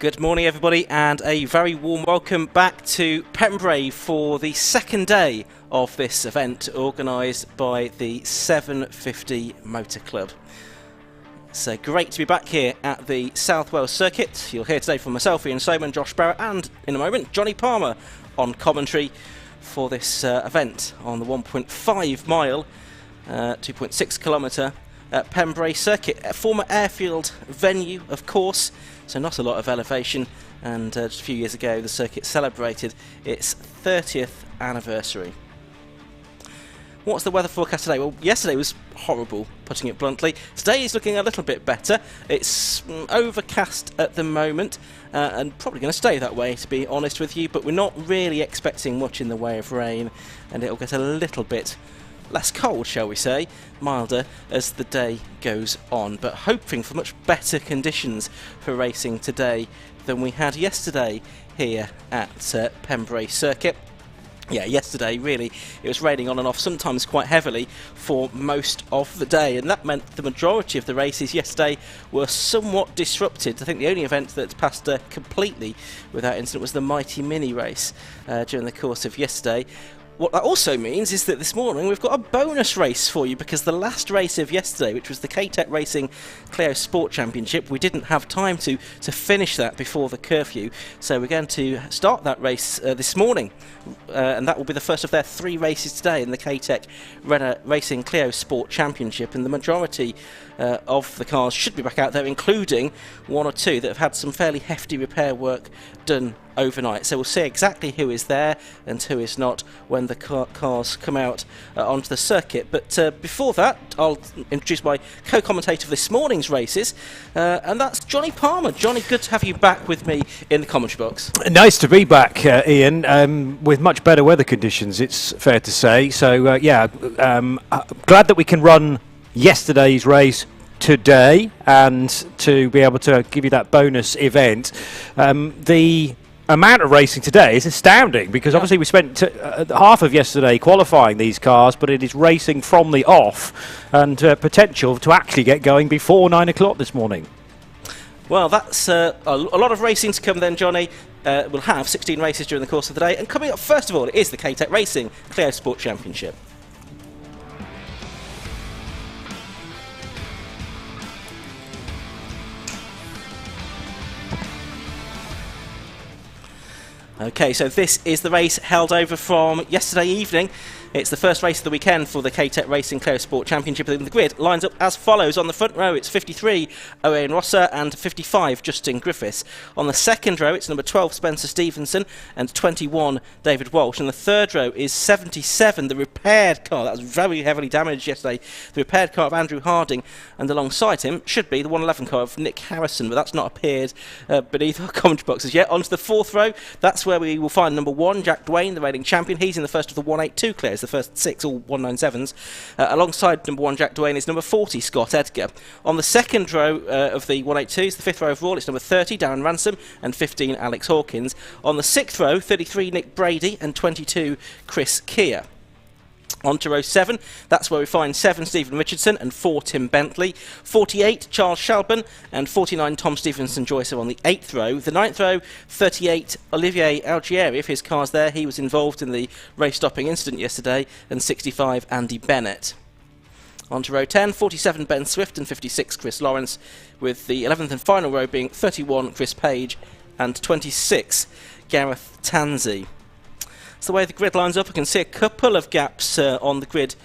Good morning everybody, and a very warm welcome back to Pembrey for the second day of this event organised by the 750 Motor Club. It's great to be back here at the South Wales Circuit. You'll hear today from myself, Ian Soman, Josh Barrett, and in a moment Johnny Palmer on commentary for this event on the 1.5 mile, 2.6 kilometre Pembrey Circuit, a former airfield venue of course, so not a lot of elevation, and just a few years ago the circuit celebrated its 30th anniversary. What's the weather forecast today? Well, yesterday was horrible, putting it bluntly. Today is looking a little bit better. It's overcast at the moment, and probably going to stay that way, to be honest with you, but we're not really expecting much in the way of rain, and it'll get a little bit less cold, shall we say, milder as the day goes on, but hoping for much better conditions for racing today than we had yesterday here at Pembrey Circuit. Yeah, yesterday really it was raining on and off, sometimes quite heavily for most of the day, and that meant the majority of the races yesterday were somewhat disrupted. I think the only event that passed completely without incident was the Mighty Mini race during the course of yesterday. What that also means is that this morning we've got a bonus race for you, because the last race of yesterday, which was the K-Tech Racing Clio Sport Championship, we didn't have time to finish that before the curfew, so we're going to start that race this morning, and that will be the first of their 3 races today in the K-Tech Racing Clio Sport Championship, and the majority of the cars should be back out there, including 1 or 2 that have had some fairly hefty repair work done overnight. So we'll see exactly who is there and who is not when the cars come out onto the circuit. But before that, I'll introduce my co-commentator for this morning's races, and that's Johnny Palmer. Johnny, good to have you back with me in the commentary box. Nice to be back, Ian, with much better weather conditions, it's fair to say. So, glad that we can run yesterday's race today and to be able to give you that bonus event. The amount of racing today is astounding, because obviously we spent half of yesterday qualifying these cars, but it is racing from the off, and potential to actually get going before 9 o'clock this morning. Well, that's a lot of racing to come then, Johnny. We'll have 16 races during the course of the day, and coming up first of all is the K-Tech Racing Clio Sport Championship. Okay, so this is the race held over from yesterday evening. It's the first race of the weekend for the K-Tech Racing Clio Sport Championship. And the grid lines up as follows. On the front row, it's 53, Owain Rosser, and 55, Justin Griffiths. On the second row, it's number 12, Spencer Stevenson, and 21, David Walsh. And the third row is 77, the repaired car. That was very heavily damaged yesterday. The repaired car of Andrew Harding, and alongside him should be the 111 car of Nick Harrison, but that's not appeared beneath our commentary boxes yet. On to the fourth row, that's where we will find number 1, Jack Dwayne, the reigning champion. He's in the first of the 182 Clios, the first 6, all 197s. Alongside number 1 Jack Dwayne is number 40 Scott Edgar. On the second row of the 182s, the fifth row overall, it's number 30 Darren Ransom and 15 Alex Hawkins. On the sixth row, 33 Nick Brady and 22 Chris Keir. On to row 7, that's where we find 7 Stephen Richardson and 4 Tim Bentley, 48 Charles Shalburn and 49 Tom Stevenson Joyce on the 8th row. The 9th row, 38 Olivier Algieri, if his car's there, he was involved in the race stopping incident yesterday, and 65 Andy Bennett. On to row 10, 47 Ben Swift and 56 Chris Lawrence, with the 11th and final row being 31 Chris Page and 26 Gareth Tansey. That's the way the grid lines up. I can see a couple of gaps on the grid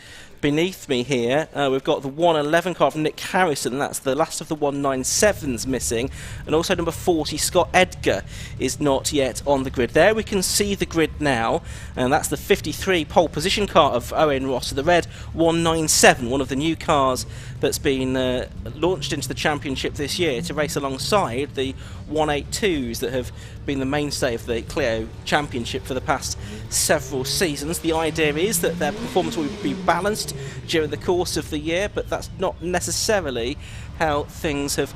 beneath me here. We've got the 111 car of Nick Harrison, that's the last of the 197s missing, and also number 40 Scott Edgar is not yet on the grid. There we can see the grid now, and that's the 53 pole position car of Owain Ross, the red 197, one of the new cars that's been launched into the championship this year to race alongside the 182s that have been the mainstay of the Clio Championship for the past several seasons. The idea is that their performance will be balanced during the course of the year, but that's not necessarily how things have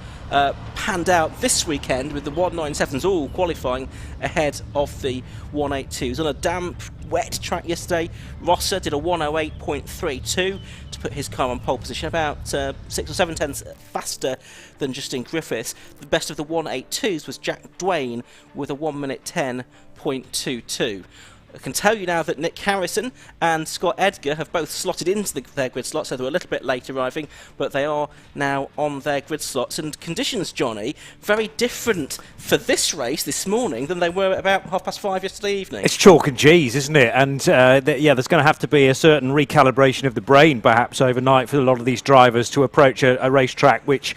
panned out this weekend, with the 197s all qualifying ahead of the 182s. On a damp wet track yesterday. Rosser did a 1:08.32 to put his car on pole position, about 6 or 7 tenths faster than Justin Griffiths. The best of the 1:82s was Jack Dwayne with a 1:10.22. I can tell you now that Nick Harrison and Scott Edgar have both slotted into their grid slots, so they're a little bit late arriving, but they are now on their grid slots. And conditions, Johnny, very different for this race this morning than they were at about 5:30 yesterday evening. It's chalk and cheese, isn't it? And yeah, there's going to have to be a certain recalibration of the brain perhaps overnight for a lot of these drivers to approach a racetrack which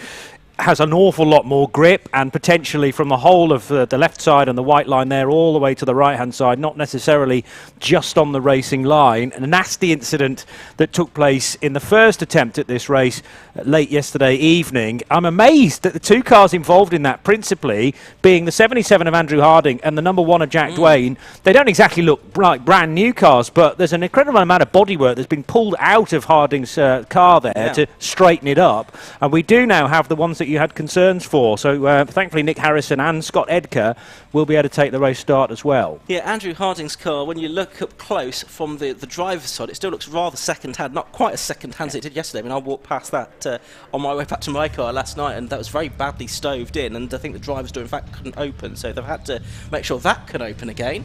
has an awful lot more grip, and potentially from the whole of the left side and the white line there all the way to the right hand side, not necessarily just on the racing line. And a nasty incident that took place in the first attempt at this race late yesterday evening. I'm amazed that the two cars involved in that, principally being the 77 of Andrew Harding and the number 1 of Jack Dwayne, they don't exactly look like brand new cars, but there's an incredible amount of bodywork that's been pulled out of Harding's car there to straighten it up, and we do now have the ones that you had concerns for. So thankfully Nick Harrison and Scott Edgar will be able to take the race start as well. Yeah, Andrew Harding's car, when you look up close from the driver's side, it still looks rather second-hand, not quite as second-hand as it did yesterday. I mean, I walked past that on my way back to my car last night, and that was very badly stoved in, and I think the driver's door in fact couldn't open, so they've had to make sure that can open again,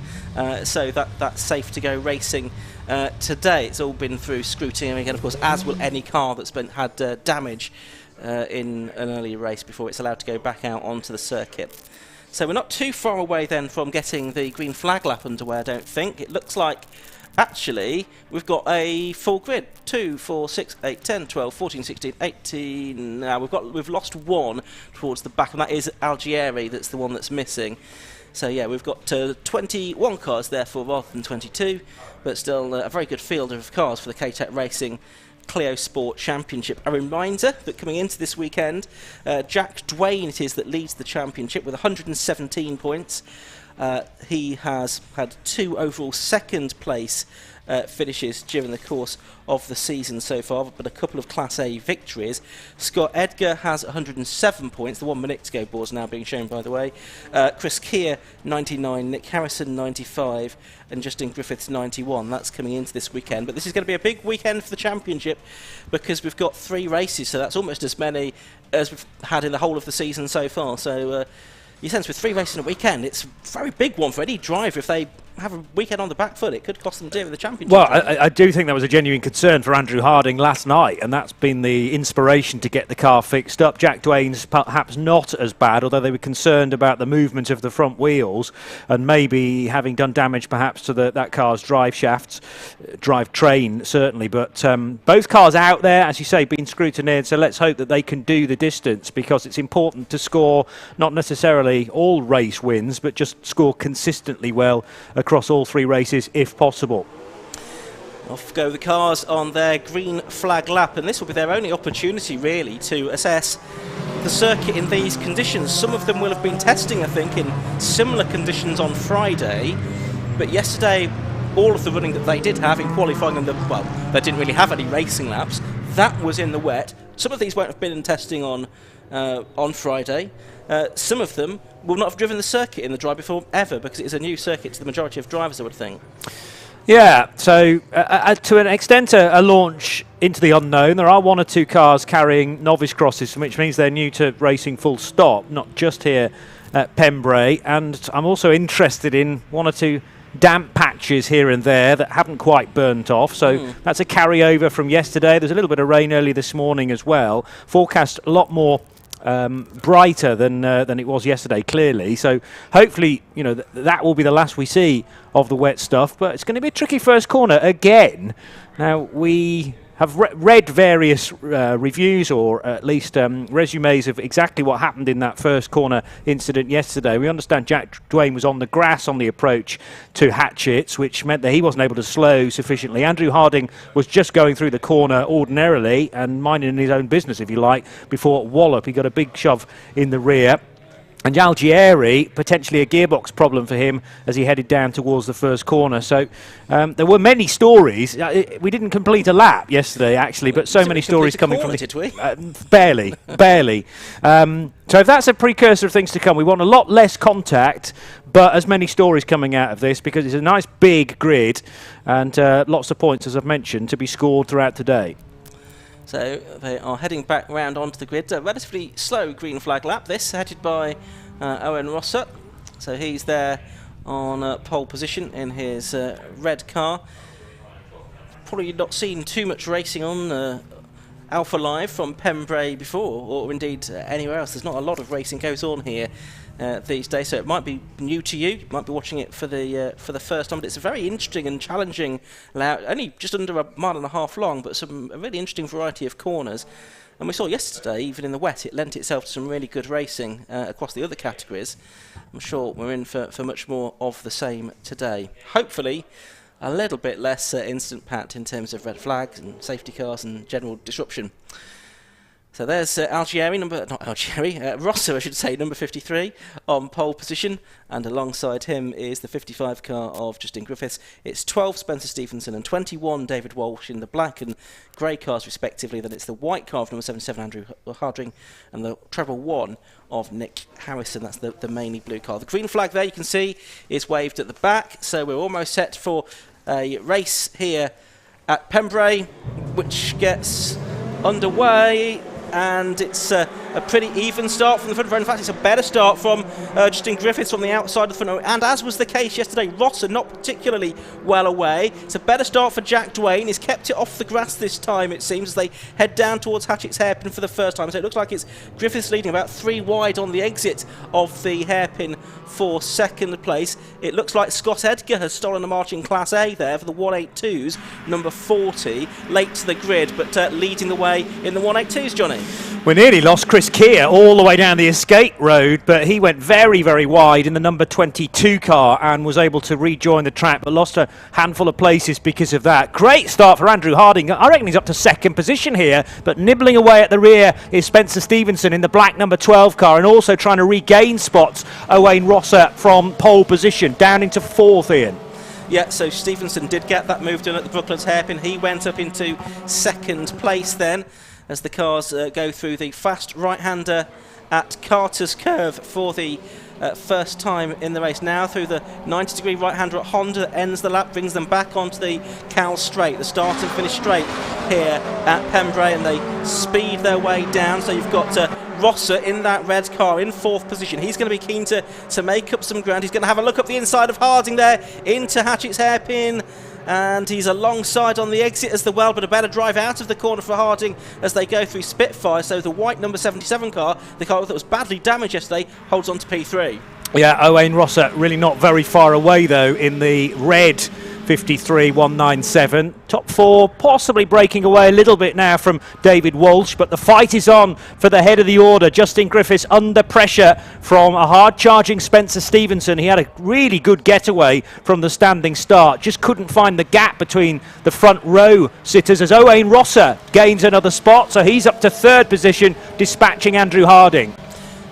so that's safe to go racing today. It's all been through scrutiny again, of course, as will any car that's had damage in an earlier race before it's allowed to go back out onto the circuit. So we're not too far away then from getting the green flag lap underway, I don't think. It looks like actually we've got a full grid. 2, 4, 6, 8, 10, 12, 14, 16, 18. Now we've lost one towards the back, and that is Algieri. That's the one that's missing. So yeah, we've got 21 cars therefore rather than 22, but still a very good field of cars for the K-Tech Racing Clio Sport Championship. A reminder that coming into this weekend, Jack Dwayne it is that leads the championship with 117 points. He has had 2 overall second place finishes during the course of the season so far, but a couple of Class A victories. Scott Edgar has 107 points. The 1 minute to go board's now being shown, by the way. Chris Keir 99, Nick Harrison 95, and Justin Griffiths 91. That's coming into this weekend, but this is going to be a big weekend for the championship because we've got 3 races, so that's almost as many as we've had in the whole of the season so far. So you sense with 3 races in a weekend, it's a very big one for any driver. If they have a weekend on the back foot, it could cost them dear in the championship. Well, I do think that was a genuine concern for Andrew Harding last night, and that's been the inspiration to get the car fixed up. Jack Dwayne's perhaps not as bad, although they were concerned about the movement of the front wheels and maybe having done damage perhaps to that car's drive shafts, drive train certainly. But both cars out there, as you say, being scrutinised, so let's hope that they can do the distance, because it's important to score not necessarily all race wins, but just score consistently well across all 3 races if possible. Off go the cars on their green flag lap, and this will be their only opportunity really to assess the circuit in these conditions. Some of them will have been testing, I think, in similar conditions on Friday, but yesterday all of the running that they did have in qualifying, and they didn't really have any racing laps, that was in the wet. Some of these won't have been in testing on Friday. Some of them will not have driven the circuit in the dry before ever, because it is a new circuit to the majority of drivers, I would think. Yeah, so to an extent a launch into the unknown. There are 1 or 2 cars carrying novice crosses, which means they're new to racing full stop, not just here at Pembrey. And I'm also interested in 1 or 2 damp patches here and there that haven't quite burnt off, so that's a carryover from yesterday. There's a little bit of rain early this morning as well. Forecast a lot more brighter than it was yesterday, clearly. So hopefully, that will be the last we see of the wet stuff. But it's going to be a tricky first corner again. Now, we have read various reviews, or at least resumes of exactly what happened in that first corner incident yesterday. We understand Jack Dwayne was on the grass on the approach to Hatchett's, which meant that he wasn't able to slow sufficiently. Andrew Harding was just going through the corner ordinarily and minding his own business, if you like, before wallop. He got a big shove in the rear. And Algieri, potentially a gearbox problem for him as he headed down towards the first corner. So there were many stories. We didn't complete a lap yesterday, actually, but so many stories coming from did we? Barely. So if that's a precursor of things to come, we want a lot less contact, but as many stories coming out of this, because it's a nice big grid and lots of points, as I've mentioned, to be scored throughout the day. So they are heading back round onto the grid. A relatively slow green flag lap, this, headed by Owen Rosser. So he's there on pole position in his red car. Probably not seen too much racing on Alpha Live from Pembrey before, or indeed anywhere else. There's not a lot of racing goes on here these days, so it might be new to you. You might be watching it for the first time, but it's a very interesting and challenging layout. Only just under a mile and a half long, but a really interesting variety of corners. And we saw yesterday, even in the wet, it lent itself to some really good racing across the other categories. I'm sure we're in for much more of the same today. Hopefully a little bit less incident packed in terms of red flags and safety cars and general disruption. So there's Rosser, I should say, number 53 on pole position, and alongside him is the 55 car of Justin Griffiths. It's 12 Spencer Stevenson and 21 David Walsh in the black and grey cars respectively. Then it's the white car of number 77 Andrew Harding and the treble 1 of Nick Harrison. That's the mainly blue car. The green flag there, you can see, is waved at the back, so we're almost set for a race here at Pembrey, which gets underway. And it's a pretty even start from the front row. In fact, it's a better start from Justin Griffiths from the outside of the front row. And as was the case yesterday, Rosser not particularly well away. It's a better start for Jack Dwayne. He's kept it off the grass this time, it seems, as they head down towards Hatchett's hairpin for the first time. So it looks like it's Griffiths leading about 3 wide on the exit of the hairpin for second place. It looks like Scott Edgar has stolen a march in Class A there for the 182s, number 40, late to the grid, but leading the way in the 182s, Johnny. We nearly lost Chris Keir all the way down the escape road, but he went very, very wide in the number 22 car and was able to rejoin the track, but lost a handful of places because of that. Great start for Andrew Harding. I reckon he's up to second position here, but nibbling away at the rear is Spencer Stevenson in the black number 12 car, and also trying to regain spots Owain Rosser from pole position down into fourth, Ian. Yeah, so Stevenson did get that move done at the Brooklands hairpin. He went up into second place then, as the cars go through the fast right-hander at Carter's Curve for the first time in the race. Now through the 90-degree right-hander at Honda that ends the lap, brings them back onto the Cal Straight, the start and finish straight here at Pembrey, and they speed their way down. So you've got Rosser in that red car in fourth position. He's going to be keen to make up some ground. He's going to have a look up the inside of Harding there into Hatchett's hairpin. And he's alongside on the exit as well, but a better drive out of the corner for Harding as they go through Spitfire. So the white number 77 car, the car that was badly damaged yesterday, holds on to P3. Yeah, Owain Rosser really not very far away though in the red 53.197. Top 4 possibly breaking away a little bit now from David Walsh, but the fight is on for the head of the order. Justin Griffiths under pressure from a hard-charging Spencer Stevenson. He had a really good getaway from the standing start, just couldn't find the gap between the front row sitters as Owain Rosser gains another spot, so he's up to third position, dispatching Andrew Harding.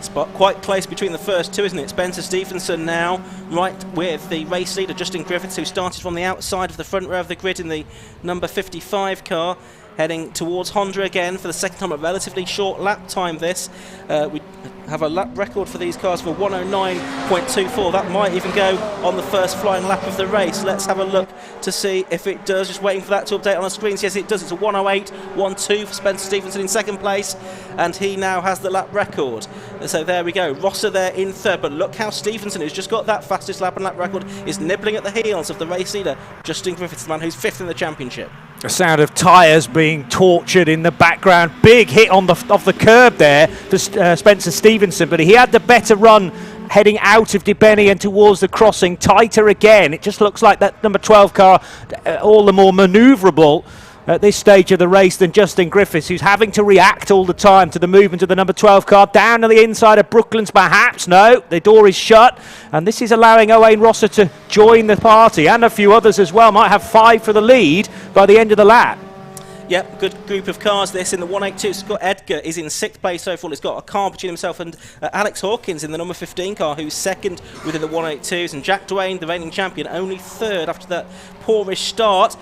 Spot quite close between the first two, isn't it? Spencer Stevenson now right with the race leader Justin Griffiths, who started from the outside of the front row of the grid in the number 55 car, heading towards Honda again for the second time. A relatively short lap time this. We have a lap record for these cars for 109.24. That might even go on the first flying lap of the race. Let's have a look to see if it does. Just waiting for that to update on our screens. Yes, it does. It's a 108.12 for Spencer Stevenson in second place, and he now has the lap record. So there we go. Rosser there in third, but look how Stevenson, who's just got that fastest lap and lap record, is nibbling at the heels of the race leader Justin Griffiths, the man who's fifth in the championship. The sound of tyres being tortured in the background. Big hit on off the curb there for Spencer Stevenson, but he had the better run heading out of Dibeni and towards the crossing. Tighter again. It just looks like that number 12 car all the more manoeuvrable at this stage of the race than Justin Griffiths, who's having to react all the time to the movement of the number 12 car down to the inside of Brooklands perhaps. No, the door is shut, and this is allowing Owain Rosser to join the party, and a few others as well. Might have 5 for the lead by the end of the lap. Yep, good group of cars this in the 182. Scott Edgar is in 6th place so far. He's got a car between himself and Alex Hawkins in the number 15 car, who's 2nd within the 182s, and Jack Dwayne, the reigning champion, only 3rd after that poorish start.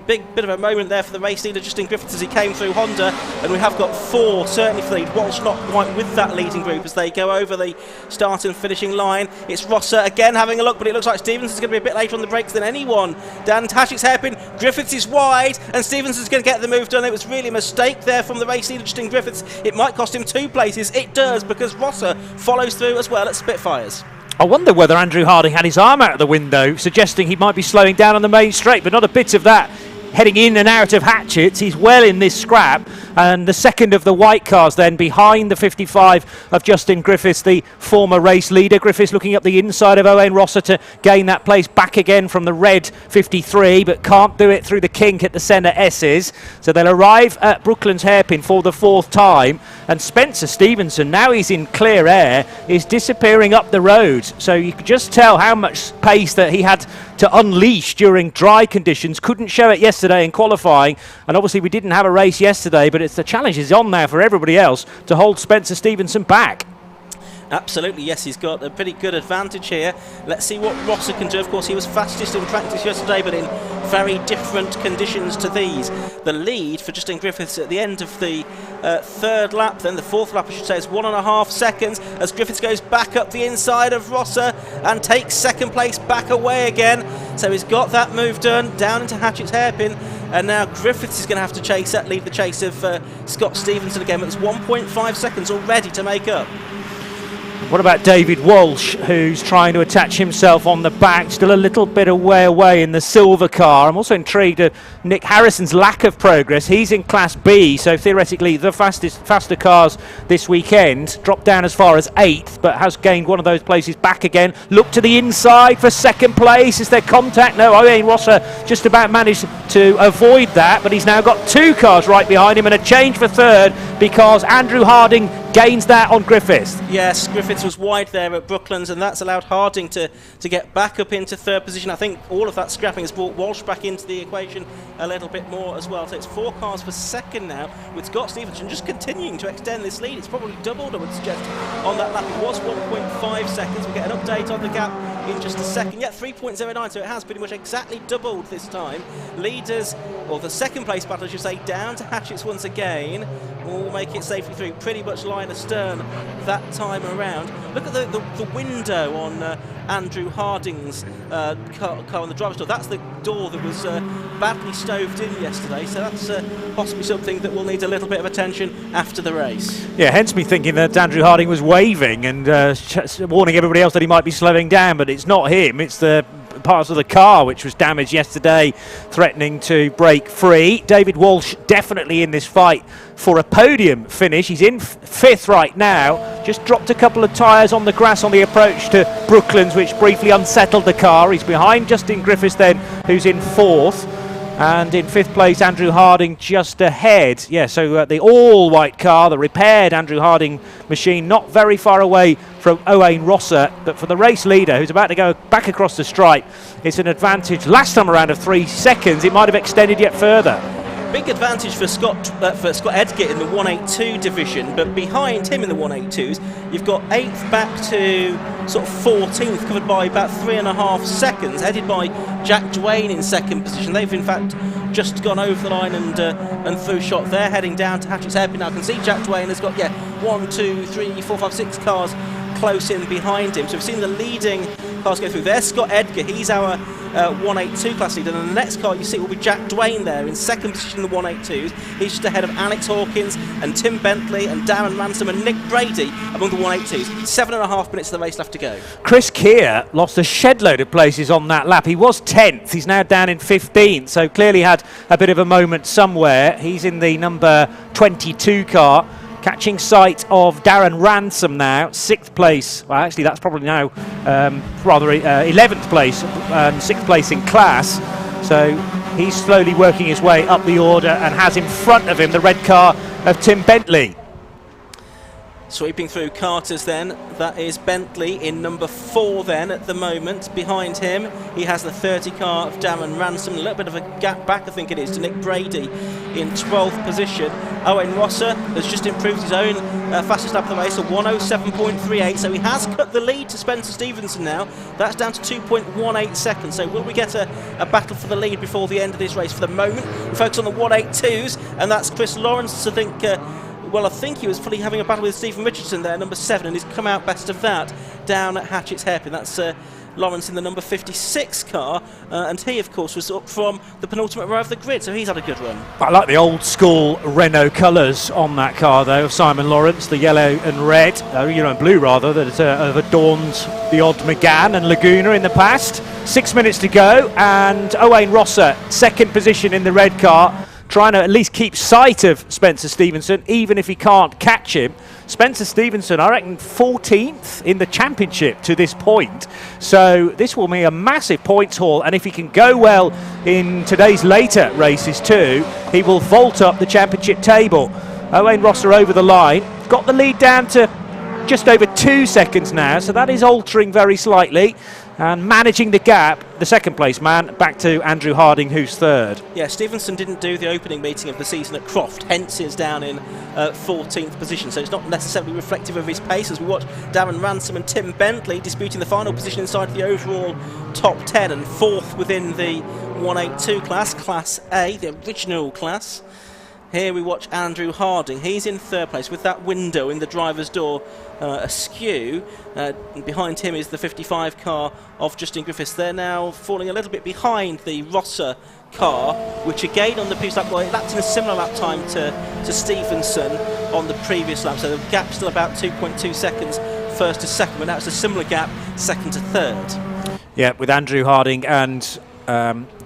Big bit of a moment there for the race leader Justin Griffiths as he came through Honda, and we have got 4 certainly for the lead. Walsh not quite with that leading group as they go over the start and finishing line. It's Rosser again having a look, but it looks like Stevenson's going to be a bit later on the brakes than anyone. Down to Hatchett's hairpin, Griffiths is wide, and Stevenson's going to get the move done. It was really a mistake there from the race leader Justin Griffiths. It might cost him 2 places. It does, because Rosser follows through as well at Spitfires. I wonder whether Andrew Harding had his arm out of the window, suggesting he might be slowing down on the main straight, but not a bit of that. Heading in and out of Hatchett's, he's well in this scrap, and the second of the white cars then behind the 55 of Justin Griffiths, the former race leader. Griffiths looking up the inside of Owain Rosser to gain that place back again from the red 53, but can't do it through the kink at the centre S's. So they'll arrive at Brooklands hairpin for the 4th time, and Spencer Stevenson, now he's in clear air, is disappearing up the road. So you could just tell how much pace that he had to unleash during dry conditions. Couldn't show it yesterday in qualifying, and obviously we didn't have a race yesterday, but the challenge is on now for everybody else to hold Spencer Stevenson back. Absolutely, yes, he's got a pretty good advantage here. Let's see what Rosser can do. Of course, he was fastest in practice yesterday, but in very different conditions to these. The lead for Justin Griffiths at the end of the 3rd lap, then the 4th lap I should say, is 1.5 seconds as Griffiths goes back up the inside of Rosser and takes 2nd place back away again. So he's got that move done down into Hatchett's hairpin, and now Griffiths is going to have to lead the chase of Scott Stevenson again, but it's 1.5 seconds already to make up. What about David Walsh, who's trying to attach himself on the back, still a little bit away in the silver car. I'm also intrigued at Nick Harrison's lack of progress. He's in Class B, so theoretically the faster cars this weekend. Dropped down as far as 8th, but has gained one of those places back again. Look to the inside for 2nd place. Is there contact? No, Owain Rosser just about managed to avoid that, but he's now got 2 cars right behind him, and a change for 3rd because Andrew Harding gains that on Griffiths. Yes, Griffiths was wide there at Brooklands, and that's allowed Harding to get back up into 3rd position. I think all of that scrapping has brought Walsh back into the equation a little bit more as well. So it's 4 cars for 2nd now, with Scott Stevenson just continuing to extend this lead. It's probably doubled, I would suggest, on that lap. It was 1.5 seconds. We'll get an update on the gap in just a second. Yeah, 3.09, so it has pretty much exactly doubled this time. Leaders, or the 2nd place battle, I should say, down to Hatchett's once again. Will make it safely through, pretty much line astern that time around. Look at the window on Andrew Harding's car on the driver's door. That's the door that was badly stoved in yesterday, so that's possibly something that will need a little bit of attention after the race. Yeah, hence me thinking that Andrew Harding was waving and warning everybody else that he might be slowing down, but it's not him, it's the parts of the car which was damaged yesterday, threatening to break free. David Walsh definitely in this fight for a podium finish. He's in 5th right now, just dropped a couple of tyres on the grass on the approach to Brooklands, which briefly unsettled the car. He's behind Justin Griffiths then, who's in 4th, and in 5th place Andrew Harding just ahead. Yeah, so the all-white car, the repaired Andrew Harding machine, not very far away from Owain Rosser, but for the race leader who's about to go back across the stripe, it's an advantage last time around of 3 seconds. It might have extended yet further. Big advantage for Scott Edgar in the 182 division, but behind him in the 182s, you've got 8th back to sort of 14th, covered by about 3.5 seconds, headed by Jack Dwayne in 2nd position. They've in fact just gone over the line and through shot. They're heading down to Hatchett's hairpin. Now I can see Jack Dwayne has got 1, 2, 3, 4, 5, 6 cars close in behind him. So we've seen the leading cars go through. There's Scott Edgar, he's our 182 class leader, and the next car you see will be Jack Dwayne there in 2nd position in the 182s. He's just ahead of Alex Hawkins and Tim Bentley and Darren Ransom and Nick Brady among the 182s. 7.5 minutes of the race left to go. Chris Keir lost a shed load of places on that lap. He was 10th, he's now down in 15th, so clearly had a bit of a moment somewhere. He's in the number 22 car, catching sight of Darren Ransom now, 6th place. Well, actually, that's probably now 11th place, 6th place in class. So he's slowly working his way up the order and has in front of him the red car of Tim Bentley. Sweeping through Carter's then, that is Bentley in number 4 then at the moment. Behind him, he has the 30 car of Darren Ransom, a little bit of a gap back I think it is to Nick Brady in 12th position. Owen Rosser has just improved his own fastest lap of the race, a 107.38, so he has cut the lead to Spencer Stevenson now. That's down to 2.18 seconds, so will we get a battle for the lead before the end of this race? For the moment, we focus on the 182s, and that's Chris Lawrence, I think. Well, I think he was fully having a battle with Stephen Richardson there, number 7, and he's come out best of that down at Hatchett's hairpin. That's Lawrence in the number 56 car, and he, of course, was up from the penultimate row of the grid, so he's had a good run. I like the old school Renault colours on that car, though, of Simon Lawrence, the yellow and red, and blue rather, that have adorned the odd Megane and Laguna in the past. 6 minutes to go, and Owain Rosser, second position in the red car, trying to at least keep sight of Spencer Stevenson, even if he can't catch him. Spencer Stevenson, I reckon, 14th in the championship to this point. So this will be a massive points haul, and if he can go well in today's later races too, he will vault up the championship table. Owain Rosser over the line, got the lead down to just over 2 seconds now, so that is altering very slightly. And managing the gap, the second place man, back to Andrew Harding, who's third. Yeah, Stevenson didn't do the opening meeting of the season at Croft, hence is down in 14th position, so it's not necessarily reflective of his pace as we watch Darren Ransom and Tim Bentley disputing the final position inside the overall top 10 and 4th within the 182 class, Class A, the original class. Here we watch Andrew Harding. He's in third place with that window in the driver's door askew. Behind him is the 55 car of Justin Griffiths. They're now falling a little bit behind the Rosser car, which again on the previous lap, well, it lapped in a similar lap time to Stevenson on the previous lap. So the gap's still about 2.2 seconds first to second, but now it's a similar gap second to third. Yeah, with Andrew Harding and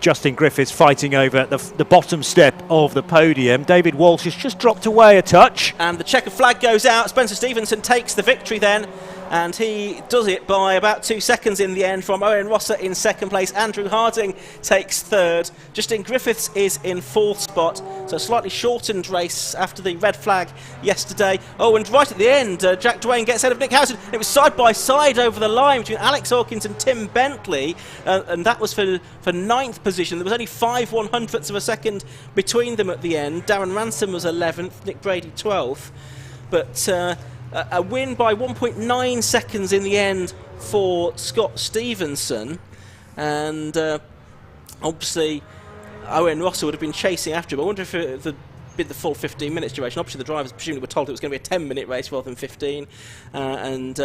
Justin Griffiths fighting over the bottom step of the podium. David Walsh has just dropped away a touch. And the checker flag goes out. Spencer Stevenson takes the victory then, and he does it by about 2 seconds in the end from Owen Rosser in second place. Andrew Harding takes third. Justin Griffiths is in fourth spot, so a slightly shortened race after the red flag yesterday. Oh, and right at the end, Jack Dwayne gets ahead of Nick Howson. It was side by side over the line between Alex Hawkins and Tim Bentley, and that was for ninth position. There was only 5/100ths of a second between them at the end. Darren Ransom was 11th, Nick Brady 12th, but a win by 1.9 seconds in the end for Scott Stevenson, and obviously Owen Rosser would have been chasing after him. I wonder if it had been the full 15 minutes duration. Obviously the drivers presumably were told it was going to be a 10-minute race rather than 15, and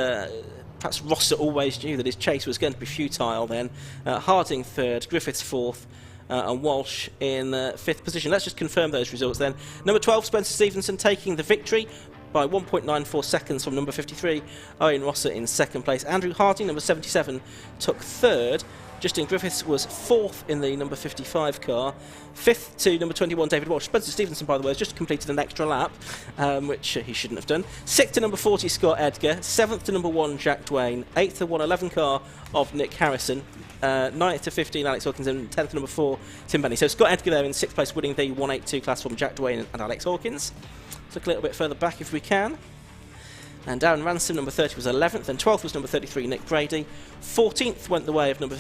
perhaps Rosser always knew that his chase was going to be futile then. Harding third, Griffiths fourth, and Walsh in fifth position. Let's just confirm those results then. Number 12, Spencer Stevenson taking the victory by 1.94 seconds from number 53, Owen Rosser in second place. Andrew Harding, number 77, took third. Justin Griffiths was fourth in the number 55 car. Fifth to number 21, David Walsh. Spencer Stevenson, by the way, has just completed an extra lap, which he shouldn't have done. Sixth to number 40, Scott Edgar. Seventh to number 1, Jack Dwayne. Eighth to 111 car of Nick Harrison. 9th to 15, Alex Hawkins, and 10th to number 4, Tim Bentley. So Scott Edgar there in 6th place, winning the 182 class from Jack Dwayne and Alex Hawkins. Let's look a little bit further back if we can. And Darren Ransom, number 30, was 11th, and 12th was number 33, Nick Brady. 14th went the way of number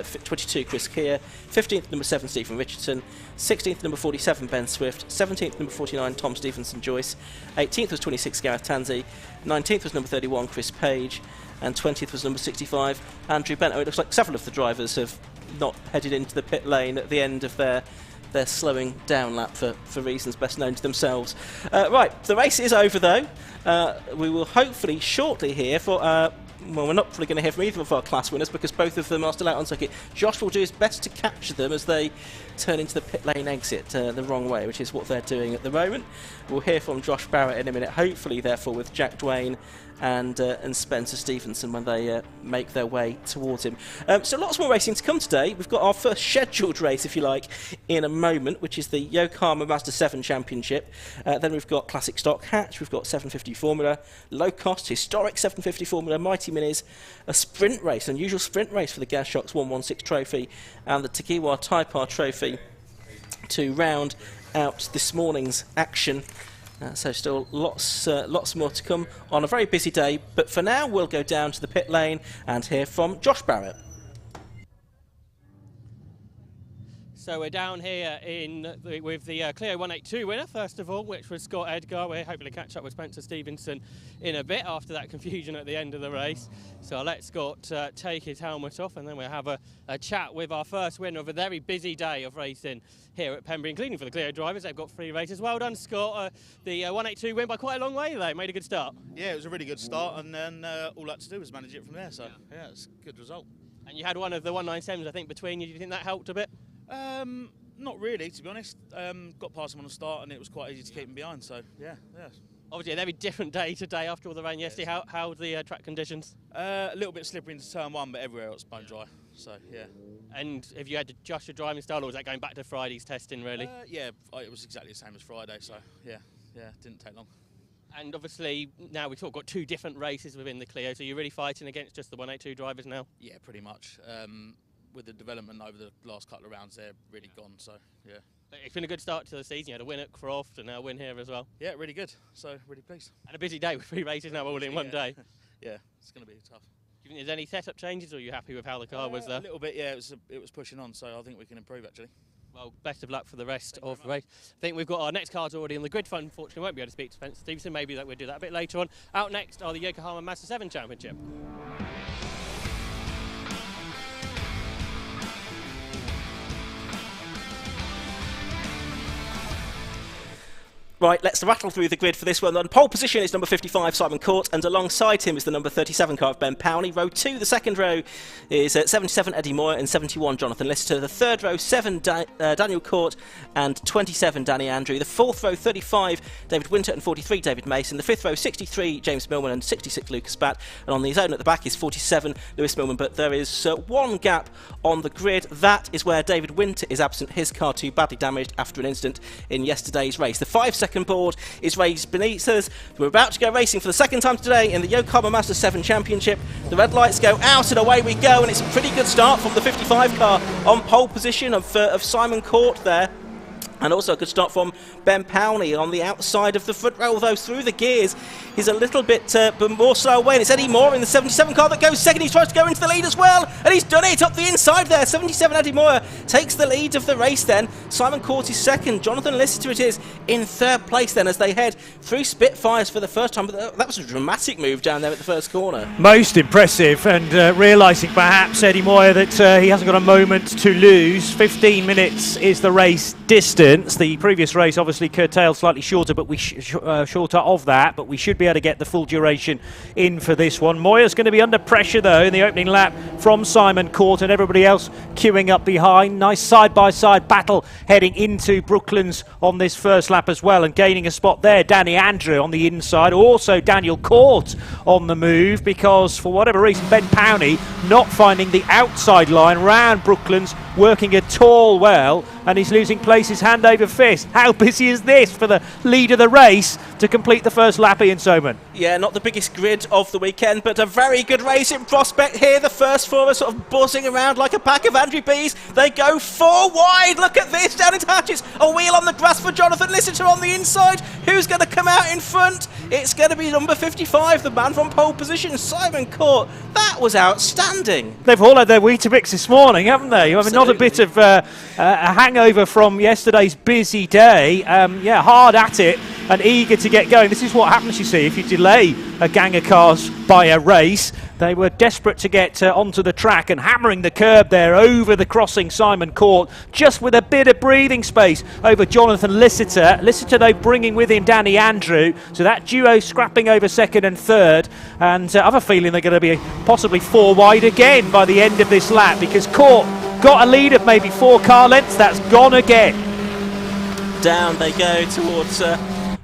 22, Chris Keir. 15th, number 7, Stephen Richardson. 16th, number 47, Ben Swift. 17th, number 49, Tom Stevenson Joyce. 18th was 26, Gareth Tansey. 19th was number 31, Chris Page. And 20th was number 65, Andrew Bento. It looks like several of the drivers have not headed into the pit lane at the end of their slowing down lap for reasons best known to themselves. Right, the race is over though. We will hopefully shortly hear for well, we're not probably going to hear from either of our class winners because both of them are still out on circuit. Josh will do his best to capture them as they turn into the pit lane exit the wrong way, which is what they're doing at the moment. We'll hear from Josh Barrett in a minute, hopefully therefore with Jack Dwayne and Spencer Stevenson when they make their way towards him. So lots more racing to come today. We've got our first scheduled race, if you like, in a moment, which is the Yokohama Mazda 7 Championship. Then we've got Classic Stock Hatch, we've got 750 Formula, low cost, historic 750 Formula, Mighty Minis, a sprint race, an unusual sprint race for the Gas Shocks 116 Trophy, and the Takiwa Taipar Trophy to round out this morning's action. So still lots more to come on a very busy day. But for now, we'll go down to the pit lane and hear from Josh Barrett. So we're down here with the Clio 182 winner, first of all, which was Scott Edgar. We're hoping to catch up with Spencer Stevenson in a bit after that confusion at the end of the race. So I'll let Scott take his helmet off, and then we'll have a chat with our first winner of a very busy day of racing here at Pembrey, including for the Clio drivers. They've got 3 races. Well done, Scott. The 182 win by quite a long way, though. Made a good start. Yeah, it was a really good start, and then all I had to do was manage it from there. So yeah, it's a good result. And you had one of the 197s, I think, between you. Do you think that helped a bit? Not really, to be honest. Got past him on the start, and it was quite easy to keep him behind. So yeah. Obviously, a very different day today after all the rain yesterday. How's the track conditions? A little bit slippery into turn 1, but everywhere else bone dry. So yeah. And have you had to adjust your driving style, or was that going back to Friday's testing really? Yeah, it was exactly the same as Friday. So yeah, didn't take long. And obviously now we've got 2 different races within the Clio, so you're really fighting against just the 182 drivers now? Yeah, pretty much. With the development over the last couple of rounds, they're really gone. So yeah. It's been a good start to the season. You had a win at Croft and now a win here as well. Yeah, really good. So really pleased. And a busy day with 3 races now all in one day. Yeah, it's going to be tough. Do you think there's any setup changes, or are you happy with how the car was there? A little bit, yeah. It was pushing on, so I think we can improve actually. Well, best of luck for the rest of the race. I think we've got our next cars already on the grid. Unfortunately, won't be able to speak to Spencer Stevenson. Maybe that we'll do that a bit later on. Out next are the Yokohama Mazda 7 Championship. Right, let's rattle through the grid for this one. On pole position is number 55, Simon Court, and alongside him is the number 37 car of Ben Powney. Row 2, the second row, is 77, Eddie Moyer, and 71, Jonathan Lister. The third row, 7, Daniel Court, and 27, Danny Andrew. The fourth row, 35, David Winter, and 43, David Mason. The fifth row, 63, James Millman, and 66, Lucas Batt. And on the zone at the back is 47, Lewis Millman. But there is one gap on the grid. That is where David Winter is absent. His car too badly damaged after an incident in yesterday's race. The 5-second board is raised beneath us. We're about to go racing for the second time today in the Yokohama Mazda 7 Championship. The red lights go out and away we go, and it's a pretty good start from the 55 car on pole position of Simon Court there. And also a good start from Ben Powney on the outside of the front row, although through the gears he's a little bit but more slow away. And it's Eddie Moore in the 77 car that goes second. He tries to go into the lead as well, and he's done it up the inside there. 77 Eddie Moore takes the lead of the race then. Simon Court is second. Jonathan Lister it is in third place then as they head through Spitfires for the first time. But that was a dramatic move down there at the first corner. Most impressive, and realising perhaps Eddie Moyer that he hasn't got a moment to lose. 15 minutes is the race distance. The previous race obviously curtailed slightly shorter, but we shorter of that, but we should be able to get the full duration in for this one. Moyer's going to be under pressure though in the opening lap from Simon Court and everybody else queuing up behind. Nice side-by-side battle heading into Brooklands on this first lap as well, and gaining a spot there, Danny Andrew on the inside. Also Daniel Court on the move, because for whatever reason Ben Powney not finding the outside line round Brooklands working at all well, and he's losing places hand over fist. How busy is this for the lead of the race to complete the first lap, Ian Soman? Yeah, not the biggest grid of the weekend, but a very good race in prospect here. The first four are sort of buzzing around like a pack of Andrew Bees. They go 4 wide. Look at this down into Hatches. A wheel on the grass for Jonathan Lister on the inside. Who's going to come out in front? It's going to be number 55, the man from pole position, Simon Court. That was outstanding. They've all had their Weetabix this morning, haven't they? I mean, not a bit of a hangover from yesterday's busy day. Yeah, hard at it and eager to get going. This is what happens, you see, if you delay a gang of cars by a race. They were desperate to get onto the track and hammering the curb there over the crossing Simon Court, just with a bit of breathing space over Jonathan Lister. Lister, though, bringing with him Danny Andrew. So that duo scrapping over second and third. And I have a feeling they're going to be possibly 4 wide again by the end of this lap, because Court got a lead of maybe 4 car lengths. That's gone again. Down they go towards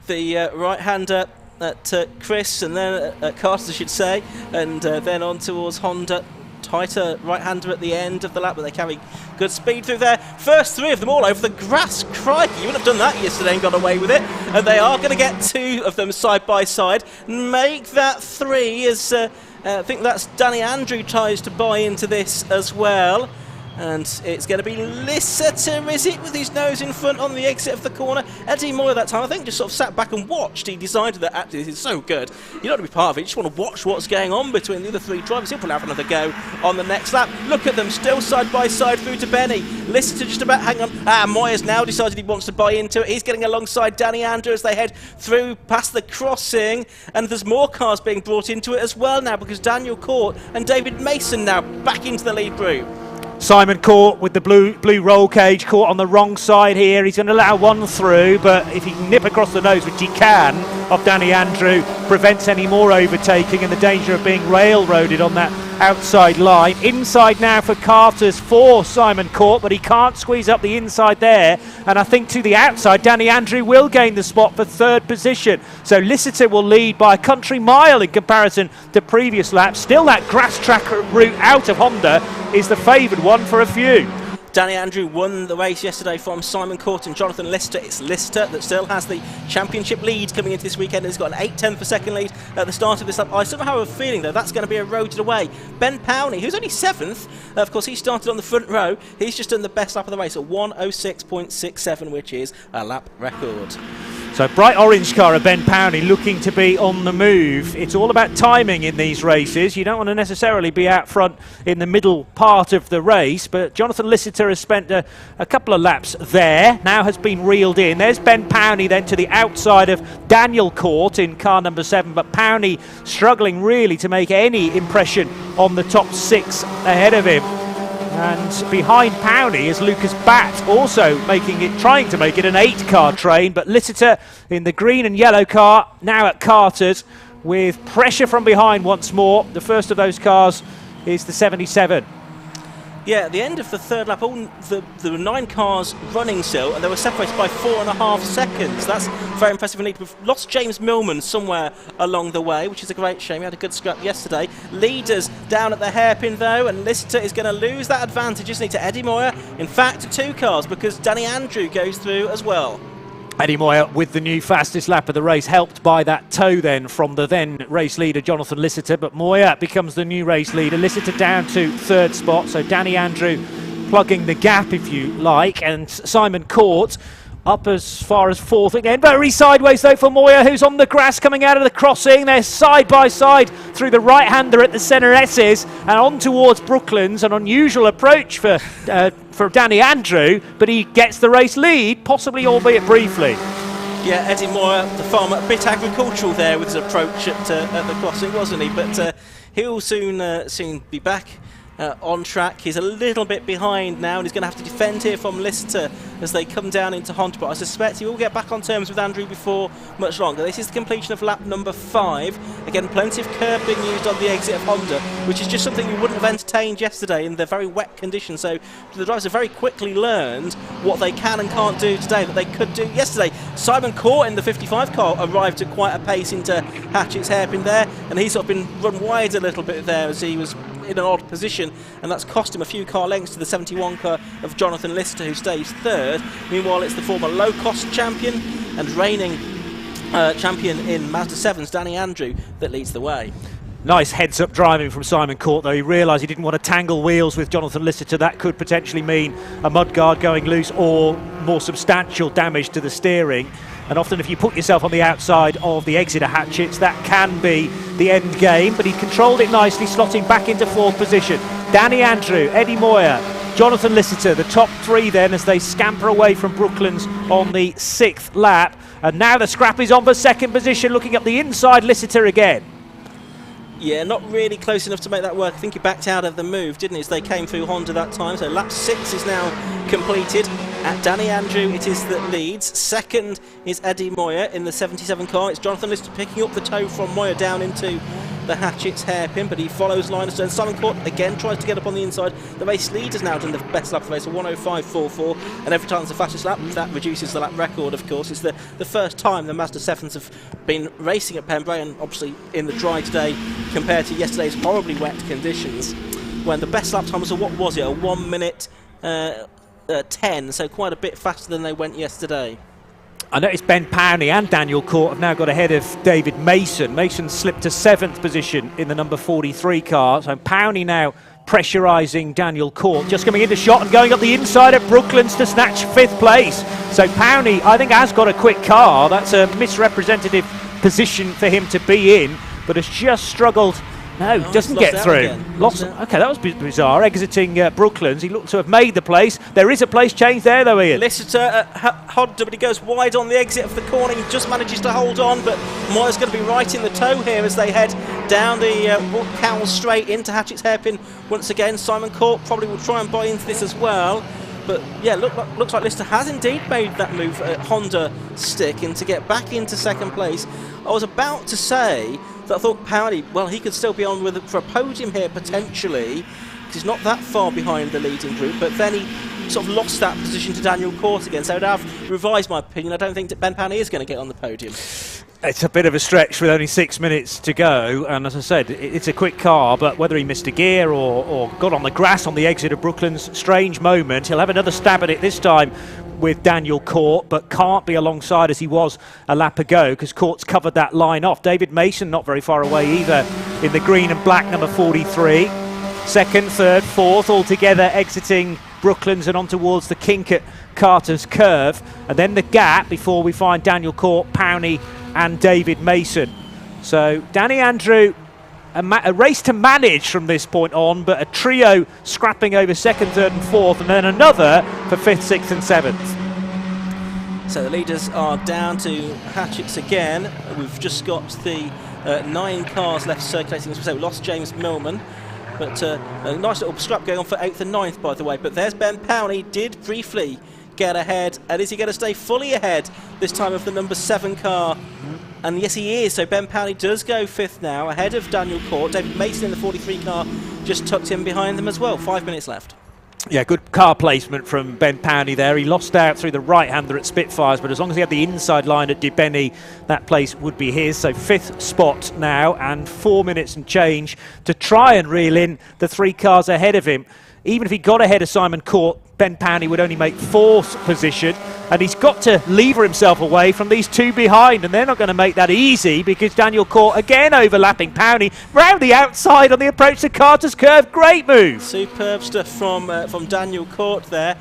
the right-hander at Chris, and then at Carter, I should say, and then on towards Honda. Tighter right-hander at the end of the lap, but they carry good speed through there. First 3 of them all over the grass. Crikey, you wouldn't have done that yesterday and got away with it. And they are going to get 2 of them side by side. Make that 3 as I think that's Danny Andrew tries to buy into this as well. And it's going to be Listeter, is it, with his nose in front on the exit of the corner. Eddie Moore that time, I think, just sort of sat back and watched. He decided that actually this is so good, you don't want to be part of it, you just want to watch what's going on between the other three drivers. He'll probably have another go on the next lap. Look at them, still side by side through to Benny. Listeter just about, hang on. Moyer's now decided he wants to buy into it. He's getting alongside Danny Andrew as they head through past the crossing. And there's more cars being brought into it as well now, because Daniel Court and David Mason now back into the lead group. Simon Court with the blue roll cage, caught on the wrong side here. He's going to allow one through, but if he can nip across the nose, which he can, of Danny Andrew, prevents any more overtaking and the danger of being railroaded on that outside line. Inside now for Carter's for Simon Court, but he can't squeeze up the inside there. And I think to the outside, Danny Andrew will gain the spot for third position. So Listeter will lead by a country mile in comparison to previous laps. Still that grass track route out of Honda is the favoured one for a few. Danny Andrew won the race yesterday from Simon Court and Jonathan Lister. It's Lister that still has the championship lead coming into this weekend. He's got an 8/10 per second lead at the start of this lap. I somehow have a feeling, though, that's going to be eroded away. Ben Powney, who's only 7th, of course, he started on the front row. He's just done the best lap of the race at 1:06.67, which is a lap record. So bright orange car of Ben Powney looking to be on the move. It's all about timing in these races. You don't want to necessarily be out front in the middle part of the race, but Jonathan Listeter has spent a couple of laps there, now has been reeled in. There's Ben Powney then to the outside of Daniel Court in car number 7, but Powney struggling really to make any impression on the top 6 ahead of him. And behind Powney is Lucas Batt, also trying to make it an 8-car train, but Listeter in the green and yellow car, now at Carter's, with pressure from behind once more. The first of those cars is the 77. Yeah, at the end of the third lap, there were 9 cars running still, and they were separated by 4.5 seconds. That's very impressive indeed. We've lost James Millman somewhere along the way, which is a great shame. He had a good scrap yesterday. Leaders down at the hairpin, though, and Lister is going to lose that advantage, isn't he, to Eddie Moyer? In fact, 2 cars, because Danny Andrew goes through as well. Eddie Moyer with the new fastest lap of the race, helped by that tow then from the then race leader Jonathan Listeter, but Moyer becomes the new race leader. Listeter down to 3rd spot, so Danny Andrew plugging the gap, if you like, and Simon Court up as far as 4th again. Very sideways though for Moyer, who's on the grass coming out of the crossing. They're side by side through the right-hander at the centre S's and on towards Brooklands. An unusual approach for Danny Andrew, but he gets the race lead, possibly albeit briefly. Yeah, Eddie Moyer, the farmer, a bit agricultural there with his approach at the crossing, wasn't he? But he'll soon be back on track. He's a little bit behind now, and he's going to have to defend here from Lister as they come down into Honda, but I suspect he will get back on terms with Andrew before much longer. This is the completion of lap number 5. Again, plenty of curb being used on the exit of Honda, which is just something you wouldn't have entertained yesterday in the very wet conditions. So the drivers have very quickly learned what they can and can't do today that they could do yesterday. Simon Court in the 55 car arrived at quite a pace into Hatchett's hairpin there, and he's sort of been run wide a little bit there as he was in an odd position, and that's cost him a few car lengths to the 71 car of Jonathan Lister, who stays 3rd. Meanwhile, it's the former low-cost champion and reigning champion in Mazda 7s, Danny Andrew, that leads the way. Nice heads-up driving from Simon Court, though. He realised he didn't want to tangle wheels with Jonathan Lister. That could potentially mean a mudguard going loose or more substantial damage to the steering. And often if you put yourself on the outside of the exit of Hatchett's, that can be the end game. But he controlled it nicely, slotting back into 4th position. Danny Andrew, Eddie Moyer, Jonathan Lister, the top 3 then as they scamper away from Brooklands on the 6th lap. And now the scrap is on for 2nd position, looking up the inside, Lister again. Yeah, not really close enough to make that work. I think he backed out of the move, didn't he, as they came through Honda that time. So lap 6 is now completed. At Danny Andrew, it is that leads. 2nd is Eddie Moyer in the 77 car. It's Jonathan Lister picking up the tow from Moyer down into the Hatchett's hairpin, but he follows line astern. Simon Court again tries to get up on the inside. The race leader's now done the best lap of the race, a 1:05.44, and every time it's the fastest lap, that reduces the lap record, of course. It's the first time the Mazda 7s have been racing at Pembrey, and obviously in the dry today compared to yesterday's horribly wet conditions, when the best lap time was a 1 minute 10, so quite a bit faster than they went yesterday. I noticed Ben Powney and Daniel Court have now got ahead of David Mason. Mason slipped to 7th position in the number 43 car, so Powney now pressurising Daniel Court. Just coming into shot and going up the inside at Brooklands to snatch 5th place. So Powney, I think, has got a quick car. That's a misrepresentative position for him to be in, but has just struggled. No, doesn't get through. Okay, that was bizarre. Exiting Brooklands, he looked to have made the place. There is a place change there, though, Ian. Lister at Honda, but he goes wide on the exit of the corner. He just manages to hold on, but Moyer's going to be right in the tow here as they head down the Cowell Straight into Hatchett's Hairpin once again. Simon Court probably will try and buy into this as well. But yeah, looks like Lister has indeed made that move at Honda stick and to get back into 2nd place. I was about to say that I thought Powney, well, he could still be on for a podium here potentially, because he's not that far behind the leading group, but then he sort of lost that position to Daniel Court again. So I've revised my opinion. I don't think that Ben Powney is going to get on the podium. It's a bit of a stretch with only 6 minutes to go, and as I said, it's a quick car, but whether he missed a gear or got on the grass on the exit of Brooklands, strange moment. He'll have another stab at it this time with Daniel Court, but can't be alongside as he was a lap ago because Court's covered that line off. David Mason not very far away either in the green and black number 43. 2nd, 3rd, 4th all together exiting Brooklands and on towards the kink at Carter's Curve, and then the gap before we find Daniel Court, Powney and David Mason. So Danny Andrew, a race to manage from this point on, but a trio scrapping over 2nd, 3rd and 4th, and then another for 5th, 6th and 7th. So the leaders are down to Hatchett's again. We've just got the 9 cars left circulating. As we say, we lost James Millman, but a nice little scrap going on for 8th and 9th, by the way. But there's Ben Powney, did briefly get ahead, and is he going to stay fully ahead this time of the number 7 car? And yes, he is. So Ben Powney does go 5th now, ahead of Daniel Court. David Mason in the 43 car just tucked in behind them as well. 5 minutes left. Yeah, good car placement from Ben Powney there. He lost out through the right-hander at Spitfires, but as long as he had the inside line at Dibeni, that place would be his. So 5th spot now, and 4 minutes and change to try and reel in the 3 cars ahead of him. Even if he got ahead of Simon Court, Ben Powney would only make 4th position, and he's got to lever himself away from these 2 behind, and they're not going to make that easy because Daniel Court again overlapping Powney round the outside on the approach to Carter's Curve. Great move. Superb stuff from Daniel Court there.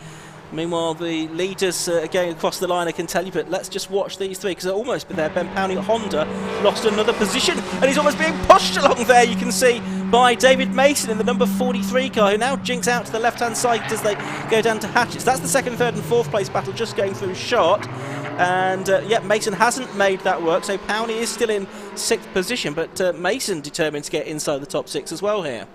Meanwhile, the leaders are going across the line, I can tell you, but let's just watch these 3 because they're almost there. Ben Powney at Honda lost another position, and he's almost being pushed along there, you can see, by David Mason in the number 43 car, who now jinks out to the left-hand side as they go down to Hatchett's. That's the 2nd, 3rd and 4th place battle just going through shot. And Mason hasn't made that work, so Powney is still in 6th position, but Mason determined to get inside the top 6 as well here.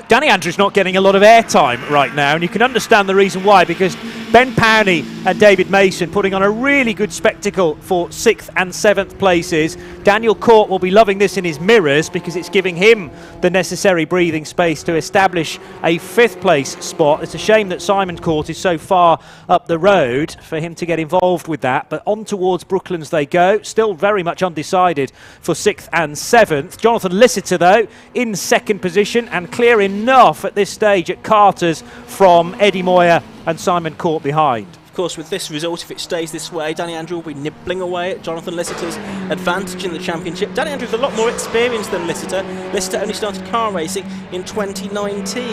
Danny Andrews not getting a lot of airtime right now, and you can understand the reason why, because Ben Powney and David Mason putting on a really good spectacle for 6th and 7th places. Daniel Court will be loving this in his mirrors because it's giving him the necessary breathing space to establish a 5th place spot. It's a shame that Simon Court is so far up the road for him to get involved with that, but on towards Brooklands they go, still very much undecided for 6th and 7th. Jonathan Lissitter though in 2nd position and clear enough at this stage at Carter's from Eddie Moyer and Simon Court behind. Of course, with this result, if it stays this way, Danny Andrew will be nibbling away at Jonathan Lissiter's advantage in the championship. Danny Andrew with a lot more experience than Lissitter. Lissitter only started car racing in 2019.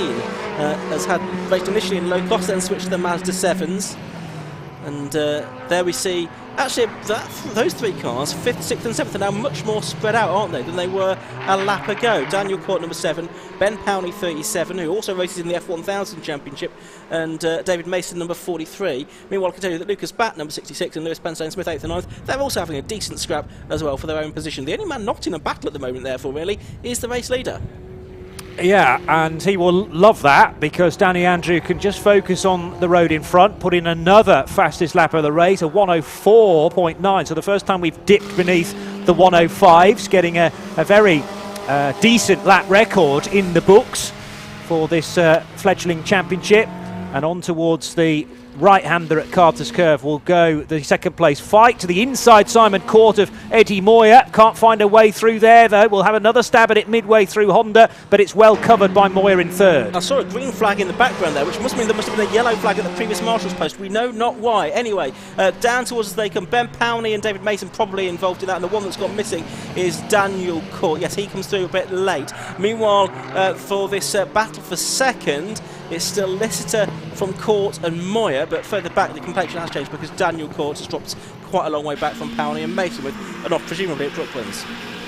Has had raced initially in low cost, then switched to the Mazda 7s. And there we see, actually, those 3 cars, 5th, 6th and 7th, are now much more spread out, aren't they, than they were a lap ago. Daniel Court, number 7, Ben Powney, 37, who also races in the F1000 Championship, and David Mason, number 43. Meanwhile, I can tell you that Lucas Batt, number 66, and Lewis Penstone-Smith, 8th and 9th, they're also having a decent scrap as well for their own position. The only man not in a battle at the moment, therefore, really, is the race leader. Yeah, and he will love that because Danny Andrew can just focus on the road in front, put in another fastest lap of the race, a 104.9. So the first time we've dipped beneath the 105s, getting a very decent lap record in the books for this fledgling championship. And on towards the right-hander at Carter's Curve will go the second place fight to the inside. Simon Court of Eddie Moyer can't find a way through there though. We'll have another stab at it midway through Honda, but it's well covered by Moyer in third. I saw a green flag in the background there, which must mean there must have been a yellow flag at the previous marshal's post. We know not why. Anyway, down towards as they come, Ben Powney and David Mason probably involved in that, and the one that's gone missing is Daniel Court. Yes, he comes through a bit late. Meanwhile, for this battle for second, it's still Lister from Court and Moyer, but further back the complexion has changed because Daniel Court has dropped quite a long way back from Powney and Mason with an off presumably at Brooklands.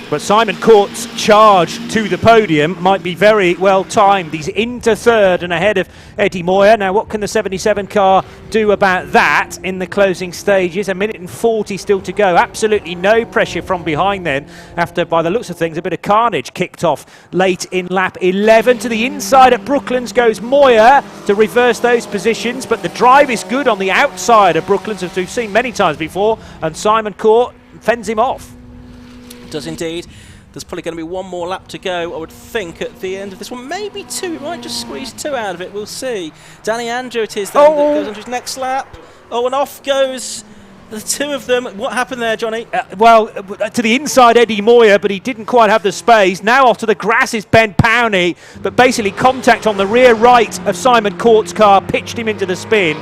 But Simon Court's charge to the podium might be very well timed. He's into third and ahead of Eddie Moyer. Now, what can the 77 car do about that in the closing stages? 1:40 still to go. Absolutely no pressure from behind then, after, by the looks of things, a bit of carnage kicked off late in lap 11. To the inside at Brooklands goes Moyer to reverse those positions, but the drive is good on the outside of Brooklands, as we've seen many times before, and Simon Court fends him off. Does indeed. There's probably going to be one more lap to go, I would think, at the end of this one. Maybe two. We might just squeeze two out of it. We'll see. Danny Andrew it is then that goes on to his next lap. Oh, and off goes the two of them. What happened there, Johnny? Well, to the inside Eddie Moyer, but he didn't quite have the space. Now off to the grass is Ben Powney, but basically contact on the rear right of Simon Court's car pitched him into the spin.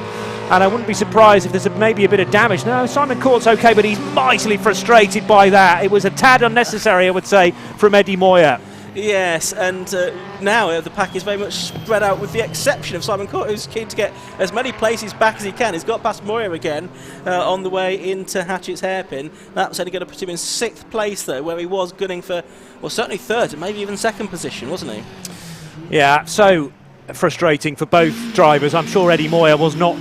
And I wouldn't be surprised if there's maybe a bit of damage. No, Simon Court's okay, but he's mightily frustrated by that. It was a tad unnecessary, I would say, from Eddie Moyer. Yes, and now the pack is very much spread out, with the exception of Simon Court, who's keen to get as many places back as he can. He's got past Moyer again on the way into Hatchett's hairpin. That's only going to put him in 6th place, though, where he was gunning for, well, certainly 3rd and maybe even 2nd position, wasn't he? Yeah, so frustrating for both drivers. I'm sure Eddie Moyer was not,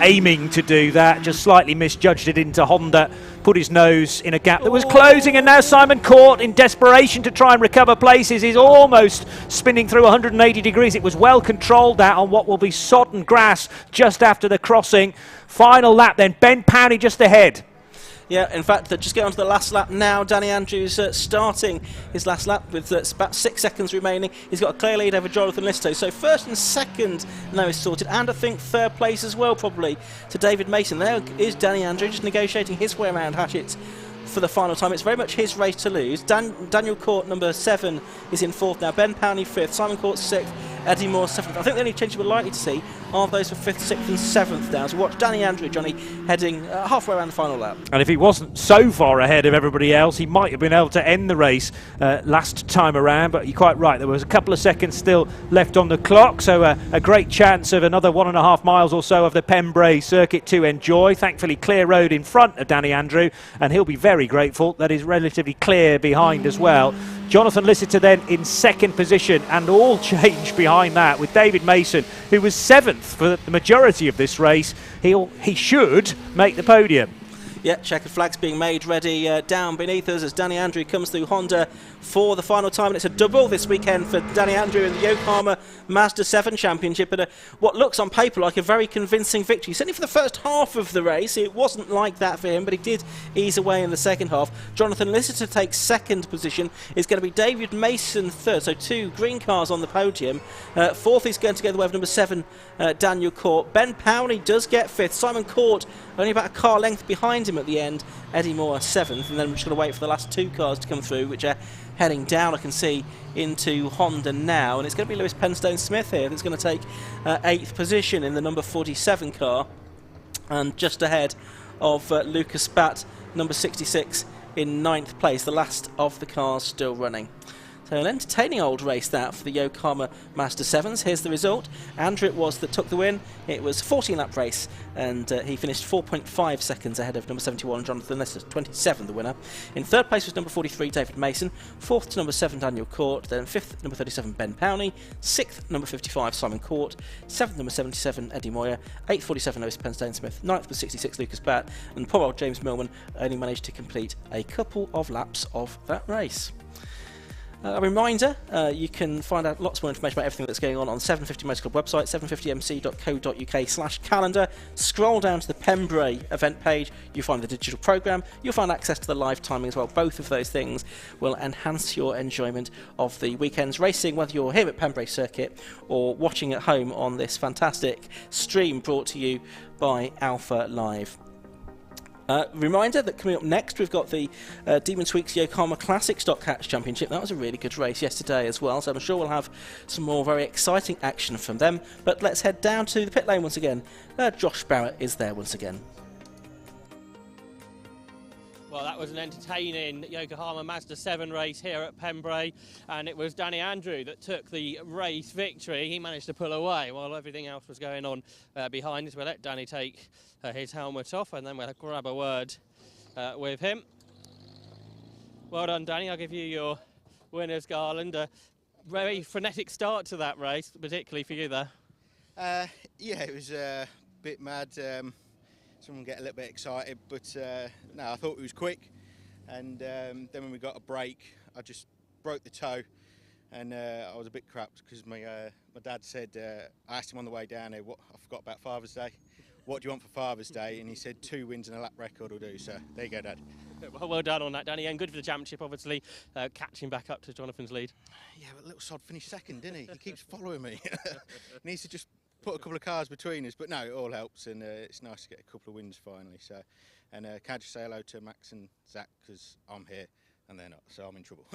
aiming to do that, just slightly misjudged it into Honda, put his nose in a gap that was closing, and now Simon Court, in desperation to try and recover places, is almost spinning through 180 degrees. It was well controlled, that, on what will be sodden grass just after the crossing. Final lap then, Ben Powney just ahead. Yeah, in fact, just get on to the last lap now. Danny Andrews starting his last lap with about 6 seconds remaining. He's got a clear lead over Jonathan Lister. So 1st and 2nd now is sorted, and I think 3rd place as well, probably, to David Mason. There is Danny Andrews just negotiating his way around Hatchett for the final time. It's very much his race to lose. Daniel Court, number 7, is in 4th now. Ben Powney 5th. Simon Court 6th. Eddie Moore 7th. I think the only changes we're likely to see are those for 5th, 6th and 7th now. So watch Danny Andrew, Johnny, heading halfway around the final lap. And if he wasn't so far ahead of everybody else, he might have been able to end the race last time around. But you're quite right, there was a couple of seconds still left on the clock. So a great chance of another 1.5 miles or so of the Pembrey circuit to enjoy. Thankfully, clear road in front of Danny Andrew, and he'll be very grateful that is relatively clear behind as well. Jonathan Lister then in 2nd position, and all change behind that with David Mason, who was 7th for the majority of this race. He should make the podium. Yeah, checkered flags being made ready down beneath us as Danny Andrew comes through Honda for the final time. And it's a double this weekend for Danny Andrew in the Yokohama Mazda 7 Championship, and what looks on paper like a very convincing victory. Certainly for the first half of the race, it wasn't like that for him, but he did ease away in the second half. Jonathan Lister takes 2nd position. It's going to be David Mason 3rd, so 2 green cars on the podium. 4th is going to go the way of number 7, Daniel Court. Ben Powney does get 5th. Simon Court only about a car length behind him at the end. Eddie Moore 7th, and then we're just going to wait for the last 2 cars to come through, which are heading down, I can see, into Honda now, and it's going to be Lewis Penstone Smith here that's going to take 8th position in the number 47 car, and just ahead of Lucas Batt, number 66, in 9th place, the last of the cars still running. So an entertaining old race that for the Yokohama Mazda 7s. Here's the result. Andrew it was that took the win. It was a 14-lap race, and he finished 4.5 seconds ahead of number 71, Jonathan Lister, 27 the winner. In 3rd place was number 43, David Mason. 4th to number 7, Daniel Court. Then 5th, number 37, Ben Powney. 6th, number 55, Simon Court. 7th, number 77, Eddie Moyer. 8th, 47, Lewis Penstone Smith. 9th was 66, Lucas Batt. And poor old James Millman only managed to complete a couple of laps of that race. A reminder, you can find out lots more information about everything that's going on 750 Motor Club website, 750mc.co.uk/calendar. Scroll down to the Pembrey event page, you'll find the digital programme, you'll find access to the live timing as well. Both of those things will enhance your enjoyment of the weekend's racing, whether you're here at Pembrey Circuit or watching at home on this fantastic stream brought to you by Alpha Live. Reminder that coming up next we've got the Demon Tweaks Yokohama Classic Stock Catch Championship. That was a really good race yesterday as well, so I'm sure we'll have some more very exciting action from them. But let's head down to the pit lane once again. Josh Barrett is there once again. Well, that was an entertaining Yokohama Mazda 7 race here at Pembrey, and it was Danny Andrew that took the race victory. He managed to pull away while everything else was going on behind us. We'll let Danny take his helmet off and then we'll grab a word with him. Well done, Danny. I'll give you your winner's garland. A very frenetic start to that race, particularly for you there. Yeah, it was a bit mad. Someone get a little bit excited, but no, I thought it was quick. And then when we got a break, I just broke the toe, and I was a bit crapped because my dad said, I asked him on the way down here, I forgot about Father's Day. What do you want for Father's Day? And he said 2 wins and a lap record will do. So there you go, Dad. Well done on that, Danny, and good for the championship, obviously, catching back up to Jonathan's lead. Yeah, but little sod finished second, didn't he? He keeps following me. He needs to just put a couple of cars between us, but no, it all helps, and it's nice to get a couple of wins finally. So, and can I just say hello to Max and Zach, because I'm here and they're not, so I'm in trouble.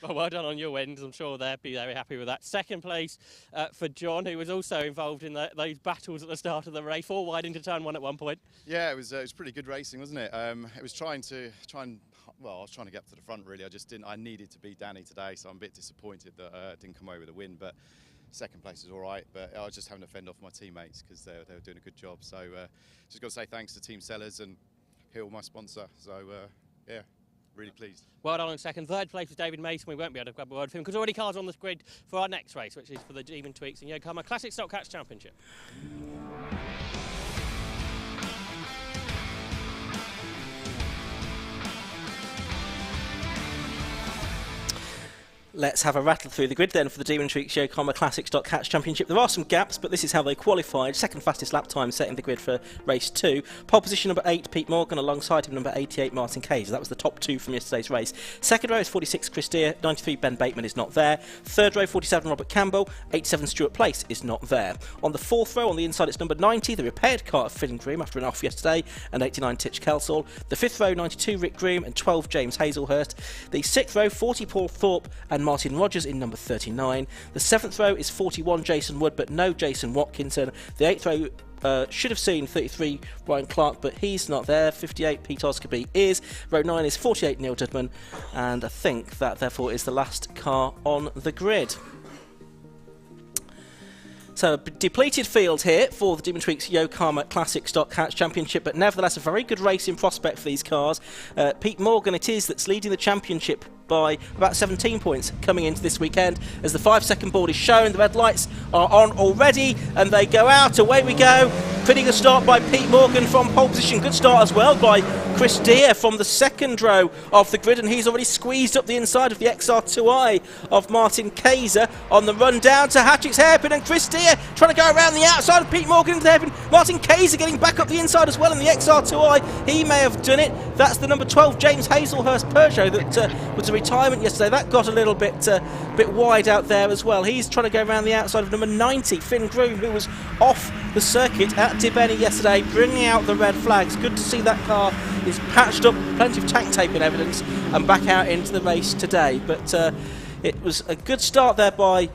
Well done on your wins. I'm sure they'll be very happy with that. Second place for John, who was also involved in those battles at the start of the race, 4 wide into turn 1 at one point. Yeah, it was pretty good racing, wasn't it? It was I was trying to get up to the front really. I needed to beat Danny today, so I'm a bit disappointed that I didn't come away with a win, but second place is all right, but I was just having to fend off my teammates because they were doing a good job. So just got to say thanks to Team Sellers and Hill, my sponsor. So yeah, really pleased. Well done on second. Third place was David Mason. We won't be able to grab a word with him because already cars on the grid for our next race, which is for the Demon Tweaks and Yokohama Classic Stock Catch Championship. Let's have a rattle through the grid then for the Demon Tweaks Yokohama Classic Stock Catch Championship. There are some gaps, but this is how they qualified. Second fastest lap time setting the grid for race 2. Pole position number 8, Pete Morgan, alongside him number 88, Martin Kayser. That was the top 2 from yesterday's race. Second row is 46, Chris Deere. 93, Ben Bateman is not there. Third row, 47, Robert Campbell. 87, Stuart Place is not there. On the fourth row, on the inside, it's number 90, the repaired car of Finn Groom after an off yesterday, and 89, Titch Kelsall. The fifth row, 92, Rick Groom, and 12, James Hazelhurst. The sixth row, 40, Paul Thorpe and Martin Rogers in number 39. The 7th row is 41, Jason Wood, but no Jason Watkinson. The 8th row should have seen 33, Brian Clark, but he's not there. 58, Pete Oscarby is. Row 9 is 48, Neil Dudman, and I think that therefore is the last car on the grid. So a depleted field here for the Demon Tweaks Yokohama Classic Stock Catch Championship, but nevertheless a very good racing prospect for these cars. Pete Morgan it is that's leading the championship by about 17 points coming into this weekend. As the 5-second board is shown, the red lights are on already and they go out. Away we go. Pretty good start by Pete Morgan from pole position. Good start as well by Chris Deere from the second row of the grid, and he's already squeezed up the inside of the XR2i of Martin Kayser on the run down to Hatchett's hairpin, and Chris Deere trying to go around the outside of Pete Morgan into the hairpin. Martin Kayser getting back up the inside as well in the XR2i. He may have done it. That's the number 12 James Hazelhurst Peugeot that was a retirement yesterday. That got a little bit wide out there as well. He's trying to go around the outside of number 90 Finn Groom, who was off the circuit at Dibeni yesterday, bringing out the red flags. Good to see that car is patched up, plenty of tank tape in evidence, and back out into the race today. But it was a good start there by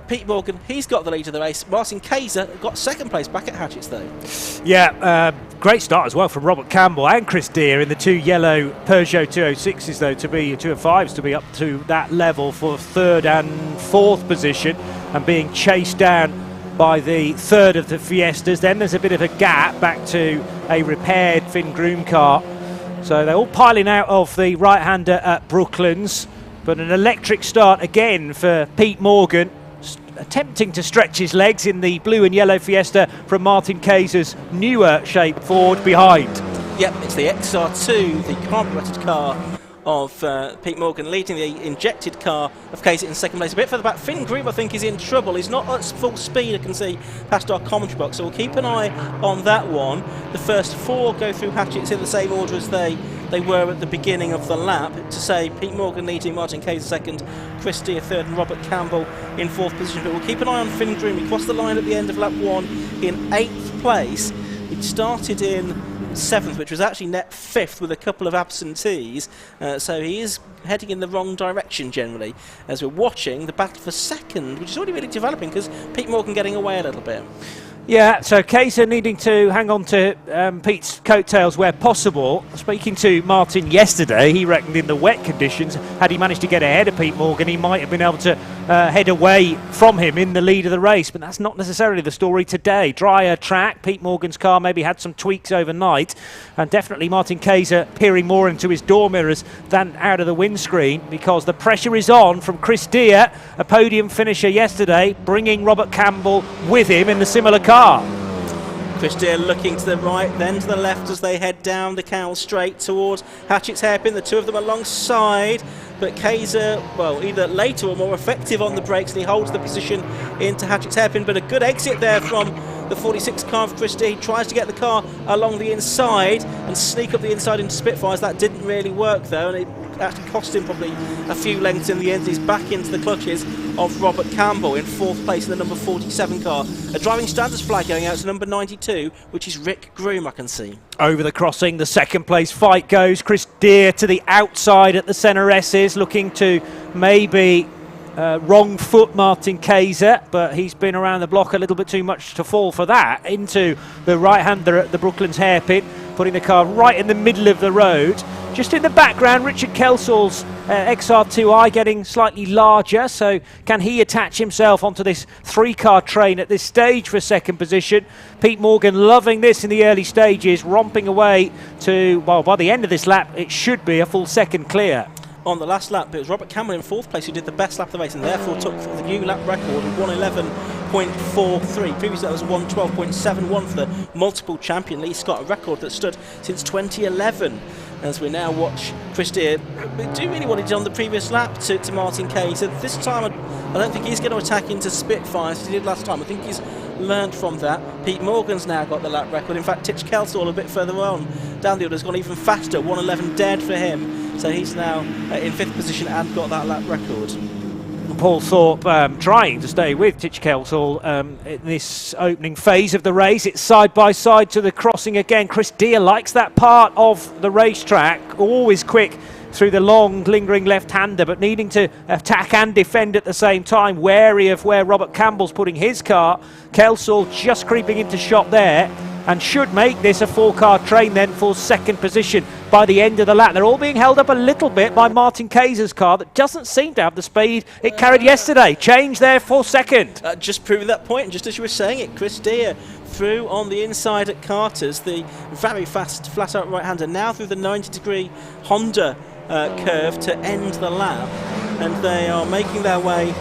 Pete Morgan. He's got the lead of the race. Martin Kayser got second place back at Hatchett's though. Yeah, great start as well from Robert Campbell and Chris Deere in the 2 yellow Peugeot 206s though, to be 205s to be up to that level for third and fourth position, and being chased down by the third of the Fiestas. Then there's a bit of a gap back to a repaired Finn Groom car. So they're all piling out of the right-hander at Brooklands, but an electric start again for Pete Morgan, attempting to stretch his legs in the blue and yellow Fiesta from Martin Kayser's newer shaped Ford behind. Yep, it's the XR2, the carburetted car of Pete Morgan, leading the injected car of Kayser in second place. A bit further back, Finn Groom I think is in trouble. He's not at full speed, I can see, past our commentary box, so we'll keep an eye on that one. The first 4 go through Hatchett's in the same order as they were at the beginning of the lap. To say Pete Morgan leading, Martin Kayser second, Chris Deere third, and Robert Campbell in 4th position. But we'll keep an eye on Finn Groom. He crossed the line at the end of lap 1 in 8th place. He started in 7th, which was actually net 5th with a couple of absentees, so he is heading in the wrong direction generally, as we're watching the battle for second, which is already really developing because Pete Morgan getting away a little bit. Yeah, so Kayser needing to hang on to Pete's coattails where possible. Speaking to Martin yesterday, he reckoned in the wet conditions, had he managed to get ahead of Pete Morgan, he might have been able to head away from him in the lead of the race, but that's not necessarily the story today. Drier track, Pete Morgan's car maybe had some tweaks overnight, and definitely Martin Kayser peering more into his door mirrors than out of the windscreen, because the pressure is on from Chris Deere, a podium finisher yesterday, bringing Robert Campbell with him in the similar car. Chris Deere looking to the right, then to the left as they head down the Cowell Straight towards Hatchett's hairpin. The two of them alongside, but Kayser, well, either later or more effective on the brakes, and he holds the position into Hatchett's hairpin. But a good exit there from the 46 car of Chris Deere. He tries to get the car along the inside and sneak up the inside into Spitfires. That didn't really work though, and it actually cost him probably a few lengths in the end. He's back into the clutches of Robert Campbell in 4th place in the number 47 car. A driving standards flag going out to number 92, which is Rick Groom, I can see. Over the crossing, the second place fight goes. Chris Deere to the outside at the centre S's, looking to maybe wrong foot Martin Kayser, but he's been around the block a little bit too much to fall for that. Into the right-hander at the Brooklands hairpin, putting the car right in the middle of the road. Just in the background, Richard Kelsall's XR2i getting slightly larger, so can he attach himself onto this 3-car train at this stage for second position? Pete Morgan loving this in the early stages, romping away to, well, by the end of this lap, it should be a full second clear. On the last lap, it was Robert Campbell in 4th place who did the best lap of the race and therefore took the new lap record of 1:11.43. Previously that was 1:12.71 for the multiple champion Lee Scott, a record that stood since 2011. As we now watch Chris Deere do really what he did on the previous lap to Martin Kayser. This time I don't think he's going to attack into Spitfires as he did last time. I think he's learned from that. Pete Morgan's now got the lap record. In fact, Titch Kelsall a bit further on down the order has gone even faster. 1:11 dead for him. So he's now in 5th position and got that lap record. Paul Thorpe trying to stay with Titch Kelsall in this opening phase of the race. It's side by side to the crossing again. Chris Deere likes that part of the racetrack, always quick through the long lingering left-hander, but needing to attack and defend at the same time, wary of where Robert Campbell's putting his car. Kelsall just creeping into shot there, and should make this a 4-car train then for second position by the end of the lap. They're all being held up a little bit by Martin Kayser's car that doesn't seem to have the speed it carried yesterday. Change there for second. Just proving that point, and just as you were saying it, Chris Deere through on the inside at Carter's, the very fast flat-out right-hander, now through the 90-degree Honda curve to end the lap, and they are making their way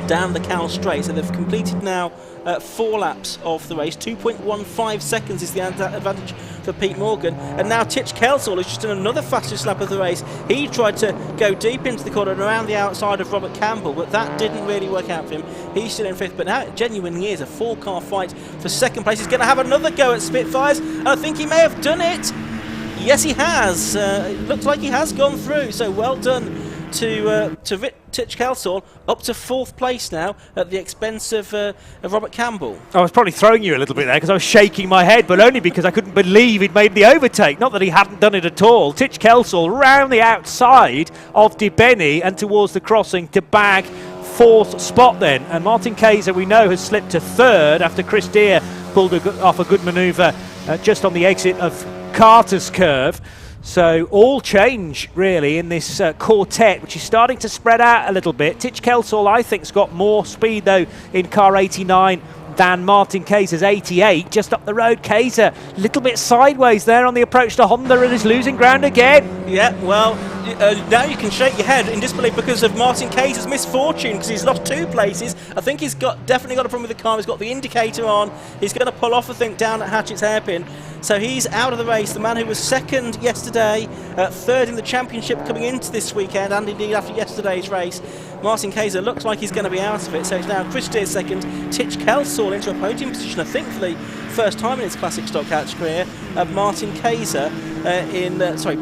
down the Cowell Straight. So they've completed now 4 laps of the race. 2.15 seconds is the advantage for Pete Morgan, and now Titch Kelsall has just done another fastest lap of the race. He tried to go deep into the corner and around the outside of Robert Campbell, but that didn't really work out for him. He's still in 5th, but now it genuinely is a 4-car fight for second place. He's going to have another go at Spitfires, and I think he may have done it. Yes, he has. It looks like he has gone through, so well done to Titch Kelsall, up to 4th place now at the expense of Robert Campbell. I was probably throwing you a little bit there because I was shaking my head, but only because I couldn't believe he'd made the overtake. Not that he hadn't done it at all. Titch Kelsall round the outside of De Benny and towards the crossing to bag 4th spot then. And Martin Kayser, we know, has slipped to 3rd after Chris Deere pulled off a good manoeuvre just on the exit of Carter's curve. So all change really in this quartet, which is starting to spread out a little bit. Titch Kelsall, I think, has got more speed though in car 89 than Martin Kayser's 88. Just up the road, Kayser a little bit sideways there on the approach to Honda and is losing ground again. Yeah, well, now you can shake your head in disbelief because of Martin Kayser's misfortune, because he's lost 2 places. I think he's definitely got a problem with the car. He's got the indicator on. He's going to pull off, I think, down at Hatchett's hairpin. So he's out of the race. The man who was second yesterday, third in the championship coming into this weekend, and indeed after yesterday's race, Martin Kayser looks like he's going to be out of it. So it's now Chris Deere second, Titch Kelsall into a podium position, I think for the first time in his classic stock hatch career. Martin Kayser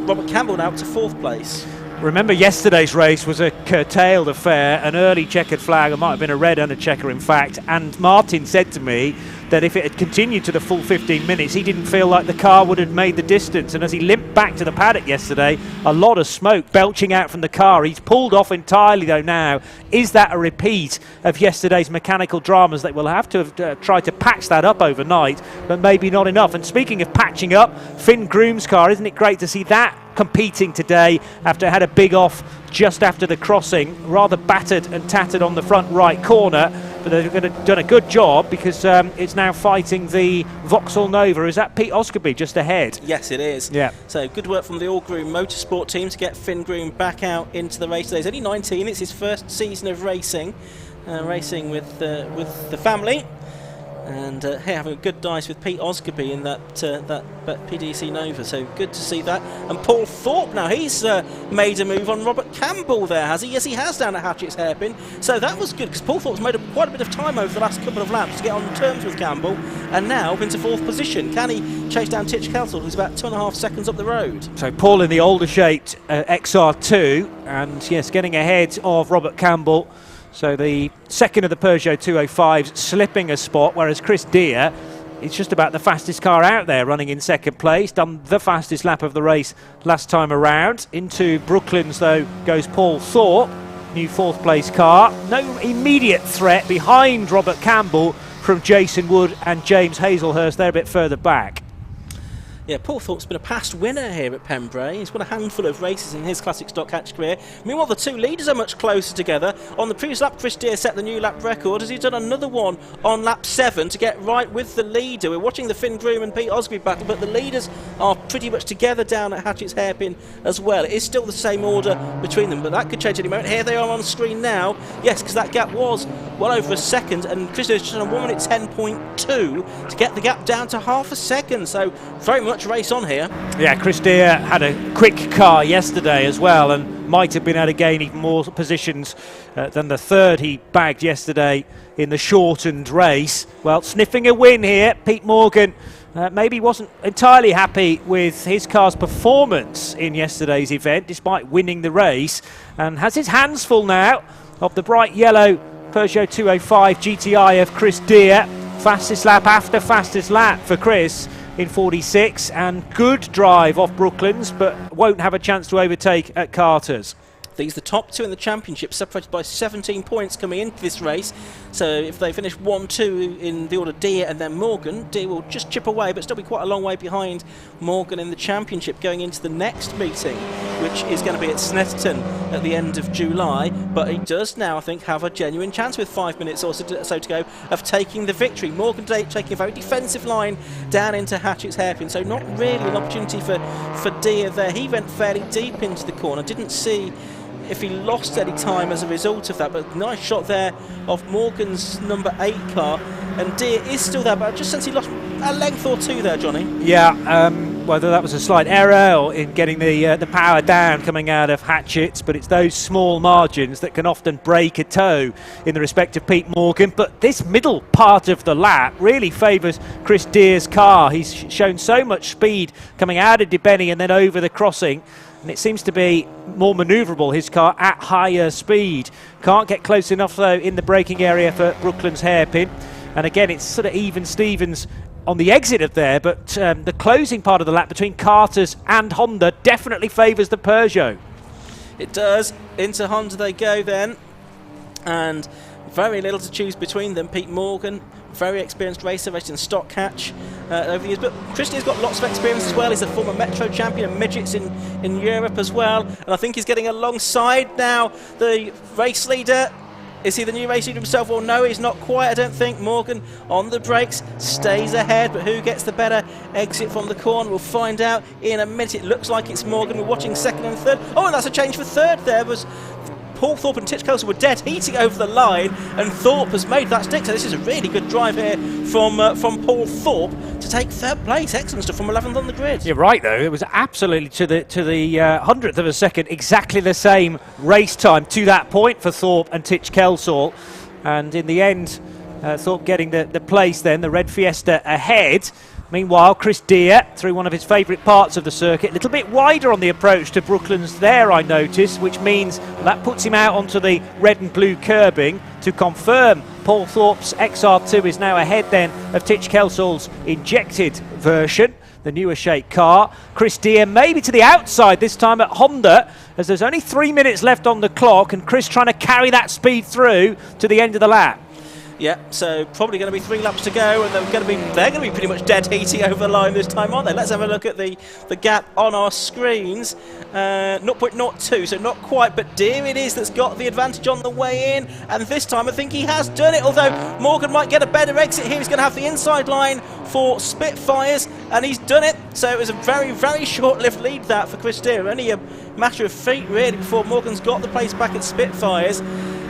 Robert Campbell now up to 4th place. Remember, yesterday's race was a curtailed affair, an early checkered flag. It might have been a red and a checker, in fact. And Martin said to me that if it had continued to the full 15 minutes, he didn't feel like the car would have made the distance. And as he limped back to the paddock yesterday, a lot of smoke belching out from the car. He's pulled off entirely, though, now. Is that a repeat of yesterday's mechanical dramas? That we'll have to have tried to patch that up overnight, but maybe not enough. And speaking of patching up, Finn Groom's car, isn't it great to see that competing today after it had a big off just after the crossing, rather battered and tattered on the front right corner, but they've done a good job because it's now fighting the Vauxhall Nova. Is that Pete Oskerby just ahead? Yes, it is. Yeah. So good work from the All Groom Motorsport team to get Finn Groom back out into the race today. He's only 19. It's his first season of racing, with the family. And having a good dice with Pete Oskerby in that PDC Nova, so good to see that. And Paul Thorpe now, he's made a move on Robert Campbell there, has he? Yes, he has, down at Hatchett's hairpin. So that was good, because Paul Thorpe's made quite a bit of time over the last couple of laps to get on terms with Campbell, and now into 4th position. Can he chase down Titch Kelsall, who's about 2.5 seconds up the road? So Paul in the older shaped XR2, and yes, getting ahead of Robert Campbell. So the second of the Peugeot 205s slipping a spot, whereas Chris Deere is just about the fastest car out there, running in second place, done the fastest lap of the race last time around. Into Brooklands, though, goes Paul Thorpe, new 4th place car. No immediate threat behind Robert Campbell from Jason Wood and James Hazelhurst. They're a bit further back. Yeah, Paul Thorpe's been a past winner here at Pembrey. He's won a handful of races in his classic stock hatch career. Meanwhile, the 2 leaders are much closer together. On the previous lap, Chris Deere set the new lap record as he's done another one on lap 7 to get right with the leader. We're watching the Finn Groom and Pete Osby battle, but the leaders are pretty much together down at Hatchett's hairpin as well. It is still the same order between them, but that could change any moment. Here they are on screen now. Yes, because that gap was well over a second, and Chris Deere's just on 1 minute 10.2 to get the gap down to half a second. So very much race on here. Yeah, Chris Deere had a quick car yesterday as well, and might have been able to gain even more positions than the 3rd he bagged yesterday in the shortened race. Well, sniffing a win here, Pete Morgan maybe wasn't entirely happy with his car's performance in yesterday's event, despite winning the race, and has his hands full now of the bright yellow Peugeot 205 GTI of Chris Deere. Fastest lap after fastest lap for Chris in 46, and good drive off Brooklands, but won't have a chance to overtake at Carter's. These the top 2 in the championship, separated by 17 points coming into this race. So if they finish 1-2 in the order Deere and then Morgan, Deere will just chip away, but still be quite a long way behind Morgan in the championship going into the next meeting, which is going to be at Snetterton at the end of July. But he does now, I think, have a genuine chance with 5 minutes or so to go of taking the victory. Morgan taking a very defensive line down into Hatchett's hairpin, so not really an opportunity for Deere there. He went fairly deep into the corner, didn't see if he lost any time as a result of that, but nice shot there of Morgan's number 8 car, and Deere is still there, but I just sense he lost a length or 2 there, Johnny. Yeah, whether that was a slight error or in getting the power down coming out of Hatchett's, but it's those small margins that can often break a toe in the respect of Pete Morgan. But this middle part of the lap really favours Chris Deere's car. He's shown so much speed coming out of Debenny and then over the crossing, and it seems to be more manoeuvrable, his car, at higher speed. Can't get close enough, though, in the braking area for Brooklands hairpin. And again, it's sort of even Stevens on the exit of there, but the closing part of the lap between Carter's and Honda definitely favours the Peugeot. It does. Into Honda they go then, and very little to choose between them. Pete Morgan, very experienced racer, racing stock hatch over the years, but Christie's got lots of experience as well. He's a former Metro champion and midgets in Europe as well, and I think he's getting alongside now the race leader Is he the new race leader himself? Well, no, he's not quite, I don't think. Morgan on the brakes, stays ahead, but who gets the better exit from the corner? We'll find out in a minute. It looks like it's Morgan. We're watching second and third. Oh, and that's a change for third. There was Paul Thorpe and Titch Kelso were dead heating over the line, and Thorpe has made that stick. So this is a really good drive here from Paul Thorpe to take third place. Excellent stuff from 11th on the grid. You're right, though. It was absolutely to the hundredth of a second, exactly the same race time to that point for Thorpe and Titch Kelso, and in the end, Thorpe getting the place. Then the red Fiesta ahead. Meanwhile, Chris Deere through one of his favourite parts of the circuit, a little bit wider on the approach to Brooklands there, I noticed, which means that puts him out onto the red and blue curbing to confirm Paul Thorpe's XR2 is now ahead then of Titch Kelso's injected version, the newer shape car. Chris Deere maybe to the outside this time at Honda, as there's only 3 minutes left on the clock, and Chris trying to carry that speed through to the end of the lap. Yeah, so probably going to be 3 laps to go, and they're going to be pretty much dead heating over the line this time, aren't they? Let's have a look at the gap on our screens. 0.02, so not quite, but Deere it is that's got the advantage on the way in, and this time I think he has done it, although Morgan might get a better exit here. He's going to have the inside line for Spitfires, and he's done it. So it was a very, very short-lived lead that for Chris Deere. Only a matter of feet really before Morgan's got the place back at Spitfires,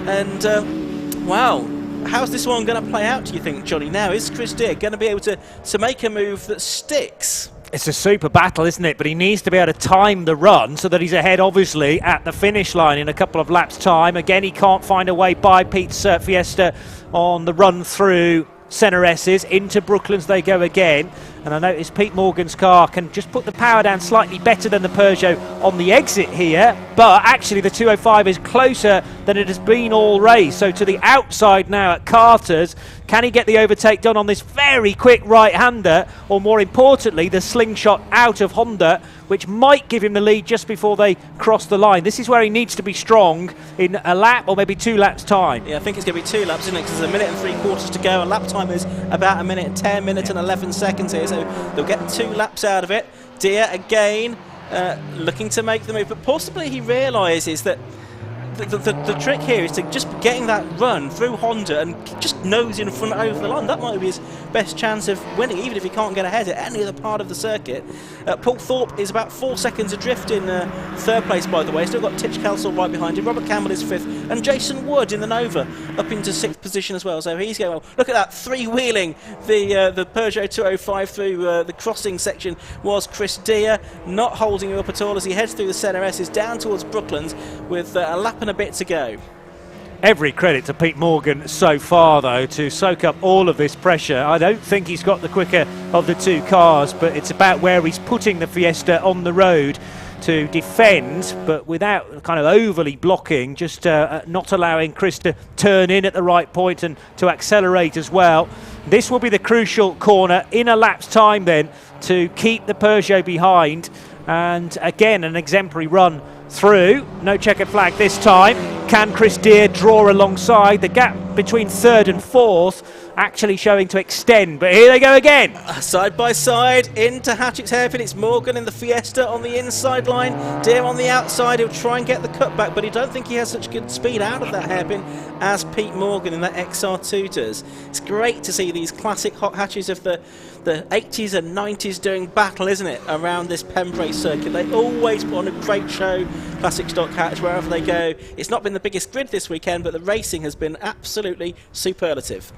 and wow. How's this one going to play out, do you think, Johnny? Now, is Chris Deere going to be able to make a move that sticks? It's a super battle, isn't it? But he needs to be able to time the run so that he's ahead, obviously, at the finish line in a couple of laps' time. Again, he can't find a way by Pete's Fiesta on the run through Centre S's. Into Brooklands they go again. And I notice Pete Morgan's car can just put the power down slightly better than the Peugeot on the exit here, but actually the 205 is closer than it has been all race. So to the outside now at Carter's. Can he get the overtake done on this very quick right-hander, or more importantly, the slingshot out of Honda, which might give him the lead just before they cross the line? This is where he needs to be strong in a lap or maybe 2 laps' time. Yeah, I think it's going to be 2 laps, isn't it? Because there's a minute and 3/4 to go. A lap time is about a minute and 10 minutes and 11 seconds here, so they'll get 2 laps out of it. Deere again looking to make the move, but possibly he realises that the trick here is to just getting that run through Honda and just nose in front over the line. That might be his best chance of winning, even if he can't get ahead at any other part of the circuit. Paul Thorpe is about 4 seconds adrift in third place, by the way. Still got Titch Kelso right behind him. Robert Campbell is 5th, and Jason Wood in the Nova up into 6th position as well. So he's going well. Look at that, 3-wheeling the Peugeot 205 through the crossing section was Chris Deere, not holding him up at all as he heads through the Centre S's down towards Brooklands with a lap and a bit to go. Every credit to Pete Morgan so far, though, to soak up all of this pressure. I don't think he's got the quicker of the 2 cars, but it's about where he's putting the Fiesta on the road to defend, but without kind of overly blocking, just not allowing Chris to turn in at the right point and to accelerate as well. This will be the crucial corner in a lap's time then to keep the Peugeot behind, and again an exemplary run through. No checkered flag this time. Can Chris Deere draw alongside? The gap between 3rd and 4th actually showing to extend, but here they go again. Side by side into Hatchett's hairpin. It's Morgan in the Fiesta on the inside line. Deere on the outside. He'll try and get the cutback, but he don't think he has such good speed out of that hairpin as Pete Morgan in that XR2 does. It's great to see these classic hot hatches of the 80s and 90s doing battle, isn't it, around this Pembrey circuit. They always put on a great show, classic stock hatch, wherever they go. It's not been the biggest grid this weekend, but the racing has been absolutely superlative.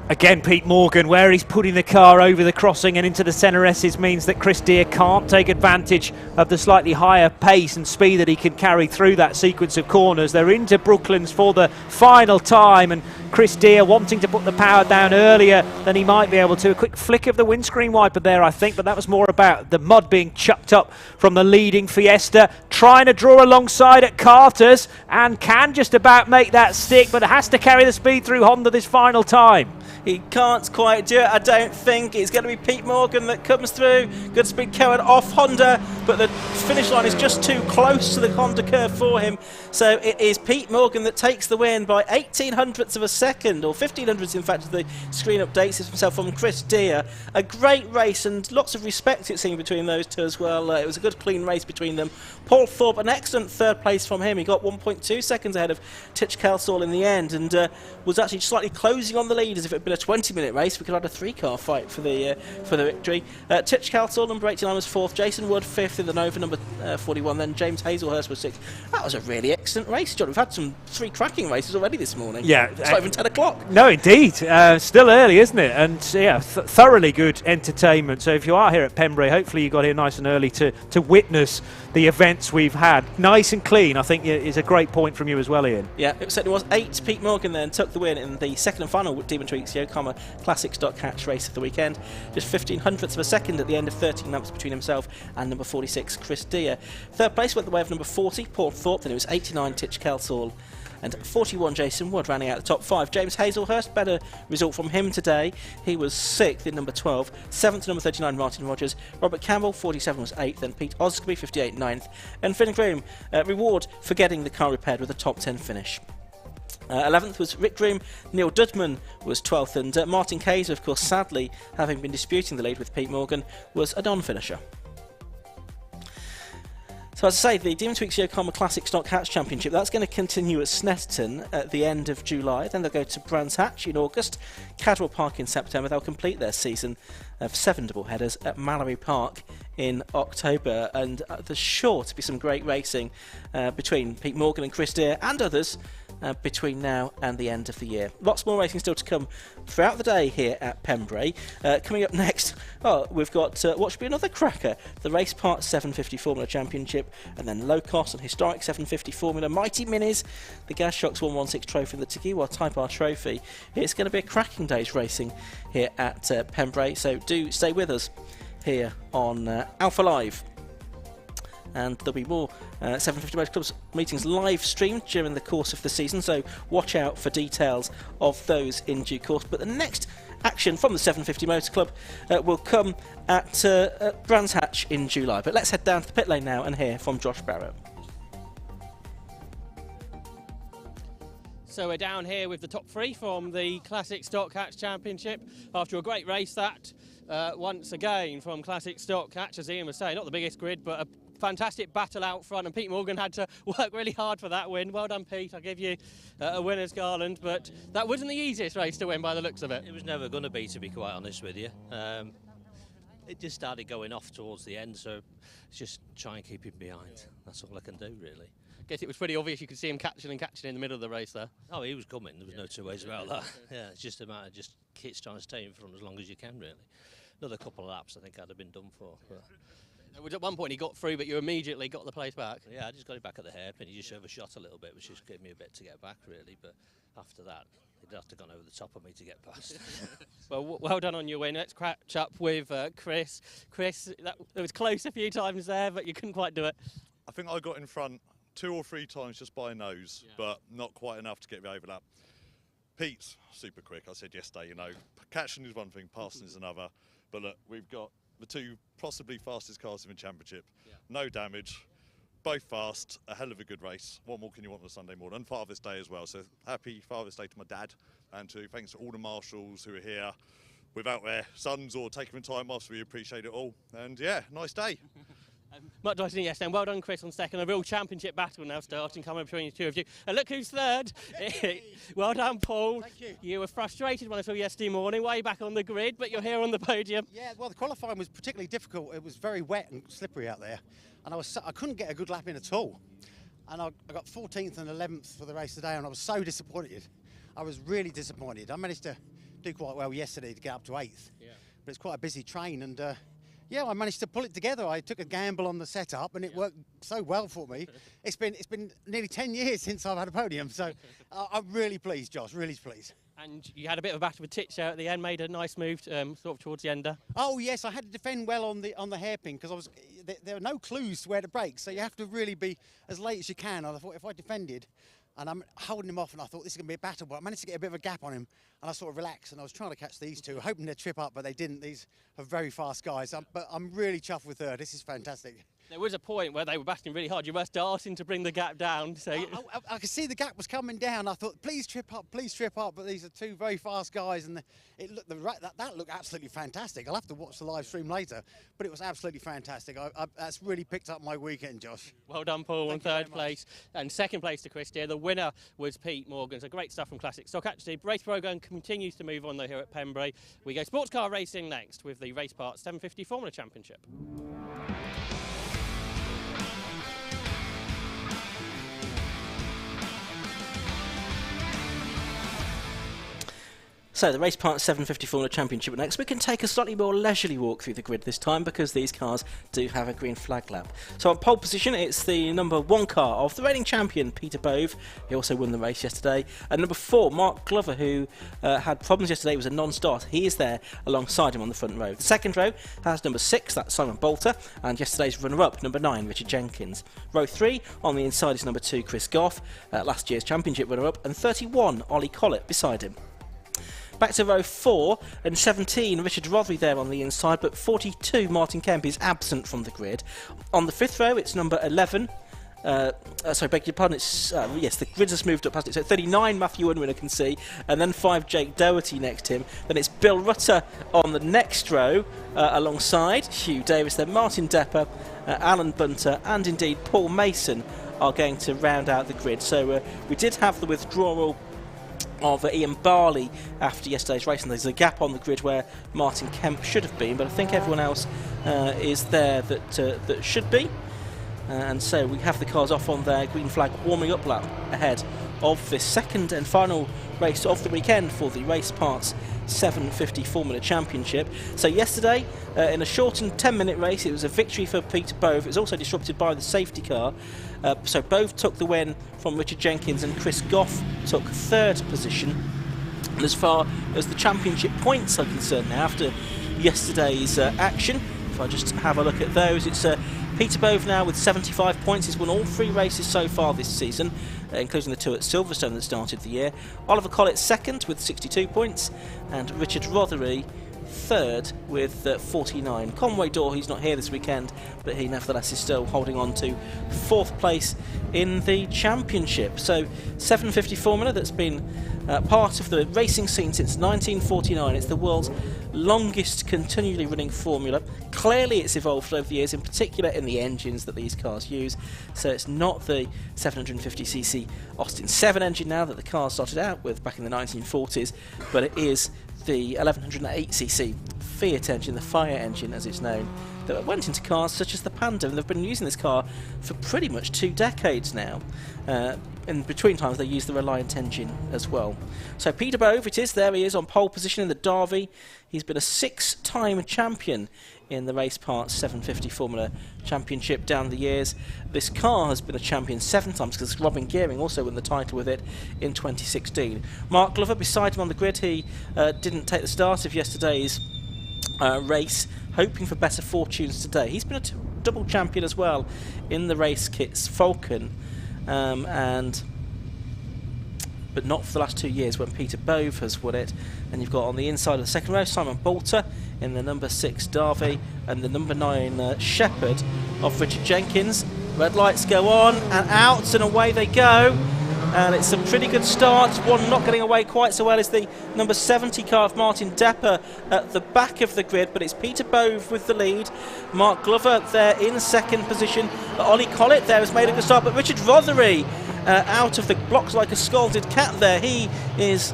Again, Pete Morgan, where he's putting the car over the crossing and into the Centre S's, means that Chris Deere can't take advantage of the slightly higher pace and speed that he can carry through that sequence of corners. They're into Brooklands for the final time, and Chris Deere wanting to put the power down earlier than he might be able to. A quick flick of the windscreen wiper there, I think, but that was more about the mud being chucked up from the leading Fiesta. Trying to draw alongside at Carter's, and can just about make that stick, but has to carry the speed through Honda this final time. He can't quite do it, I don't think. It's going to be Pete Morgan that comes through. Good speed going off Honda. but the finish line is just too close to the Honda curve for him. So it is Pete Morgan that takes the win by 1800ths of a second, or 1500ths in fact, as the screen updates himself from Chris Deere. A great race and lots of respect, it seemed, between those two as well. It was a good clean race between them. Paul Thorpe, an excellent third place from him. He got 1.2 seconds ahead of Titch Kelsall in the end, and was actually slightly closing on the lead. As if it had been a 20-minute race, we could have had a 3-car fight for the victory. Titch Kelsall, number 89, was 4th. Jason Wood, 5th in the Nova, number 41. Then James Hazelhurst was 6th. That was a really excellent race, John. We've had 3 cracking races already this morning. Yeah, it's not even 10 o'clock. No, indeed. Still early, isn't it? And yeah, thoroughly good entertainment. So if you are here at Pembrey, hopefully you got here nice and early to witness the events we've had. Nice and clean, I think, is a great point from you as well, Ian. Yeah, it certainly was. 8. Pete Morgan then took the win in the second and final Demon Tweaks Yokohama Classic Stock Hatch race of the weekend. Just 1500ths of a second at the end of 13 laps between himself and number 46, Chris Deere. Third place went the way of number 40, Paul Thorpe. Then it was 89, Titch Kelsall, and 41, Jason Wood, rounding out the top 5. James Hazelhurst, better result from him today. He was 6th in number 12. 7th, number 39, Martin Rogers. Robert Campbell, 47, was 8th. Then Pete Osgoby, 58, 9th. And Finn Groom, reward for getting the car repaired with a top 10 finish. 11th was Rick Groom. Neil Dudman was 12th. And Martin Kayser, of course, sadly, having been disputing the lead with Pete Morgan, was a non-finisher. So as I say, the Demon Tweaks Yokohama Classic Stock Hatch Championship, that's going to continue at Snetterton at the end of July. Then they'll go to Brands Hatch in August, Cadwell Park in September. They'll complete their season of 7 double headers at Mallory Park in October. And there's sure to be some great racing between Pete Morgan and Chris Deere and others between now and the end of the year. Lots more racing still to come throughout the day here at Pembrey. Coming up next, we've got what should be another cracker, the Race Part 750 Formula Championship, and then low cost and historic 750 Formula Mighty Minis, the Gas Shocks 116 Trophy and the Tagiwa Type R Trophy. It's going to be a cracking day's racing here at Pembrey, so do stay with us here on Alpha Live. And there'll be more 750 Motor Clubs meetings live streamed during the course of the season, so watch out for details of those in due course. But the next action from the 750 Motor Club will come at Brands Hatch in July. But let's head down to the pit lane now and hear from Josh Barrett. So we're down here with the top 3 from the Classic Stock Hatch Championship after a great race that once again from Classic Stock Hatch, as Ian was saying, not the biggest grid, but a fantastic battle out front, and Pete Morgan had to work really hard for that win. Well done, Pete. I'll give you a winner's garland, but that wasn't the easiest race to win by the looks of it. It was never going to be, to be quite honest with you. It just started going off towards the end, so just try and keep him behind. That's all I can do, really. Guess it was pretty obvious. You could see him catching in the middle of the race there. Oh, he was coming. There was no two ways about that. Yeah, it's just a matter of just kids trying to stay in front as long as you can, really. Another couple of laps, I think I'd have been done for. But at one point he got through, but you immediately got the place back. Yeah, I just got it back at the hairpin. He just overshot a little bit, which just gave me a bit to get back, really. But after that, he'd have to gone over the top of me to get past. Well done on your win. Let's catch up with Chris. Chris, it was close a few times there, but you couldn't quite do it. I think I got in front 2 or 3 times just by a nose, but not quite enough to get me over that. Pete's super quick. I said yesterday, catching is one thing, passing is another. But look, we've got the 2 possibly fastest cars in the championship. Yeah. No damage, both fast, a hell of a good race. What more can you want on a Sunday morning? And Father's Day as well. So happy Father's Day to my dad, and thanks to all the marshals who are here without their sons or taking the time off. So we appreciate it all. And yeah, nice day. Much nicer than yesterday. And well done, Chris, on second. A real championship battle now starting, coming between the two of you. And look who's third. Well done, Paul. Thank you. You were frustrated when I saw you yesterday morning, way back on the grid, but you're here on the podium. Yeah, well, the qualifying was particularly difficult. It was very wet and slippery out there, and I couldn't get a good lap in at all. And I got 14th and 11th for the race today, and I was so disappointed. I was really disappointed. I managed to do quite well yesterday to get up to 8th, but it's quite a busy train, and yeah, I managed to pull it together. I took a gamble on the setup, and it worked so well for me. It's been nearly 10 years since I've had a podium, so I'm really pleased, Josh, really pleased. And you had a bit of a battle with Titch there at the end, made a nice move sort of towards the end there. Oh yes, I had to defend well on the hairpin because there are no clues to where to brake, so you have to really be as late as you can. And I thought if I defended, and I'm holding him off, and I thought this is going to be a battle, but I managed to get a bit of a gap on him, and I sort of relaxed, and I was trying to catch these 2, hoping they'd trip up, but they didn't. These are very fast guys, but I'm really chuffed with third. This is fantastic. There was a point where they were battling really hard. You were starting to bring the gap down. So I could see the gap was coming down. I thought, please trip up. But these are two very fast guys, and it looked that looked absolutely fantastic. I'll have to watch the live stream later, but it was absolutely fantastic. That's really picked up my weekend, Josh. Well done, Paul, on third place. And second place to Chris Deere. The winner was Pete Morgan. So great stuff from Classic Stock. Actually, race programme continues to move on though here at Pembrey. We go sports car racing next with the Race Parts 750 Formula Championship. So the Race Parts 750 Formula Championship next. We can take a slightly more leisurely walk through the grid this time because these cars do have a green flag lap. So on pole position, it's the number 1 car of the reigning champion, Peter Bove. He also won the race yesterday. And number 4, Mark Glover, who had problems yesterday, was a non-start. He is there alongside him on the front row. The second row has number 6, that's Simon Bolter, and yesterday's runner-up, number 9, Richard Jenkins. Row 3, on the inside is number 2, Chris Goff, last year's championship runner-up, and 31, Ollie Collett beside him. Back to row 4 and 17, Richard Rothery there on the inside, but 42, Martin Kemp, is absent from the grid. On the 5th row, it's number 11. Beg your pardon, it's, yes, the grid has moved up past it. So 39, Matthew Unwin, I can see, and then 5, Jake Doherty next to him. Then it's Bill Rutter on the next row, alongside Hugh Davis. Then Martin Depper, Alan Bunter, and indeed Paul Mason are going to round out the grid. So we did have the withdrawal of Ian Barley after yesterday's race, and there's a gap on the grid where Martin Kemp should have been, but I think everyone else is there that should be, and so we have the cars off on their green flag warming up lap ahead of this second and final race of the weekend for the Race Parts 750 Formula Championship. So yesterday, in a shortened 10-minute race, it was a victory for Peter Bove. It was also disrupted by the safety car. So Bove took the win from Richard Jenkins, and Chris Goff took 3rd position. And as far as the championship points are concerned now, after yesterday's action, if I just have a look at those, it's Peter Bove now with 75 points. He's won all 3 races so far this season, including the 2 at Silverstone that started the year. Oliver Collett 2nd with 62 points, and Richard Rothery 3rd with 49. Conway Dorr, he's not here this weekend, but he nevertheless is still holding on to 4th place in the championship. So 750 Formula, that's been part of the racing scene since 1949. It's the world's longest continually running formula. Clearly it's evolved over the years, in particular in the engines that these cars use. So it's not the 750cc Austin 7 engine now that the car started out with back in the 1940s, but it is the 1108cc Fiat engine, the Fire engine as it's known, that went into cars such as the Panda, and they've been using this car for pretty much 2 decades now. In between times they used the Reliant engine as well. So Peter Bove, it is, there he is on pole position in the Derby. He's been a 6-time champion in the Race Parts 750 Formula Championship down the years. This car has been a champion 7 times because Robin Gearing also won the title with it in 2016. Mark Glover beside him on the grid. He didn't take the start of yesterday's race, hoping for better fortunes today. He's been a double champion as well in the race kits Falcon, but not for the last 2 years when Peter Bove has won it. And you've got on the inside of the second row Simon Bolter in the number 6 Derby and the number 9 Shepherd of Richard Jenkins. Red lights go on and out, and away they go. And it's a pretty good start. One not getting away quite so well is the number 70 car of Martin Depper at the back of the grid, but it's Peter Bove with the lead. Mark Glover there in 2nd position. Ollie Collett there has made a good start, but Richard Rothery out of the blocks like a scalded cat there. He is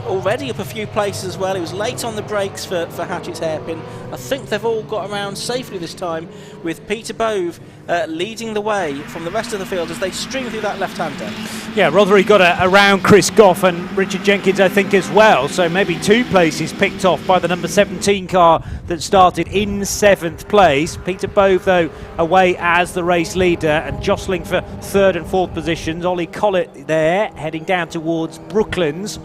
already up a few places as well. He was late on the brakes for Hatchett's hairpin. I think they've all got around safely this time, with Peter Bove leading the way from the rest of the field as they stream through that left-hander. Yeah, Rothery got around Chris Goff and Richard Jenkins, I think, as well. So maybe 2 places picked off by the number 17 car that started in 7th place. Peter Bove, though, away as the race leader and jostling for 3rd and 4th positions. Ollie Collett there, heading down towards Brooklands.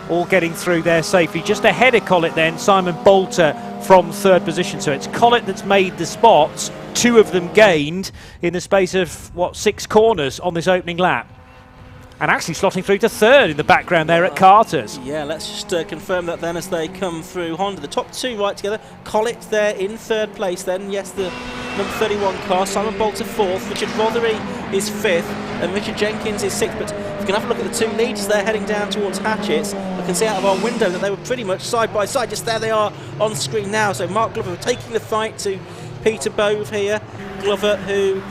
All getting through there safely. Just ahead of Collett then, Simon Bolter from 3rd position. So it's Collett that's made the spots, 2 of them gained in the space of, 6 corners on this opening lap. And actually slotting through to 3rd in the background there at Carter's. Yeah, let's just confirm that then as they come through Honda. The top 2 right together. Collett there in 3rd place then. Yes, the number 31 car. Simon Bolter 4th, Richard Rothery is 5th, and Richard Jenkins is 6th. But if you can have a look at the two leaders, they're heading down towards Hatchett's. I can see out of our window that they were pretty much side by side. Just there they are on screen now. So Mark Glover taking the fight to Peter Bove here. Glover, who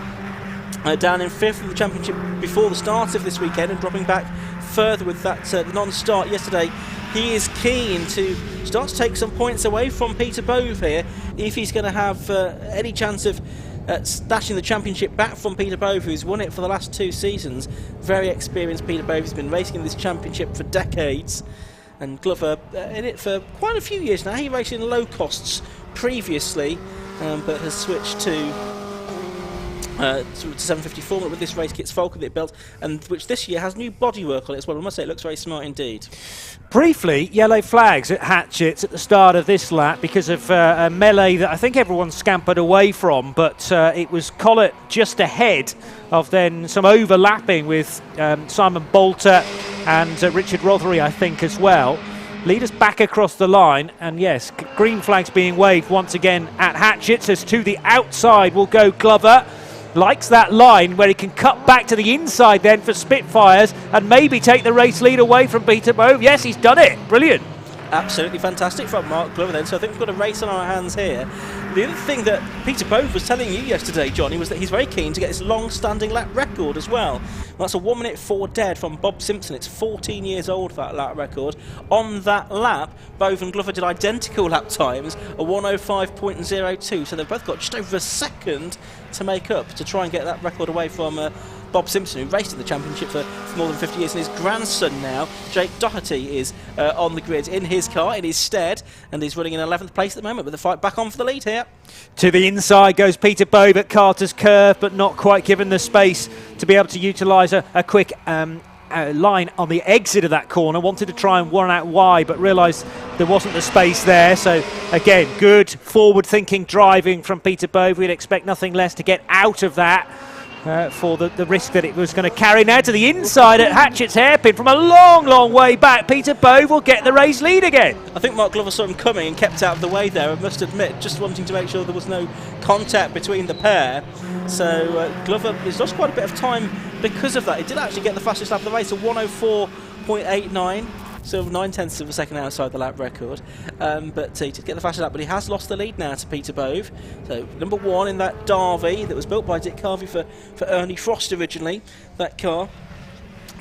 down in 5th in the championship before the start of this weekend, and dropping back further with that non-start yesterday. He is keen to start to take some points away from Peter Bove here if he's going to have any chance of snatching the championship back from Peter Bove, who's won it for the last 2 seasons. Very experienced Peter Bove. He's been racing in this championship for decades, and Glover in it for quite a few years now. He raced in low costs previously, but has switched to 754 with this race kit's Falconbit belt, and which this year has new bodywork on it as well. I must say it looks very smart indeed. Briefly, yellow flags at Hatchett's at the start of this lap because of a melee that I think everyone scampered away from, but it was Collett just ahead of then some overlapping with Simon Bolter and Richard Rothery, I think, as well. Lead us back across the line, and yes, green flags being waved once again at Hatchett's, as to the outside will go Glover. Likes that line where he can cut back to the inside then for Spitfires and maybe take the race lead away from Peter Bove. Yes, he's done it. Brilliant. Absolutely fantastic from Mark Glover then. So I think we've got a race on our hands here. The other thing that Peter Bove was telling you yesterday, Johnny, was that he's very keen to get this long-standing lap record as well. That's a 1 minute 4 dead from Bob Simpson. It's 14 years old, that lap record. On that lap, Bove and Glover did identical lap times, a 105.02. So they've both got just over a second to make up to try and get that record away from Bob Simpson, who raced in the championship for more than 50 years, and his grandson now, Jake Doherty, is on the grid in his car, in his stead, and he's running in 11th place at the moment, with the fight back on for the lead here. To the inside goes Peter Bove at Carter's Curve, but not quite given the space to be able to utilise a quick line on the exit of that corner. Wanted to try and warn out wide, but realised there wasn't the space there. So again, good forward-thinking driving from Peter Bove. We'd expect nothing less to get out of that. For the risk that it was going to carry. Now to the inside at Hatchett's hairpin from a long way back. Peter Bove will get the race lead again. I think Mark Glover saw him coming and kept out of the way there, I must admit, just wanting to make sure there was no contact between the pair. So Glover has lost quite a bit of time because of that. He did actually get the fastest lap of the race, a 104.89. So 9/10 of a second outside the lap record, but he did get the fastest lap, but he has lost the lead now to Peter Bove. So number 1 in that Derby that was built by Dick Carvey for Ernie Frost originally, that car.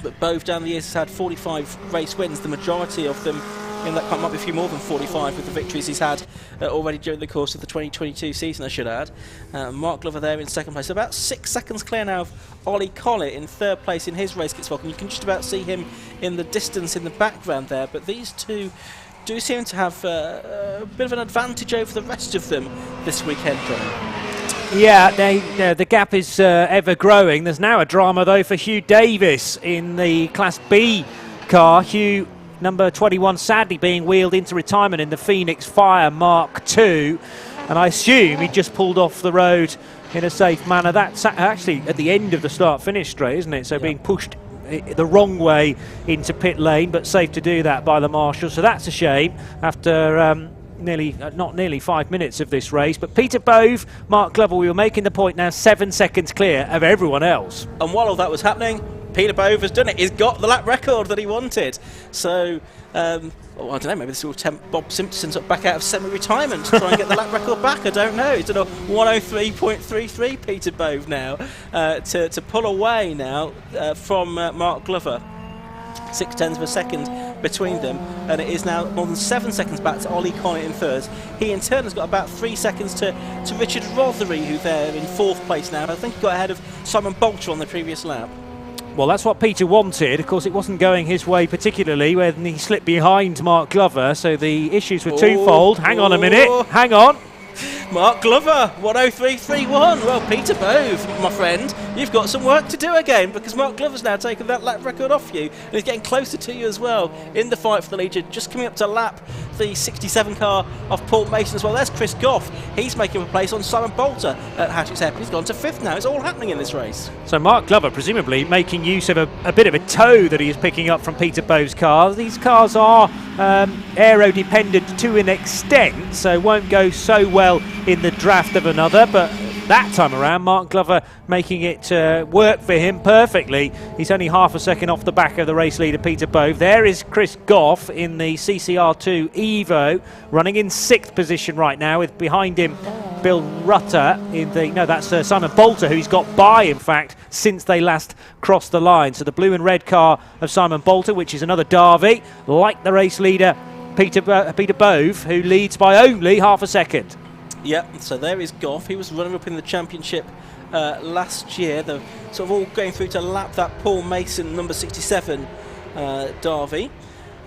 But Bove down the years has had 45 race wins, the majority of them in that car, might be a few more than 45 with the victories he's had already during the course of the 2022 season, I should add. Mark Glover there in second place, so about 6 seconds clear now of Ollie Collett in third place in his race kits Falcon. You can just about see him in the distance in the background there, but these two do seem to have a bit of an advantage over the rest of them this weekend, John. Yeah, the gap is ever growing. There's now a drama though for Hugh Davis in the Class B car. Hugh, number 21, sadly being wheeled into retirement in the Phoenix Fire Mark II, and I assume he just pulled off the road in a safe manner. That's actually at the end of the start-finish straight, isn't it? So being pushed the wrong way into pit lane, but safe to do that by the marshal. So that's a shame after not nearly 5 minutes of this race. But Peter Bove, Mark Glover, we were making the point now, 7 seconds clear of everyone else. And while all that was happening, Peter Bove has done it. He's got the lap record that he wanted. So, I don't know, maybe this will tempt Bob Simpson back out of semi-retirement to try and get the lap record back. I don't know. He's done a 103.33, Peter Bove now, to pull away now from Mark Glover. 0.6 of a second between them, and it is now more than 7 seconds back to Ollie Collett in third. He in turn has got about 3 seconds to Richard Rothery, who there in fourth place now. I think he got ahead of Simon Bolter on the previous lap. Well, that's what Peter wanted. Of course, it wasn't going his way particularly when he slipped behind Mark Glover, so the issues were twofold. Hang on a minute. Hang on. Mark Glover, 103.31. Well, Peter Bove, my friend, you've got some work to do again, because Mark Glover's now taken that lap record off you, and he's getting closer to you as well in the fight for the lead. You're just coming up to lap the 67 car of Paul Mason as well. There's Chris Goff. He's making a place on Simon Bolter at Hatchett's Hairpin. He's gone to 5th now. It's all happening in this race. So Mark Glover presumably making use of a bit of a tow that he is picking up from Peter Bove's car. These cars are aero-dependent to an extent, so won't go so well in the draft of another, but that time around, Mark Glover making it work for him perfectly. He's only half a second off the back of the race leader, Peter Bove. There is Chris Goff in the CCR2 Evo, running in 6th position right now, with behind him Bill Rutter in the... No, that's Simon Bolter, who's got by, in fact, since they last crossed the line. So the blue and red car of Simon Bolter, which is another Derby, like the race leader, Peter Bove, who leads by only half a second. Yep, so there is Goff. He was running up in the championship last year. They're sort of all going through to lap that Paul Mason number 67 Derby.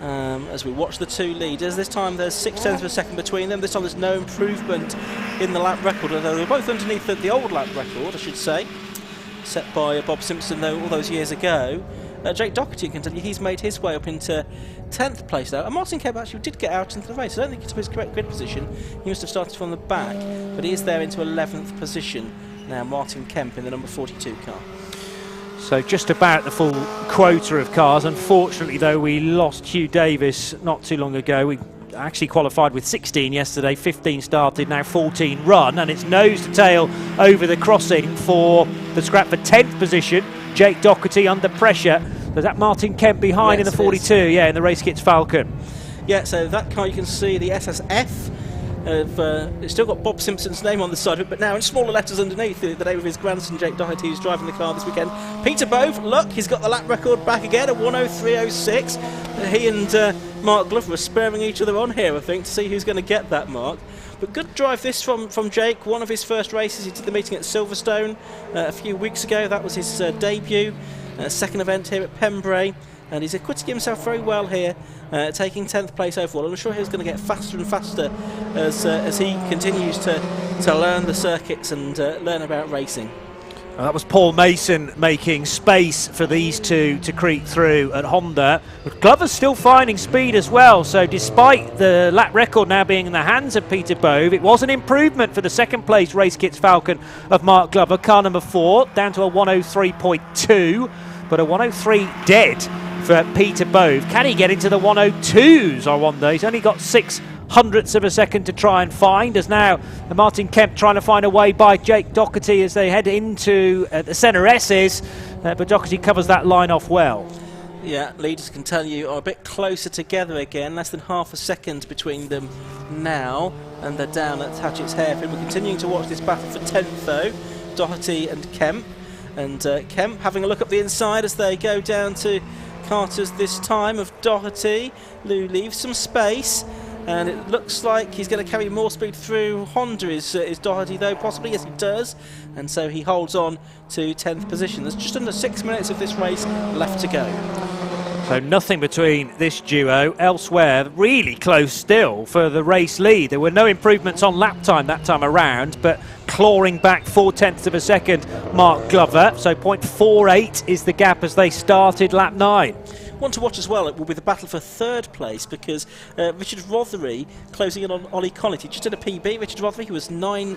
As we watch the two leaders, this time there's 6 tenths of a second between them. This time there's no improvement in the lap record, although they're both underneath the old lap record, I should say, set by Bob Simpson though all those years ago. Jake Doherty can tell you he's made his way up into 10th place now. And Martin Kemp actually did get out into the race. I don't think it's his correct grid position. He must have started from the back, but he is there into 11th position now. Martin Kemp in the number 42 car. So just about the full quota of cars. Unfortunately, though, we lost Hugh Davis not too long ago. We actually qualified with 16 yesterday, 15 started, now 14 run, and it's nose to tail over the crossing for the scrap for 10th position. Jake Doherty under pressure. There's that Martin Kemp behind in the 42, in the Race Kits Falcon. Yeah, so that car you can see the SSF. It's still got Bob Simpson's name on the side of it, but now in smaller letters underneath the name of his grandson Jake Doherty, who's driving the car this weekend. Peter Bove, look, he's got the lap record back again at 1:03.06. He and Mark Glover are spurring each other on here, I think, to see who's going to get that mark. But good drive this from Jake. One of his first races, he did the meeting at Silverstone a few weeks ago. That was his debut, second event here at Pembrey, and he's acquitting himself very well here, taking 10th place overall. I'm sure he's going to get faster and faster as he continues to learn the circuits and learn about racing. Well, that was Paul Mason making space for these two to creep through at Honda. But Glover's still finding speed as well, so despite the lap record now being in the hands of Peter Bove, it was an improvement for the second place Race Kits Falcon of Mark Glover, car number 4, down to a 1:03.2, but a 1:03 dead for Peter Bove. Can he get into the 1:02s, I wonder? He's only got 0.06 of a second to try and find, as now Martin Kemp trying to find a way by Jake Doherty as they head into the centre S's, but Doherty covers that line off well. Yeah, leaders can tell you are a bit closer together again, less than half a second between them now, and they're down at Hatchett's hairpin. We're continuing to watch this battle for 10th though, Doherty and Kemp, and Kemp having a look up the inside as they go down to Carter's this time of Doherty. Lou leaves some space, and it looks like he's going to carry more speed through Honda. Is Doherty though? Possibly, yes he does, and so he holds on to 10th position. There's just under 6 minutes of this race left to go. So nothing between this duo. Elsewhere, really close still for the race lead. There were no improvements on lap time that time around, but clawing back 0.4 of a second, Mark Glover. So 0.48 is the gap as they started lap 9. One to watch as well, it will be the battle for 3rd place, because Richard Rothery closing in on Ollie Collett. He just did a PB. Richard Rothery, who was 9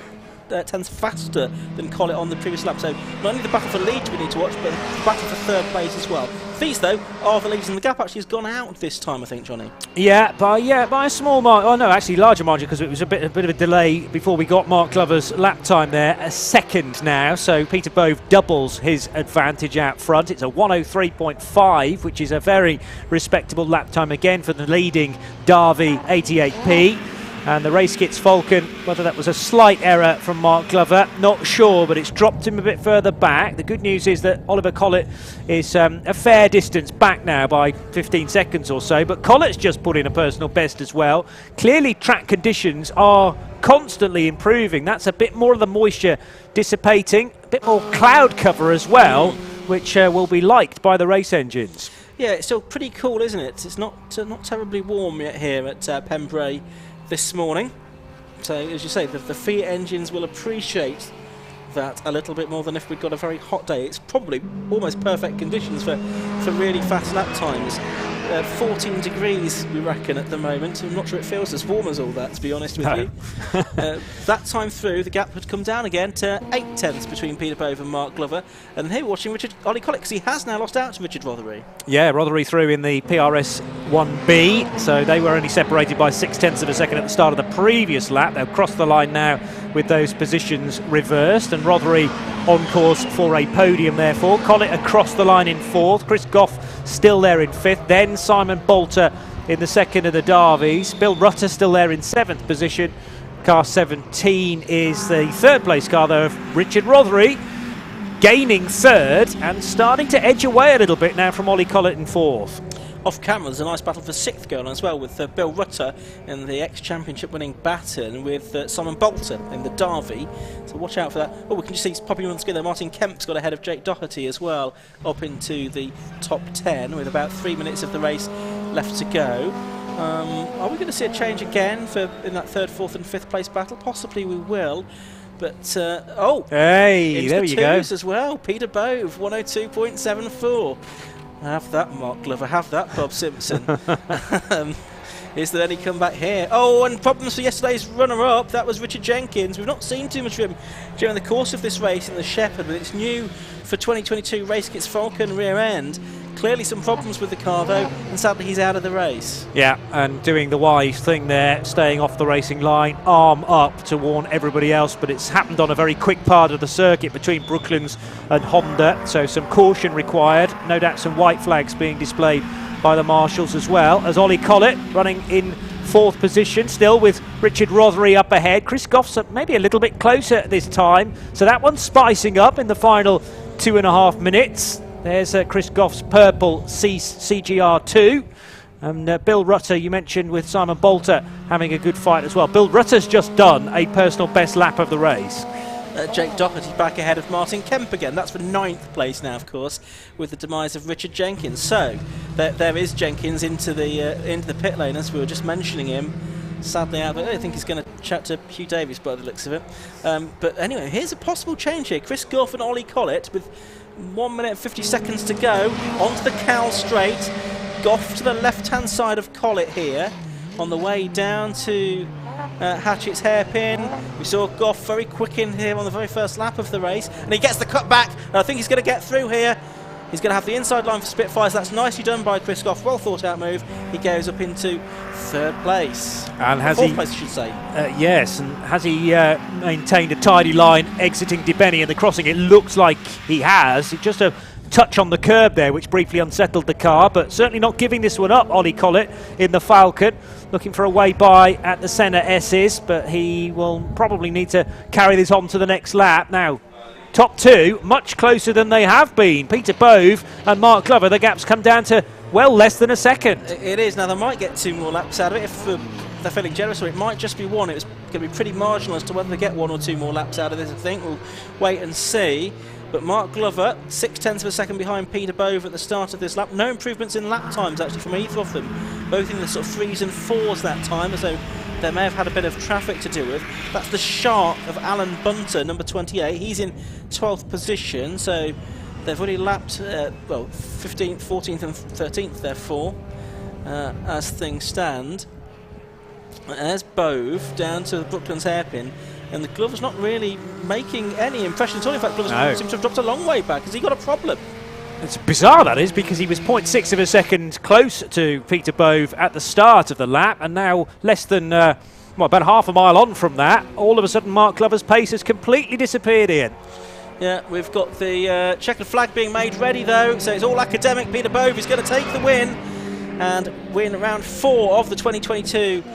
tenths faster than Collett on the previous lap. So not only the battle for lead we need to watch, but the battle for 3rd place as well. These though are the leaders, and the gap actually has gone out this time, I think, Johnny. Yeah, by a small margin. Oh no, actually larger margin, because it was a bit of a delay before we got Mark Glover's lap time there. A second now, so Peter Bove doubles his advantage out front. It's a 1:03.5, which is a very respectable lap time again for the leading Derby 88P. And the Race Kits Falcon, whether that was a slight error from Mark Glover, not sure, but it's dropped him a bit further back. The good news is that Oliver Collett is a fair distance back now by 15 seconds or so, but Collett's just put in a personal best as well. Clearly track conditions are constantly improving. That's a bit more of the moisture dissipating, a bit more cloud cover as well, which will be liked by the race engines. Yeah, it's still pretty cool, isn't it? It's not terribly warm yet here at Pembrey this morning, so as you say, the Fiat engines will appreciate that a little bit more than if we'd got a very hot day. It's probably almost perfect conditions for really fast lap times. 14 degrees we reckon at the moment. I'm not sure it feels as warm as all that, to be honest with you. That time through, the gap had come down again to 8 tenths between Peter Bove and Mark Glover, and here we're watching Ollie Collett, because he has now lost out to Richard Rothery. Yeah, Rothery through in the PRS 1B, so they were only separated by 0.6 of a second at the start of the previous lap. They'll cross the line now with those positions reversed, and Rothery on course for a podium therefore. Collett across the line in 4th, Chris Goff still there in 5th, then Simon Bolter in the 2nd of the Derbies, Bill Rutter still there in 7th position. Car 17 is the 3rd place car though of Richard Rothery, gaining 3rd and starting to edge away a little bit now from Ollie Collett in 4th. Off camera, there's a nice battle for 6th going on as well, with Bill Rutter in the ex-championship winning Baton, with Simon Bolter in the Derby. So watch out for that. Oh, we can just see popping on together. Martin Kemp's got ahead of Jake Doherty as well, up into the top 10 with about 3 minutes of the race left to go. Are we going to see a change again in that 3rd, 4th and 5th place battle? Possibly we will. But, hey, there you go. As well. Peter Bove, 102.74. Have that, Mark Glover. Have that, Bob Simpson. Is there any comeback here? Oh, and problems for yesterday's runner-up. That was Richard Jenkins. We've not seen too much of him during the course of this race in the Shepherd, but it's new for 2022 race kits Falcon rear end. Clearly some problems with the car though, and sadly he's out of the race. Yeah, and doing the wise thing there, staying off the racing line, arm up to warn everybody else, but it's happened on a very quick part of the circuit between Brooklands and Honda, so some caution required. No doubt some white flags being displayed by the marshals as well, as Ollie Collett running in 4th position, still with Richard Rothery up ahead. Chris Goff's maybe a little bit closer this time, so that one's spicing up in the final 2.5 minutes. There's Chris Goff's purple CGR2. And Bill Rutter, you mentioned, with Simon Bolter having a good fight as well. Bill Rutter's just done a personal best lap of the race. Jake Doherty back ahead of Martin Kemp again. That's for 9th place now, of course, with the demise of Richard Jenkins. So there is Jenkins into the pit lane, as we were just mentioning him. Sadly out, but I think he's going to chat to Hugh Davies by the looks of it. But anyway, here's a possible change here. Chris Goff and Ollie Collett with 1 minute and 50 seconds to go onto the Cal straight. Goff to the left-hand side of Collett here on the way down to Hatchett's hairpin. We saw Goff very quick in here on the very first lap of the race, and he gets the cut back, and I think he's going to get through here. He's going to have the inside line for Spitfires. That's nicely done by Chris Goff. Well thought out move. He goes up into 3rd place. And has 4th place, I should say. Yes, and has he maintained a tidy line exiting DeBenny in the crossing? It looks like he has. It's just a touch on the curb there, which briefly unsettled the car, but certainly not giving this one up, Ollie Collett in the Falcon. Looking for a way by at the Senna S's, but he will probably need to carry this on to the next lap. Now, top 2, much closer than they have been. Peter Bove and Mark Glover, the gap's come down to, well, less than a second. It is. Now, they might get 2 more laps out of it if they're feeling generous, or it might just be 1. It was going to be pretty marginal as to whether they get 1 or 2 more laps out of this, I think. We'll wait and see. But Mark Glover, 0.6 of a second behind Peter Bove at the start of this lap. No improvements in lap times, actually, from either of them. Both in the sort of 3s and 4s that time, as though they may have had a bit of traffic to do with. That's the shark of Alan Bunter, number 28. He's in 12th position, so they've already lapped, 15th, 14th and 13th, therefore, as things stand. And there's Bove down to the Brooklands hairpin. And the Glover's not really making any impression at all. In fact, Glover seems to have dropped a long way back. Has he got a problem? It's bizarre, that is, because he was 0.6 of a second close to Peter Bove at the start of the lap, and now less than, about half a mile on from that, all of a sudden Mark Glover's pace has completely disappeared, Ian. Yeah, we've got the checkered flag being made ready, though, so it's all academic. Peter Bove is going to take the win and win round 4 of the 2022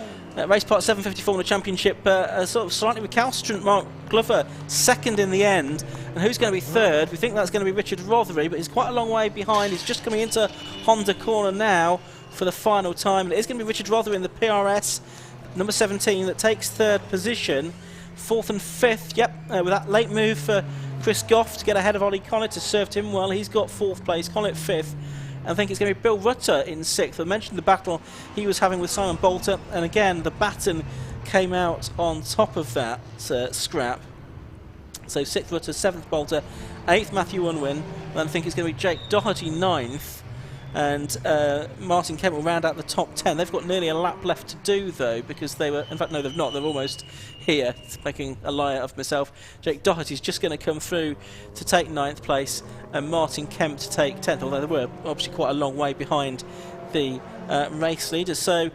race part 754 in the championship. A sort of slightly recalcitrant Mark Glover, 2nd in the end. And who's going to be 3rd? We think that's going to be Richard Rothery, but he's quite a long way behind. He's just coming into Honda corner now for the final time. And it is going to be Richard Rothery in the PRS, number 17, that takes 3rd position. 4th and 5th, with that late move for Chris Goff to get ahead of Ollie Collett, has served him well. He's got 4th place, Collett 5th. I think it's going to be Bill Rutter in 6th. I mentioned the battle he was having with Simon Bolter, and again the baton came out on top of that scrap. So 6th Rutter, 7th Bolter, 8th Matthew Unwin, and I think it's going to be Jake Doherty 9th, and Martin Kemp will round out the top 10. They've got nearly a lap left to do though, because they were, in fact no they've not, they're almost here, making a liar of myself. Jake Doherty's just going to come through to take 9th place, and Martin Kemp to take 10th, although they were obviously quite a long way behind the race leaders. So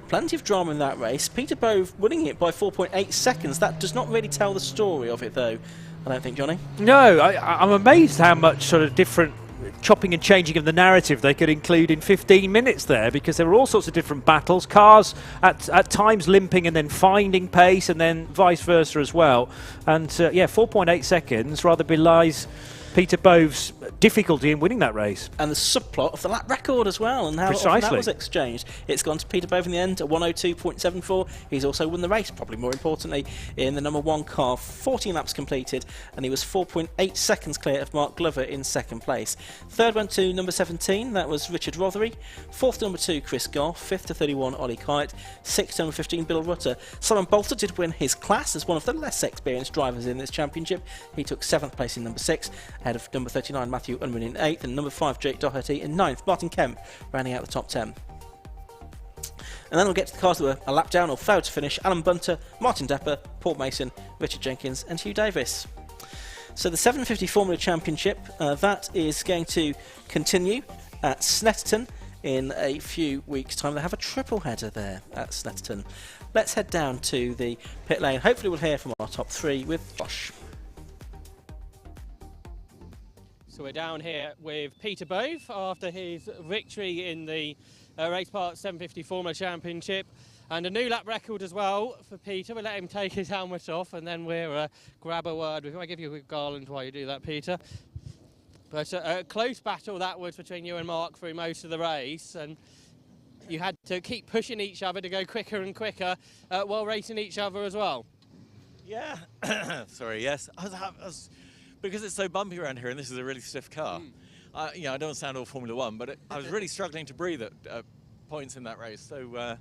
plenty of drama in that race. Peter Bove winning it by 4.8 seconds. That does not really tell the story of it, though, I don't think, Johnny. No, I'm amazed how much sort of different chopping and changing of the narrative they could include in 15 minutes there, because there were all sorts of different battles, cars at times limping and then finding pace, and then vice versa as well. And 4.8 seconds rather belies Peter Bove's difficulty in winning that race. And the subplot of the lap record as well, and how often that was exchanged. It's gone to Peter Bove in the end, a 102.74. He's also won the race, probably more importantly, in the number 1 car. 14 laps completed, and he was 4.8 seconds clear of Mark Glover in second place. Third went to number 17, that was Richard Rothery. Fourth to number 2, Chris Goff. Fifth to 31, Ollie Kite. Sixth to number 15, Bill Rutter. Simon Bolter did win his class as one of the less experienced drivers in this championship. He took 7th place in number 6. Ahead of number 39 Matthew Unwin in 8th, and number 5 Jake Doherty in 9th. Martin Kemp rounding out the top 10. And then we'll get to the cars that were a lap down or failed to finish. Alan Bunter, Martin Depper, Paul Mason, Richard Jenkins and Hugh Davis. So the 750 Formula Championship, that is going to continue at Snetterton in a few weeks' time. They have a triple header there at Snetterton. Let's head down to the pit lane. Hopefully we'll hear from our top 3 with Josh. So we're down here with Peter Bove after his victory in the Race Park 750 Formula Championship, and a new lap record as well for Peter. We'll let him take his helmet off, and then we'll grab a word with him. I'll give you a garland while you do that, Peter. But a close battle that was between you and Mark through most of the race, and you had to keep pushing each other to go quicker and quicker while racing each other as well. Yeah, sorry, yes. Because it's so bumpy around here and this is a really stiff car, I don't sound all Formula One, but I was really struggling to breathe at points in that race. So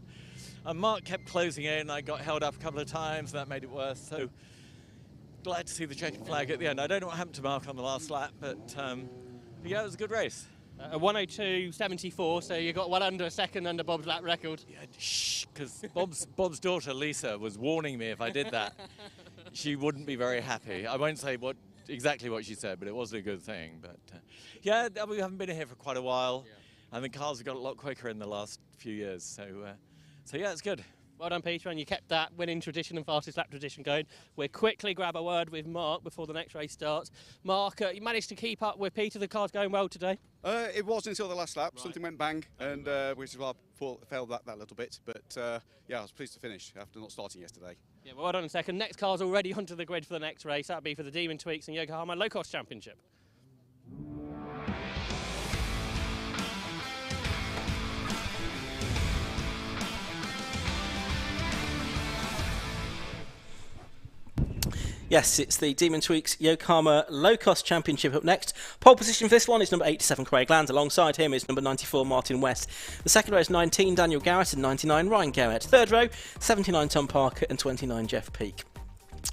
Mark kept closing in, I got held up a couple of times, and that made it worse. So glad to see the checkered flag at the end. I don't know what happened to Mark on the last lap, but yeah, it was a good race. A 102.74, so you got well under a second under Bob's lap record. Yeah, shh, because Bob's daughter Lisa was warning me if I did that, she wouldn't be very happy. I won't say exactly what she said, but it wasn't a good thing. But yeah, we haven't been here for quite a while, and the cars have got a lot quicker in the last few years. So yeah, it's good. Well done, Peter, and you kept that winning tradition and fastest lap tradition going. We'll quickly grab a word with Mark before the next race starts. Mark, you managed to keep up with Peter. The car's going well today. It was until the last lap. Right. Something went bang, and which is why I failed that little bit. But yeah, I was pleased to finish after not starting yesterday. Yeah, well done in second. Next car's already onto the grid for the next race. That'll be for the Demon Tweaks and Yokohama Low Cost Championship. Yes, it's the Demon Tweaks Yokohama Low Cost Championship up next. Pole position for this one is number 87 Craig Land. Alongside him is number 94 Martin West. The second row is 19 Daniel Garrett and 99 Ryan Garrett. Third row 79 Tom Parker and 29 Jeff Peake.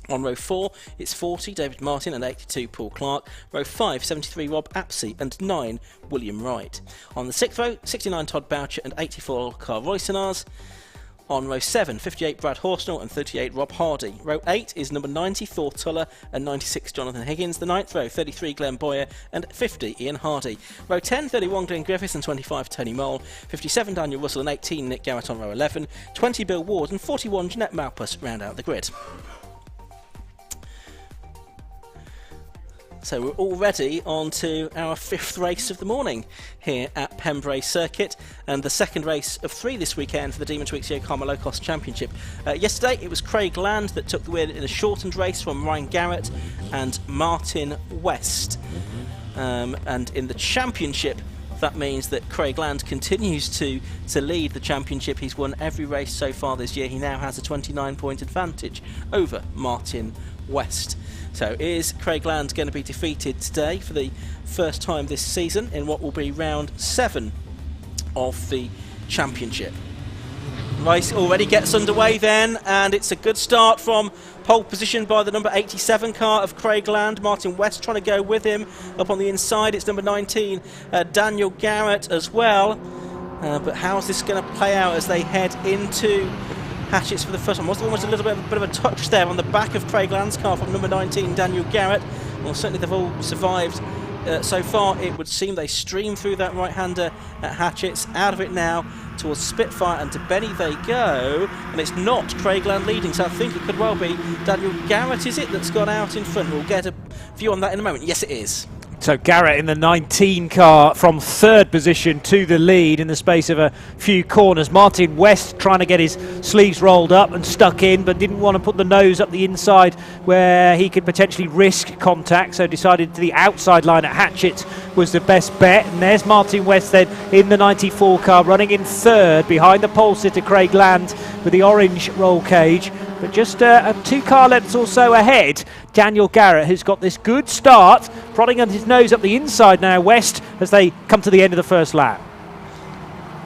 On row 4, it's 40 David Martin and 82 Paul Clark. Row 5, 73 Rob Apsey and 9 William Wright. On the 6th row, 69 Todd Boucher and 84 Carl Roycenars. On row 7, 58 Brad Horsnell and 38 Rob Hardy. Row 8 is number 90 Thor Tuller and 96 Jonathan Higgins. The 9th row, 33 Glenn Boyer and 50 Ian Hardy. Row 10, 31 Glenn Griffiths and 25 Tony Mole. 57 Daniel Russell and 18 Nick Garrett on row 11. 20 Bill Ward and 41 Jeanette Malpas round out the grid. So we're already on to our 5th race of the morning here at Pembrey Circuit, and the second race of 3 this weekend for the Demon Tweaks Yokohama Low Cost Championship. Yesterday it was Craig Land that took the win in a shortened race from Ryan Garrett and Martin West. And in the championship, that means that Craig Land continues to lead the championship. He's won every race so far this year. He now has a 29-point advantage over Martin West. So is Craig Land going to be defeated today for the first time this season in what will be round 7 of the championship? Race already gets underway then, and it's a good start from pole position by the number 87 car of Craig Land. Martin West trying to go with him. Up on the inside it's number 19 Daniel Garrett as well. But how's this going to play out as they head into Hatchets for the first time? Was almost a little bit of a touch there on the back of Craig Land's car from number 19 Daniel Garrett. Well, certainly they've all survived so far it would seem they stream through that right-hander at Hatchett's, out of it now towards Spitfire, and to Benny they go, and it's not Craigland leading, so I think it could well be Daniel Garrett, is it, that's gone out in front? We'll get a view on that in a moment. Yes, it is. So Garrett in the 19 car from third position to the lead in the space of a few corners. Martin West trying to get his sleeves rolled up and stuck in, but didn't want to put the nose up the inside where he could potentially risk contact, so decided the outside line at Hatchett was the best bet. And there's Martin West then in the 94 car running in third behind the pole sitter Craig Land with the orange roll cage, but just 2 car lengths or so ahead. Daniel Garrett, who's got this good start, prodding his nose up the inside now, West, as they come to the end of the first lap.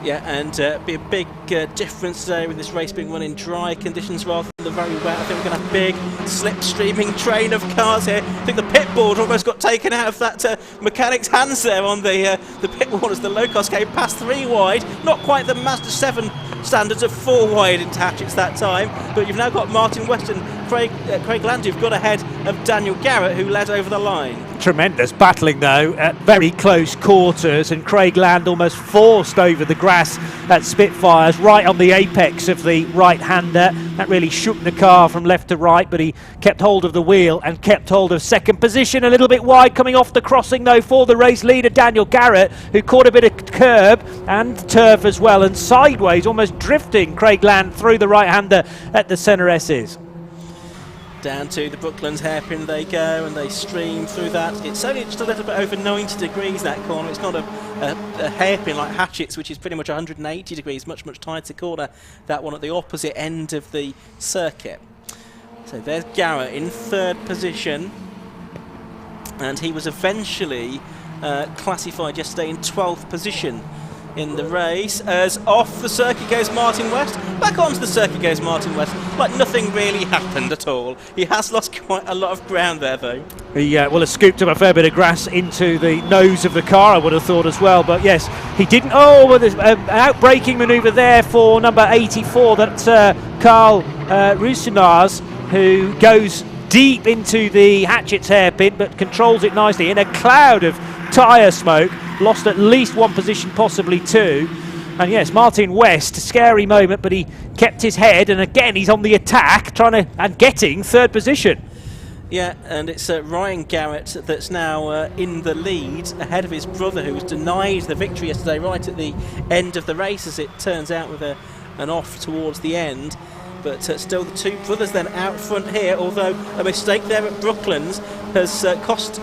Yeah, and be a big difference today with this race being run in dry conditions rather than the very wet. I think we're going to have a big slipstreaming train of cars here. I think the pit board almost got taken out of that mechanic's hands there on the pit board as the low cost came past 3 wide. Not quite the Mazda 7 standards of 4 wide into Hatchett's that time, but you've now got Martin West and Craig Land who've got ahead of Daniel Garrett, who led over the line. Tremendous battling though at very close quarters, and Craig Land almost forced over the grass at Spitfires right on the apex of the right-hander. That really shook the car from left to right, but he kept hold of the wheel and kept hold of second position. A little bit wide coming off the crossing though for the race leader Daniel Garrett, who caught a bit of curb and turf as well, and sideways almost drifting Craig Land through the right-hander at the centre S's. Down to the Brooklands hairpin they go, and they stream through that. It's only just a little bit over 90 degrees that corner. It's not a hairpin like Hatchett's, which is pretty much 180 degrees, much tighter corner. That one at the opposite end of the circuit. So there's Garrett in third position, and he was eventually classified yesterday in 12th position in the race, as off the circuit goes Martin West. Back onto the circuit goes Martin West, like nothing really happened at all. He has lost quite a lot of ground there though. He will have scooped up a fair bit of grass into the nose of the car, I would have thought as well, but yes, he didn't. Oh, well, there's an out-braking manoeuvre there for number 84, that's Carl Rusinars, who goes deep into the Hatchett's hairpin but controls it nicely in a cloud of tyre smoke. Lost at least 1 position, possibly 2. And yes, Martin West, a scary moment, but he kept his head, and again he's on the attack, trying to and getting third position. Yeah, and it's Ryan Garrett that's now in the lead, ahead of his brother, who was denied the victory yesterday right at the end of the race, as it turns out, with an off towards the end. But still the 2 brothers then out front here, although a mistake there at Brooklands has cost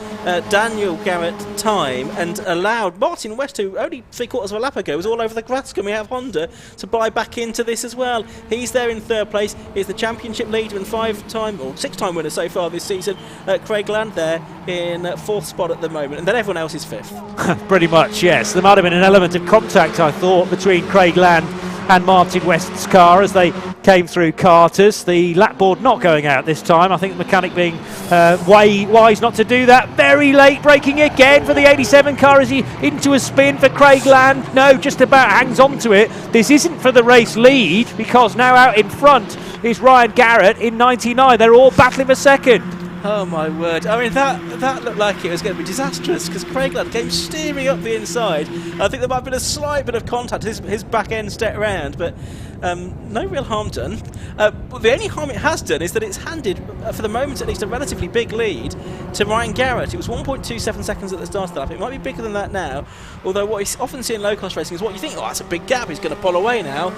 Daniel Garrett time and allowed Martin West, who only 3/4 of a lap ago was all over the grass coming out of Honda, to buy back into this as well. He's there in third place. He's the championship leader and 5-time or 6-time winner so far this season. Craig Land there in 4th spot at the moment, and then everyone else is 5th. Pretty much, yes. There might have been an element of contact, I thought, between Craig Land and Martin West's car as they came through Carter's. The lap board not going out this time. I think the mechanic being wise not to do that. Very late braking again for the 87 car. Is he into a spin for Craig Land? No, just about hangs on to it. This isn't for the race lead, because now out in front is Ryan Garrett in 99. They're all battling for second. Oh my word. I mean, that looked like it was going to be disastrous, because Craig Land came steering up the inside. I think there might have been a slight bit of contact. His back end stepped around, but no real harm done. But the only harm it has done is that it's handed, for the moment at least, a relatively big lead to Ryan Garrett. It was 1.27 seconds at the start of the lap. It might be bigger than that now, although what you often see in low-cost racing is what you think, oh, that's a big gap, he's going to pull away now.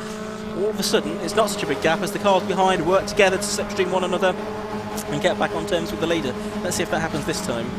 All of a sudden, it's not such a big gap as the cars behind work together to slipstream one another and get back on terms with the leader. Let's see if that happens this time.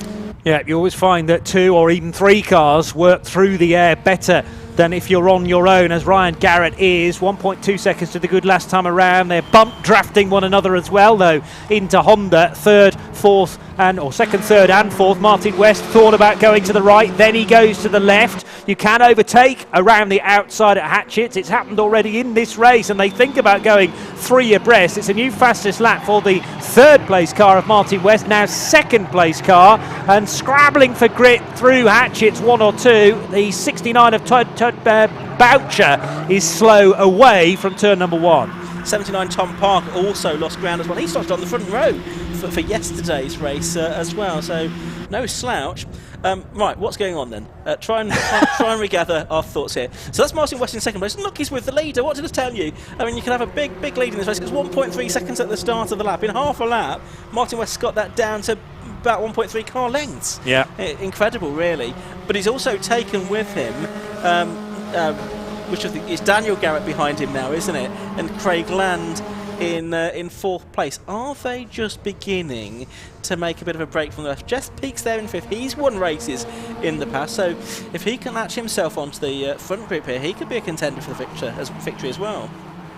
Yeah, you always find that 2 or even 3 cars work through the air better than if you're on your own, as Ryan Garrett is. 1.2 seconds to the good last time around. They're bump drafting one another as well, though, into Honda. 3rd, 4th, or 2nd, 3rd and 4th. Martin West thought about going to the right, then he goes to the left. You can overtake around the outside at Hatchett's. It's happened already in this race, and they think about going 3 abreast. It's a new fastest lap for the 3rd place car of Martin West, now 2nd place car, and scrabbling for grit through Hatchett's 1 or 2. The 69 of Boucher is slow away from turn number 1. 79 Tom Park also lost ground as well. He started on the front row for yesterday's race as well, so No slouch. Right, what's going on then? Try and regather our thoughts here. So that's Martin West in second place. Look, he's with the leader. What did I tell you? I mean, you can have a big lead in this race. It's 1.3 seconds at the start of the lap. In half a lap, Martin West's got that down to about 1.3 car lengths. Yeah. Incredible, really. But he's also taken with him, it's Daniel Garrett behind him now, isn't it? And Craig Land in fourth place. Are they just beginning to make a bit of a break from the rest? Jeff Peake's there in fifth. He's won races in the past, so if he can latch himself onto the front group here, he could be a contender for the victory as well.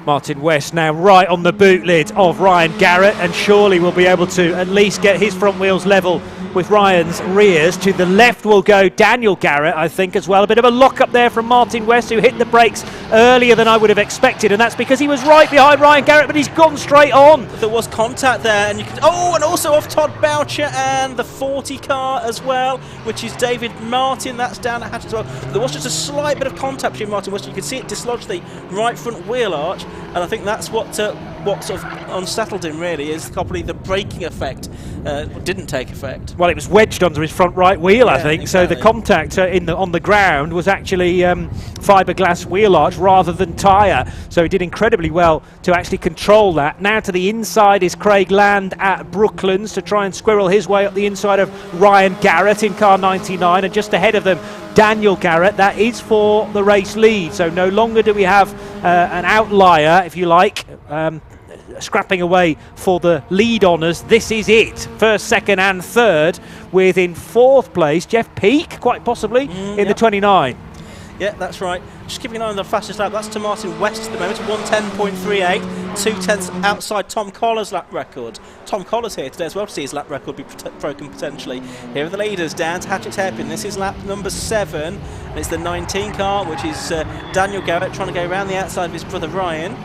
Martin West now right on the boot lid of Ryan Garrett, and surely will be able to at least get his front wheels level with Ryan's rears. To the left will go Daniel Garrett, I think, as well. A bit of a lock-up there from Martin West, who hit the brakes earlier than I would have expected, and that's because he was right behind Ryan Garrett, but he's gone straight on. There was contact there, and you can... Oh, and also off Todd Boucher and the 40 car as well, which is David Martin. That's down at Hatch as well. There was just a slight bit of contact between Martin West. You could see it dislodge the right front wheel arch, and I think that's what sort of unsettled him, really, is probably the braking effect didn't take effect. Well, it was wedged under his front right wheel, I think. Exactly. So the contact on the ground was actually fiberglass wheel arch rather than tyre. So he did incredibly well to actually control that. Now to the inside is Craig Land at Brooklands to try and squirrel his way up the inside of Ryan Garrett in car 99, and just ahead of them Daniel Garrett. That is for the race lead, so no longer do we have an outlier, if you like, scrapping away for the lead honours. This is it, first, second and third, with in fourth place Jeff Peake, quite possibly, in the 29. Yeah, that's right. Just keeping an eye on the fastest lap. That's to Martin West at the moment, 1:10.38, 2/10 outside Tom Collar's lap record. Tom Collar's here today as well to see his lap record be broken potentially. Here are the leaders down to Hatchett's Hairpin. This is lap number 7, and it's the 19 car, which is Daniel Garrett trying to go around the outside of his brother Ryan.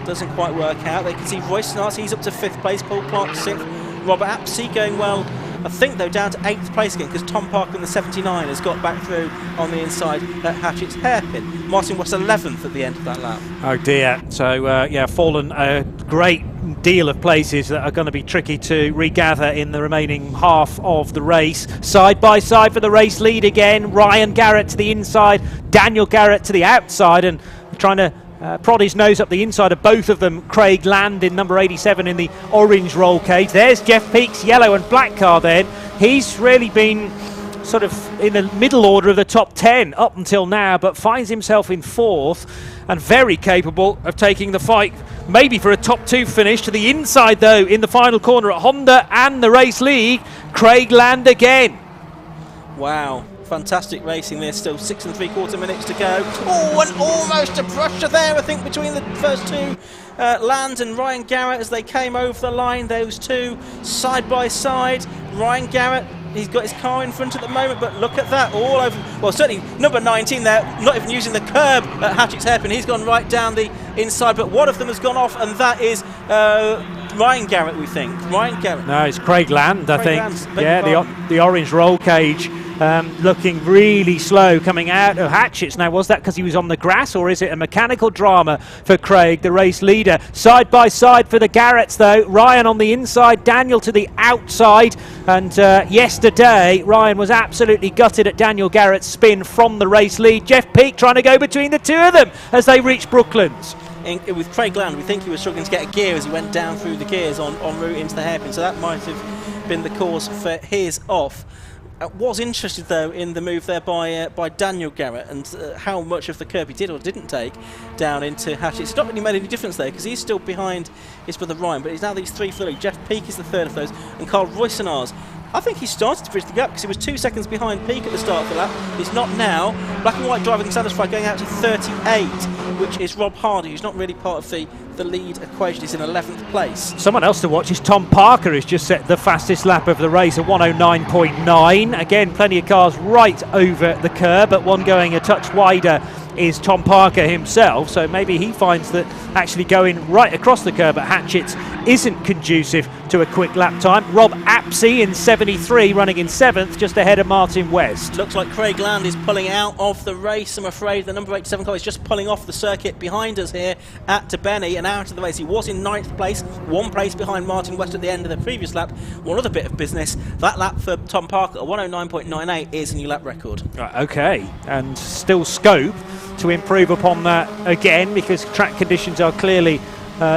Doesn't quite work out. They can see Royce Snartz, he's up to 5th place, Paul Clark 6th, Robert Apsey going well, I think, though, down to 8th place again, because Tom Parker in the 79 has got back through on the inside at Hatchett's Hairpin. Martin West 11th at the end of that lap. Oh dear. So yeah, fallen a great deal of places that are going to be tricky to regather in the remaining half of the race. Side by side for the race lead again. Ryan Garrett to the inside, Daniel Garrett to the outside, and trying to prod his nose up the inside of both of them. Craig Land in number 87 in the orange roll cage. There's Jeff Peake's yellow and black car then. He's really been sort of in the middle order of the top 10 up until now, but finds himself in fourth and very capable of taking the fight maybe for a top 2 finish. To the inside though, in the final corner at Honda and the race league, Craig Land again. Wow. Fantastic racing there, still 6 3/4 minutes to go. Oh, and almost a brusher there, I think, between the first two, Land and Ryan Garrett, as they came over the line. Those two side by side. Ryan Garrett, he's got his car in front at the moment, but look at that, all over. Well, certainly number 19 there, not even using the curb at Hatchett's Hairpin. He's gone right down the inside, but one of them has gone off, and that is Ryan Garrett, we think. Ryan Garrett. No, it's Craig Land, I think. Land's Yeah, the orange roll cage. Looking really slow coming out of Hatchett's. Now, was that because he was on the grass, or is it a mechanical drama for Craig, the race leader? Side by side for the Garretts, though. Ryan on the inside, Daniel to the outside. And yesterday, Ryan was absolutely gutted at Daniel Garrett's spin from the race lead. Jeff Peake trying to go between the two of them as they reach Brooklands. With Craig Land, we think he was struggling to get a gear as he went down through the gears en route into the hairpin, so that might have been the cause for his off. Was interested though in the move there by Daniel Garrett, and how much of the curb he did or didn't take down into Hatchett. It's not really made any difference there, because he's still behind his brother Ryan, but he's now these three for the lead. Jeff Peake is the third of those, and Carl Roysenars, I think he started to bridge the gap, because he was 2 seconds behind Peake at the start of the lap. He's not now. Black and white driving satisfied, going out to 38, which is Rob Hardy, who's not really part of the lead equation. He's in 11th place. Someone else to watch is Tom Parker, who's just set the fastest lap of the race at 1:09.9. Again, plenty of cars right over the curb, but one going a touch wider is Tom Parker himself, so maybe he finds that actually going right across the curb at Hatchett's isn't conducive to a quick lap time. Rob Apsey in 73, running in 7th, just ahead of Martin West. Looks like Craig Land is pulling out of the race, I'm afraid. The number 87 car is just pulling off the circuit behind us here at Benny and out of the race. He was in 9th place, 1 place behind Martin West at the end of the previous lap. One other bit of business, that lap for Tom Parker at 109.98 is a new lap record. Right, okay, and still scope to improve upon that again, because track conditions are clearly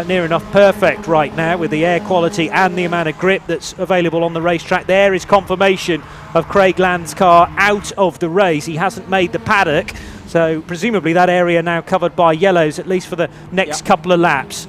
near enough perfect right now with the air quality and the amount of grip that's available on the racetrack. There is confirmation of Craig Land's car out of the race. He hasn't made the paddock, so presumably that area now covered by yellows, at least for the next couple of laps.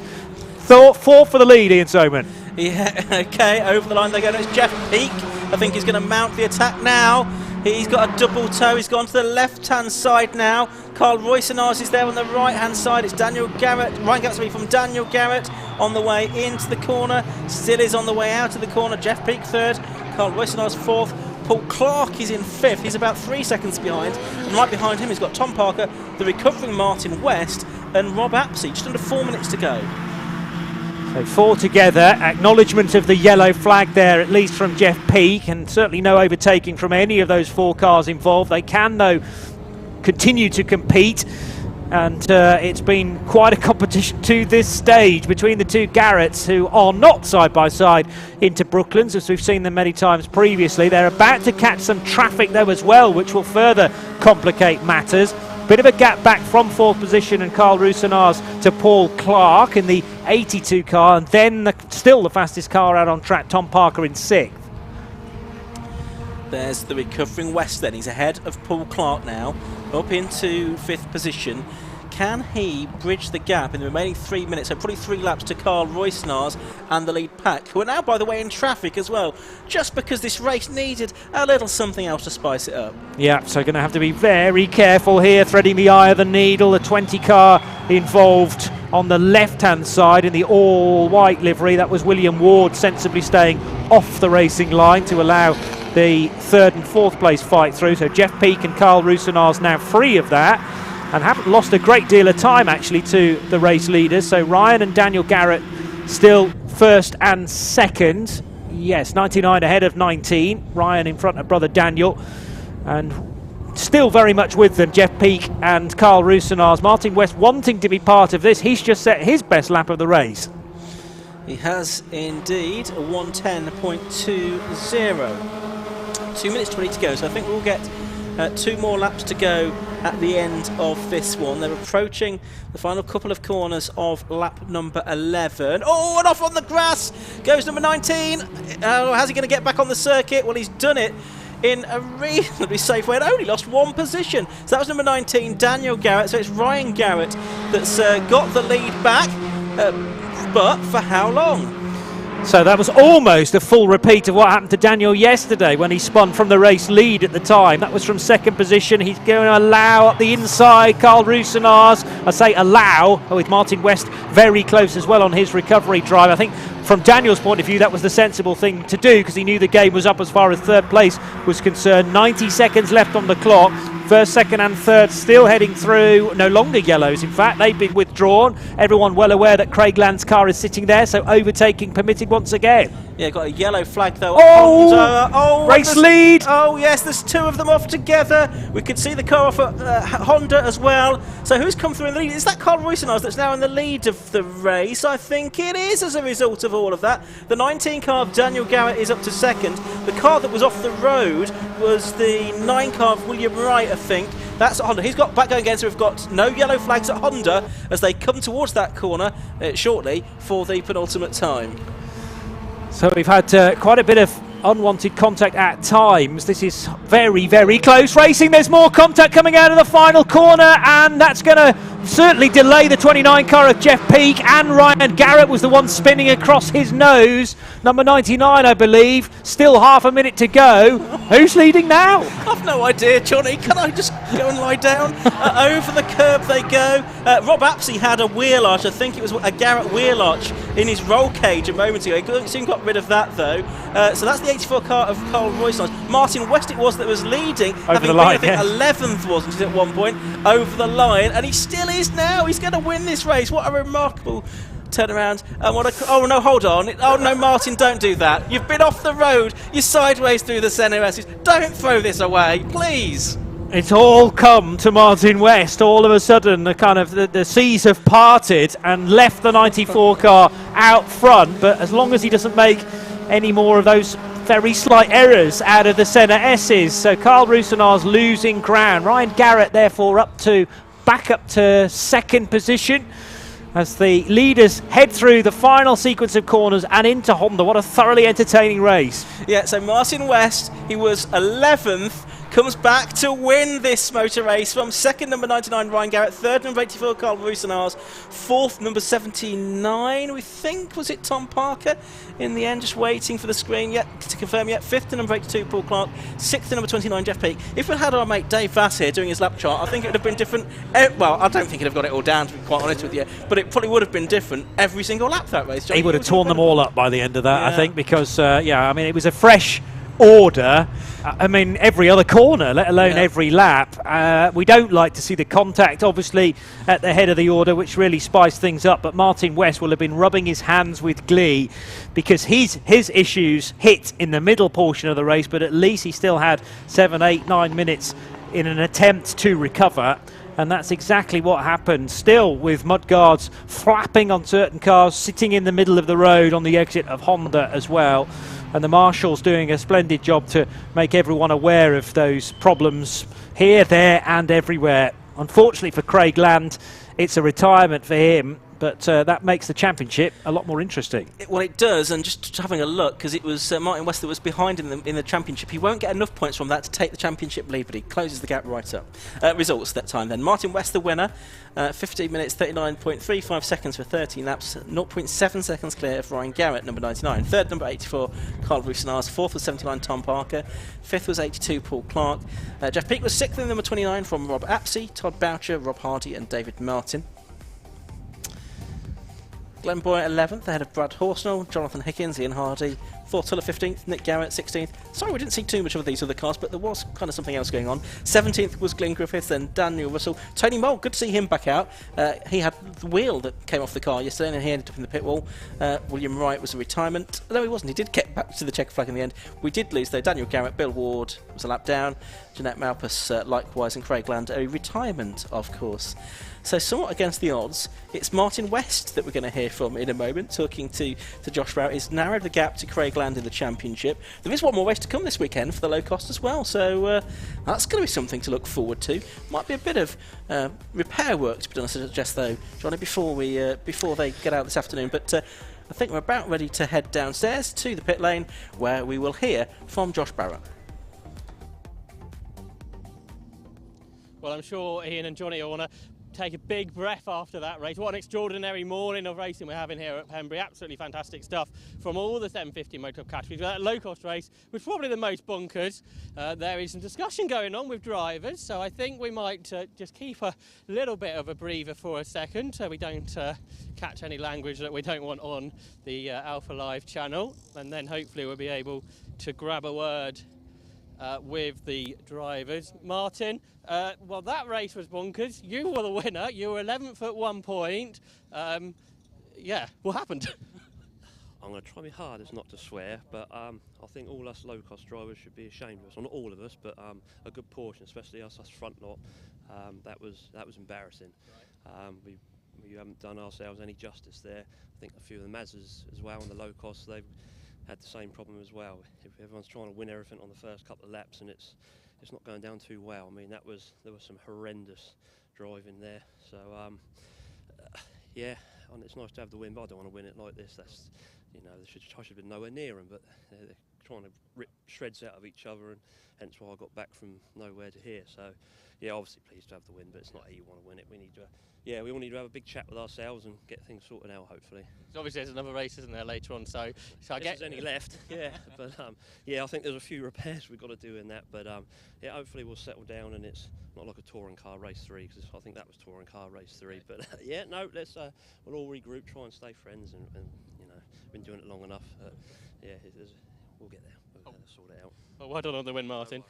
4 for the lead, Ian Soman. Yeah, okay, over the line they go. It's Jeff Peake. I think he's going to mount the attack now. He's got a double toe. He's gone to the left-hand side now. Carl Roysenars is there on the right-hand side. It's Daniel Garrett. Ryan Garrett's from Daniel Garrett on the way into the corner. Still is on the way out of the corner. Jeff Peake 3rd. Carl Roysenars 4th. Paul Clark is in 5th. He's about 3 seconds behind. And right behind him he's got Tom Parker, the recovering Martin West, and Rob Apsey. Just under 4 minutes to go. So 4 together, acknowledgement of the yellow flag there, at least from Jeff Peake, and certainly no overtaking from any of those 4 cars involved. They can, though, continue to compete, and it's been quite a competition to this stage between the 2 Garretts, who are not side by side into Brooklands, as we've seen them many times previously. They're about to catch some traffic, though, as well, which will further complicate matters. Bit of a gap back from 4th position and Carl Roysenars to Paul Clark in the 82 car, and then still the fastest car out on track, Tom Parker in 6th. There's the recovering West then. He's ahead of Paul Clark now, up into 5th position. Can he bridge the gap in the remaining 3 minutes? So probably 3 laps to Carl Roysenars and the lead pack, who are now, by the way, in traffic as well, just because this race needed a little something else to spice it up. Yeah, so going to have to be very careful here, threading the eye of the needle. The 20 car involved on the left-hand side in the all-white livery. That was William Ward, sensibly staying off the racing line to allow the 3rd and 4th place fight through. So Jeff Peake and Carl Roysenars now free of that, and haven't lost a great deal of time actually to the race leaders. So Ryan and Daniel Garrett still 1st and 2nd. Yes, 99 ahead of 19. Ryan in front of brother Daniel, and still very much with them, Jeff Peake and Carl Roysenars. Martin West wanting to be part of this. He's just set his best lap of the race. He has indeed, a 110.20. 2 minutes 20 to go, so I think we'll get 2 more laps to go at the end of this one. They're approaching the final couple of corners of lap number 11. Oh, and off on the grass goes number 19. How's he going to get back on the circuit? Well, he's done it in a reasonably safe way and only lost 1 position. So that was number 19, Daniel Garrett. So it's Ryan Garrett that's got the lead back, but for how long? So that was almost a full repeat of what happened to Daniel yesterday when he spun from the race lead at the time. That was from 2nd position. He's going to allow up the inside. Carl Roysenars, I say allow, with Martin West very close as well on his recovery drive. I think from Daniel's point of view, that was the sensible thing to do, because he knew the game was up as far as 3rd place was concerned. 90 seconds left on the clock. 1st, 2nd and 3rd still heading through, no longer yellows in fact, they've been withdrawn. Everyone well aware that Craig Land's car is sitting there, so overtaking permitted once again. Yeah, got a yellow flag though. Oh, race lead! Oh yes, there's 2 of them off together. We could see the car off at Honda as well. So who's come through in the lead? Is that Carl Roysenars that's now in the lead of the race? I think it is, as a result of all of that. The 19 car of Daniel Garrett is up to 2nd. The car that was off the road was the 9 car of William Wright, I think. That's at Honda. He's got back going again, so we've got no yellow flags at Honda as they come towards that corner shortly for the penultimate time. So we've had quite a bit of unwanted contact at times. This is very, very close racing. There's more contact coming out of the final corner, and that's going to certainly delay the 29 car of Jeff Peake, and Ryan Garrett was the one spinning across his nose. Number 99, I believe. Still half a minute to go. Who's leading now? I've no idea, Johnny. Can I just go and lie down? Over the curb they go. Rob Apsey had a wheel arch. I think it was a Garrett wheel arch in his roll cage a moment ago. He soon got rid of that though. So that's the 84 car of Carl Royston. Martin West it was that was leading, over the line, been, I think 11th wasn't he at one point, over the line, and he still is now. He's going to win this race. What a remarkable turn around. Oh no, hold on. Oh no, Martin, don't do that. You've been off the road. You're sideways through the centre. Don't throw this away, please. It's all come to Martin West. All of a sudden, the seas have parted and left the 94 car out front. But as long as he doesn't make any more of those very slight errors out of the centre S's, so Carl Roussillon's losing ground. Ryan Garrett, therefore, back up to second position as the leaders head through the final sequence of corners and into Honda. What a thoroughly entertaining race. Yeah, so Martin West, he was 11th, comes back to win this motor race from second, number 99, Ryan Garrett, third, number 84, Carl Roussillon, fourth, number 79, we think, was it Tom Parker? In the end, just waiting for the screen to confirm yet. Fifth to number 82, Paul Clark. Sixth to number 29, Jeff Peake. If we had our mate Dave Vass here doing his lap chart, I think it would have been different. Well, I don't think he'd have got it all down, to be quite honest with you, but it probably would have been different every single lap that race. He would have torn them all up by the end of that, I think, because, it was a fresh order. Every other corner, let alone every lap. We don't like to see the contact, obviously, at the head of the order, which really spiced things up. But Martin West will have been rubbing his hands with glee because his issues hit in the middle portion of the race, but at least he still had 7, 8, 9 minutes in an attempt to recover. And that's exactly what happened. Still with mudguards flapping on certain cars, sitting in the middle of the road on the exit of Honda as well. And the marshals doing a splendid job to make everyone aware of those problems here, there and everywhere. Unfortunately for Craig Land, it's a retirement for him, but that makes the championship a lot more interesting. Well, it does, and just having a look, because it was Martin West that was behind in the championship. He won't get enough points from that to take the championship lead, but he closes the gap right up. Results that time then. Martin West the winner, 15 minutes 39.35 seconds for 13 laps, 0.7 seconds clear of Ryan Garrett, number 99. Third, number 84, Carl Roussillon. Fourth was 79, Tom Parker. Fifth was 82, Paul Clark. Jeff Peake was sixth in number 29 from Rob Apsey, Todd Boucher, Rob Hardy and David Martin. Glenn Boyer 11th, ahead of Brad Horsnell, Jonathan Higgins, Ian Hardy, Thor Tuller 15th, Nick Garrett 16th. Sorry we didn't see too much of these other cars, but there was kind of something else going on. 17th was Glyn Griffiths, then Daniel Russell. Tony Mole, good to see him back out. He had the wheel that came off the car yesterday and he ended up in the pit wall. William Wright was a retirement. No, he wasn't. He did get back to the checker flag in the end. We did lose, though. Daniel Garrett, Bill Ward was a lap down. Jeanette Malpas likewise, and Craig Land a retirement, of course. So somewhat against the odds, it's Martin West that we're going to hear from in a moment, talking to Josh Brown. He's narrowed the gap to Craig Land in the championship. There is one more race to come this weekend for the low cost as well, so that's going to be something to look forward to. Might be a bit of repair work to be done, I suggest, though, Johnny, before they get out this afternoon. But I think we're about ready to head downstairs to the pit lane, where we will hear from Josh Barrett. Well, I'm sure Ian and Johnny will want to take a big breath after that race. What an extraordinary morning of racing we're having here at Pembrey. Absolutely fantastic stuff from all the 750 motor categories. That low-cost race was probably the most bonkers. There is some discussion going on with drivers, so I think we might just keep a little bit of a breather for a second so we don't catch any language that we don't want on the Alpha Live channel, and then hopefully we'll be able to grab a word with the drivers. Martin, well, that race was bonkers. You were the winner. You were 11th at one point. Yeah, what happened? I'm going to try my hardest not to swear, but I think all us low-cost drivers should be ashamed of us. Well, not all of us, but a good portion, especially us front lot. That was embarrassing. Right. We haven't done ourselves any justice there. I think a few of the Mazdas as well on the low cost, they've had the same problem as well. If everyone's trying to win everything on the first couple of laps and it's not going down too well. I mean, there was some horrendous driving there. So yeah, and it's nice to have the win, but I don't want to win it like this. That's, you know, I should have been nowhere near them, but they're trying to rip shreds out of each other, and hence why I got back from nowhere to here. So yeah, obviously pleased to have the win, but it's not how you want to win it. We need to. Yeah, we all need to have a big chat with ourselves and get things sorted out, hopefully. Obviously, there's another race, isn't there, later on? So I guess there's any left. Yeah, but yeah, I think there's a few repairs we've got to do in that. But yeah, hopefully we'll settle down and it's not like a touring car race 3, because I think that was touring car race 3. But yeah, no, let's we'll all regroup, try and stay friends, and been doing it long enough. Yeah, we'll get there. We'll sort it out. Well, well done on the win, Martin.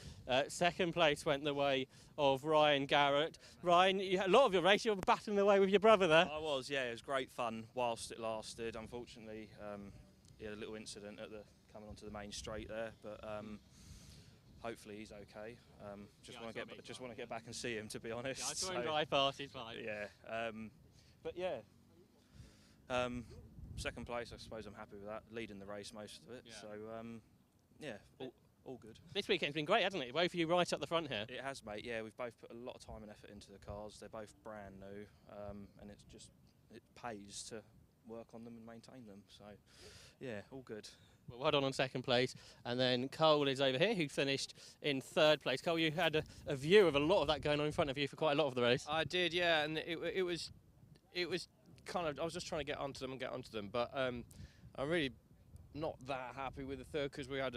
Second place went the way of Ryan Garrett. Ryan, you had a lot of your race, you were battling away with your brother there. I was, yeah. It was great fun whilst it lasted. Unfortunately, he had a little incident at coming onto the main straight there, but hopefully he's okay. Just want to get back and see him, to be honest. Yeah, I saw him drive past, he's fine. Yeah, but yeah. Second place, I suppose I'm happy with that. Leading the race most of it, so yeah, all good. This weekend's been great, hasn't it? Both of you right up the front here. It has, mate. Yeah, we've both put a lot of time and effort into the cars. They're both brand new, and it pays to work on them and maintain them. So, yeah, all good. Well done on second place. And then Cole is over here, who finished in third place. Cole, you had a view of a lot of that going on in front of you for quite a lot of the race. I did, yeah, and it was kind of, I was just trying to get onto them, but I'm really not that happy with the third because we had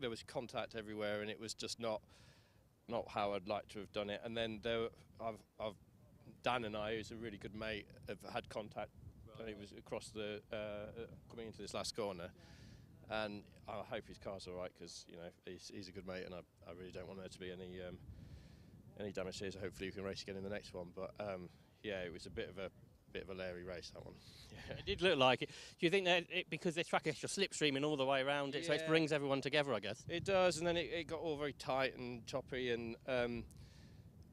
there was contact everywhere, and it was just not how I'd like to have done it. And then Dan and I, who's a really good mate, have had contact. And he was across the coming into this last corner, and I hope his car's all right because he's a good mate, and I really don't want there to be any damage here. So hopefully we can race again in the next one. But yeah, it was a bit of a Larry race, that one. Yeah. It did look like it. Do you think that because this track is just slipstreaming all the way around it, so it brings everyone together, I guess? It does, and then it got all very tight and choppy, and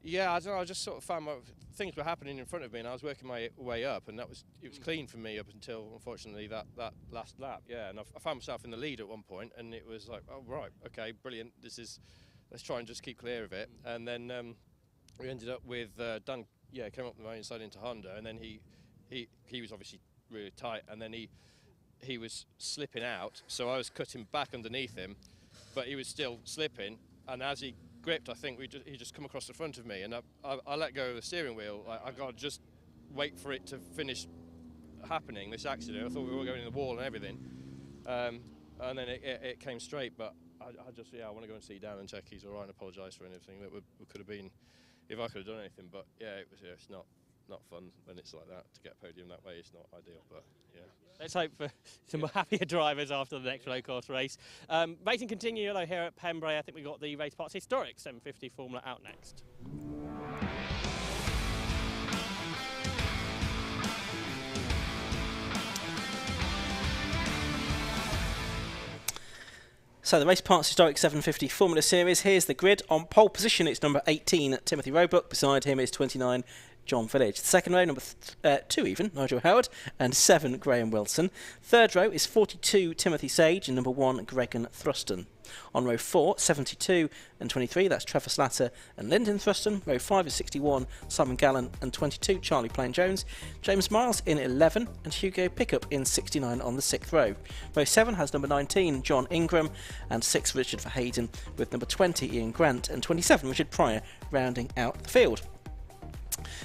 yeah, I don't know, I just sort of found things were happening in front of me, and I was working my way up, and it was clean for me up until, unfortunately, that last lap, yeah, and I found myself in the lead at one point, and it was like, oh, right, okay, brilliant, let's try and just keep clear of it, and then we ended up with Dan, came up the main side into Honda, and then he was obviously really tight, and then he was slipping out, so I was cutting back underneath him, but he was still slipping, and as he gripped, I think he just come across the front of me, and I let go of the steering wheel. I got to just wait for it to finish happening, this accident. I thought we were going in the wall and everything, and then it came straight, but I just, I want to go and see Dan and check he's all right and apologise for anything that could have been, if I could have done anything, but yeah, it's not fun when it's like that. To get a podium that way, it's not ideal, but yeah. Let's hope for some happier drivers after the next road course race. Racing continue here at Pembrey. I think we've got the Race Parts Historic 750 Formula out next. So the Race Parts Historic 750 Formula Series, here's the grid. On pole position it's number 18 Timothy Roebuck, beside him is 29 John Village. The second row, number 2 even, Nigel Howard, and 7 Graham Wilson. Third row is 42 Timothy Sage and number 1 Gregan Thruston. On row 4, 72 and 23, that's Trevor Slatter and Lyndon Thruston. Row 5 is 61, Simon Gallen, and 22, Charlie Plain-Jones. James Miles in 11 and Hugo Pickup in 69 on the 6th row. Row 7 has number 19, John Ingram, and 6, Richard Verheyden, with number 20, Ian Grant, and 27, Richard Pryor, rounding out the field.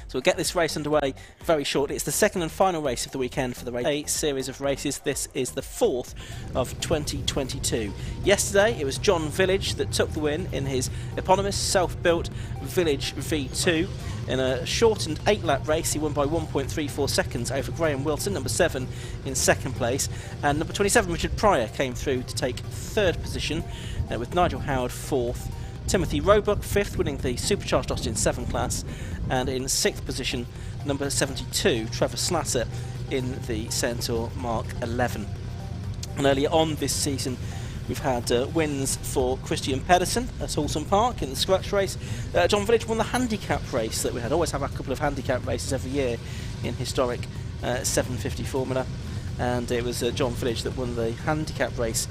So we'll get this race underway very shortly. It's the second and final race of the weekend for the race series of races. This is the 4th of 2022. Yesterday it was John Village that took the win in his eponymous self-built Village V2. In a shortened 8-lap race, he won by 1.34 seconds over Graham Wilson, number 7, in second place. And number 27, Richard Pryor, came through to take third position, with Nigel Howard 4th. Timothy Roebuck 5th, winning the Supercharged Austin 7 class, and in 6th position, number 72, Trevor Slatter, in the Centaur Mark 11. And earlier on this season, we've had wins for Christian Pedersen at Alton Park in the Scratch race. John Village won the handicap race that we had. Always have a couple of handicap races every year in historic 750 Formula, and it was John Village that won the handicap race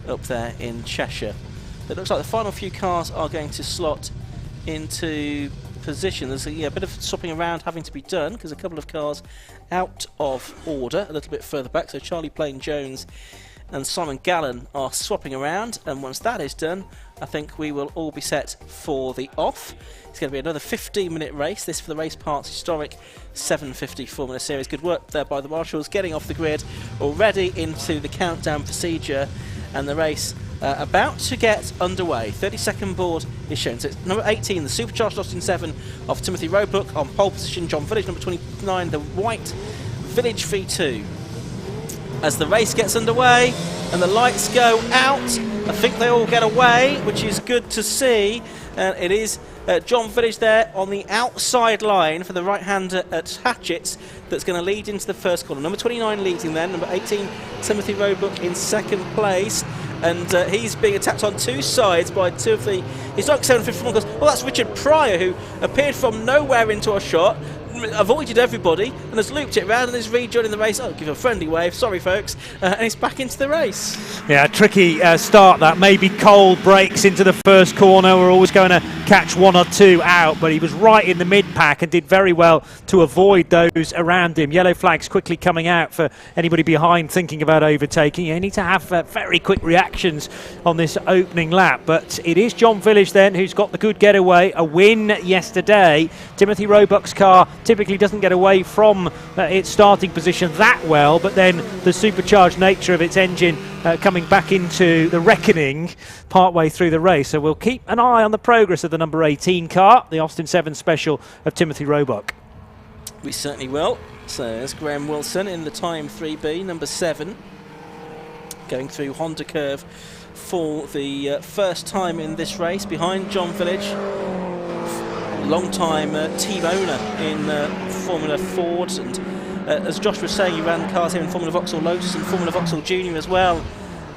up there in Cheshire. It looks like the final few cars are going to slot into position. There's a bit of swapping around having to be done because a couple of cars out of order a little bit further back. So Charlie Plain-Jones and Simon Gallen are swapping around, and once that is done, I think we will all be set for the off. It's going to be another 15-minute race, this for the Race Parts Historic 750 Formula Series. Good work there by the marshals, getting off the grid, already into the countdown procedure, and the race about to get underway. 30-second board is shown. So it's number 18, the Supercharged Austin 7 of Timothy Roebuck. On pole position, John Village. Number 29, the white Village V2 as the race gets underway and the lights go out. I think they all get away, which is good to see. It is John Village there on the outside line for the right-hander at Hatchett's that's going to lead into the first corner. Number 29 leading then, number 18 Timothy Roebuck in second place. And he's being attacked on two sides by two of the historic 751 cars. Well, that's Richard Pryor, who appeared from nowhere into a shot, avoided everybody and has looped it round and is rejoining the race. Oh, give a friendly wave, sorry folks, and he's back into the race. Yeah, tricky start that. Maybe Cole breaks into the first corner. We're always going to catch one or two out, but he was right in the mid-pack and did very well to avoid those around him. Yellow flags quickly coming out for anybody behind thinking about overtaking. You need to have very quick reactions on this opening lap, but it is John Village then who's got the good getaway, a win yesterday. Timothy Roebuck's car typically doesn't get away from its starting position that well, but then the supercharged nature of its engine coming back into the reckoning partway through the race. So we'll keep an eye on the progress of the number 18 car, the Austin 7 Special of Timothy Roebuck. We certainly will. So there's Graham Wilson in the time 3B, number 7, going through Honda Curve for the first time in this race behind John Village. Long-time team owner in Formula Ford, and as Josh was saying, he ran cars here in Formula Vauxhall Lotus and Formula Vauxhall Junior as well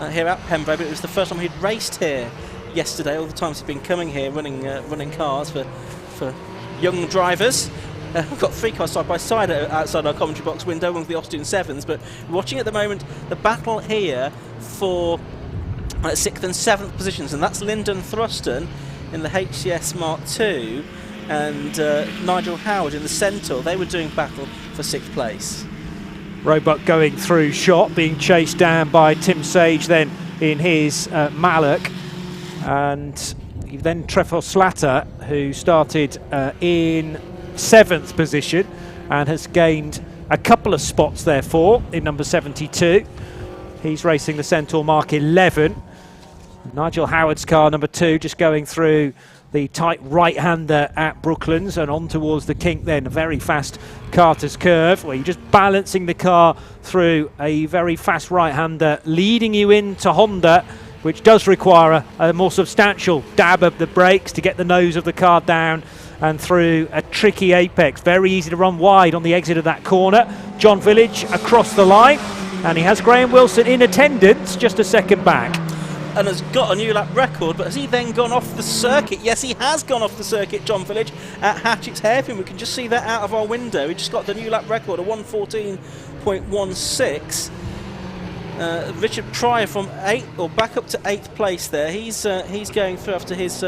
here at Pembrey, but it was the first time he'd raced here yesterday. All the times he'd been coming here running cars for young drivers. We've got 3 cars side by side outside our commentary box window, one of the Austin 7s, but watching at the moment the battle here for 6th and 7th positions, and that's Lyndon Thruston in the HCS Mark II and Nigel Howard in the Centaur. They were doing battle for 6th place. Roebuck going through shot, being chased down by Tim Sage then in his Mallock, and then Trefor Slatter, who started in 7th position and has gained a couple of spots therefore in number 72. He's racing the Centaur Mark 11. Nigel Howard's car, number 2, just going through the tight right-hander at Brooklands and on towards the kink then, a very fast Carter's Curve, where you're just balancing the car through a very fast right-hander, leading you into Honda, which does require a more substantial dab of the brakes to get the nose of the car down and through a tricky apex. Very easy to run wide on the exit of that corner. John Village across the line, and he has Graham Wilson in attendance, just a second back. And has got a new lap record, but has he then gone off the circuit? Yes, he has gone off the circuit, John Village, at Hatchett's Hairpin. We can just see that out of our window. He just got the new lap record, a 1:14.16. Richard Pryor from 8th, or back up to 8th place there. He's going through after his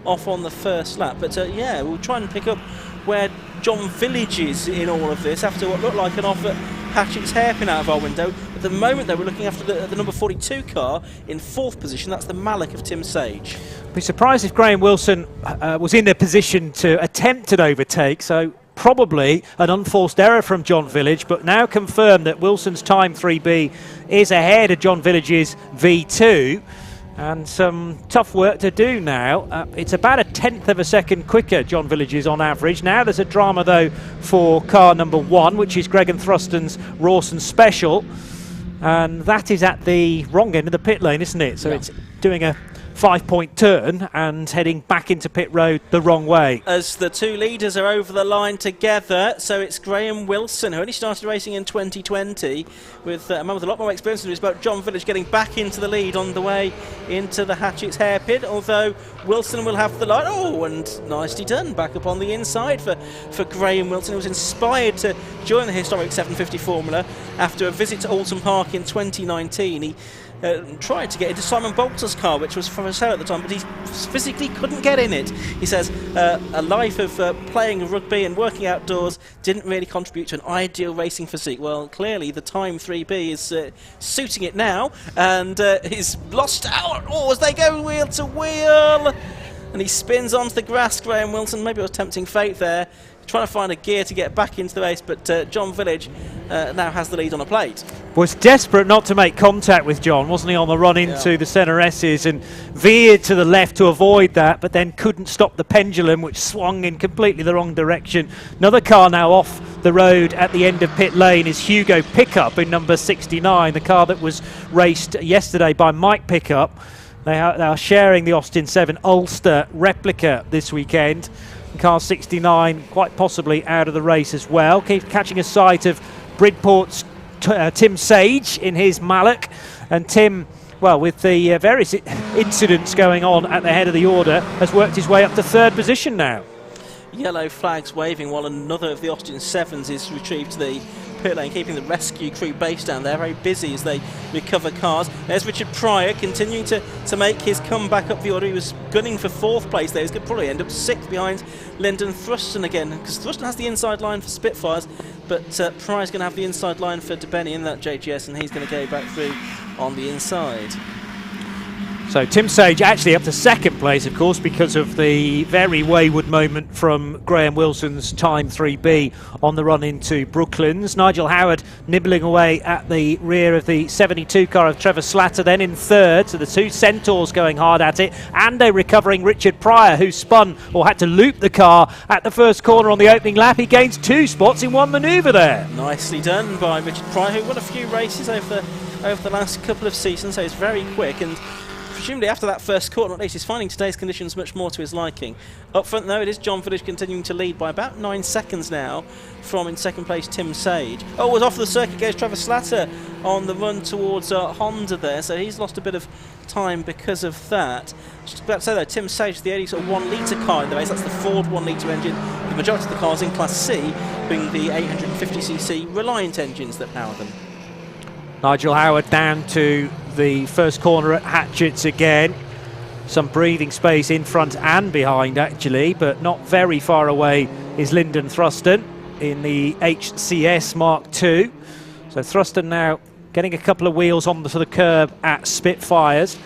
off on the first lap. But yeah, we'll try and pick up where John Village is in all of this after what looked like an off at Hatchett's Hairpin out of our window. At the moment, though, we're looking after the number 42 car in 4th position. That's the Mallock of Tim Sage. Be surprised if Graham Wilson was in a position to attempt an overtake, so probably an unforced error from John Village, but now confirmed that Wilson's time 3B is ahead of John Village's V2. And some tough work to do now. It's about a 1/10 of a second quicker, John Village is on average. Now there's a drama, though, for car number 1, which is Greg and Thruston's Rawson Special. And that is at the wrong end of the pit lane, isn't it? So it's doing a 5-point turn and heading back into pit road the wrong way. As the two leaders are over the line together, so it's Graham Wilson, who only started racing in 2020, with a man with a lot more experience than him, about John Village getting back into the lead on the way into the Hatchett's Hairpin, although Wilson will have the line. Oh, and nicely done, back up on the inside for Graham Wilson, who was inspired to join the historic 750 Formula after a visit to Alton Park in 2019. He tried to get into Simon Bolter's car, which was for sale at the time, but he physically couldn't get in it. He says a life of playing rugby and working outdoors didn't really contribute to an ideal racing physique. Well, clearly the time 3B is suiting it now, and he's lost out. Oh, as they go wheel to wheel, and he spins onto the grass, Graham Wilson. Maybe it was tempting fate there, trying to find a gear to get back into the race, but John Village now has the lead on a plate. Was desperate not to make contact with John, wasn't he, on the run into the centre S's, and veered to the left to avoid that, but then couldn't stop the pendulum, which swung in completely the wrong direction. Another car now off the road at the end of pit lane is Hugo Pickup in number 69, the car that was raced yesterday by Mike Pickup. They are sharing the Austin 7 Ulster replica this weekend. Car 69 quite possibly out of the race as well. Keep catching a sight of Bridport's Tim Sage in his Mallock, and Tim, well, with the various incidents going on at the head of the order, has worked his way up to third position now. Yellow flags waving while another of the Austin 7s is retrieved to the pit lane, keeping the rescue crew based down there, very busy as they recover cars. There's Richard Pryor continuing to make his comeback up the order. He was gunning for 4th place there. He's going to probably end up 6th behind Lyndon Thruston again, because Thruston has the inside line for Spitfires, but Pryor's going to have the inside line for DeBenny in that JGS, and he's going to go back through on the inside. So Tim Sage actually up to 2nd place, of course, because of the very wayward moment from Graham Wilson's time 3B on the run into Brooklands. Nigel Howard nibbling away at the rear of the 72 car of Trevor Slatter, then in 3rd. So the 2 Centaurs going hard at it, and a recovering Richard Pryor, who spun or had to loop the car at the first corner on the opening lap. He gains 2 spots in 1 manoeuvre there. Nicely done by Richard Pryor, who won a few races over the last couple of seasons, so he's very quick, and presumably after that first corner, at least, he's finding today's conditions much more to his liking. Up front, though, it is John Village continuing to lead by about 9 seconds now from in 2nd place Tim Sage. Oh, was off the circuit goes Trevor Slatter on the run towards Honda there, so he's lost a bit of time because of that. Just about to say, though, Tim Sage is the only sort of 1 litre car in the race. That's the Ford 1 litre engine. The majority of the cars in Class C being the 850cc Reliant engines that power them. Nigel Howard down to the first corner at Hatchett's again. Some breathing space in front and behind, actually, but not very far away is Lyndon Thruston in the HCS Mark II. So Thruston now getting a couple of wheels onto the curb at Spitfires,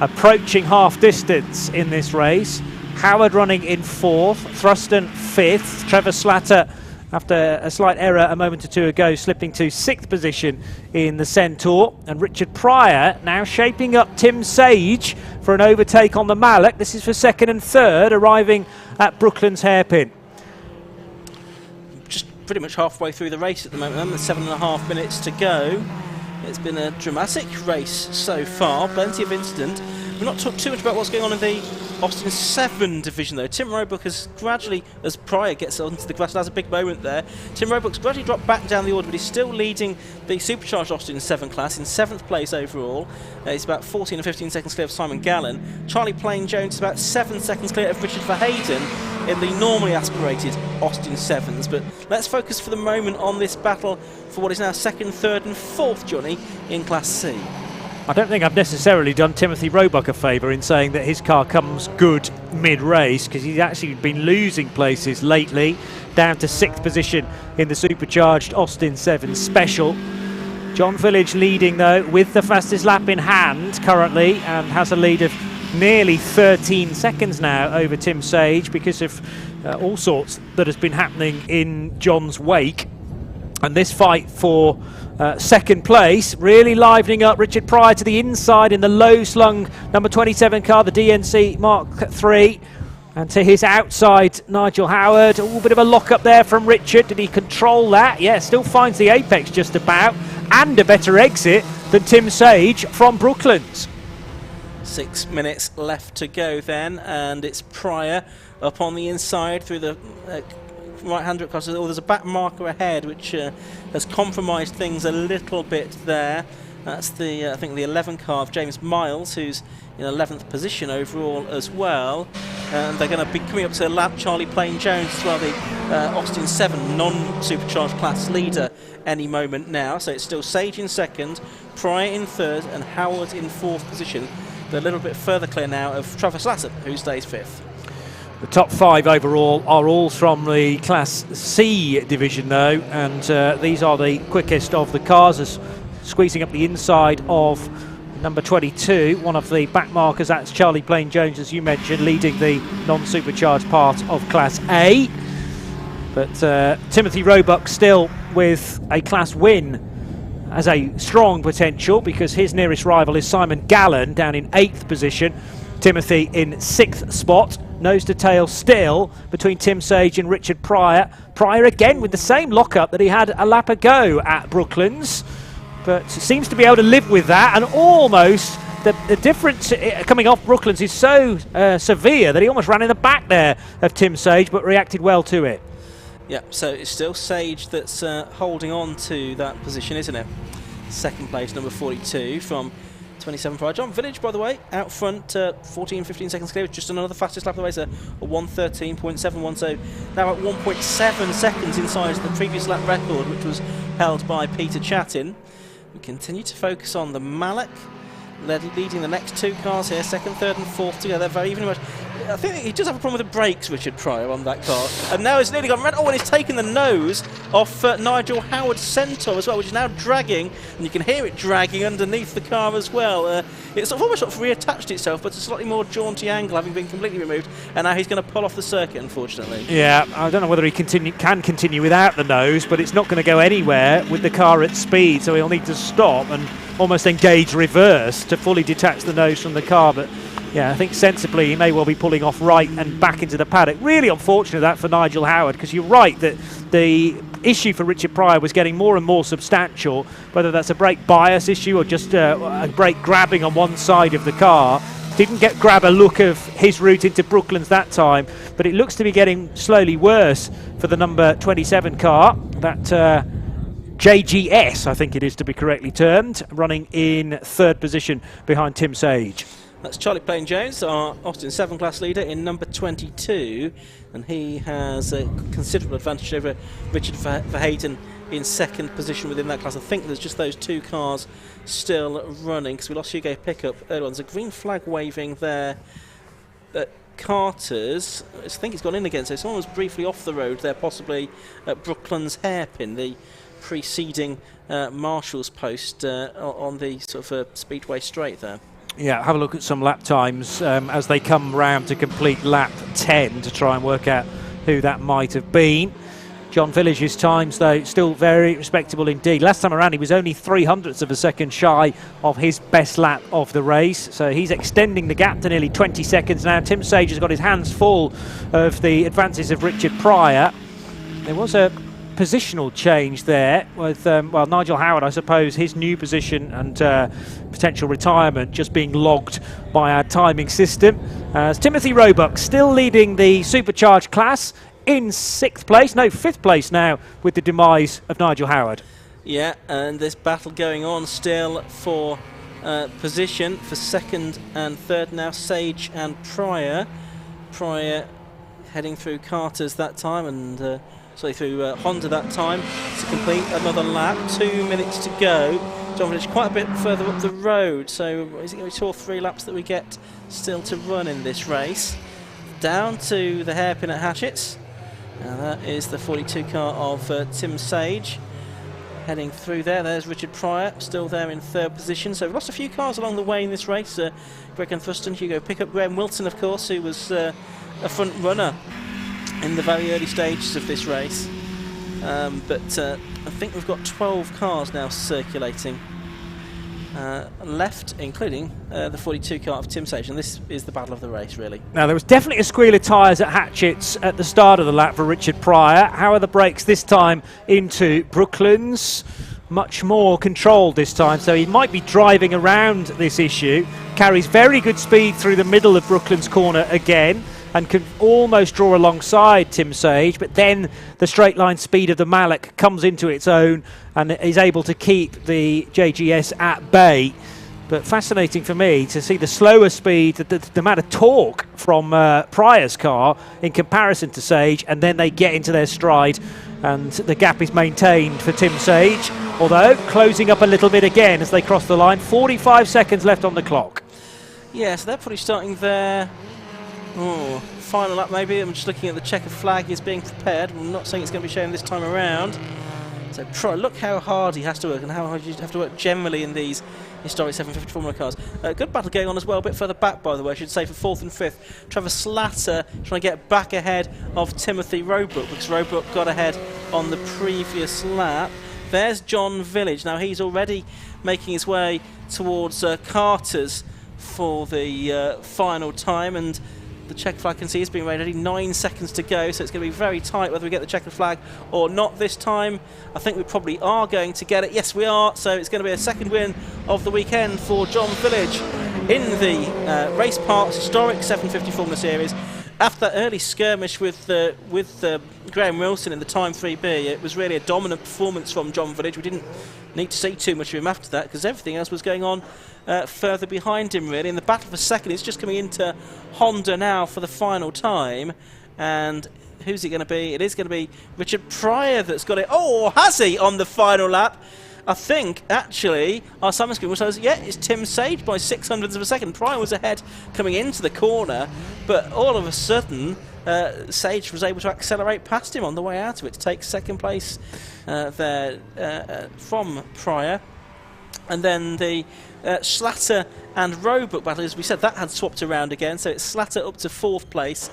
approaching half distance in this race. Howard running in 4th, Thruston 5th, Trevor Slatter, after a slight error a moment or two ago, slipping to 6th position in the Centaur. And Richard Pryor now shaping up Tim Sage for an overtake on the Mallock. This is for 2nd and 3rd, arriving at Brooklands Hairpin. Just pretty much halfway through the race at the moment, there's 7.5 minutes to go. It's been a dramatic race so far, plenty of incident. We've not talked too much about what's going on in the Austin 7 division, though. Tim Roebuck has gradually, as Pryor gets onto the grass, has a big moment there. Tim Roebuck's gradually dropped back down the order, but he's still leading the supercharged Austin 7 class in 7th place overall. He's about 14 or 15 seconds clear of Simon Gallen. Charlie Plain Jones is about 7 seconds clear of Richard Verheyden in the normally aspirated Austin 7s. But let's focus for the moment on this battle for what is now 2nd, 3rd and 4th, Johnny, in Class C. I don't think I've necessarily done Timothy Roebuck a favour in saying that his car comes good mid-race, because he's actually been losing places lately, down to 6th position in the supercharged Austin 7 Special. John Village leading, though, with the fastest lap in hand currently, and has a lead of nearly 13 seconds now over Tim Sage because of all sorts that has been happening in John's wake. And this fight for 2nd place really livening up. Richard Pryor to the inside in the low-slung number 27 car, the DNC Mark III. And to his outside, Nigel Howard. A bit of a lock-up there from Richard. Did he control that? Yeah, still finds the apex just about. And a better exit than Tim Sage from Brooklands. 6 minutes left to go then, and it's Pryor up on the inside through the right-hand across. Oh, there's a back marker ahead which has compromised things a little bit there. That's the I think the 11 car of James Miles, who's in 11th position overall as well. And they're going to be coming up to lap Charlie Plain Jones as well, the Austin 7 non-supercharged class leader any moment now. So it's still Sage in 2nd, Pryor in 3rd and Howard in 4th position. They're a little bit further clear now of Trevor Slatter, who stays 5th. The top 5 overall are all from the Class C division, though, and these are the quickest of the cars, as squeezing up the inside of number 22, one of the back markers. That's Charlie Plain Jones, as you mentioned, leading the non-supercharged part of Class A. But Timothy Roebuck still with a class win as a strong potential, because his nearest rival is Simon Gallen down in 8th position. Timothy in 6th spot. nose to tail still between Tim Sage and Richard Pryor. Pryor again with the same lockup that he had a lap ago at Brooklands, but seems to be able to live with that, and almost the difference coming off Brooklands is so severe that he almost ran in the back there of Tim Sage, but reacted well to it. Yeah, so it's still Sage that's holding on to that position, isn't it? Second place, number 42 from 27 Pryor. John Village, by the way, out front, 14-15 seconds clear, just another fastest lap of the race, a 1:13.71, so now at 1.7 seconds inside the previous lap record, which was held by Peter Chattin. We continue to focus on the Malek, leading the next two cars here, second, third and fourth together, very evenly matched. I think he does have a problem with the brakes, Richard Pryor, on that car. And now it's nearly gone red. Oh, and he's taken the nose off Nigel Howard's Centaur as well, which is now dragging, and you can hear it dragging underneath the car as well. It's almost sort of reattached itself, but a slightly more jaunty angle, having been completely removed. And now he's going to pull off the circuit, unfortunately. Yeah, I don't know whether he can continue without the nose, but it's not going to go anywhere with the car at speed, so he'll need to stop and almost engage reverse to fully detach the nose from the car. But yeah, I think sensibly he may well be pulling off right and back into the paddock. Really unfortunate that for Nigel Howard, because you're right that the issue for Richard Pryor was getting more and more substantial, whether that's a brake bias issue or just a brake grabbing on one side of the car. Didn't grab a look of his route into Brooklands that time, but it looks to be getting slowly worse for the number 27 car. That JGS, I think it is to be correctly termed, running in third position behind Tim Sage. That's Charlie Plain-Jones, our Austin 7 class leader in number 22, and he has a considerable advantage over Richard Verheyden in second position within that class. I think there's just those two cars still running, because we lost Hugo Pickup earlier on. There's a green flag waving there at Carter's. I think it's gone in again, so someone was briefly off the road there, possibly at Brooklands Hairpin, the preceding Marshall's post on the sort of Speedway straight there. Yeah, have a look at some lap times as they come round to complete lap 10 to try and work out who that might have been. John Village's times, though, still very respectable indeed. Last time around, he was only 0.03 of a second shy of his best lap of the race, so he's extending the gap to nearly 20 seconds now. Tim Sage has got his hands full of the advances of Richard Pryor. There was a positional change there with well, Nigel Howard, I suppose, his new position and potential retirement just being logged by our timing system. As Timothy Roebuck still leading the supercharged class in fifth place now with the demise of Nigel Howard. Yeah, and this battle going on still for position for second and third now, Sage and Pryor. Pryor heading through Carter's that time, and through Honda that time to complete another lap. 2 minutes to go. John Village quite a bit further up the road, so is it going to be 2 or 3 laps that we get still to run in this race? Down to the hairpin at Hatchett's, and that is the 42 car of Tim Sage heading through there. There's Richard Pryor still there in third position, so we've lost a few cars along the way in this race. Greg and Thuston, Hugo Pickup, Graham Wilson, of course, who was a front runner in the very early stages of this race, but I think we've got 12 cars now circulating left, including the 42 car of Tim Sage, and this is the battle of the race, really. Now, there was definitely a squeal of tyres at Hatchett's at the start of the lap for Richard Pryor. How are the brakes this time into Brooklands? Much more controlled this time, so he might be driving around this issue. Carries very good speed through the middle of Brooklands corner again, and can almost draw alongside Tim Sage, but then the straight line speed of the Malek comes into its own and is able to keep the JGS at bay. But fascinating for me to see the slower speed, the amount of torque from Pryor's car in comparison to Sage, and then they get into their stride and the gap is maintained for Tim Sage, although closing up a little bit again as they cross the line. 45 seconds left on the clock. Yeah, so they're probably starting their final lap maybe. I'm just looking at the checker flag is being prepared. I'm not saying it's going to be shown this time around. So Pryor, look how hard he has to work and how hard you have to work generally in these historic 750 Formula cars. Good battle going on as well, a bit further back, by the way, I should say, for fourth and fifth. Trevor Slatter trying to get back ahead of Timothy Roebuck, because Roebuck got ahead on the previous lap. There's John Village. Now he's already making his way towards Carter's for the final time, and The checkered flag can see is being raised. Only 9 seconds to go, so it's going to be very tight whether we get the checkered flag or not this time. I think we probably are going to get it. Yes, we are. So it's going to be a second win of the weekend for John Village in the Race Parks historic 750 Formula Series. After that early skirmish with Graham Wilson in the Time 3B, it was really a dominant performance from John Village. We didn't need to see too much of him after that because everything else was going on further behind him, really. In the battle for second, it's just coming into Honda now for the final time. And who's it going to be? It is going to be Richard Pryor that's got it. Oh, has he on the final lap? I think, actually, our summon screen says, yeah, it's Tim Sage by 600ths of a second. Pryor was ahead coming into the corner, but all of a sudden, Sage was able to accelerate past him on the way out of it to take second place there from Pryor. And then the Slatter and Roebuck battle, as we said, that had swapped around again, so it's Slatter up to 4th place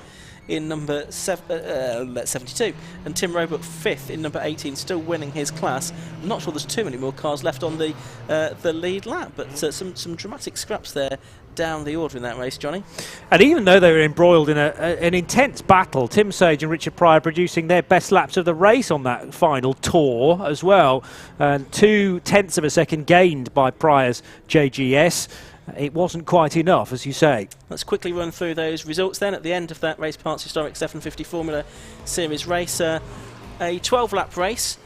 in number 72, and Tim Roebuck 5th in number 18, still winning his class. I'm not sure there's too many more cars left on the lead lap, but some dramatic scraps there down the order in that race, Johnny. And even though they were embroiled in an intense battle, Tim Sage and Richard Pryor producing their best laps of the race on that final tour as well. 0.2 of a second gained by Pryor's JGS. It wasn't quite enough, as you say. Let's quickly run through those results then at the end of that Race Parts Historic 750 Formula Series race. A 12-lap race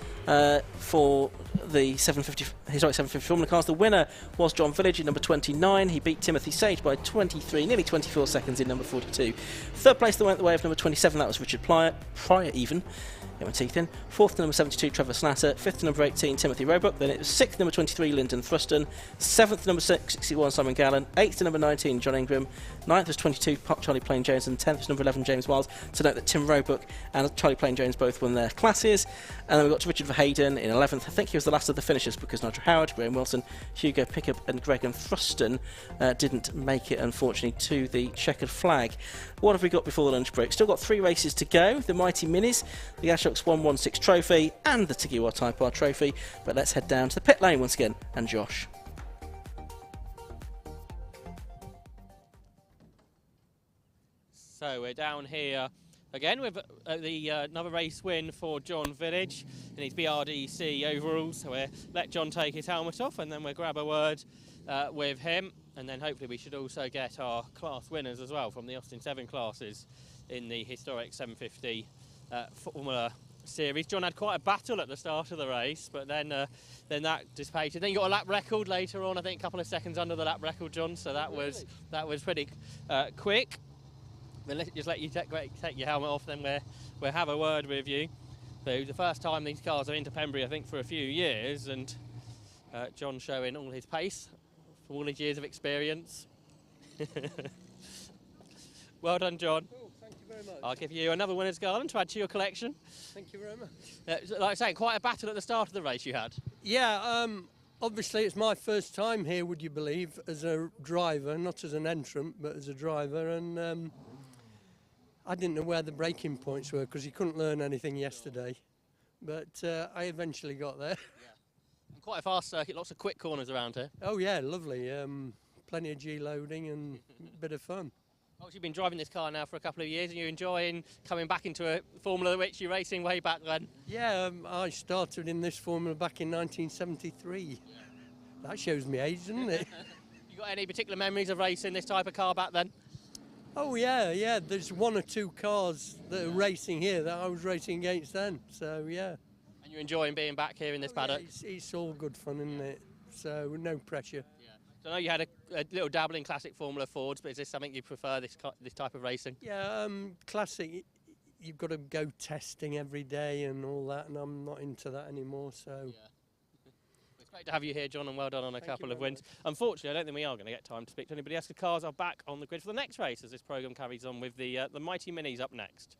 for the Historic 750 Formula cars. The winner was John Village in number 29. He beat Timothy Sage by 23, nearly 24 seconds in number 42. Third place that went the way of number 27, that was Richard Pryor even. Get my teeth in. 4th to number 72, Trevor Slatter. 5th to number 18, Timothy Roebuck. Then it was 6th to number 23, Lyndon Thruston. 7th to number 61, Simon Gallen. 8th to number 19, John Ingram. 9th was 22, Charlie Plain Jones. And 10th to number 11, James Wiles. To note that Tim Roebuck and Charlie Plain Jones both won their classes. And then we got to Richard Verheyden in 11th. I think he was the last of the finishers because Nigel Howard, Graham Wilson, Hugo Pickup and Greg and Thruston didn't make it, unfortunately, to the checkered flag. What have we got before the lunch break? Still got 3 races to go. The Mighty Minis, the Ashok 116 Trophy and the Tigiwa Type R Trophy. But let's head down to the pit lane once again and Josh. So we're down here again with another race win for John Village in his BRDC overalls. So we'll let John take his helmet off and then we'll grab a word with him. And then hopefully we should also get our class winners as well from the Austin 7 classes in the historic 750 Formula Series. John had quite a battle at the start of the race, but then that dissipated. Then you got a lap record later on, I think a couple of seconds under the lap record, John. So that was pretty quick. Then let's just let you take your helmet off, then we'll have a word with you. So the first time these cars are into Pembrey, I think, for a few years, and John showing all his pace for all his years of experience. Well done, John. Oh, thank you very much. I'll give you another winner's garland to add to your collection. Thank you very much. Like I say, quite a battle at the start of the race you had. Yeah, obviously it's my first time here, would you believe, as a driver, not as an entrant, but as a driver, and I didn't know where the braking points were because you couldn't learn anything yesterday, but I eventually got there. Yeah. And quite a fast circuit, lots of quick corners around here. Oh yeah, lovely. Plenty of G-loading and a bit of fun. Obviously, you've been driving this car now for a couple of years and you're enjoying coming back into a formula which you're racing way back then. Yeah, I started in this formula back in 1973. Yeah. That shows me age, doesn't it? You got any particular memories of racing this type of car back then? Oh yeah. There's 1 or 2 cars that are racing here that I was racing against then. So yeah. And you're enjoying being back here in this paddock? Yeah, it's all good fun, isn't it? So no pressure. Yeah. So I know you had a little dabble in classic Formula Fords, but is this something you prefer, this type of racing? Yeah, classic. You've got to go testing every day and all that, and I'm not into that anymore. So. Yeah. It's great to have you here, John, and well done on a couple of wins. Unfortunately, I don't think we are going to get time to speak to anybody else. The cars are back on the grid for the next race as this programme carries on with the Mighty Minis up next.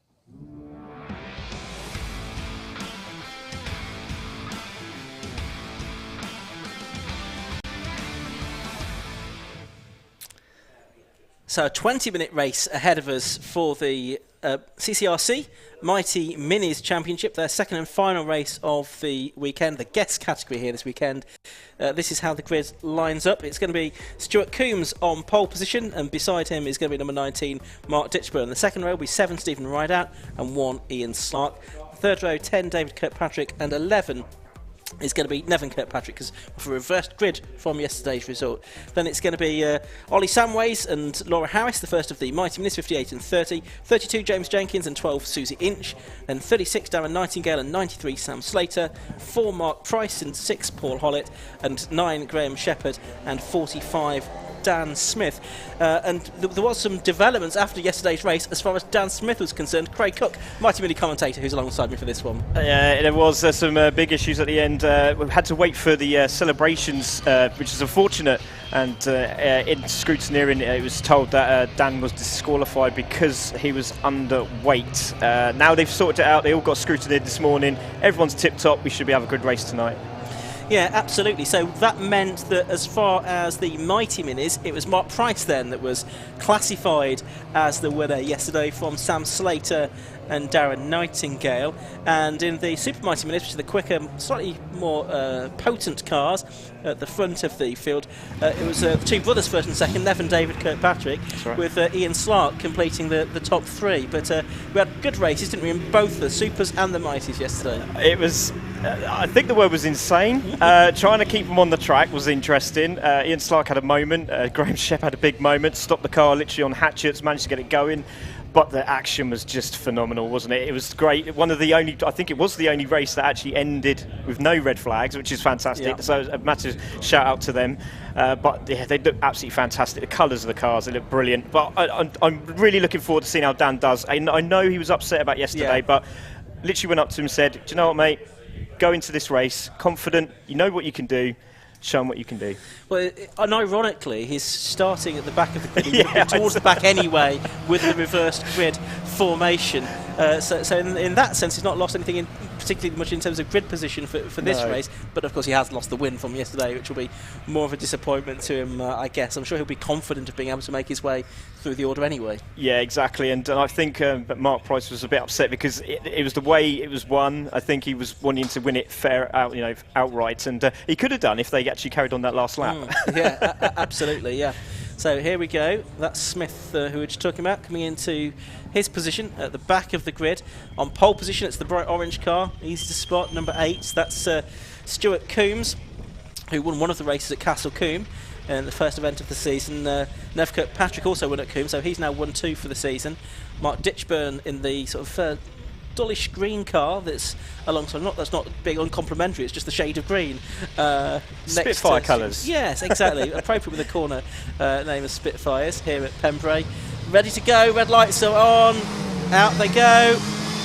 So a 20-minute race ahead of us for the CCRC Mighty Minis Championship, their second and final race of the weekend, the guest category here this weekend. This is how the grid lines up. It's going to be Stuart Coombs on pole position, and beside him is going to be number 19, Mark Ditchburn. The second row will be 7, Stephen Rideout, and 1, Ian Slark. The third row, 10, David Kirkpatrick, and 11 is going to be Nevin Kirkpatrick, because of a reversed grid from yesterday's result. Then it's going to be Ollie Samways and Laura Harris, the first of the Mighty Minis, 58 and 30. 32, James Jenkins, and 12, Susie Inch. Then 36, Darren Nightingale, and 93, Sam Slater. 4, Mark Price, and 6, Paul Hollett. And 9, Graham Shepherd, and 45, Dan Smith. And there was some developments after yesterday's race as far as Dan Smith was concerned. Craig Cook, Mighty Mini commentator, who's alongside me for this one. There was some big issues at the end. We had to wait for the celebrations, which is unfortunate. And in scrutineering, it was told that Dan was disqualified because he was underweight. Now they've sorted it out. They all got scrutineered this morning. Everyone's tip-top. We should have a good race tonight. Yeah, absolutely. So that meant that as far as the Mighty Minis, it was Mark Price then that was classified as the winner yesterday from Sam Slater and Darren Nightingale. And in the Super Mighty Minis, which are the quicker, slightly more potent cars at the front of the field, it was the two brothers first and second, Nev and David Kirkpatrick, right, with Ian Slark completing the top three. But we had good races, didn't we, in both the Supers and the Mighties yesterday? It was, I think the word was insane. Trying to keep them on the track was interesting. Ian Slark had a moment, Graham Shepp had a big moment, stopped the car literally on hatchets, managed to get it going. But the action was just phenomenal, wasn't it? It was great. One of the only, I think it was the only race that actually ended with no red flags, which is fantastic. Yeah. So a massive shout out to them. But yeah, they look absolutely fantastic. The colours of the cars, they look brilliant. But I'm really looking forward to seeing how Dan does. I know he was upset about yesterday, but literally went up to him and said, "Do you know what, mate? Go into this race confident. You know what you can do. Show him what you can do." Well, and ironically, he's starting at the back of the grid, towards the back anyway, with the reversed grid formation. So in that sense, he's not lost anything in particularly much in terms of grid position for this race. But of course, he has lost the win from yesterday, which will be more of a disappointment to him, I guess. I'm sure he'll be confident of being able to make his way through the order anyway. Yeah, exactly. And I think Mark Price was a bit upset because it was the way it was won. I think he was wanting to win it fair out, outright, and he could have done if they actually carried on that last lap. Yeah, absolutely. Yeah. So here we go. That's Smith, who we were just talking about, coming into his position at the back of the grid. On pole position, it's the bright orange car, easy to spot, number 8. That's Stuart Coombs, who won one of the races at Castle Combe in the first event of the season. Nev Kirkpatrick also won at Combe, so he's now won 2 for the season. Mark Ditchburn in the sort of dullish green car that's alongside, that's not big uncomplimentary, it's just the shade of green. Spitfire colours. Yes, exactly. Appropriate with the corner name of Spitfires here at Pembrey. Ready to go, red lights are on, out they go.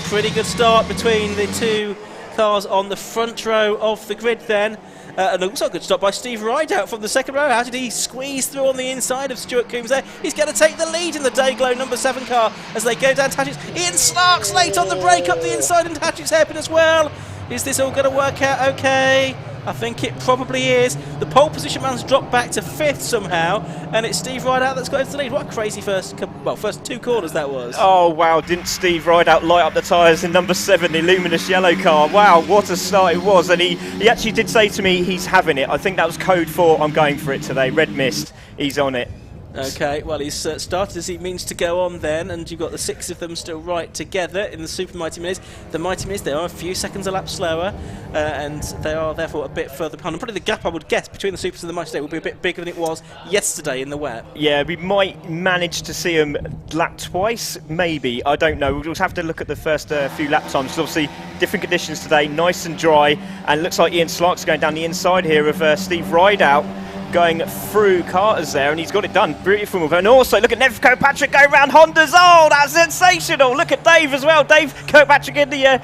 Pretty good start between the two cars on the front row of the grid then. And also a good stop by Steve Rideout from the second row. How did he squeeze through on the inside of Stuart Coombs there? He's going to take the lead in the Dayglow number 7 car as they go down Tatchett's. Ian Slark's late on the break up the inside and Tatchett's hairpin as well. Is this all going to work out okay? I think it probably is. The pole position man's dropped back to 5th somehow, and it's Steve Rideout that's got into the lead. What a crazy first 2 corners that was. Oh wow, didn't Steve Rideout light up the tyres in number 7, the luminous yellow car? Wow, what a start it was. And he actually did say to me he's having it. I think that was code for I'm going for it today. Red mist, he's on it. Okay, well, he's started as he means to go on then, and you've got the 6 of them still right together in the Super Mighty Minis. The Mighty Minis, they are a few seconds a lap slower, and they are therefore a bit further behind. And probably the gap, I would guess, between the Supers and the Mighty today will be a bit bigger than it was yesterday in the wet. Yeah, we might manage to see them lap twice, maybe. I don't know. We'll have to look at the first few lap times. Obviously, different conditions today, nice and dry, and it looks like Ian Slark's going down the inside here of Steve Rideout, going through Carter's there, and he's got it done. Beautiful move. And also, look at Nev Kirkpatrick going round Honda's. Oh, that's sensational. Look at Dave as well. Dave Kirkpatrick in the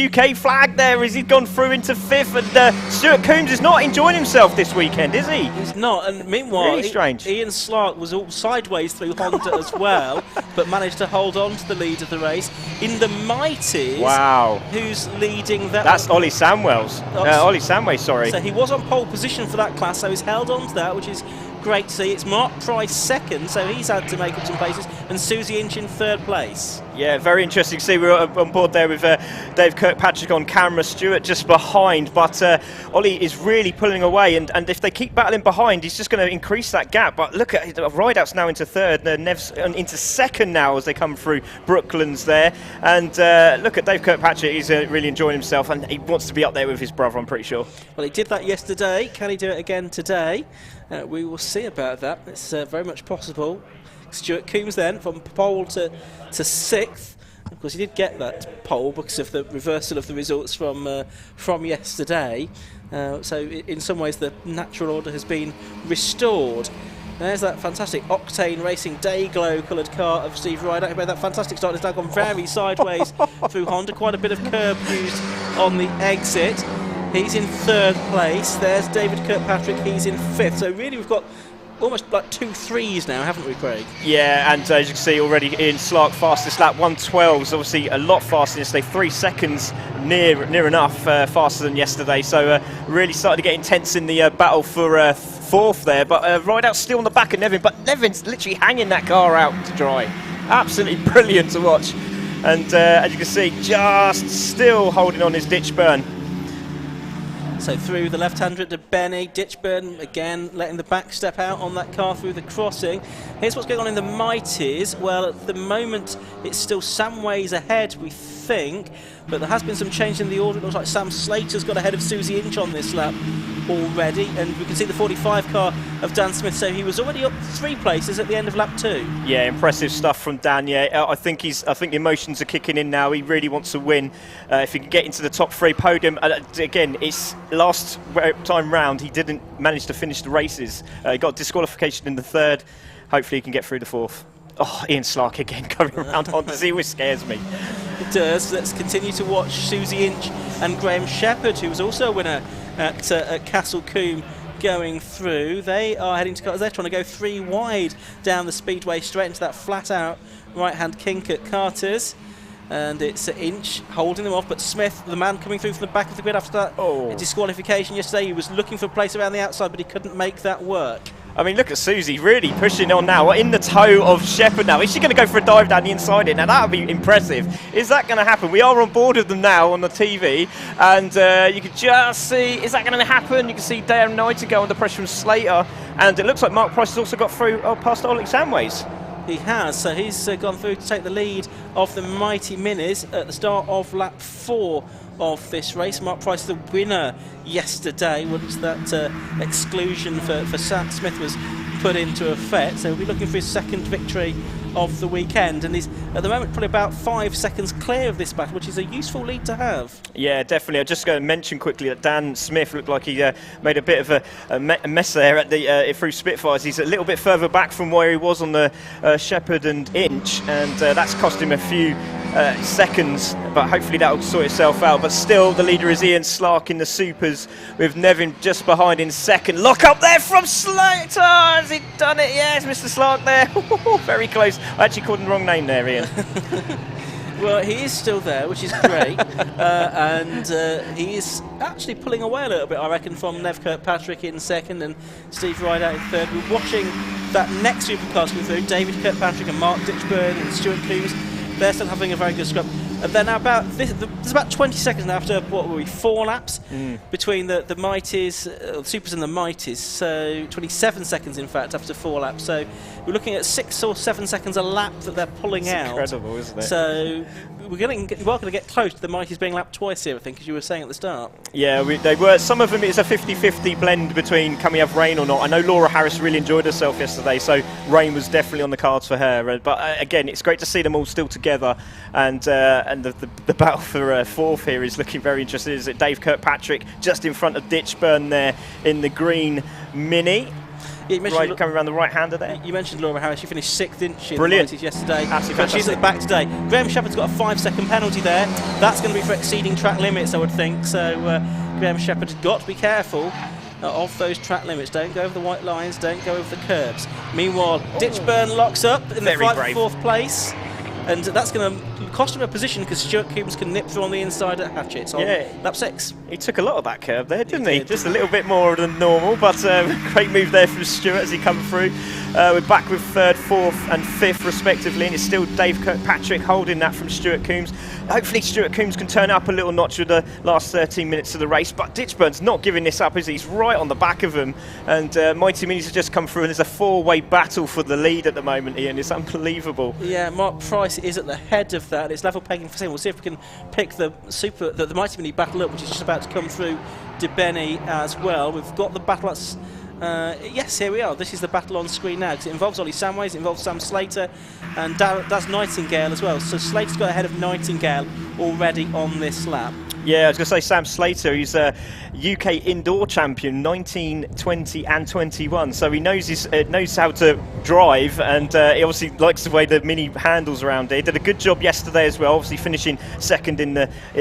UK flag there as he's gone through into 5th. And Stuart Coombs is not enjoying himself this weekend, is he? He's not. And meanwhile, really strange. Ian Slark was all sideways through Honda as well, but managed to hold on to the lead of the race. In the Mighties, wow, who's leading that? That's Ollie Samwells. Ollie Samway, sorry. So he was on pole position for that class, so he's held on to that, which is great to see. It's Mark Price second, so he's had to make up some places, and Susie Inch in third place. Yeah, very interesting to see. We're on board there with Dave Kirkpatrick on camera, Stuart just behind, but Ollie is really pulling away, and if they keep battling behind, he's just going to increase that gap. But look at Rideout's now into third, Nev's into second now as they come through Brooklands there, and look at Dave Kirkpatrick, he's really enjoying himself, and he wants to be up there with his brother, I'm pretty sure. Well, he did that yesterday. Can he do it again today? We will see about that. It's very much possible. Stuart Coombs then from pole to sixth. Of course, he did get that pole because of the reversal of the results from yesterday. So in some ways, the natural order has been restored. There's that fantastic Octane Racing Dayglow coloured car of Steve Rideout, who made that fantastic start. It's now gone very sideways through Honda. Quite a bit of curb used on the exit. He's in third place. There's David Kirkpatrick. He's in fifth. So really, we've got almost like 2 threes now, haven't we, Craig? Yeah, and as you can see already, Ian Slark fastest lap, 1:12 is obviously a lot faster than yesterday, 3 seconds near enough faster than yesterday. So really started to get intense in the battle for fourth there. But Rideout's still on the back of Nevin, but Nevin's literally hanging that car out to dry. Absolutely brilliant to watch. And as you can see, just still holding on his Ditchburn. So through the left-hander to Benny, Ditchburn again letting the back step out on that car through the crossing. Here's what's going on in the Mighties. Well, at the moment it's still some ways ahead, we think, but there has been some change in the order. It looks like Sam Slater's got ahead of Susie Inch on this lap already, and we can see the 45 car of Dan Smith, so he was already up 3 places at the end of lap 2. Yeah, impressive stuff from Dan. Yeah, I think the emotions are kicking in now. He really wants to win. If he can get into the top 3 podium, again, it's last time round he didn't manage to finish the races. He got disqualification in the 3rd. Hopefully he can get through the 4th. Oh, Ian Slark again coming around on to see, which scares me. It does. Let's continue to watch Susie Inch and Graham Shepherd, who was also a winner at Castle Combe, going through. They are heading to cars. They're trying to go 3 wide down the speedway straight into that flat-out right-hand kink at Carter's. And it's Inch holding them off, but Smith, the man coming through from the back of the grid after that disqualification yesterday, he was looking for a place around the outside, but he couldn't make that work. I mean, look at Susie really pushing on now, in the toe of Shepherd now. Is she going to go for a dive down the inside it? Now, that would be impressive. Is that going to happen? We are on board with them now on the TV, and you can just see, is that going to happen? You can see Darren Knight go under pressure from Slater, and it looks like Mark Price has also got through past Oleg Samways. He has, so he's gone through to take the lead of the Mighty Minis at the start of lap 4 of this race. Mark Price, the winner yesterday, once that exclusion for Sam Smith was put into effect. So we'll be looking for his 2nd victory of the weekend, and he's at the moment probably about 5 seconds clear of this battle, which is a useful lead to have. Yeah, definitely. I'm just going to mention quickly that Dan Smith looked like he made a bit of a mess there at the through Spitfires. He's a little bit further back from where he was on the Shepherd and Inch, and that's cost him a few seconds, but hopefully that will sort itself out. But still, the leader is Ian Slark in the Supers, with Nevin just behind in 2nd. Lock up there from Slater! Has he done it? Yes, Mr. Slark there. Very close. I actually called him the wrong name there, Ian. Well, he is still there, which is great, and he is actually pulling away a little bit, I reckon, from Nev Kirkpatrick in 2nd and Steve Rideout in 3rd. We're watching that next supercar come through, David Kirkpatrick and Mark Ditchburn and Stuart Coombs. They're still having a very good scrub. And then there's about 20 seconds now after, what were we, 4 laps between the Mighties, the Supers and the Mighties. So 27 seconds, in fact, after 4 laps. So we're looking at 6 or 7 seconds a lap that they're pulling out. Incredible, isn't it? So we're going to get close to the Mighties being lapped twice here, I think, as you were saying at the start. Yeah, they were. Some of them, it's a 50-50 blend between can we have rain or not. I know Laura Harris really enjoyed herself yesterday, so rain was definitely on the cards for her. But again, it's great to see them all still together, and the battle for 4th here is looking very interesting. Is it Dave Kirkpatrick just in front of Ditchburn there in the green Mini? Yeah, coming around the right-hander there. You mentioned Laura Harris. She finished 6th, didn't she? Brilliant. Yesterday. Absolutely. She's at the back today. Graham Shepherd's got a 5-second penalty there. That's going to be for exceeding track limits, I would think. So Graham Shepherd has got to be careful of those track limits. Don't go over the white lines. Don't go over the curbs. Meanwhile, Ditchburn locks up in the fight for 4th place. And that's going to cost him a position because Stuart Coombs can nip through on the inside at Hatchet on lap 6. He took a lot of that curve there, didn't he? Just a little bit more than normal, but great move there from Stuart as he come through. We're back with 3rd, 4th and 5th respectively, and it's still Dave Kirkpatrick holding that from Stuart Coombs. Hopefully Stuart Coombs can turn up a little notch with the last 13 minutes of the race, but Ditchburn's not giving this up, is he? He's right on the back of him, and Mighty Minis have just come through, and there's a 4-way battle for the lead at the moment, Ian. It's unbelievable. Yeah, Mark Price is at the head of that. It's level pegging for 2nd. We'll see if we can pick the Mighty Mini battle up, which is just about to come through DeBenny as well. We've got the battle that's yes, here we are. This is the battle on screen now, because it involves Ollie Samways, it involves Sam Slater, and Daz Nightingale as well. So Slater's got ahead of Nightingale already on this lap. Yeah, I was going to say Sam Slater, he's a UK indoor champion, 19, 20 and 21. So he knows knows how to drive, and he obviously likes the way the Mini handles around it. He did a good job yesterday as well, obviously finishing 2nd in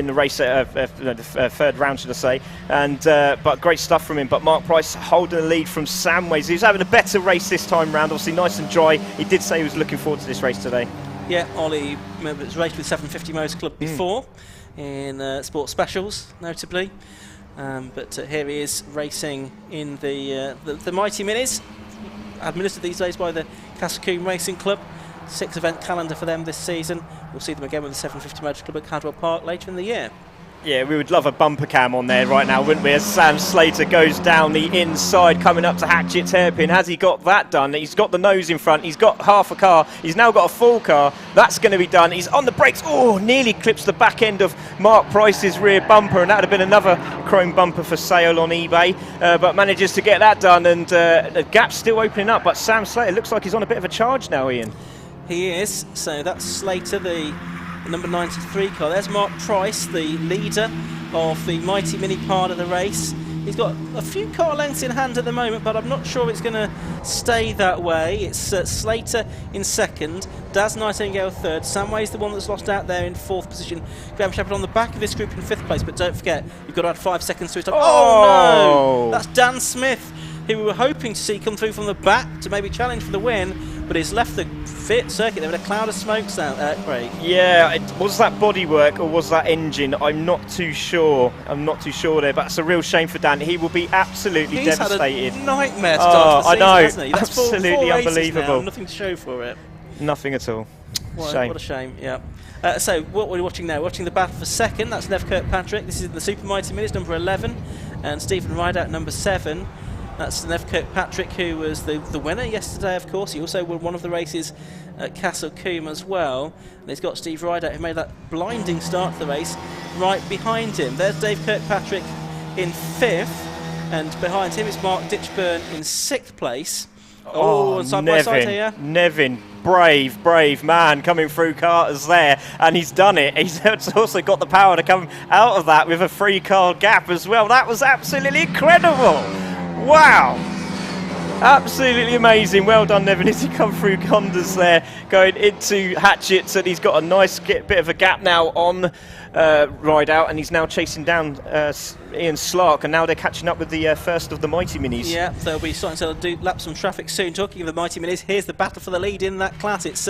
the race, the 3rd round, should I say. And but great stuff from him. But Mark Price holding the lead from Samways. He was having a better race this time round, obviously nice and dry. He did say he was looking forward to this race today. Yeah, Ollie was raced with 750 Motor Club before in Sports Specials, notably. But here he is racing in the Mighty Minis, administered these days by the Castle Racing Club. 6 event calendar for them this season. We'll see them again with the 750 Motor Club at Cadwell Park later in the year. Yeah, we would love a bumper cam on there right now, wouldn't we, as Sam Slater goes down the inside, coming up to Hatchet's hairpin. Has he got that done? He's got the nose in front, he's got half a car, he's now got a full car. That's going to be done. He's on the brakes. Oh, nearly clips the back end of Mark Price's rear bumper, and that would have been another chrome bumper for sale on eBay, but manages to get that done, and the gap's still opening up. But Sam Slater looks like he's on a bit of a charge now, Ian. He is. So that's Slater, the number 93 car. There's Mark Price, the leader of the Mighty Mini part of the race. He's got a few car lengths in hand at the moment, but I'm not sure it's going to stay that way. It's Slater in 2nd, Daz Nightingale 3rd, Samway's the one that's lost out there in 4th position. Graham Shepherd on the back of this group in 5th place, but don't forget, you've got to add 5 seconds to his time. Oh no! That's Dan Smith, who we were hoping to see come through from the back to maybe challenge for the win, but he's left the circuit there with a cloud of smokes out there, Craig. Yeah, was that bodywork or was that engine? I'm not too sure. I'm not too sure there, but it's a real shame for Dan. He will be absolutely devastated. He's had a nightmare start to the season, hasn't he? That's absolutely four unbelievable. now, nothing to show for it. Nothing at all. What a shame, yeah. So what we're watching now, watching the battle for 2nd, that's Nev Kirkpatrick. This is the Super Mighty Minis, number 11, and Stephen Rideout, number 7. That's Nev Kirkpatrick, who was the winner yesterday, of course. He also won one of the races at Castle Combe as well. And he's got Steve Rideout, who made that blinding start to the race, right behind him. There's Dave Kirkpatrick in 5th, and behind him is Mark Ditchburn in 6th place. And side by side here. Nevin, brave man coming through Carter's there, and he's done it. He's also got the power to come out of that with a 3-car gap as well. That was absolutely incredible. Wow, absolutely amazing. Well done, Nevin, as he come through Condas there, going into Hatchet's, and he's got a nice bit of a gap now on Rideout, and he's now chasing down Ian Slark, and now they're catching up with the first of the Mighty Minis. Yeah, they'll be starting to lap some traffic soon. Talking of the Mighty Minis, here's the battle for the lead in that class. It's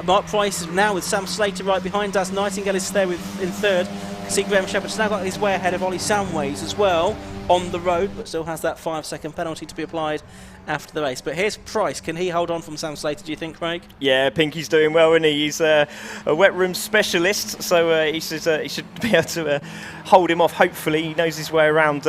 Mark Price now with Sam Slater right behind us. Nightingale is there in 3rd. See Graham Shepherd's now got his way ahead of Ollie Samways as well on the road, but still has that 5-second penalty to be applied after the race. But here's Price. Can he hold on from Sam Slater, do you think, Craig? Yeah, Pinky's doing well, isn't he? He's a wet room specialist, so he should be able to hold him off, hopefully. He knows his way around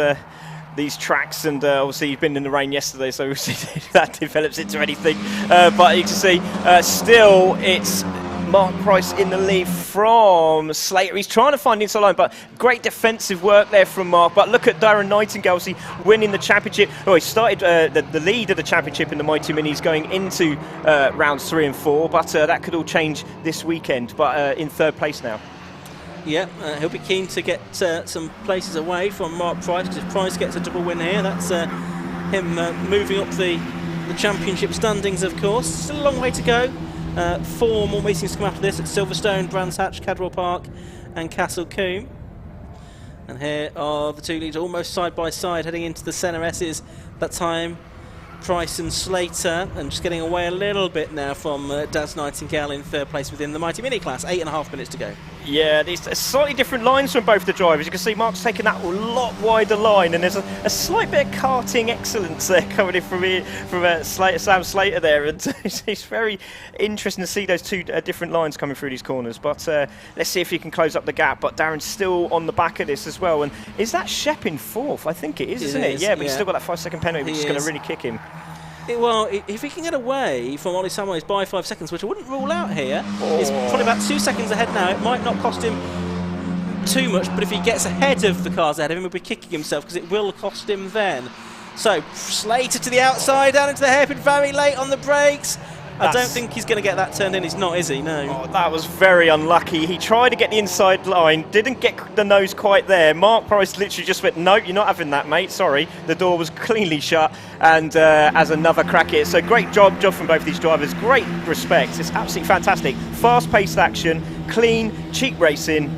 these tracks, and obviously he's been in the rain yesterday, so we'll see if that develops into anything. But you can see, still, it's Mark Price in the lead from Slater. He's trying to find the inside line, but great defensive work there from Mark. But look at Darren Nightingale, see, winning the championship. Oh, he started the lead of the championship in the Mighty Minis going into rounds 3 and 4, but that could all change this weekend. But in 3rd place now. Yeah, he'll be keen to get some places away from Mark Price, because if Price gets a double win here, that's him moving up the championship standings, of course. Still a long way to go. 4 more meetings to come after this at Silverstone, Brands Hatch, Cadwell Park and Castle Combe. And here are the 2 leaders almost side by side heading into the Senna S's. That time Price and Slater, and just getting away a little bit now from Daz Nightingale in third place within the Mighty Mini class. 8.5 minutes to go. Yeah, there's slightly different lines from both the drivers. You can see Mark's taken that a lot wider line, and there's a slight bit of karting excellence there coming in from Sam Slater there, and it's very interesting to see those two different lines coming through these corners. But let's see if he can close up the gap. But Darren's still on the back of this as well. And is that Shep in fourth? I think it is, isn't it? Yeah, but he's still got that 5-second penalty, which is going to really kick him. Well, if he can get away from Ollie Samways by 5 seconds, which I wouldn't rule out here, he's probably about 2 seconds ahead now. It might not cost him too much, but if he gets ahead of the cars ahead of him, he'll be kicking himself because it will cost him then. So, Slater to the outside, down into the hairpin, very late on the brakes. I don't think he's going to get that turned in. He's not, is he? No. Oh, that was very unlucky. He tried to get the inside line, didn't get the nose quite there. Mark Price literally just went, no, you're not having that, mate. Sorry. The door was cleanly shut, and has another crack at it. So great job from both these drivers. Great respect. It's absolutely fantastic. Fast-paced action, clean, cheap racing.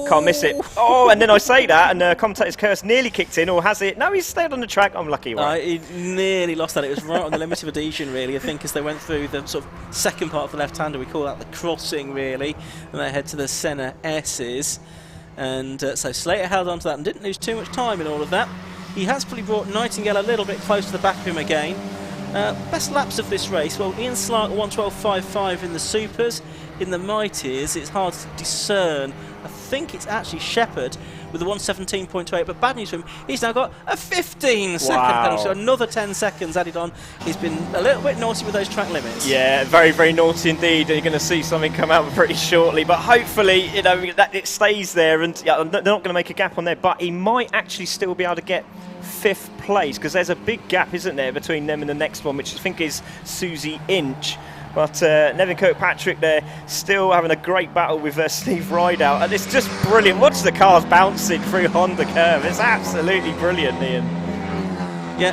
Can't miss it. Oh, and then I say that, and commentator's curse nearly kicked in, or has it? No, he's stayed on the track. I'm lucky. Right? He nearly lost that. It was right on the limit of adhesion, really, I think, as they went through the sort of second part of the left-hander. We call that the crossing, really, and they head to the Senna S's. And so Slater held on to that and didn't lose too much time in all of that. He has probably brought Nightingale a little bit close to the back of him again. Best laps of this race, well, Ian Slark 1:12.55 in the Supers. In the Mighties, it's hard to discern. I think it's actually Shepherd with a 1:17.28, but bad news for him, he's now got a 15-second penalty, so another 10 seconds added on. He's been a little bit naughty with those track limits. Yeah, very, very naughty indeed. You're going to see something come out pretty shortly, but hopefully, you know, that it stays there, and they're not going to make a gap on there, but he might actually still be able to get 5th place, because there's a big gap, isn't there, between them and the next one, which I think is Susie Inch. But Nevin Kirkpatrick there still having a great battle with Steve Rideout, and it's just brilliant. Watch the cars bouncing through Honda Curve. It's absolutely brilliant, Ian. Yeah,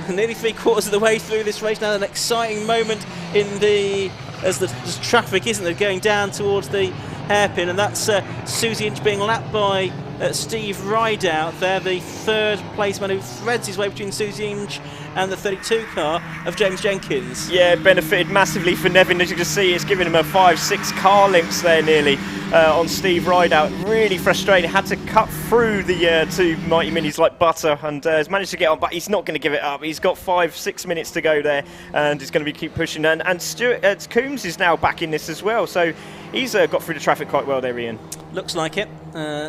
nearly 3/4 of the way through this race now. An exciting moment in as the traffic, isn't there, going down towards the hairpin, and that's Susie Inch being lapped by Steve Rideout there, the third placeman who threads his way between Susie Inch and the 32 car of James Jenkins. Yeah, benefited massively for Nevin. As you can see, it's given him a 5-6 car lengths there nearly on Steve Rideout. Really frustrating. Had to cut through the two Mighty Minis like butter, and has managed to get on, but he's not going to give it up. He's got 5-6 minutes to go there, and he's going to keep pushing. And Stuart Coombs is now back in this as well, so he's got through the traffic quite well there, Ian. Looks like it.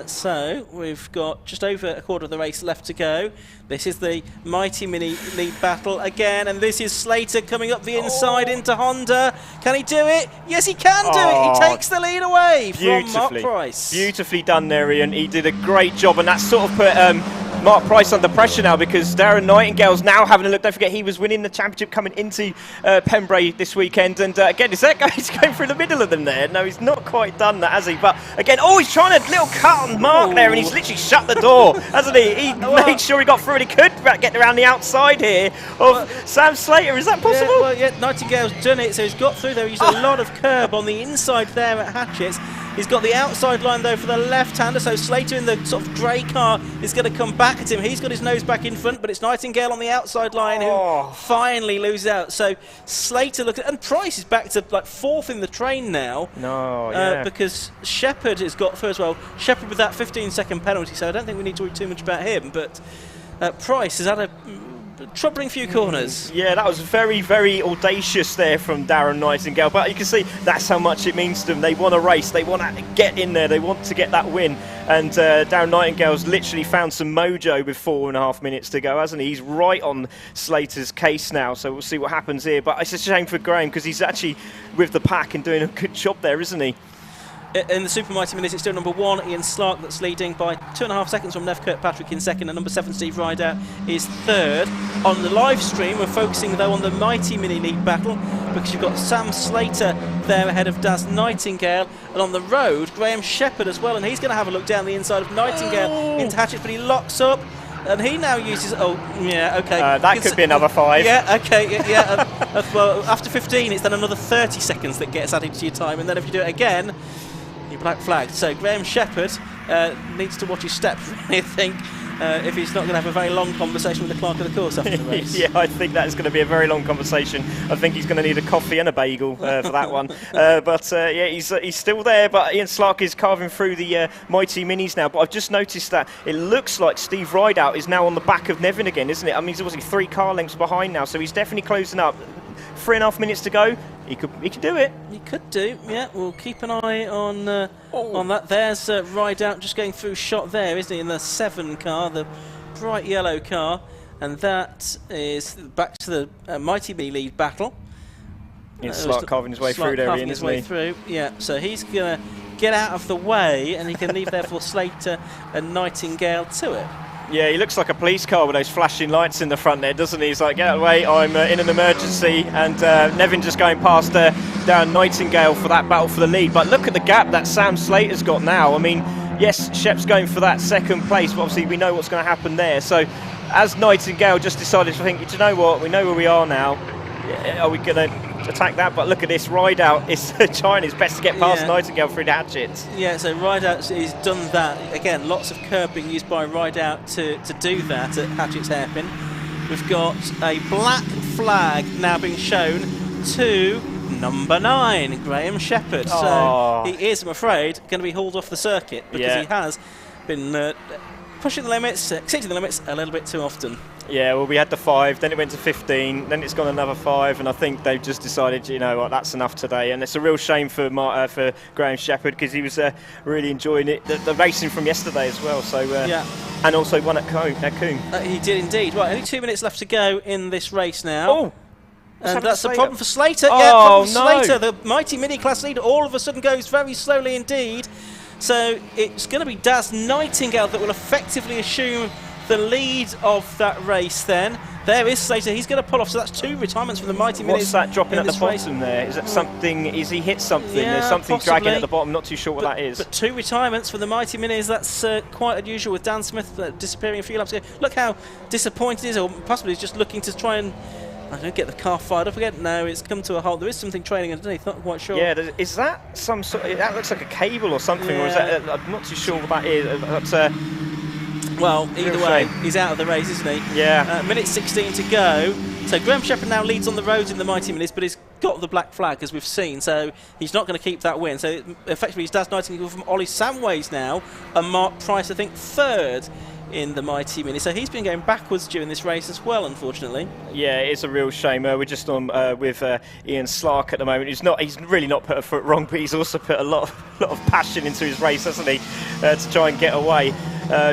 So we've got just over a quarter of the race left to go. This is the Mighty Mini lead battle again, and this is Slater coming up the inside into Honda. Can he do it? Yes, he can do it. He takes the lead away from Mark Price. Beautifully done there, Ian. He did a great job, and that sort of put Mark Price under pressure now, because Darren Nightingale's now having a look. Don't forget, he was winning the championship coming into Pembrey this weekend, and again, is that guy going through the middle of them there? No, he's not quite done that, has he? But again, he's trying a little cut on Mark there, and he's literally shut the door, hasn't he? He made sure he got through, and he could get around the outside here of Sam Slater. Is that possible? Yeah, well, yeah, Nightingale's done it, so he's got through there. He's used a lot of curb on the inside there at Hatchett's. He's got the outside line, though, for the left-hander, so Slater in the sort of grey car is going to come back at him. He's got his nose back in front, but it's Nightingale on the outside line who finally loses out. So Slater and Price is back to like 4th in the train now. Because Shepherd has got through as well. Shepherd with that 15-second penalty, so I don't think we need to worry too much about him. But Price has had a troubling few corners. Yeah, that was very, very audacious there from Darren Nightingale, but you can see that's how much it means to them. They want to race, they want to get in there, they want to get that win, and Darren Nightingale's literally found some mojo with 4.5 minutes to go, hasn't he? He's right on Slater's case now, so we'll see what happens here, but it's a shame for Graham, because he's actually with the pack and doing a good job there, isn't he? In the Super Mighty Minis, it's still number 1, Ian Slark, that's leading by 2.5 seconds from Nev Kirkpatrick in second, and number 7, Steve Rideout, is third. On the live stream, we're focusing, though, on the Mighty Mini lead battle, because you've got Sam Slater there ahead of Daz Nightingale, and on the road, Graham Shepherd as well, and he's going to have a look down the inside of Nightingale into Hatchett, but he locks up. And he now uses... that could be another 5. Yeah, okay, well, after 15, it's then another 30 seconds that gets added to your time, and then if you do it again, you're black flagged. So Graham Shepherd needs to watch his step, I think. if he's not going to have a very long conversation with the clerk of the course after the race. Yeah, I think that is going to be a very long conversation. I think he's going to need a coffee and a bagel for that one. Yeah, he's still there, but Ian Slark is carving through the Mighty Minis now. But I've just noticed that it looks like Steve Rideout is now on the back of Nevin again, isn't it? I mean, he's obviously 3 car lengths behind now, so he's definitely closing up. 3.5 minutes to go. He could do it. He could do. Yeah, we'll keep an eye on that. There's Rideout just going through shot there, isn't he? In the 7 car, the bright yellow car, and that is back to the Mighty Mini lead battle. It's Slark carving his way through there, Ian, isn't he? Yeah, so he's going to get out of the way, and he can leave therefore Slater and Nightingale to it. Yeah, he looks like a police car with those flashing lights in the front there, doesn't he? He's like, get out of the way, I'm in an emergency. And Nevin just going past down Nightingale for that battle for the lead. But look at the gap that Sam Slater's got now. I mean, yes, Shep's going for that 2nd place, but obviously we know what's going to happen there. So as Nightingale just decided to think, do you know what, we know where we are now. Are we going to attack that? But look at this, Rideout is trying his best to get past Nightingale through the hatchets. Yeah, so Rideout has done that. Again, lots of curb being used by Rideout to do that at Hatchet's hairpin. We've got a black flag now being shown to number 9, Graham Shepherd. So he is, I'm afraid, going to be hauled off the circuit because he has been pushing the limits, exceeding the limits a little bit too often. Yeah, well, we had the 5, then it went to 15, then it's gone another 5, and I think they've just decided, you know what, that's enough today. And it's a real shame for Graham Shepherd because he was really enjoying it, the racing from yesterday as well. So and also won at Coombe. He did indeed. Right, only 2 minutes left to go in this race now. Oh. And that's a problem for Slater. Oh, yeah, problem for no. Slater. The Mighty Mini Class leader all of a sudden goes very slowly indeed. So it's going to be Daz Nightingale that will effectively assume the lead of that race then. There is Slater, he's going to pull off, so that's 2 retirements from the Mighty Minis. What's that dropping at the bottom there? Is that something, is he hit something? Yeah, there's something possibly dragging at the bottom, not too sure what that is. But 2 retirements for the Mighty Minis, that's quite unusual with Dan Smith disappearing a few laps ago. Look how disappointed he is, or possibly he's just looking to try and get the car fired up again. No, it's come to a halt. There is something trailing underneath, not quite sure. Yeah, is that some sort of, that looks like a cable or something, or is that, I'm not too sure what that is. Well, either way, he's out of the race, isn't he? Yeah. Minute 16 to go. So Graham Shepherd now leads on the roads in the Mighty Minis, but he's got the black flag, as we've seen, so he's not going to keep that win. So effectively, he's Daz Nightingale from Ollie Samways now, and Mark Price, I think, 3rd in the Mighty Mini. So he's been going backwards during this race as well, unfortunately. Yeah, it's a real shame. We're just on with Ian Slark at the moment. He's really not put a foot wrong, but he's also put a lot of passion into his race, hasn't he, to try and get away.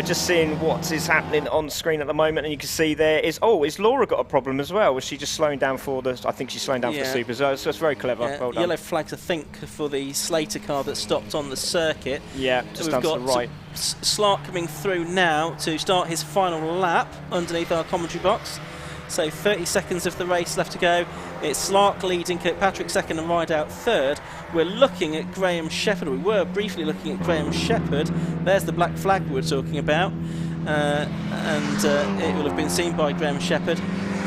Just seeing what is happening on screen at the moment, and you can see there is Laura got a problem as well? Was she just slowing down for I think she's slowing down for the Supers, so it's very clever. Well done. Yellow flags, I think, for the Slater car that stopped on the circuit. Yeah, just down to the right. Slark coming through now to start his final lap underneath our commentary box. So 30 seconds of the race left to go. It's Slark leading, Kirkpatrick 2nd and Rideout 3rd. We're looking at Graham Shepherd. We were briefly looking at Graham Shepherd. There's the black flag we were talking about. And it will have been seen by Graham Shepherd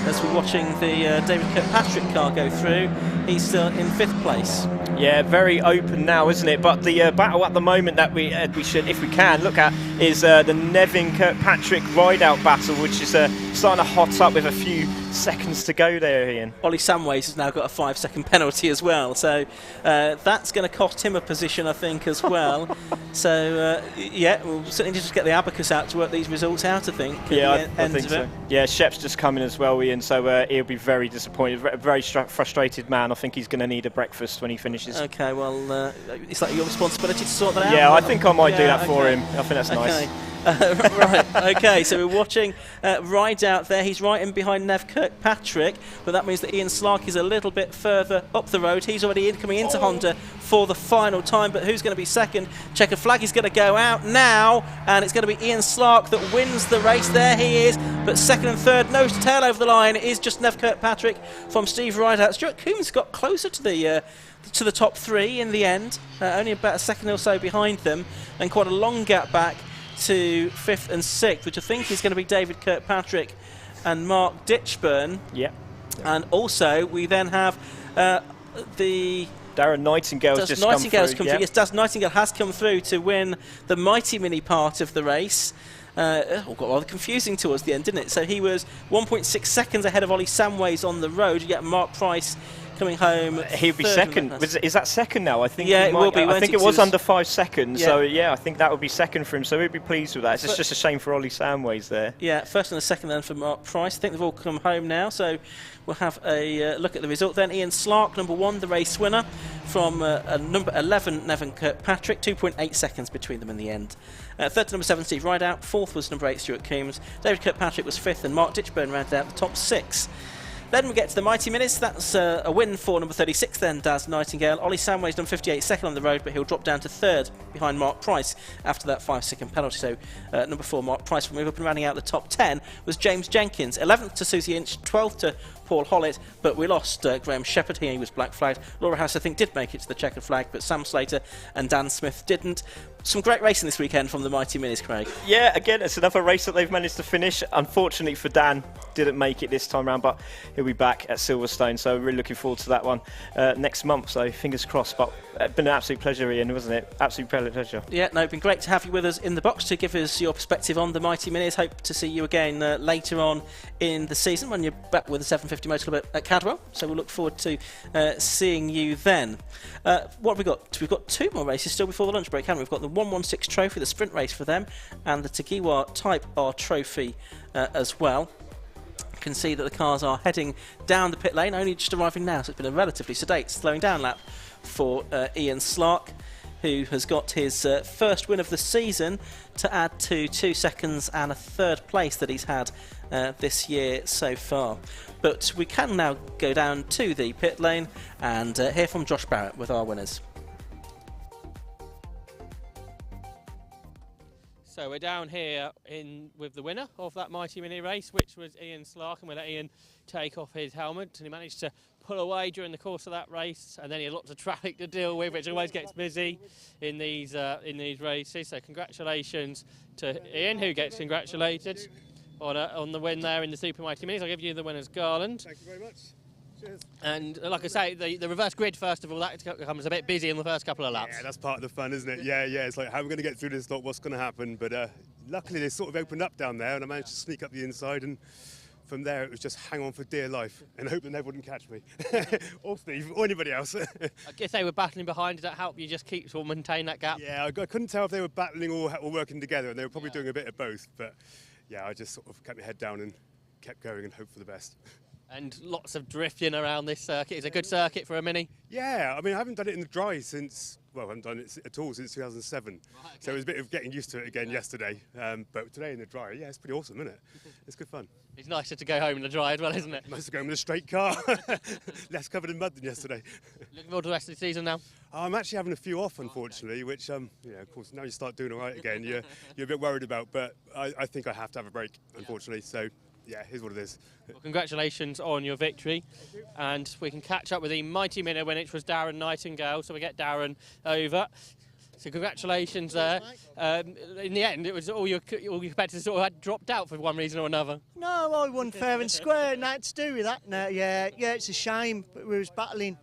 as we're watching the David Kirkpatrick car go through. He's still in 5th place. Yeah, very open now, isn't it? But the battle at the moment that we should, if we can, look at is the Nevin Kirkpatrick Rideout battle, which is starting to hot up with a few seconds to go there, Ian. Ollie Samways has now got a 5-second penalty as well, so that's going to cost him a position, I think, as well. So, yeah, we'll certainly just get the abacus out to work these results out, I think. Yeah, I think so. Yeah, Shep's just coming as well, Ian, so he'll be very disappointed, very frustrated man. I think he's going to need a breakfast when he finishes. Okay, well, it's like your responsibility to sort that out. Yeah, I think I might do that for him. I think that's nice. Right, okay, so we're watching Rideout there. He's right in behind Nev Kirkpatrick, but that means that Ian Slark is a little bit further up the road. He's already coming into Honda for the final time, but who's going to be second? Checker flag is going to go out now, and it's going to be Ian Slark that wins the race. There he is, but second and third, nose to tail over the line, is just Nev Kirkpatrick from Steve Rideout. Stuart Coombs got closer to the top 3 in the end, only about a second or so behind them, and quite a long gap back to 5th and 6th, which I think is going to be David Kirkpatrick and Mark Ditchburn. Yeah. And also we then have the Darren Nightingale's just come through. Yes, Daz Nightingale has come through to win the Mighty Mini part of the race. got rather confusing towards the end, didn't it? So he was 1.6 seconds ahead of Ollie Samways on the road, yet Mark Price coming home. He'll be second. Is that second now? I think. Yeah, it will be. I think it was under 5 seconds. Yeah. So yeah, I think that would be second for him. So he'd be pleased with that. It's just a shame for Ollie Samways there. Yeah, first and a second then for Mark Price. I think they've all come home now. So we'll have a look at the result then. Ian Slark, number 1, the race winner, from number 11, Nevin Kirkpatrick. 2.8 seconds between them in the end. Third to number 7, Steve Rideout. Fourth was number 8, Stuart Coombs. David Kirkpatrick was 5th, and Mark Ditchburn rounded out the top 6. Then we get to the Mighty Minutes. That's a win for number 36 then, Daz Nightingale. Ollie Samways done 58 second on the road, but he'll drop down to 3rd behind Mark Price after that 5-second penalty. So number 4, Mark Price, will move up, and rounding out the top 10 was James Jenkins. 11th to Susie Inch, 12th to Paul Hollett, but we lost Graham Shepherd. He was black flagged. Laura House, I think, did make it to the checkered flag, but Sam Slater and Dan Smith didn't. Some great racing this weekend from the Mighty Minis, Craig. Yeah, again, it's another race that they've managed to finish. Unfortunately for Dan, didn't make it this time round, but he'll be back at Silverstone, so really looking forward to that one next month, so fingers crossed. But it's been an absolute pleasure, Ian, wasn't it? Absolute pleasure. Yeah, no, it's been great to have you with us in the box to give us your perspective on the Mighty Minis. Hope to see you again later on in the season when you're back with the 750 Motor Club at Cadwell, so we'll look forward to seeing you then. What have we got? We've got 2 more races still before the lunch break, haven't we? We've got the 116 Trophy, the sprint race for them, and the Tagiwa Type R Trophy as well. You can see that the cars are heading down the pit lane, only just arriving now, so it's been a relatively sedate slowing down lap for Ian Slark, who has got his first win of the season to add to 2 seconds and a 3rd place that he's had this year so far. But we can now go down to the pit lane and hear from Josh Barrett with our winners. So we're down here with the winner of that Mighty Mini race, which was Ian Slark, and we'll let Ian take off his helmet. And he managed to pull away during the course of that race, and then he had lots of traffic to deal with, which always gets busy in these races. So congratulations to Ian, who gets congratulated on the win there in the Super Mighty Minis. I'll give you the winner's garland. Thank you very much. Cheers. And like I say, the reverse grid, first of all, that becomes a bit busy in the first couple of laps. Yeah, that's part of the fun, isn't it? Yeah, it's like how we're going to get through this, not what's going to happen. But luckily they sort of opened up down there, and I managed to sneak up the inside, and from there it was just hang on for dear life and hope that they wouldn't catch me. Or Steve, or anybody else. I guess they were battling behind. Did that help you just keep sort of maintain that gap? Yeah, I couldn't tell if they were battling or working together, and they were probably doing a bit of both. But yeah, I just sort of kept my head down and kept going and hoped for the best. And lots of drifting around this circuit. It's a good circuit for a Mini. Yeah, I mean, I haven't done it in the dry since, well, I haven't done it at all since 2007. Right, okay. So it was a bit of getting used to it again yesterday. But today in the dry, yeah, it's pretty awesome, isn't it? It's good fun. It's nicer to go home in the dry as well, isn't it? Nicer to go home in a straight car. Less covered in mud than yesterday. Looking forward to the rest of the season now? I'm actually having a few off, unfortunately, which, of course, now you start doing all right again, you're a bit worried about. But I think I have to have a break, unfortunately. So. Yeah, here's what it is. Well, congratulations on your victory. And we can catch up with the Mighty Minnow when it was Darren Nightingale. So we get Darren over. So congratulations there. In the end, it was all your competitors sort of had dropped out for one reason or another. No, I won fair and square, and that had to do with that. No, yeah, it's a shame. But we was battling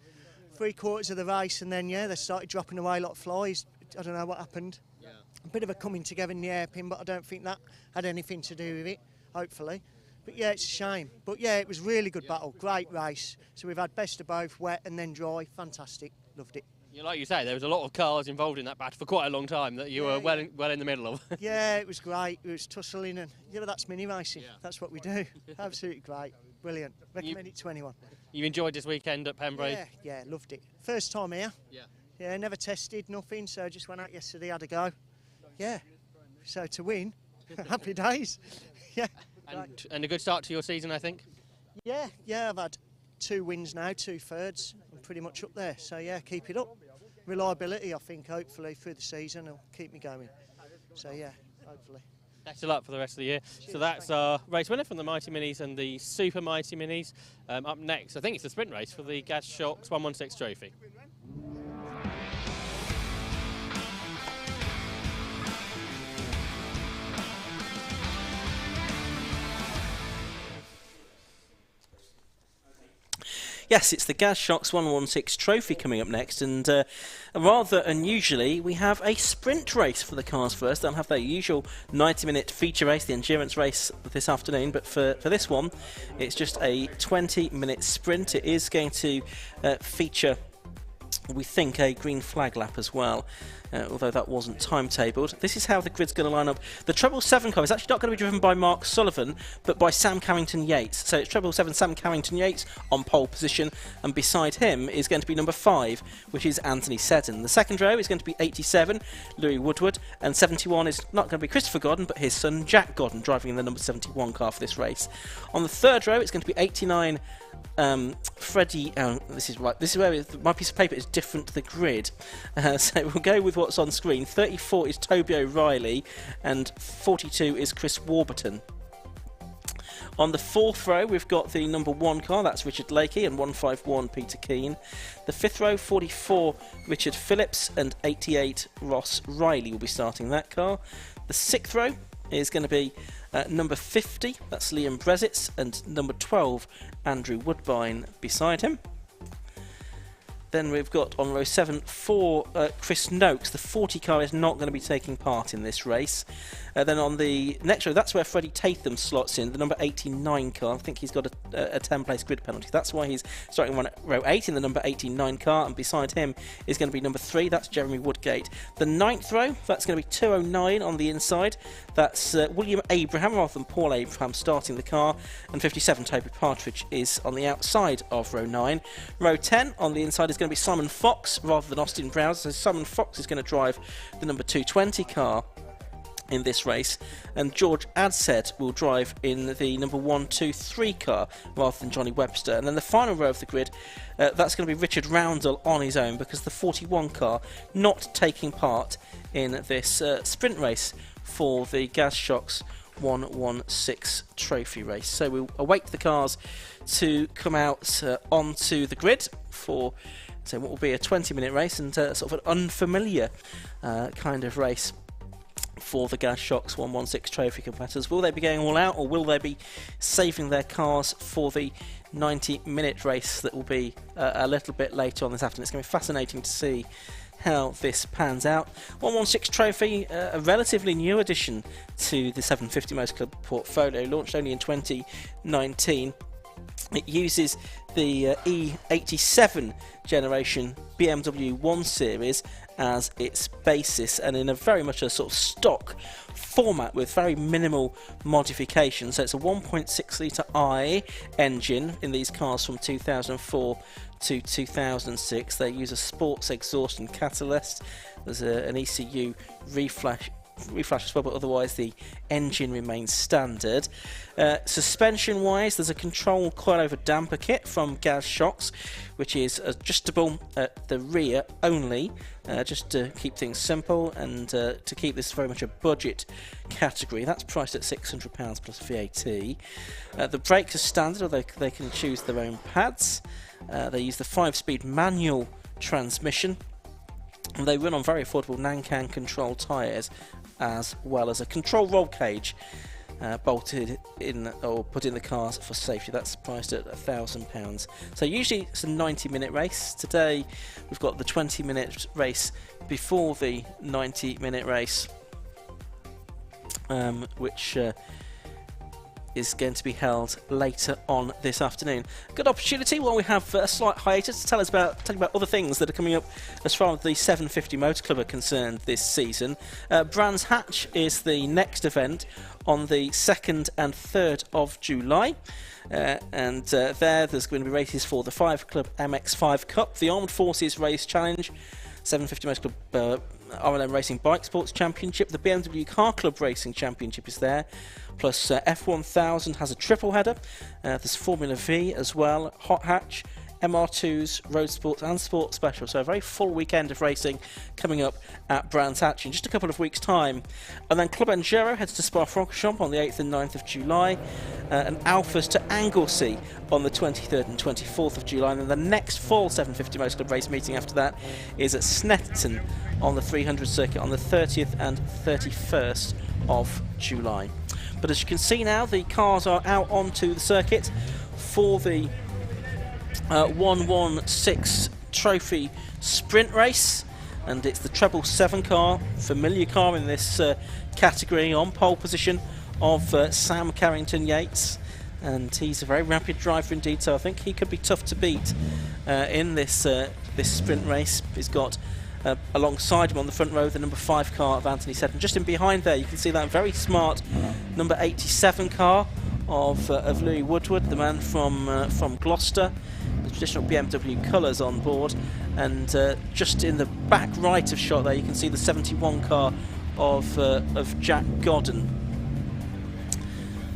3/4 of the race, and then they started dropping away like flies. I don't know what happened. Yeah. A bit of a coming together in the hairpin, but I don't think that had anything to do with it. Hopefully. But yeah, it's a shame. But yeah, it was really good battle, great race. So we've had best of both, wet and then dry. Fantastic, loved it. Yeah, like you say, there was a lot of cars involved in that battle for quite a long time that you were well in the middle of. Yeah, it was great. It was tussling, and that's mini racing. Yeah. That's what we do. Absolutely great, brilliant. Recommend it to anyone. You enjoyed this weekend at Pembrey? Yeah, loved it. First time here. Yeah, never tested, nothing. So just went out yesterday, had a go. Yeah. So to win, happy days. Yeah. And a good start to your season, I think? Yeah, I've had 2 wins now, 2 thirds. I'm pretty much up there. So, yeah, keep it up. Reliability, I think, hopefully, through the season will keep me going. So, yeah, hopefully. Best of luck for the rest of the year. Cheers, so that's our race winner from the Mighty Minis and the Super Mighty Minis. Up next, I think it's the sprint race for the Gas Shocks 116 Trophy. Yes, it's the Gaz Shocks 116 Trophy coming up next, and rather unusually, we have a sprint race for the cars first. They'll have their usual 90-minute feature race, the endurance race, this afternoon, but for this one, it's just a 20-minute sprint. It is going to feature, we think, a green flag lap as well, although that wasn't timetabled. This is how the grid's going to line up. The Treble 7 car is actually not going to be driven by Mark Sullivan, but by Sam Carrington-Yates. So it's Treble 7 Sam Carrington-Yates on pole position, and beside him is going to be number 5, which is Anthony Seddon. The second row is going to be 87, Louis Woodward, and 71 is not going to be Christopher Godden, but his son Jack Godden, driving in the number 71 car for this race. On the third row, it's going to be 89, Freddie, this is right, this is where my piece of paper is different to the grid, so we'll go with what's on screen. 34 is Toby O'Reilly and 42 is Chris Warburton. On the fourth row, we've got the number 1 car, that's Richard Lakey, and 151 Peter Keane. The fifth row, 44 Richard Phillips and 88 Ross Riley will be starting that car. The sixth row is going to be number 50, that's Liam Brezitz, and number 12 Andrew Woodbine beside him. Then we've got on row 7 for Chris Noakes. The 40 car is not going to be taking part in this race. Then on the next row, that's where Freddie Tatham slots in, the number 89 car. I think he's got a 10-place grid penalty. That's why he's starting on row 8 in the number 89 car, and beside him is going to be number 3, that's Jeremy Woodgate. The ninth row, that's going to be 209 on the inside. That's William Abraham rather than Paul Abraham starting the car, and 57 Toby Partridge is on the outside of row 9. Row 10 on the inside is going to be Simon Fox rather than Austin Browser. So Simon Fox is going to drive the number 220 car in this race, and George Adshead will drive in the number 123 car rather than Johnny Webster. And then the final row of the grid, that's going to be Richard Roundell on his own, because the 41 car not taking part in this sprint race for the Gaz Shocks 116 trophy race. So we'll await the cars to come out onto the grid for what will be a 20-minute race, and sort of an unfamiliar kind of race for the Gaz Shocks 116 trophy competitors. Will they be going all out, or will they be saving their cars for the 90-minute race that will be a little bit later on this afternoon? It's going to be fascinating to see how this pans out. 116 trophy, a relatively new addition to the 750 Motor Club portfolio, launched only in 2019. It uses the E87 generation BMW 1 Series as its basis, and in a very much a sort of stock format with very minimal modifications. So it's a 1.6 litre I engine in these cars from 2004 to 2006. They use a sports exhaust and catalyst. There's an ECU reflash as well, but otherwise the engine remains standard. Suspension wise, there's a control coilover damper kit from Gaz Shocks, which is adjustable at the rear only, just to keep things simple and to keep this very much a budget category. That's priced at £600 plus VAT. The brakes are standard, although they can choose their own pads. They use the 5-speed manual transmission, and they run on very affordable Nankan control tyres, as well as a control roll cage bolted in or put in the cars for safety. That's priced at £1,000. So usually it's a 90-minute race. Today we've got the 20-minute race before the 90-minute race, which is going to be held later on this afternoon. Good opportunity while we have a slight hiatus to tell you about other things that are coming up as far as the 750 Motor Club are concerned this season. Brands Hatch is the next event on the 2nd and 3rd of July. There's going to be races for the 5 Club MX5 Cup, the Armed Forces Race Challenge, 750 Motor Club RLM Racing Bike Sports Championship, the BMW Car Club Racing Championship is there, plus F1000 has a triple header, there's Formula V as well, Hot Hatch, MR2s, Road Sports and Sports Special. So a very full weekend of racing coming up at Brands Hatch in just a couple of weeks' time. And then Club Enduro heads to Spa-Francorchamps on the 8th and 9th of July, and Alphas to Anglesey on the 23rd and 24th of July. And then the next full 750 Motor Club race meeting after that is at Snetterton on the 300 circuit on the 30th and 31st of July. But as you can see now, the cars are out onto the circuit for the 116 trophy sprint race, and it's the treble 7 car, familiar car in this category, on pole position of Sam Carrington-Yates, and he's a very rapid driver indeed, so I think he could be tough to beat in this this sprint race. He's got alongside him on the front row the number 5 car of Anthony Seddon. Just in behind there you can see that very smart number 87 car of Louis Woodward, the man from Gloucester, the traditional BMW colours on board, and just in the back right of shot there you can see the 71 car of Jack Godden,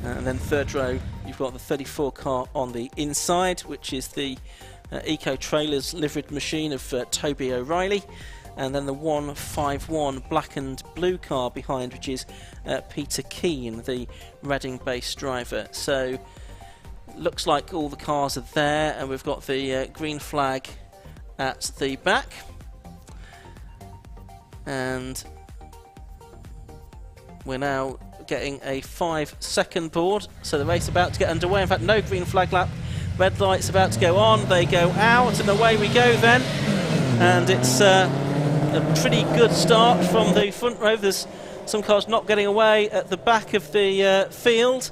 and then third row you've got the 34 car on the inside, which is the Eco Trailers liveried machine of Toby O'Reilly, and then the 151 black and blue car behind, which is Peter Keane, the Reading-based driver. So looks like all the cars are there, and we've got the green flag at the back, and we're now getting a 5-second board, so the race is about to get underway. In fact, no green flag lap, red lights about to go on, they go out, and away we go then, and it's a pretty good start from the front row. There's some cars not getting away at the back of the field,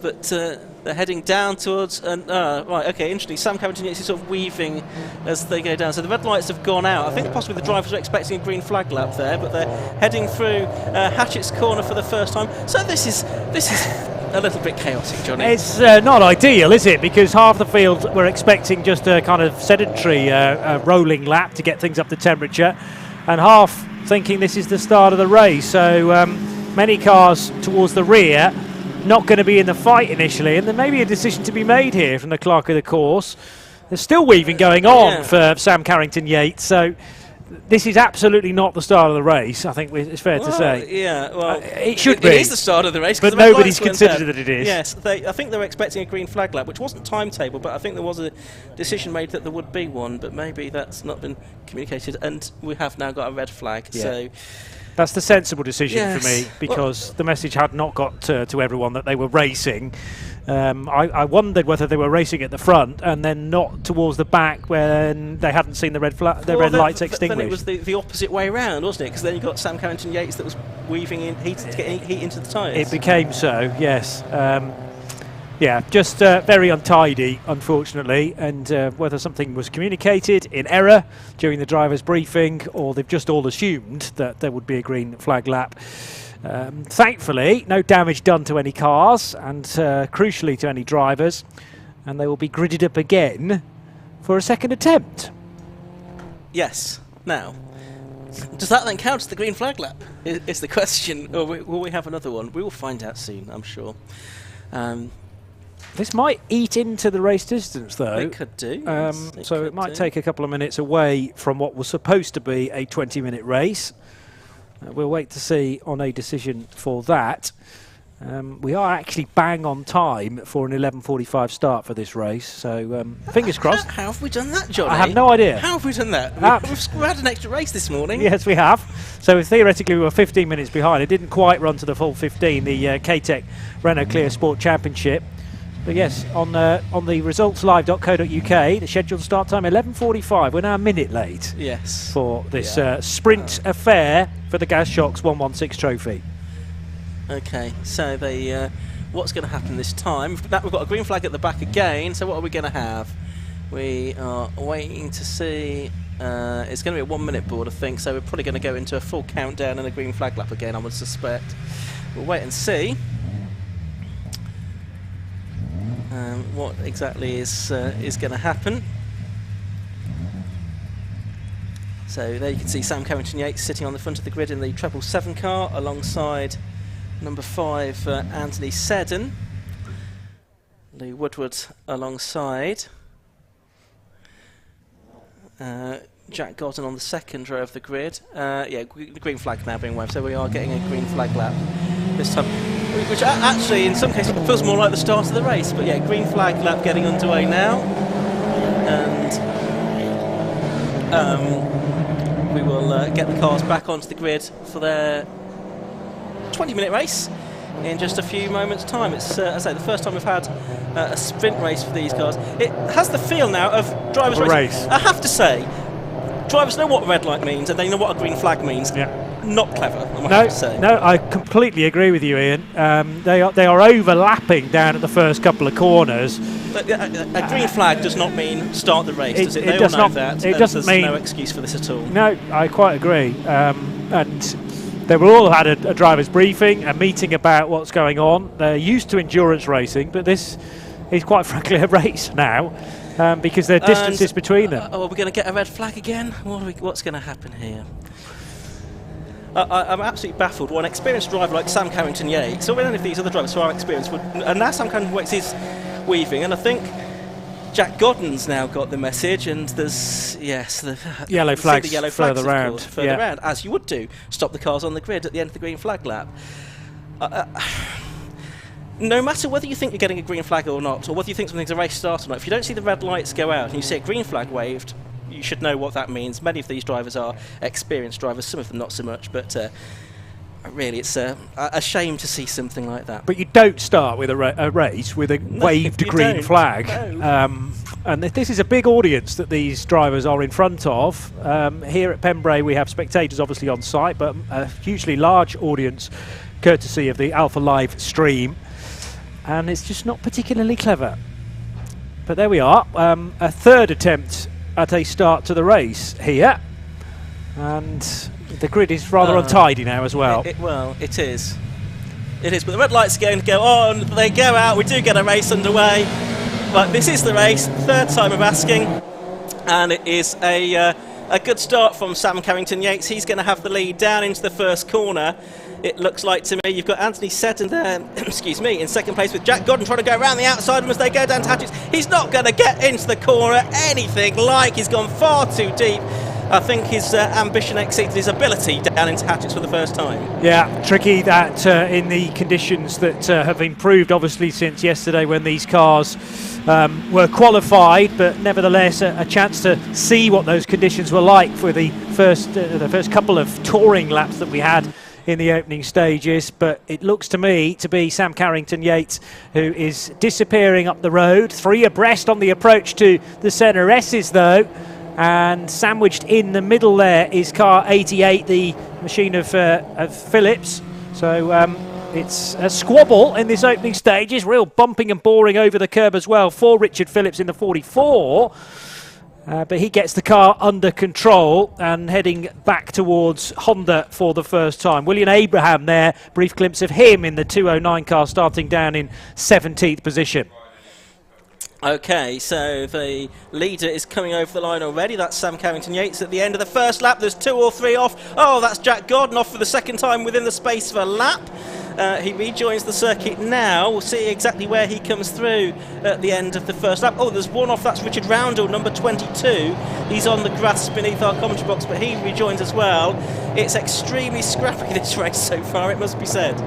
but they're heading down towards, right, okay, interesting, Sam Carrington-Yates is sort of weaving as they go down, so the red lights have gone out. I think possibly the drivers are expecting a green flag lap there, but they're heading through Hatchett's corner for the first time, so this is a little bit chaotic, Johnny. It's not ideal, is it? Because half the field were expecting just a kind of sedentary rolling lap to get things up to temperature, and half thinking this is the start of the race. So many cars towards the rear not going to be in the fight initially, and there may be a decision to be made here from the clerk of the course. There's still weaving going on for Sam Carrington-Yates, so this is absolutely not the start of the race, I think it's fair to say. Yeah, well, it should be. It is the start of the race, but nobody's considered that it is. Yes, I think they were expecting a green flag lap, which wasn't timetable, but I think there was a decision made that there would be one, but maybe that's not been communicated, and we have now got a red flag. Yeah. So that's the sensible decision yes. for me, because the message had not got to everyone that they were racing. I wondered whether they were racing at the front and then not towards the back when they hadn't seen the red lights extinguished. Then it was the opposite way round, wasn't it? Because then you got Sam Carrington-Yates that was weaving in heat to get heat into the tyres. It became so, yes. Yeah, just very untidy, unfortunately, and whether something was communicated in error during the driver's briefing, or they've just all assumed that there would be a green flag lap. Thankfully, no damage done to any cars, and crucially to any drivers, and they will be gridded up again for a second attempt. Yes. Now, does that then count as the green flag lap? Is the question, or will we have another one? We will find out soon, I'm sure. This might eat into the race distance, though. It could do. So it might take a couple of minutes away from what was supposed to be a 20-minute race. We'll wait to see on a decision for that. We are actually bang on time for an 11:45 start for this race, so fingers crossed. How have we done that, Johnny? I have no idea. How have we done that? We've had an extra race this morning. Yes, we have. So theoretically we were 15 minutes behind. It didn't quite run to the full 15, the K-Tech Renault Clio Sport Championship. But yes, on the resultslive.co.uk, the scheduled start time 11:45. We're now a minute late. Yes. For this sprint affair for the Gas Shocks 116 trophy. Okay, so what's going to happen this time? We've got a green flag at the back again. So what are we going to have? We are waiting to see. It's going to be a 1 minute board, I think. So we're probably going to go into a full countdown and a green flag lap again, I would suspect. We'll wait and see. What exactly is going to happen. So there you can see Sam Carrington-Yates sitting on the front of the grid in the 777 car alongside number 5 Anthony Seddon. Lee Woodward alongside. Jack Godden on the second row of the grid. Yeah, the green flag now being waved, so we are getting a green flag lap this time, which actually in some cases feels more like the start of the race. But yeah, green flag lap getting underway now, and we will get the cars back onto the grid for their 20-minute race in just a few moments' time. It's, as I say, the first time we've had a sprint race for these cars. It has the feel now of drivers' racing. I have to say, drivers know what a red light means and they know what a green flag means. Yeah. Not clever, I have to say. No, I completely agree with you, Ian. They are overlapping down at the first couple of corners. But a green flag does not mean start the race, does it? They does all know not, that. It doesn't there's mean no excuse for this at all. No, I quite agree. And they will all had a driver's briefing, a meeting about what's going on. They're used to endurance racing, but this is quite frankly a race now because there are distances between them. Are we going to get a red flag again? What's going to happen here? I'm absolutely baffled. One experienced driver like Sam Carrington-Yates, or any of these other drivers who are experienced, and now Sam Carrington-Yates is weaving, and I think Jack Godden's now got the message, and there's the yellow flags, further round, further round, as you would do. Stop the cars on the grid at the end of the green flag lap. No matter whether you think you're getting a green flag or not, or whether you think something's a race start or not, if you don't see the red lights go out and you see a green flag waved, you should know what that means. Many of these drivers are experienced drivers, some of them not so much, but really it's a shame to see something like that. But you don't start with a race with a waved green flag. No. And this is a big audience that these drivers are in front of. Here at Pembrey we have spectators obviously on site, but a hugely large audience courtesy of the Alpha Live stream. And it's just not particularly clever. But there we are, a third attempt at a start to the race here. And the grid is rather untidy now as well. It is. It is, but the red lights are going to go on, they go out, we do get a race underway. But this is the race, third time of asking. And it is a good start from Sam Carrington-Yates. He's going to have the lead down into the first corner. It looks like to me. You've got Anthony Seddon there, excuse me, in second place with Jack Godden trying to go around the outside of him as they go down to Hatchets. He's not going to get into the corner anything like. He's gone far too deep. I think his ambition exceeded his ability down into Hatchets for the first time. Yeah, tricky that in the conditions that have improved obviously since yesterday when these cars were qualified, but nevertheless a chance to see what those conditions were like for the first couple of touring laps that we had in the opening stages. But it looks to me to be Sam Carrington-Yates who is disappearing up the road, 3 abreast on the approach to the centre S's though, and sandwiched in the middle there is car 88, the machine of Phillips. So it's a squabble in this opening stages, real bumping and boring over the curb as well for Richard Phillips in the 44. But he gets the car under control and heading back towards Honda for the first time. William Abraham there, brief glimpse of him in the 209 car starting down in 17th position. Okay, so the leader is coming over the line already. That's Sam Carrington-Yates at the end of the first lap. There's 2 or 3 off. Oh, that's Jack Godden off for the second time within the space of a lap. He rejoins the circuit now. We'll see exactly where he comes through at the end of the first lap. Oh, there's 1 off. That's Richard Roundell, number 22. He's on the grass beneath our commentary box, but he rejoins as well. It's extremely scrappy, this race so far, it must be said.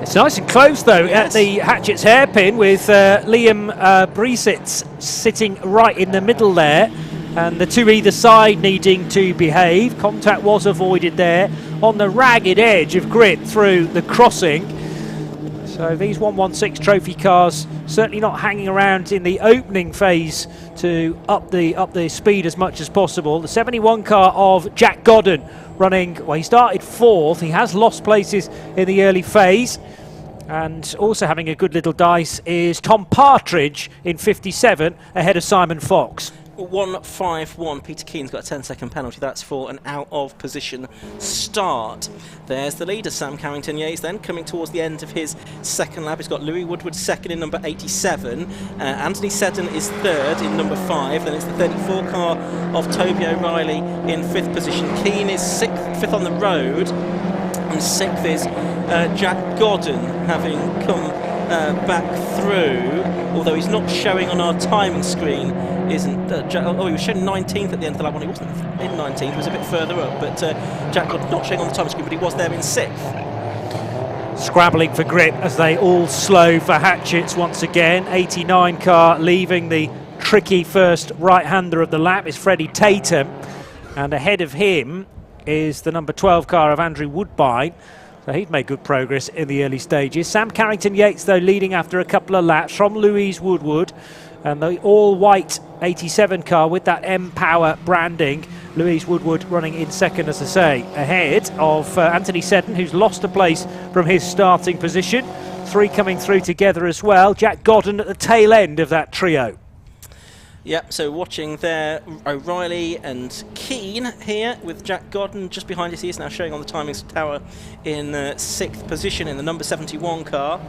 It's nice and close though, yes, at the Hatchet's hairpin with Liam Brisitz sitting right in the middle there, and the 2 either side needing to behave. Contact was avoided there on the ragged edge of grit through the crossing. So these 116 trophy cars certainly not hanging around in the opening phase to up the speed as much as possible. The 71 car of Jack Godden running, well, he started 4th. He has lost places in the early phase. And also having a good little dice is Tom Partridge in 57 ahead of Simon Fox. 151. Peter Keane's got a 10-second penalty. That's for an out-of-position start. There's the leader, Sam Carrington-Yates, then coming towards the end of his second lap. He's got Louis Woodward second in number 87. Anthony Seddon is third in number 5. Then it's the 34 car of Toby O'Reilly in 5th position. Keane is 5th on the road. And 6th is Jack Godden, having come back through, although he's not showing on our timing screen. He was showing 19th at the end of the lap. He wasn't in 19th, he was a bit further up, but Jack Godden not showing on the timing screen, but he was there in 6th. Scrabbling for grip as they all slow for Hatchets once again. 89 car leaving the tricky first right-hander of the lap is Freddie Tatum, and ahead of him is the number 12 car of Andrew Woodbine. So he's made good progress in the early stages. Sam Carrington-Yates, though, leading after a couple of laps from Louise Woodward. And the all-white 87 car with that M-Power branding. Louise Woodward running in second, as I say, ahead of Anthony Seddon, who's lost a place from his starting position. 3 coming through together as well. Jack Godden at the tail end of that trio. Yep, so watching there, O'Reilly and Keane here with Jack Godden just behind us. He is now showing on the timings tower in 6th position in the number 71 car.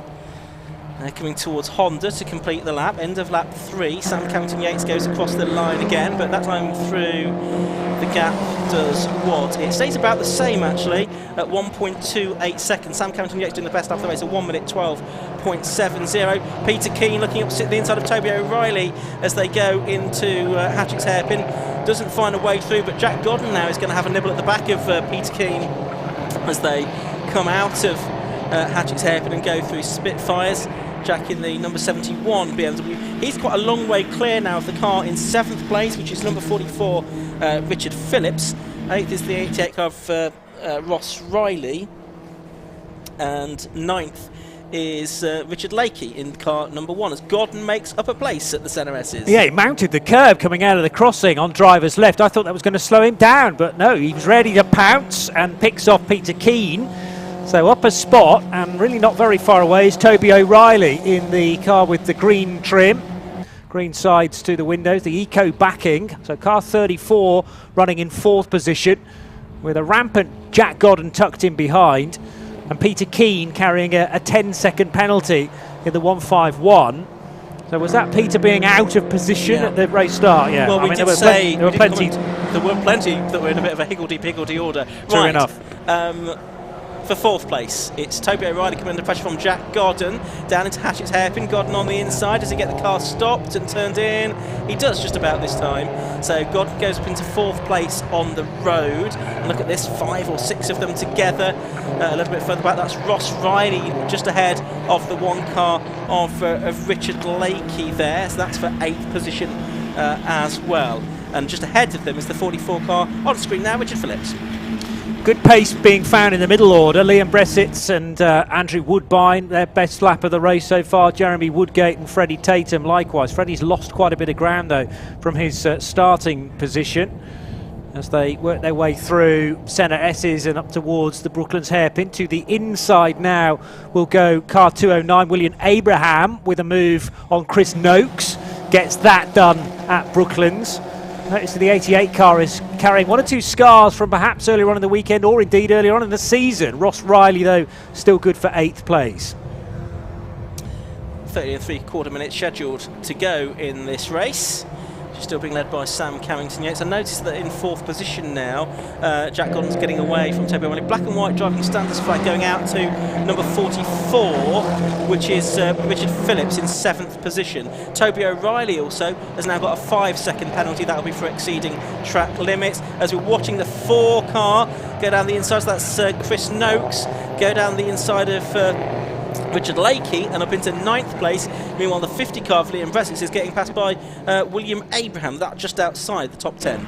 Coming towards Honda to complete the lap. End of lap 3. Sam Carrington-Yates goes across the line again, but that time through the gap does what? It stays about the same actually at 1.28 seconds. Sam Carrington-Yates doing the best after the race at 1 minute 12.70. Peter Keane looking opposite the inside of Toby O'Reilly as they go into Hatchick's Hairpin. Doesn't find a way through, but Jack Godden now is going to have a nibble at the back of Peter Keane as they come out of Hatchick's Hairpin and go through Spitfires. Jack in the number 71 BMW. He's quite a long way clear now of the car in 7th place, which is number 44, Richard Phillips. 8th is the 88 car of Ross Riley. And 9th is Richard Lakey in car number 1 as Godden makes up a place at the centre S's. Yeah, he mounted the curb coming out of the crossing on driver's left. I thought that was going to slow him down, but no, he was ready to pounce and picks off Peter Keane. So up a spot, and really not very far away, is Toby O'Reilly in the car with the green trim. Green sides to the windows, the eco backing. So car 34 running in 4th position with a rampant Jack Godden tucked in behind, and Peter Keane carrying a 10-second penalty in the 151. So was that Peter being out of position at the race start? Yeah. Well, I we mean, did there say were plenty. There were plenty that were in a bit of a higgledy-piggledy order. True enough. For 4th place, it's Toby O'Reilly coming under pressure from Jack Godden down into Hatchett's Hairpin. Godden on the inside. Does he get the car stopped and turned in? He does just about this time. So Godden goes up into 4th place on the road. And look at this, 5 or 6 of them together. A little bit further back, that's Ross Riley just ahead of the 1 car of Richard Lakey there. So that's for 8th position as well. And just ahead of them is the 44 car on screen now, Richard Phillips. Good pace being found in the middle order. Liam Bressitz and Andrew Woodbine, their best lap of the race so far. Jeremy Woodgate and Freddie Tatum likewise. Freddie's lost quite a bit of ground though from his starting position as they work their way through centre S's and up towards the Brooklands Hairpin. To the inside now will go car 209, William Abraham, with a move on Chris Noakes. Gets that done at Brooklands. Notice the 88 car is carrying 1 or 2 scars from perhaps earlier on in the weekend or indeed earlier on in the season. Ross Riley, though, still good for 8th place. 30 and 3/4 minutes scheduled to go in this race. Still being led by Sam Carrington-Yates. I noticed that in 4th position now, Jack Godden's getting away from Toby O'Reilly. Black and white driving standards flag going out to number 44, which is Richard Phillips in 7th position. Toby O'Reilly also has now got a 5-second penalty. That'll be for exceeding track limits. As we're watching the 4 car go down the inside, so that's Chris Noakes, go down the inside of Richard Lakey and up into 9th place. Meanwhile, the 50 car of Liam Bressitz is getting passed by William Abraham, that just outside the top 10.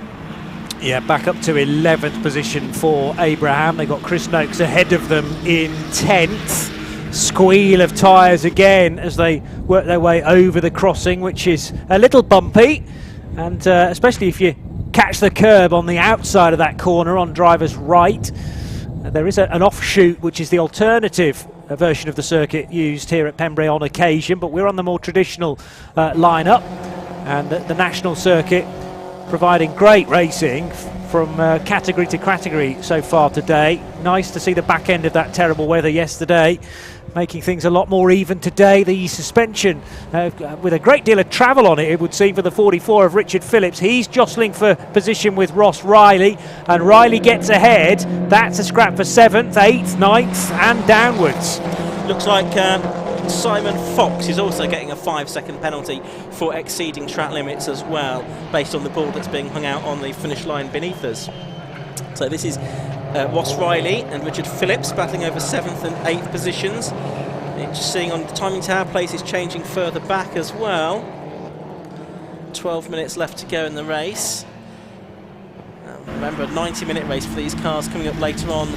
Yeah, back up to 11th position for Abraham. They got Chris Noakes ahead of them in 10th. Squeal of tyres again as they work their way over the crossing, which is a little bumpy, and especially if you catch the curb on the outside of that corner on driver's right. There is an offshoot, which is the alternative version of the circuit used here at Pembrey on occasion, but we're on the more traditional lineup, and the national circuit providing great racing from category to category so far today. Nice to see the back end of that terrible weather yesterday, making things a lot more even today. The suspension with a great deal of travel on it, it would seem, for the 44 of Richard Phillips. He's jostling for position with Ross Riley, and Riley gets ahead. That's a scrap for 7th, 8th, 9th and downwards. Looks like Simon Fox is also getting a 5-second penalty for exceeding track limits as well, based on the board that's being hung out on the finish line beneath us. So this is Ross Riley and Richard Phillips battling over 7th and 8th positions. Just seeing on the timing tower, place is changing further back as well. 12 minutes left to go in the race. Remember, a 90-minute race for these cars coming up later on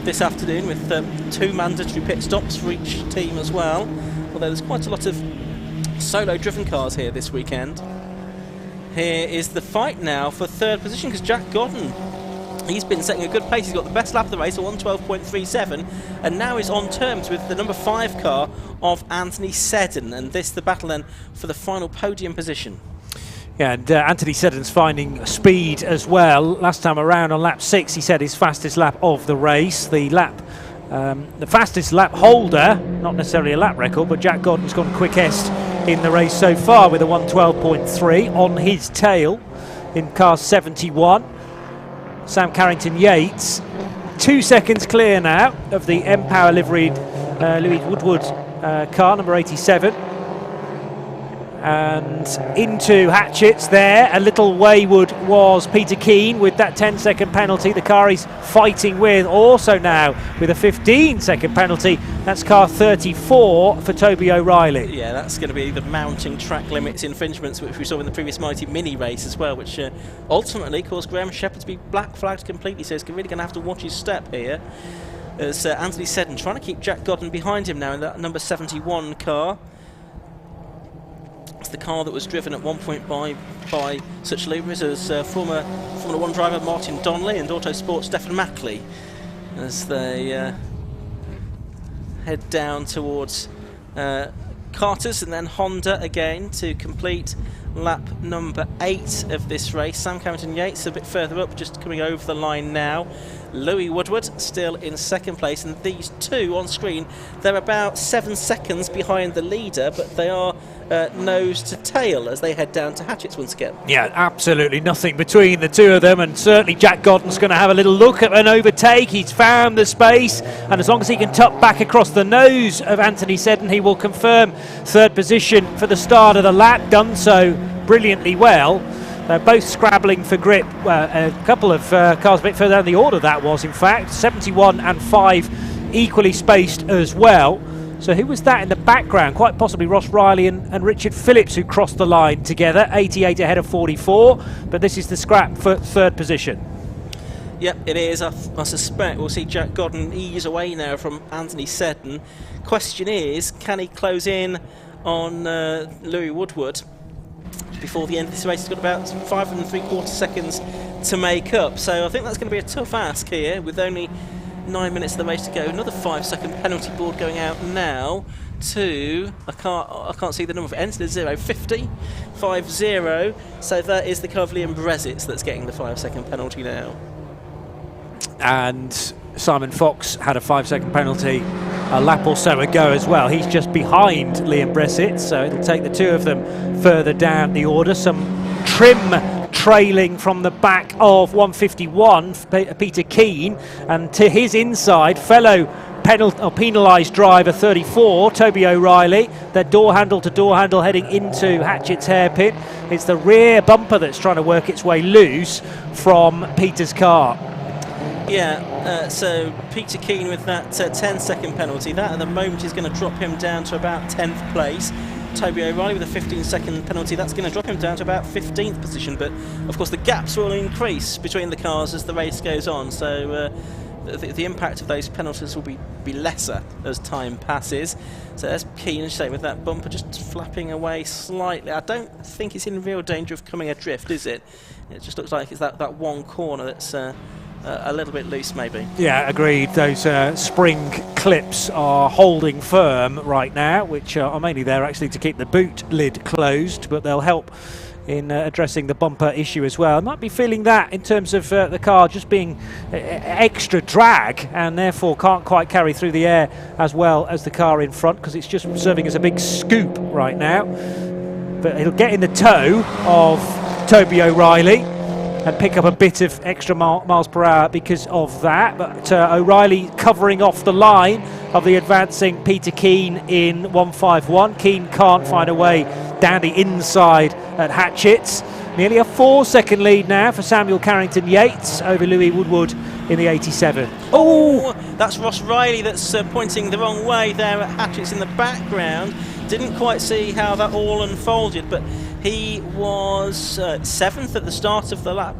this afternoon, with 2 mandatory pit stops for each team as well. Although there's quite a lot of solo-driven cars here this weekend. Here is the fight now for 3rd position, because Jack Godden, he's been setting a good pace. He's got the best lap of the race, a 1:12.37, and now is on terms with the number 5 car of Anthony Seddon, and this the battle then for the final podium position. Yeah, and Anthony Seddon's finding speed as well. Last time around on lap 6, he said his fastest lap of the race. The fastest lap holder, not necessarily a lap record, but Jack Godden's gone quickest in the race so far with a 1:12.3 on his tail in car 71. Sam Carrington-Yates 2 seconds clear now of the M-Power liveried Louis Woodward car, number 87. And into Hatchett's there, a little wayward was Peter Keane with that 10-second penalty. The car he's fighting with also now with a 15-second penalty. That's car 34 for Toby O'Reilly. Yeah, that's going to be the mounting track limits infringements which we saw in the previous Mighty Mini race as well, which ultimately caused Graham Shepherd to be black flagged completely, so he's really going to have to watch his step here. As Anthony Seddon trying to keep Jack Godden behind him now in that number 71 car. It's the car that was driven at one point by such luminaries as former Formula 1 driver Martin Donnelly and Autosport's Stephen Mackley, as they head down towards Carter's and then Honda again to complete lap number 8 of this race. Sam Carrington-Yates a bit further up, just coming over the line now. Louis Woodward still in 2nd place, and these two on screen, they're about 7 seconds behind the leader, but they are nose to tail as they head down to Hatchett's once again. Yeah, absolutely nothing between the two of them, and certainly Jack Godden's going to have a little look at an overtake. He's found the space, and as long as he can tuck back across the nose of Anthony Seddon, he will confirm 3rd position for the start of the lap. Done so brilliantly well. They're both scrabbling for grip. A couple of cars a bit further down the order, that was in fact 71 and 5 equally spaced as well. So who was that in the background? Quite possibly Ross Riley and Richard Phillips, who crossed the line together, 88 ahead of 44, but this is the scrap for 3rd position. Yep, it is. I suspect we'll see Jack Godden ease away now from Anthony Seddon. Question is, can he close in on Louis Woodward before the end of this race? He's got about 5 3/4 seconds to make up, so I think that's going to be a tough ask here with only 9 minutes of the race to go. Another 5-second penalty board going out now to, I can't see the number, entered 050, so that is the car of Liam Brezitz that's getting the 5-second penalty now. And Simon Fox had a 5-second penalty a lap or so ago as well. He's just behind Liam Brezitz, so it'll take the two of them further down the order. Some trim trailing from the back of 151, Peter Keane, and to his inside, fellow penalised driver 34, Toby O'Reilly. They're door handle to door handle heading into Hatchett's hairpin. It's the rear bumper that's trying to work its way loose from Peter's car. Yeah, so Peter Keane with that 10-second penalty, that at the moment is going to drop him down to about 10th place. Toby O'Reilly with a 15-second penalty, that's going to drop him down to about 15th position, but of course the gaps will increase between the cars as the race goes on, so the impact of those penalties will be lesser as time passes. So there's Keane, say, with that bumper just flapping away slightly. I don't think it's in real danger of coming adrift, is it? It just looks like it's that one corner that's a little bit loose, maybe. Yeah, agreed. Those spring clips are holding firm right now, which are mainly there actually to keep the boot lid closed, but they'll help in addressing the bumper issue as well. I might be feeling that in terms of the car just being extra drag and therefore can't quite carry through the air as well as the car in front, because it's just serving as a big scoop right now. But it'll get in the toe of Toby O'Reilly and pick up a bit of extra miles per hour because of that. But O'Reilly covering off the line of the advancing Peter Keane in 151. Keane can't find a way down the inside at Hatchett's. Nearly a 4-second lead now for Samuel Carrington-Yates over Louis Woodward in the 87. Oh, that's Ross Riley that's pointing the wrong way there at Hatchett's in the background. Didn't quite see how that all unfolded, but he was 7th at the start of the lap.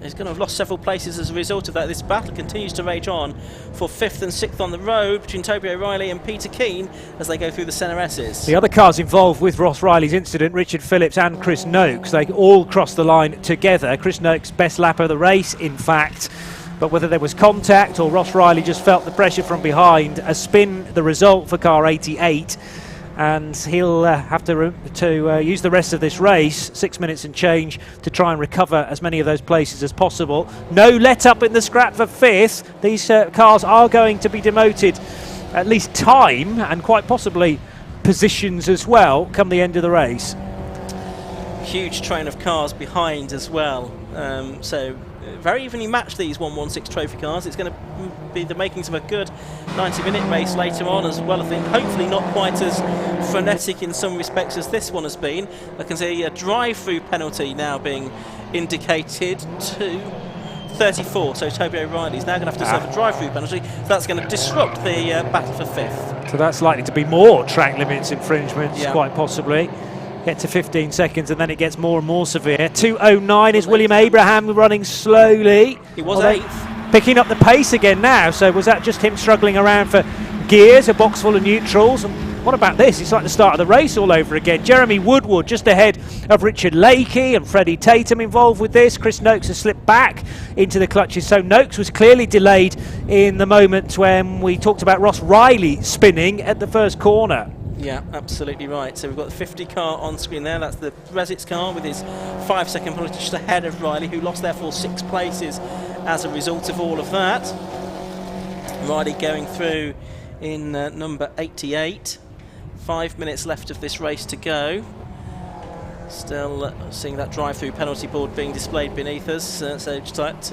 is going to have lost several places as a result of that. This battle continues to rage on for 5th and 6th on the road between Toby O'Reilly and Peter Keane as they go through the centre S's. The other cars involved with Ross Riley's incident, Richard Phillips and Chris Noakes, they all crossed the line together. Chris Noakes, best lap of the race, in fact. But whether there was contact or Ross Riley just felt the pressure from behind, a spin the result for car 88. And he'll have to use the rest of this race, 6 minutes and change, to try and recover as many of those places as possible. No let up in the scrap for 5th. These cars are going to be demoted at least time and quite possibly positions as well come the end of the race. Huge train of cars behind as well. So very evenly matched, these 116 trophy cars. It's going to be the makings of a good 90-minute race later on as well, I think. Hopefully not quite as frenetic in some respects as this one has been. I can see a drive-through penalty now being indicated to 34, so Toby O'Reilly is now going to have to serve a drive-through penalty. So that's going to disrupt the battle for 5th. So that's likely to be more track limits infringements, quite possibly. Get to 15 seconds and then it gets more and more severe. 2:09 is William Abraham running slowly. He was 8th. Picking up the pace again now, so was that just him struggling around for gears, a box full of neutrals? And what about this? It's like the start of the race all over again. Jeremy Woodward just ahead of Richard Lakey and Freddie Tatum involved with this. Chris Noakes has slipped back into the clutches, so Noakes was clearly delayed in the moment when we talked about Ross Riley spinning at the first corner. Yeah, absolutely right. So we've got the 50 car on screen there. That's the Brezic's car with his 5-second penalty just ahead of Riley, who lost therefore 6 places as a result of all of that. Riley going through in number 88. 5 minutes left of this race to go. Still seeing that drive-through penalty board being displayed beneath us. So just let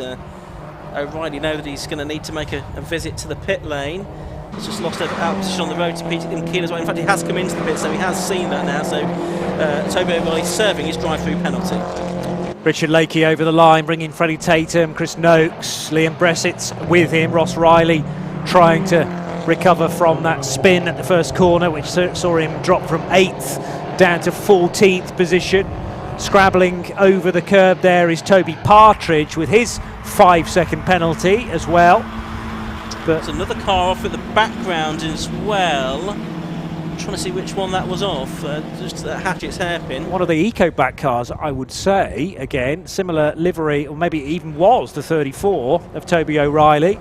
O'Reilly know that he's going to need to make a visit to the pit lane. He's just lost out position on the road to Peter Keane as well. In fact, he has come into the pit, so he has seen that now. So Toby O'Reilly serving his drive-through penalty. Richard Lakey over the line, bringing Freddie Tatum, Chris Noakes, Liam Bressett with him. Ross Riley trying to recover from that spin at the first corner, which saw him drop from 8th down to 14th position. Scrabbling over the curb there is Toby Partridge with his 5-second penalty as well. But there's another car off at the background as well. I'm trying to see which one that was off. Just Hatchett's hairpin. One of the eco-back cars, I would say. Again, similar livery, or maybe it even was the 34 of Toby O'Reilly,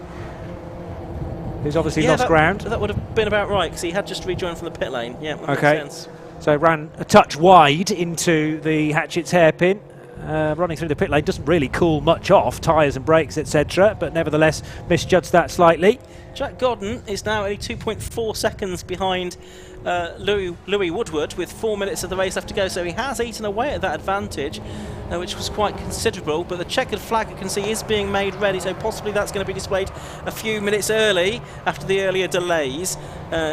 who's obviously lost ground. That would have been about right, because he had just rejoined from the pit lane. Yeah, that okay. Makes sense. So ran a touch wide into the Hatchett's hairpin. Running through the pit lane doesn't really cool much off, tyres and brakes, etc., but nevertheless misjudged that slightly. Jack Godden is now only 2.4 seconds behind Louis Woodward with 4 minutes of the race left to go, so he has eaten away at that advantage, which was quite considerable. But the checkered flag, you can see, is being made ready, so possibly that's going to be displayed a few minutes early after the earlier delays.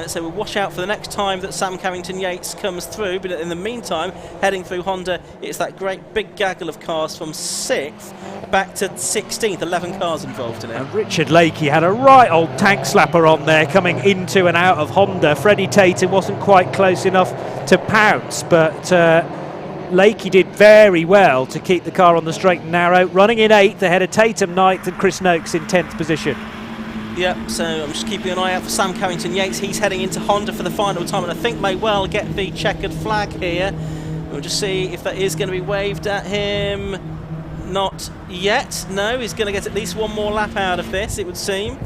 So we'll watch out for the next time that Sam Carrington-Yates comes through, but in the meantime, heading through Honda, it's that great big gaggle of cars from 6th back to 16th, 11 cars involved in it. And Richard Lakey had a right old tank slapper on there coming into and out of Honda. Freddie Tatum wasn't quite close enough to pounce, but Lakey did very well to keep the car on the straight and narrow, running in 8th ahead of Tatum 9th and Chris Noakes in 10th position. Yep, so I'm just keeping an eye out for Sam Carrington-Yates. He's heading into Honda for the final time, and I think may well get the checkered flag here. We'll just see if that is going to be waved at him. Not yet. No, he's going to get at least one more lap out of this, it would seem.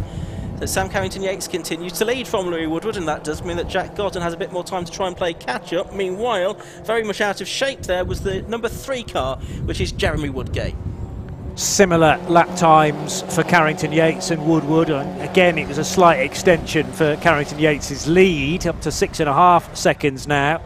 So Sam Carrington-Yates continues to lead from Louis Woodward, and that does mean that Jack Godden has a bit more time to try and play catch-up. Meanwhile, very much out of shape there was the number 3 car, which is Jeremy Woodgate. Similar lap times for Carrington-Yates and Woodward. Again, it was a slight extension for Carrington-Yates' lead, up to 6.5 seconds now.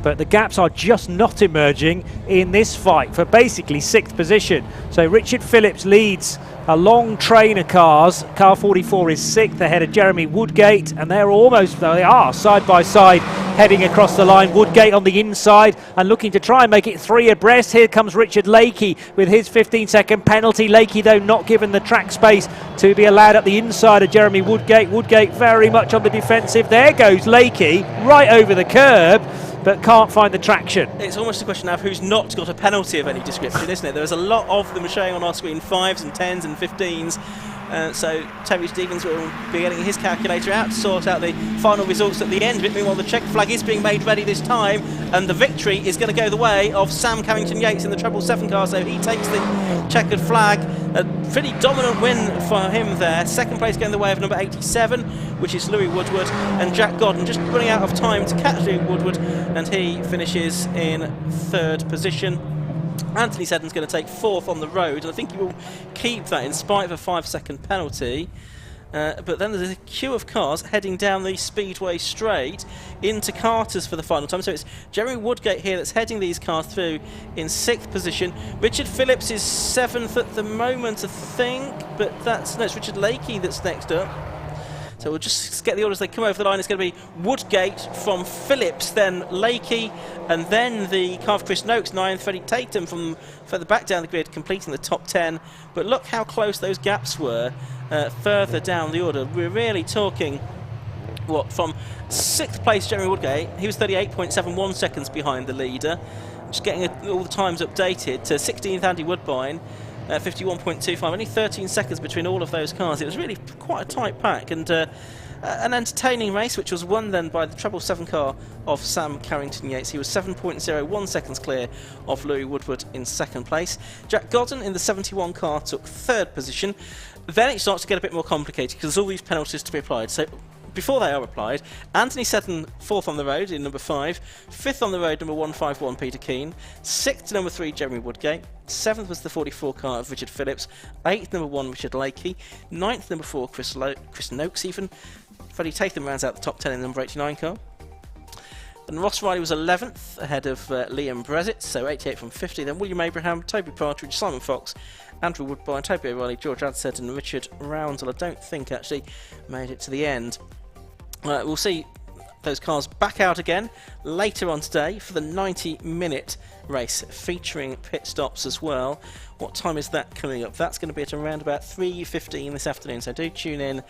But the gaps are just not emerging in this fight for basically 6th position. So Richard Phillips leads a long train of cars. Car 44 is 6th ahead of Jeremy Woodgate, and they're almost, they are side by side heading across the line. Woodgate on the inside and looking to try and make it 3 abreast. Here comes Richard Lakey with his 15-second penalty. Lakey, though, not given the track space to be allowed up the inside of Jeremy Woodgate. Woodgate very much on the defensive. There goes Lakey right over the curb. but can't find the traction. It's almost a question of who's not got a penalty of any description, isn't it? There's a lot of them showing on our screen, 5s and 10s and 15s. So Toby Stevens will be getting his calculator out to sort out the final results at the end. But meanwhile, the check flag is being made ready this time, and the victory is going to go the way of Sam Carrington-Yates in the treble 7 car. So he takes the checkered flag. A pretty dominant win for him there. Second place going the way of number 87, which is Louis Woodward, and Jack Godden just running out of time to catch Louis Woodward, and he finishes in 3rd position. Anthony Seddon's going to take 4th on the road, and I think he will keep that in spite of a 5-second penalty. But then there's a queue of cars heading down the Speedway straight into Carter's for the final time. So it's Jeremy Woodgate here that's heading these cars through in 6th position. Richard Phillips is 7th at the moment, I think, but it's Richard Lakey that's next up. So we'll just get the orders as they come over the line. It's going to be Woodgate from Phillips, then Lakey, and then the car of Chris Noakes, 9th, Freddie Tatum from further back down the grid, completing the top 10. But look how close those gaps were further down the order. We're really talking, from 6th place, Jeremy Woodgate, he was 38.71 seconds behind the leader. Just getting all the times updated to 16th, Andy Woodbine. 51.25, only 13 seconds between all of those cars. It was really quite a tight pack, and an entertaining race, which was won then by the treble 7 car of Sam Carrington-Yates. He was 7.01 seconds clear of Louis Woodward in 2nd place. Jack Godden in the 71 car took 3rd position. Then it starts to get a bit more complicated because there's all these penalties to be applied. So before they are applied, Anthony Seddon 4th on the road in number 5, 5th on the road number 151 Peter Keane, 6th number 3 Jeremy Woodgate, 7th was the 44 car of Richard Phillips, 8th number 1 Richard Lakey, 9th number 4 Chris Noakes even, Freddie Tatham rounds out the top 10 in the number 89 car. And Ross Riley was 11th ahead of Liam Brezitz, so 88 from 50. Then William Abraham, Toby Partridge, Simon Fox, Andrew Woodbine, Toby O'Reilly, George Adsett and Richard Roundell. I don't think actually made it to the end. We'll see those cars back out again later on today for the 90-minute race featuring pit stops as well. What time is that coming up? That's going to be at around about 3:15 this afternoon, so do tune in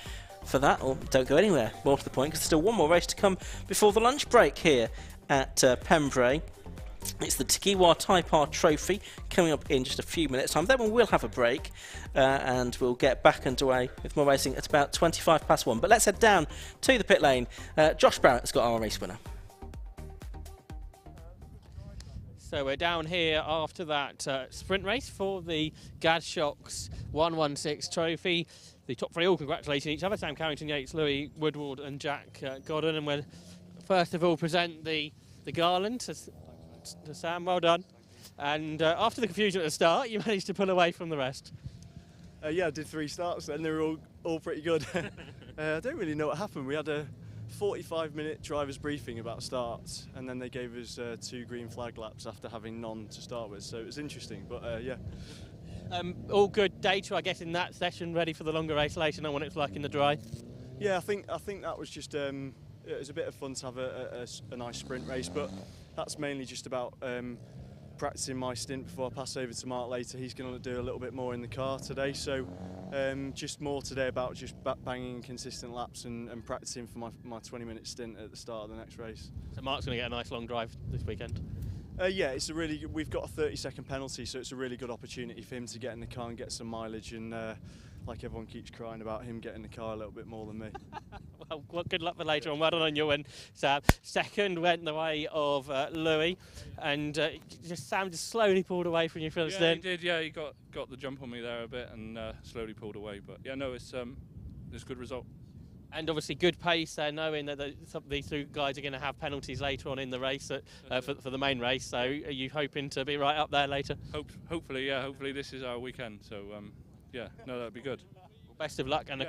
for that, or don't go anywhere, more to the point, because there's still one more race to come before the lunch break here at Pembrey. It's the Tagiwa Type R Trophy coming up in just a few minutes time. Then we will have a break and we'll get back underway with more racing at about 1:25. But let's head down to the pit lane. Josh Barrett's got our race winner. So we're down here after that sprint race for the Gadshocks 116 Trophy. The top 3 all congratulating each other, Sam Carrington-Yates, Louis Woodward and Jack Godden. And we'll first of all present the garland to Sam. Well done. And after the confusion at the start, you managed to pull away from the rest. Yeah, I did 3 starts and they were all pretty good. I don't really know what happened. We had a 45-minute driver's briefing about starts, and then they gave us 2 green flag laps after having none to start with, so it was interesting, but yeah. All good data, I guess, in that session, ready for the longer race later, know what it's like in the dry? Yeah, I think that was just, it was a bit of fun to have a nice sprint race, but that's mainly just about practicing my stint before I pass over to Mark later. He's going to do a little bit more in the car today, so just more today about just banging consistent laps and practicing for my 20-minute stint at the start of the next race. So Mark's going to get a nice long drive this weekend? Yeah, it's we've got a 30-second penalty, so it's a really good opportunity for him to get in the car and get some mileage, and like everyone keeps crying about him getting the car a little bit more than me. Well, good luck for later on. Well done on your win, Sam. Second went the way of Louis, and Sam just slowly pulled away from you for the stint. He did. Yeah, he got the jump on me there a bit and slowly pulled away. But yeah, no, it's a good result. And obviously good pace there, knowing that these 2 guys are going to have penalties later on in the race for the main race. So are you hoping to be right up there later? Hopefully, yeah. Hopefully this is our weekend. So yeah, no, that'd be good. Best of luck, and a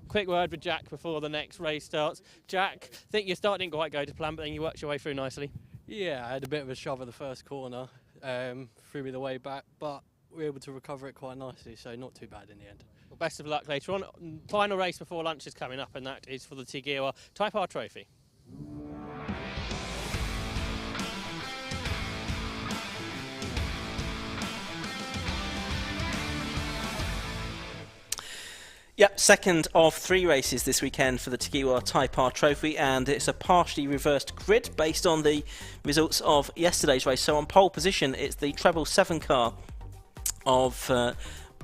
quick word with Jack before the next race starts. Jack, I think your start didn't quite go to plan, but then you worked your way through nicely. Yeah, I had a bit of a shove at the first corner, threw me the way back, but we were able to recover it quite nicely, so not too bad in the end. Well, best of luck later on. Final race before lunch is coming up, and that is for the Tagiwa Type R Trophy. Yep, second of 3 races this weekend for the Tagiwa Type R Trophy, and it's a partially reversed grid based on the results of yesterday's race. So on pole position, it's the treble 7 car of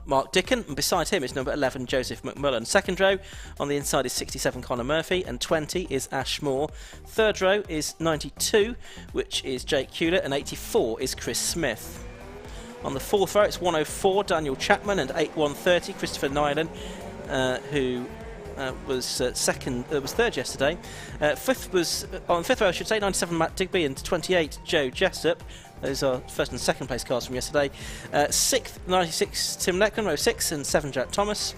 Mark Dickin, and beside him is number 11 Joseph McMullen. Second row on the inside is 67 Conor Murphy, and 20 is Ash Moore. Third row is 92, which is Jake Hewlett, and 84 is Chris Smith. On the fourth row it's 104 Daniel Chapman, and 8130 Christopher Nyland, who was third yesterday. Fifth row, I should say, 97 Matt Digby, and 28 Joe Jessup. Those are first and second place cars from yesterday. Sixth, 96 Tim Leckman, row 6, and 7 Jack Thomas.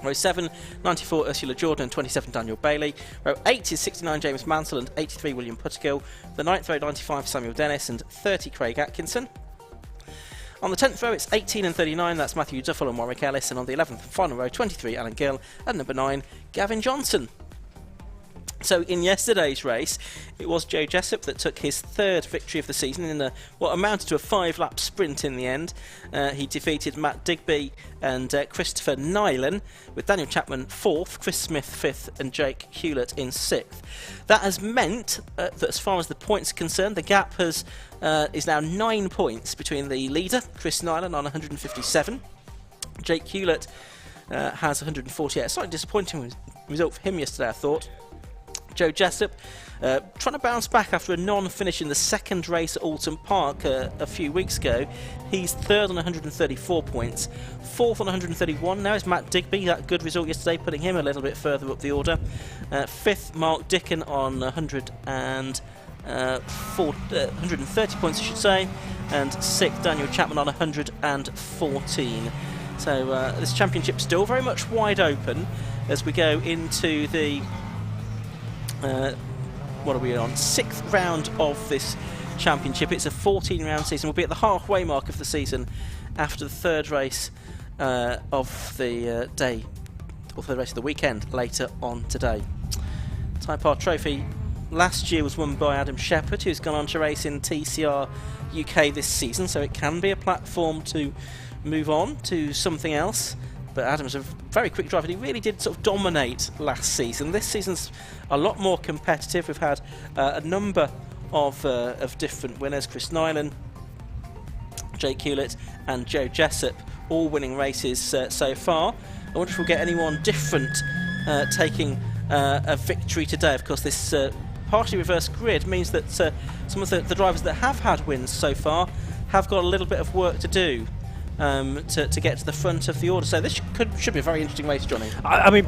Row 7, 94 Ursula Jordan, and 27 Daniel Bailey. Row 8 is 69 James Mansell, and 83 William Puttergill. The 9th row, 95 Samuel Dennis, and 30 Craig Atkinson. On the 10th row, it's 18 and 39, that's Matthew Duffel and Warwick Ellis, and on the 11th and final row, 23 Alan Gill, and number 9 Gavin Johnson. So in yesterday's race, it was Joe Jessup that took his third victory of the season in what amounted to a 5-lap sprint in the end. He defeated Matt Digby and Christopher Nyland, with Daniel Chapman 4th, Chris Smith 5th, and Jake Hewlett in 6th. That has meant that as far as the points are concerned, the gap is now 9 points between the leader, Chris Nyland, on 157. Jake Hewlett has 148. A slightly disappointing result for him yesterday, I thought. Joe Jessup trying to bounce back after a non-finish in the second race at Alton Park a few weeks ago. He's third on 134 points. Fourth on 131 now is Matt Digby. That good result yesterday, putting him a little bit further up the order. Fifth, Mark Dickin on 130 points, I should say. And sixth, Daniel Chapman on 114. So this championship still very much wide open as we go into the what are we on? 6th round of this championship. It's a 14-round season. We'll be at the halfway mark of the season after the third race of the day, or third race of the weekend later on today. Type R Trophy last year was won by Adam Shepherd, who's gone on to race in TCR UK this season, so it can be a platform to move on to something else. But Adam's a very quick driver. He really did sort of dominate last season. This season's a lot more competitive. We've had a number of different winners. Chris Nyland, Jake Hewlett and Joe Jessup all winning races so far. I wonder if we'll get anyone different taking a victory today. Of course, this partially reversed grid means that some of the drivers that have had wins so far have got a little bit of work to do to get to the front of the order. So this should be a very interesting race, Johnny. I mean,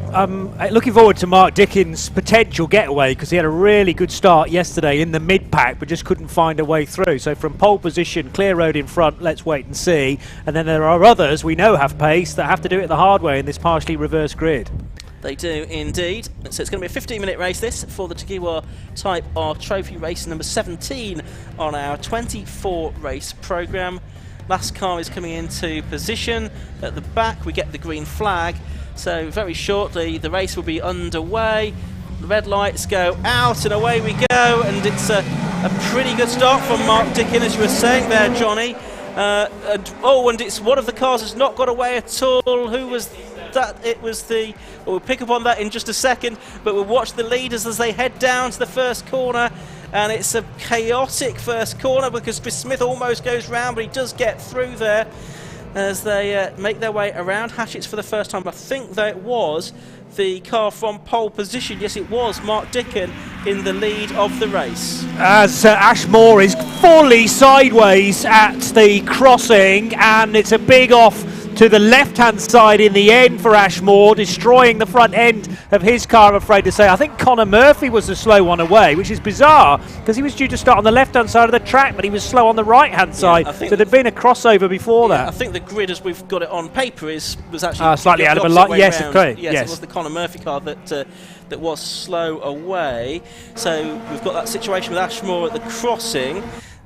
looking forward to Mark Dickin's potential getaway, because he had a really good start yesterday in the mid-pack but just couldn't find a way through. So from pole position, clear road in front, let's wait and see. And then there are others we know have pace that have to do it the hard way in this partially reversed grid. They do indeed. So it's going to be a 15-minute race this for the Tagiwa Type R Trophy, race number 17 on our 24-race programme. Last car is coming into position at the back. We get the green flag. So very shortly the race will be underway. The red lights go out and away we go. And it's a pretty good start from Mark Dickin, as you were saying there, Johnny. And it's one of the cars has not got away at all. Who was that? It was the... Well, we'll pick up on that in just a second. But we'll watch the leaders as they head down to the first corner. And it's a chaotic first corner because Chris Smith almost goes round, but he does get through there as they make their way around Hatchett's for the first time. I think that it was the car from pole position. Yes, it was Mark Dickin in the lead of the race. As Ash Moore is fully sideways at the crossing, and it's a big off to the left-hand side in the end for Ash Moore, destroying the front end of his car, I'm afraid to say. I think Conor Murphy was the slow one away, which is bizarre, because he was due to start on the left-hand side of the track, but he was slow on the right-hand side. So there'd been a crossover before that. I think the grid, as we've got it on paper, was actually slightly out of a line. Yes, okay. Yes, it was the Conor Murphy car that was slow away. So we've got that situation with Ash Moore at the crossing.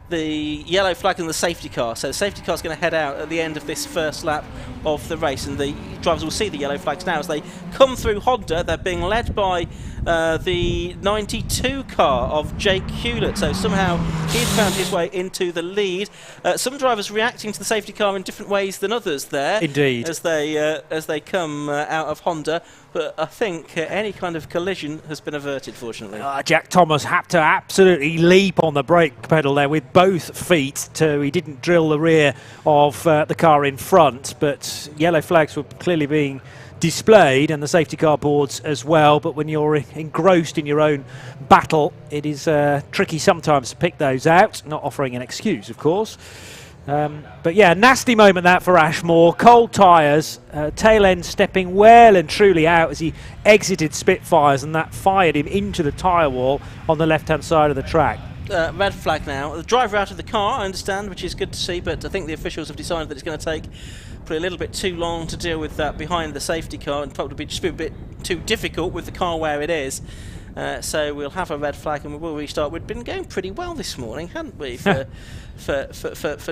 The yellow flag and the safety car. So the safety car is going to head out at the end of this first lap of the race, and the drivers will see the yellow flags now as they come through Honda. They're being led by the 92 car of Jake Hewlett, so somehow he's found his way into the lead. Some drivers reacting to the safety car in different ways than others there. Indeed. As they come out of Honda, but I think any kind of collision has been averted, fortunately. Jack Thomas had to absolutely leap on the brake pedal there with both feet. He didn't drill the rear of the car in front, but yellow flags were clearly being displayed and the safety car boards as well. But when you're engrossed in your own battle, it is tricky sometimes to pick those out, not offering an excuse, of course. But yeah, nasty moment that for Ashmore. Cold tyres, tail end stepping well and truly out as he exited Spitfires, and that fired him into the tyre wall on the left-hand side of the track. Red flag now. The driver out of the car, I understand, which is good to see, but I think the officials have decided that it's going to take probably a little bit too long to deal with that behind the safety car, and probably just be a bit too difficult with the car where it is. So we'll have a red flag and we will restart. We'd been going pretty well this morning, hadn't we, for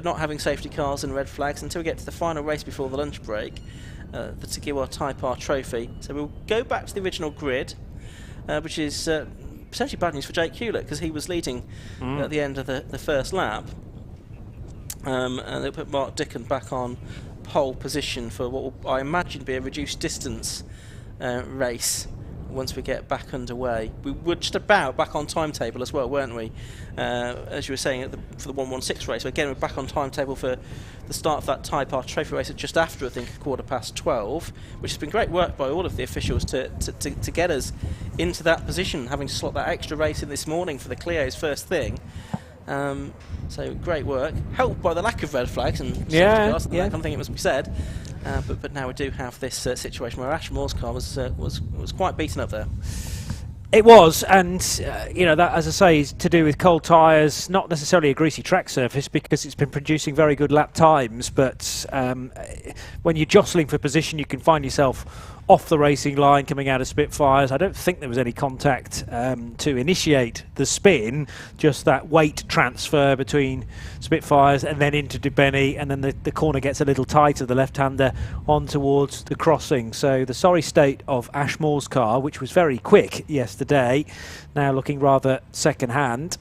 not having safety cars and red flags until we get to the final race before the lunch break, the Tagiwa Type R Trophy. So we'll go back to the original grid, which is potentially bad news for Jake Hewlett because he was leading at the end of the first lap. And they'll put Mark Dickin back on pole position for what will, I imagine, be a reduced distance race once we get back underway. We were just about back on timetable as well, weren't we? As you were saying for the 116 race. So again, we're back on timetable for the start of that Type R Trophy race at just after, I think, 12:15, which has been great work by all of the officials to get us into that position, having to slot that extra race in this morning for the Clio's first thing. So great work, helped by the lack of red flags and that kind of thing, it must be said. But now we do have this situation where Ashmore's car was quite beaten up there. It was, and that, as I say, is to do with cold tyres, not necessarily a greasy track surface because it's been producing very good lap times, but when you're jostling for position you can find yourself off the racing line coming out of Spitfires. I don't think there was any contact to initiate the spin, just that weight transfer between Spitfires and then into Debeni, and then the corner gets a little tighter, the left-hander on towards the crossing. So the sorry state of Ashmore's car, which was very quick yesterday, now looking rather second-hand,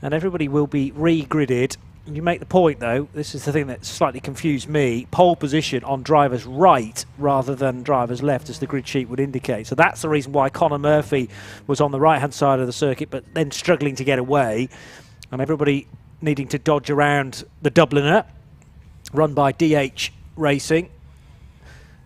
and everybody will be re-gridded. You make the point, though, this is the thing that slightly confused me, pole position on driver's right rather than driver's left, as the grid sheet would indicate. So that's the reason why Conor Murphy was on the right-hand side of the circuit, but then struggling to get away, and everybody needing to dodge around the Dubliner, run by DH Racing.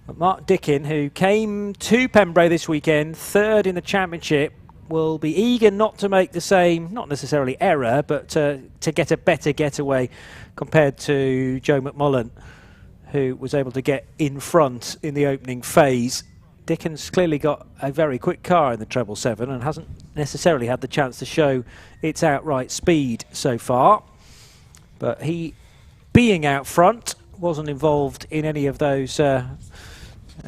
But Mark Dickin, who came to Pembrey this weekend, third in the championship, will be eager not to make the same, not necessarily error, but to get a better getaway compared to Joe McMullen, who was able to get in front in the opening phase. Dickin's clearly got a very quick car in the 777 and hasn't necessarily had the chance to show its outright speed so far. But he, being out front, wasn't involved in any of those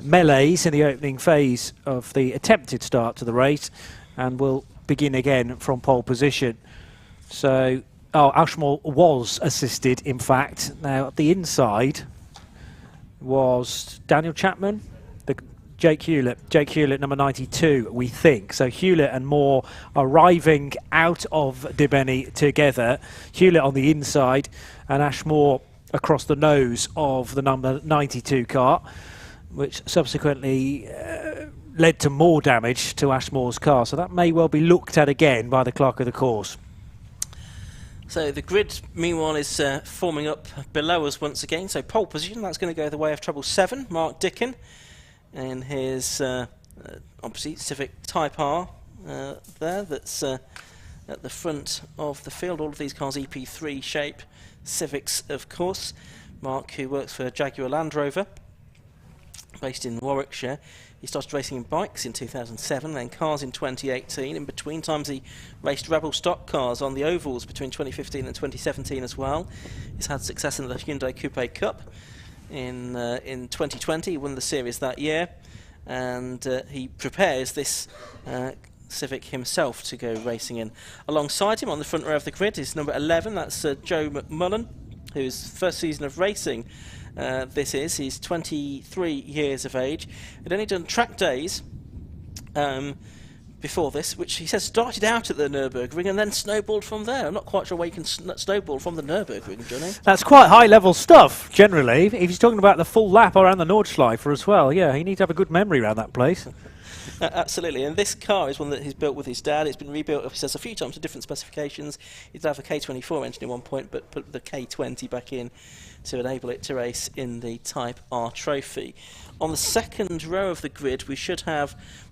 melees in the opening phase of the attempted start to the race, and will begin again from pole position. So, Ashmore was assisted, in fact. Now, at the inside was Daniel Chapman, Jake Hewlett, number 92, we think. So Hewlett and Moore arriving out of Debeni together. Hewlett on the inside and Ashmore across the nose of the number 92 car, which subsequently led to more damage to Ashmore's car. So that may well be looked at again by the clerk of the course. So the grid, meanwhile, is forming up below us once again. So pole position, that's going to go the way of 777, Mark Dickin, in his obviously Civic Type R there, that's at the front of the field. All of these cars EP3 shape Civics, of course. Mark, who works for Jaguar Land Rover, based in Warwickshire. He started racing in bikes in 2007, then cars in 2018. In between times, he raced Rebel stock cars on the ovals between 2015 and 2017 as well. He's had success in the Hyundai Coupe Cup in 2020. He won the series that year, and he prepares this Civic himself to go racing in. Alongside him on the front row of the grid is number 11. That's Joe McMullen, whose first season of racing this is. He's 23 years of age. He'd only done track days before this, which he says started out at the Nürburgring and then snowballed from there. I'm not quite sure where you can snowball from the Nürburgring, Johnny. That's quite high-level stuff, generally. If he's talking about the full lap around the Nordschleife as well, yeah, he needs to have a good memory around that place. Absolutely, and this car is one that he's built with his dad. It's been rebuilt, he says, a few times to different specifications. He did have a K24 engine at one point, but put the K20 back in to enable it to race in the Type R Trophy. On the second row of the grid, we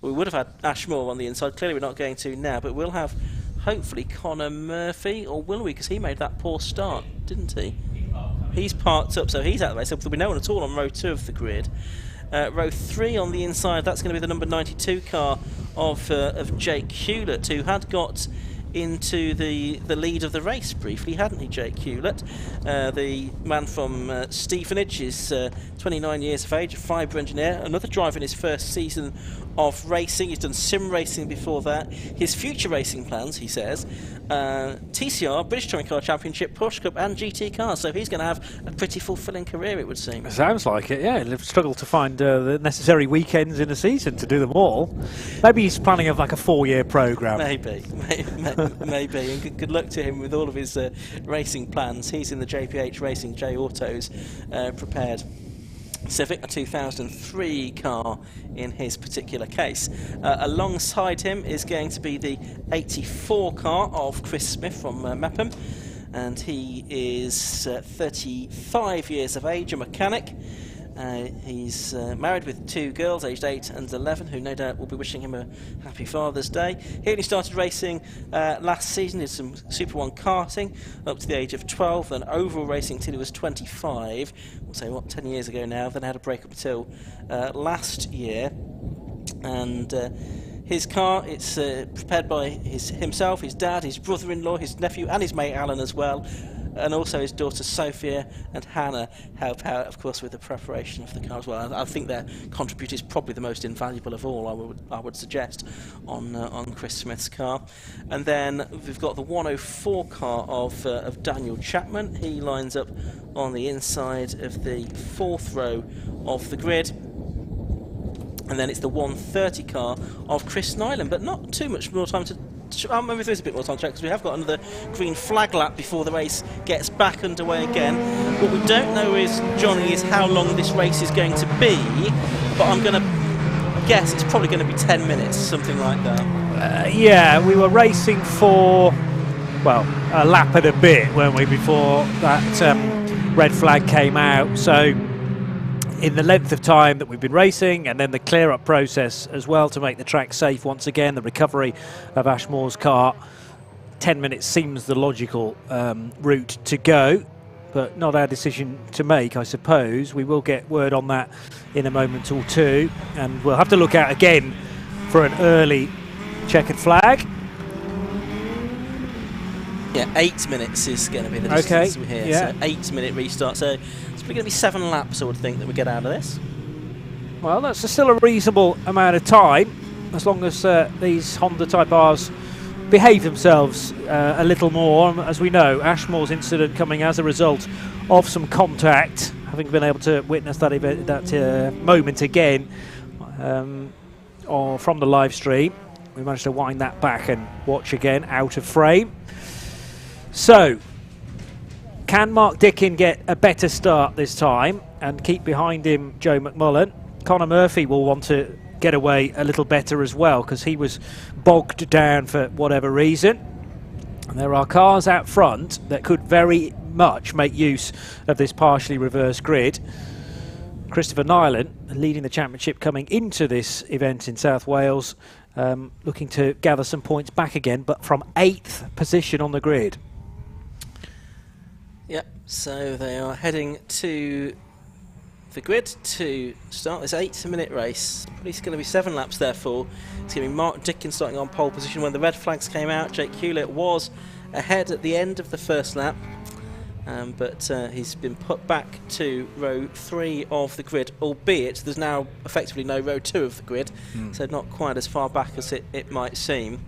would have had Ashmore on the inside. Clearly we're not going to now, but we'll have, hopefully, Conor Murphy, or will we? Because he made that poor start, didn't he? He's parked up, so he's out of the race. So there'll be no one at all on row 2 of the grid. Row 3 on the inside, that's going to be the number 92 car of Jake Hewlett, who had got into the lead of the race briefly, hadn't he, Jake Hewlett? The man from Stevenage is 29 years of age, a fibre engineer, another driver in his first season of racing. He's done sim racing before that. His future racing plans, he says, TCR, British Touring Car Championship, Porsche Cup and GT cars, so he's going to have a pretty fulfilling career, it would seem. It sounds like it, yeah. He'll struggle to find the necessary weekends in a season to do them all. Maybe he's planning of like a 4-year programme. Maybe. Maybe, and good luck to him with all of his racing plans. He's in the JPH Racing J Autos prepared Civic, a 2003 car in his particular case. Alongside him is going to be the 84 car of Chris Smith from Mepham, and he is 35 years of age, a mechanic. He's married with 2 girls, aged 8 and 11, who no doubt will be wishing him a happy Father's Day. He only started racing last season, did some Super 1 karting up to the age of 12, and overall racing till he was 25. We'll say, 10 years ago now, then had a break up until last year. And his car, it's prepared by himself, his dad, his brother-in-law, his nephew and his mate Alan as well. And also his daughters Sophia and Hannah help out, of course, with the preparation of the car as well. I think their contribution is probably the most invaluable of all, I would suggest, on Chris Smith's car. And then we've got the 104 car of Daniel Chapman. He lines up on the inside of the 4th row of the grid. And then it's the 130 car of Chris Nyland, but not too much more time to... maybe there's a bit more time to check, because we have got another green flag lap before the race gets back underway again. What we don't know is, Johnny, is how long this race is going to be, but I'm going to guess it's probably going to be 10 minutes, something like that. Yeah, we were racing for, well, a lap and a bit, weren't we, before that red flag came out. So in the length of time that we've been racing, and then the clear-up process as well to make the track safe once again, the recovery of Ashmore's car, 10 minutes seems the logical route to go, but not our decision to make, I suppose. We will get word on that in a moment or two, and we'll have to look out again for an early checkered flag. Yeah, 8 minutes is going to be the distance we're here. Yeah. So 8-minute restart. So it's probably going to be 7 laps, I would think, that we get out of this. Well, that's still a reasonable amount of time, as long as these Honda Type Rs behave themselves a little more. As we know, Ashmore's incident coming as a result of some contact, having been able to witness that event, that moment again or from the live stream. We managed to wind that back and watch again out of frame. So, can Mark Dickin get a better start this time and keep behind him Joe McMullen? Conor Murphy will want to get away a little better as well, because he was bogged down for whatever reason. And there are cars out front that could very much make use of this partially reversed grid. Christopher Nyland, leading the championship coming into this event in South Wales, looking to gather some points back again, but from 8th position on the grid. Yep, so they are heading to the grid to start this 8-minute race. It's going to be 7 laps, therefore. It's going to be Mark Dickin starting on pole position. When the red flags came out, Jake Hewlett was ahead at the end of the first lap, but he's been put back to row 3 of the grid, albeit there's now effectively no row 2 of the grid, so not quite as far back as it might seem.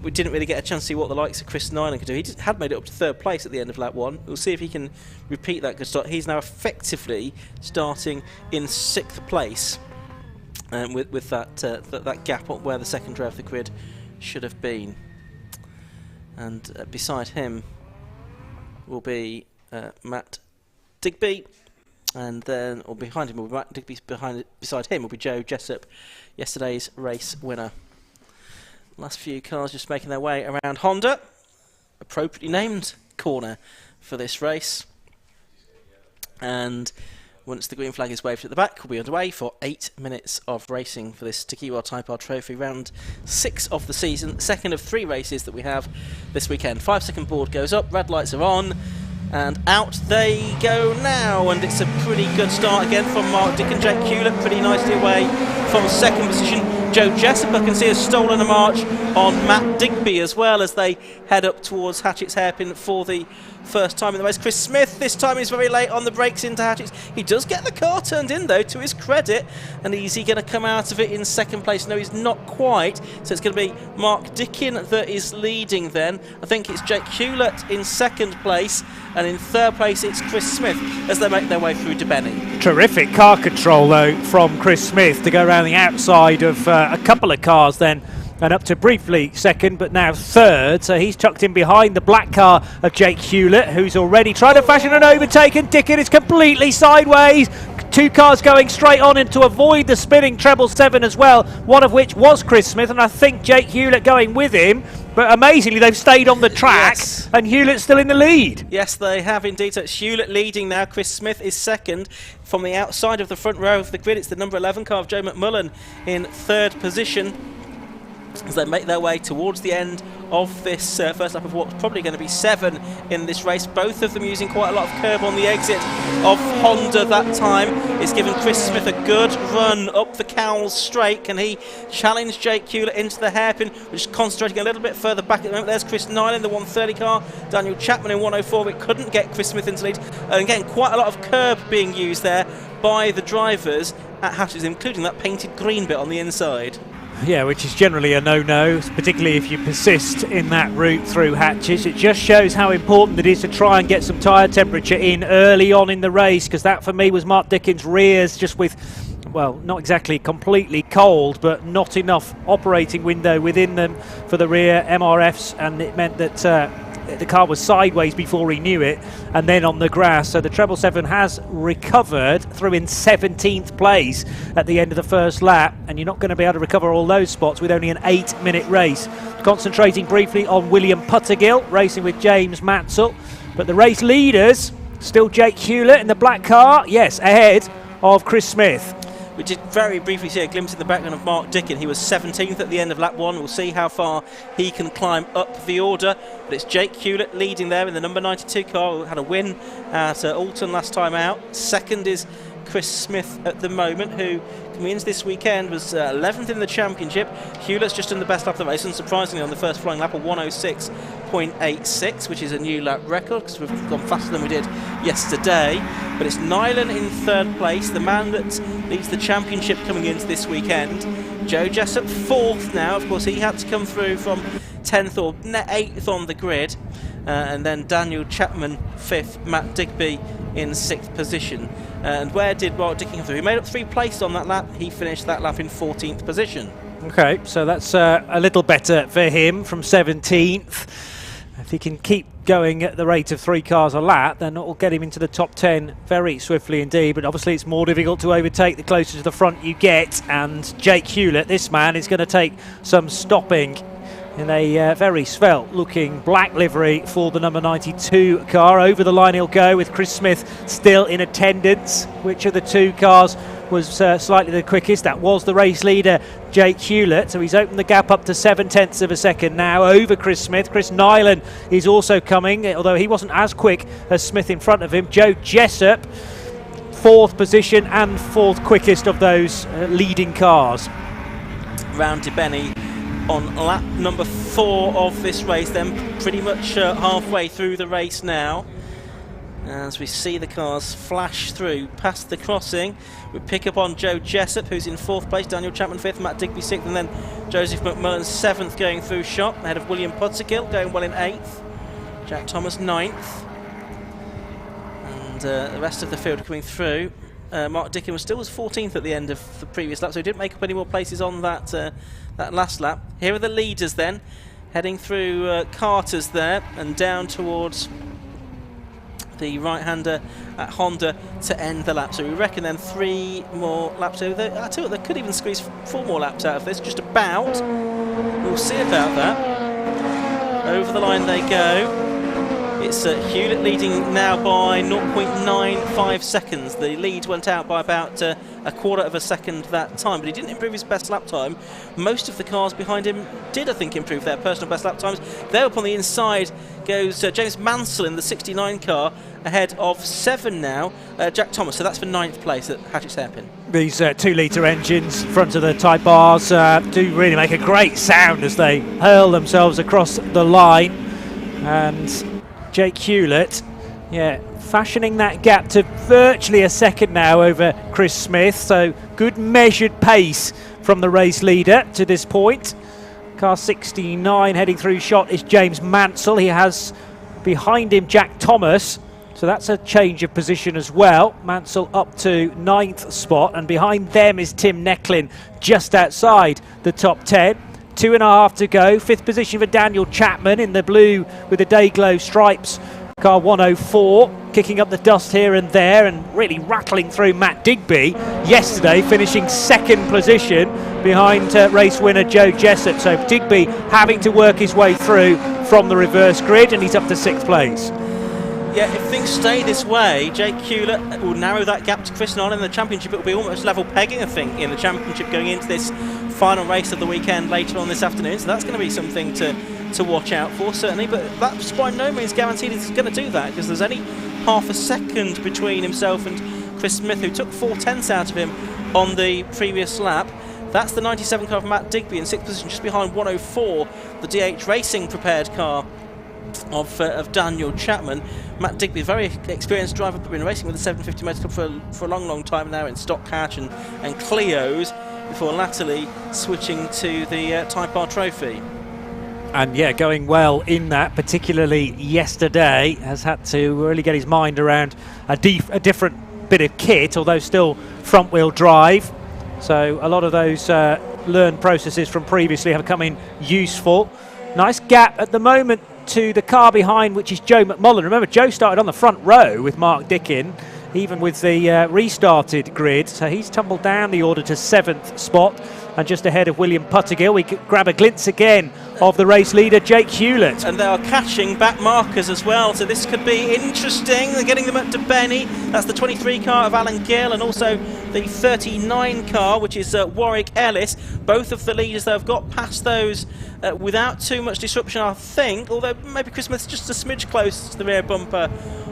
we didn't really get a chance to see what the likes of Chris Nyland could do. He had made it up to 3rd place at the end of lap 1. We'll see if he can repeat that good start. He's now effectively starting in 6th place, with that gap up where the second row of the grid should have been. And beside him will be Matt Digby, and then, or behind him will be Matt Digby. Beside him will be Joe Jessup, yesterday's race winner. Last few cars just making their way around Honda, appropriately named corner for this race. And once the green flag is waved at the back, we'll be underway for 8 minutes of racing for this Takiwa Type R Trophy, round 6 of the season, second of 3 races that we have this weekend. 5-second board goes up, red lights are on, and out they go now. And it's a pretty good start again from Mark Dick and Jake Hewlett, pretty nicely away from 2nd position. Joe Jessup, I can see, has stolen a march on Matt Digby as well as they head up towards Hatchett's Hairpin for the first time in the race. Chris Smith this time is very late on the brakes into Hatchett's. He does get the car turned in though, to his credit, and is he going to come out of it in 2nd place? No, he's not quite, so it's going to be Mark Dickin that is leading then. I think it's Jake Hewlett in 2nd place, and in 3rd place it's Chris Smith as they make their way through Debeni. Terrific car control though from Chris Smith to go around the outside of a couple of cars then, and up to briefly 2nd, but now 3rd. So he's tucked in behind the black car of Jake Hewlett, who's already trying to fashion an overtake, and Dickett is completely sideways. 2 cars going straight on and to avoid the spinning treble 7 as well, one of which was Chris Smith, and I think Jake Hewlett going with him. But amazingly, they've stayed on the track, yes, and Hewlett's still in the lead. Yes, they have indeed. So it's Hewlett leading now. Chris Smith is 2nd. From the outside of the front row of the grid, it's the number 11 car of Joe McMullen in 3rd position as they make their way towards the end of this first lap of what's probably going to be 7 in this race. Both of them using quite a lot of curb on the exit of Honda that time. It's given Chris Smith a good run up the Cowles straight. Can he challenge Jake Hewlett into the hairpin, which is concentrating a little bit further back at the moment? There's Chris Nyland, the 130 car. Daniel Chapman in 104. It couldn't get Chris Smith into lead. And again, quite a lot of curb being used there by the drivers at Hatches, including that painted green bit on the inside. Yeah, which is generally a no-no, particularly if you persist in that route through Hatches. It just shows how important it is to try and get some tyre temperature in early on in the race, because that for me was Mark Dickin's rears, just with, well, not exactly completely cold, but not enough operating window within them for the rear MRFs, and it meant that the car was sideways before he knew it, and then on the grass. So the treble 7 has recovered through in 17th place at the end of the first lap, and you're not going to be able to recover all those spots with only an 8-minute race. Concentrating briefly on William Puttergill, racing with James Mansell, but the race leaders still Jake Hewlett in the black car, yes, ahead of Chris Smith. We did very briefly see a glimpse in the background of Mark Dickin. He was 17th at the end of lap 1. We'll see how far he can climb up the order. But it's Jake Hewlett leading there in the number 92 car, who had a win at Alton last time out. 2nd is Chris Smith at the moment, who wins this weekend, was 11th in the championship. Hewlett's just done the best lap of the race, unsurprisingly on the first flying lap, a 106.86, which is a new lap record because we've gone faster than we did yesterday. But it's Nyland in 3rd place, the man that leads the championship coming into this weekend. Joe Jessup 4th now. Of course, he had to come through from 10th or 8th on the grid. And then Daniel Chapman 5th, Matt Digby in 6th position. And where did Mark Dickin come through? He made up 3 places on that lap. He finished that lap in 14th position. Okay, so that's a little better for him from 17th. If he can keep going at the rate of 3 cars a lap, then it will get him into the top 10 very swiftly indeed. But obviously it's more difficult to overtake the closer to the front you get. And Jake Hewlett, this man, is going to take some stopping in a very svelte-looking black livery for the number 92 car. Over the line he'll go with Chris Smith still in attendance. Which of the 2 cars was slightly the quickest? That was the race leader, Jake Hewlett. So he's opened the gap up to 0.7 of a second now over Chris Smith. Chris Nyland is also coming, although he wasn't as quick as Smith in front of him. Joe Jessup, 4th position and 4th quickest of those leading cars. Round Debeni on lap number 4 of this race, then pretty much halfway through the race now. As we see the cars flash through past the crossing, we pick up on Joe Jessup, who's in 4th place, Daniel Chapman 5th, Matt Digby 6th, and then Joseph McMullen 7th going through shot, ahead of William Pottergill going well in 8th, Jack Thomas 9th, and the rest of the field coming through. Mark Dickin was 14th at the end of the previous lap, so he didn't make up any more places on that that last lap. Here are the leaders then, heading through Carter's there and down towards the right-hander at Honda to end the lap. So we reckon then 3 more laps over there. I tell you what, they could even squeeze 4 more laps out of this, just about. We'll see about that. Over the line they go. It's Hewlett leading now by 0.95 seconds. The lead went out by about a quarter of a second that time, but he didn't improve his best lap time. Most of the cars behind him did, I think, improve their personal best lap times. There up on the inside goes James Mansell in the 69 car, ahead of 7 now, Jack Thomas. So that's for 9th place at Hatchett's Hairpin. These 2-litre engines, front of the Type Bars, do really make a great sound as they hurl themselves across the line. And Jake Hewlett, fashioning that gap to virtually a second now over Chris Smith. So good measured pace from the race leader to this point. Car 69 heading through shot is James Mansell. He has behind him Jack Thomas. So that's a change of position as well. Mansell up to 9th spot, and behind them is Tim Necklin just outside the top 10. 2.5 to go. 5th position for Daniel Chapman in the blue with the day glow stripes. Car 104, kicking up the dust here and there and really rattling through Matt Digby yesterday, finishing 2nd position behind race winner Joe Jessup. So Digby having to work his way through from the reverse grid, and he's up to 6th place. Yeah, if things stay this way, Jake Hewlett will narrow that gap to Chris Nolan in the championship. It will be almost level pegging, I think, in the championship going into this final race of the weekend later on this afternoon. So that's going to be something to watch out for, certainly. But that's by no means guaranteed he's going to do that, because there's only half a second between himself and Chris Smith, who took 4/10 out of him on the previous lap. That's the 97 car of Matt Digby in 6th position, just behind 104, the DH Racing prepared car of Daniel Chapman. Matt Digby, a very experienced driver, but been racing with the 750 Motor Club for a long time now in stock hatch and Clios, before latterly switching to the Type R Trophy. And going well in that, particularly yesterday. Has had to really get his mind around a different bit of kit, although still front wheel drive. So a lot of those learned processes from previously have come in useful. Nice gap at the moment to the car behind, which is Joe McMullen. Remember, Joe started on the front row with Mark Dickin, even with the restarted grid. So he's tumbled down the order to 7th spot and just ahead of William Pottergill. We could grab a glimpse again of the race leader, Jake Hewlett. And they are catching back markers as well, so this could be interesting. They're getting them up to Benny. That's the 23 car of Alan Gill, and also the 39 car, which is Warwick Ellis. Both of the leaders, though, have got past those without too much disruption, I think, although maybe Chris Smith's just a smidge close to the rear bumper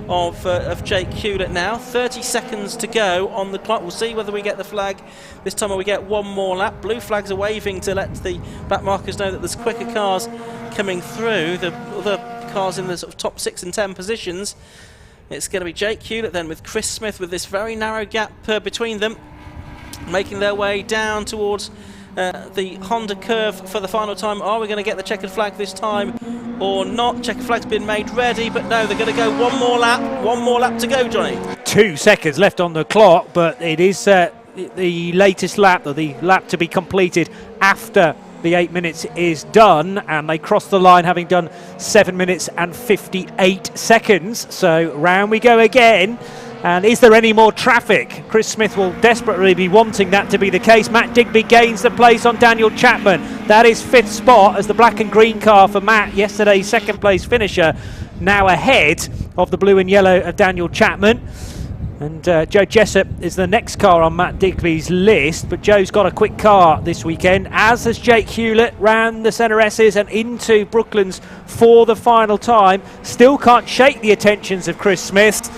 of Jake Hewlett now. 30 seconds to go on the clock. We'll see whether we get the flag this time or we get one more lap. Blue flags are waving to let the back markers know that there's quicker cars coming through. The other cars in the sort of top 6 and 10 positions. It's going to be Jake Hewlett then with Chris Smith, with this very narrow gap between them, making their way down towards the Honda curve for the final time. Are we going to get the checkered flag this time or not? Checkered flag's been made ready, but no, they're going to go one more lap to go, Johnny. 2 seconds left on the clock, but it is the latest lap, or the lap to be completed after the 8 minutes is done, and they cross the line having done 7 minutes and 58 seconds. So round we go again. And is there any more traffic? Chris Smith will desperately be wanting that to be the case. Matt Digby gains the place on Daniel Chapman. That is 5th spot as the black and green car for Matt, yesterday's 2nd place finisher, now ahead of the blue and yellow of Daniel Chapman. And Joe Jessup is the next car on Matt Digby's list, but Joe's got a quick car this weekend, as has Jake Hewlett, round the centre S's and into Brooklands for the final time. Still can't shake the attentions of Chris Smith.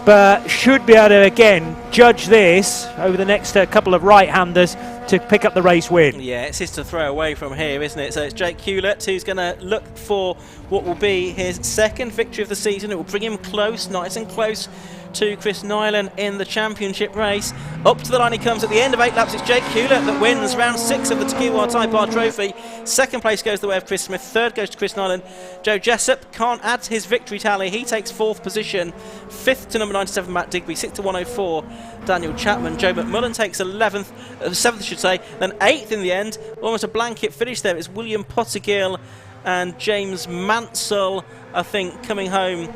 but should be able to again judge this over the next couple of right-handers to pick up the race win. Yeah, it's his to throw away from here, isn't it? So it's Jake Hewlett who's going to look for what will be his second victory of the season. It will bring him close, nice and close to Chris Nyland in the championship race. Up to the line he comes at the end of 8 laps. It's Jake Hewlett that wins round 6 of the Tequila Type R Trophy. Second place goes the way of Chris Smith. Third goes to Chris Nyland. Joe Jessup can't add to his victory tally. He takes 4th position. 5th to number 97 Matt Digby. 6th to 104 Daniel Chapman. Joe McMullen takes 7th I should say. Then 8th in the end. Almost a blanket finish there. It's William Pottergill and James Mansell, I think, coming home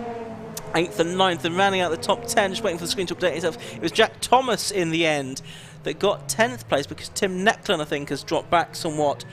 8th and 9th, and rounding out the top 10, just waiting for the screen to update itself. It was Jack Thomas in the end that got 10th place, because Tim Necklin, I think, has dropped back somewhat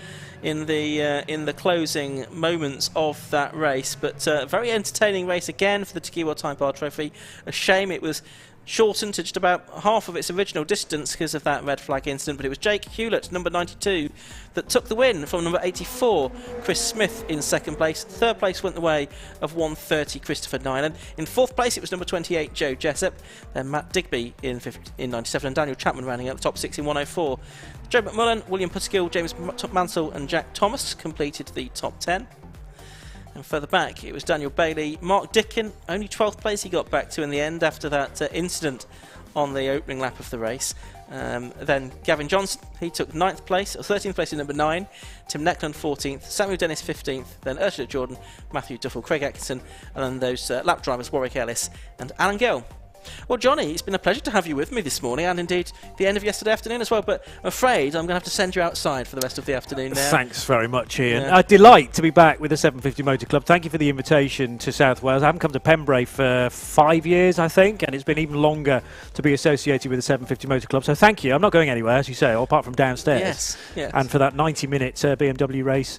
in the closing moments of that race. But very entertaining race again for the Tequila Type R Trophy. A shame it was shortened to just about half of its original distance because of that red flag incident, but it was Jake Hewlett, number 92, that took the win from number 84, Chris Smith, in 2nd place. 3rd place went the way of 130, Christopher Nyland. In 4th place it was number 28, Joe Jessup, then Matt Digby in 97, and Daniel Chapman rounding out the top 6 in 104. Joe McMullen, William Pottergill, James Mansell and Jack Thomas completed the top 10. And further back, it was Daniel Bailey. Mark Dickin, only 12th place he got back to in the end after that incident on the opening lap of the race. Then Gavin Johnson, he took 9th place, or 13th place in number 9. Tim Necklin 14th, Samuel Dennis 15th, then Ursula Jordan, Matthew Duffel, Craig Atkinson, and then those lap drivers Warwick Ellis and Alan Gill. Well, Johnny, it's been a pleasure to have you with me this morning, and indeed the end of yesterday afternoon as well, but I'm afraid I'm going to have to send you outside for the rest of the afternoon now. Thanks very much, Ian. A delight to be back with the 750 Motor Club. Thank you for the invitation to South Wales. I haven't come to Pembrey for 5 years, I think, and it's been even longer to be associated with the 750 Motor Club, so thank you. I'm not going anywhere, as you say, apart from downstairs. Yes. And for that 90-minute BMW race,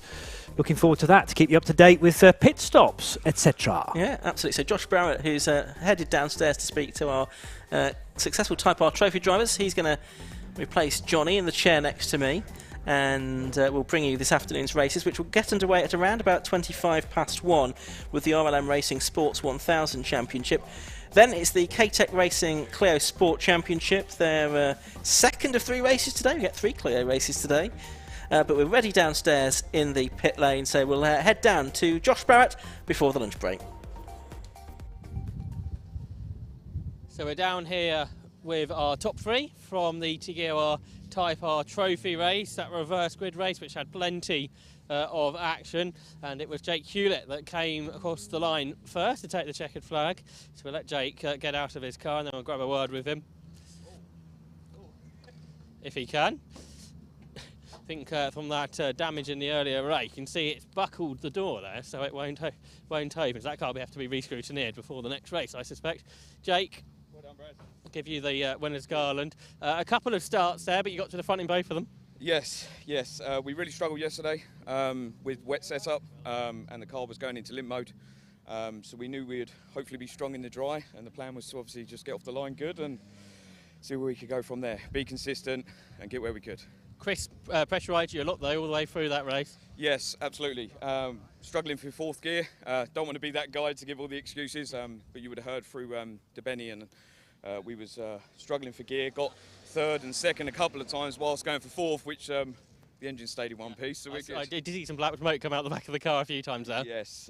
looking forward to that, to keep you up to date with pit stops, etc. Yeah, absolutely. So Josh Barrett, who's headed downstairs to speak to our successful Type R Trophy drivers, he's going to replace Johnny in the chair next to me, and we'll bring you this afternoon's races, which will get underway at around about 1 with the RLM Racing Sports 1000 Championship. Then it's the K-Tech Racing Clio Sport Championship. Their second of 3 races today. We get 3 Clio races today. But we're ready downstairs in the pit lane, so we'll head down to Josh Barrett before the lunch break. So we're down here with our top 3 from the Tequila Type R Trophy race, that reverse grid race which had plenty of action, and it was Jake Hewlett that came across the line first to take the checkered flag. So we'll let Jake get out of his car and then we'll grab a word with him, if he can. I think from that damage in the earlier race, you can see it's buckled the door there, so it won't open. So that car will have to be re-scrutineered before the next race, I suspect. Jake, well done, Brad. I'll give you the winner's garland. A couple of starts there, but you got to the front in both of them. Yes. We really struggled yesterday with wet setup, and the car was going into limp mode. So we knew we'd hopefully be strong in the dry, and the plan was to obviously just get off the line good and see where we could go from there. Be consistent and get where we could. Chris pressurised you a lot though all the way through that race. Yes, absolutely. Struggling for 4th gear. Don't want to be that guy to give all the excuses, but you would have heard through DeBenny, and we was struggling for gear. Got 3rd and 2nd a couple of times whilst going for 4th, which the engine stayed in one piece. So I did see some black smoke come out the back of the car a few times there. Yes.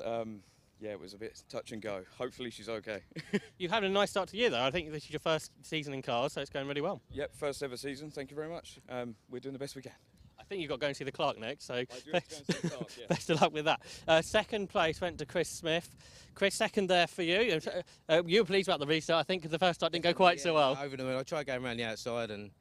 Yeah, it was a bit touch and go. Hopefully she's okay. You've had a nice start to the year though. I think this is your first season in cars, so it's going really well. Yep, first ever season. Thank you very much. We're doing the best we can. I think you've got to go and see the Clark next, so Clark, yeah. best of luck with that. 2nd place went to Chris Smith. Chris, 2nd there for you. You were pleased about the restart, I think, because the first start didn't go quite so well. Over the moon. I tried going around the outside and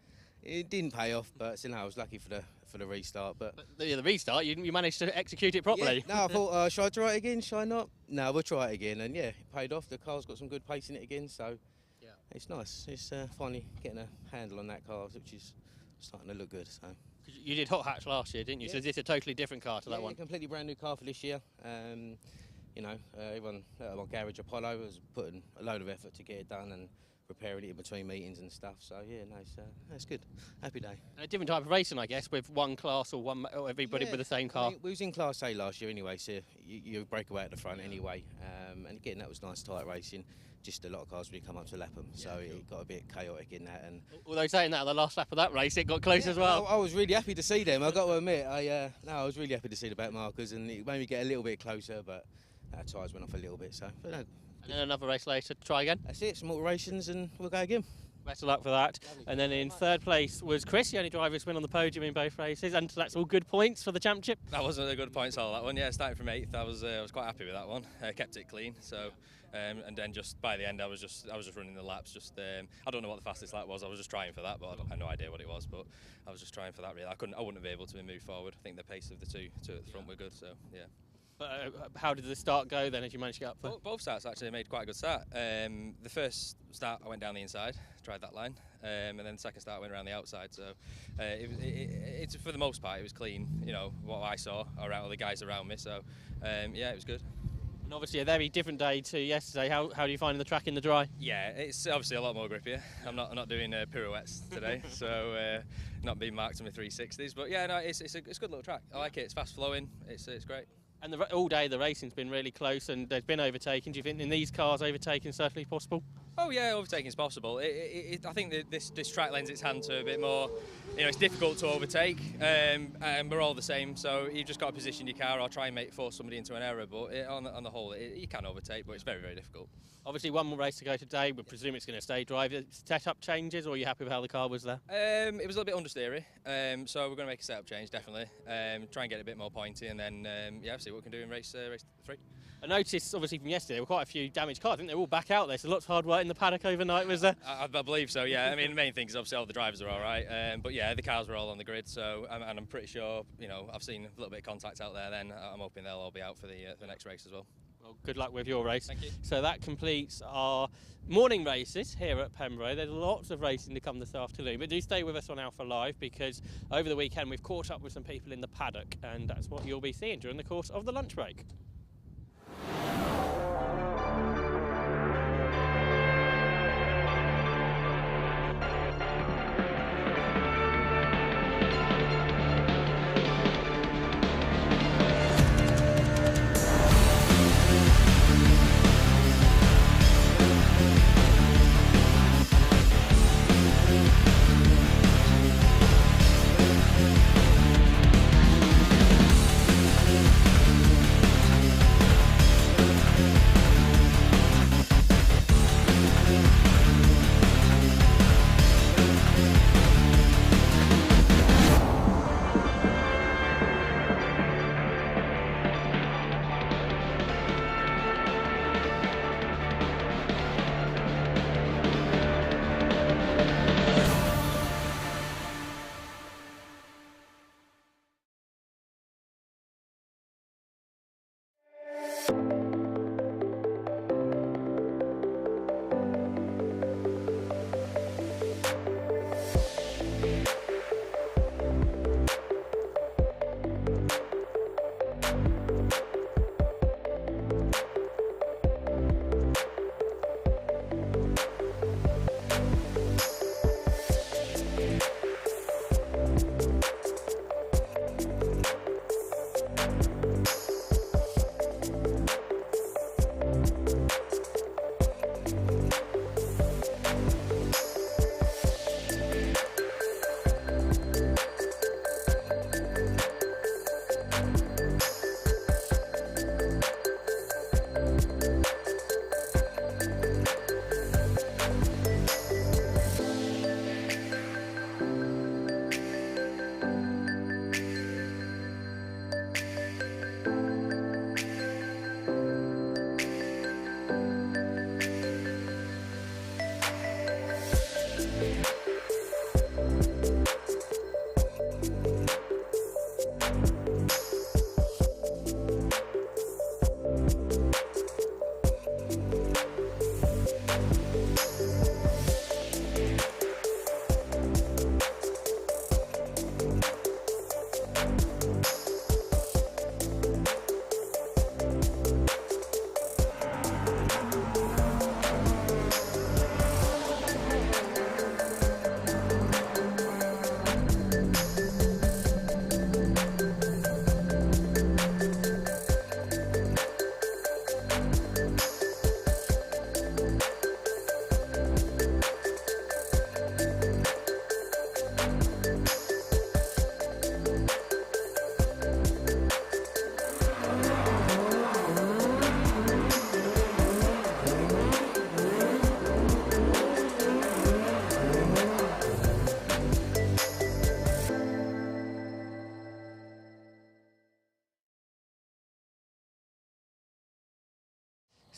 it didn't pay off, but still, I was lucky for the restart. But the restart, you managed to execute it properly. Yeah, no, I thought, should I try it again? Should I not? No, we'll try it again, and yeah, it paid off. The car's got some good pace in it again, so yeah, it's nice. It's finally getting a handle on that car, which is starting to look good. So you did hot hatch last year, didn't you? Yeah. So this is a totally different car to that one. Yeah, completely brand new car for this year. You know, everyone at my garage Apollo was putting a load of effort to get it done, and preparing it in between meetings and stuff. So yeah, no, it's good. Happy day. A different type of racing, I guess, with one class or everybody with the same car. I mean, we was in Class A last year anyway, so you break away at the front anyway. And again, that was nice tight racing. Just a lot of cars really come up to lap them, so it got a bit chaotic in that. And although saying that, the last lap of that race, it got close as well. I was really happy to see them. I got to admit, I was really happy to see the back markers, and it made me get a little bit closer, but our tyres went off a little bit. So, but no. And then another race later, try again. That's it. Some more races, and we'll go again. Best of luck for that. And then in third place was Chris, the only driver who's win on the podium in both races, and that's all good points for the championship. That wasn't a good points all that one. Yeah, starting from 8th, I was quite happy with that one. Kept it clean. So, and then just by the end, I was just running the laps. I don't know what the fastest lap was. I was just trying for that, but I had no idea what it was. But I was just trying for that really. I wouldn't be able to move forward. I think the pace of the two at the front were good. So yeah. But how did the start go then, as you managed to get up there? Both starts actually made quite a good start. The first start I went down the inside, tried that line, and then the second start I went around the outside. So it's for the most part it was clean. You know what I saw around all the guys around me. So yeah, it was good. And obviously a very different day to yesterday. How are you finding the track in the dry? Yeah, it's obviously a lot more grippier. I'm not doing pirouettes today, so not being marked on my 360s. But yeah, no, it's a good little track. I like it. It's fast flowing. It's great. And all day the racing's been really close, and there's been overtaking. Do you think in these cars overtaking is certainly possible? Oh yeah, overtaking is possible. I think that this track lends its hand to a bit more. You know, it's difficult to overtake, and we're all the same. So you've just got to position your car or try and force somebody into an error. But on the whole, you can overtake, but it's very, very difficult. Obviously, one more race to go today. We presume it's going to stay dry. Setup changes, or are you happy with how the car was there? It was a little bit understeery, so we're going to make a setup change definitely. Try and get it a bit more pointy, and then yeah, see what we can do in race 3. I noticed, obviously, from yesterday, there were quite a few damaged cars. I think they're all back out there, so lots of hard work in the paddock overnight, was there? I believe so, yeah. I mean, the main thing is obviously all the drivers are all right, but yeah, the cars were all on the grid, so and I'm pretty sure, you know, I've seen a little bit of contact out there. Then I'm hoping they'll all be out for the next race as well. Well, good luck with your race. Thank you. So that completes our morning races here at Pembrey. There's lots of racing to come this afternoon, but do stay with us on Alpha Live, because over the weekend we've caught up with some people in the paddock, and that's what you'll be seeing during the course of the lunch break.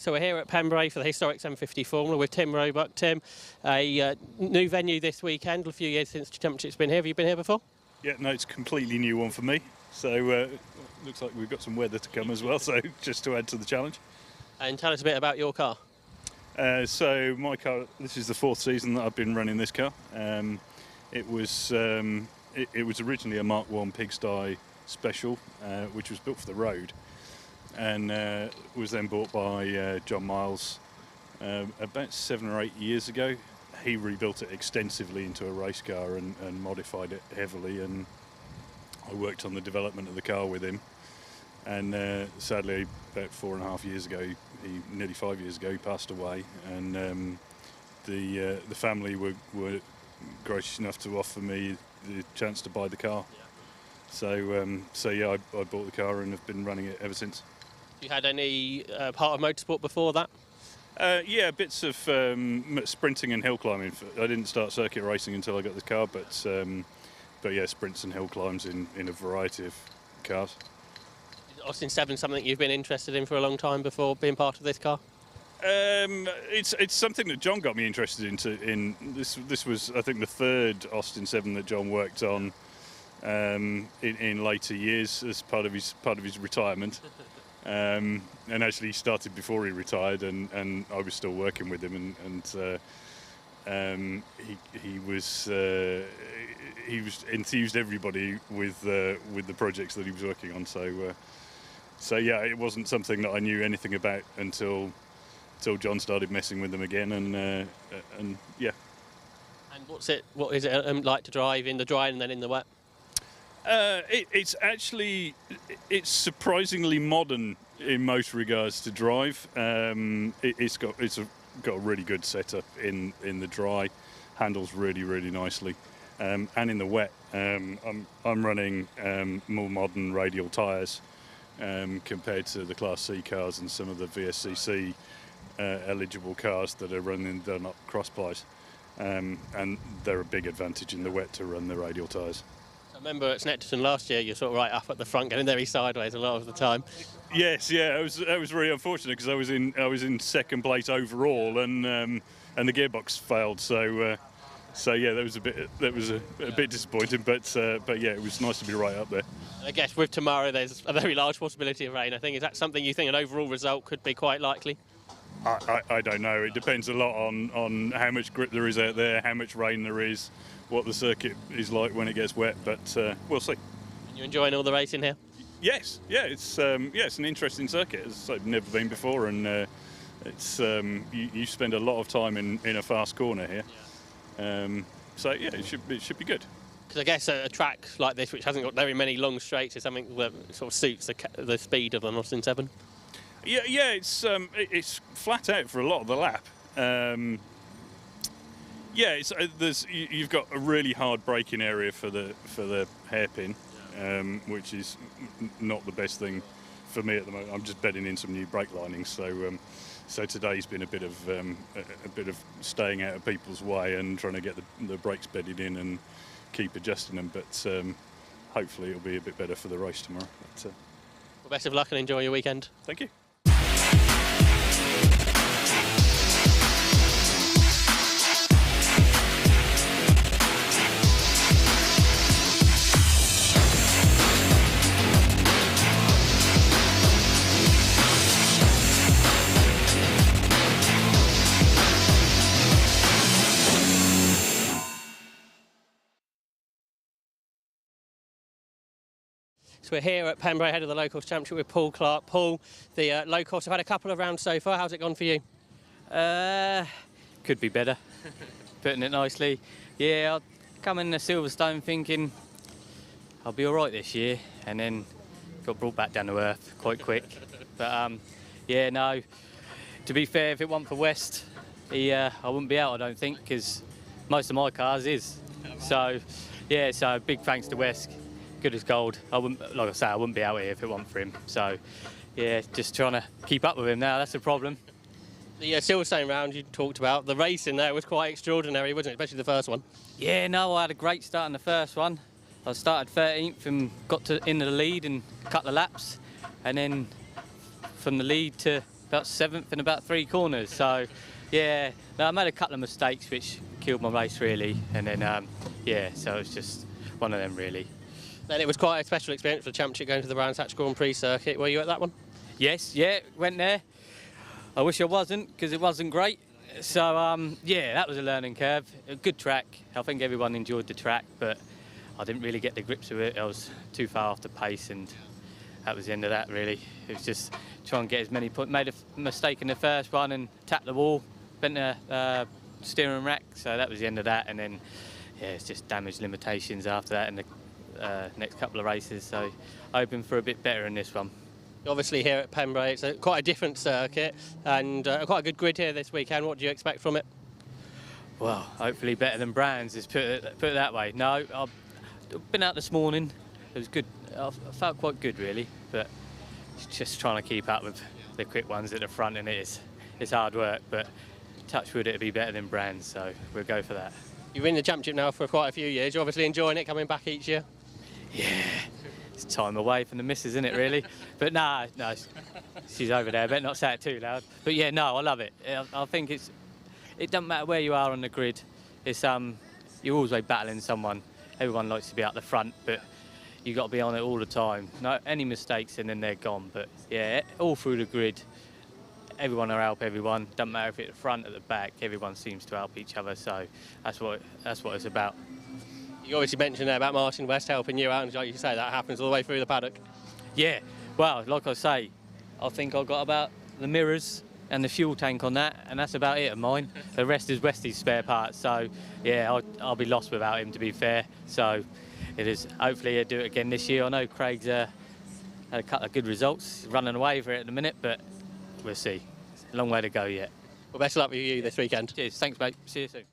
So we're here at Pembrey for the historic 750 Formula with Tim Roebuck. Tim, a new venue this weekend, a few years since Championship's been here. Have you been here before? Yeah, no, it's a completely new one for me. So looks like we've got some weather to come as well, so just to add to the challenge. And tell us a bit about your car. So my car, this is the 4th season that I've been running this car. It was originally a Mark I pigsty special, which was built for the road, and was then bought by John Miles about 7 or 8 years ago. He rebuilt it extensively into a race car and modified it heavily, and I worked on the development of the car with him. And sadly, about 4.5 years ago, nearly 5 years ago, he passed away, and the family were gracious enough to offer me the chance to buy the car. So yeah, I bought the car and have been running it ever since. You had any part of motorsport before that? Yeah, bits of sprinting and hill climbing. I didn't start circuit racing until I got the car, but yeah, sprints and hill climbs in a variety of cars. Is Austin 7 something you've been interested in for a long time before being part of this car? It's something that John got me interested in. This was, I think, the 3rd Austin 7 that John worked on in later years as part of his retirement. And actually he started before he retired, and I was still working with him, and he was enthused everybody with the projects that he was working on. So yeah, it wasn't something that I knew anything about until John started messing with them again, and yeah. And what is it like to drive in the dry and then in the wet? It's surprisingly modern in most regards to drive. It's got a really good setup in the dry, handles really nicely, and in the wet. I'm running more modern radial tyres compared to the Class C cars and some of the VSCC eligible cars that are running Dunlop cross plies, and they're a big advantage in the wet to run the radial tyres. I remember at Snetterton last year, you're sort of right up at the front, getting very sideways a lot of the time. Yes, yeah, that was really unfortunate because I was in 2nd place overall, and the gearbox failed. So yeah, that was a bit disappointing, but yeah, it was nice to be right up there. And I guess with tomorrow, there's a very large possibility of rain. I think, is that something you think an overall result could be quite likely? I don't know. It depends a lot on how much grip there is out there, how much rain there is, what the circuit is like when it gets wet, but we'll see. And you enjoying all the racing here? Yes, yeah, it's an interesting circuit. I've never been before, and it's you spend a lot of time in a fast corner here. Yeah. So yeah, it should be good. Because I guess a track like this, which hasn't got very many long straights, is something that sort of suits the speed of an Austin 7. Yeah, it's flat out for a lot of the lap. Yeah, you've got a really hard braking area for the hairpin, which is not the best thing for me at the moment. I'm just bedding in some new brake linings, so today's been a bit of staying out of people's way and trying to get the brakes bedded in and keep adjusting them. But hopefully it'll be a bit better for the race tomorrow. But, well, best of luck and enjoy your weekend. Thank you. So we're here at Pembrey, head of the Locals Championship with Paul Clark. Paul, the Locals have had a couple of rounds so far. How's it gone for you? Could be better, putting it nicely. Yeah, I come in the Silverstone thinking I'll be all right this year, and then got brought back down to earth quite quick. But yeah, no, to be fair, if it wasn't for West, I wouldn't be out, I don't think, because most of my cars is. So yeah, so big thanks to West. Good as gold. I wouldn't, like I say, I wouldn't be out here if it wasn't for him. So, yeah, just trying to keep up with him now. That's the problem. The Silverstone round you talked about, the race in there was quite extraordinary, wasn't it? Especially the first one. Yeah, no, I had a great start in the first one. I started 13th and got into the lead and cut the laps, and then from the lead to about 7th in about 3 corners. So, yeah, no, I made a couple of mistakes which killed my race really, and then yeah, so it's just one of them really. Then it was quite a special experience for the championship going to the Brands Hatch Grand Prix circuit. Were you at that one? Yes, yeah, went there. I wish I wasn't, because it wasn't great. So, yeah, that was a learning curve. A good track. I think everyone enjoyed the track, but I didn't really get the grips with it. I was too far off the pace, and that was the end of that, really. It was just trying to get as many points. Made a mistake in the first one and tapped the wall, bent the steering rack, so that was the end of that. And then, yeah, it's just damage limitations after that in the next couple of races. So, hoping for a bit better in this one. Obviously here at Pembrey, it's quite a different circuit and quite a good grid here this weekend. What do you expect from it? Well, hopefully better than Brands, put it that way. No, I've been out this morning. It was good. I felt quite good really, but just trying to keep up with the quick ones at the front, and it's hard work. But touch wood, it'll be better than Brands, so we'll go for that. You've been in the championship now for quite a few years. You're obviously enjoying it, coming back each year. Yeah. It's time away from the missus, isn't it, really? But no, she's over there. Better not say it too loud. But yeah, no, I love it. I think it doesn't matter where you are on the grid. It's you're always battling someone. Everyone likes to be out the front, but you got to be on it all the time. No, any mistakes and then they're gone. But yeah, all through the grid, everyone will help everyone. Doesn't matter if it's at the front or the back. Everyone seems to help each other. So that's what it's about. You obviously mentioned there about Martin West helping you out, and like you say, that happens all the way through the paddock. Yeah, well, like I say, I think I've got about the mirrors and the fuel tank on that, and that's about it of mine. The rest is Westy's spare parts, so yeah, I'll be lost without him, to be fair. So it is. Hopefully he'll do it again this year. I know Craig's had a couple of good results, running away for it at the minute, but we'll see. It's a long way to go yet. Well, best of luck with you this weekend. Cheers, thanks mate, see you soon.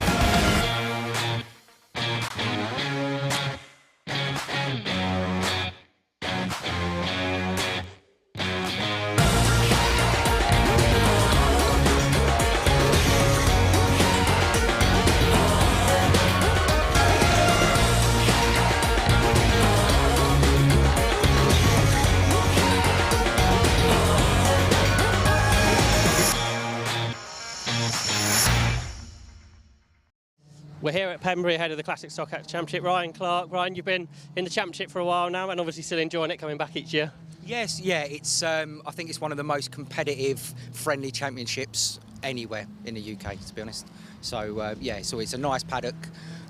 We're here at Pembrey ahead of the Classic Stock Act Championship. Ryan Clark. Ryan, you've been in the championship for a while now and obviously still enjoying it, coming back each year. Yes, yeah, it's. I think it's one of the most competitive, friendly championships anywhere in the UK, to be honest. So yeah, so it's a nice paddock,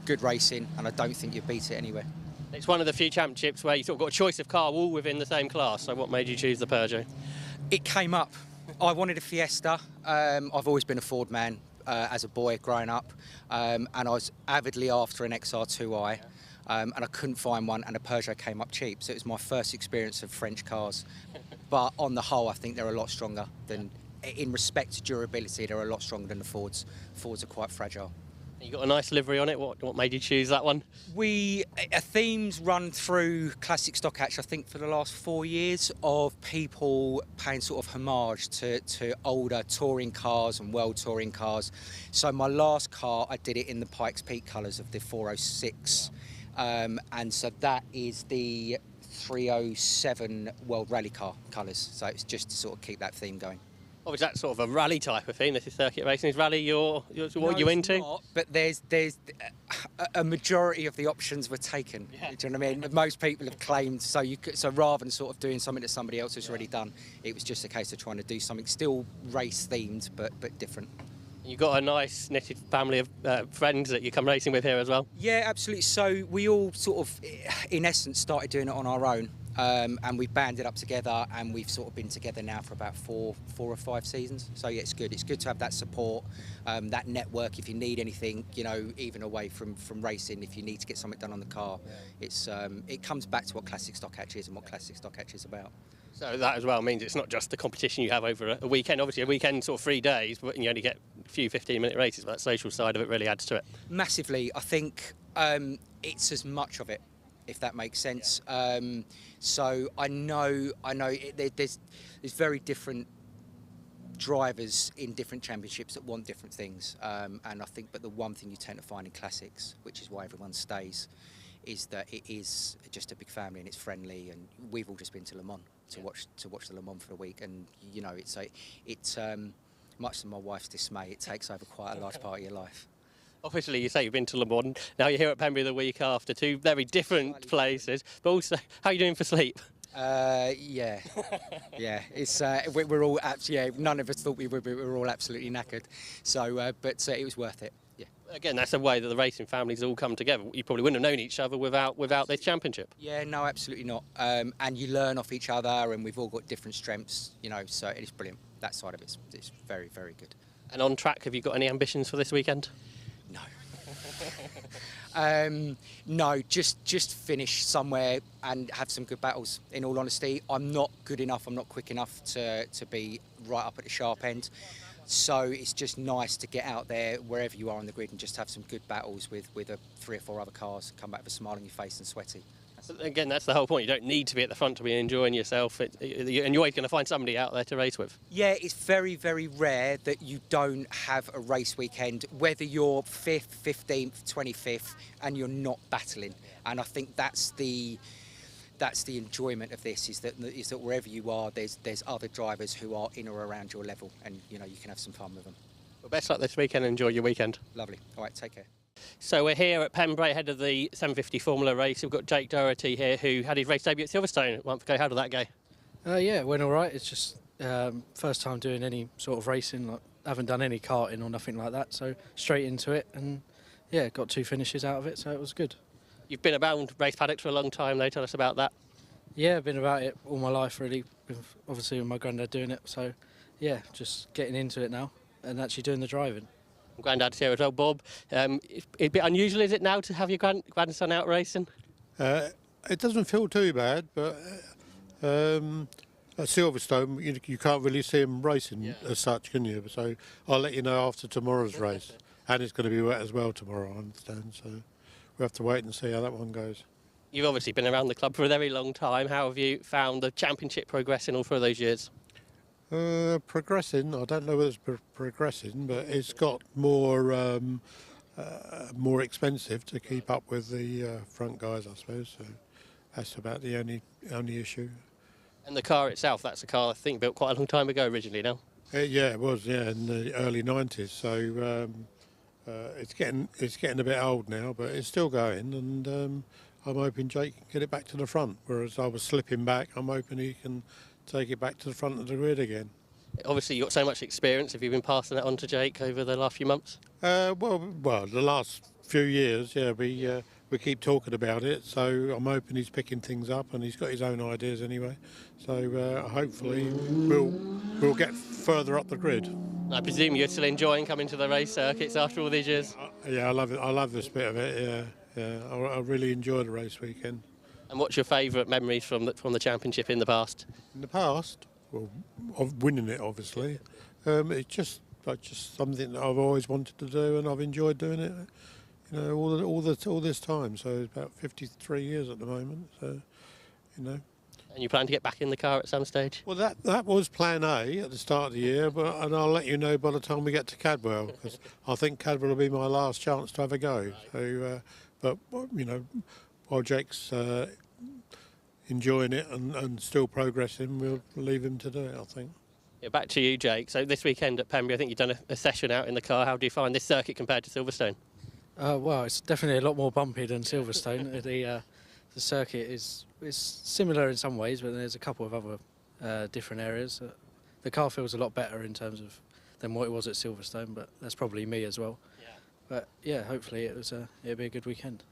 good racing, and I don't think you beat it anywhere. It's one of the few championships where you sort of got a choice of car all within the same class. So what made you choose the Peugeot? It came up. I wanted a Fiesta. I've always been a Ford man. As a boy growing up, and I was avidly after an XR2i, and I couldn't find one, and a Peugeot came up cheap, so it was my first experience of French cars. But on the whole, I think they're a lot stronger than, in respect to durability, they're a lot stronger than the Fords. Fords are quite fragile. You got a nice livery on it. What made you choose that one? A theme's run through Classic Stock Hatch, I think, for the last 4 years, of people paying sort of homage to older touring cars and world touring cars. So my last car, I did it in the Pikes Peak colours of the 406, and so that is the 307 World Rally Car colours. So it's just to sort of keep that theme going. Obviously, that's sort of a rally type of thing. This is circuit racing. Is rally what you're into? Not, but there's a majority of the options were taken. Yeah. Do you know what I mean? Most people have claimed, so rather than sort of doing something that somebody else has already done, it was just a case of trying to do something still race themed but different. You've got a nice knitted family of friends that you come racing with here as well. Yeah, absolutely. So we all sort of, in essence, started doing it on our own. And we've banded up together, and we've sort of been together now for about four or 5 seasons. So yeah, it's good. It's good to have that support, that network. If you need anything, you know, even away from racing, if you need to get something done on the car, it comes back to what Classic Stock Hatch is and what Classic Stock Hatch is about. So that as well means it's not just the competition you have over a weekend. Obviously, a weekend sort of 3 days, but you only get a few 15-minute races. But that social side of it really adds to it. Massively, I think it's as much of it, if that makes sense. So I know there's very different drivers in different championships that want different things, and I think, but the one thing you tend to find in classics, which is why everyone stays, is that it is just a big family and it's friendly, and we've all just been to Le Mans, to watch the Le Mans for the week, and you know it's much to my wife's dismay, it takes over quite a large part of your life. Obviously, you say you've been to Le Mans. Now you're here at Pembrey the week after, two very different places. But also, how are you doing for sleep? Yeah. It's we're all none of us thought we would, but we were all absolutely knackered. So, but it was worth it. Yeah. Again, that's the way that the racing families all come together. You probably wouldn't have known each other without this championship. Yeah, no, absolutely not. And you learn off each other, and we've all got different strengths, you know. So it's brilliant. That side of it's very, very good. And on track, have you got any ambitions for this weekend? No, just finish somewhere and have some good battles. In all honesty, I'm not good enough. I'm not quick enough to be right up at the sharp end. So it's just nice to get out there wherever you are on the grid and just have some good battles with 3 or 4 other cars. Come back with a smile on your face and sweaty. Again, that's the whole point. You don't need to be at the front to be enjoying yourself, and you're always going to find somebody out there to race with. Yeah, it's very, very rare that you don't have a race weekend, whether you're 5th, 15th, 25th, and you're not battling. And I think that's the enjoyment of this, is that wherever you are, there's other drivers who are in or around your level, and you know you can have some fun with them. Well, best luck this weekend. Enjoy your weekend. Lovely. All right, take care. So we're here at Pembrey ahead of the 750 Formula race. We've got Jake Doherty here, who had his race debut at Silverstone a month ago. How did that go? Yeah, it went all right. It's just first time doing any sort of racing. Like, haven't done any karting or nothing like that, so straight into it, and yeah, got 2 finishes out of it, so it was good. You've been around race paddocks for a long time, though. Tell us about that. Yeah, I've been about it all my life, really. Obviously, with my granddad doing it, so yeah, just getting into it now and actually doing the driving. Granddad's here as well, Bob. It's a bit unusual, is it, now to have your grandson out racing? It doesn't feel too bad, but at Silverstone you can't really see him racing as such, can you? So I'll let you know after tomorrow's race. And it's going to be wet as well tomorrow, I understand. So we'll have to wait and see how that one goes. You've obviously been around the club for a very long time. How have you found the championship progressing all through those years? Progressing, I don't know whether it's progressing, but it's got more more expensive to keep up with the front guys, I suppose. So that's about the only issue. And the car itself, that's a car I think built quite a long time ago originally now. Yeah, it was, in the early 90s. So it's getting a bit old now, but it's still going, and I'm hoping Jake can get it back to the front. Whereas I was slipping back, I'm hoping he can take it back to the front of the grid again. Obviously, you've got so much experience. Have you been passing that on to Jake over the last few months? Well, the last few years, yeah, we keep talking about it. So I'm hoping he's picking things up, and he's got his own ideas anyway. So hopefully we'll get further up the grid. I presume you're still enjoying coming to the race circuits after all these years. Yeah, I love it. I love this bit of it. Yeah. I really enjoy the race weekend. And what's your favourite memories from the championship in the past? In the past, well, of winning it, obviously. It's just something that I've always wanted to do, and I've enjoyed doing it. You know, all this time. So it's about 53 years at the moment. So, you know. And you plan to get back in the car at some stage? Well, that was Plan A at the start of the year, and I'll let you know by the time we get to Cadwell, because I think Cadwell will be my last chance to have a go. So, but you know, while Jake's enjoying it and still progressing, we'll leave him to do it, I think. Yeah, back to you, Jake. So this weekend at Pembrey, I think you've done a session out in the car. How do you find this circuit compared to Silverstone? Well, it's definitely a lot more bumpy than Silverstone. The circuit is similar in some ways, but there's a couple of other different areas. The car feels a lot better in terms of than what it was at Silverstone, but that's probably me as well. Yeah. But yeah, hopefully it'll be a good weekend.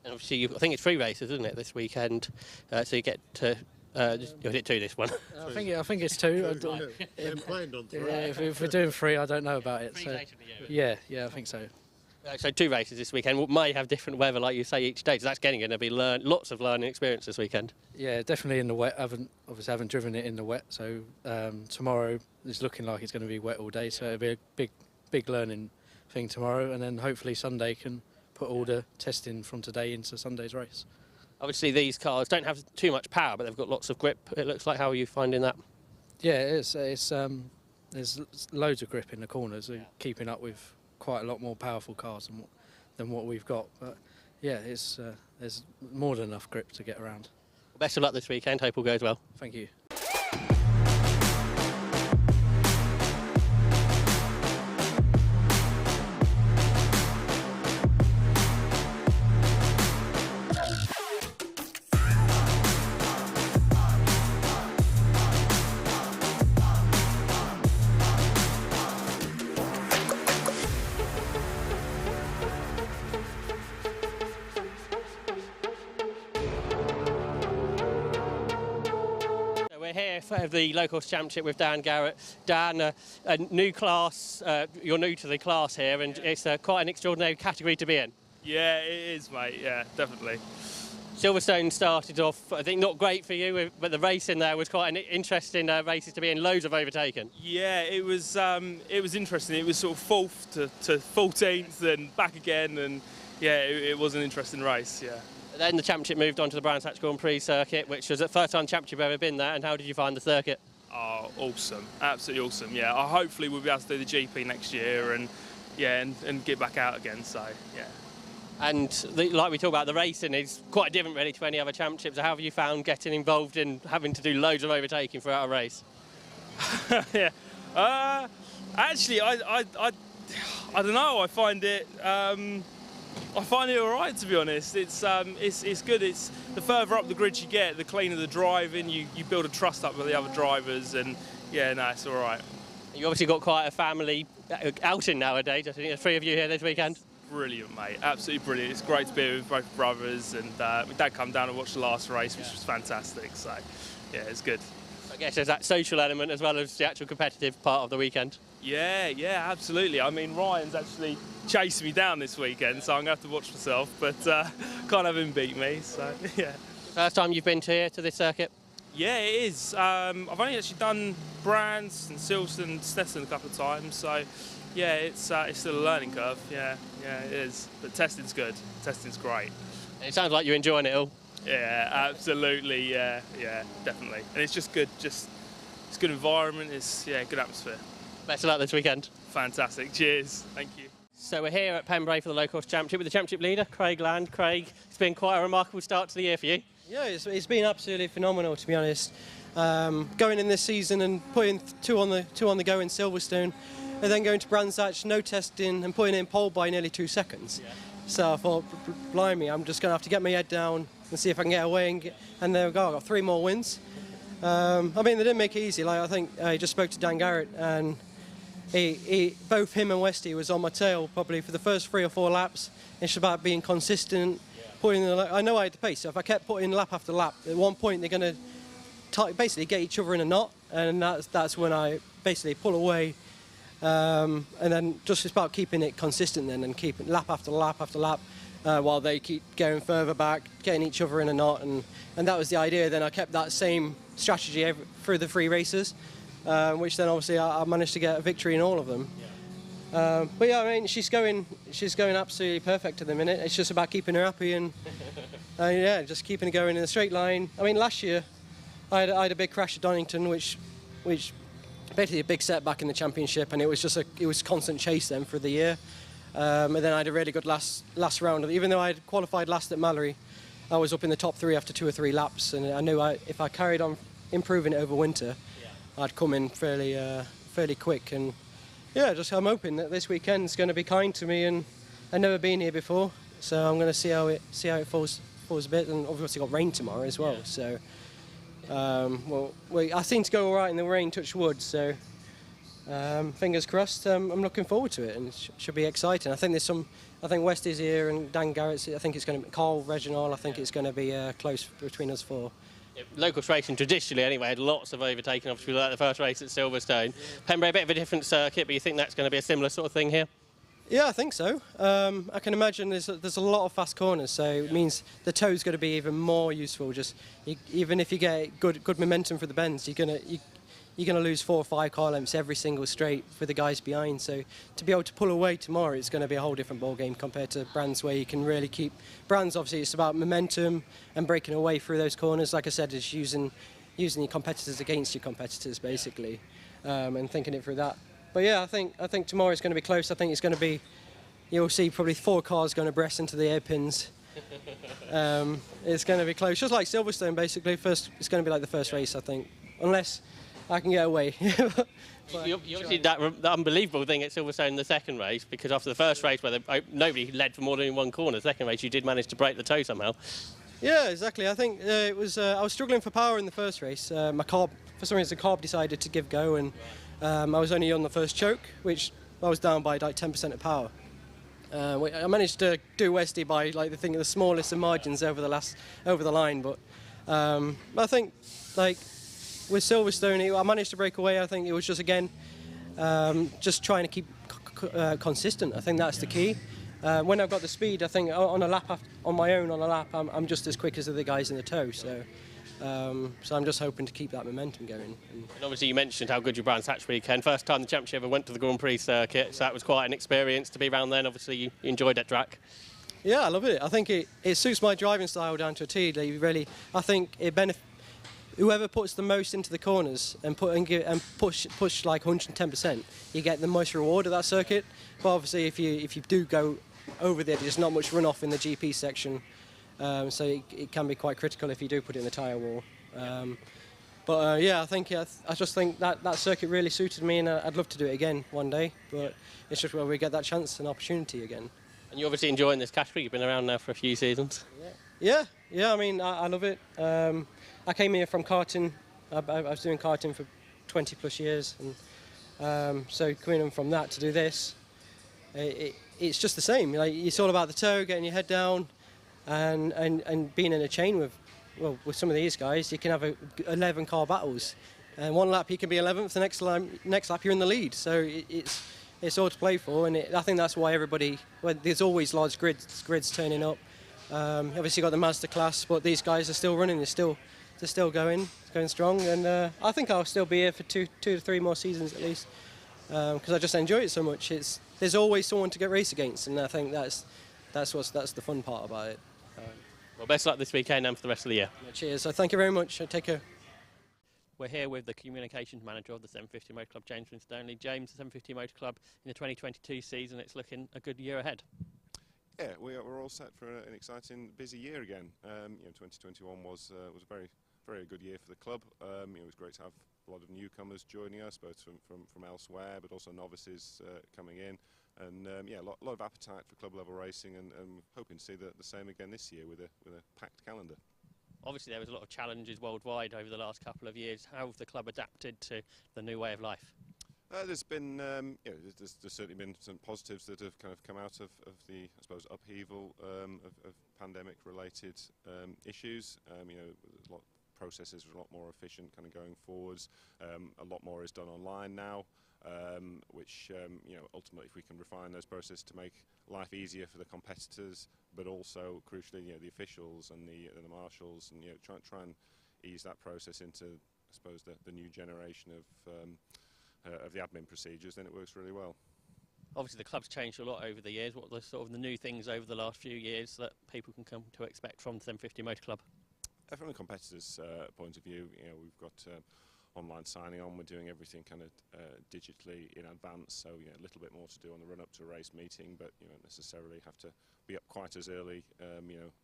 And obviously, I think it's 3 races, isn't it, this weekend? So you get to. Is it 2 this one? I think it's 2. Planned on 3. Yeah, if we're doing 3, I don't know about it. So yeah, I think so. So 2 races this weekend. We may have different weather, like you say, each day. So that's going to be lots of learning experience this weekend. Yeah, definitely in the wet. I haven't driven it in the wet. So tomorrow is looking like it's going to be wet all day. So it'll be a big learning thing tomorrow, and then hopefully Sunday can put all the testing from today into Sunday's race. Obviously, these cars don't have too much power, but they've got lots of grip. It looks like. How are you finding that? Yeah, it is. There's loads of grip in the corners, keeping up with quite a lot more powerful cars than what we've got. But yeah, there's more than enough grip to get around. Best of luck this weekend. Hope all goes well. Thank you. of the low course championship with Dan Garrett. Dan, a new class, you're new to the class here, and it's quite an extraordinary category to be in. Yeah, it is, mate. Yeah, definitely. Silverstone started off, I think, not great for you, but the race in there was quite an interesting races to be in, loads of overtaken. Yeah, it was interesting. It was sort of 4th to 14th and back again, and yeah, it was an interesting race, yeah. Then the championship moved on to the Brands Hatch Grand Prix circuit, which was the first time championship ever been there, and how did you find the circuit? Oh, awesome. Absolutely awesome, yeah. Hopefully we'll be able to do the GP next year and get back out again, so yeah. And like we talk about, the racing is quite different really to any other championships. How have you found getting involved in having to do loads of overtaking throughout a race? Yeah. Actually, I don't know. I find it all right, to be honest. It's good. It's the further up the grid you get, the cleaner the driving. You build a trust up with the other drivers, and yeah, no, it's all right. You obviously got quite a family outing nowadays. I think there's 3 of you here this weekend. Brilliant, mate. Absolutely brilliant. It's great to be with both brothers, and my dad come down and watch the last race, which was fantastic. So, yeah, it's good. I guess there's that social element as well as the actual competitive part of the weekend. Yeah, absolutely. I mean, Ryan's actually chasing me down this weekend, so I'm going to have to watch myself, but can't have him beat me, so, yeah. First time you've been to this circuit? Yeah, it is. I've only actually done Brands and Silverstone and Stetson a couple of times, so yeah, it's still a learning curve. Yeah, it is. But testing's good. Testing's great. And it sounds like you're enjoying it all. Yeah, absolutely. Yeah, definitely. And it's just good. It's good environment. It's good atmosphere. Best of luck this weekend. Fantastic. Cheers. Thank you. So we're here at Pembrey for the low course championship with the championship leader, Craig Land. Craig, it's been quite a remarkable start to the year for you. Yeah, it's been absolutely phenomenal, to be honest. Going in this season and putting two on the go in Silverstone, and then going to Brands Hatch, no testing, and putting in pole by nearly 2 seconds. Yeah. So I thought, blimey, I'm just going to have to get my head down and see if I can get away. And there we go, I got 3 more wins. I mean, they didn't make it easy. Like, I think I just spoke to Dan Garrett, and both him and Westy was on my tail probably for the first 3 or 4 laps. It's about being consistent. Yeah. I know I had the pace, so if I kept putting lap after lap, at one point they're going to basically get each other in a knot, and that's when I basically pull away. And then just it's about keeping it consistent then, and keeping lap after lap after lap while they keep going further back, getting each other in a knot, and that was the idea. Then I kept that same strategy through the 3 races, which then obviously I managed to get a victory in all of them. Yeah. But yeah, I mean, she's going absolutely perfect at the minute. It's just about keeping her happy and yeah, just keeping her going in a straight line. I mean, last year I had a big crash at Donington, which basically a big setback in the championship, and it was constant chase then for the year. And then I had a really good last round. Even though I had qualified last at Mallory, I was up in the top 3 after 2 or 3 laps, and I knew if I carried on improving it over winter, I'd come in fairly quick. And yeah, I'm hoping that this weekend's going to be kind to me, and I've never been here before, so I'm going to see how it falls a bit. And obviously got rain tomorrow as well, so. I seem to go all right in the rain, touch wood, so fingers crossed. I'm looking forward to it, and it should be exciting. I think West is here, and Dan Garrett's. I think it's going to be Carl Reginald. I think it's going to be close between us 4. Yeah, local racing traditionally anyway had lots of overtaking. Obviously, like the first race at Silverstone. Pembrey, a bit of a different circuit, but you think that's going to be a similar sort of thing here? Yeah, I think so. I can imagine there's a lot of fast corners, so it means the toe's going to be even more useful. Even if you get good momentum for the bends, you're going to lose 4 or 5 car lengths every single straight for the guys behind. So to be able to pull away tomorrow, it's going to be a whole different ball game compared to Brands, where you can really keep. Brands, obviously, it's about momentum and breaking away through those corners. Like I said, it's using your competitors against your competitors, basically, and thinking it through that. But yeah, I think tomorrow is going to be close. I think it's going to be, you'll see probably 4 cars going abreast into the hairpins. It's going to be close, just like Silverstone basically. It's going to be like the first race, I think, unless I can get away. You obviously that unbelievable thing at Silverstone in the second race, because after the first race where nobody led for more than 1 corner, the second race you did manage to break the toe somehow. Yeah, exactly. I think it was. I was struggling for power in the first race. My carb, for some reason, the carb decided to give go, and I was only on the first choke, which I was down by like 10% of power. I managed to do Westy by the smallest of margins over the line, but I think with Silverstone, I managed to break away. I think it was just again, just trying to keep consistent. I think that's the key. When I've got the speed, I think on a lap on my own on a lap, I'm just as quick as the other guys in the tow. So I'm just hoping to keep that momentum going. And obviously you mentioned how good your Brands Hatch weekend. First time the championship ever went to the Grand Prix circuit, so that was quite an experience to be around then. Obviously you enjoyed that track. Yeah, I love it. I think it suits my driving style down to a T. I think it benefits whoever puts the most into the corners and push like 110%. You get the most reward of that circuit. But obviously, if you do go over there, there's not much runoff in the GP section, so it can be quite critical if you do put it in the tyre wall. Yeah, I just think that circuit really suited me, and I'd love to do it again one day. But it's just where we get that chance and opportunity again. And you're obviously enjoying this category. You've been around now for a few seasons. Yeah. I mean, I love it. I came here from karting. I was doing karting for 20 plus years, and so coming in from that to do this, it's just the same. Like, it's all about the tow, getting your head down, and being in a chain with some of these guys. You can have 11 car battles, and one lap you can be 11th. The next lap you're in the lead. So it's all to play for, and I think that's why there's always large grids turning up. Obviously got the Mazda class, but these guys are still running. They're still going strong, and I think I'll still be here for two to three more seasons at least, because I just enjoy it so much. There's always someone to get race against, and I think that's the fun part about it. Well, best luck this weekend and for the rest of the year. Cheers. So thank you very much. Take care. We're here with the communications manager of the 750 Motor Club, James Winstanley. James, the 750 Motor Club in the 2022 season, it's looking a good year ahead. Yeah, we're all set for an exciting, busy year again. 2021 was a very good year for the club. It was great to have a lot of newcomers joining us, both from elsewhere, but also novices coming in. And a lot of appetite for club level racing, and hoping to see the same again this year with a packed calendar. Obviously, there was a lot of challenges worldwide over the last couple of years. How have the club adapted to the new way of life? There's been, there's certainly been some positives that have kind of come out of the, I suppose, upheaval of pandemic-related issues. Processes are a lot more efficient, kind of going forwards. A lot more is done online now, which ultimately, if we can refine those processes to make life easier for the competitors, but also crucially, the officials and the marshals, and try and ease that process into, I suppose, the new generation of the admin procedures, then it works really well. Obviously, the club's changed a lot over the years. What are the sort of the new things over the last few years that people can come to expect from the 750 Motor Club? From a competitor's point of view, we've got online signing on. We're doing everything kind of digitally in advance, so a little bit more to do on the run-up to a race meeting, but you don't necessarily have to be up quite as early,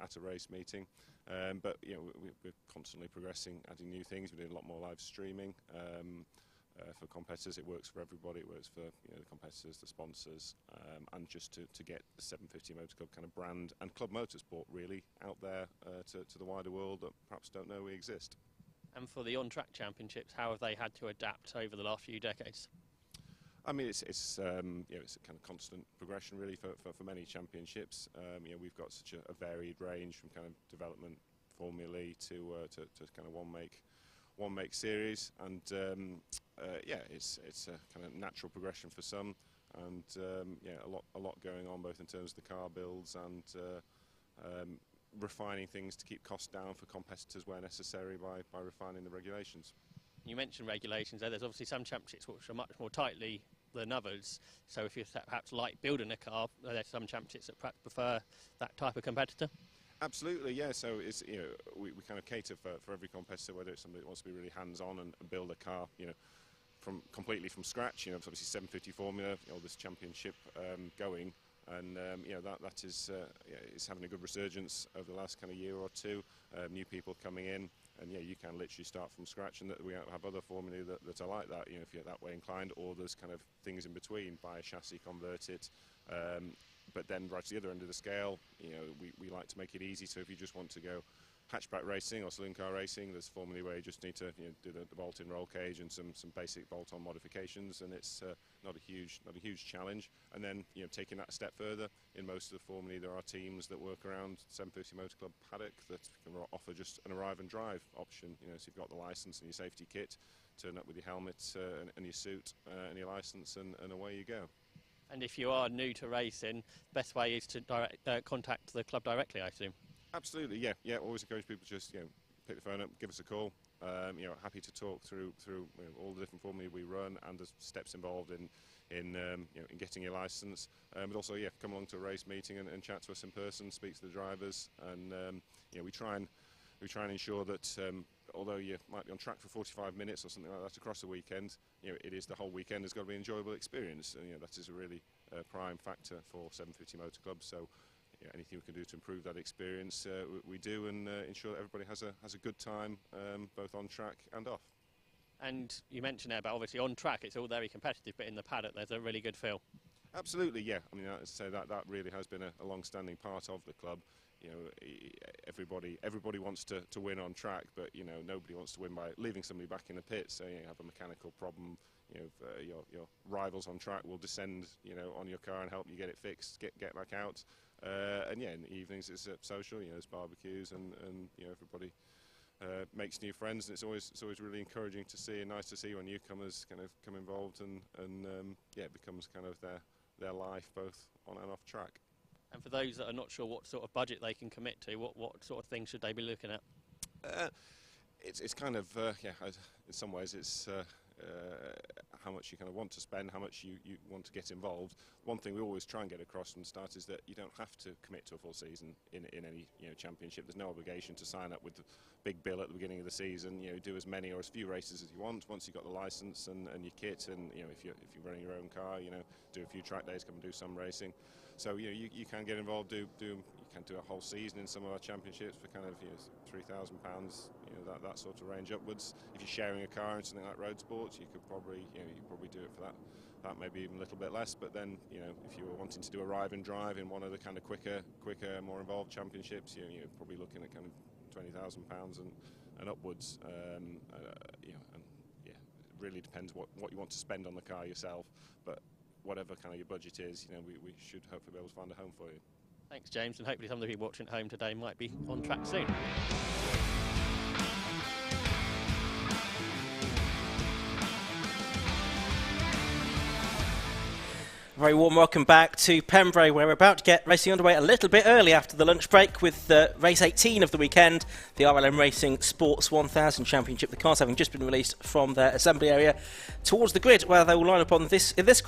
at a race meeting. But we're constantly progressing, adding new things. We're doing a lot more live streaming. For competitors, it works for everybody. It works for the competitors, the sponsors, and just to get the 750 Motor Club kind of brand and club motorsport really out there to the wider world that perhaps don't know we exist. And for the on-track championships, how have they had to adapt over the last few decades? I mean, it's a kind of constant progression really for many championships. We've got such a varied range from kind of development formulae to kind of one make series, and it's a kind of natural progression for some, and a lot going on both in terms of the car builds and refining things to keep costs down for competitors where necessary by refining the regulations. You mentioned regulations there. There's obviously some championships which are much more tightly than others, so if you perhaps like building a car, there's some championships that perhaps prefer that type of competitor? Absolutely, yeah. So it's we kind of cater for every competitor, whether it's somebody that wants to be really hands-on and build a car, completely from scratch. Obviously 750 Formula, this championship going, and that is it's having a good resurgence over the last kind of year or two. New people coming in, and you can literally start from scratch. And we have other formulae that are like that. If you're that way inclined, or there's kind of things in between. Buy a chassis, convert it. But then right to the other end of the scale, we like to make it easy. So if you just want to go hatchback racing or saloon car racing. There's formally where you just need to do the bolt-in roll cage and some basic bolt-on modifications, and it's not a huge challenge. And then taking that a step further, in most of the formally there are teams that work around 750 Motor Club Paddock that can offer just an arrive and drive option. So you've got the license and your safety kit, turn up with your helmet and your suit and your license, and away you go. And if you are new to racing, the best way is to contact the club directly, I assume. Absolutely, yeah. Always encourage people to just pick the phone up, give us a call. Happy to talk through all the different formulae we run and the steps involved in getting your license. But also, come along to a race meeting and chat to us in person, speak to the drivers, and we try and ensure that although you might be on track for 45 minutes or something like that across the weekend, it is the whole weekend has got to be an enjoyable experience, and that is a really prime factor for 750 Motor Club. So anything we can do to improve that experience, we do, and ensure that everybody has a good time, both on track and off. And you mentioned there, but obviously on track it's all very competitive, but in the paddock there's a really good feel. Absolutely, yeah. I mean, I'd say that really has been a long-standing part of the club. Everybody wants to win on track, but nobody wants to win by leaving somebody back in the pit. So you have a mechanical problem, your rivals on track will descend on your car and help you get it fixed, get back out. And in the evenings it's social, there's barbecues, and everybody makes new friends, and it's always really encouraging to see and nice to see when newcomers kind of come involved, and it becomes kind of their life both on and off track. And for those that are not sure what sort of budget they can commit to, what sort of things should they be looking at? It's kind of in some ways it's how much you kind of want to spend, how much you want to get involved. One thing we always try and get across from the start is that you don't have to commit to a full season in any championship. There's no obligation to sign up with the big bill at the beginning of the season. Do as many or as few races as you want once you've got the license and your kit, and if you're running your own car, do a few track days, come and do some racing. So you can get involved. You can do a whole season in some of our championships for kind of £3,000, that sort of range upwards. If you're sharing a car in something like road sports, you could probably do it for that maybe even a little bit less. But then if you were wanting to do a arrive and drive in one of the kind of quicker, more involved championships, you're probably looking at kind of £20,000 and upwards. It really depends what you want to spend on the car yourself. But whatever kind of your budget is, we should hopefully be able to find a home for you. Thanks, James, and hopefully some of the people watching at home today might be on track soon. Very warm welcome back to Pembrey, where we're about to get racing underway a little bit early after the lunch break with race 18 of the weekend, the RLM Racing Sports 1000 Championship. The cars having just been released from their assembly area towards the grid, where they will line up on in this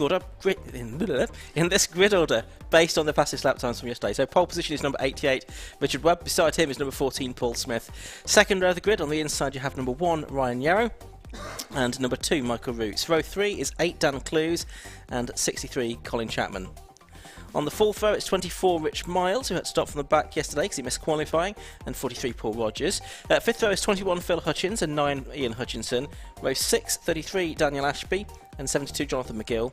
grid order based on the fastest lap times from yesterday. So pole position is number 88, Richard Webb. Beside him is number 14, Paul Smith. Second row of the grid, on the inside you have number 1, Ryan Yarrow. And number 2, Michael Roots. Row 3 is 8, Dan Clues, and 63, Colin Chapman. On the fourth row, it's 24, Rich Miles, who had to stop from the back yesterday because he missed qualifying, and 43, Paul Rogers. Fifth row is 21, Phil Hutchins, and 9, Ian Hutchinson. Row 6, 33, Daniel Ashby, and 72, Jonathan McGill.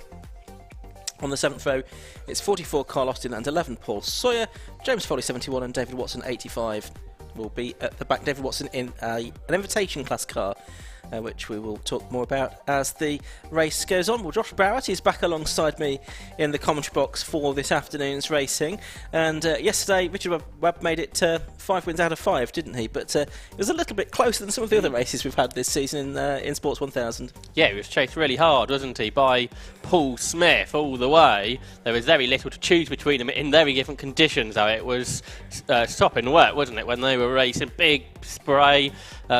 On the seventh row, it's 44, Carl Austin, and 11, Paul Sawyer. James Foley, 71, and David Watson, 85, will be at the back. David Watson in an invitation class car, which we will talk more about as the race goes on. Well, Josh Barrett is back alongside me in the commentary box for this afternoon's racing. And yesterday, Richard Webb made it 5 wins out of 5, didn't he? But it was a little bit closer than some of the other races we've had this season in Sports 1000. Yeah, he was chased really hard, wasn't he, by Paul Smith all the way. There was very little to choose between them in very different conditions, though. It was stop and work, wasn't it, when they were racing? Big spray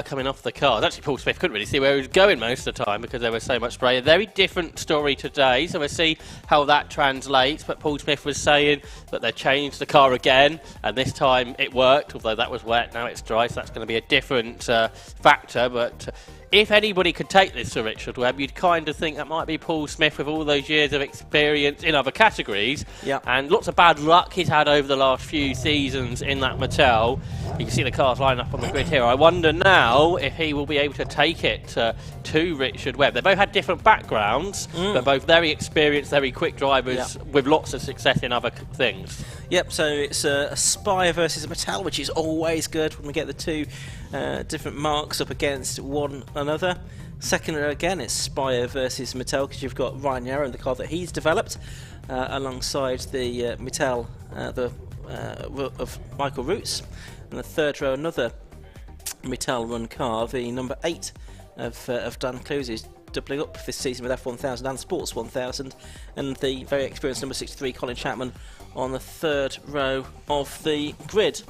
coming off the cars. Actually, Paul Smith couldn't really see where he was going most of the time because there was so much spray. A very different story today, so we'll see how that translates. But Paul Smith was saying that they changed the car again, and this time it worked, although that was wet. Now it's dry, so that's going to be a different factor. But if anybody could take this to Richard Webb, you'd kind of think that might be Paul Smith with all those years of experience in other categories. Yeah. And lots of bad luck he's had over the last few seasons in that Mattel. You can see the cars lined up on the grid here. I wonder now if he will be able to take it to Richard Webb. They both had different backgrounds, but both very experienced, very quick drivers with lots of success in other things. Yep, so it's a Spire versus a Mattel, which is always good when we get the two different marks up against one another. Second, again, it's Spire versus Mattel, because you've got Ryan Yarrow in the car that he's developed alongside the Mattel of Michael Roots. And the third row, another Mattel run car, the number 8 of Dan Close, is doubling up this season with F1000 and Sports 1000, and the very experienced number 63 Colin Chapman on the third row of the grid.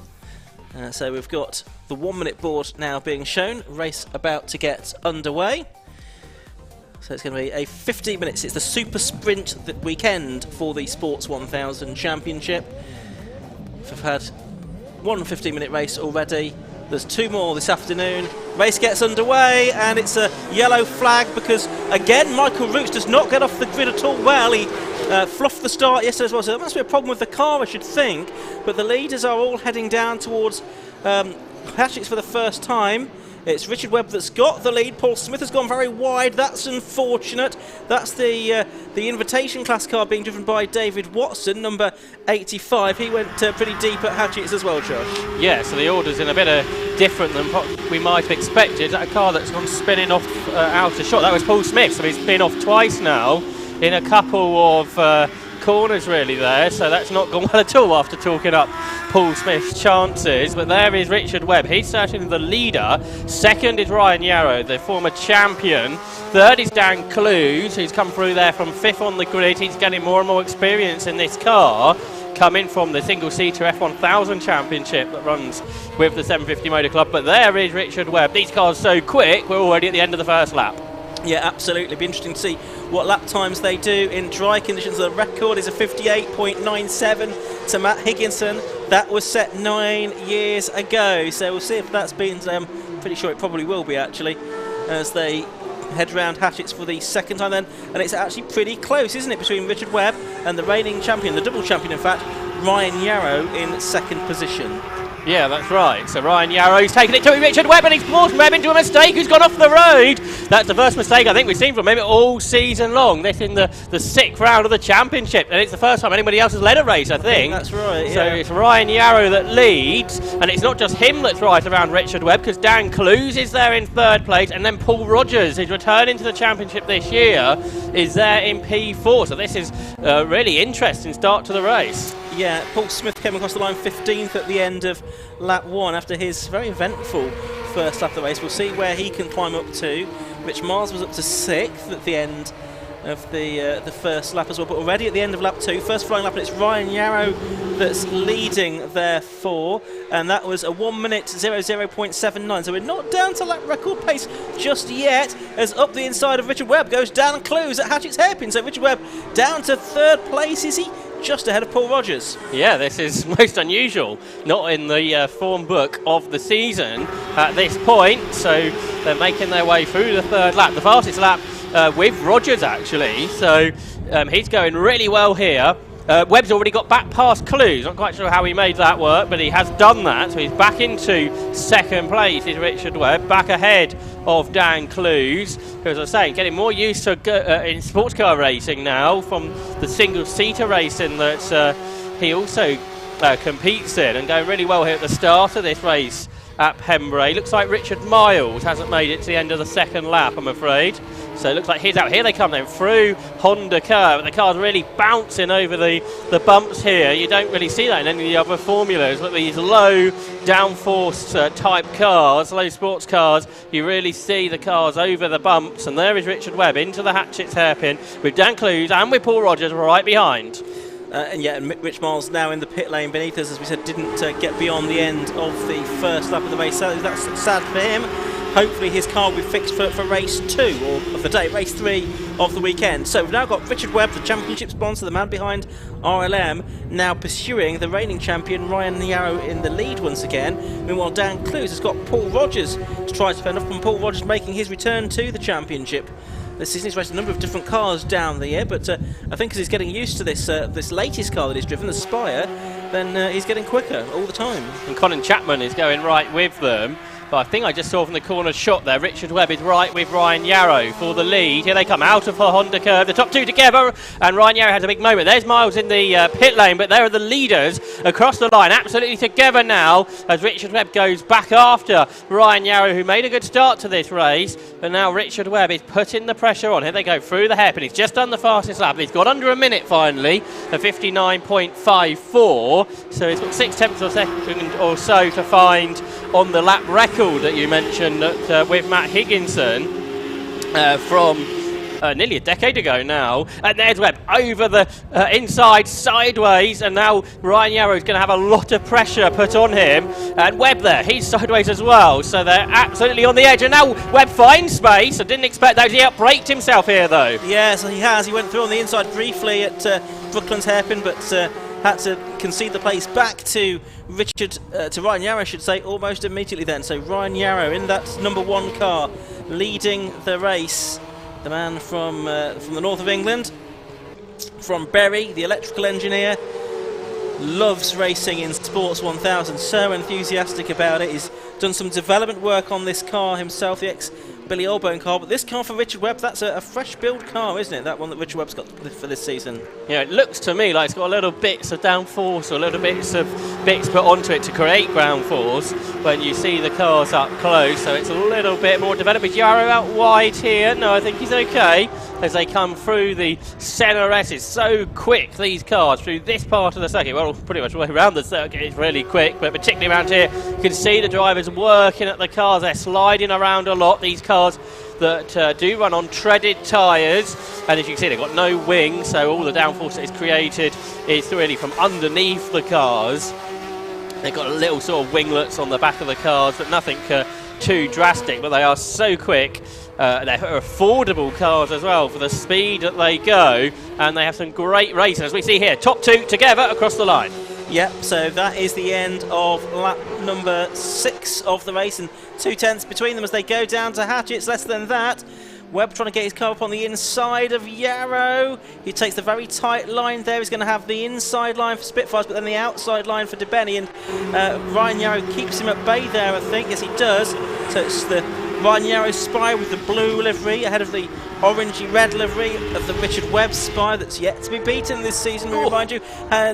So we've got the 1 minute board now being shown, race about to get underway. So it's going to be a 15 minutes, it's the super sprint weekend for the Sports 1000 Championship. We've had one 15-minute race already. There's 2 more this afternoon. Race gets underway, and it's a yellow flag because, again, Michael Roots does not get off the grid at all well. He fluffed the start yesterday as well, so there must be a problem with the car, I should think. But the leaders are all heading down towards Hatchets for the first time. It's Richard Webb that's got the lead. Paul Smith has gone very wide. That's unfortunate. That's the invitation class car being driven by David Watson, number 85. He went pretty deep at Hatchets as well, Josh. Yeah, so the order's in a bit different than what we might have expected. That car that's gone spinning off out of shot, that was Paul Smith, so he's been off twice now in a couple of corners really there, so that's not gone well at all after talking up Paul Smith's chances. But there is Richard Webb, he's certainly the leader. Second is Ryan Yarrow, the former champion. Third is Dan Clues, who's come through there from 5th on the grid. He's getting more and more experience in this car, coming from the single-seater F1000 Championship that runs with the 750 Motor Club. But there is Richard Webb. These cars so quick, we're already at the end of the first lap. Yeah, absolutely. Be interesting to see what lap times they do in dry conditions. The record is a 58.97 to Matt Higginson. That was set 9 years ago. So we'll see if that's been, pretty sure it probably will be actually, as they head round Hatchets for the second time then. And it's actually pretty close, isn't it, between Richard Webb and the reigning champion, the double champion in fact, Ryan Yarrow in second position. Yeah, that's right. So Ryan Yarrow's taken it to Richard Webb, and he's forced Webb into a mistake. Who's gone off the road? That's the first mistake I think we've seen from him all season long. This in the 6th round of the championship, and it's the first time anybody else has led a race, I think. That's right, yeah. So it's Ryan Yarrow that leads, and it's not just him that's right around Richard Webb, because Dan Clues is there in 3rd place, and then Paul Rogers, who's returning to the championship this year, is there in P4. So this is a really interesting start to the race. Yeah, Paul Smith came across the line 15th at the end of lap 1 after his very eventful first lap of the race. We'll see where he can climb up to. Rich Miles was up to 6th at the end of the first lap as well, but already at the end of lap 2, first flying lap, and it's Ryan Yarrow that's leading therefore, and that was a 1 minute 00.79, so we're not down to lap record pace just yet, as up the inside of Richard Webb goes Dan Clues at Hatchet's hairpin. So Richard Webb down to 3rd place, is he? Just ahead of Paul Rogers. Yeah, this is most unusual. Not in the form book of the season at this point. So they're making their way through the 3rd lap. The fastest lap with Rogers, actually. So he's going really well here. Webb's already got back past Clues. Not quite sure how he made that work, but he has done that. So he's back into 2nd place, is Richard Webb, back ahead of Dan Clues, who, as I was saying, getting more used to in sports car racing now from the single-seater racing that he also competes in, and going really well here at the start of this race at Pembrey. Looks like Richard Miles hasn't made it to the end of the 2nd lap, I'm afraid. So it looks like he's out. Here they come then through Honda Curve. The car's really bouncing over the bumps here. You don't really see that in any of the other formulas, but these low downforce type cars, low sports cars, you really see the cars over the bumps. And there is Richard Webb into the Hatchet's hairpin with Dan Clues and with Paul Rogers right behind. And Rich Miles now in the pit lane beneath us, as we said, didn't get beyond the end of the first lap of the race. So that's sad for him. hopefully his car will be fixed for race 2 of the day, race 3 of the weekend. So we've now got Richard Webb, the championship sponsor, the man behind RLM, now pursuing the reigning champion Ryan Yarrow in the lead once again. Meanwhile, Dan Clues has got Paul Rogers to try to fend off, and Paul Rogers making his return to the championship. This season he's raced a number of different cars down the year, but I think as he's getting used to this this latest car that he's driven, the Spire, then he's getting quicker all the time. And Colin Chapman is going right with them. But I think I just saw from the corner shot there, Richard Webb is right with Ryan Yarrow for the lead. Here they come out of the Honda curve, the top two together, and Ryan Yarrow has a big moment. There's Miles in the pit lane, but there are the leaders across the line, absolutely together now, as Richard Webb goes back after Ryan Yarrow, who made a good start to this race. But now Richard Webb is putting the pressure on. Here they go through the hairpin. He's just done the fastest lap. He's got under a minute finally, a 59.54. So he's got 6/10 of a second or so to find on the lap record that you mentioned with Matt Higginson from nearly a decade ago now. And there's Webb over the inside, sideways, and now Ryan Yarrow's going to have a lot of pressure put on him. And Webb there, he's sideways as well, so they're absolutely on the edge. And now Webb finds space. I didn't expect that. He outbraked himself here, though. Yes, he has. He went through on the inside briefly at Brooklands hairpin, but had to concede the place back to to Ryan Yarrow, I should say, almost immediately then. So Ryan Yarrow in that number 1 car, leading the race. The man from the north of England, from Bury, the electrical engineer, loves racing in Sports 1000, so enthusiastic about it. He's done some development work on this car himself, the ex-Billy Oldbone car, but this car for Richard Webb, that's a fresh build car, isn't it? That one that Richard Webb's got for this season. Yeah, it looks to me like it's got little bits of downforce or little bits put onto it to create ground force when you see the cars up close, so it's a little bit more developed. Is Yarrow out wide here? No, I think he's okay as they come through the centre S. It's so quick, these cars, through this part of the circuit. Well, pretty much all the way around the circuit it's really quick, but particularly around here, you can see the drivers working at the cars. They're sliding around a lot, these cars that do run on treaded tyres, and as you can see, they've got no wing, so all the downforce that is created is really from underneath the cars. They've got little sort of winglets on the back of the cars, but nothing too drastic, but they are so quick. They're affordable cars as well for the speed that they go, and they have some great racing, as we see here. Top 2 together across the line. Yep, so that is the end of lap number 6 of the race, and 2/10 between them as they go down to Hatchett's, less than that. Webb trying to get his car up on the inside of Yarrow. He takes the very tight line there. He's going to have the inside line for Spitfires, but then the outside line for DeBenny, and Ryan Yarrow keeps him at bay there, I think. Yes, he does. So it's the Ryan Yarrow Spire with the blue livery ahead of the orangey red livery of the Richard Webb Spire that's yet to be beaten this season, we remind you.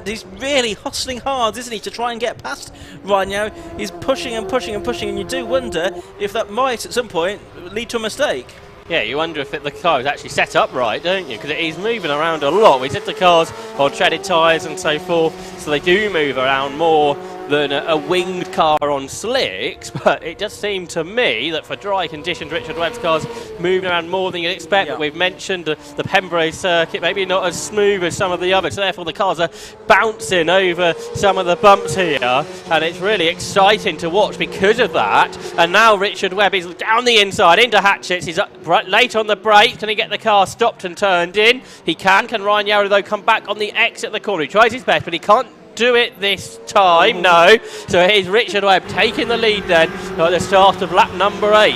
He's really hustling hard, isn't he, to try and get past Ryan Yarrow. He's pushing and pushing and pushing, and you do wonder if that might at some point lead to a mistake. Yeah, you wonder if the car is actually set up right, don't you? Because it is moving around a lot. We said the cars on treaded tyres and so forth, so they do move around more than a winged car on slicks, but it just seemed to me that for dry conditions, Richard Webb's car's moving around more than you'd expect. But we've mentioned the Pembrey circuit, maybe not as smooth as some of the others, so therefore the cars are bouncing over some of the bumps here, and it's really exciting to watch because of that. And now Richard Webb is down the inside into Hatchett's. He's up late on the brake. Can he get the car stopped and turned in? He can. Can Ryan Yarrow, though, come back on the exit of the corner? He tries his best, but he can't do it this time, no. So here's Richard Webb taking the lead then at the start of lap number 8.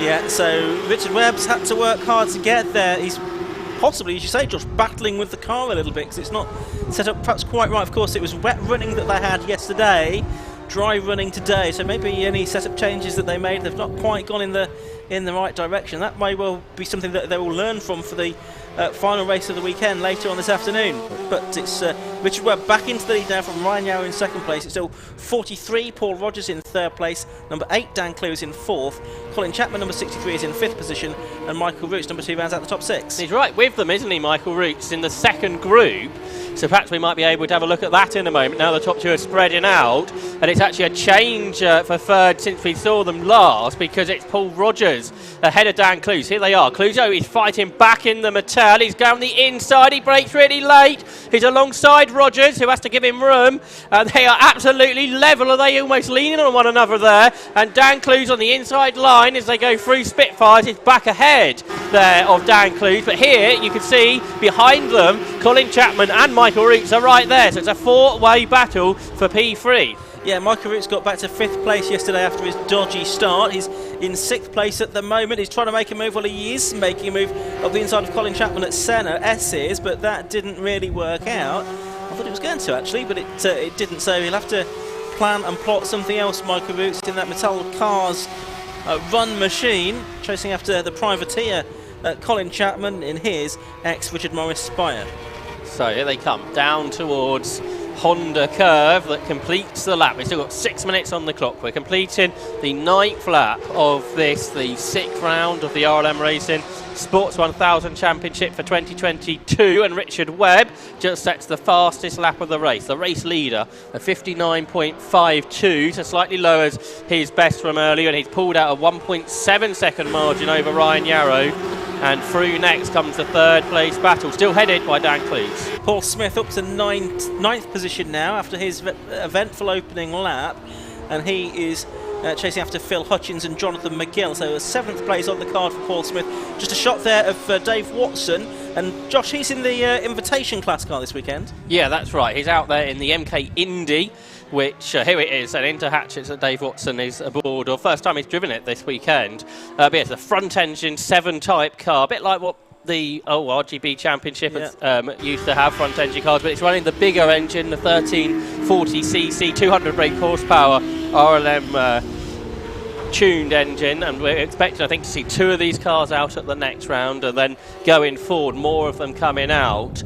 Yeah, so Richard Webb's had to work hard to get there. He's possibly, as you say, Josh, battling with the car a little bit because it's not set up perhaps quite right. Of course, it was wet running that they had yesterday, dry running today, so maybe any setup changes that they made, they've not quite gone in the right direction. That may well be something that they will learn from for the final race of the weekend later on this afternoon. But it's Richard Webb back into the lead now from Ryan Yarrow in second place. It's still 43, Paul Rogers in third place, number 8 Dan Clue is in fourth, Colin Chapman number 63 is in fifth position, and Michael Roots number 2 rounds out the top 6. He's right with them, isn't he, Michael Roots, in the second group. So perhaps we might be able to have a look at that in a moment. Now the top 2 are spreading out, and it's actually a change for third since we saw them last, because it's Paul Rogers ahead of Dan Clues. Here they are. Cluzo is fighting back in them attack. now. He's down the inside. He brakes really late. He's alongside Rogers, who has to give him room. And they are absolutely level. Are they almost leaning on one another there? And Dan Clues on the inside line as they go through Spitfires. He's back ahead there of Dan Clues. But here you can see behind them, Colin Chapman and Michael Roots are right there. So it's a four-way battle for P3. Yeah, Michael Roots got back to 5th place yesterday after his dodgy start. He's in 6th place at the moment. He's trying to make a move. Well, he is making a move up the inside of Colin Chapman at Senna, S's, but that didn't really work out. I thought it was going to, actually, but it didn't. So he'll have to plan and plot something else, Michael Roots, in that Mattel Cars run machine, chasing after the privateer Colin Chapman in his ex-Richard Morris Spire. So here they come, down towards Honda curve that completes the lap. We've still got 6 minutes on the clock. We're completing the 9th lap of this, the 6th round of the RLM Racing Sports 1000 Championship for 2022, and Richard Webb just sets the fastest lap of the race. The race leader, a 59.52, so slightly lowers his best from earlier, and he's pulled out a 1.7 second margin over Ryan Yarrow. And through next comes the 3rd place battle, still headed by Dan Cleves. Paul Smith up to 9th position now after his eventful opening lap, and he is chasing after Phil Hutchins and Jonathan McGill. So a 7th place on the card for Paul Smith. Just a shot there of Dave Watson. And Josh, he's in the invitation class car this weekend. Yeah, that's right. He's out there in the MK Indy, which here it is, an Inter Hatchets that Dave Watson is aboard, or first time he's driven it this weekend. But it's a front engine 7-type car, a bit like what the RGB Championship used to have, front engine cars, but it's running the bigger engine, the 1340cc 200 brake horsepower RLM tuned engine, and we're expecting, I think, to see 2 of these cars out at the next round, and then going forward more of them coming out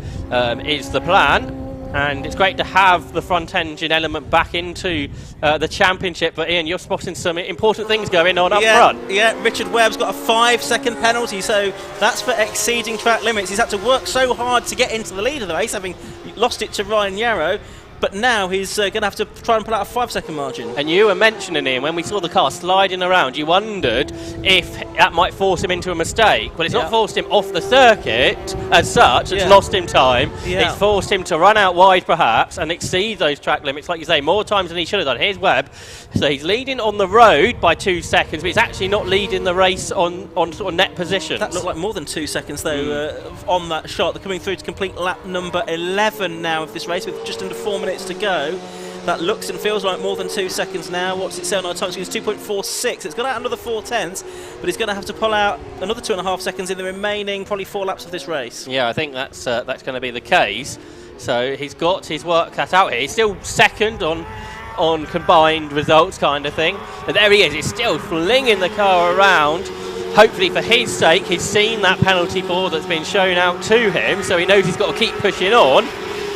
is the plan. And it's great to have the front engine element back into the championship. But Ian, you're spotting some important things going on up front. Yeah, Richard Webb's got a 5-second penalty, so that's for exceeding track limits. He's had to work so hard to get into the lead of the race, having lost it to Ryan Yarrow. But now he's going to have to try and pull out a 5-second margin. And you were mentioning, Ian, when we saw the car sliding around, you wondered if that might force him into a mistake. But it's not forced him off the circuit as such. It's lost him time. It's forced him to run out wide, perhaps, and exceed those track limits, like you say, more times than he should have done. Here's Webb. So he's leading on the road by 2 seconds, but he's actually not leading the race on sort of net positions. That looked like more than 2 seconds, though, on that shot. They're coming through to complete lap number 11 now of this race, with just under 4 minutes to go. That looks and feels like more than 2 seconds now. What's it say on our time screen? It's 2.46. It's got out another 4/10, but he's going to have to pull out another 2.5 seconds in the remaining probably 4 laps of this race. Yeah, I think that's going to be the case. So he's got his work cut out here. He's still second on combined results kind of thing. But there he is. He's still flinging the car around. Hopefully for his sake, he's seen that penalty board that's been shown out to him, so he knows he's got to keep pushing on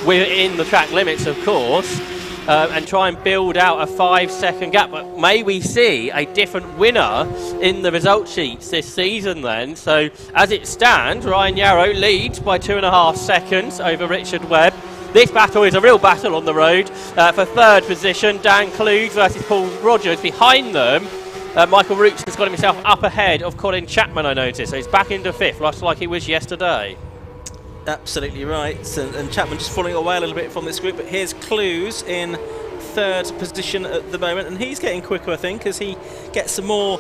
within the track limits, of course, and try and build out a 5-second gap. But may we see a different winner in the result sheets this season then. So as it stands, Ryan Yarrow leads by 2.5 seconds over Richard Webb. This battle is a real battle on the road. For 3rd position, Dan Clues versus Paul Rogers. Behind them, Michael Roots has got himself up ahead of Colin Chapman, I noticed. So he's back into 5th, just like he was yesterday. Absolutely right, and Chapman just falling away a little bit from this group, but here's Clues in 3rd position at the moment, and he's getting quicker, I think, as he gets some more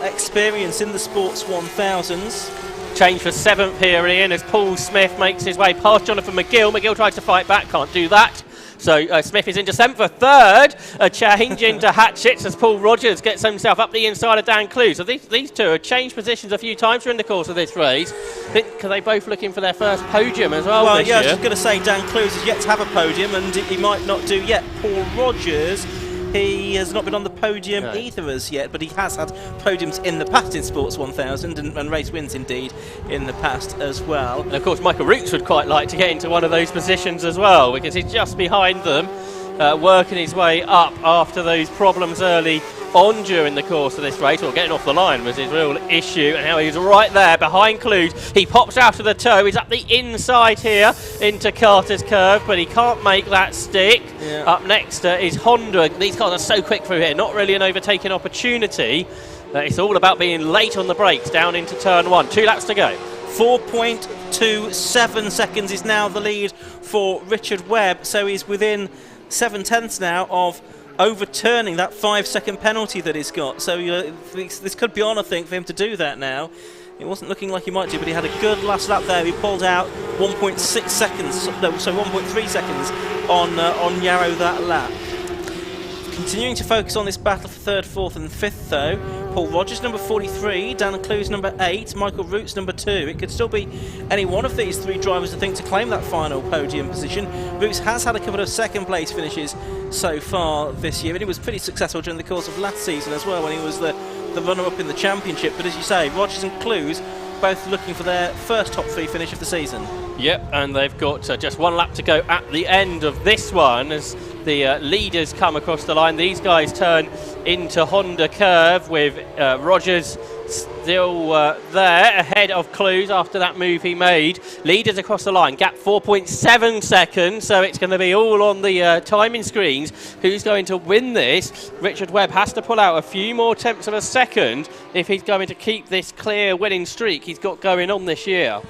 experience in the Sports 1000s. Change for 7th here, Ian, as Paul Smith makes his way past Jonathan McGill. McGill tries to fight back, can't do that. So Smith is into 7th for 3rd. A change into Hatchets as Paul Rogers gets himself up the inside of Dan Clues. So these two have changed positions a few times during the course of this race. Because they both looking for their first podium as well this year. I was just going to say Dan Clues is yet to have a podium, and he might not do yet. Paul Rogers, he has not been on the podium either as yet, but he has had podiums in the past in Sports 1000 and race wins indeed in the past as well. And of course Michael Roots would quite like to get into one of those positions as well, because he's just behind them, working his way up after those problems early on during the course of this race. Well, getting off the line was his real issue, and now he's right there behind Clues. He pops out of the toe. He's up the inside here into Carter's curve, but he can't make that stick. Up next is Honda. These cars are so quick through here, not really an overtaking opportunity. It's all about being late on the brakes down into turn 1. 2 laps to go. 4.2 0.7 seconds is now the lead for Richard Webb, so he's within 7/10 now of overturning that 5-second penalty that he's got. So this could be on, I think, for him to do that now. It wasn't looking like he might do, but he had a good last lap there. He pulled out 1.6 seconds, no, so 1.3 seconds on Yarrow that lap. Continuing to focus on this battle for 3rd, 4th and 5th though, Paul Rogers number 43, Dan Clues number 8, Michael Roots number 2. It could still be any one of these three drivers, I think, to claim that final podium position. Roots has had a couple of second place finishes so far this year, and he was pretty successful during the course of last season as well when he was the runner-up in the championship. But as you say, Rogers and Clues both looking for their first top 3 finish of the season. Yep, and they've got just one lap to go at the end of this one as the leaders come across the line. These guys turn into Honda Curve with Rogers still there ahead of Clues after that move he made. Leaders across the line, gap 4.7 seconds, so it's going to be all on the timing screens. Who's going to win this? Richard Webb has to pull out a few more tenths of a second if he's going to keep this clear winning streak he's got going on this year.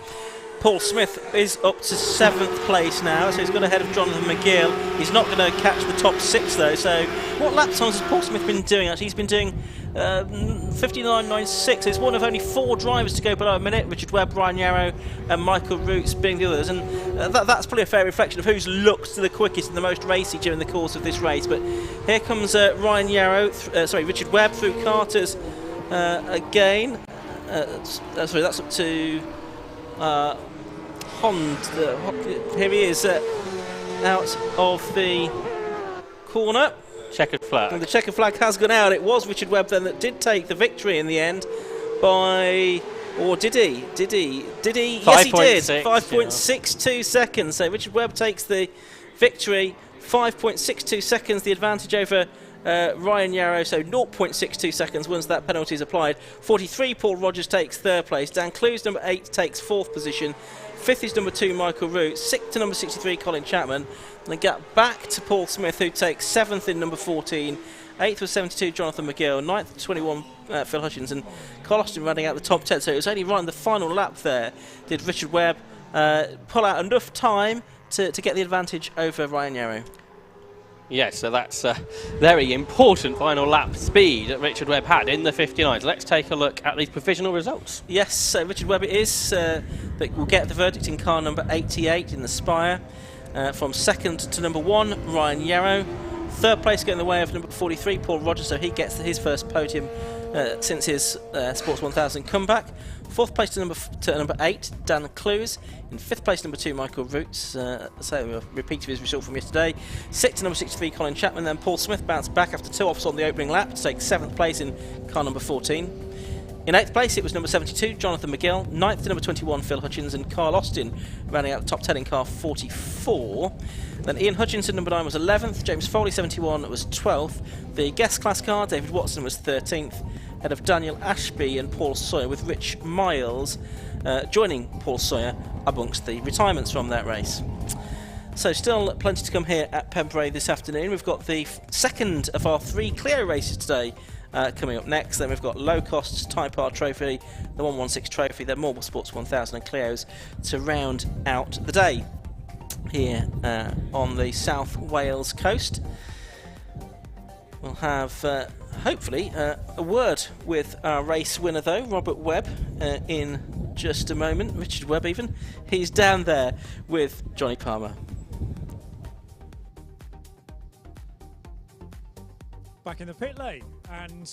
Paul Smith is up to 7th place now, so he's got ahead of Jonathan McGill. He's not going to catch the top 6 though, so what lap times has Paul Smith been doing actually? He's been doing 59.96. He's one of only 4 drivers to go below a minute, Richard Webb, Ryan Yarrow and Michael Roots being the others, and that's probably a fair reflection of who's looked the quickest and the most racy during the course of this race. But here comes Ryan Yarrow, Richard Webb through Carter's again. Sorry, that's up to here he is out of the corner. Checkered flag. And the checkered flag has gone out. It was Richard Webb then that did take the victory in the end by, or did he? Yes, he did. 5.62 seconds. So Richard Webb takes the victory. 5.62 seconds, the advantage over Ryan Yarrow, so 0.62 seconds once that penalty is applied. 43, Paul Rogers takes 3rd place. Dan Clues, number 8, takes 4th position. 5th is number 2, Michael Roots. 6th to number 63, Colin Chapman. And then get back to Paul Smith, who takes 7th in number 14. 8th was 72, Jonathan McGill. 9th, 21, Phil Hutchins. And Carl Austin running out the top 10. So it was only right in the final lap there did Richard Webb pull out enough time to get the advantage over Ryan Yarrow. Yes, so that's a very important final lap speed that Richard Webb had in the 59s. Let's take a look at these provisional results. Yes, so Richard Webb it is that will get the verdict in car number 88 in the Spire. From 2nd to number 1, Ryan Yarrow. 3rd place going the way of number 43, Paul Rogers, so he gets his first podium since his Sports 1000 comeback. 4th place to number 8, Dan Clues. In 5th place, number 2, Michael Roots. So a repeat of his result from yesterday. 6th to number 63, Colin Chapman. Then Paul Smith bounced back after 2 offs on the opening lap to take 7th place in car number 14. In 8th place, it was number 72, Jonathan McGill. 9th to number 21, Phil Hutchins. And Carl Austin rounding out the top 10 in car 44. Then Ian Hutchinson, number 9, was 11th. James Foley, 71, was 12th. The guest class car, David Watson, was 13th. Ahead of Daniel Ashby and Paul Sawyer, with Rich Miles joining Paul Sawyer amongst the retirements from that race. So still plenty to come here at Pembrey this afternoon. We've got the second of our 3 Clio races today coming up next. Then we've got Low Costs Type R Trophy, the 116 Trophy, then More Sports 1000 and Clios to round out the day here on the South Wales coast. We'll have hopefully a word with our race winner though, Robert Webb, in just a moment. Richard Webb even. He's down there with Johnny Palmer. Back in the pit lane, and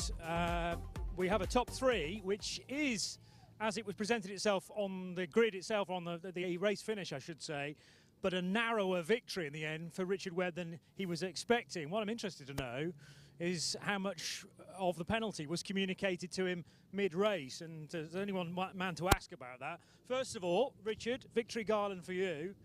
we have a top 3, which is, as it was presented itself on the grid itself, on the race finish I should say, but a narrower victory in the end for Richard Webb than he was expecting. What I'm interested to know is how much of the penalty was communicated to him mid-race, and there's only one man to ask about that. First of all, Richard, victory garland for you.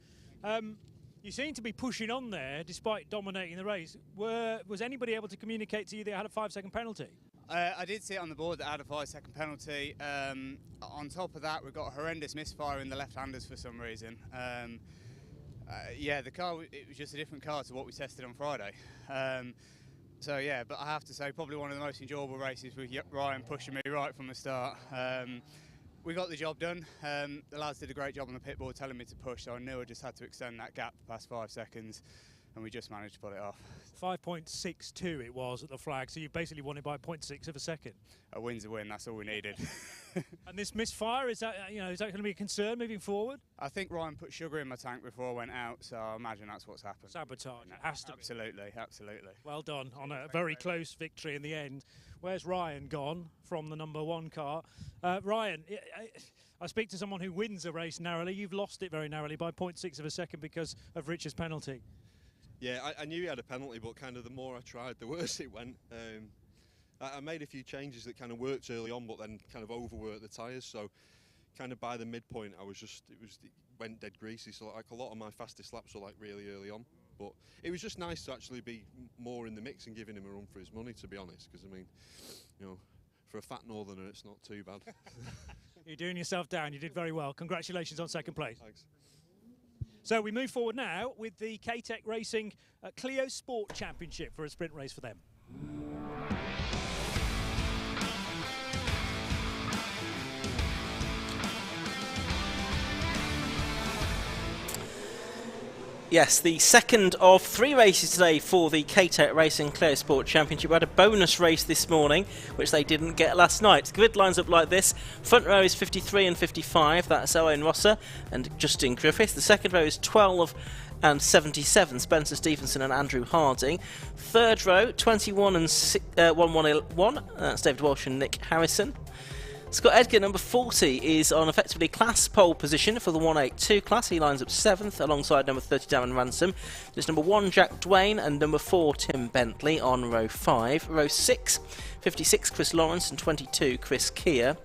You seem to be pushing on there despite dominating the race. Was anybody able to communicate to you they had a 5-second penalty? I did see it on the board that had a 5-second penalty. On top of that, we've got a horrendous misfire in the left-handers for some reason. Yeah, the car, it was just a different car to what we tested on Friday. So yeah, but I have to say probably one of the most enjoyable races with Ryan pushing me right from the start. We got the job done. The lads did a great job on the pit board telling me to push, so I knew I just had to extend that gap past 5 seconds, and we just managed to pull it off. 5.62 it was at the flag, so you basically won it by 0.6 of a second. A win's a win, that's all we needed. And this misfire, is that going to be a concern moving forward? I think Ryan put sugar in my tank before I went out, so I imagine that's what's happened. Sabotage, it has to absolutely, be. Absolutely. Well done on a very close victory in the end. Where's Ryan gone from the number 1 car? Ryan, I speak to someone who wins a race narrowly. You've lost it very narrowly by 0.6 of a second because of Richard's penalty. Yeah, I knew he had a penalty, but kind of the more I tried, the worse it went. I made a few changes that kind of worked early on, but then kind of overworked the tyres. So, kind of by the midpoint, it went dead greasy. So, like a lot of my fastest laps were like really early on. But it was just nice to actually be more in the mix and giving him a run for his money, to be honest. Because I mean, for a fat northerner, it's not too bad. You're doing yourself down. You did very well. Congratulations on second place. Thanks. So we move forward now with the K-Tech Racing Clio Sport Championship for a sprint race for them. Yes, the second of 3 races today for the K-Tech Racing Clio Sport Championship. We had a bonus race this morning, which they didn't get last night. The grid lines up like this. Front row is 53 and 55. That's Owen Rosser and Justin Griffith. The second row is 12 and 77. Spencer Stevenson and Andrew Harding. Third row, 21 and 11. That's David Walsh and Nick Harrison. Scott Edgar, number 40, is on effectively class pole position for the 182 class. He lines up 7th alongside number 30 Darren Ransom. There's number 1 Jack Dwayne and number 4 Tim Bentley on row 5. Row 6, 56 Chris Lawrence and 22 Chris Keir.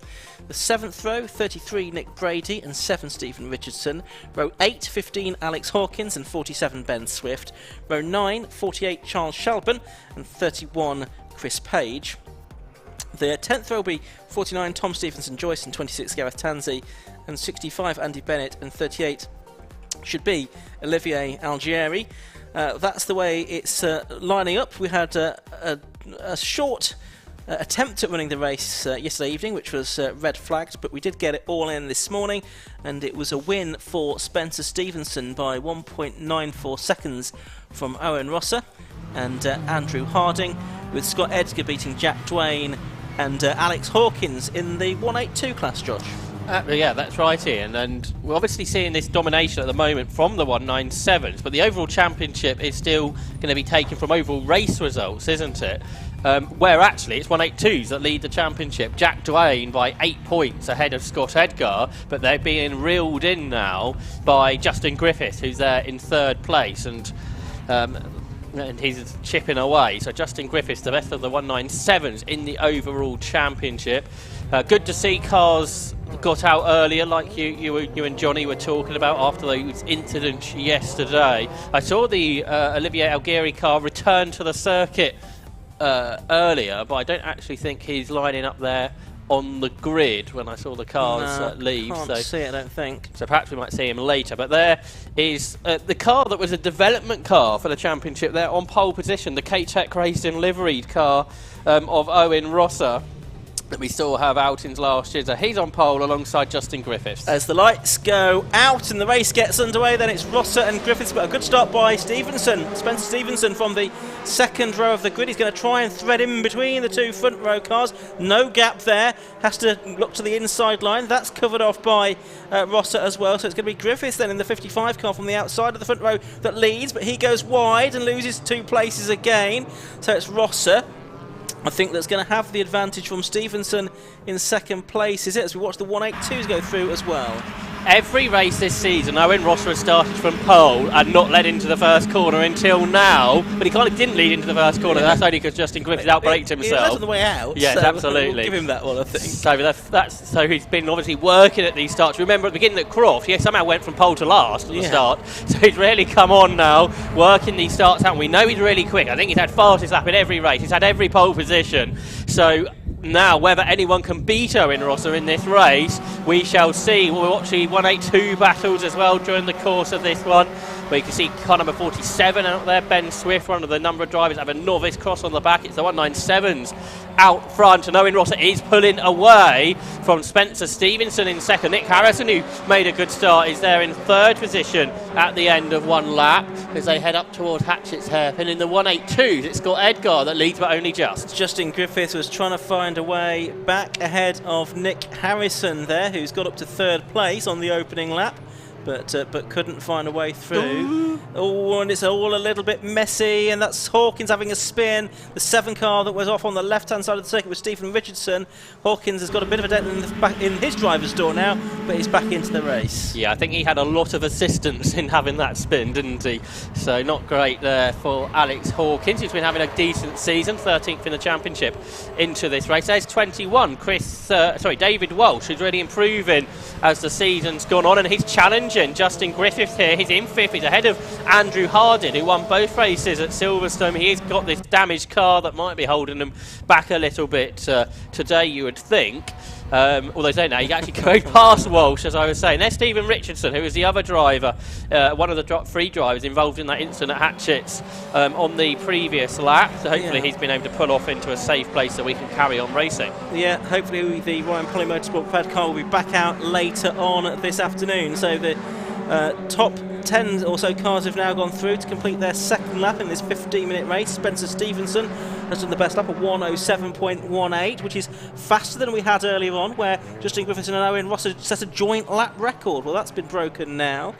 The 7th row, 33 Nick Brady and 7 Stephen Richardson. Row 8, 15 Alex Hawkins and 47 Ben Swift. Row 9, 48 Charles Shelburne and 31 Chris Page. The 10th row will be 49 Tom Stevenson Joyce and 26 Gareth Tansey and 65 Andy Bennett and 38 should be Olivier Algieri. That's the way it's lining up. We had a short attempt at running the race yesterday evening, which was red flagged, but we did get it all in this morning, and it was a win for Spencer Stevenson by 1.94 seconds from Owen Rosser and Andrew Harding, with Scott Edgar beating Jack Dwayne and Alex Hawkins in the 182 class, Josh. Yeah, that's right, Ian, and we're obviously seeing this domination at the moment from the 197s, but the overall championship is still going to be taken from overall race results, isn't it? Where actually it's 182s that lead the championship. Jack Dwayne by 8 points ahead of Scott Edgar, but they're being reeled in now by Justin Griffith, who's there in 3rd place, and he's chipping away. So Justin Griffiths, the best of the 197s in the overall championship. Good to see cars got out earlier, like you and Johnny were talking about after those incidents yesterday. I saw the Olivier Algieri car return to the circuit earlier, but I don't actually think he's lining up there on the grid when I saw the cars leave. Can't see it, I don't think. So perhaps we might see him later. But there is the car that was a development car for the championship there on pole position, the K-Tech Racing liveried car of Owen Rosser that we saw have outings last year. So he's on pole alongside Justin Griffiths. As the lights go out and the race gets underway, then it's Rosser and Griffiths, but a good start by Stevenson. Spencer Stevenson from the 2nd row of the grid. He's going to try and thread in between the 2 front row cars. No gap there. Has to look to the inside line. That's covered off by Rosser as well. So it's going to be Griffiths then in the 55 car from the outside of the front row that leads, but he goes wide and loses 2 places again. So it's Rosser, I think, that's going to have the advantage from Stevenson in 2nd place, is it? As we watch the 182s go through as well. Every race this season, Owen Rosser has started from pole and not led into the first corner until now, but he kind of didn't lead into the first corner. That's only because Justin Griffith outbraked himself. He was on the way out. Yes, so absolutely. We'll give him that one, I think. So he's been obviously working at these starts. Remember at the beginning at Croft, he somehow went from pole to last at the start. So he's really come on now, working these starts out. We know he's really quick. I think he's had fastest lap in every race. He's had every pole position. So now, whether anyone can beat Owen Rosser in this race, we shall see. We'll watch the 182 battles as well during the course of this one. But you can see car number 47 out there, Ben Swift, one of the number of drivers have a novice cross on the back. It's the 197s out front, and Owen Rosser is pulling away from Spencer Stevenson in second. Nick Harrison, who made a good start, is there in third position at the end of one lap as they head up toward Hatchett's hairpin. In the 182s, it's got Edgar that leads, but only just. Justin Griffith was trying to find a way back ahead of Nick Harrison there, who's got up to third place on the opening lap. But couldn't find a way through. Oh, and it's all a little bit messy, and that's Hawkins having a spin. The 7 car that was off on the left-hand side of the circuit was Stephen Richardson. Hawkins has got a bit of a dent in his driver's door now, but he's back into the race. Yeah, I think he had a lot of assistance in having that spin, didn't he? So not great there for Alex Hawkins, who's been having a decent season, 13th in the championship into this race. There's 21, David Walsh, who's really improving as the season's gone on, and he's challenging Justin Griffith here. He's in 5th. He's ahead of Andrew Hardin, who won both races at Silverstone. He's got this damaged car that might be holding him back a little bit today, you would think. Although say now, he actually going past Walsh, as I was saying. There's Stephen Richardson, who is the other driver, one of the 3 drivers involved in that incident at Hatchett's on the previous lap. So hopefully he's been able to pull off into a safe place so we can carry on racing. Yeah, hopefully the Ryan Polly Motorsport Pad car will be back out later on this afternoon. So the top 10 or so cars have now gone through to complete their second lap in this 15-minute race. Spencer Stevenson has done the best lap of 1:07.18, which is faster than we had earlier on, where Justin Griffith and Owen Rosser set a joint lap record. Well, that's been broken now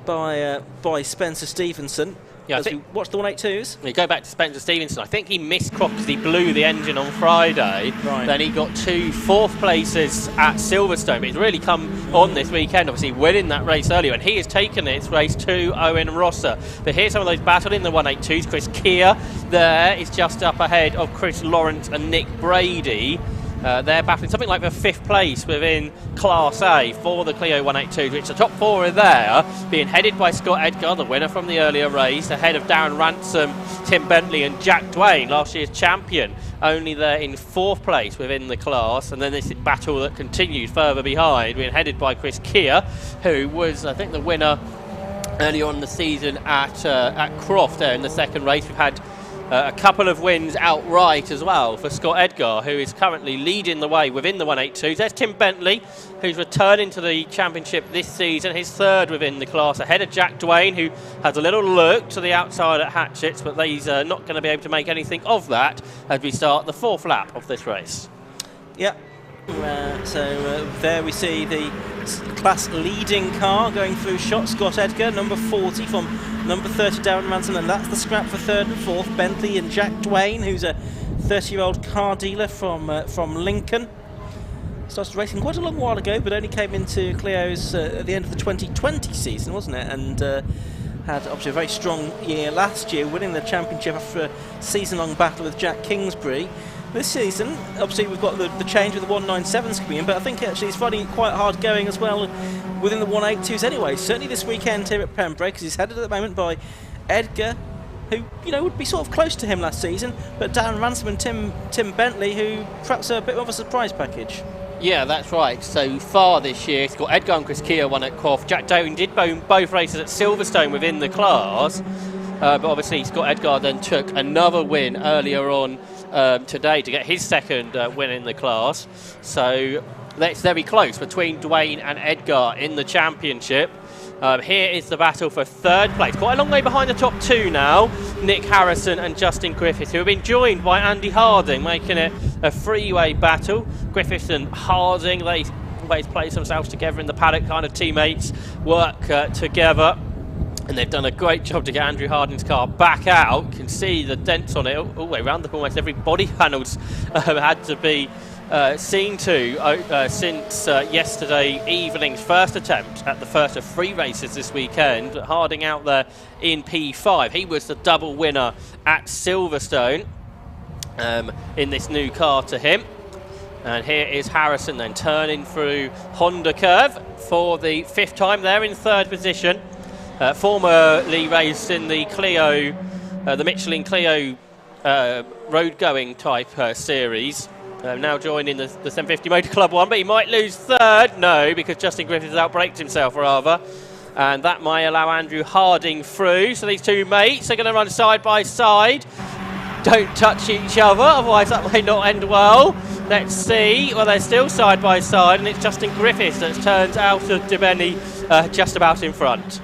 by Spencer Stevenson. Yeah, as we watch the 182s. You go back to Spencer Stevenson. I think he missed crop because he blew the engine on Friday. Right. Then he got 2 4th places at Silverstone. But he's really come on this weekend, obviously winning that race earlier. And he has taken this race to Owen Rosser. But here's some of those battling in the 182s. Chris Keir there is just up ahead of Chris Lawrence and Nick Brady. They're battling something like the 5th place within Class A for the Clio 182, which the top 4 are there, being headed by Scott Edgar, the winner from the earlier race, ahead of Darren Ransom, Tim Bentley and Jack Dwayne, last year's champion, only there in 4th place within the class. And then this battle that continues further behind, being headed by Chris Keir, who was, I think, the winner earlier on in the season at Croft there in the second race. We've had a couple of wins outright as well for Scott Edgar, who is currently leading the way within the 182s. There's Tim Bentley, who's returning to the championship this season, his 3rd within the class, ahead of Jack Dwayne, who has a little look to the outside at Hatchett's, but he's not going to be able to make anything of that as we start the 4th lap of this race. Yep. There we see the class leading car going through shot. Scott Edgar, number 40 from number 30 Darren Ransom, and that's the scrap for 3rd and 4th. Bentley and Jack Dwayne, who's a 30-year-old car dealer from Lincoln. Started racing quite a long while ago, but only came into Clio's at the end of the 2020 season, wasn't it? And had obviously a very strong year last year, winning the championship after a season-long battle with Jack Kingsbury. This season, obviously, we've got the change with the 197s coming in, but I think actually he's finding it quite hard going as well within the 182s anyway. Certainly this weekend here at Pembrey, because he's headed at the moment by Edgar, who would be sort of close to him last season, but Darren Ransom and Tim Bentley, who perhaps are a bit of a surprise package. Yeah, that's right. So far this year, it's got Edgar and Chris Keir won at Croft. Jack Dwayne did both races at Silverstone within the class, but obviously Scott Edgar then took another win earlier on today to get his 2nd win in the class. So that's very close between Dwayne and Edgar in the championship. Here is the battle for 3rd place. Quite a long way behind the top 2 now. Nick Harrison and Justin Griffith, who have been joined by Andy Harding, making it a 3-way battle. Griffith and Harding, they always place themselves together in the paddock, kind of teammates, work together. And they've done a great job to get Andrew Harding's car back out. You can see the dents on it all the way around. Almost every body panel's had to be seen to since yesterday evening's first attempt at the first of 3 races this weekend. Harding out there in P5. He was the double winner at Silverstone in this new car to him. And here is Harrison then turning through Honda Curve for the 5th time there in 3rd position. Formerly raced in the Clio, the Michelin Clio road-going type series. Now joining the 750 Motor Club one, but he might lose 3rd. No, because Justin Griffith has outbraked himself, rather. and that may allow Andrew Harding through. So these two mates are going to run side by side. Don't touch each other, otherwise that may not end well. Let's see. Well, they're still side by side, and it's Justin Griffiths that turns out of Debeni just about in front.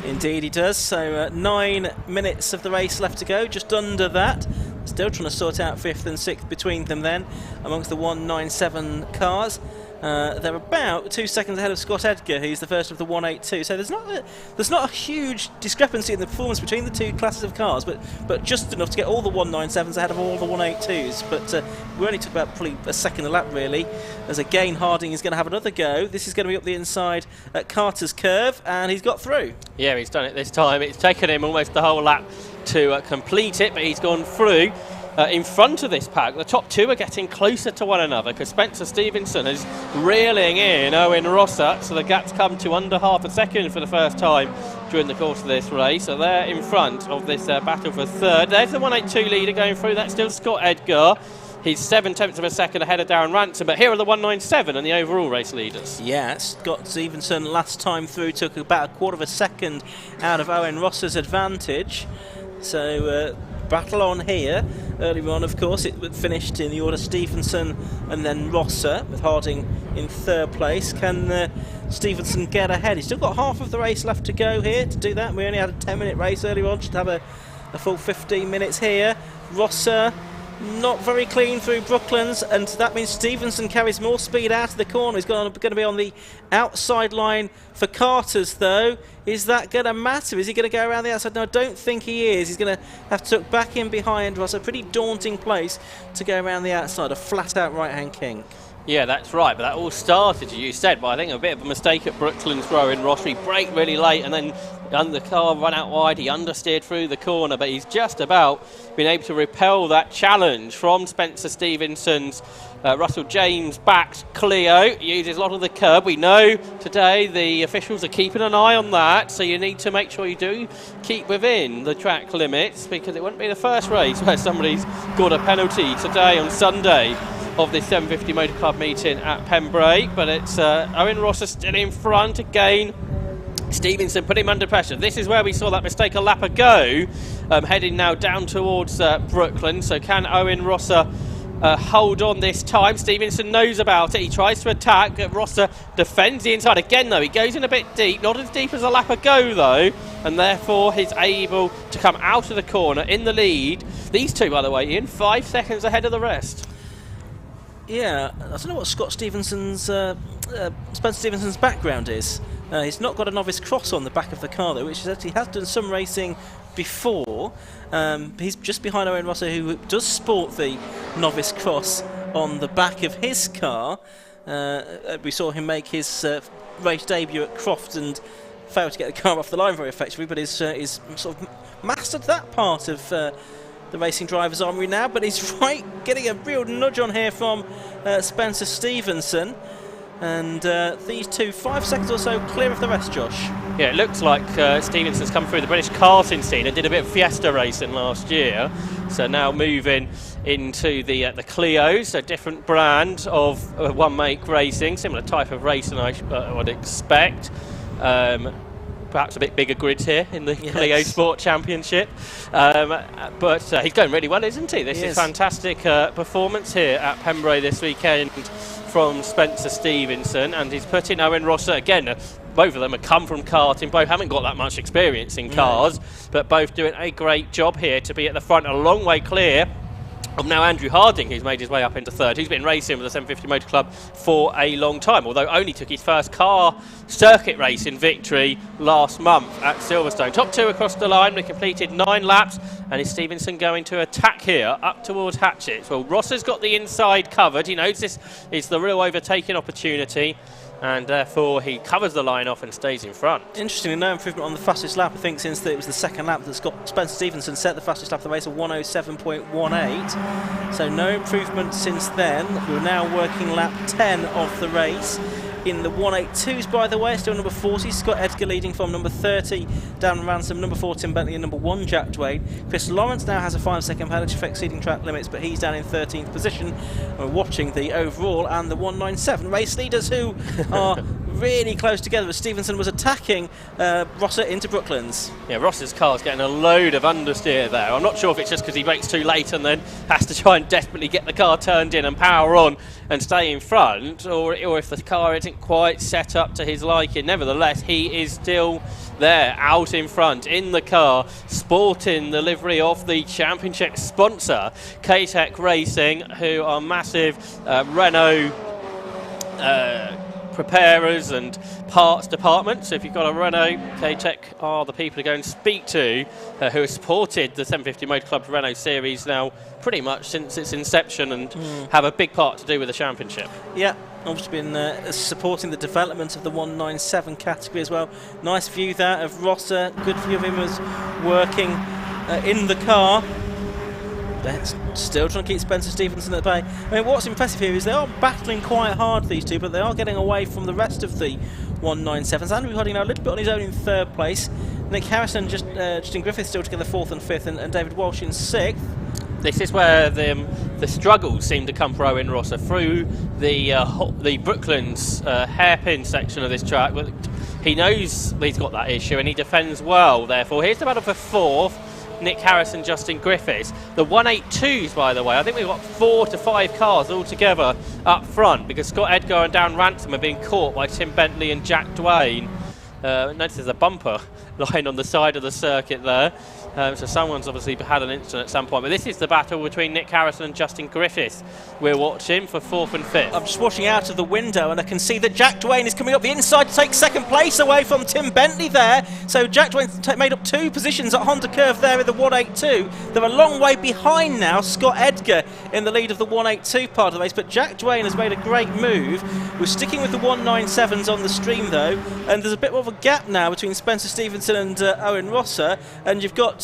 Indeed he does. So 9 minutes of the race left to go, just under that. Still trying to sort out 5th and 6th between them then, amongst the 197 cars. They're about 2 seconds ahead of Scott Edgar, who's the first of the 182. So there's not a huge discrepancy in the performance between the two classes of cars, but just enough to get all the 197s ahead of all the 182s. But we only took about probably a second a lap really, as again Harding is going to have another go. This is going to be up the inside at Carter's curve, and he's got through. Yeah, he's done it this time. It's taken him almost the whole lap to complete it, but he's gone through. In front of this pack, the top two are getting closer to one another because Spencer Stevenson is reeling in Owen Rosser, so the gap's come to under half a second for the first time during the course of this race. So they're in front of this battle for third. There's the 182 leader going through. That's still Scott Edgar. He's 7/10 of a second ahead of Darren Ransom, but here are the 197 and the overall race leaders. Yeah, Scott Stevenson last time through took about a quarter of a second out of Owen Rosser's advantage. So battle on here. Earlier on, of course, it finished in the order Stevenson and then Rosser, with Harding in third place. Can Stevenson get ahead? He's still got half of the race left to go here to do that. We only had a 10-minute race earlier on, should have a full 15 minutes here. Rosser not very clean through Brooklands, and that means Stevenson carries more speed out of the corner. He's going to be on the outside line for Carter's, though. Is that going to matter? Is he going to go around the outside? No, I don't think he is. He's going to have to look back in behind Ross. A pretty daunting place to go around the outside, a flat-out right-hand kink. Yeah, that's right, but that all started, as you said, by I think a bit of a mistake at Brooklands Row. Ross. He braked really late and then the car ran out wide. He understeered through the corner, but he's just about been able to repel that challenge from Spencer Stevenson's Russell James-backed Clio. He uses a lot of the curb. We know today the officials are keeping an eye on that, so you need to make sure you do keep within the track limits, because it wouldn't be the first race where somebody's got a penalty today on Sunday of this 750 Motor Club meeting at Pembrey. But it's Owen Rosser still in front again. Stevenson put him under pressure. This is where we saw that mistake a lap ago, heading now down towards Brooklands. So can Owen Rosser hold on this time? Stevenson knows about it. He tries to attack. Rosser defends the inside again, though. He goes in a bit deep, not as deep as a lap ago, though, and therefore he's able to come out of the corner in the lead. These two, by the way, Ian, 5 seconds ahead of the rest. Yeah, I don't know what Scott Stevenson's, Spencer Stevenson's background is. He's not got a novice cross on the back of the car, though, which is actually, he has done some racing before. He's just behind Owen Rosser, who does sport the novice cross on the back of his car. We saw him make his race debut at Croft and failed to get the car off the line very effectively, but he's sort of mastered that part of the racing driver's armoury now. But he's getting a real nudge on here from Spencer Stevenson. And these two, 5 seconds or so clear of the rest, Josh. Yeah, it looks like Stevenson's come through the British karting scene and did a bit of Fiesta racing last year. So now moving into the Clio, so different brand of one-make racing, similar type of racing I would expect. Perhaps a bit bigger grids here in the Clio Sport Championship. But he's going really well, isn't he? This is fantastic performance here at Pembrey this weekend from Spencer Stevenson, and he's put in Owen Rosser again. Both of them have come from karting, both haven't got that much experience in cars, but both doing a great job here to be at the front, a long way clear of now Andrew Harding, who's made his way up into third, who's been racing with the 750 Motor Club for a long time, although only took his first car circuit racing victory last month at Silverstone. Top two across the line. We completed 9 laps, and is Stevenson going to attack here up towards Hatchet? Well, Rosser's got the inside covered. He knows this is the real overtaking opportunity, and therefore he covers the line off and stays in front. Interestingly, no improvement on the fastest lap, I think, since it was the second lap that Spencer Stevenson set the fastest lap of the race of 107.18. So no improvement since then. We're now working lap 10 of the race. In the 182s, by the way, still number 40, Scott Edgar leading from number 30, Darren Ransom, number 4, Tim Bentley, and number 1, Jack Dwayne. Chris Lawrence now has a 5-second penalty for exceeding track limits, but he's down in 13th position. We're watching the overall and the 197 race leaders, who are really close together as Stevenson was attacking Rosser into Brooklands. Yeah, Ross's car's getting a load of understeer there. I'm not sure if it's just because he brakes too late and then has to try and desperately get the car turned in and power on and stay in front, or if the car isn't quite set up to his liking. Nevertheless, he is still there, out in front, in the car, sporting the livery of the championship sponsor, K-Tech Racing, who are massive Renault preparers and parts department. So if you've got a Renault, K-Tech are the people to go and speak to, who have supported the 750 Motor Club's Renault series now pretty much since its inception and have a big part to do with the championship. Yeah, obviously been supporting the development of the 197 category as well. Nice view there of Rosser, good view of him as working in the car. They're still trying to keep Spencer Stevenson at bay. I mean, what's impressive here is they are battling quite hard, these two, but they are getting away from the rest of the 197s. Andrew Harding now a little bit on his own in third place. Nick Harrison, Justin Griffith still together fourth and fifth, and David Walsh in sixth. This is where the struggles seem to come for Owen Rosser through the Brooklands hairpin section of this track. He knows he's got that issue and he defends well, therefore. Here's the battle for fourth. Nick Harrison, Justin Griffiths. The 182s, by the way, I think we've got 4 to 5 cars all together up front because Scott Edgar and Dan Ransom are being caught by Tim Bentley and Jack Dwayne. Notice there's a bumper lying on the side of the circuit there. So someone's obviously had an incident at some point. But this is the battle between Nick Harrison and Justin Griffiths. We're watching for fourth and fifth. I'm just watching out of the window and I can see that Jack Dwayne is coming up the inside to take second place away from Tim Bentley there. So Jack Dwayne made up 2 positions at Honda Curve there in the 182. They're a long way behind now. Scott Edgar in the lead of the 182 part of the race. But Jack Dwayne has made a great move. We're sticking with the 197s on the stream though. And there's a bit more of a gap now between Spencer Stevenson and Owen Rosser. And you've got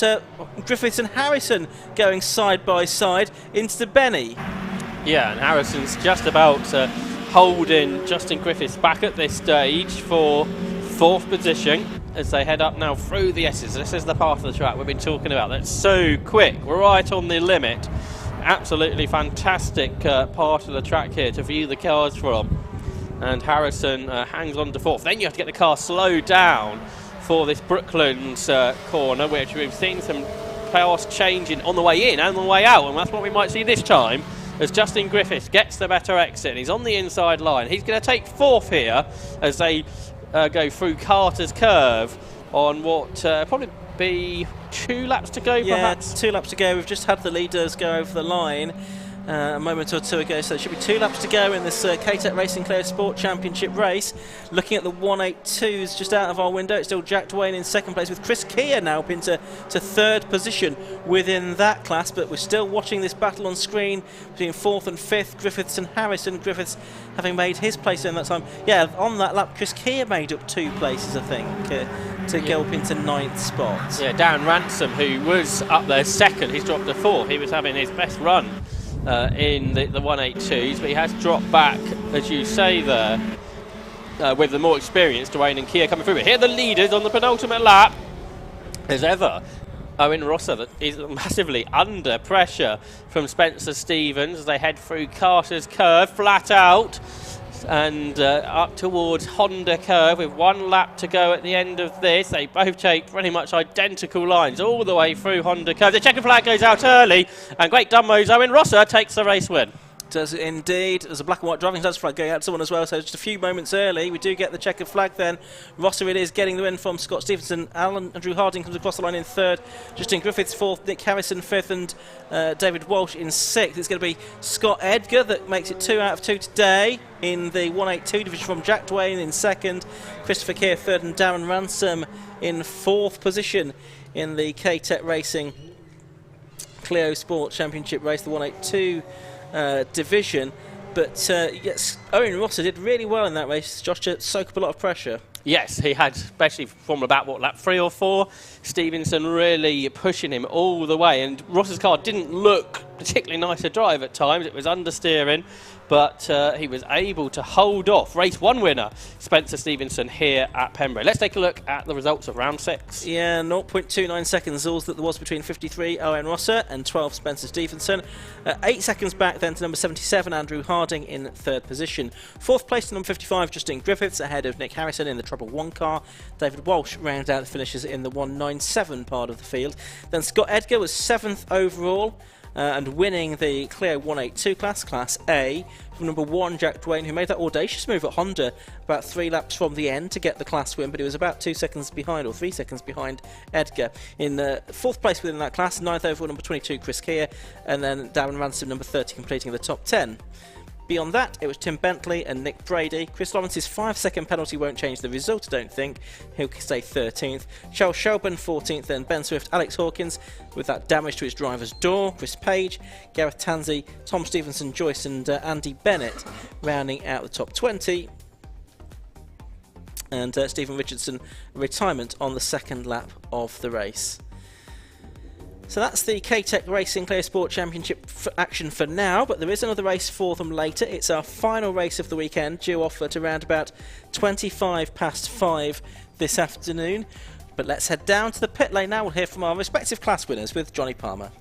Griffiths and Harrison going side by side into Benny. Yeah, and Harrison's just about holding Justin Griffiths back at this stage for fourth position as they head up now through the S's. This is the part of the track we've been talking about that's so quick. We're right on the limit. Absolutely fantastic part of the track here to view the cars from. And Harrison hangs on to fourth. Then you have to get the car slowed down for this Brooklands corner, which we've seen some chaos changing on the way in and on the way out, and that's what we might see this time as Justin Griffiths gets the better exit. He's on the inside line. He's going to take fourth here as they go through Carter's Curve on what probably be 2 laps to go, perhaps? Yeah, 2 laps to go. We've just had the leaders go over the line a moment or two ago, so there should be 2 laps to go in this K-Tech Racing Clio Sport Championship race. Looking at the 182s just out of our window, it's still Jack Dwayne in second place with Chris Keir now up into third position within that class, but we're still watching this battle on screen between fourth and fifth, Griffiths and Harrison. Griffiths having made his place in that time. Yeah, on that lap, Chris Keir made up 2 places, I think, to go up into 9th spot. Yeah, Darren Ransom, who was up there second, he's dropped to fourth. He was having his best run in the 182s, but he has dropped back, as you say there, with the more experienced Dwayne and Keir coming through. But here are the leaders on the penultimate lap, as ever. Owen Rosser that is massively under pressure from Spencer Stevens as they head through Carter's Curve, flat out, and up towards Honda Curve with 1 lap to go at the end of this. They both take pretty much identical lines all the way through Honda Curve. The checkered flag goes out early, and Great Dunmo's Owen Rosser takes the race win. Does it indeed. There's a black and white driving license flag going out to someone as well, so just a few moments early we do get the checkered flag then. Rosser it is getting the win from Scott Stevenson. Andrew Harding comes across the line in third, Justin Griffiths fourth, Nick Harrison fifth, and David Walsh in sixth. It's going to be Scott Edgar that makes it 2 out of 2 today in the 182 division from Jack Dwayne in second, Christopher Keir third, and Darren Ransom in fourth position in the K-Tech Racing Clio Sport Championship race, the 182 division. But yes, Owen Rosser did really well in that race, Josh, to soak up a lot of pressure. Yes, he had, especially from about, lap 3 or 4, Stevenson really pushing him all the way, and Rosser's car didn't look particularly nice to drive at times. It was understeering, but he was able to hold off race 1 winner Spencer Stevenson here at Pembrey. Let's take a look at the results of round 6. Yeah, 0.29 seconds all that there was between 53 Owen Rosser and 12 Spencer Stevenson. 8 seconds back then to number 77 Andrew Harding in 3rd position. 4th place to number 55 Justine Griffiths ahead of Nick Harrison in the Trouble 1 car. David Walsh rounds out the finishes in the 197 part of the field. Then Scott Edgar was 7th overall. And winning the Clio 182 class A, from number 1 Jack Dwayne, who made that audacious move at Honda about 3 laps from the end to get the class win, but he was about 2 seconds behind, or 3 seconds behind Edgar. In 4th place within that class, 9th overall number 22 Chris Keir, and then Darren Ransom number 30 completing the top 10. Beyond that, it was Tim Bentley and Nick Brady. Chris Lawrence's 5-second penalty won't change the result, I don't think. He'll stay 13th. Charles Shelburne 14th, then Ben Swift, Alex Hawkins with that damage to his driver's door. Chris Page, Gareth Tansey, Tom Stevenson, Joyce and Andy Bennett rounding out the top 20. And Stephen Richardson retirement on the 2nd lap of the race. So that's the K-Tech Racing Clio Sport Championship action for now, but there is another race for them later. It's our final race of the weekend, due off at around about 5:25 this afternoon. But let's head down to the pit lane now. We'll hear from our respective class winners with Johnny Palmer.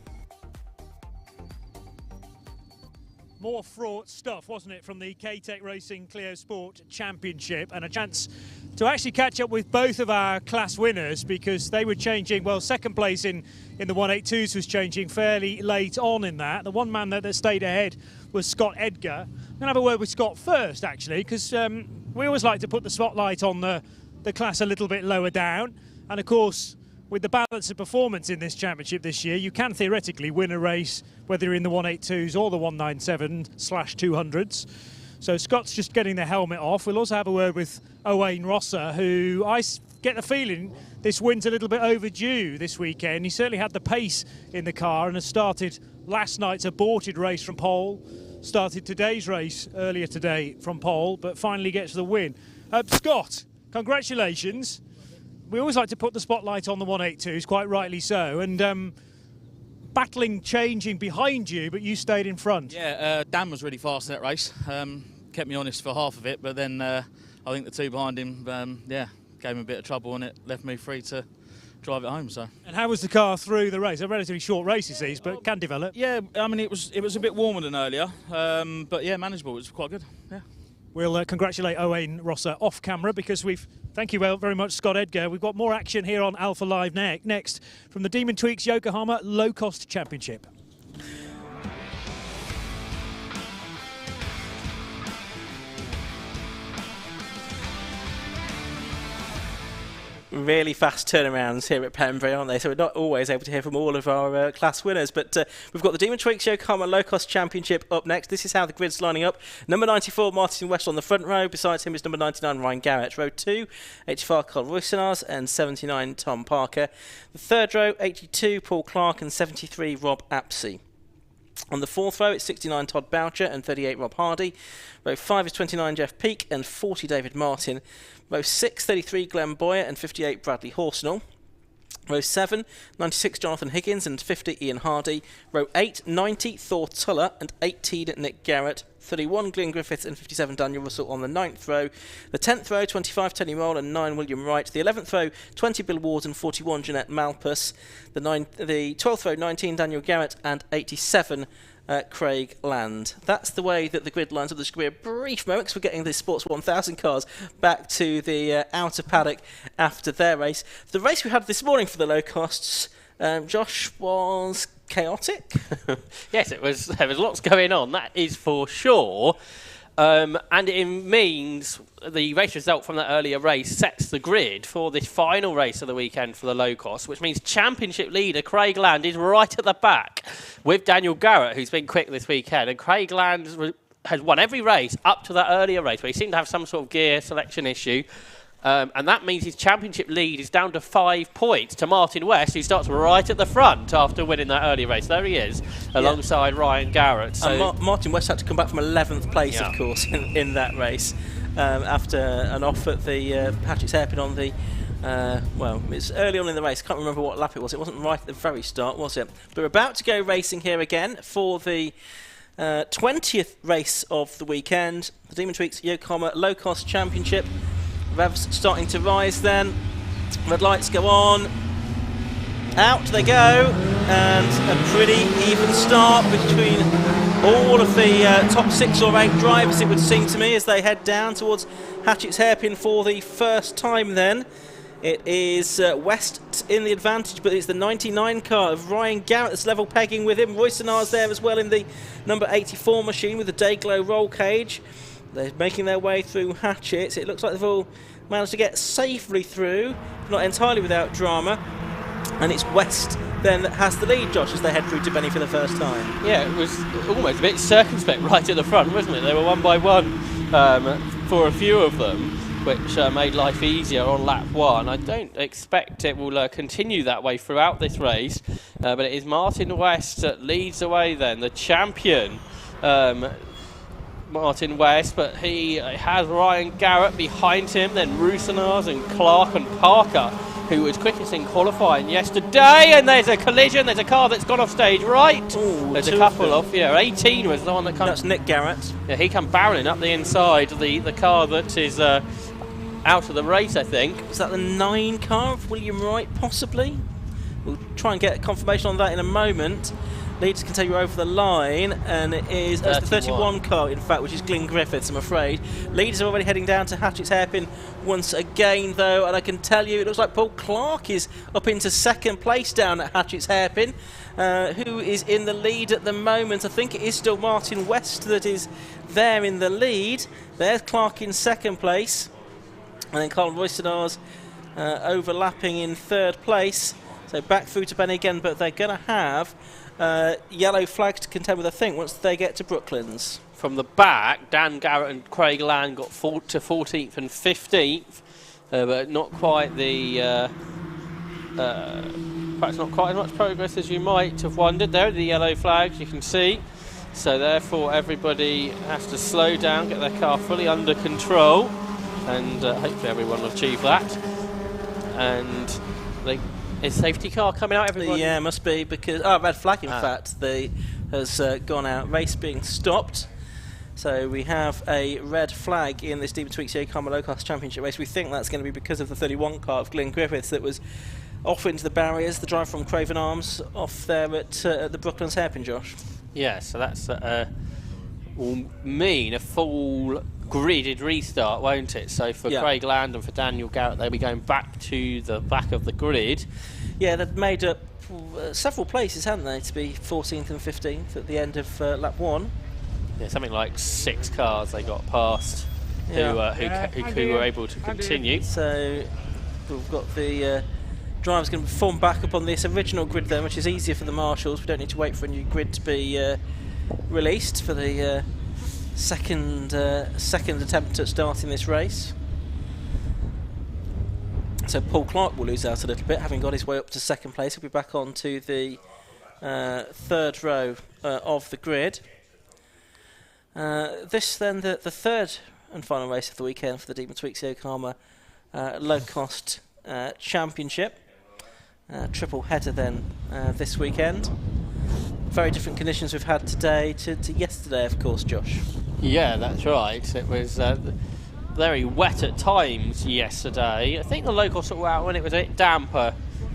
More fraught stuff, wasn't it, from the K-Tech Racing Clio Sport Championship, and a chance to actually catch up with both of our class winners, because they were changing. Well, 2nd place in the 182s was changing fairly late on in that. The one man that stayed ahead was Scott Edgar. I'm going to have a word with Scott first, actually, because we always like to put the spotlight on the class a little bit lower down. And, of course, with the balance of performance in this championship this year, you can theoretically win a race whether you're in the 182s or the 197/200s. So Scott's just getting the helmet off. We'll also have a word with Owain Rosser, who I get the feeling this win's a little bit overdue this weekend. He certainly had the pace in the car and has started last night's aborted race from pole, started today's race earlier today from pole, but finally gets the win. Scott, congratulations. We always like to put the spotlight on the 182s, quite rightly so, and battling, changing behind you, but you stayed in front. Yeah, Dan was really fast in that race, kept me honest for half of it, but then I think the 2 behind him, gave him a bit of trouble, and it left me free to drive it home. So. And how was the car through the race? A relatively short race, it seems, but can develop. Yeah, I mean, it was a bit warmer than earlier, but yeah, manageable. It was quite good. Yeah. We'll congratulate Owain Rosser off camera, because thank you very much, Scott Edgar. We've got more action here on Alpha Live next from the Demon Tweaks Yokohama Low Cost Championship. Really fast turnarounds here at Pembrey, aren't they? So we're not always able to hear from all of our class winners, but we've got the Demon Tweaks Yokohama Low Cost Championship up next. This is how the grid's lining up. Number 94 Martin West on the front row. Besides him is number 99 Ryan Garrett. Row 2 85 Carl Roysenars and 79 Tom Parker. The 3rd row 82 Paul Clark and 73 Rob Apsey. On the 4th row, it's 69 Todd Boucher and 38 Rob Hardy. Row 5 is 29 Jeff Peake and 40 David Martin. Row 6, 33 Glenn Boyer and 58 Bradley Horsnell. Row 7, 96 Jonathan Higgins and 50 Ian Hardy. Row 8, 90 Thor Tuller and 18 Nick Garrett. 31 Glenn Griffiths and 57 Daniel Russell on the 9th row. The 10th row, 25 Tony Roll and 9 William Wright. The 11th row, 20 Bill Ward and 41 Jeanette Malpas. The 12th row, 19 Daniel Garrett and 87 Craig Land. That's the way that the grid lines up. There's going to be a brief moment because we're getting the Sports 1000 cars back to the outer paddock after their race. The race we had this morning for the low costs, Josh, was chaotic. Yes, there was lots going on, that is for sure. And it means the race result from that earlier race sets the grid for this final race of the weekend for the low cost, which means championship leader Craig Land is right at the back with Daniel Garrett, who's been quick this weekend. And Craig Land has won every race up to that earlier race where he seemed to have some sort of gear selection issue. And that means his championship lead is down to 5 points to Martin West, who starts right at the front after winning that earlier race. There he is, alongside Ryan Garrett. So and Martin West had to come back from 11th place, of course, in that race after an off at the Patrick's Hairpin on the Well, it's early on in the race. Can't remember what lap it was. It wasn't right at the very start, was it? But we're about to go racing here again for the 20th race of the weekend. The Demon Tweaks Yokohama Low Cost Championship. Revs starting to rise then. Red lights go on. Out they go. And a pretty even start between all of the top 6 or 8 drivers, it would seem to me, as they head down towards Hatchett's Hairpin for the first time then. It is West in the advantage, but it's the 99 car of Ryan Garrett that's level pegging with him. Roy Sonar's there as well in the number 84 machine with the Dayglow roll cage. They're making their way through Hatchet. It looks like they've all managed to get safely through, not entirely without drama. And it's West then that has the lead, Josh, as they head through to Benny for the first time. Yeah, it was almost a bit circumspect right at the front, wasn't it? They were one by one for a few of them, which made life easier on lap 1. I don't expect it will continue that way throughout this race, but it is Martin West that leads the way then, the champion. Martin West, but he has Ryan Garrett behind him, then Rousenars and Clark and Parker, who was quickest in qualifying yesterday, and there's a collision, there's a car that's gone off stage right. Ooh, there's a couple of, 18 was the one that comes. That's Nick Garrett. Yeah, he come barreling up the inside of the car that is out of the race, I think. Is that the 9 car of William Wright, possibly? We'll try and get confirmation on that in a moment. Leaders can take you over the line, and it is the 31 car, in fact, which is Glyn Griffiths, I'm afraid. Leaders are already heading down to Hatchett's Hairpin once again, though, and I can tell you it looks like Paul Clark is up into 2nd place down at Hatchett's Hairpin. Who is in the lead at the moment? I think it is still Martin West that is there in the lead. There's Clark in 2nd place, and then Colin Roystenars overlapping in 3rd place. So back through to Benny again, but they're going to have yellow flag to contend with, I think, once they get to Brooklands. From the back, Dan Garrett and Craig Land got to 14th and 15th, but not quite the perhaps not quite as much progress as you might have wondered. There are the yellow flags, you can see. So therefore everybody has to slow down, get their car fully under control, and hopefully everyone will achieve that. And is safety car coming out, everyone? Yeah, must be, because red flag in fact has gone out. Race being stopped. So we have a red flag in this Demon Tweaks Yokohama Low Cost Championship race. We think that's going to be because of the 31 car of Glyn Griffiths that was off into the barriers. The drive from Craven Arms off there at the Brooklands Hairpin, Josh. Yeah, so that's will mean a full gridded restart, won't it? So for Craig Land and for Daniel Garrett, they'll be going back to the back of the grid. Yeah, they've made up several places, haven't they, to be 14th and 15th at the end of lap 1. Yeah, something like 6 cars they got past who were able to continue. So we've got the drivers going to form back up on this original grid then, which is easier for the marshals. We don't need to wait for a new grid to be released for the second attempt at starting this race. So Paul Clark will lose out a little bit, having got his way up to 2nd place. He'll be back onto the 3rd row of the grid. This then the 3rd and final race of the weekend for the Demon Tweaks Yokohama Low Cost Championship. Triple header then this weekend. Very different conditions we've had today to yesterday, of course, Josh. Yeah, that's right. It was very wet at times yesterday. I think the local sort of out when it was a bit damper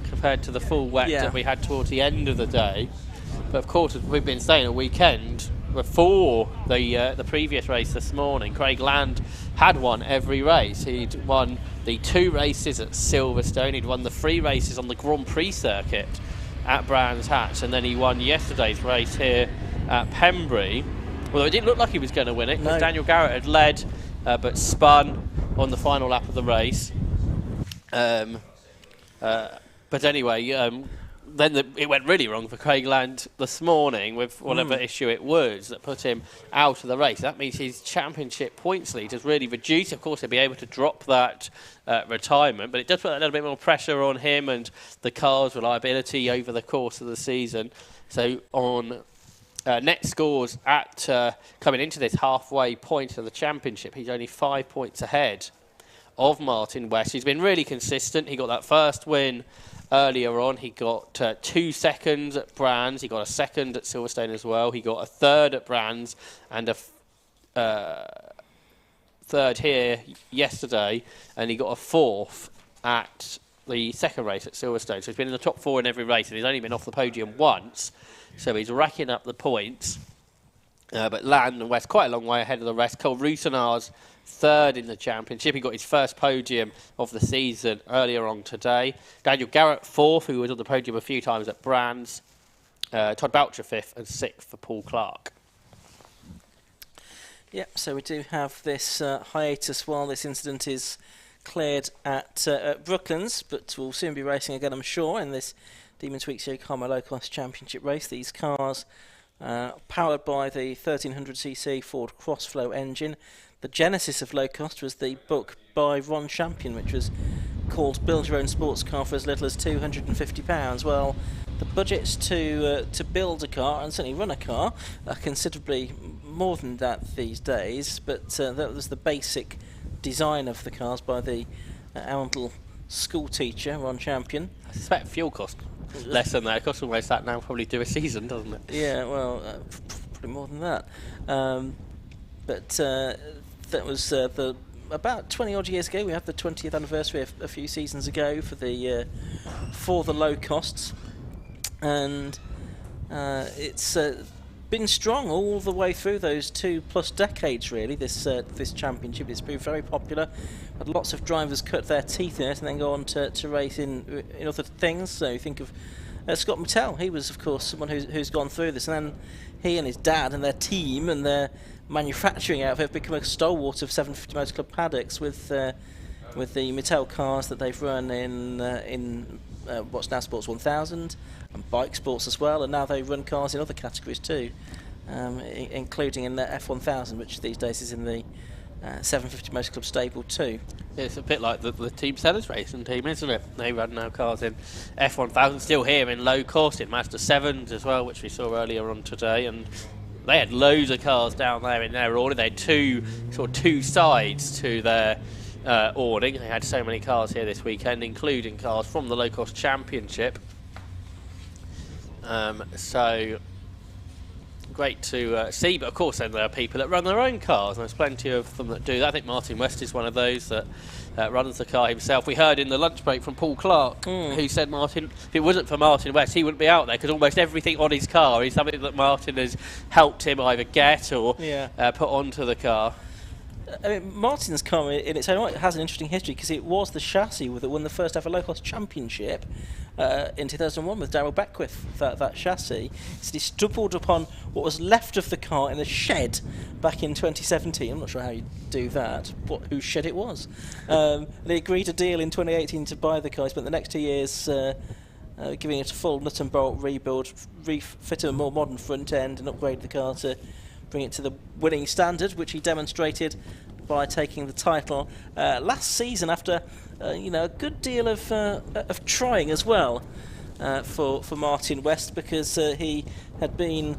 compared to the full wet that we had towards the end of the day. But of course, as we've been saying, a weekend before the previous race this morning, Craig Land had won every race. He'd won the 2 races at Silverstone. He'd won the 3 races on the Grand Prix circuit at Brands Hatch, and then he won yesterday's race here at Pembrey. Although it didn't look like he was going to win it, because Daniel Garrett had led but spun on the final lap of the race. But anyway, then it went really wrong for Craig Land this morning with whatever issue it was that put him out of the race. That means his championship points lead has really reduced. Of course, he'll be able to drop that retirement, but it does put a little bit more pressure on him and the car's reliability over the course of the season. So on net scores at coming into this halfway point of the championship, he's only 5 points ahead of Martin West. He's been really consistent. He got that first win earlier on. He got 2 seconds at Brands. He got a second at Silverstone as well. He got a third at Brands and a third here yesterday, and he got a fourth at the second race at Silverstone. So he's been in the top 4 in every race, and he's only been off the podium once. So he's racking up the points. But Land and West quite a long way ahead of the rest. Cole Rousenard's third in the championship. He got his first podium of the season earlier on today. Daniel Garrett fourth, who was on the podium a few times at Brands. Todd Boucher fifth, and sixth for Paul Clark. Yep, so we do have this hiatus while this incident is cleared at Brooklands, but we'll soon be racing again, I'm sure, in this Demons Week Yokohama Low Cost Championship race. These cars powered by the 1300cc Ford Crossflow engine. The genesis of low cost was the book by Ron Champion, which was called Build Your Own Sports Car for as little as £250. Well, the budgets to build a car and certainly run a car are considerably more than that these days, but that was the basic design of the cars by the Arundel school teacher, Ron Champion. I suspect fuel cost less than that. It costs almost that now, probably do a season, doesn't it? Yeah, well, probably more than that. But that was about 20 odd years ago. We had the 20th anniversary a few seasons ago for the low costs, and it's been strong all the way through those 2+ decades. Really, this championship, it's proved very popular. Had lots of drivers cut their teeth in it and then go on to race in other things. So you think of Scott Mattel. He was, of course, someone who's gone through this, and then he and his dad and their team and their manufacturing outfit have become a stalwart of 750 Motor Club paddocks with the Mattel cars that they've run in what's now Sports 1000 and Bike Sports as well, and now they run cars in other categories too, including in the F1000, which these days is in the 750 Motor Club stable too. Yeah, it's a bit like the Team Sellers racing team, isn't it? They run now cars in F1000, still here in low cost, in Mazda 7s as well, which we saw earlier on today, and they had loads of cars down there in their order. They had two sides to their awning. They had so many cars here this weekend, including cars from the low cost championship. So great to see, but of course then there are people that run their own cars, and there's plenty of them that do that. I think Martin West is one of those that runs the car himself. We heard in the lunch break from Paul Clark, who said Martin, if it wasn't for Martin West, he wouldn't be out there, because almost everything on his car is something that Martin has helped him either get or put onto the car. I mean, Martin's car in its own right has an interesting history, because it was the chassis that won the first ever low cost championship in 2001 with Darryl Beckwith, that chassis. So he stumbled upon what was left of the car in a shed back in 2017. I'm not sure how you do that, whose shed it was. They agreed a deal in 2018 to buy the car. He spent the next 2 years giving it a full nut and bolt rebuild, refit a more modern front end and upgrade the car to bring it to the winning standard, which he demonstrated by taking the title last season after a good deal of trying as well for Martin West, because he had been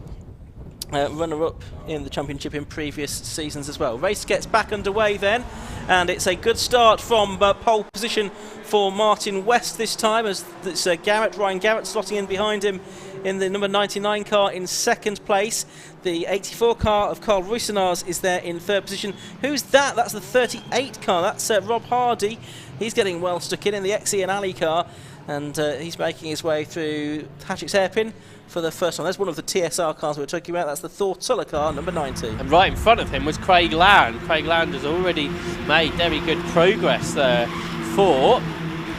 runner-up in the championship in previous seasons as well. Race gets back underway then, and it's a good start from pole position for Martin West this time, as it's Ryan Garrett slotting in behind him in the number 99 car in second place. The 84 car of Carl Rousenard's is there in third position. Who's that? That's the 38 car. That's Rob Hardy. He's getting well stuck in the XE and Alley car, and he's making his way through Hatchett's hairpin for the first time. There's one of the TSR cars we were talking about. That's the Thor Tuller car, number 90. And right in front of him was Craig Land. Craig Land has already made very good progress there for...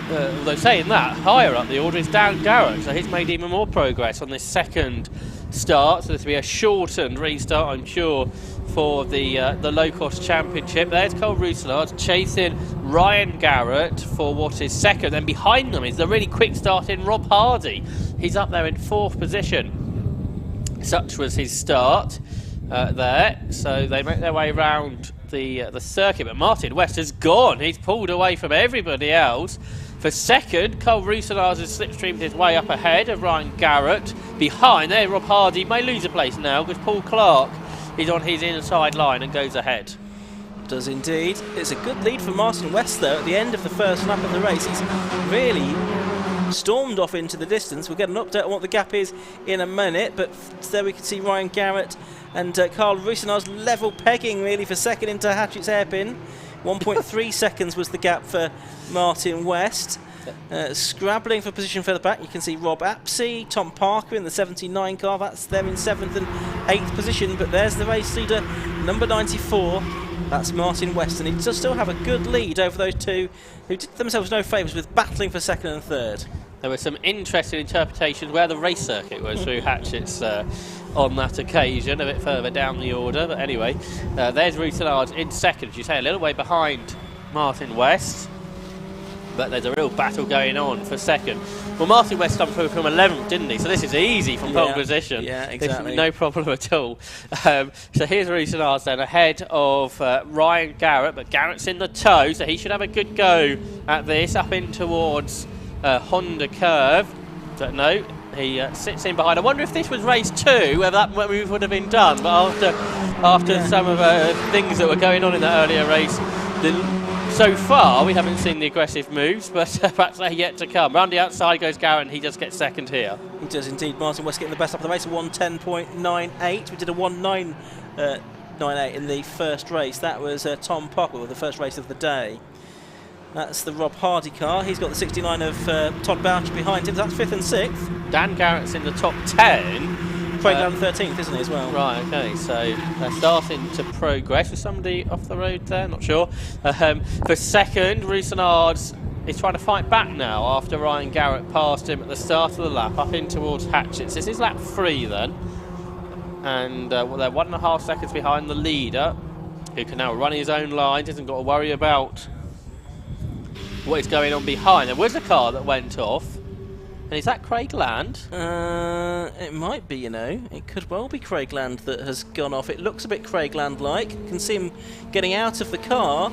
although saying that, higher up the order is Dan Garrett, so he's made even more progress on this second start. So this will be a shortened restart, I'm sure, for the low-cost championship. There's Cole Rousenard chasing Ryan Garrett for what is second. Then behind them is the really quick start in Rob Hardy. He's up there in fourth position. Such was his start there. So they make their way around the circuit, but Martin West has gone. He's pulled away from everybody else. For second, Cole Rousenard has slipstreamed his way up ahead of Ryan Garrett. Behind there, Rob Hardy may lose a place now, because Paul Clark is on his inside line and goes ahead. Does indeed. It's a good lead for Martin West, though, at the end of the first lap of the race. He's really stormed off into the distance. We'll get an update on what the gap is in a minute, but there we can see Ryan Garrett and Carl Rusinar's level pegging, really, for second into Hatchett's hairpin. 1.3 seconds was the gap for Martin West. Scrabbling for position further back, you can see Rob Apsey, Tom Parker in the 79 car. That's them in 7th and 8th position, but there's the race leader, number 94. That's Martin West, and he does still have a good lead over those two who did themselves no favours with battling for second and third. There were some interesting interpretations where the race circuit was through Hatchett's on that occasion, a bit further down the order. But anyway, there's Roussillard in second, as you say, a little way behind Martin West. But there's a real battle going on for second. Well, Martin West come through from 11th, didn't he? So this is easy from pole position. Yeah, exactly. No problem at all. So here's Roussillard then ahead of Ryan Garrett, but Garrett's in the tow, so he should have a good go at this, up in towards Honda Curve. But no, he sits in behind. I wonder if this was race 2, whether that move would have been done. But after some of the things that were going on in that earlier race, so far we haven't seen the aggressive moves, but perhaps they're yet to come. Round the outside goes Garrett, and he just gets second here. He does indeed. Martin West getting the best up of the race, a 1:10.98. We did a 1:9.98 in the first race. That was Tom Parker, the first race of the day. That's the Rob Hardy car. He's got the 69 of Todd Boucher behind him. That's 5th and 6th. Dan Garrett's in the top 10. Craig Lamb 13th, isn't he, as well? Right, okay, so they're starting to progress. With somebody off the road there? Not sure. For second, Roussillard is trying to fight back now after Ryan Garrett passed him at the start of the lap, up in towards Hatchett's. This is lap 3 then. And well, they're 1.5 seconds behind the leader, who can now run his own lines, hasn't got to worry about what is going on behind. There was a car that went off. And is that Craig Land? It might be, you know. It could well be Craig Land that has gone off. It looks a bit Craig Land-like. You can see him getting out of the car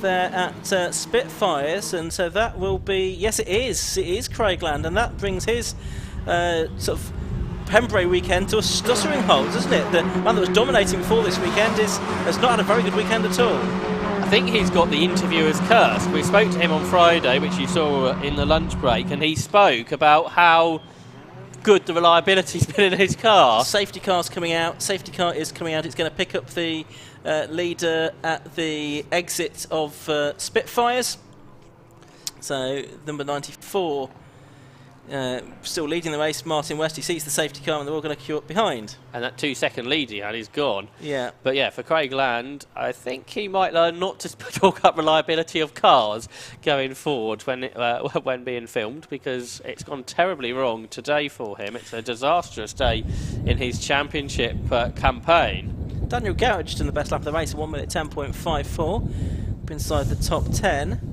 there at Spitfires, and so that will be... Yes, it is Craig Land, and that brings his sort of Pembrey weekend to a stuttering halt, doesn't it? The man that was dominating before this weekend has not had a very good weekend at all. I think he's got the interviewer's curse. We spoke to him on Friday, which you saw in the lunch break, and he spoke about how good the reliability's been in his car. Safety car's coming out. Safety car is coming out. It's going to pick up the leader at the exit of Spitfires. So number 94 still leading the race, Martin West. He sees the safety car and they're all going to queue up behind. And that 2-second lead he had is gone. Yeah. But yeah, for Craig Land, I think he might learn not to talk up reliability of cars going forward when being filmed, because it's gone terribly wrong today for him. It's a disastrous day in his championship campaign. Daniel Garrett just in the best lap of the race at 1:10.54, up inside the top 10.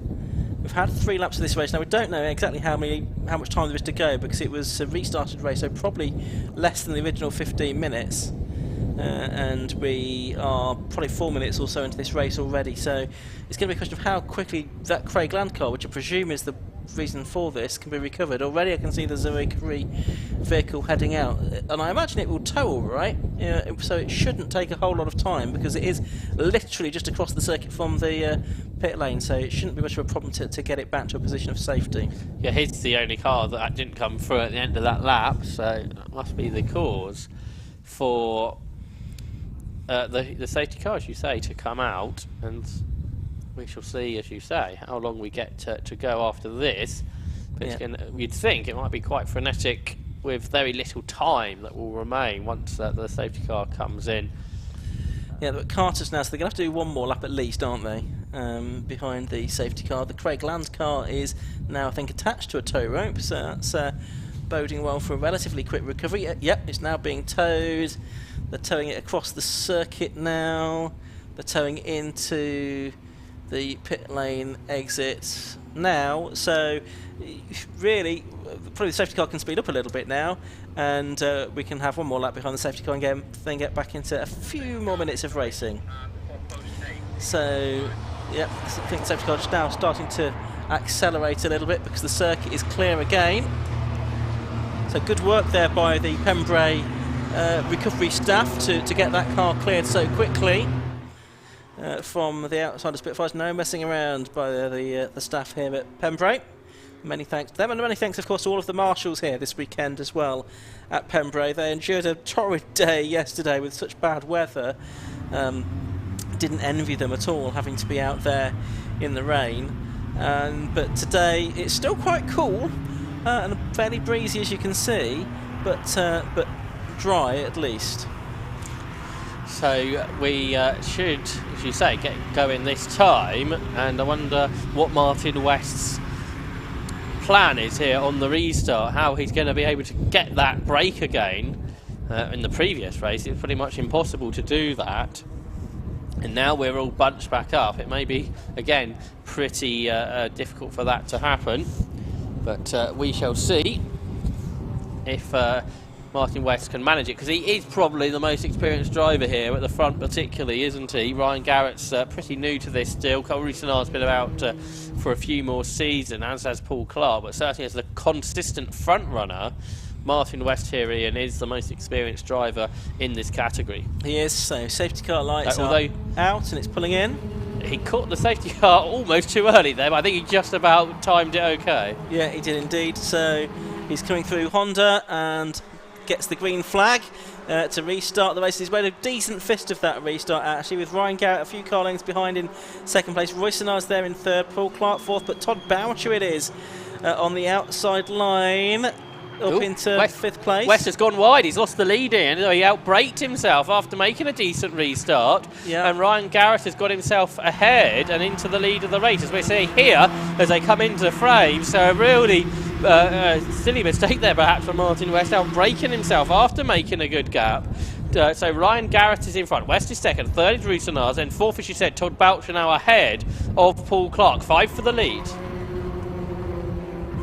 We've had 3 laps of this race. Now, we don't know exactly how much time there is to go, because it was a restarted race, so probably less than the original 15 minutes. And we are probably 4 minutes or so into this race already, so it's going to be a question of how quickly that Craig Land car, which I presume is the reason for this, can be recovered. Already I can see there's a recovery vehicle heading out, and I imagine it will tow all right, so it shouldn't take a whole lot of time, because it is literally just across the circuit from the pit lane, so it shouldn't be much of a problem to get it back to a position of safety. Yeah, he's the only car that didn't come through at the end of that lap, so that must be the cause for the safety car, as you say, to come out, and we shall see, as you say, how long we get to go after this. But yeah, you'd think it might be quite frenetic with very little time that will remain once the safety car comes in. Yeah, but Carter's now, so they're going to have to do one more lap at least, aren't they, behind the safety car. The Craig Land car is now, I think, attached to a tow rope, so that's boding well for a relatively quick recovery. Yep, it's now being towed. They're towing it across the circuit now. They're towing into the pit lane exit now, so really probably the safety car can speed up a little bit now, and we can have one more lap behind the safety car and then get back into a few more minutes of racing. So yeah, I think the safety car just now starting to accelerate a little bit because the circuit is clear again. So good work there by the Pembrey recovery staff to get that car cleared so quickly. from the outside of Spitfires. No messing around by the staff here at Pembrey. Many thanks to them, and many thanks, of course, to all of the marshals here this weekend as well at Pembrey. They endured a torrid day yesterday with such bad weather. Didn't envy them at all, having to be out there in the rain. But today it's still quite cool and fairly breezy, as you can see, but dry at least. So we should, as you say, get going this time, and I wonder what Martin West's plan is here on the restart, how he's going to be able to get that break again. In the previous race it was pretty much impossible to do that, and now we're all bunched back up. It may be again pretty difficult for that to happen, but we shall see if Martin West can manage it, because he is probably the most experienced driver here at the front particularly, isn't he? Ryan Garrett's pretty new to this still. Cole Roussillon's been about for a few more seasons, as has Paul Clark, but certainly as the consistent front runner, Martin West here, Ian, is the most experienced driver in this category. He is. So safety car lights are out and it's pulling in. He caught the safety car almost too early there, but I think he just about timed it okay. Yeah, he did indeed. So he's coming through Honda and gets the green flag to restart the race. He's made a decent fist of that restart, actually, with Ryan Garrett a few car lengths behind in second place. Roycenard's there in third, Paul Clark fourth, but Todd Boucher it is on the outside line. Up into fifth place. West has gone wide. He's lost the lead in. He outbraked himself after making a decent restart. Yeah. And Ryan Garrett has got himself ahead and into the lead of the race, as we're seeing here as they come into the frame. So a really silly mistake there, perhaps, from Martin West, outbraking himself after making a good gap. So Ryan Garrett is in front. West is second. Third is Roussillon. And fourth, as you said, Todd Boucher now ahead of Paul Clark. 5 for the lead.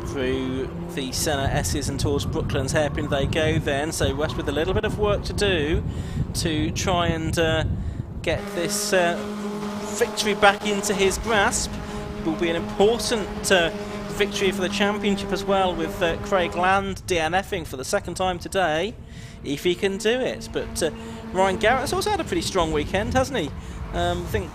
Through the Senna S's and towards Brooklands hairpin they go then. So West with a little bit of work to do to try and get this victory back into his grasp. Will be an important victory for the championship as well, with Craig Land DNFing for the second time today, if he can do it. But Ryan Garrett's also had a pretty strong weekend, hasn't he? I think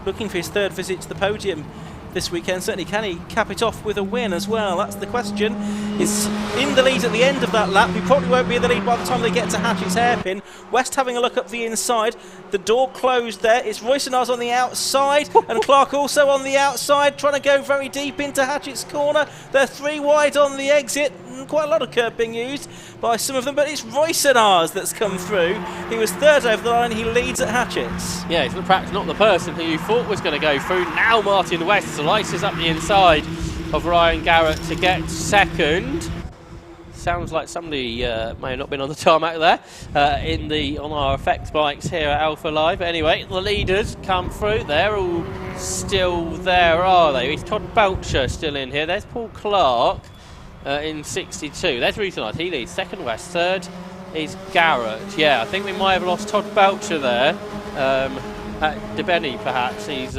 looking for his third visit to the podium this weekend. Certainly, can he cap it off with a win as well? That's the question. He's in the lead at the end of that lap. He probably won't be in the lead by the time they get to Hatchett's hairpin. West having a look up the inside. The door closed there. It's Roycenard's on the outside and Clark also on the outside, trying to go very deep into Hatchett's corner. They're 3 wide on the exit. Quite a lot of curb being used by some of them, but it's Roycenard's that's come through. He was third over the line. He leads at Hatchett's. Yeah, he's perhaps not the person who you thought was going to go through. Now Martin West slices up the inside of Ryan Garrett to get second. Sounds like somebody may have not been on the tarmac there on our effects bikes here at Alpha Live. Anyway, the leaders come through. They're all still there, are they? It's Todd Boucher still in here. There's Paul Clark in 62. There's Roussillon. He leads. Second West. Third is Garrett. Yeah, I think we might have lost Todd Boucher there. At DeBenny, perhaps. He's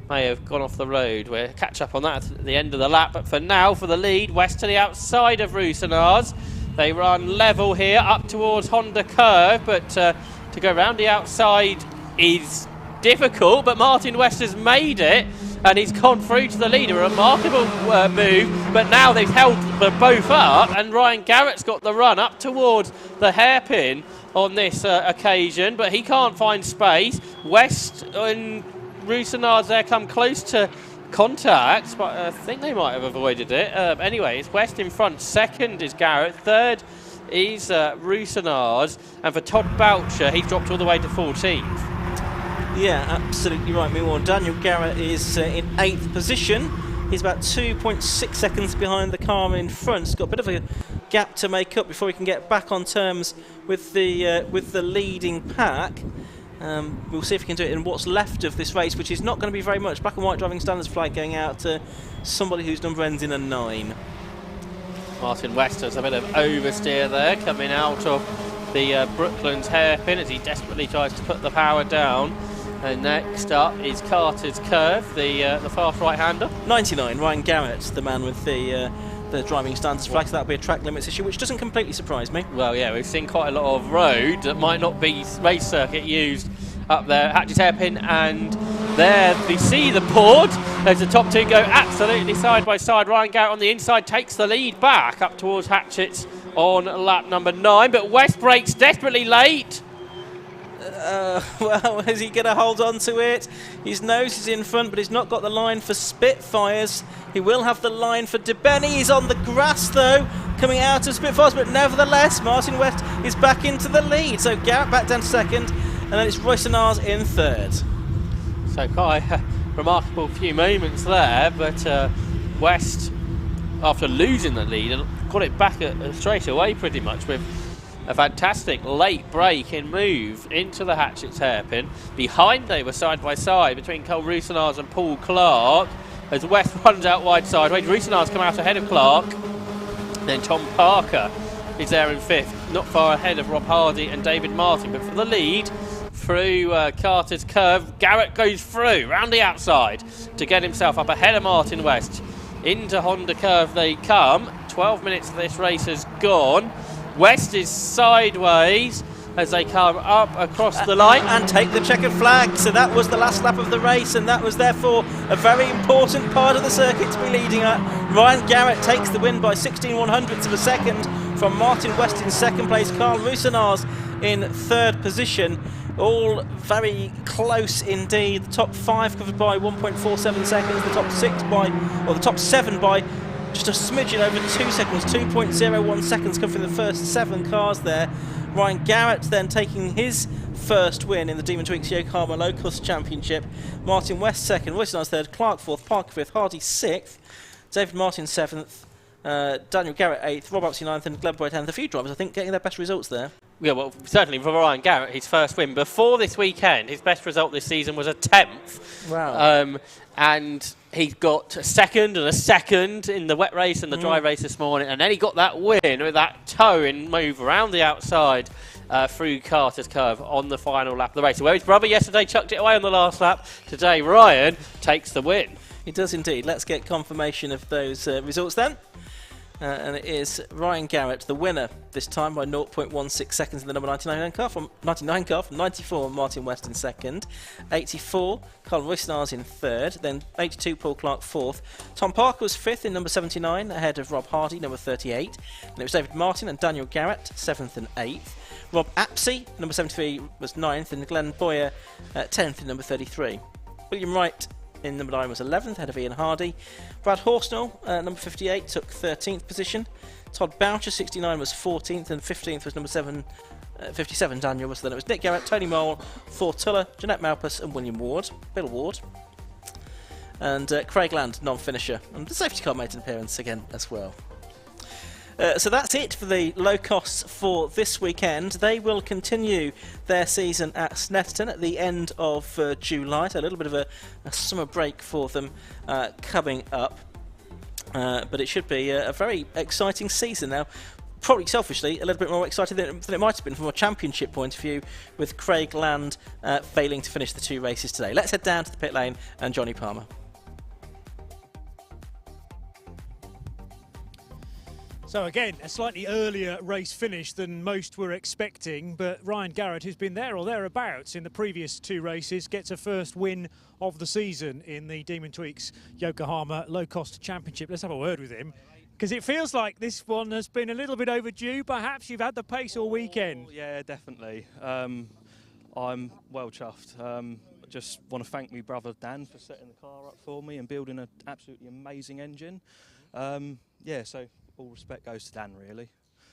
may have gone off the road. We'll catch up on that at the end of the lap. But for now, for the lead, West to the outside of Roussillon's. They run level here up towards Honda Curve, but to go round the outside is difficult. But Martin West has made it, and he's gone through to the lead. A remarkable move, but now they've held them both up, and Ryan Garrett's got the run up towards the hairpin on this occasion, but he can't find space. West and Roussillon's there come close to contact, but I think they might have avoided it. Anyway, it's West in front. Second is Garrett. Third is Roussillon's, and for Todd Boucher, he's dropped all the way to 14th. Yeah, absolutely right. Meanwhile, Daniel Garrett is in 8th position. He's about 2.6 seconds behind the car in front. He's got a bit of a gap to make up before he can get back on terms with the leading pack. We'll see if he can do it in what's left of this race, which is not going to be very much. Black and white driving standards flag going out to somebody whose number ends in a 9. Martin West has a bit of oversteer there, coming out of the Brooklands hairpin as he desperately tries to put the power down. And next up is Carter's Curve, the fast right-hander. 99, Ryan Garrett, the man with the driving standards flag. So that'll be a track limits issue, which doesn't completely surprise me. Well, yeah, we've seen quite a lot of road that might not be race circuit used up there. Hatchett's hairpin and There we see the board as the top two go absolutely side by side. Ryan Garrett on the inside takes the lead back up towards Hatchett's on lap number 9, but West brakes desperately late. Well, is he going to hold on to it? His nose is in front, but he's not got the line for Spitfires. He will have the line for DeBenny. He's on the grass, though, coming out of Spitfires, but nevertheless, Martin West is back into the lead. So Garrett back down to second, and then it's Royce in third. So quite a remarkable few moments there, but West, after losing the lead, got it back straight away pretty much with a fantastic late break in move into the Hatchett's hairpin. Behind they were side by side between Cole Roussillard and Paul Clark as West runs out wide sideways. Roussillard come out ahead of Clark. Then Tom Parker is there in 5th, not far ahead of Rob Hardy and David Martin. But for the lead through Carter's curve, Garrett goes through round the outside to get himself up ahead of Martin West. Into Honda curve they come. 12 minutes of this race has gone. West is sideways as they come up across the line. And take the checkered flag. So that was the last lap of the race, and that was therefore a very important part of the circuit to be leading at. Ryan Garrett takes the win by 16/100ths of a second from Martin West in second place. Carl Roussillard in third position. All very close indeed. The top 5 covered by 1.47 seconds. The top 6 by, or the top 7 by just a smidgen over 2 seconds, 2.01 seconds covering the first 7 cars there. Ryan Garrett then taking his first win in the Demon Tweaks Yokohama Low Cost Championship. Martin West second, Royce third, Clark fourth, Parker fifth, Hardy 6th, David Martin 7th, Daniel Garrett 8th, Rob Upsey 9th and Glenn Boyd 10th. A few drivers, I think, getting their best results there. Yeah, well, certainly for Ryan Garrett, his first win. Before this weekend, his best result this season was a 10th. Wow. And he got a second in the wet race and the dry race this morning, and then he got that win with that toe-in move around the outside through Carter's curve on the final lap of the race. So where his brother yesterday chucked it away on the last lap, today Ryan takes the win. He does indeed. Let's get confirmation of those results then. And it is Ryan Garrett, the winner, this time by 0.16 seconds in the number 99 car from 94, Martin West in second, 84, Carl Roussillard in third, then 82, Paul Clark fourth. Tom Parker was 5th in number 79, ahead of Rob Hardy, number 38. And it was David Martin and Daniel Garrett, 7th and 8th. Rob Apsey, number 73, was 9th, and Glenn Boyer, 10th in number 33. William Wright in number 9 was 11th, ahead of Ian Hardy. Brad Horsnell, number 58, took 13th position. Todd Boucher, 69, was 14th, and 15th was number 57, Daniel was. Then it was Nick Garrett, Tony Mole, Thor Tuller, Jeanette Malpas, and William Ward, Bill Ward. And Craig Land, non-finisher. And the safety car made an appearance again as well. So that's it for the low costs for this weekend. They will continue their season at Snetterton at the end of July. So a little bit of a summer break for them coming up. But it should be a very exciting season now. Probably selfishly a little bit more exciting than it might have been from a championship point of view, with Craig Land failing to finish the 2 races today. Let's head down to the pit lane and Johnny Palmer. So again, a slightly earlier race finish than most were expecting, but Ryan Garrett, who's been there or thereabouts in the previous 2 races, gets a first win of the season in the Demon Tweaks Yokohama Low Cost Championship. Let's have a word with him, because it feels like this one has been a little bit overdue. Perhaps you've had the pace all weekend. Yeah, definitely. I'm well chuffed. Just want to thank my brother Dan for setting the car up for me and building an absolutely amazing engine. Yeah, so all respect goes to Dan, really.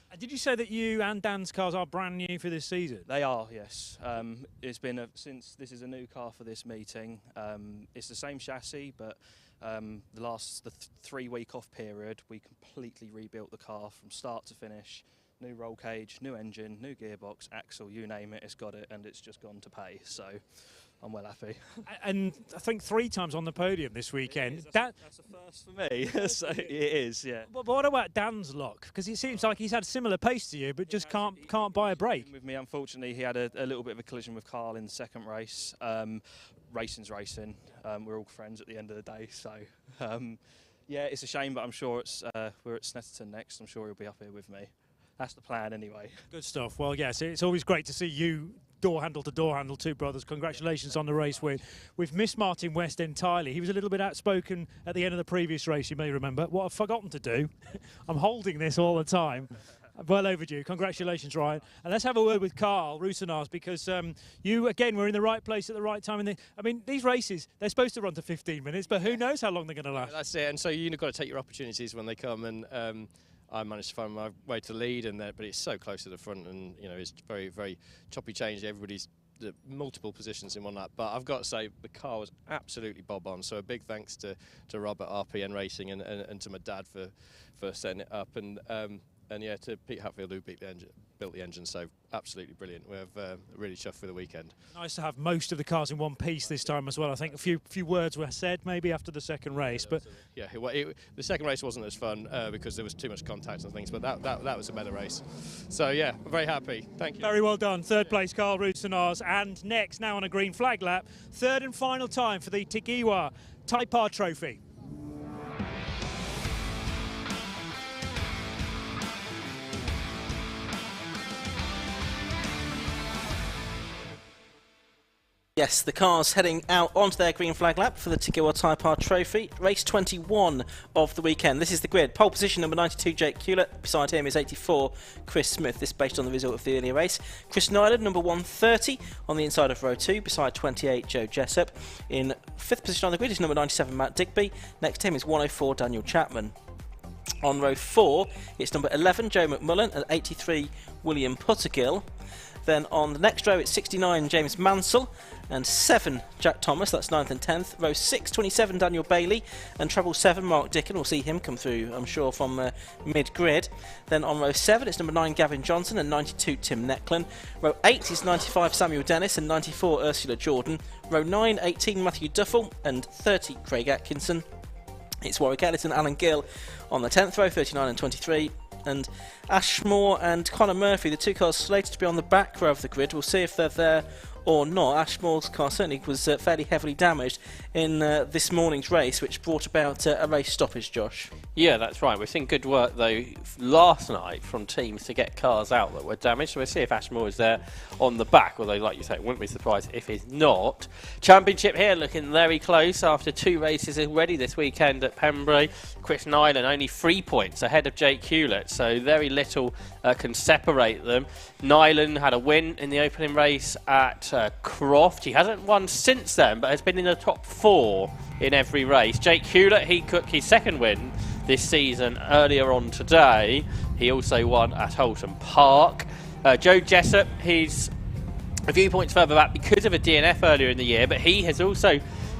And did you say that you and Dan's cars are brand new for this season? They are, yes. It's been since this is a new car for this meeting. It's the same chassis, but the 3-week off period, we completely rebuilt the car from start to finish. New roll cage, new engine, new gearbox, axle, you name it, it's got it, and it's just gone to pay. So I'm well happy. And I think 3 times on the podium this weekend. That's a first for me. So it is, yeah. But what about Dan's luck? Because it seems like he's had a similar pace to you, but just can't buy a break. With me, unfortunately, he had a little bit of a collision with Carl in the second race. Racing's racing. We're all friends at the end of the day. So, yeah, it's a shame, but I'm sure we're at Snetterton next. I'm sure he'll be up here with me. That's the plan anyway. Good stuff. Well, yes, it's always great to see you door handle to door handle, two brothers. Congratulations on the race win. We've missed Martin West entirely. He was a little bit outspoken at the end of the previous race, you may remember. What I've forgotten to do, I'm holding this all the time. Well overdue. Congratulations, Ryan. And let's have a word with Carl Rousenars, because you, again, were in the right place at the right time. I mean, these races, they're supposed to run to 15 minutes, but who knows how long they're going to last. Yeah, that's it. And so you've got to take your opportunities when they come. And I managed to find my way to lead, but it's so close to the front, and it's very, very choppy change. Everybody's multiple positions in one lap. But I've got to say, the car was absolutely bob on. So a big thanks to Rob at RPN Racing and to my dad for setting it up. And yeah, to Pete Hatfield, who built the engine, so absolutely brilliant. We're really chuffed for the weekend. Nice to have most of the cars in one piece this time as well. I think a few words were said maybe after the second race, but yeah, the second race wasn't as fun because there was too much contact and things, but that was a better race. So yeah, I'm very happy. Thank you. Very well done. Third place, Carl Rousenars, and next, now on a green flag lap, third and final time for the Tigiwa Type R Trophy. Yes, the cars heading out onto their green flag lap for the Tigiwa Type R Trophy. Race 21 of the weekend. This is the grid. Pole position number 92, Jake Hewlett. Beside him is 84, Chris Smith. This based on the result of the earlier race. Chris Nyland, number 130 on the inside of row 2. Beside 28, Joe Jessup. In 5th position on the grid is number 97, Matt Digby. Next to him is 104, Daniel Chapman. On row 4, it's number 11, Joe McMullen, and 83, William Puttergill. Then on the next row, it's 69, James Mansell, and 7, Jack Thomas. That's 9th and 10th. Row 6, 27, Daniel Bailey, and treble 7, Mark Dickin. We'll see him come through, I'm sure, from mid-grid. Then on row 7, it's number 9, Gavin Johnson, and 92, Tim Necklin. Row 8 is 95, Samuel Dennis, and 94, Ursula Jordan. Row 9, 18, Matthew Duffel, and 30, Craig Atkinson. It's Warwick Ellis and Alan Gill on the 10th row, 39 and 23. And Ashmore and Conor Murphy, the two cars slated to be on the back row of the grid. We'll see if they're there or not. Ashmore's car certainly was fairly heavily damaged in this morning's race, which brought about a race stoppage, Josh. Yeah, that's right. We've seen good work, though, last night from teams to get cars out that were damaged. So we'll see if Ashmore is there on the back, although, like you say, wouldn't be surprised if he's not. Championship here looking very close after 2 races already this weekend at Pembrey. Chris Nyland only 3 points ahead of Jake Hewlett, so very little can separate them. Nyland had a win in the opening race at Croft. He hasn't won since then, but has been in the top 4 in every race. Jake Hewlett, he cooked his second win this season earlier on today. He also won at Holton Park. Joe Jessup, he's a few points further back because of a DNF earlier in the year, but he has also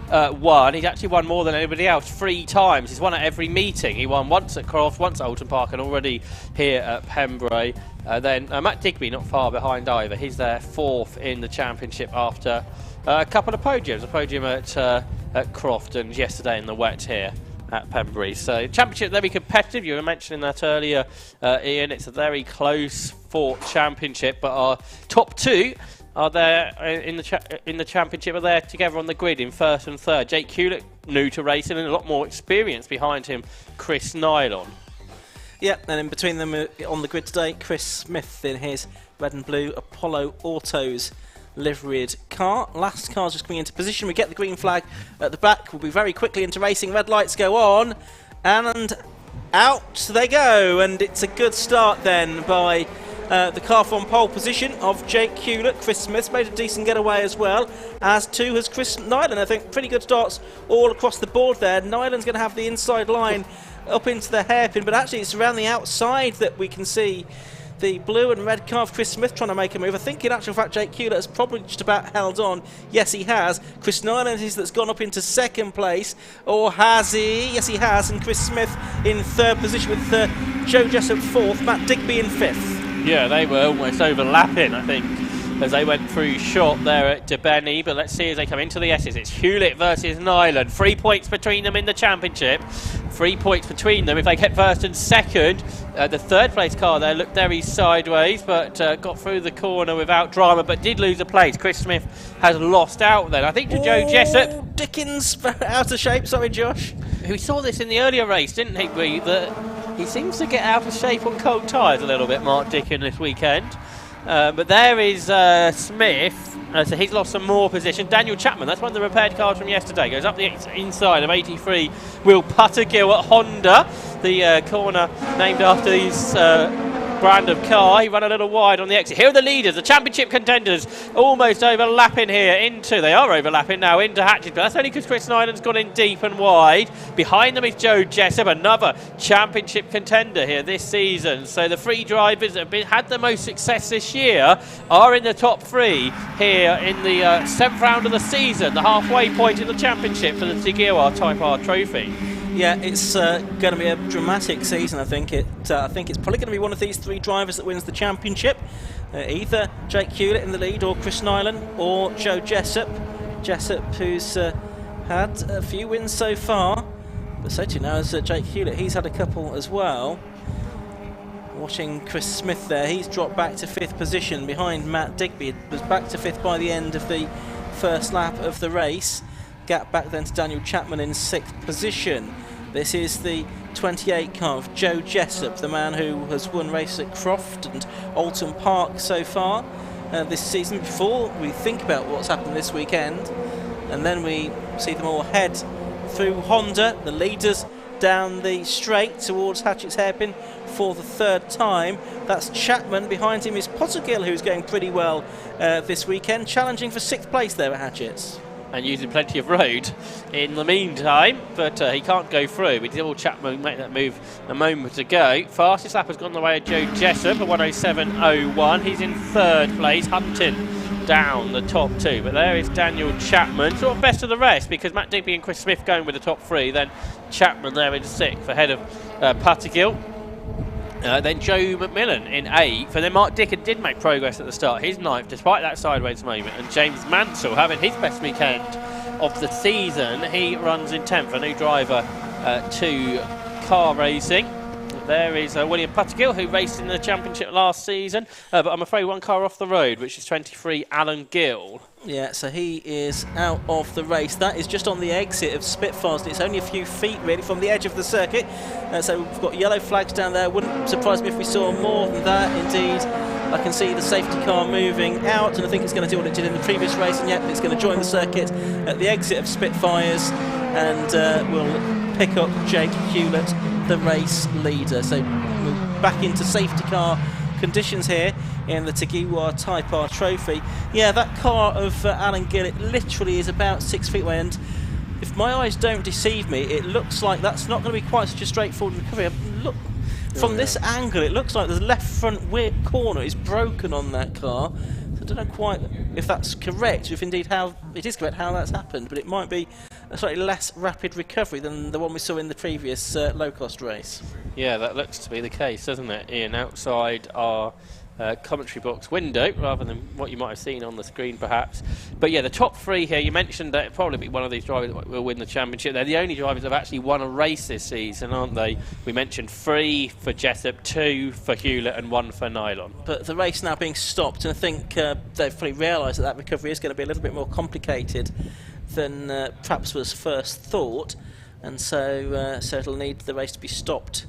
won. He's actually won more than anybody else 3 times. He's won at every meeting. He won once at Croft, once at Holton Park, and already here at Pembrey. Then Matt Digby not far behind either. He's there 4th in the championship after a couple of podiums. A podium at Croft and yesterday in the wet here at Pembrey. So championship very competitive. You were mentioning that earlier, Ian. It's a very close fought championship, but our top 2 are there in the championship, are there together on the grid in 1st and 3rd. Jake Hewlett, new to racing, and a lot more experience behind him, Chris Nyland. Yeah, and in between them on the grid today, Chris Smith in his red and blue Apollo Autos liveried car. Last car's just coming into position. We get the green flag at the back. We'll be very quickly into racing. Red lights go on, and out they go. And it's a good start then by the car from pole position of Jake Hewlett. Chris Smith's made a decent getaway as well, as too has Chris Nyland. I think pretty good starts all across the board there. Nyland's going to have the inside line up into the hairpin, but actually it's around the outside that we can see the blue and red car of Chris Smith trying to make a move. I think in actual fact Jake Hewlett has probably just about held on. Yes, he has. Chris Nyland is that's gone up into 2nd place, or has he? Yes, he has. And Chris Smith in 3rd position with Joe Jessup 4th, Matt Digby in 5th. Yeah, they were almost overlapping, I think, as they went through short there at Debenny. But let's see as they come into the S's. It's Hewlett versus Nyland. 3 points between them in the championship. 3 points between them if they get 1st and 2nd. The 3rd place car there looked very sideways, but got through the corner without drama, but did lose a place. Chris Smith has lost out then, I think, to Joe Jessup. Dickens out of shape, sorry Josh. We saw this in the earlier race, didn't he? That he seems to get out of shape on cold tyres a little bit, Mark Dickin, this weekend. But there is Smith. So he's lost some more position. Daniel Chapman, that's one of the repaired cars from yesterday. Goes up the inside of 83 Will Puttergill at Honda. The corner named after these brand of car. He ran a little wide on the exit. Here are the leaders, the championship contenders, almost overlapping here into, they are overlapping now into Hatches, but that's only because Chris Nyland's gone in deep and wide. Behind them is Joe Jessup, another championship contender here this season. So the three drivers that have had the most success this year are in the top three here in the 7th round of the season, the halfway point in the championship for the Jaguar Type R Trophy. Yeah, it's going to be a dramatic season. I think it's probably going to be one of these three drivers that wins the championship. Either Jake Hewlett in the lead, or Chris Nyland, or Joe Jessup. Jessup, who's had a few wins so far, but so too now is Jake Hewlett. He's had a couple as well. Watching Chris Smith there, he's dropped back to 5th position behind Matt Digby. It was back to 5th by the end of the first lap of the race. Gap back then to Daniel Chapman in 6th position. This is the 28 car of Joe Jessup, the man who has won races at Croft and Alton Park so far this season. Before we think about what's happened this weekend, and then we see them all head through Honda, the leaders down the straight towards Hatchett's Hairpin for the 3rd time. That's Chapman. Behind him is Pottergill, who's going pretty well this weekend, challenging for 6th place there at Hatchett's. And using plenty of road in the meantime, but he can't go through. We did all Chapman make that move a moment ago. Fastest lap has gone the way of Joe Jessup, a 1:07.01. He's in 3rd place, hunting down the top two. But there is Daniel Chapman, sort of best of the rest, because Matt Digby and Chris Smith going with the top three. Then Chapman there in 6th, ahead of Puttergill. Then Joe McMillan in 8th, and then Mark Dickon did make progress at the start. He's 9th, despite that sideways moment. And James Mansell having his best weekend of the season. He runs in 10th, a new driver to car racing. There is William Puttergill, who raced in the championship last season, but I'm afraid one car off the road, which is 23 Alan Gill. Yeah, so he is out of the race. That is just on the exit of Spitfires, and it's only a few feet really from the edge of the circuit. So we've got yellow flags down there. Wouldn't surprise me if we saw more than that. Indeed, I can see the safety car moving out, and I think it's going to do what it did in the previous race, and yep, it's going to join the circuit at the exit of Spitfires, and will pick up Jake Hewlett, the race leader. So we're back into safety car conditions here in the Jaguar Type R Trophy. Yeah, that car of Alan Gill, it literally is about 6 feet away, and if my eyes don't deceive me, it looks like that's not going to be quite such a straightforward recovery. Look, from this angle, it looks like the left front rear corner is broken on that car. So I don't know quite if that's correct, if indeed how it is correct how that's happened, but it might be a slightly less rapid recovery than the one we saw in the previous low-cost race. Yeah, that looks to be the case, doesn't it, Ian? Outside our commentary box window, rather than what you might have seen on the screen, perhaps. But yeah, the top three here, you mentioned that it'll probably be one of these drivers that will win the championship. They're the only drivers that have actually won a race this season, aren't they? We mentioned 3 for Jessup, 2 for Hewlett, and 1 for Nylon. But the race now being stopped, and I think they've probably realised that recovery is going to be a little bit more complicated than perhaps was first thought, and so it'll need the race to be stopped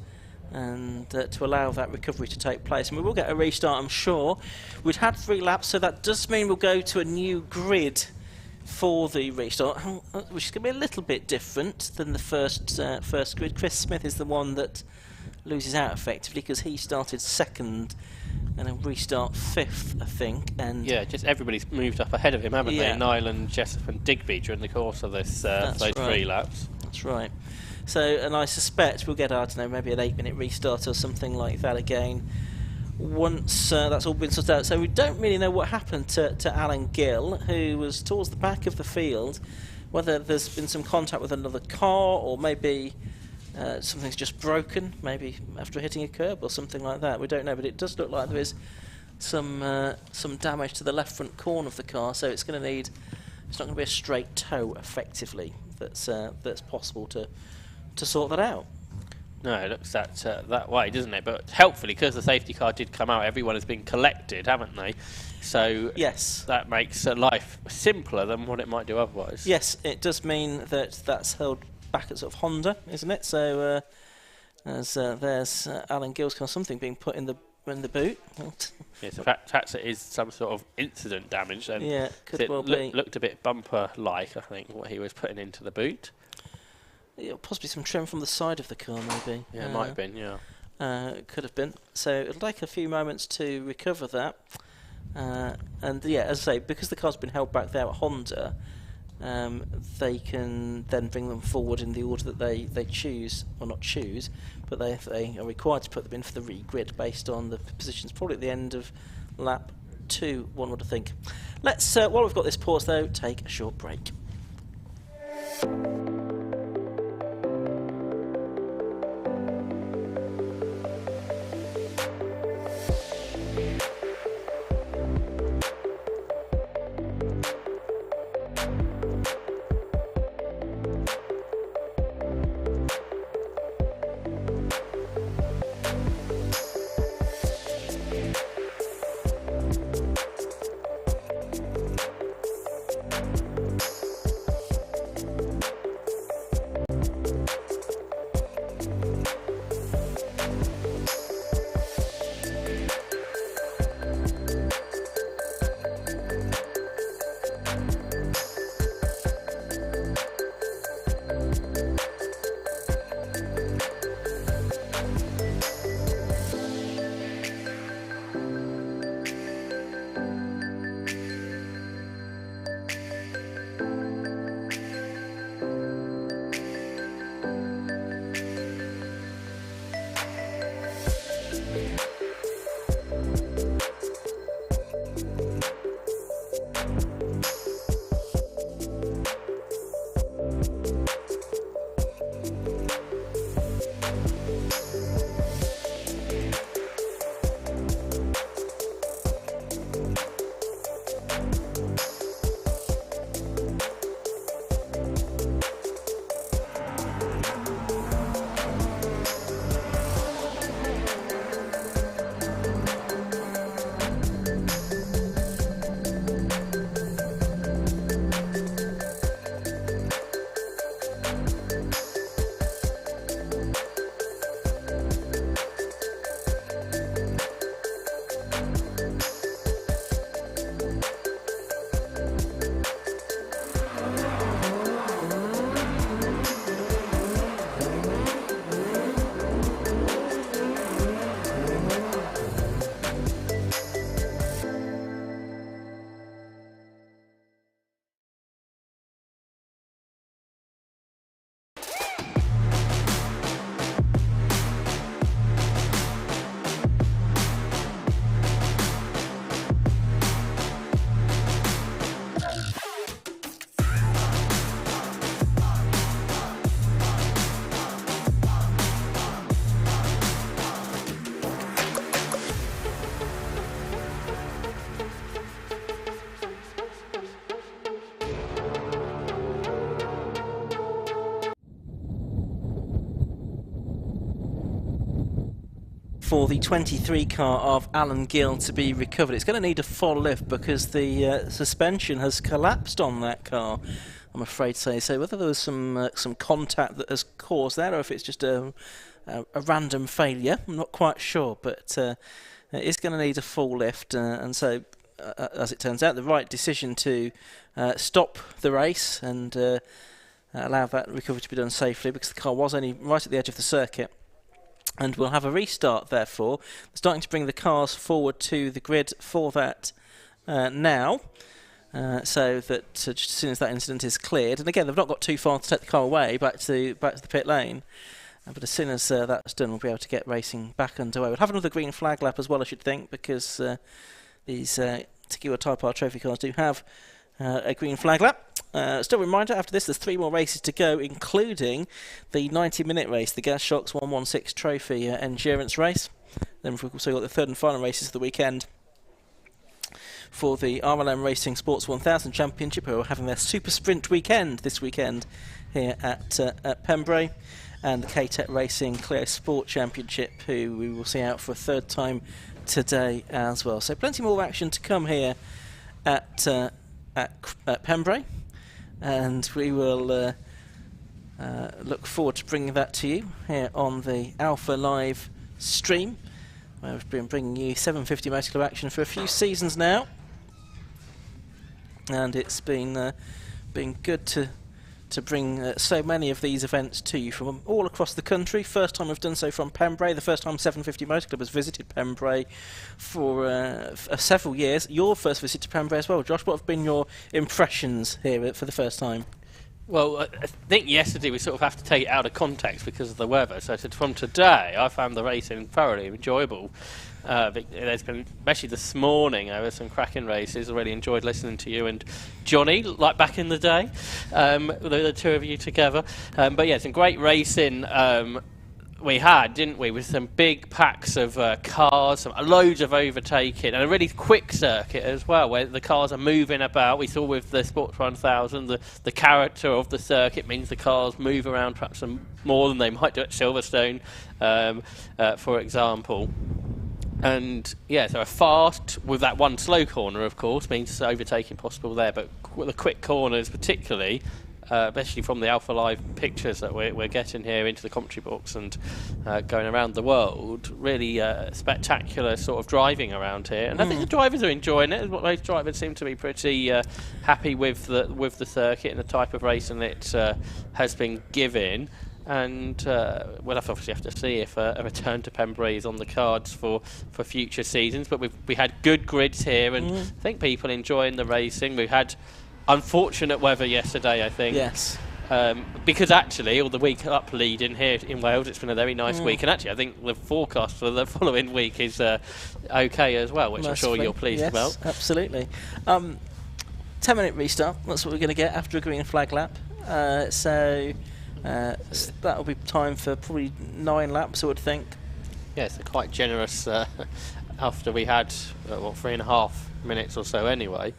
and to allow that recovery to take place. And we will get a restart, I'm sure. We'd had 3 laps, so that does mean we'll go to a new grid for the restart, which is going to be a little bit different than the first grid. Chris Smith is the one that loses out effectively, because he started 2nd and then restart 5th, I think. And yeah, just everybody's moved up ahead of him, haven't they? Nyland, Jessup and Digby during the course of this those 3 laps. That's right. So, and I suspect we'll get, I don't know, maybe an 8-minute restart or something like that again once that's all been sorted out. So we don't really know what happened to Alan Gill, who was towards the back of the field, whether there's been some contact with another car, or maybe something's just broken, maybe after hitting a curb or something like that. We don't know, but it does look like there is some damage to the left front corner of the car, so it's not going to be a straight tow effectively that's possible to sort that out. No, it looks that way, doesn't it? But helpfully, because the safety car did come out, everyone has been collected, haven't they? So yes, that makes life simpler than what it might do otherwise. Yes, it does mean that's held back at sort of Honda, isn't it? So there's Alan Gill's car, something being put in the in the boot. Yes, perhaps it is some sort of incident damage then. Yeah, could well be. Looked a bit bumper-like, I think, what he was putting into the boot. Yeah, possibly some trim from the side of the car, maybe. Yeah, it might have been, yeah. Could have been. So it'll take a few moments to recover that. And yeah, as I say, because the car's been held back there at Honda, they can then bring them forward in the order that they choose, or not choose, but they are required to put them in for the re-grid based on the positions, probably at the end of lap 2, one would think. Let's, while we've got this pause though, take a short break. For the 23 car of Alan Gill to be recovered. It's going to need a full lift because the suspension has collapsed on that car, I'm afraid to say. So whether there was some contact that has caused that or if it's just a random failure, I'm not quite sure, but it is going to need a full lift, and so as it turns out, the right decision to stop the race and allow that recovery to be done safely, because the car was only right at the edge of the circuit. And we'll have a restart, therefore. They're starting to bring the cars forward to the grid for that now, so that just as soon as that incident is cleared, and again, they've not got too far to take the car away back to the pit lane, but as soon as that's done, we'll be able to get racing back underway. We'll have another green flag lap as well, I should think, because these Tequila Type R trophy cars do have a green flag lap. Still a reminder, after this there's 3 more races to go, including the 90-minute race, the Gas Shocks 116 Trophy endurance race. Then we've also got the third and final races of the weekend for the RLM Racing Sports 1000 Championship, who are having their Super Sprint weekend this weekend here at Pembrey, and the K-Tech Racing Clio Sport Championship, who we will see out for a third time today as well. So plenty more action to come here at Pembrey, and we will look forward to bringing that to you here on the Alpha Live stream where we've been bringing you 750 Motor Club action for a few seasons now, and it's been good to bring so many of these events to you from all across the country. First time we've done so from Pembrey, the first time 750 Motor Club has visited Pembrey for several years. Your first visit to Pembrey as well, Josh. What have been your impressions here for the first time? Well, I think yesterday we sort of have to take it out of context because of the weather. So from today, I found the racing thoroughly enjoyable. There's been, especially this morning, there were some cracking races. I really enjoyed listening to you and Johnny, like back in the day, the two of you together. But yeah, some great racing we had, didn't we, with some big packs of cars, loads of overtaking, and a really quick circuit as well, where the cars are moving about. We saw with the Sports 1000, the character of the circuit means the cars move around perhaps more than they might do at Silverstone, for example. And yeah, so a fast with that one slow corner, of course, means overtaking possible there, but the quick corners particularly, especially from the Alpha Live pictures that we're getting here into the commentary box and going around the world, really spectacular sort of driving around here. And I think the drivers are enjoying it. Most drivers seem to be pretty happy with the circuit and the type of racing it has been given. And we'll obviously have to see if a return to Pembrey is on the cards for future seasons. But we had good grids here, and I think people enjoying the racing. We had unfortunate weather yesterday, I think. Yes. Because actually, all the week up leading here in Wales, it's been a very nice week. And actually, I think the forecast for the following week is okay as well, which I'm sure you're pleased about. Yes, absolutely. 10-minute restart. That's what we're going to get after a green flag lap. So that'll be time for probably 9 laps, I would think. Yes, they're quite generous after we had 3.5 minutes or so anyway.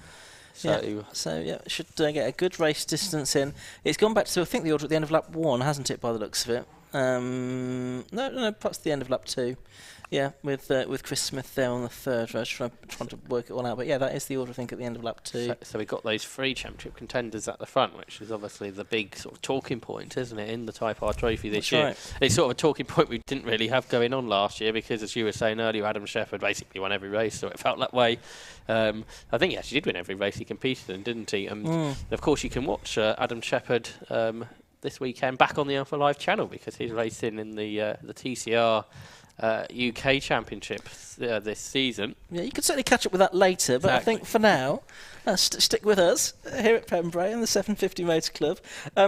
So yeah, should get a good race distance in. It's gone back to, I think, the order at the end of lap 1, hasn't it, by the looks of it? No, perhaps the end of lap 2. Yeah, with Chris Smith there on the third. I was trying to work it all out, but yeah, that is the order, I think, at the end of lap 2. So we've got those 3 championship contenders at the front, which is obviously the big sort of talking point, isn't it, in the Type R Trophy this year? Right. It's sort of a talking point we didn't really have going on last year because, as you were saying earlier, Adam Shepherd basically won every race, so it felt that way. I think he actually did win every race he competed in, didn't he? Of course, you can watch Adam Shepherd this weekend back on the Alpha Live channel because he's racing in the TCR UK Championship this season. Yeah, you could certainly catch up with that later, but I think for now, stick with us here at Pembrey and the 750 Motor Club.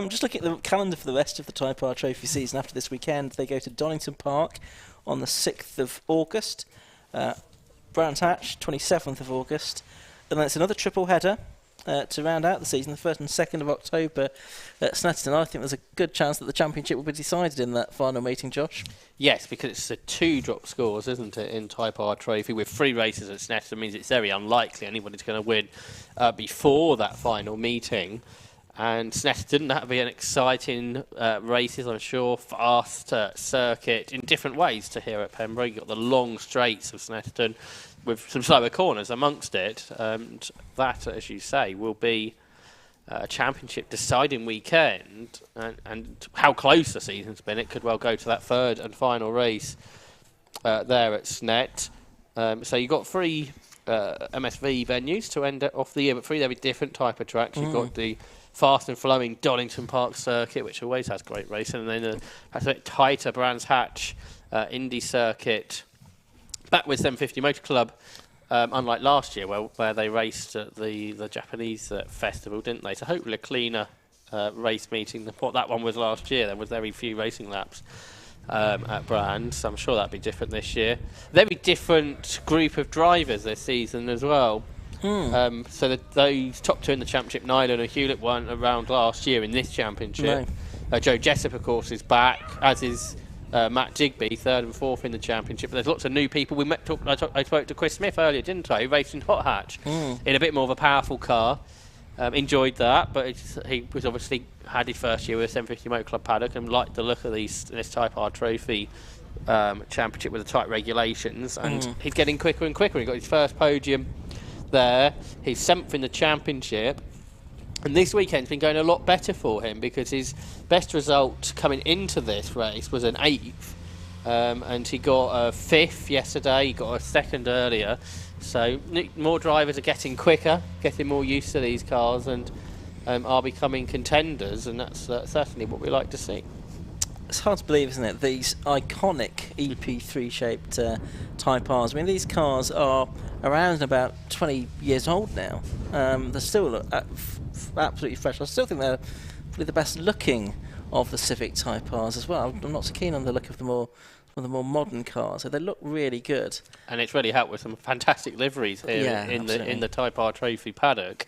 Just looking at the calendar for the rest of the Type R Trophy season after this weekend, they go to Donington Park on the 6th of August, Brands Hatch 27th of August, and then it's another triple header to round out the season, the 1st and 2nd of October at Snetterton. I think there's a good chance that the championship will be decided in that final meeting, Josh. Yes, because it's a 2 drop scores, isn't it, in Type R Trophy with 3 races at Snetterton. Means it's very unlikely anybody's going to win before that final meeting. And Snetterton, that'll be an exciting races, I'm sure, fast circuit in different ways to here at Pembrey. You've got the long straights of Snetterton with some slower corners amongst it. And that, as you say, will be a championship deciding weekend. And how close the season's been, it could well go to that 3rd and final race there at Snet. So you've got 3 MSV venues to end off the year, but 3 very different type of tracks. You've got the fast and flowing Donington Park circuit, which always has great racing, and then a bit tighter Brands Hatch Indy circuit. Back with 750 Motor Club, unlike last year where they raced at the Japanese festival, didn't they? So hopefully a cleaner race meeting than what that one was last year. There was very few racing laps at Brands. I'm sure that'll be different this year. Very different group of drivers this season as well. So those top 2 in the championship, Nyland and Hewlett, weren't around last year in this championship. No. Joe Jessup, of course, is back, as is Matt Digby, 3rd and 4th in the championship. But there's lots of new people. I spoke to Chris Smith earlier, didn't I? Who raced in Hot Hatch in a bit more of a powerful car. Enjoyed that, but he was obviously had his first year with a 750 Motor Club paddock and liked the look of this Type R Trophy championship with the tight regulations. And he's getting quicker and quicker. He got his first podium there. He's 7th in the championship. And this weekend's been going a lot better for him because his best result coming into this race was an 8th. and he got a 5th yesterday. He got a 2nd earlier. So more drivers are getting quicker, getting more used to these cars, and are becoming contenders, and that's certainly what we like to see. It's hard to believe, isn't it? These iconic EP3 shaped Type Rs. I mean, these cars are around about 20 years old now. They're still absolutely fresh. I still think they're probably the best looking of the Civic Type Rs as well. I'm not so keen on the look of the more modern cars. So they look really good. And it's really helped with some fantastic liveries here in the Type R Trophy paddock.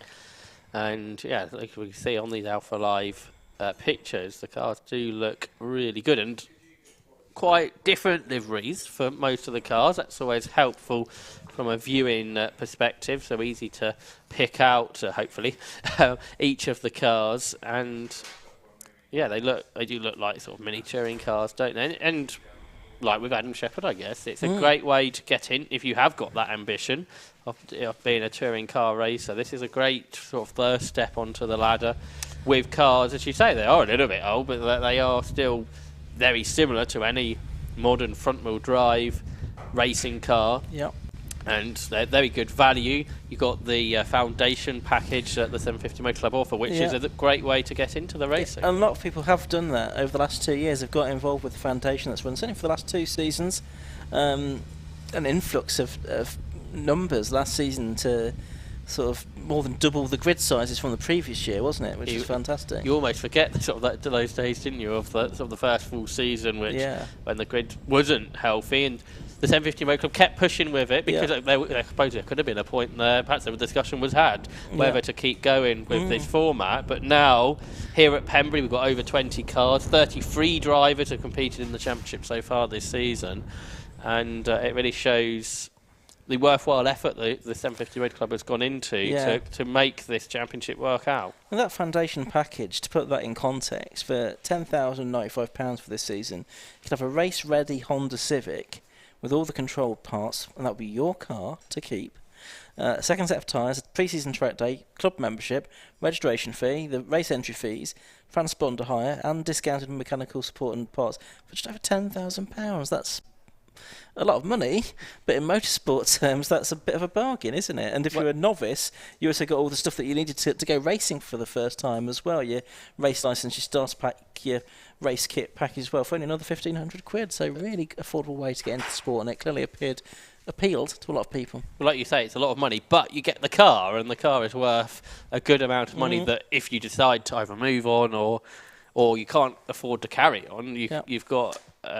And yeah, like we can see on these Alpha Live pictures, the cars do look really good, and quite different liveries for most of the cars. That's always helpful from a viewing perspective, so easy to pick out, hopefully, each of the cars. And yeah, they do look like sort of mini touring cars, don't they? And like with Adam Shepherd, I guess it's a great way to get in if you have got that ambition of being a touring car racer. This is a great sort of first step onto the ladder with cars. As you say, they are a little bit old, but they are still very similar to any modern front-wheel drive racing car. Yep. And they're very good value. You've got the foundation package that the 750 Motor Club offer, which is a great way to get into the racing. A lot of people have done that over the last 2 years. They've got involved with the foundation that's run, certainly for the last 2 seasons. An influx of numbers last season to sort of more than double the grid sizes from the previous year, wasn't it? Which is fantastic. You almost forget sort of those days, didn't you, of the sort of the first full season, when the grid wasn't healthy, and the 750 Motor Club kept pushing with it because I suppose there could have been a point there, perhaps a discussion was had whether to keep going with this format. But now, here at Pembrey, we've got over 20 cars, 33 drivers have competed in the championship so far this season, and it really shows the worthwhile effort the 750 Motor Club has gone into to make this championship work out. And that foundation package, to put that in context, for £10,095 for this season, you could have a race-ready Honda Civic with all the controlled parts, and that would be your car to keep. Second set of tyres, pre-season track day, club membership, registration fee, the race entry fees, transponder hire, and discounted mechanical support and parts for just over £10,000. That's a lot of money, but in motorsport terms, that's a bit of a bargain, isn't it? And if you're a novice, you also got all the stuff that you needed to go racing for the first time as well. Your race licence, your starter pack, your race kit package as well, for only another £1,500. So really affordable way to get into the sport, and it clearly appealed to a lot of people. Well, like you say, it's a lot of money, but you get the car, and the car is worth a good amount of money that if you decide to either move on or you can't afford to carry on, you've got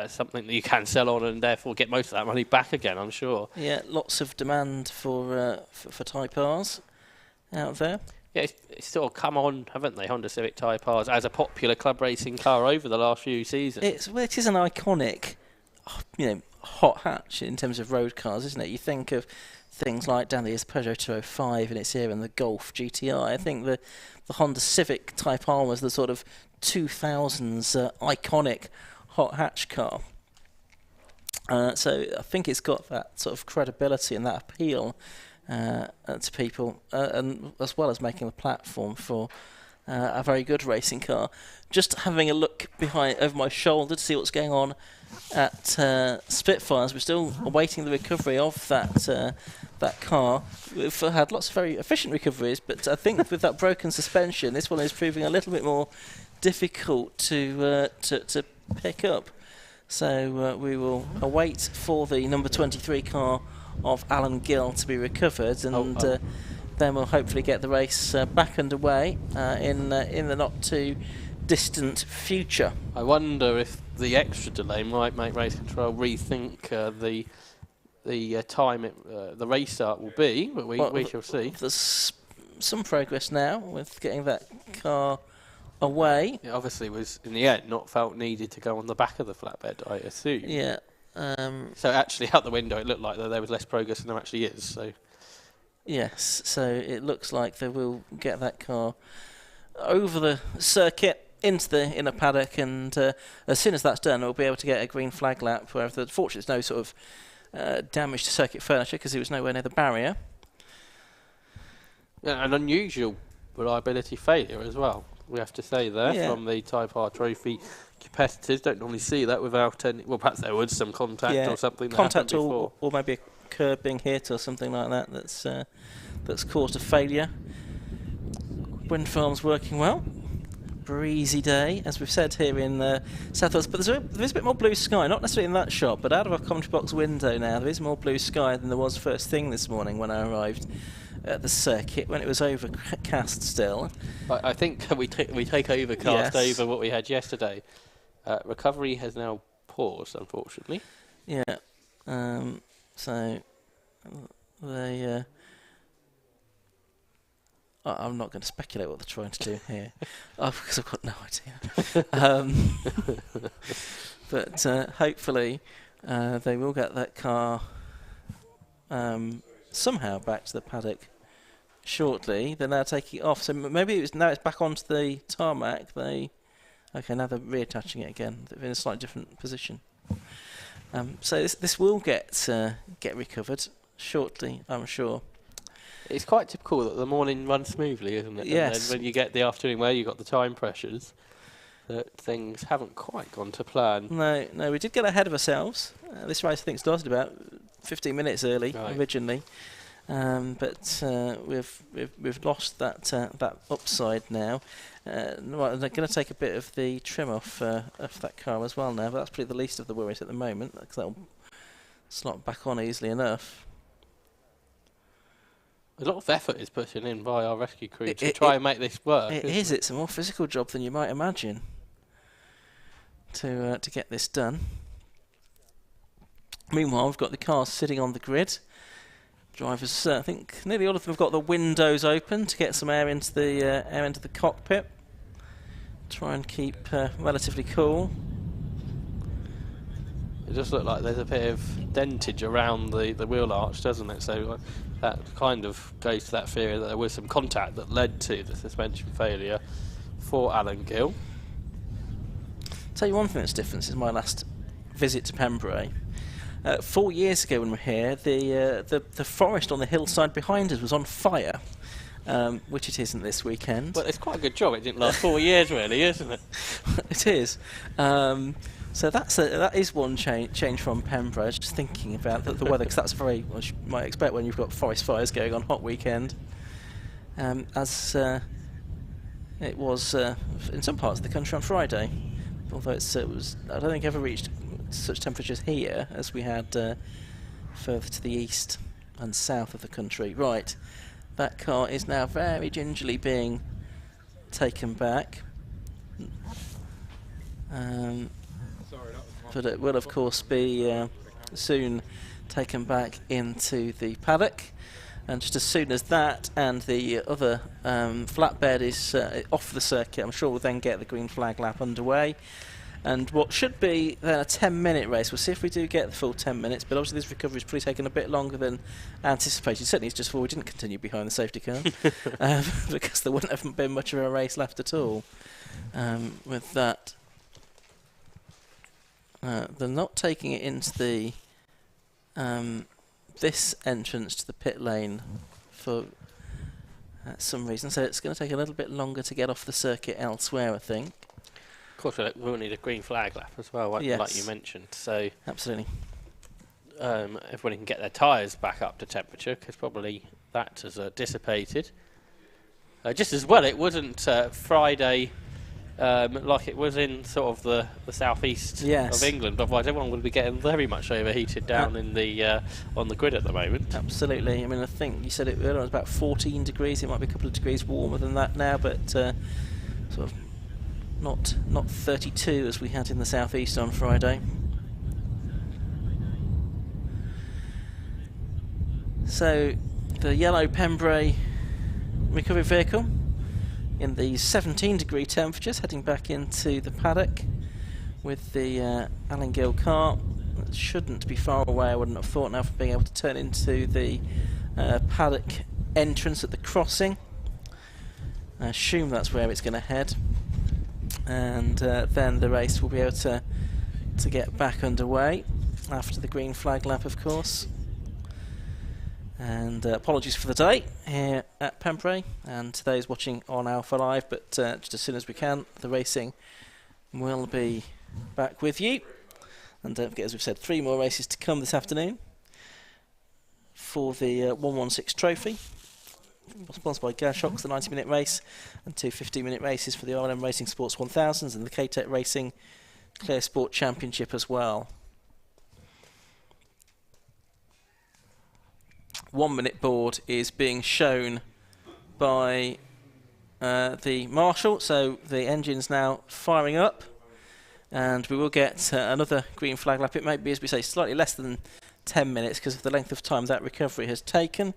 something that you can sell on and therefore get most of that money back again, I'm sure. Yeah, lots of demand for Type Rs out there. Yeah, it's sort of come on, haven't they, Honda Civic Type Rs as a popular club racing car over the last few seasons. It is an iconic, hot hatch in terms of road cars, isn't it? You think of things like down the years, Peugeot 205 in its era and the Golf GTI. I think the Honda Civic Type R was the sort of 2000s iconic hot hatch car. So I think it's got that sort of credibility and that appeal to people, and as well as making a platform for a very good racing car. Just having a look over my shoulder to see what's going on at Spitfires. We're still awaiting the recovery of that car. We've had lots of very efficient recoveries, but I think with that broken suspension, this one is proving a little bit more difficult to pick up. So we will await for the number 23 car of Alan Gill to be recovered, and then we'll hopefully get the race back underway in the not too distant future. I wonder if the extra delay might make race control rethink the time the race start will be, but we shall see. There's some progress now with getting that car away. It obviously was, in the end, not felt needed to go on the back of the flatbed, I assume. Yeah. So actually, out the window, it looked like there was less progress than there actually is. So. Yes, so it looks like they will get that car over the circuit into the inner paddock, and as soon as that's done, we'll be able to get a green flag lap. Where unfortunately, there's no sort of damage to circuit furniture because it was nowhere near the barrier. Yeah, an unusual reliability failure as well. we have to say there, from the Type R Trophy competitors. Don't normally see that without any... Well, perhaps there was some contact or something that contact happened before. or maybe a curb being hit or something like that that's caused a failure. Wind farm's working well. Breezy day, as we've said here in South Wales, but there is a bit more blue sky, not necessarily in that shot, but out of our commentary box window now, there is more blue sky than there was first thing this morning when I arrived at the circuit, when it was overcast still. I think we take overcast over what we had yesterday. Recovery has now paused, unfortunately. Yeah, so they... I'm not going to speculate what they're trying to do here, because I've got no idea. But hopefully they will get that car somehow back to the paddock shortly. They're now taking it off, so maybe now it's back onto the tarmac. Now they're reattaching it again. They're in a slightly different position. So this will get recovered shortly, I'm sure. It's quite typical that the morning runs smoothly, isn't it? Yes. And then when you get the afternoon where you've got the time pressures, that things haven't quite gone to plan. No, we did get ahead of ourselves. This race, I think, started about 15 minutes early originally, but we've lost that upside now. They're going to take a bit of the trim off that car as well now, but that's probably the least of the worries at the moment, because that'll slot back on easily enough. A lot of effort is put in by our rescue crew to try and make this work. It is. It's a more physical job than you might imagine to get this done. Meanwhile, we've got the cars sitting on the grid. Drivers, I think, nearly all of them have got the windows open to get some air into the cockpit. Try and keep relatively cool. It does look like there's a bit of dentage around the wheel arch, doesn't it? So that kind of goes to that theory that there was some contact that led to the suspension failure for Alan Gill. Tell you one thing that's different since my last visit to Pembrey. 4 years ago when we were here, the forest on the hillside behind us was on fire, which it isn't this weekend. Well, it's quite a good job it didn't last 4 years, really, isn't it? It is. So that is one change from Pembrey. I was just thinking about the weather, because that's very, well, you might expect when you've got forest fires going on hot weekend. As it was in some parts of the country on Friday, although it was, I don't think ever reached such temperatures here as we had further to the east and south of the country. Right, that car is now very gingerly being taken back. But it will, of course, be soon taken back into the paddock. And just as soon as that and the other flatbed is off the circuit, I'm sure we'll then get the green flag lap underway. And what should be then a 10-minute race. We'll see if we do get the full 10 minutes, but obviously this recovery is probably taken a bit longer than anticipated. Certainly it's just for we didn't continue behind the safety car, because there wouldn't have been much of a race left at all with that. They're not taking it into the this entrance to the pit lane for some reason, so it's going to take a little bit longer to get off the circuit elsewhere, I think. Of course, we'll need a green flag lap as well, like you mentioned. So absolutely, everybody can get their tyres back up to temperature, because probably that has dissipated. Just as well, it wasn't Friday. Like it was in sort of the southeast of England, otherwise everyone would be getting very much overheated down in the on the grid at the moment. Absolutely. I mean, I think you said it earlier, it was about 14 degrees. It might be a couple of degrees warmer than that now, but sort of not 32 as we had in the southeast on Friday. So the yellow Pembrey recovery vehicle in the 17-degree temperatures, heading back into the paddock with the Alan Gill car. It shouldn't be far away, I wouldn't have thought, now, from being able to turn into the paddock entrance at the crossing. I assume that's where it's going to head, and then the race will be able to get back underway after the green flag lap, of course. And apologies for the delay here at Pembrey and to those watching on Alpha Live, but just as soon as we can, the racing will be back with you. And don't forget, as we've said, 3 more races to come this afternoon for the 116 trophy, sponsored by Gashox, the 90-minute race, and 2 15-minute races for the R&M Racing Sports 1000s and the K-Tech Racing Clear Sport Championship as well. 1 minute board is being shown by the marshal, so the engine's now firing up, and we will get another green flag lap. It may be, as we say, slightly less than 10 minutes because of the length of time that recovery has taken.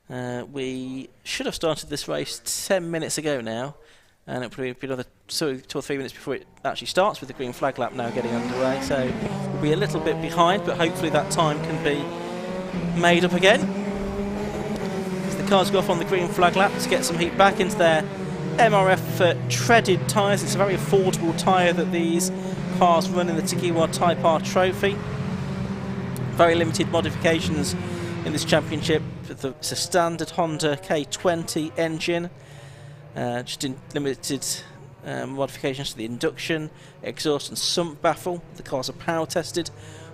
We should have started this race 10 minutes ago now, and it'll probably be another 2 or 3 minutes before it actually starts, with the green flag lap now getting underway. So we'll be a little bit behind, but hopefully that time can be made up again. As the cars go off on the green flag lap to get some heat back into their MRF treaded tyres. It's a very affordable tyre that these cars run in the Tagiwa Type R Trophy. Very limited modifications in this championship. It's a standard Honda K20 engine, just in limited modifications to the induction, exhaust and sump baffle. The cars are power tested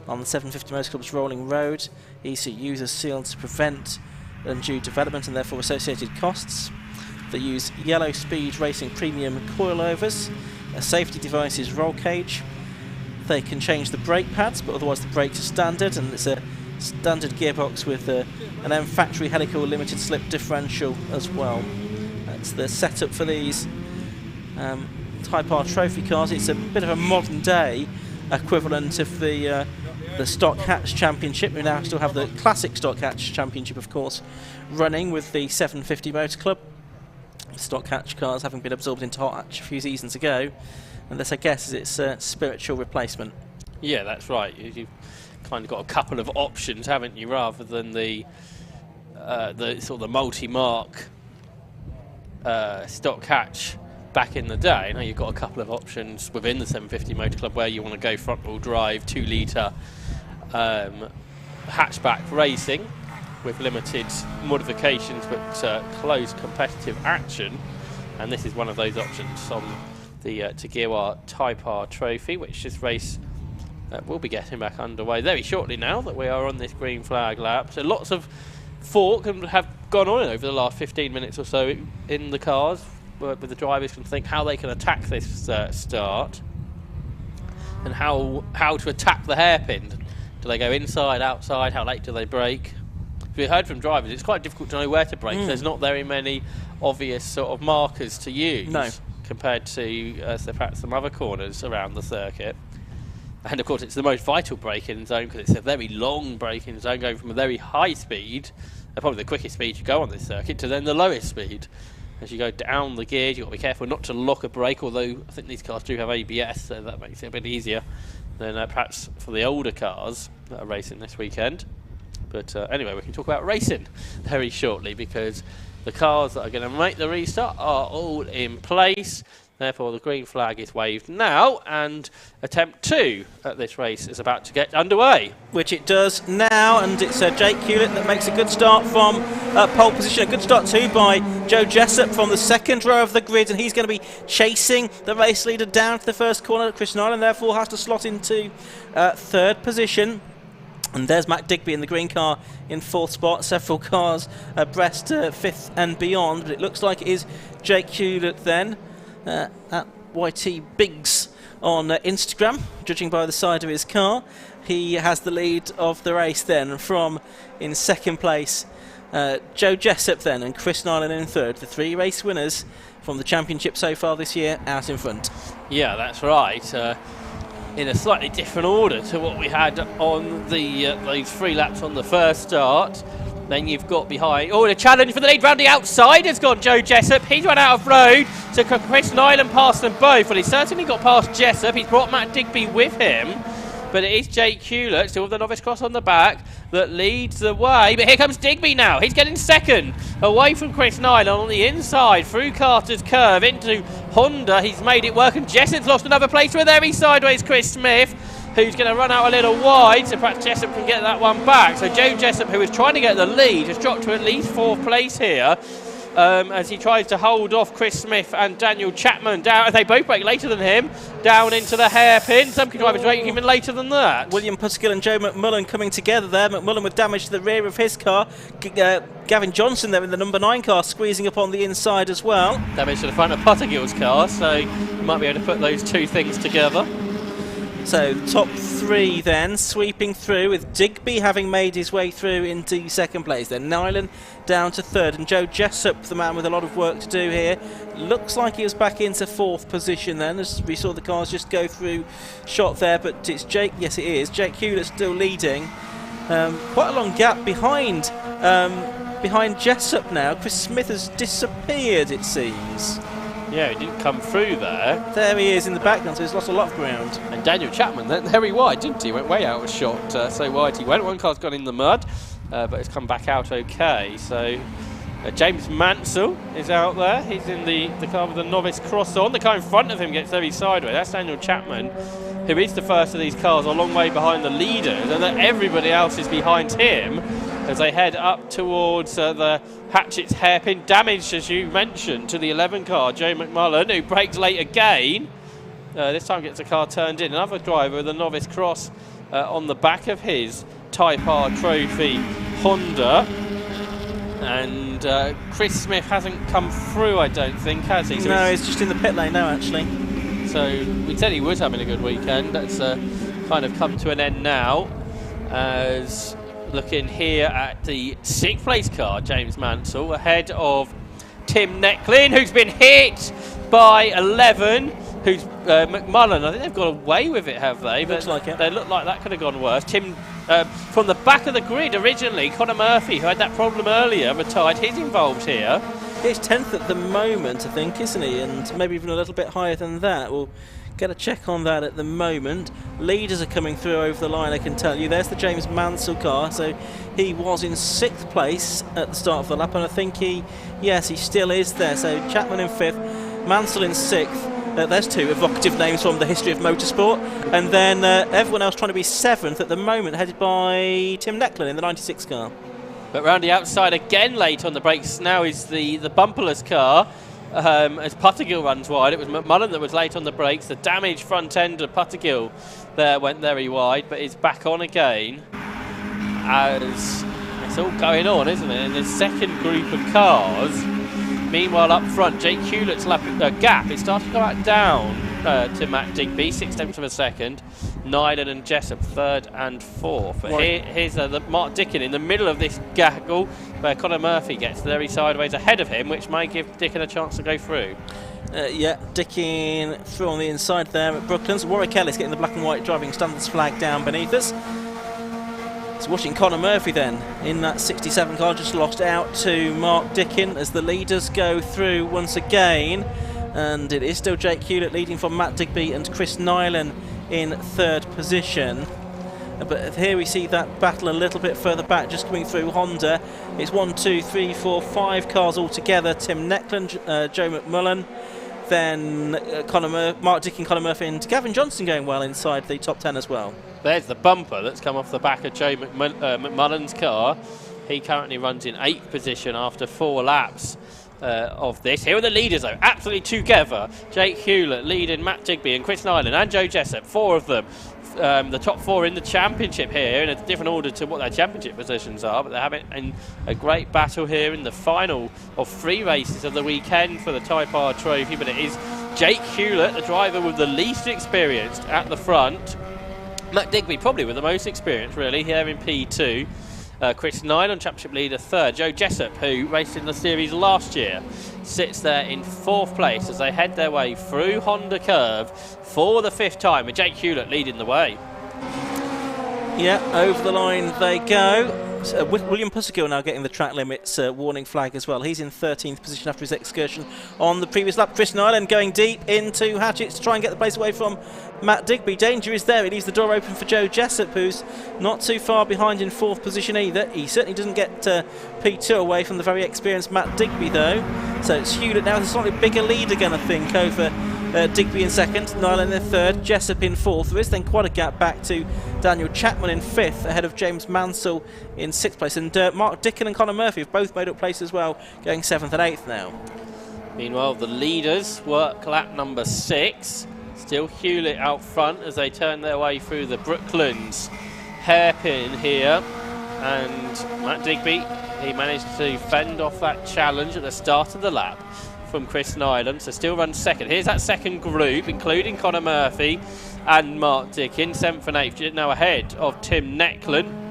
on the 750 Motor Club's rolling road. ECUs are sealed to prevent undue development and therefore associated costs. They use Yellow Speed Racing Premium coilovers. A safety device is roll cage. They can change the brake pads, but otherwise the brakes are standard, and it's a standard gearbox with an M factory helical limited slip differential as well. That's the setup for these Type R trophy cars. It's a bit of a modern day equivalent of the Stock Hatch Championship. We now still have the classic Stock Hatch Championship, of course, running with the 750 Motor Club. Stock Hatch cars having been absorbed into Hot Hatch a few seasons ago, and this, I guess, is its spiritual replacement. Yeah, that's right. You've kind of got a couple of options, haven't you, rather than the sort of the multi-mark Stock Hatch back in the day. Now you've got a couple of options within the 750 Motor Club where you want to go front-wheel drive, 2-litre hatchback racing with limited modifications but close competitive action, and this is one of those options on the Tagiwa Type R Trophy, which this race will be getting back underway very shortly now that we are on this green flag lap. So lots of thought can have gone on over the last 15 minutes or so in the cars, with the drivers can think how they can attack this start and how to attack the hairpin. Do they go inside, outside? How late do they brake? We heard from drivers it's quite difficult to know where to brake. There's not very many obvious sort of markers to use compared to perhaps some other corners around the circuit. And of course it's the most vital braking zone because it's a very long braking zone, going from a very high speed, probably the quickest speed you go on this circuit, to then the lowest speed. As you go down the gears, you've got to be careful not to lock a brake, although I think these cars do have ABS, so that makes it a bit easier than perhaps for the older cars that are racing this weekend. But anyway, we can talk about racing very shortly because the cars that are going to make the restart are all in place. Therefore, the green flag is waved now, and attempt 2 at this race is about to get underway. Which it does now, and it's Jake Hewlett that makes a good start from pole position. A good start too by Joe Jessup from the second row of the grid, and he's going to be chasing the race leader down to the first corner. Chris Nyland therefore has to slot into third position. And there's Matt Digby in the green car in fourth spot. Several cars abreast fifth and beyond, but it looks like it is Jake Hewlett then at YT Biggs on Instagram, judging by the side of his car. He has the lead of the race then from, in second place, Joe Jessup then and Chris Nyland in third. The 3 race winners from the championship so far this year out in front. Yeah, that's right. In a slightly different order to what we had on those 3 laps on the first start. Then you've got behind, a challenge for the lead round the outside has gone Joe Jessup. He's run out of road, so Chris Nyland passed them both. Well, he's certainly got past Jessup. He's brought Matt Digby with him, but it is Jake Hewlett, still with the novice cross on the back, that leads the way. But here comes Digby now. He's getting second, away from Chris Nyland on the inside, through Carter's curve into Honda. He's made it work, and Jessup's lost another place. We're there. He's sideways, Chris Smith. who's going to run out a little wide, so perhaps Jessup can get that one back. So Joe Jessup, who was trying to get the lead, has dropped to at least 4th place here. As he tries to hold off Chris Smith and Daniel Chapman down. They both break later than him, down into the hairpin. Some drivers breaking even later than that. William Puskill and Joe McMullen coming together there. McMullen with damage to the rear of his car. Gavin Johnson there in the number 9 car squeezing up on the inside as well. Damage to the front of Pottergill's car, so you might be able to put those two things together. So top 3 then sweeping through, with Digby having made his way through into 2nd place. Then Nyland down to 3rd, and Joe Jessup, the man with a lot of work to do here, looks like he was back into 4th position then, as we saw the cars just go through shot there. But it's Jake, yes it is, Jake Hewlett still leading. Quite a long gap behind Jessup now. Chris Smith has disappeared, it seems. Yeah, he didn't come through there. There he is in the background, so he's lost a lot of ground. And Daniel Chapman, very wide, didn't he? Went way out of shot, so wide he went. One car's gone in the mud, but it's come back out okay. So James Mansell is out there. He's in the car with the novice cross on. The car in front of him gets very sideways. That's Daniel Chapman, who is the first of these cars, a long way behind the leaders, and then everybody else is behind him as they head up towards the Hatchett's hairpin. Damage, as you mentioned, to the 11 car, Joe McMullen, who brakes late again. This time gets the car turned in. Another driver with a novice cross on the back of his Type R Trophy Honda. And Chris Smith hasn't come through, I don't think, has he? So no, he's just in the pit lane now, actually. So we said he was having a good weekend. That's kind of come to an end now. As looking here at the 6th place car, James Mansell, ahead of Tim Necklin, who's been hit by 11, who's McMullen. I think they've got away with it, have they? Looks like it. They look like that could have gone worse. Tim, from the back of the grid originally, Conor Murphy, who had that problem earlier, retired. He's involved here. He's 10th at the moment, I think, isn't he? And maybe even a little bit higher than that. We'll get a check on that at the moment. Leaders are coming through over the line, I can tell you. There's the James Mansell car. So he was in 6th place at the start of the lap, and I think he still is there. So Chapman in 5th, Mansell in 6th. There's 2 evocative names from the history of motorsport. And then everyone else trying to be 7th at the moment, headed by Tim Necklin in the 96 car. But round the outside again, late on the brakes now is the bumperless car. As Pottergill runs wide, it was McMullen that was late on the brakes. The damaged front end of Pottergill there went very wide, but it's back on again as it's all going on, isn't it? In the second group of cars. Meanwhile, up front, Jake Hewlett's gap is starting to go back down to Matt Digby, 0.6 of a second. Nyland and Jessup 3rd and 4th. But here's the Mark Dickin in the middle of this gaggle, where Conor Murphy gets very sideways ahead of him, which may give Dickin a chance to go through. Yeah, Dickin through on the inside there at Brooklands. Warwick Ellis getting the black and white driving standards flag down beneath us. So watching Conor Murphy then in that 67 car, just lost out to Mark Dickin as the leaders go through once again. And it is still Jake Hewlett leading from Matt Digby and Chris Nyland in 3rd position. But here we see that battle a little bit further back, just coming through Honda. It's 1, 2, 3, 4, 5 cars all together. Tim Necklin, Joe McMullen, then Mark Dickin, Conor Murphy, and Gavin Johnson going well inside the top 10 as well. There's the bumper that's come off the back of Joe McMullen's car. He currently runs in 8th position after 4 laps of this. Here are the leaders though, absolutely together. Jake Hewlett leading Matt Digby and Chris Nyland and Joe Jessup, 4 of them. The top 4 in the championship here in a different order to what their championship positions are, but they're having a great battle here in the final of 3 races of the weekend for the Type R Trophy. But it is Jake Hewlett, the driver with the least experience, at the front. Matt Digby probably with the most experience really here in P2. Chris Nyland, championship leader, 3rd. Joe Jessup, who raced in the series last year, sits there in 4th place as they head their way through Honda Curve for the 5th time, with Jake Hewlett leading the way. Yeah, over the line they go. William Pussigill now getting the track limits warning flag as well. He's in 13th position after his excursion on the previous lap. Chris Nyland going deep into Hatchett to try and get the place away from Matt Digby. Danger is there. He leaves the door open for Joe Jessup, who's not too far behind in 4th position either. He certainly doesn't get P2 away from the very experienced Matt Digby though. So it's Hewlett now, a slightly bigger lead again I think over Digby in second, Nyland in third, Jessup in fourth. There is then quite a gap back to Daniel Chapman in fifth, ahead of James Mansell in sixth place. And Mark Dickin and Conor Murphy have both made up place as well, going seventh and eighth now. Meanwhile, the leaders work lap number 6. Still Hewlett out front as they turn their way through the Brooklands hairpin here. And Matt Digby, he managed to fend off that challenge at the start of the lap from Chris Nyland, so still runs second. Here's that second group, including Conor Murphy and Mark Dickin, 7th and 8th, now ahead of Tim Necklin.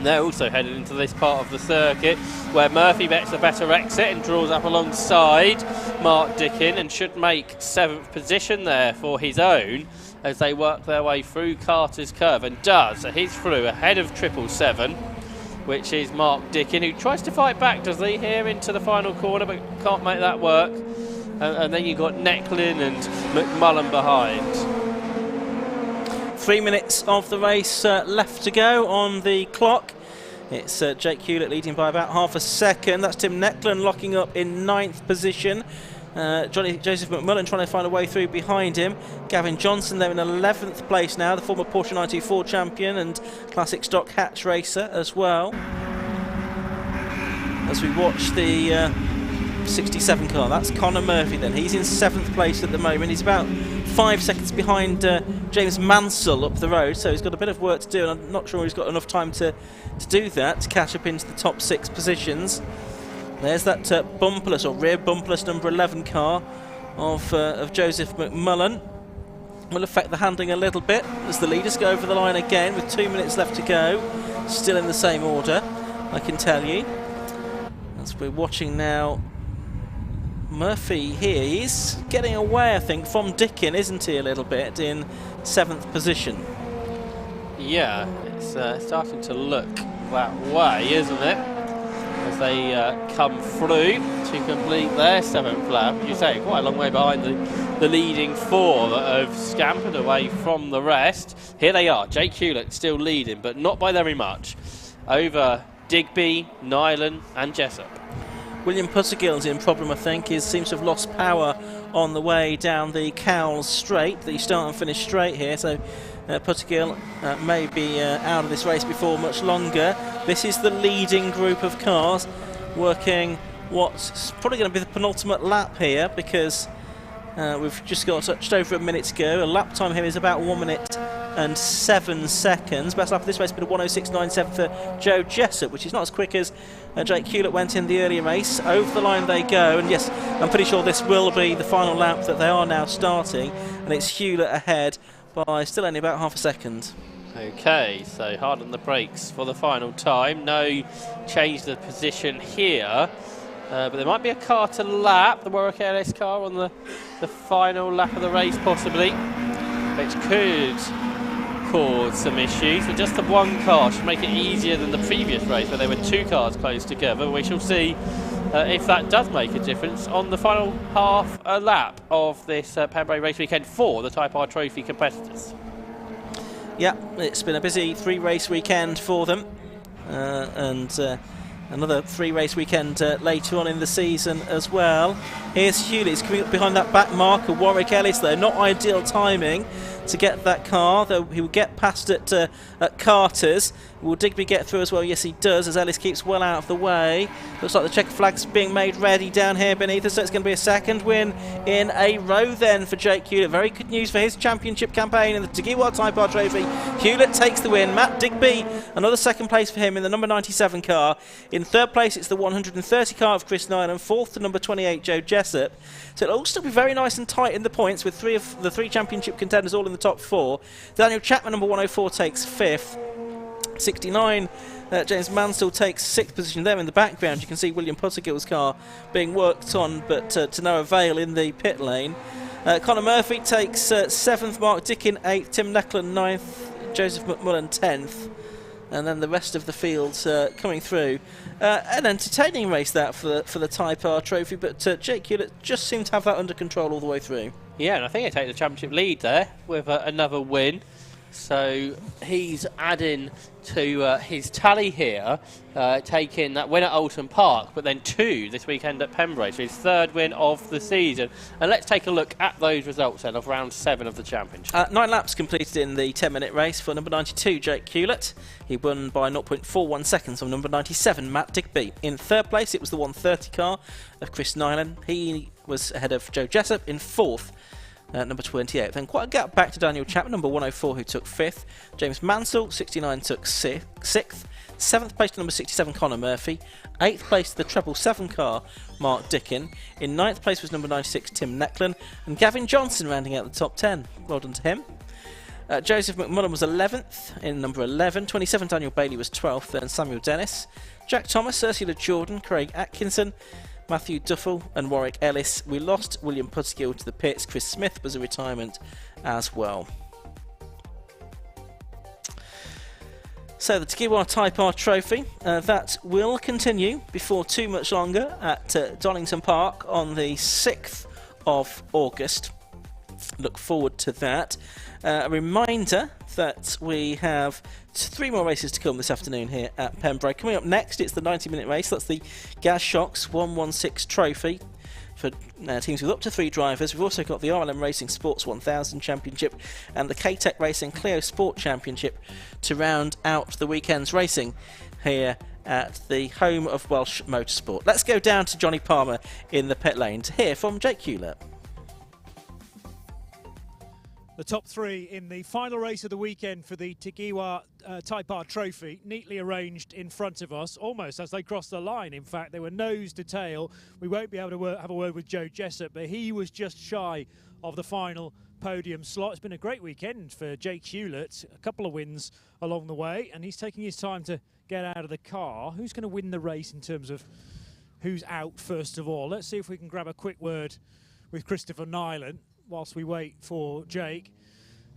They're also headed into this part of the circuit where Murphy gets a better exit and draws up alongside Mark Dickin and should make 7th position there for his own as they work their way through Carter's Curve, and does. So he's through ahead of 777, which is Mark Dickin, who tries to fight back, does he, here into the final corner, but can't make that work. And then you've got Necklin and McMullen behind. 3 minutes of the race left to go on the clock. It's Jake Hewlett leading by about half a second. That's Tim Necklin locking up in 9th position. Joseph McMullen trying to find a way through behind him. Gavin Johnson there in 11th place now, the former Porsche 924 champion and classic stock hatch racer as well. As we watch the 67 car, that's Conor Murphy then. He's in 7th place at the moment. He's about 5 seconds behind James Mansell up the road, so he's got a bit of work to do, and I'm not sure he's got enough time to do that, to catch up into the top 6 positions. There's that bumperless, or rear bumperless number 11 car of Joseph McMullen. Will affect the handling a little bit as the leaders go over the line again with 2 minutes left to go. Still in the same order, I can tell you. As we're watching now, Murphy here, he's getting away, I think, from Dickin, isn't he, a little bit, in 7th position. Yeah, it's starting to look that way, isn't it? As they come through to complete their 7th lap. You say quite a long way behind the leading 4 that have scampered away from the rest. Here they are, Jake Hewlett still leading, but not by very much, over Digby, Nyland and Jessup. William Puttergill's in problem, I think. He seems to have lost power on the way down the Cowles Straight, the start and finish straight here, so Puttergill may be out of this race before much longer. This is the leading group of cars working what's probably going to be the penultimate lap here, because we've just got just over a minute to go. A lap time here is about 1 minute and 7 seconds. Best lap of this race has been a 1:06.97 for Joe Jessup, which is not as quick as Jake Hewlett went in the earlier race. Over the line they go, and yes, I'm pretty sure this will be the final lap that they are now starting, and it's Hewlett ahead by still only about half a second. Okay, so hard on the brakes for the final time. No change the position here, but there might be a car to lap, the Warwick LS car on the final lap of the race possibly, which could cause some issues, but just the one car should make it easier than the previous race where there were 2 cars close together. We shall see if that does make a difference on the final half a lap of this Pembrey race weekend for the Type R Trophy competitors. Yeah, it's been a busy 3-race weekend for them, and another 3-race weekend later on in the season as well. Here's Hewlett, he's coming up behind that back marker, Warwick Ellis though, not ideal timing to get that car, though he will get past at Carter's. Will Digby get through as well? Yes, he does, as Ellis keeps well out of the way. Looks like the checker flag's being made ready down here beneath us, so it's going to be a second win in a row then for Jake Hewlett. Very good news for his championship campaign in the Tagiwa Type R Trophy. Hewlett takes the win. Matt Digby, another second place for him in the number 97 car. In third place, it's the 130 car of Chris Nyland, fourth to number 28, Joe Jessup. So it'll all still be very nice and tight in the points, with 3 of the 3 championship contenders all in the top 4. Daniel Chapman, number 104, takes 5th. 69, James Mansell takes 6th position there. In the background you can see William Puttergill's car being worked on, but to no avail in the pit lane. Conor Murphy takes 7th, Mark Dickin 8th, Tim Necklin 9th, Joseph McMullen 10th, and then the rest of the fields coming through. An entertaining race that for the Type R Trophy, but Jake Hewlett just seemed to have that under control all the way through. Yeah, and I think they take the championship lead there with another win. So he's adding to his tally here, taking that win at Oulton Park, but then 2 this weekend at Pembrey, so his 3rd win of the season. And let's take a look at those results then of round 7 of the championship. 9 laps completed in the 10-minute race for number 92, Jake Hewlett. He won by 0.41 seconds from number 97, Matt Digby. In 3rd place, it was the 130 car of Chris Nyland. He was ahead of Joe Jessup in 4th. Number 28. Then quite a gap back to Daniel Chapman, number 104, who took 5th. James Mansell, 69, took 6th. 7th place to number 67, Connor Murphy. 8th place to the 777 car, Mark Dickin. In 9th place was number 96, Tim Necklin. And Gavin Johnson rounding out the top 10. Well done to him. Joseph McMullen was 11th in number 11. 27th, Daniel Bailey was 12th. Then Samuel Dennis. Jack Thomas, Ursula Jordan, Craig Atkinson, Matthew Duffel and Warwick Ellis. We lost William Pudskill to the pits. Chris Smith was a retirement as well. So the Tagiwa Type R Trophy, that will continue before too much longer at Donington Park on the 6th of August. Look forward to that. A reminder that we have 3 more races to come this afternoon here at Pembrey. Coming up next, it's the 90-minute race. That's the Gas Shocks 116 Trophy for teams with up to 3 drivers. We've also got the RLM Racing Sports 1000 Championship and the K-Tech Racing Clio Sport Championship to round out the weekend's racing here at the home of Welsh motorsport. Let's go down to Johnny Palmer in the pit lane to hear from Jake Hewlett. The top 3 in the final race of the weekend for the Tagiwa Type R Trophy, neatly arranged in front of us, almost as they crossed the line. In fact, they were nose to tail. We won't be able to have a word with Joe Jessup, but he was just shy of the final podium slot. It's been a great weekend for Jake Hewlett, a couple of wins along the way, and he's taking his time to get out of the car. Who's going to win the race in terms of who's out first of all? Let's see if we can grab a quick word with Christopher Nyland whilst we wait for Jake.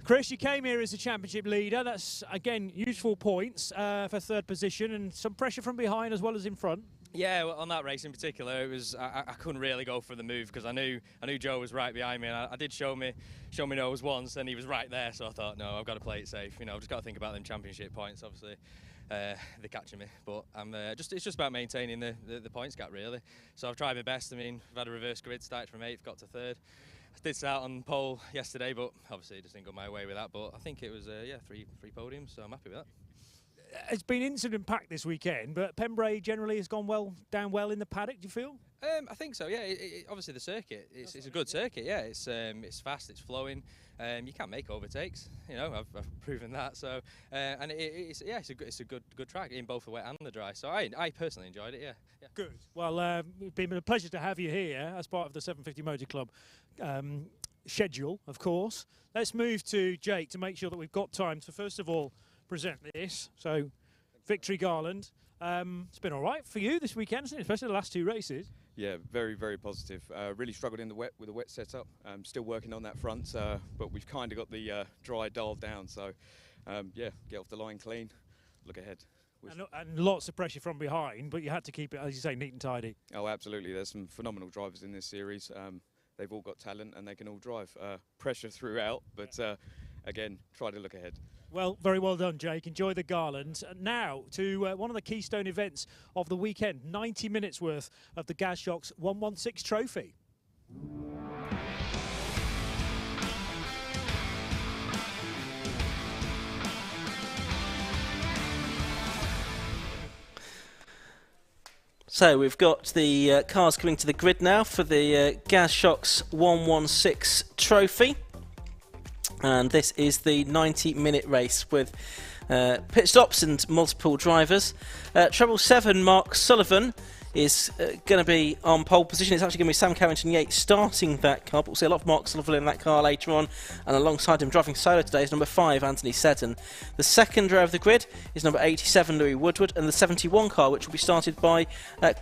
Chris, you came here as a championship leader. That's, again, useful points for 3rd position and some pressure from behind as well as in front. Yeah, well, on that race in particular, it was I couldn't really go for the move because I knew Joe was right behind me, and I did show me nose once, and he was right there. So I thought, no, I've got to play it safe. I've just got to think about them championship points. Obviously, they're catching me, but it's just about maintaining the points gap really. So I've tried my best. I mean, I've had a reverse grid, started from 8th, got to 3rd. I did start on pole yesterday, but obviously it just didn't go my way with that. But I think it was 3 podiums, so I'm happy with that. It's been incident-packed this weekend, but Pembrey generally has gone down well in the paddock, do you feel? I think so, yeah. Obviously the circuit, it's a good circuit, yeah. It's fast, it's flowing. You can't make overtakes, I've proven that. So, and it's a good track in both the wet and the dry. So I personally enjoyed it, yeah. Good. Well, it's been a pleasure to have you here as part of the 750 Motor Club schedule, of course. Let's move to Jake to make sure that we've got time to first of all present this. So, Victory Garland. It's been all right for you this weekend, isn't it? Especially the last 2 races. Yeah, very, very positive. Really struggled in the wet with the wet setup. Still working on that front, but we've kind of got the dry dialed down. So, yeah, get off the line clean, look ahead. And lots of pressure from behind, but you had to keep it, as you say, neat and tidy. Oh, absolutely. There's some phenomenal drivers in this series. They've all got talent and they can all drive. Pressure throughout, but again, try to look ahead. Well, very well done, Jake. Enjoy the Garland. Now to one of the keystone events of the weekend, 90 minutes worth of the Gas Shocks 116 Trophy. So we've got the cars coming to the grid now for the Gas Shocks 116 Trophy. And this is the 90-minute race with pit stops and multiple drivers. Treble 7, Mark Sullivan, is going to be on pole position. It's actually going to be Sam Carrington-Yates starting that car, but we'll see a lot of Mark Sullivan in that car later on. And alongside him driving solo today is number 5, Anthony Seddon. The second row of the grid is number 87, Louis Woodward, and the 71 car, which will be started by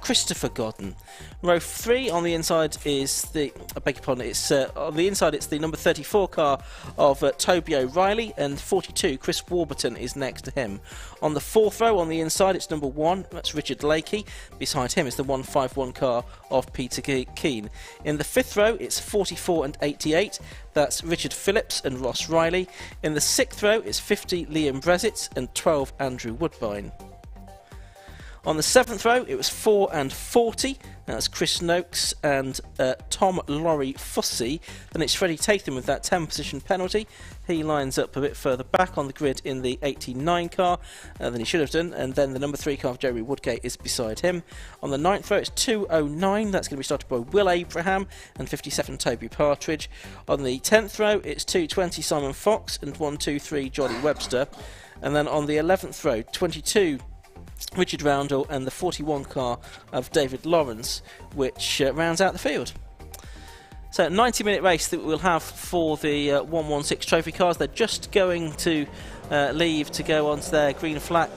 Christopher Godden. Row 3 on the inside is the, I beg your pardon, it's on the inside it's the number 34 car of Toby O'Reilly, and 42, Chris Warburton, is next to him. On the 4th row on the inside it's number 1, that's Richard Lakey. Beside him him is the 151 car of Peter Keane. In the 5th row, it's 44 and 88. That's Richard Phillips and Ross Riley. In the 6th row, it's 50 Liam Brezitz and 12 Andrew Woodbine. On the 7th row, it was 4 and 40. That's Chris Noakes and Tom Laurie Fussy. Then it's Freddie Tatham with that 10 position penalty. He lines up a bit further back on the grid in the 89 car than he should have done. And then the number 3 car of Jeremy Woodgate is beside him. On the 9th row, it's 209. That's going to be started by Will Abraham and 57 Toby Partridge. On the 10th row, it's 220 Simon Fox and 123 Johnny Webster. And then on the 11th row, 22 Richard Roundell and the 41 car of David Lawrence, which rounds out the field. So 90-minute race that we'll have for the 116 trophy cars. They're just going to leave to go onto their green flag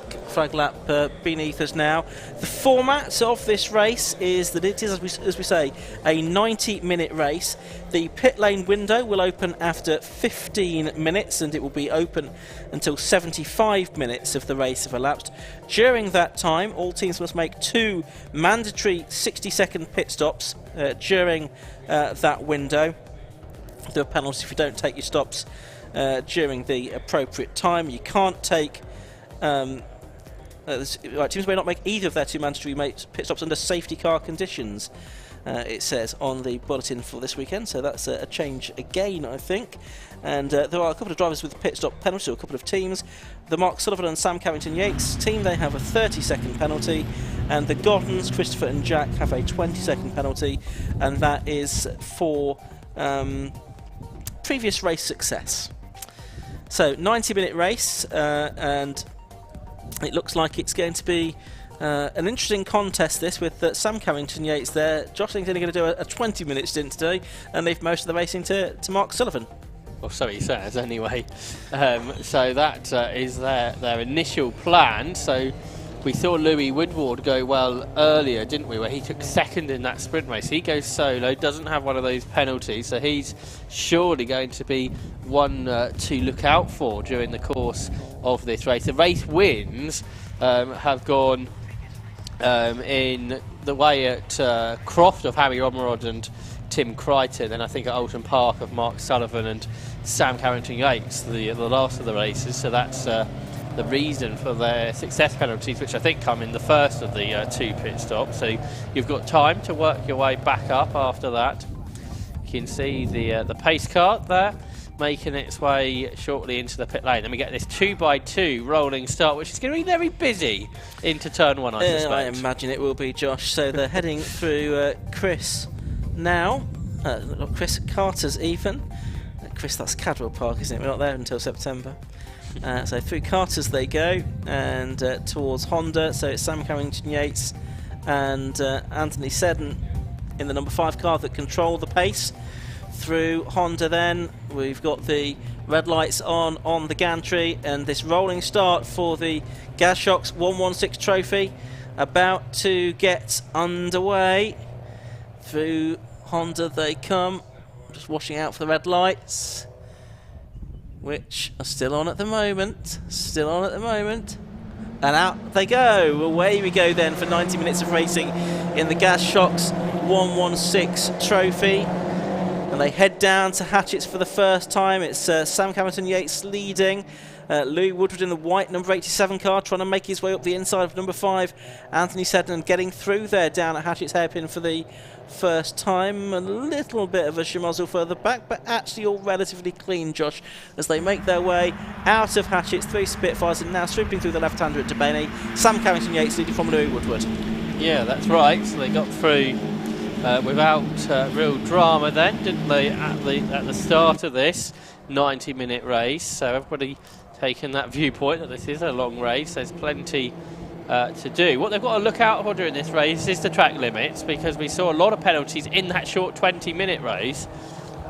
lap beneath us now. The format of this race is that it is, as we say, a 90-minute race. The pit lane window will open after 15 minutes and it will be open until 75 minutes of the race have elapsed. During that time, all teams must make 2 mandatory 60-second pit stops during that window. There are penalties if you don't take your stops during the appropriate time. You can't take teams may not make either of their 2 mandatory pit stops under safety car conditions, it says on the bulletin for this weekend, so that's a change again, I think. And there are a couple of drivers with pit stop penalties, or a couple of teams. The Mark Sullivan and Sam Carrington-Yates team, they have a 30-second penalty, and the Goddens, Christopher and Jack, have a 20-second penalty, and that is for previous race success. So 90-minute race, and it looks like it's going to be an interesting contest, this, with Sam Carrington-Yates there. Josh Link's only going to do a 20-minute stint today and leave most of the racing to Mark Sullivan. Well, so he says anyway. So that is their initial plan. So we saw Louis Woodward go well earlier, didn't we, where he took second in that sprint race. He goes solo, doesn't have one of those penalties, so he's surely going to be one to look out for during the course of this race. The race wins have gone in the way at Croft of Harry Ormerod and Tim Crichton, and I think at Alton Park of Mark Sullivan and Sam Carrington-Yates, the last of the races. So that's the reason for their success penalties, which I think come in the first of the 2 pit stops. So you've got time to work your way back up after that. You can see the pace car there making its way shortly into the pit lane. Then we get this 2x2 rolling start, which is going to be very busy into turn 1, I suspect. I imagine it will be, Josh. So they're heading through Chris now. Not Chris, Carter's even. Chris, that's Cadwell Park, isn't it? We're not there until September. So through Carter's they go, and towards Honda. So it's Sam Carrington-Yates and Anthony Seddon in the number 5 car that control the pace. Through Honda then, we've got the red lights on the gantry, and this rolling start for the Gazshocks 116 trophy about to get underway. Through Honda they come, just watching out for the red lights, which are still on at the moment, and out they go. Away we go then for 90 minutes of racing in the Gazshocks 116 trophy. And they head down to Hatchett's for the first time. It's Sam Carrington-Yates leading. Louis Woodward in the white number 87 car, trying to make his way up the inside of number 5. Anthony Seddon getting through there down at Hatchett's hairpin for the first time. A little bit of a schmozzle further back, but actually all relatively clean, Josh, as they make their way out of Hatchett's through Spitfires and now swooping through the left-hander at Debeney. Sam Carrington-Yates leading from Louis Woodward. Yeah, that's right. So they got through without real drama then, didn't they, at the start of this 90-minute race. So everybody taking that viewpoint that this is a long race. There's plenty to do. What they've got to look out for during this race is the track limits, because we saw a lot of penalties in that short 20-minute race,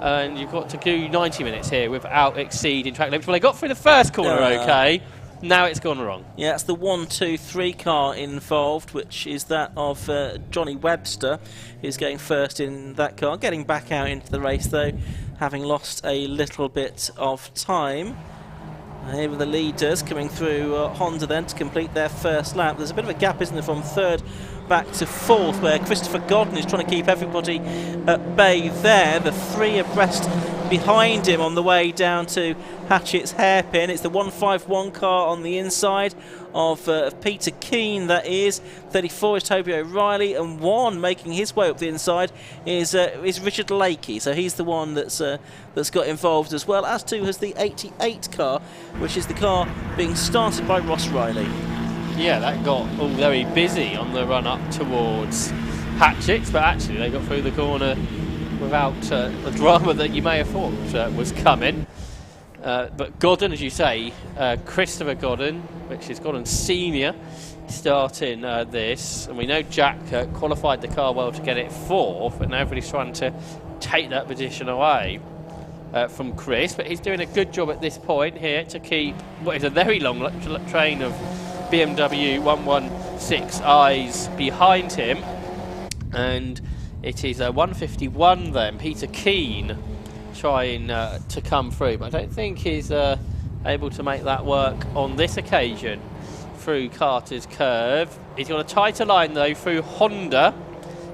and you've got to do 90 minutes here without exceeding track limits. Well, they got through the first corner okay. Now it's gone wrong. Yeah, it's the 1-2-3 car involved, which is that of Johnny Webster, who's going first in that car. Getting back out into the race, though, having lost a little bit of time. Here with the leaders coming through Honda then to complete their first lap. There's a bit of a gap, isn't there, from third back to fourth, where Christopher Godden is trying to keep everybody at bay there. The three abreast behind him on the way down to Hatchett's hairpin. It's the 151 car on the inside of Peter Keane, that is. 34 is Toby O'Reilly, and 1 making his way up the inside is Richard Lakey. So he's the one that's got involved, as well, as too has the 88 car, which is the car being started by Ross Riley. Yeah, that got all very busy on the run up towards Hatchett's, but actually they got through the corner without the drama that you may have thought was coming. But Godden, as you say, Christopher Godden, which is Godden Senior, starting this. And we know Jack qualified the car well to get it fourth, but now everybody's trying to take that position away from Chris. But he's doing a good job at this point here to keep what is a very long train of BMW 116Is behind him. And it is a 151 then, Peter Keane trying to come through, but I don't think he's able to make that work on this occasion through Carter's curve. He's got a tighter line though through Honda,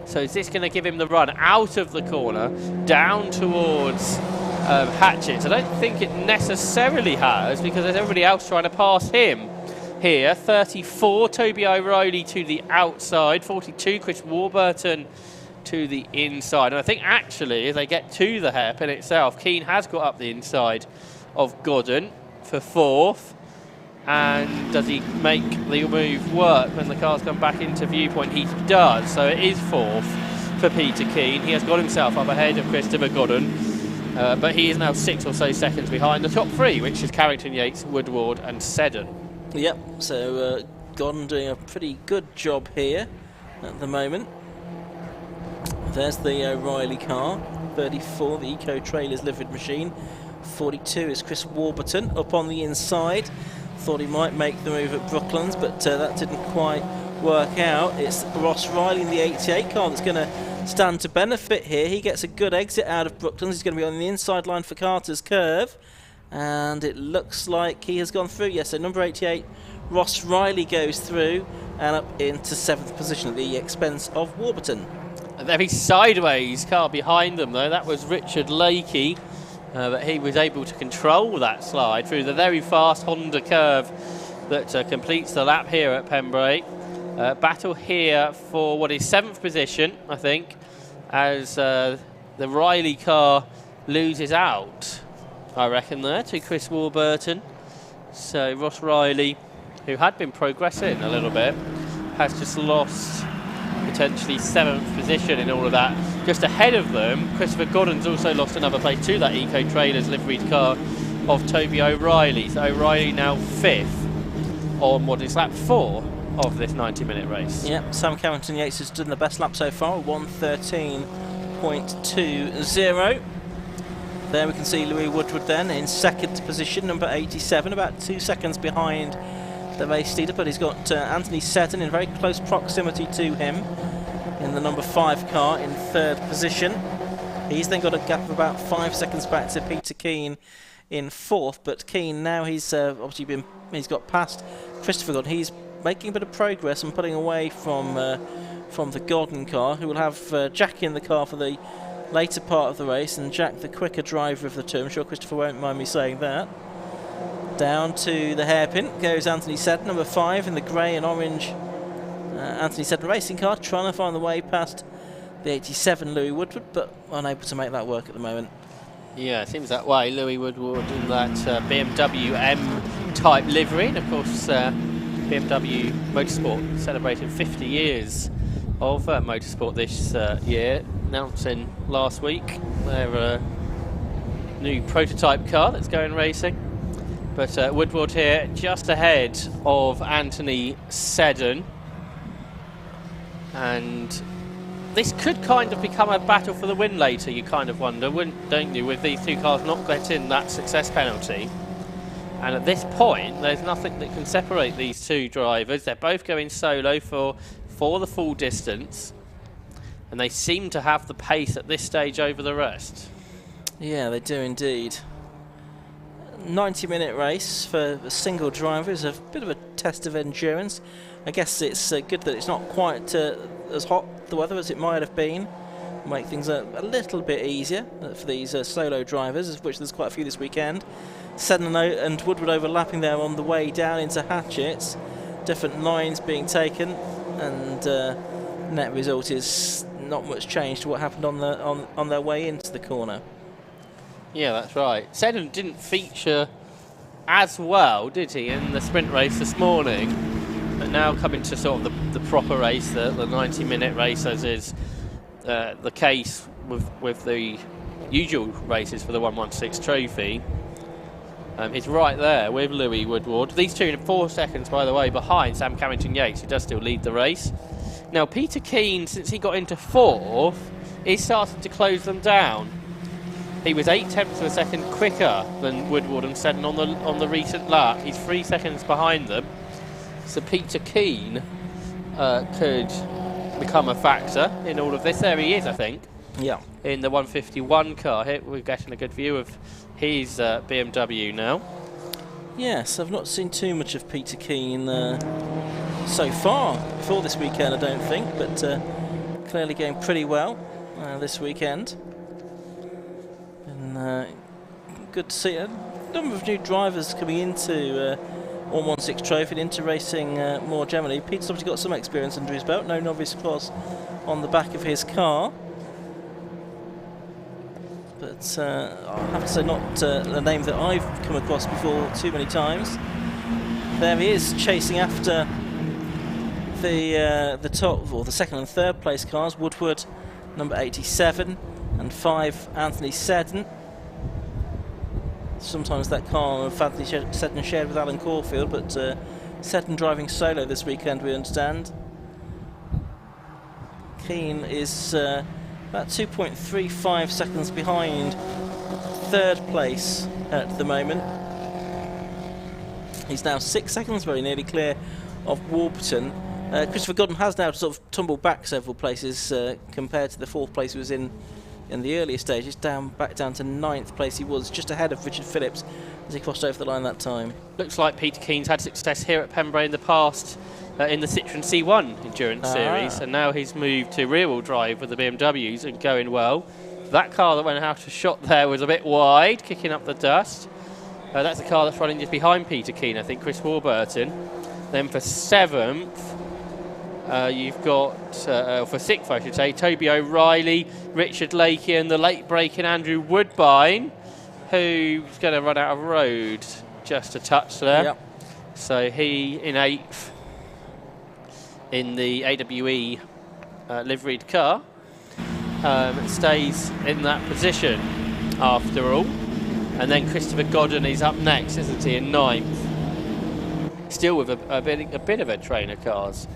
so is this going to give him the run out of the corner down towards Hatchett's? I don't think it necessarily has, because there's everybody else trying to pass him here. 34 Toby O'Reilly to the outside, 42 Chris Warburton to the inside. And I think actually as they get to the hairpin itself, Keane has got up the inside of Godden for fourth. And does he make the move work when the cars come back into viewpoint? He does. So it is fourth for Peter Keane. He has got himself up ahead of Christopher Godden, but he is now 6 or so seconds behind the top three, which is Carrington, Yates, Woodward and Seddon. Yep, so Godden doing a pretty good job here at the moment. There's the O'Reilly car, 34, the Eco Trailers livered machine. 42 is Chris Warburton up on the inside. Thought he might make the move at Brooklands, but that didn't quite work out. It's Ross Riley in the 88 car that's going to stand to benefit here. He gets a good exit out of Brooklands. He's going to be on the inside line for Carter's curve, and it looks like he has gone through. Yes, so number 88, Ross Riley, goes through and up into 7th position at the expense of Warburton. A very sideways car behind them though, that was Richard Lakey, but he was able to control that slide through the very fast Honda curve that completes the lap here at Pembrey. Battle here for what is 7th position, I think, as the Riley car loses out, I reckon, there to Chris Warburton. So Ross Riley, who had been progressing a little bit, has just lost potentially 7th position in all of that. Just ahead of them, Christopher Godden's also lost another place to that Eco Trailers liveried car of Toby O'Reilly. So O'Reilly now 5th on what is lap 4 of this 90-minute race. Yep, Sam Carrington Yates has done the best lap so far, 1:13.20. There we can see Louis Woodward then in 2nd position, number 87, about 2 seconds behind the race leader, but he's got Anthony Seddon in very close proximity to him in the number 5 car in 3rd position. He's then got a gap of about 5 seconds back to Peter Keane in 4th, but Keane now he's obviously he's got past Christopher Godden. He's making a bit of progress and putting away from the Godden car, who will have Jack in the car for the later part of the race, and Jack the quicker driver of the two. I'm sure Christopher won't mind me saying that. Down to the hairpin goes Anthony Seddon, number 5 in the grey and orange Anthony Seddon racing car, trying to find the way past the 87 Louis Woodward, but unable to make that work at the moment. Yeah, it seems that way. Louis Woodward in that BMW M type livery, and of course BMW Motorsport celebrating 50 years of motorsport this year, announcing last week their new prototype car that's going racing. But Woodward here just ahead of Anthony Seddon, and this could kind of become a battle for the win later, you kind of wonder, don't you, with these two cars not getting that success penalty. And at this point there's nothing that can separate these two drivers. They're both going solo for the full distance, and they seem to have the pace at this stage over the rest. Yeah, they do indeed. 90-minute race for a single driver is a bit of a test of endurance. I guess it's good that it's not quite as hot, the weather, as it might have been. Make things a little bit easier for these solo drivers, of which there's quite a few this weekend. Seddon and Woodward overlapping there on the way down into Hatchets. Different lines being taken, and net result is not much change to what happened on their way into the corner. Yeah, that's right. Seddon didn't feature as well, did he, in the sprint race this morning? But now coming to sort of the proper race, the 90-minute race, as is the case with the usual races for the 116 trophy. He's right there with Louis Woodward. These two in 4 seconds, by the way, behind Sam Carrington-Yates, who does still lead the race. Now, Peter Keane, since he got into 4th, is starting to close them down. He was 0.8 of a second quicker than Woodward and Seddon on the recent lap. He's 3 seconds behind them. So Peter Keane could become a factor in all of this. There he is, I think. Yeah. In the 151 car. Here we're getting a good view of his BMW now. Yes, I've not seen too much of Peter Keane so far for this weekend, I don't think, but clearly going pretty well this weekend. And good to see a number of new drivers coming into 116 Trophy and into racing more generally. Peter's obviously got some experience under his belt, no novice class on the back of his car. But I have to say, not a name that I've come across before too many times. There he is, chasing after the top, or the second and third place cars. Woodward, number 87, and 5, Anthony Seddon. Sometimes that car of Anthony Seddon shared with Alan Caulfield, but Seddon driving solo this weekend, we understand. Keane is about 2.35 seconds behind third place at the moment. He's now 6 seconds, very nearly clear of Warburton. Christopher Godden has now sort of tumbled back several places compared to the 4th place he was in the earlier stages, back down to 9th place. He was just ahead of Richard Phillips as he crossed over the line that time. Looks like Peter Keane's had success here at Pembrey in the past in the Citroen C1 Endurance Series, and now he's moved to rear-wheel drive with the BMWs and going well. That car that went out of shot there was a bit wide, kicking up the dust. That's the car that's running just behind Peter Keane, I think, Chris Warburton. Then for 7th, you've got, for 6th I should say, Toby O'Reilly, Richard Lakey and the late-breaking Andrew Woodbine, who's going to run out of road just a touch there. Yep. So he in 8th in the AWE liveried car, stays in that position after all. And then Christopher Godden is up next, isn't he, in 9th. Still with a bit of a train of cars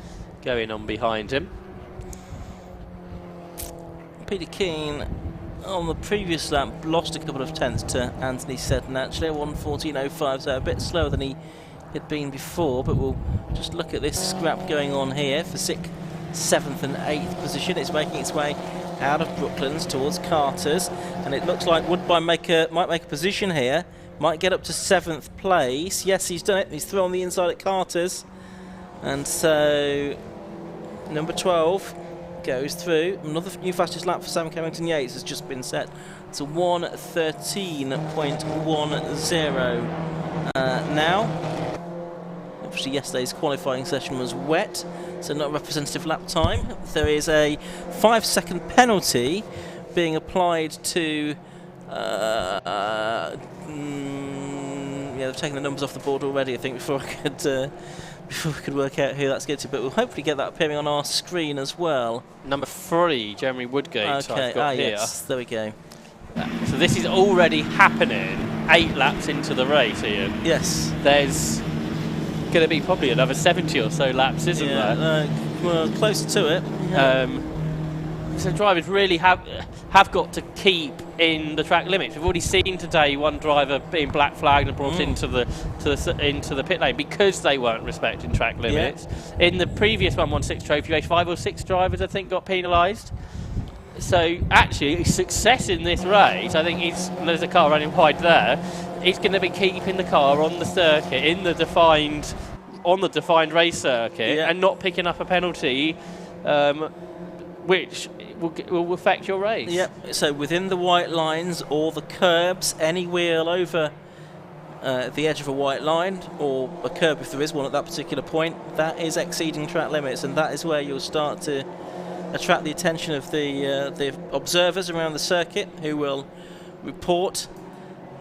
going on behind him. Peter Keane on the previous lap lost a couple of tenths to Anthony Seddon, actually, 1:14.05, so a bit slower than he had been before, but we'll just look at this scrap going on here for 6th, 7th and 8th position. It's making its way out of Brooklands towards Carter's, and it looks like Woodbine might make a position here, might get up to 7th place. Yes, he's done it, he's through on the inside at Carter's, and so number 12 goes through. Another new fastest lap for Sam Carrington-Yates has just been set to 1:13.10 now. Obviously yesterday's qualifying session was wet, so not a representative lap time. There is a 5-second penalty being applied to yeah, they've taken the numbers off the board already, I think, before we could work out who that's going to, but we'll hopefully get that appearing on our screen as well. Number 3, Jeremy Woodgate, okay. I've got here. Yes, there we go. So this is already happening 8 laps into the race, Ian. Yes. There's going to be probably another 70 or so laps, isn't there? Well, close to it. Yeah. So drivers really have got to keep in the track limits. We've already seen today one driver being black flagged and brought into the pit lane because they weren't respecting track limits. Yeah. In the previous 116 Trophy race, 5 or 6 drivers I think got penalised. So actually, success in this race, I think there's a car running wide there, is going to be keeping the car on the circuit in the defined race circuit and not picking up a penalty, which will affect your race. Yep. So within the white lines or the curbs, any wheel over the edge of a white line, or a curb if there is one at that particular point, that is exceeding track limits, and that is where you'll start to attract the attention of the observers around the circuit, who will report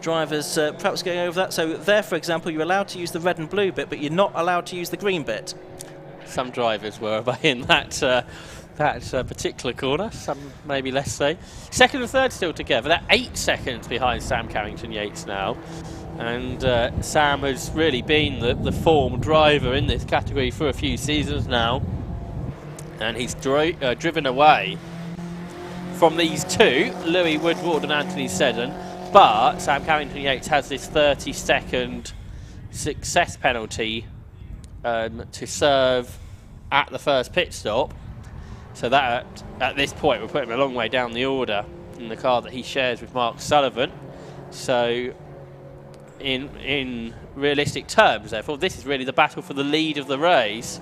drivers perhaps going over that. So there, for example, you're allowed to use the red and blue bit, but you're not allowed to use the green bit. Some drivers were obeying that particular corner, some maybe less so. Second and third still together. They're 8 seconds behind Sam Carrington-Yates now. And Sam has really been the form driver in this category for a few seasons now. And he's driven away from these two, Louis Woodward and Anthony Seddon. But Sam Carrington-Yates has this 30-second success penalty to serve at the first pit stop. So that at this point we're putting him a long way down the order in the car that he shares with Mark Sullivan. So in realistic terms, therefore, this is really the battle for the lead of the race.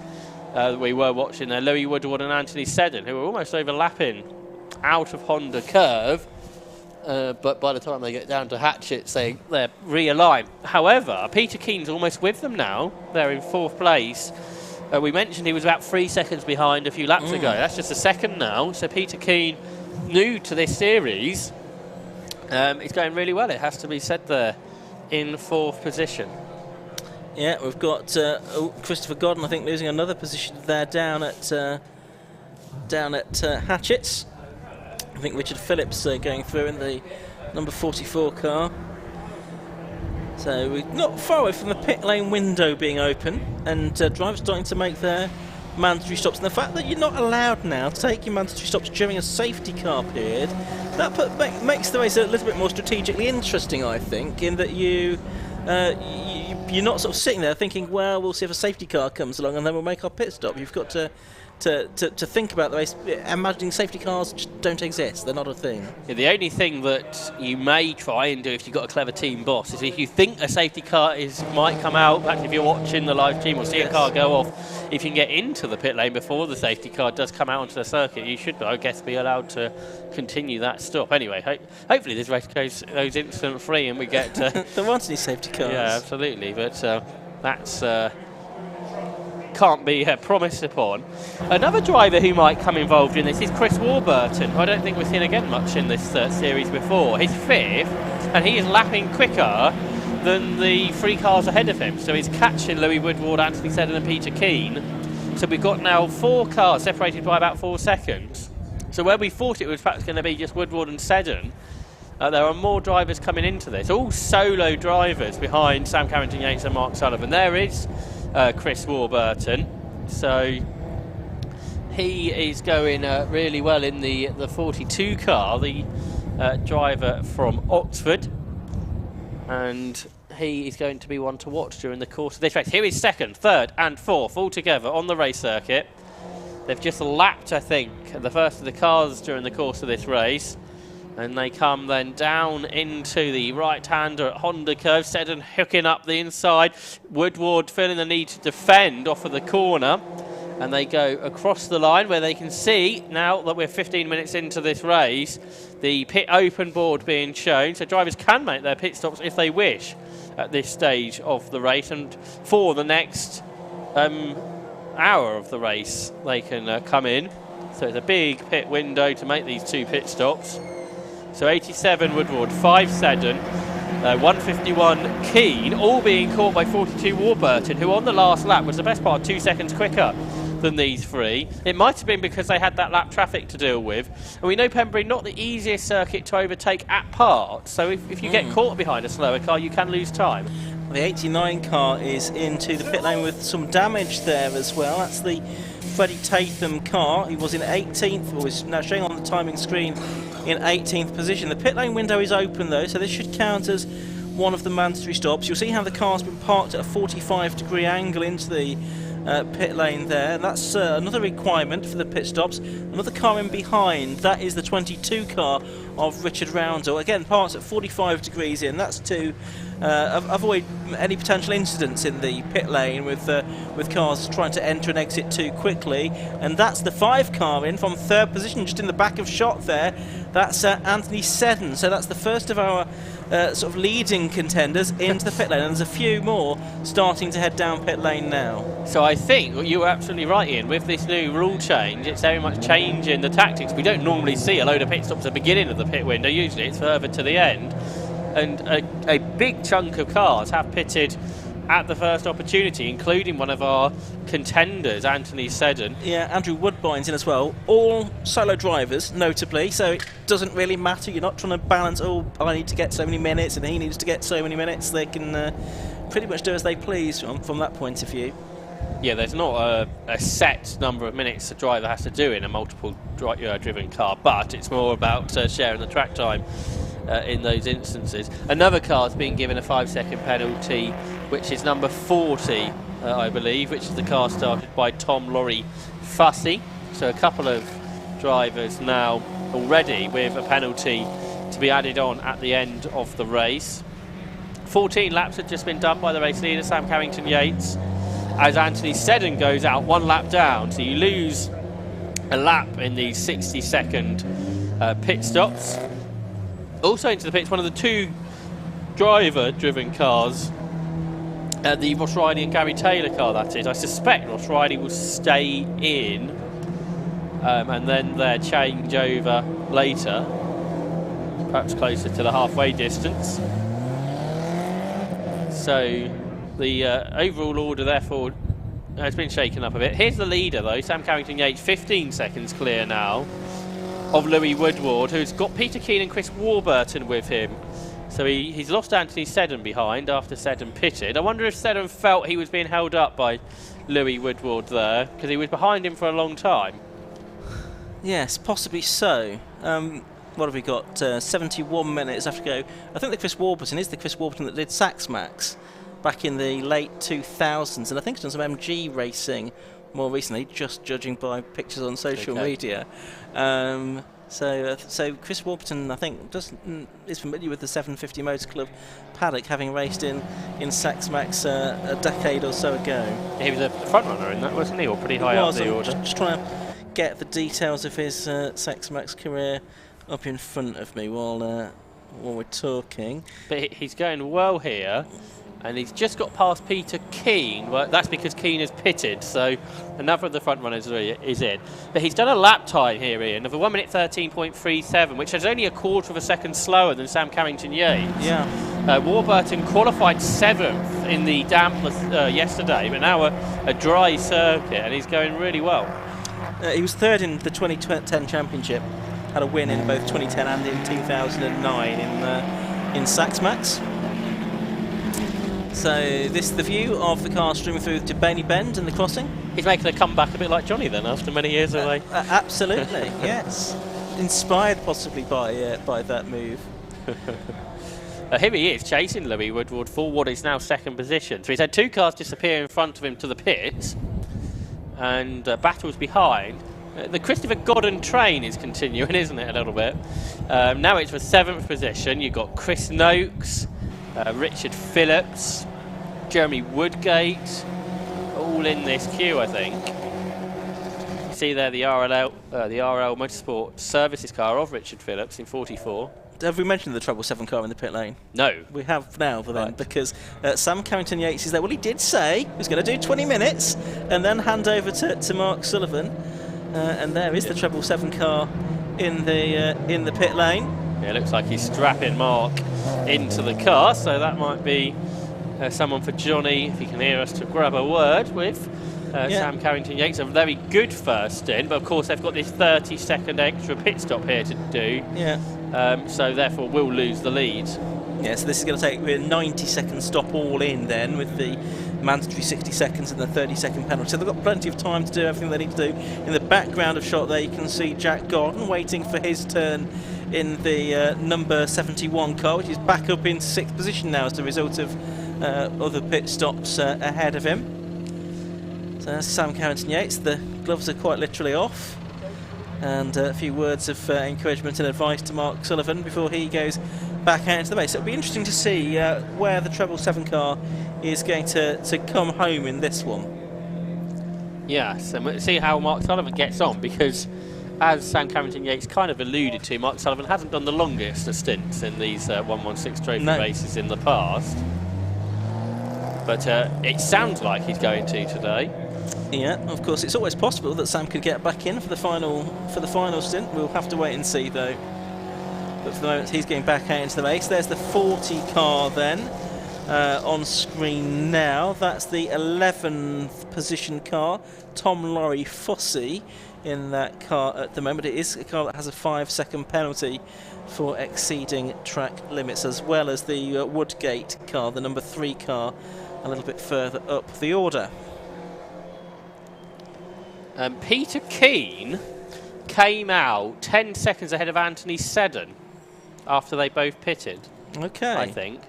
We were watching there, Louis Woodward and Anthony Seddon, who were almost overlapping out of Honda curve, but by the time they get down to Hatchets, they're realigned. However, Peter Keen's almost with them now. They're in 4th place. We mentioned he was about 3 seconds behind a few laps ago. That's just a second now. So Peter Keen, new to this series, is going really well, it has to be said there, in 4th position. Yeah, we've got Christopher Godden, I think, losing another position there down at Hatchets. I think Richard Phillips going through in the number 44 car. So we're not far away from the pit lane window being open, and drivers starting to make their mandatory stops. And the fact that you're not allowed now to take your mandatory stops during a safety car period, that makes the race a little bit more strategically interesting, I think, in that you're not sort of sitting there thinking, well, we'll see if a safety car comes along and then we'll make our pit stop. You've got to think about the race, imagining safety cars just don't exist. They're not a thing. Yeah, the only thing that you may try and do if you've got a clever team boss is if you think a safety car might come out, perhaps if you're watching the live stream or see a car go off, if you can get into the pit lane before the safety car does come out onto the circuit, you should, I guess, be allowed to continue that stop. Anyway, hopefully this race goes incident free and we get... there aren't any safety cars. Yeah, absolutely, but that's... can't be promised upon. Another driver who might come involved in this is Chris Warburton, who I don't think we've seen again much in this series before. He's 5th, and he is lapping quicker than the 3 cars ahead of him. So he's catching Louis Woodward, Anthony Seddon and Peter Keen. So we've got now 4 cars separated by about 4 seconds. So where we thought it was perhaps going to be just Woodward and Seddon, there are more drivers coming into this, all solo drivers behind Sam Carrington-Yates and Mark Sullivan. There is Chris Warburton, so he is going really well in the 42 car, the driver from Oxford, and he is going to be one to watch during the course of this race. Here is 2nd, 3rd and 4th all together on the race circuit. They've just lapped, I think, the first of the cars during the course of this race. And they come then down into the right-hander at Honda curve. Seddon hooking up the inside. Woodward feeling the need to defend off of the corner. And they go across the line where they can see, now that we're 15 minutes into this race, the pit open board being shown. So drivers can make their pit stops if they wish at this stage of the race. And for the next hour of the race, they can come in. So it's a big pit window to make these 2 pit stops. So 87 Woodward, 5 Seddon, 151 Keen, all being caught by 42 Warburton, who on the last lap was the best part 2 seconds quicker than these 3. It might have been because they had that lap traffic to deal with. And we know Pembrey, not the easiest circuit to overtake at parts, so if you get caught behind a slower car, you can lose time. The 89 car is into the pit lane with some damage there as well. That's the Freddie Tatham car. He was in 18th, or is now showing on the timing screen in 18th position. The pit lane window is open though, so this should count as one of the mandatory stops. You'll see how the car's been parked at a 45-degree angle into the pit lane there, and that's another requirement for the pit stops. Another car in behind, that is the 22 car of Richard Roundell. Again, parks at 45 degrees in. That's to avoid any potential incidents in the pit lane with cars trying to enter and exit too quickly. And that's the 5 car in from third position, just in the back of shot there. That's Anthony Seddon. So that's the first of our sort of leading contenders into the pit lane, and there's a few more starting to head down pit lane now. So I think you were absolutely right, Ian. With this new rule change, it's very much changing the tactics. We don't normally see a load of pit stops at the beginning of the pit window. Usually it's further to the end. And a big chunk of cars have pitted at the first opportunity, including one of our contenders, Anthony Seddon. Yeah, Andrew Woodbine's in as well. All solo drivers, notably, so it doesn't really matter. You're not trying to balance, oh, I need to get so many minutes and he needs to get so many minutes. They can pretty much do as they please from that point of view. Yeah, there's not a set number of minutes a driver has to do in a multiple driven car, but it's more about sharing the track time in those instances. Another car's been given a 5-second penalty, which is number 40, I believe, which is the car started by Tom Laurie Fussy. So a couple of drivers now already with a penalty to be added on at the end of the race. 14 laps have just been done by the race leader, Sam Carrington-Yates, as Anthony Seddon goes out 1 lap down. So you lose a lap in these 60-second pit stops. Also into the pits, one of the 2 driver-driven cars, the Ross Riley and Gary Taylor car, that is. I suspect Ross Riley will stay in, and then their change over later, perhaps closer to the halfway distance. So the overall order, therefore, has been shaken up a bit. Here's the leader, though, Sam Carrington-Yates, 15 seconds clear now of Louis Woodward, who's got Peter Keane and Chris Warburton with him. So he's lost Anthony Seddon behind after Seddon pitted. I wonder if Seddon felt he was being held up by Louis Woodward there, because he was behind him for a long time. Yes, possibly so. What have we got? 71 minutes left to go. I think the Chris Warburton is the Chris Warburton that did Sax Max back in the late 2000s, and I think he's done some MG racing more recently, just judging by pictures on social media. So Chris Warburton, I think, is familiar with the 750 Motor Club paddock, having raced in Sax Max a decade or so ago. He was a front runner in that, wasn't he, or pretty high up the order? Just trying to get the details of his Sax Max career up in front of me while we're talking. But he's going well here, and he's just got past Peter Keane. Well, that's because Keane has pitted, so another of the front runners is in. But he's done a lap time here, Ian, of a 1 minute 13.37, which is only a quarter of a second slower than Sam Carrington-Yates. Yeah. Warburton qualified 7th in the dampness yesterday, but now a dry circuit, and he's going really well. He was 3rd in the 2010 championship, had a win in both 2010 and in 2009 in Sax Max. So this is the view of the car streaming through to Bailey Bend and the crossing. He's making a comeback a bit like Johnny then, after many years away. Absolutely, yes. Inspired possibly by that move. Here he is, chasing Louis Woodward for what is now 2nd position. So he's had 2 cars disappear in front of him to the pits, and battles behind. The Christopher Godden train is continuing, isn't it, a little bit? Now it's for 7th position. You've got Chris Noakes, Richard Phillips, Jeremy Woodgate, all in this queue, I think. You see there the RL Motorsport Services car of Richard Phillips in 44. Have we mentioned the 777 car in the pit lane? No. We have now, because Sam Carrington-Yates is there. Well, he did say he was going to do 20 minutes and then hand over to Mark Sullivan. And there is the 777 car in the pit lane. Yeah, it looks like he's strapping Mark into the car, so that might be someone for Johnny, if he can hear us, to grab a word with. Sam Carrington-Yates, a very good first stint, but of course they've got this 30-second extra pit stop here to do. Yeah. So therefore we'll lose the lead. Yeah, so this is going to take a 90-second stop all in then, with the mandatory 60 seconds and the 30-second penalty. So they've got plenty of time to do everything they need to do. In the background of shot there you can see Jack Gordon waiting for his turn in the number 71 car, which is back up into 6th position now as a result of other pit stops ahead of him. So there's Sam Carrington-Yates. The gloves are quite literally off. And a few words of encouragement and advice to Mark Sullivan before he goes back out into the race. It'll be interesting to see where the Treble 7 car is going to come home in this one. Yes, and we'll see how Mark Sullivan gets on, because as Sam Carrington-Yates kind of alluded to, Mark Sullivan hasn't done the longest of stints in these 116 trophy races in the past. But it sounds like he's going to today. Yeah, of course, it's always possible that Sam could get back in for the final stint. We'll have to wait and see, though. But for the moment, he's going back out into the race. There's the 40 car then on screen now. That's the 11th position car. Tom Laurie Fossey in that car at the moment. It is a car that has a 5-second penalty for exceeding track limits, as well as the Woodgate car, the number 3 car, a little bit further up the order. Peter Keane came out 10 seconds ahead of Anthony Seddon after they both pitted. Okay. I think.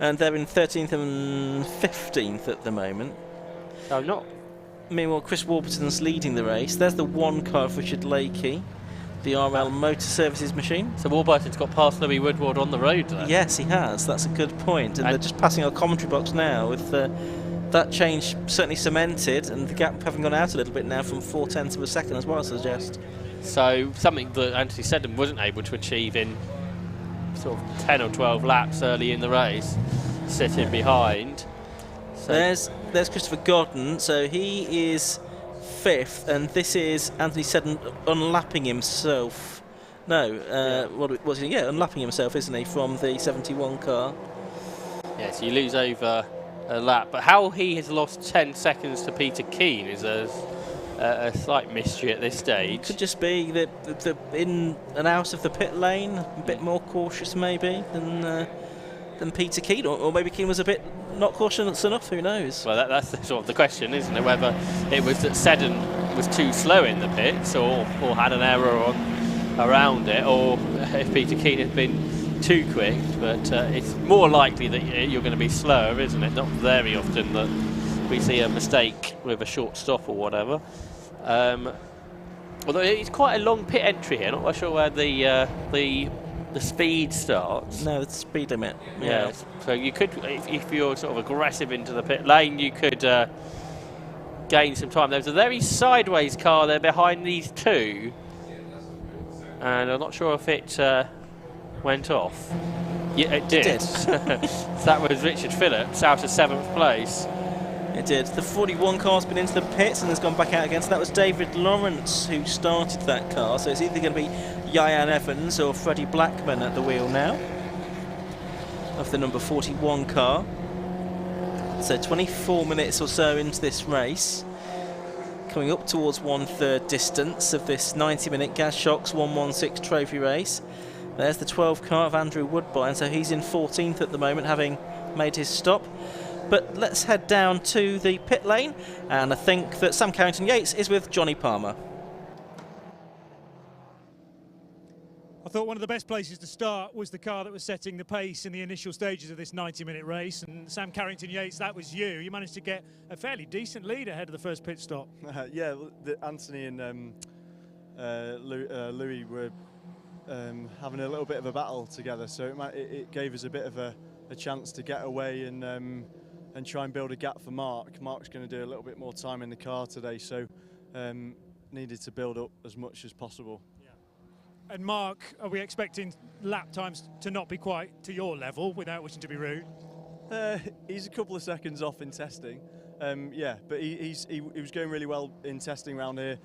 And they're in 13th and 15th at the moment. Oh, not. Meanwhile, Chris Warburton's leading the race. There's the 1 car of Richard Lakey, the RL Motor Services machine. So Warburton's got past Louis Woodward on the road there. Yes, he has. That's a good point. And they're just passing our commentary box now with that change certainly cemented, and the gap having gone out a little bit now from 0.4 of a second as well, I suggest. So something that Anthony Seddon wasn't able to achieve in sort of 10 or 12 laps early in the race, sitting behind. So there's Christopher Godden, so he is 5th, and this is Anthony Seddon unlapping himself. No, what was he? Yeah, unlapping himself, isn't he, from the 71 car? Yeah, so you lose over a lap, but how he has lost 10 seconds to Peter Keane is a slight mystery at this stage. Could just be the in and out of the pit lane, a bit more cautious maybe than Peter Keane, or maybe Keane was a bit not cautious enough. Who knows? Well, that's sort of the question, isn't it? Whether it was that Seddon was too slow in the pits, or had an error around it, or if Peter Keane had been too quick. But it's more likely that you're going to be slower, isn't it? Not very often that we see a mistake with a short stop or whatever. Although it's quite a long pit entry here, not quite sure where the speed starts. No, it's speed limit. Yeah. So you could, if you're sort of aggressive into the pit lane, you could gain some time. There's a very sideways car there behind these two, and I'm not sure if it went off. Yeah, it did. That was Richard Phillips out of 7th place. It did. The 41 car's been into the pits and has gone back out again. So that was David Lawrence who started that car. So it's either going to be Yayan Evans or Freddie Blackman at the wheel now of the number 41 car. So 24 minutes or so into this race, coming up towards 1/3 distance of this 90-minute Gas Shocks 116 trophy race. There's the 12 car of Andrew Woodbine, so he's in 14th at the moment, having made his stop. But let's head down to the pit lane, and I think that Sam Carrington-Yates is with Johnny Palmer. I thought one of the best places to start was the car that was setting the pace in the initial stages of this 90-minute race, and Sam Carrington-Yates, that was you. You managed to get a fairly decent lead ahead of the first pit stop. Yeah, Anthony and Louis were having a little bit of a battle together, so it gave us a bit of a chance to get away and try and build a gap for Mark. Mark's going to do a little bit more time in the car today, so needed to build up as much as possible. And Mark, are we expecting lap times to not be quite to your level, without wishing to be rude? He's a couple of seconds off in testing, yeah, but he was going really well in testing around here,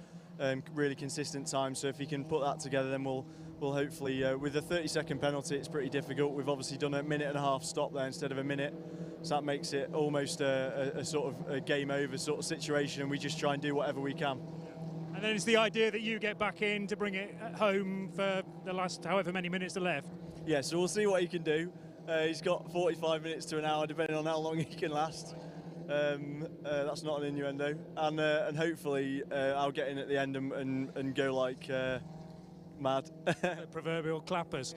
really consistent time, so if he can put that together, then we'll hopefully, with a 30-second penalty, it's pretty difficult. We've obviously done a 1.5-minute stop there instead of a minute, so that makes it almost a sort of a game over sort of situation, and we just try and do whatever we can. And then it's the idea that you get back in to bring it home for the last however many minutes are left. Yeah, so we'll see what he can do. He's got 45 minutes to an hour, depending on how long he can last. That's not an innuendo. And hopefully I'll get in at the end and go like mad. Proverbial clappers.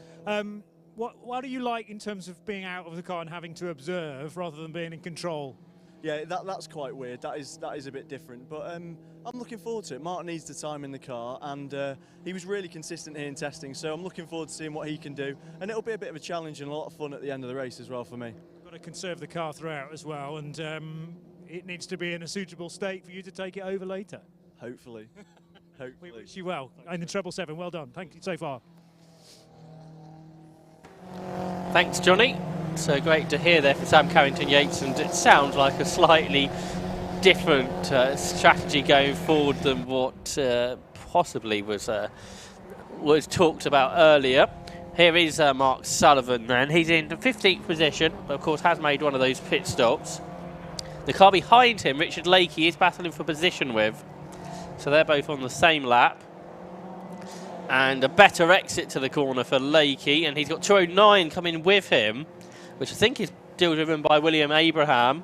What do you like in terms of being out of the car and having to observe rather than being in control? yeah, that's quite weird. That is a bit different. But I'm looking forward to it. Martin needs the time in the car, and he was really consistent here in testing. So I'm looking forward to seeing what he can do, and it'll be a bit of a challenge and a lot of fun at the end of the race as well for me. Got to conserve the car throughout as well, and it needs to be in a suitable state for you to take it over later. Hopefully. We wish you well in the 777. Well done. Thank you so far. Thanks, Johnny. So great to hear there from Sam Carrington-Yates, and it sounds like a slightly different strategy going forward than what possibly was talked about earlier. Here is Mark Sullivan then. He's in the 15th position, but of course has made one of those pit stops. The car behind him, Richard Lakey, is battling for position with. So they're both on the same lap. And a better exit to the corner for Lakey, and he's got 209 coming with him, which I think is still driven by William Abraham.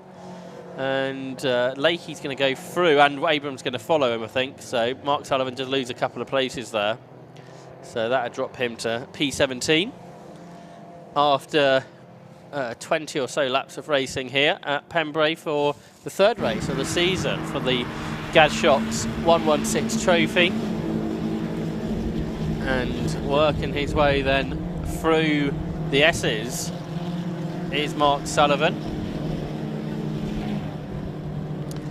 And Lakey's going to go through, and Abraham's going to follow him, I think. So Mark Sullivan just lose a couple of places there. So that would drop him to P17 after 20 or so laps of racing here at Pembrey for the third race of the season for the Gaz Shocks 116 trophy. And working his way then through the S's is Mark Sullivan.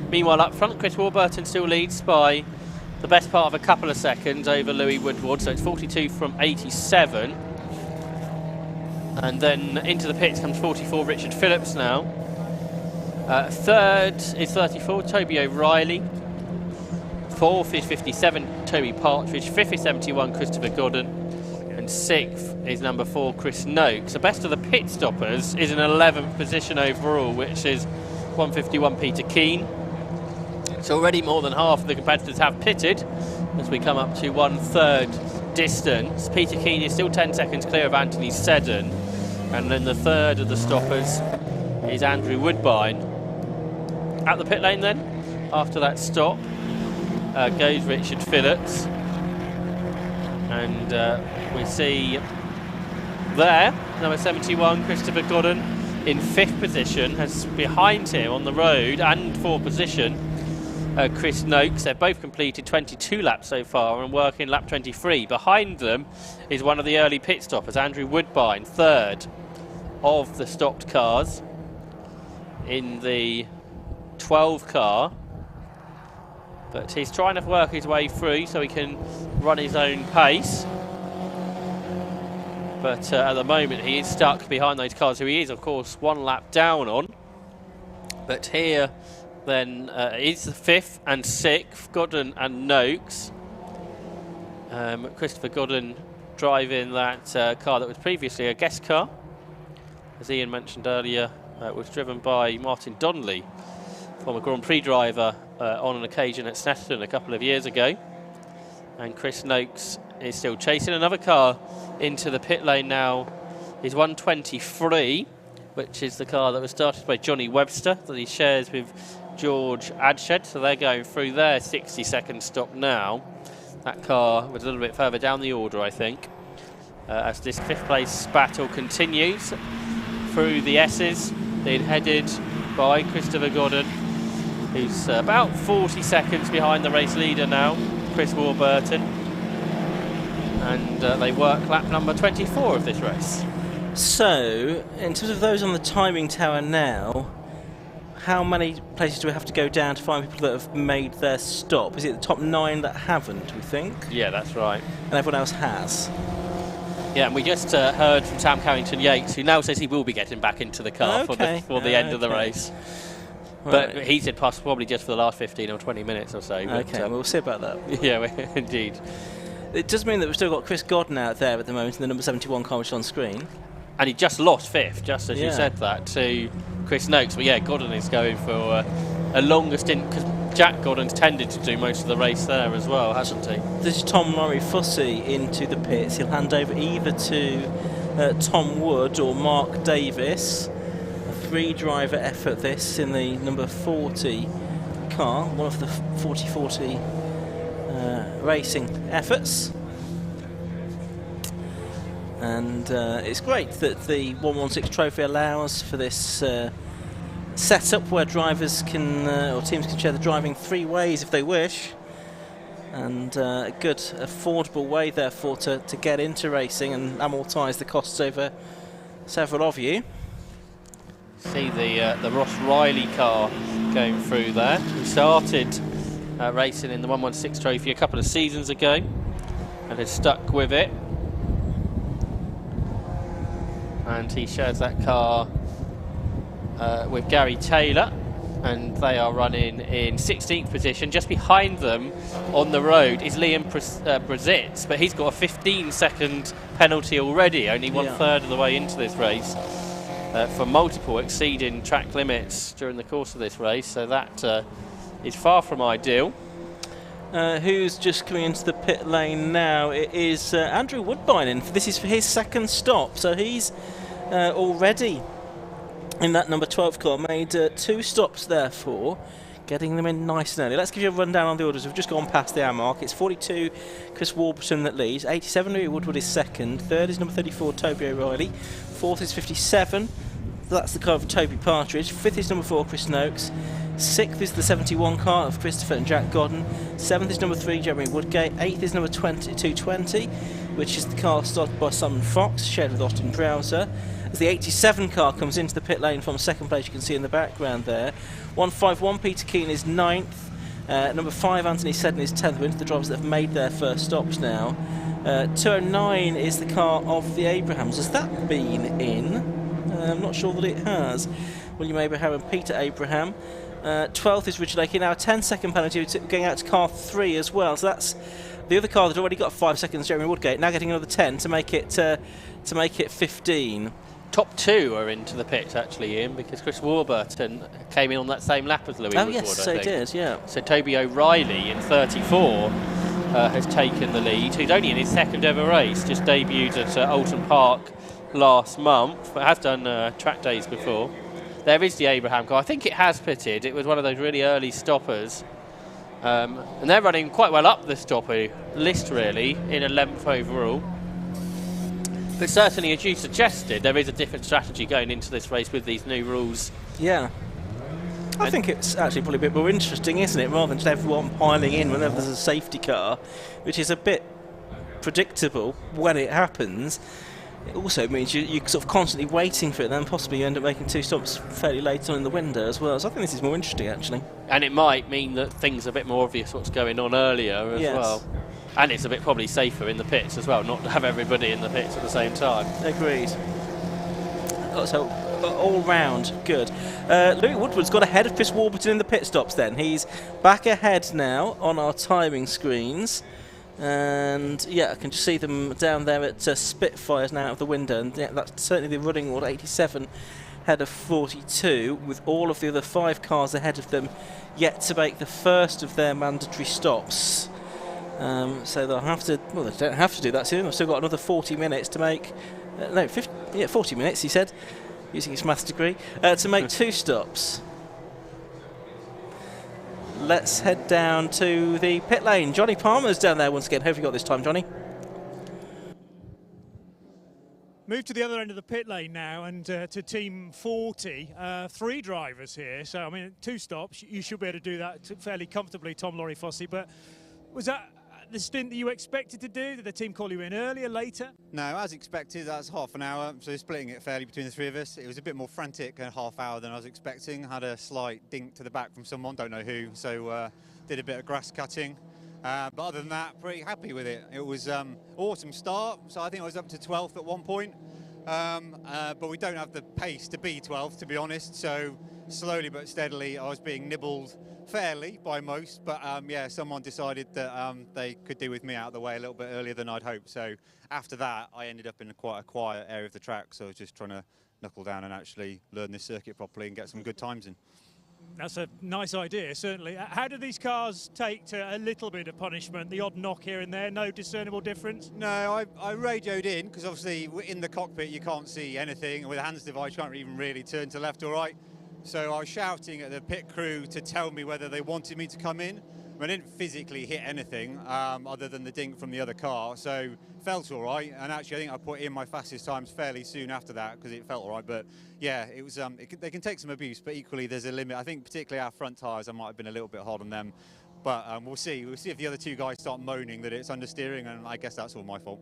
Meanwhile, up front, Chris Warburton still leads by the best part of a couple of seconds over Louis Woodward, so it's 42 from 87. And then into the pits comes 44 Richard Phillips now. Third is 34 Toby O'Reilly. Fourth is 57 Toby Partridge. Fifth is 71 Christopher Godden. And sixth is number 4 Chris Noakes. The best of the pit stoppers is in 11th position overall, which is 151 Peter Keane. So already more than half of the competitors have pitted as we come up to 1/3 distance. Peter Keane is still 10 seconds clear of Anthony Seddon. And then the third of the stoppers is Andrew Woodbine. At the pit lane then, after that stop, goes Richard Phillips. And we see there, number 71, Christopher Godden, in 5th position, has behind him on the road and 4th position, Chris Noakes. They've both completed 22 laps so far and working lap 23. Behind them is one of the early pit stoppers, Andrew Woodbine, 3rd of the stopped cars in the 12 car. But he's trying to work his way through so he can run his own pace. But at the moment he is stuck behind those cars, who he is of course 1 lap down on. But here then is the 5th and 6th, Godden and Noakes. Christopher Godden driving that car that was previously a guest car, as Ian mentioned earlier. Was driven by Martin Donnelly, former Grand Prix driver on an occasion at Snetterton a couple of years ago. And Chris Noakes is still chasing another car into the pit lane now. Is 123, which is the car that was started by Johnny Webster that he shares with George Adshed. So they're going through their 60-second stop now. That car was a little bit further down the order, I think, as this 5th place battle continues through the S's, being headed by Christopher Godden, who's about 40 seconds behind the race leader now, Chris Warburton. And they work lap number 24 of this race. So, in terms of those on the timing tower now, how many places do we have to go down to find people that have made their stop? Is it the top 9 that haven't, we think? Yeah, that's right. And everyone else has? Yeah, and we just heard from Sam Carrington-Yates, who now says he will be getting back into the car for the end of the race. But he said probably just for the last 15 or 20 minutes or so. Okay, we'll see about that. Yeah, indeed. It does mean that we've still got Chris Godden out there at the moment in the number 71 car, which is on screen. And he just lost 5th, just as you said that, to Chris Noakes. But yeah, Godden is going for a longer stint, because Jack Godden's tended to do most of the race there as well, hasn't he? This is Tom Murray Fussy into the pits. He'll hand over either to Tom Wood or Mark Davis. A 3-driver effort this in the number 40 car, one of the 40-40 racing efforts. And it's great that the 116 trophy allows for this setup where drivers can, or teams can share the driving 3 ways if they wish. And a good, affordable way, therefore, to get into racing and amortise the costs over several of you. See the Ross Riley car going through there. He started racing in the 116 Trophy a couple of seasons ago and has stuck with it. And he shares that car with Gary Taylor, and they are running in 16th position. Just behind them on the road is Liam Brazitz, but he's got a 15-second penalty already, only one-third of the way into this race, for multiple exceeding track limits during the course of this race, so that is far from ideal. Who's just coming into the pit lane now? It is Andrew Woodbine, and this is for his second stop, so he's already in that number 12 car, made 2 stops therefore, getting them in nice and early. Let's give you a rundown on the orders. We've just gone past the hour mark. It's 42, Chris Warburton that leads. 87, Louis Woodward is second. Third is number 34, Toby O'Reilly. Fourth is 57. That's the car of Toby Partridge. Fifth is number 4, Chris Noakes. Sixth is the 71 car of Christopher and Jack Godden. Seventh is number 3, Jeremy Woodgate. Eighth is number 220, which is the car started by Simon Fox, shared with Austin Browser. As the 87 car comes into the pit lane from second place, you can see in the background there. 151, Peter Keane is 9th. Number 5, Anthony Seddon is 10th. We're into the drivers that have made their first stops now. 209 is the car of the Abrahams. Has that been in? I'm not sure that it has. William Abraham and Peter Abraham. 12th is Richard Aiken. Now a 10-second penalty going out to car 3 as well. So that's the other car that already got 5 seconds, Jeremy Woodgate, now getting another 10 to make it 15. Top 2 are into the pits actually, Ian, because Chris Warburton came in on that same lap as Louis Woodward. Yes, so he did, yeah. So Toby O'Reilly in 34 has taken the lead, who's only in his second ever race, just debuted at Alton Park last month, but has done track days before. There is the Abraham car. I think it has pitted. It was one of those really early stoppers. And they're running quite well up the stopper list, really, in 11th overall. But certainly, as you suggested, there is a different strategy going into this race with these new rules. Yeah. I think it's actually probably a bit more interesting, isn't it, rather than just everyone piling in whenever there's a safety car, which is a bit predictable when it happens. It also means you're sort of constantly waiting for it, and then possibly you end up making 2 stops fairly late on in the window as well. So I think this is more interesting, actually. And it might mean that things are a bit more obvious what's going on earlier as well. And it's a bit probably safer in the pits as well, not to have everybody in the pits at the same time. Agreed. So all round good. Louis Woodward's got ahead of Chris Warburton in the pit stops then. He's back ahead now on our timing screens. And yeah, I can just see them down there at Spitfires now out of the window. And yeah, that's certainly the running order, 87 ahead of 42, with all of the other 5 cars ahead of them yet to make the first of their mandatory stops. So they'll have to, well, they don't have to do that soon. They've still got another 40 minutes to make, 40 minutes, he said, using his maths degree, to make 2 stops. Let's head down to the pit lane. Johnny Palmer's down there once again. Hope you got this time, Johnny. Move to the other end of the pit lane now, and to team 40. 3 drivers here, so I mean 2 stops. You should be able to do that fairly comfortably, Tom Laurie Fossey. But was that the stint that you expected to do? Did the team call you in earlier, later? No, as expected, that's half an hour, so splitting it fairly between the 3 of us. It was a bit more frantic a half hour than I was expecting. Had a slight dink to the back from someone, don't know who, so did a bit of grass cutting. But other than that, pretty happy with it. It was awesome start, so I think I was up to 12th at one point. But we don't have the pace to be 12th, to be honest, so slowly but steadily I was being nibbled fairly by most, but yeah, someone decided that they could do with me out of the way a little bit earlier than I'd hoped. So after that, I ended up in quite a quiet area of the track, so I was just trying to knuckle down and actually learn this circuit properly and get some good times in. That's a nice idea, certainly. How do these cars take to a little bit of punishment, the odd knock here and there? No discernible difference? No, I radioed in, because obviously in the cockpit you can't see anything, and with a hands device you can't even really turn to left or right. So I was shouting at the pit crew to tell me whether they wanted me to come in, I didn't physically hit anything other than the dink from the other car, so felt all right. And actually, I think I put in my fastest times fairly soon after that because it felt all right. But yeah, it was. They can take some abuse, but equally there's a limit. I think particularly our front tyres, I might have been a little bit hard on them. But we'll see. We'll see if the other two guys start moaning that it's understeering, and I guess that's all my fault.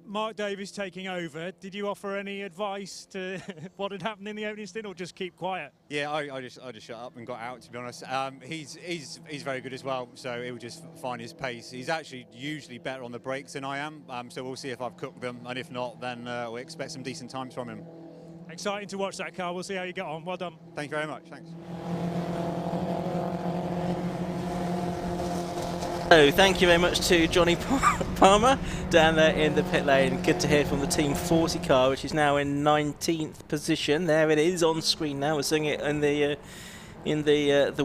Mark Davies taking over. Did you offer any advice to what had happened in the opening stint, or just keep quiet? Yeah, I just shut up and got out, to be honest. He's very good as well, so he'll just find his pace. He's actually usually better on the brakes than I am, so we'll see if I've cooked them, and if not, then we'll expect some decent times from him. Exciting to watch that car. We'll see how you get on. Well done. Thank you very much. Thanks. So thank you very much to Johnny Palmer down there in the pit lane. Good to hear from the Team 40 car, which is now in 19th position. There it is on screen now. We're seeing it in the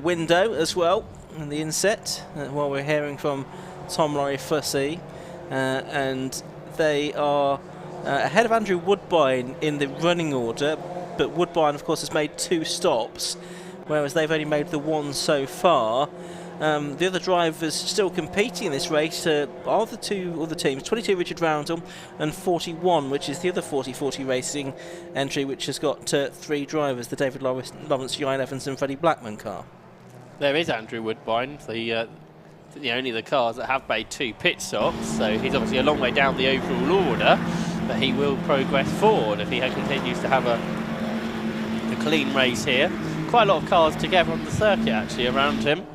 window as well, in the inset, while we're hearing from Tom Laurie Fussy, and they are ahead of Andrew Woodbine in the running order. But Woodbine, of course, has made 2 stops, whereas they've only made the 1 so far. The other drivers still competing in this race are the 2 other teams, 22 Richard Roundel and 41, which is the other 40-40 Racing entry, which has got 3 drivers, the David Lawrence, Ryan Evans and Freddie Blackman car. There is Andrew Woodbine, the only of the cars that have made 2 pit stops, so he's obviously a long way down the overall order, but he will progress forward if he continues to have a clean race here. Quite a lot of cars together on the circuit actually around him.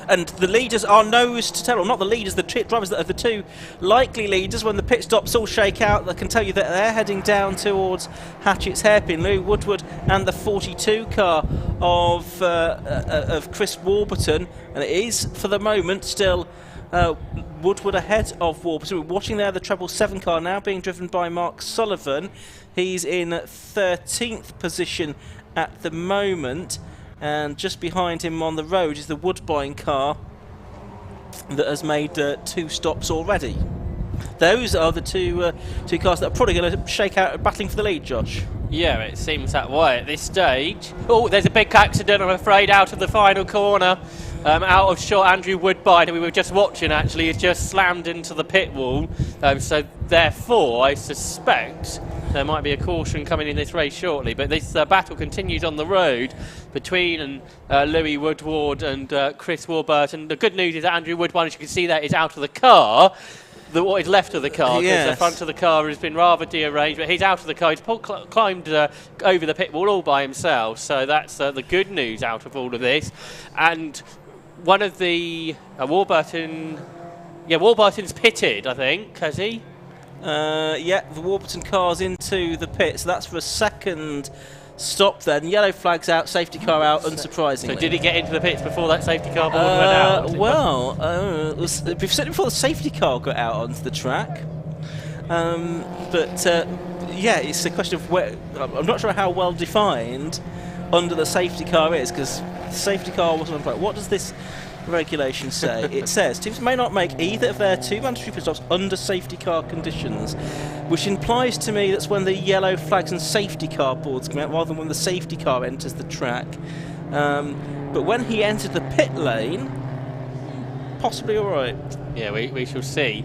And the leaders are nose to tail, or not the leaders, the drivers that are the 2 likely leaders. When the pit stops all shake out, they can tell you that they're heading down towards Hatchett's Hairpin. Lou Woodward and the 42 car of Chris Warburton, and it is for the moment still Woodward ahead of Warburton. We're watching there the treble 7 car now being driven by Mark Sullivan. He's in 13th position at the moment. And just behind him on the road is the Woodbine car that has made 2 stops already. Those are the two cars that are probably going to shake out battling for the lead, Josh. Yeah, it seems that way at this stage. Oh, there's a big accident, I'm afraid, out of the final corner. Out of shot, Andrew Woodbine, who we were just watching, actually, has just slammed into the pit wall. So therefore, I suspect there might be a caution coming in this race shortly. But this battle continues on the road between Louis Woodward and Chris Warburton. The good news is that Andrew Woodbine, as you can see there, is out of the car. What is left of the car, because the front of the car has been rather dearranged, but he's out of the car. He's climbed over the pit wall all by himself, so that's the good news out of all of this. And one of the Warburton's pitted, I think, has he? Yeah, the Warburton car's into the pit, so that's for a second stop then. Yellow flag's out, safety car out, unsurprisingly. So did he get into the pits before that safety car board went out? Well, we've said before the safety car got out onto the track. Yeah, it's a question of where. I'm not sure how well defined under the safety car is, because the safety car wasn't on track. What does this regulation say? It says teams may not make either of their 2 mandatory pit stops under safety car conditions, which implies to me that's when the yellow flags and safety car boards come out rather than when the safety car enters the track. But when he entered the pit lane, possibly all right. Yeah, we shall see.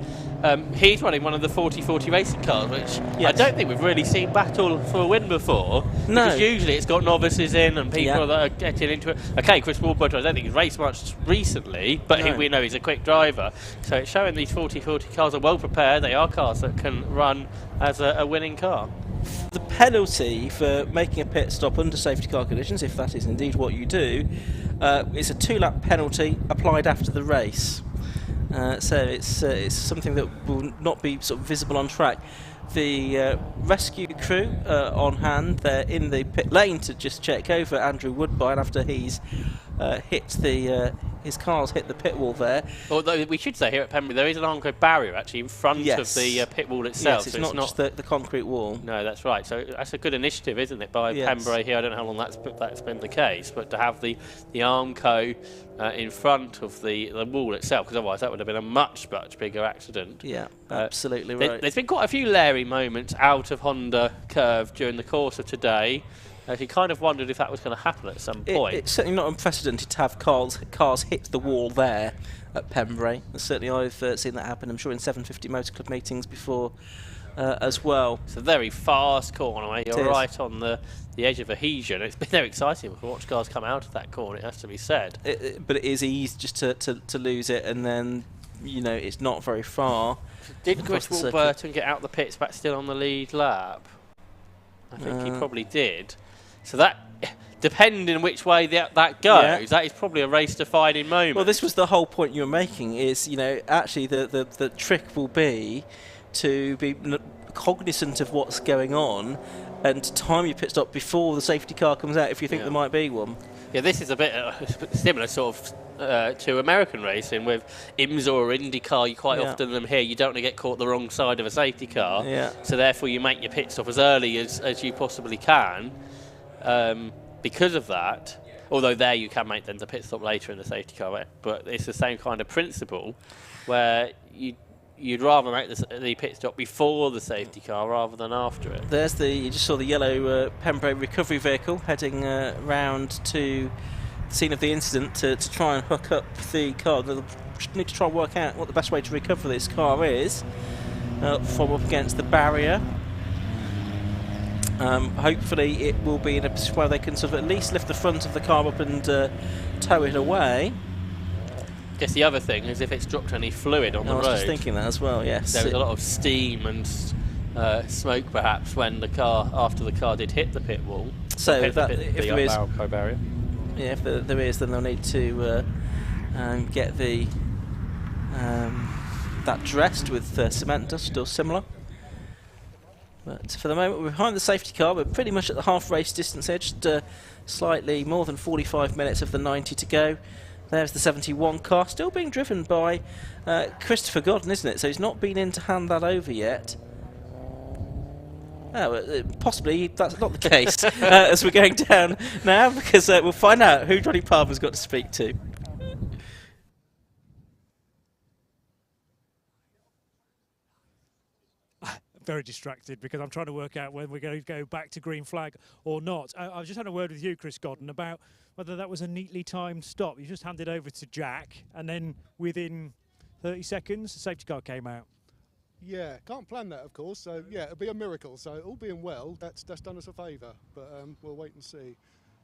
He's running one of the 40-40 racing cars, which I don't think we've really seen battle for a win before. No. Because usually it's got novices in and people that are getting into it. Okay, Chris Warburton, I don't think he's raced much recently, but we know he's a quick driver. So it's showing these 40-40 cars are well prepared. They are cars that can run as a winning car. The penalty for making a pit stop under safety car conditions, if that is indeed what you do, is a 2-lap penalty applied after the race. So it's something that will not be sort of visible on track. The rescue crew on hand, they're in the pit lane to just check over Andrew Woodbine after he's his car's hit the pit wall there. Although we should say here at Pembrey there is an Armco barrier actually in front of the pit wall itself. Yes, it's not just the concrete wall. No, that's right. So that's a good initiative, isn't it, by Pembrey here? I don't know how long that's been the case, but to have the Armco in front of the wall itself, because otherwise that would have been a much bigger accident. Yeah, absolutely right. There's been quite a few Larry moments out of Honda curve during the course of today. You kind of wondered if that was going to happen at some point. It's certainly not unprecedented to have cars hit the wall there at Pembrey. And certainly I've seen that happen, I'm sure, in 750 Motor Club meetings before as well. It's a very fast corner, mate. You're right on the edge of adhesion. It's been very exciting to watch cars come out of that corner, it has to be said. But it is easy just to lose it, and then, you know, it's not very far. Did Chris Warburton get out the pits back still on the lead lap? I think he probably did. So that, depending which way that goes, that is probably a race-defining moment. Well, this was the whole point you were making, is, you know, actually the trick will be to be cognizant of what's going on and time your pit stop before the safety car comes out if you think there might be one. Yeah, this is a bit similar sort of to American racing with IMSA or IndyCar. You quite often them here, you don't want to get caught the wrong side of a safety car. So therefore you make your pit stop as early as you possibly can because of that. Although there you can make them the pit stop later in the safety car, but it's the same kind of principle where you'd rather make the pit stop before the safety car rather than after it. You just saw the yellow Pembrey recovery vehicle heading round to the scene of the incident to try and hook up the car. They'll need to try and work out what the best way to recover this car is from up against the barrier. Hopefully it will be in a position where they can sort of at least lift the front of the car up and tow it away. I guess the other thing is if it's dropped any fluid on the road. I was just thinking that as well, yes. There was a lot of steam and smoke perhaps when after the car did hit the pit wall. So if there is, barrier. Yeah, if there is, then they'll need to get that dressed with cement dust or similar. But for the moment, we're behind the safety car. We're pretty much at the half race distance here, just slightly more than 45 minutes of the 90 to go. There's the 71 car, still being driven by Christopher Godden, isn't it? So he's not been in to hand that over yet. Oh, possibly that's not the case as we're going down now, because we'll find out who Johnny Palmer's got to speak to. Very distracted because I'm trying to work out whether we're going to go back to green flag or not. I was just having a word with you, Chris Godden, about whether that was a neatly timed stop. You just handed over to Jack, and then within 30 seconds, the safety car came out. Yeah, can't plan that, of course. So yeah, it'll be a miracle. So all being well, that's done us a favour. But we'll wait and see.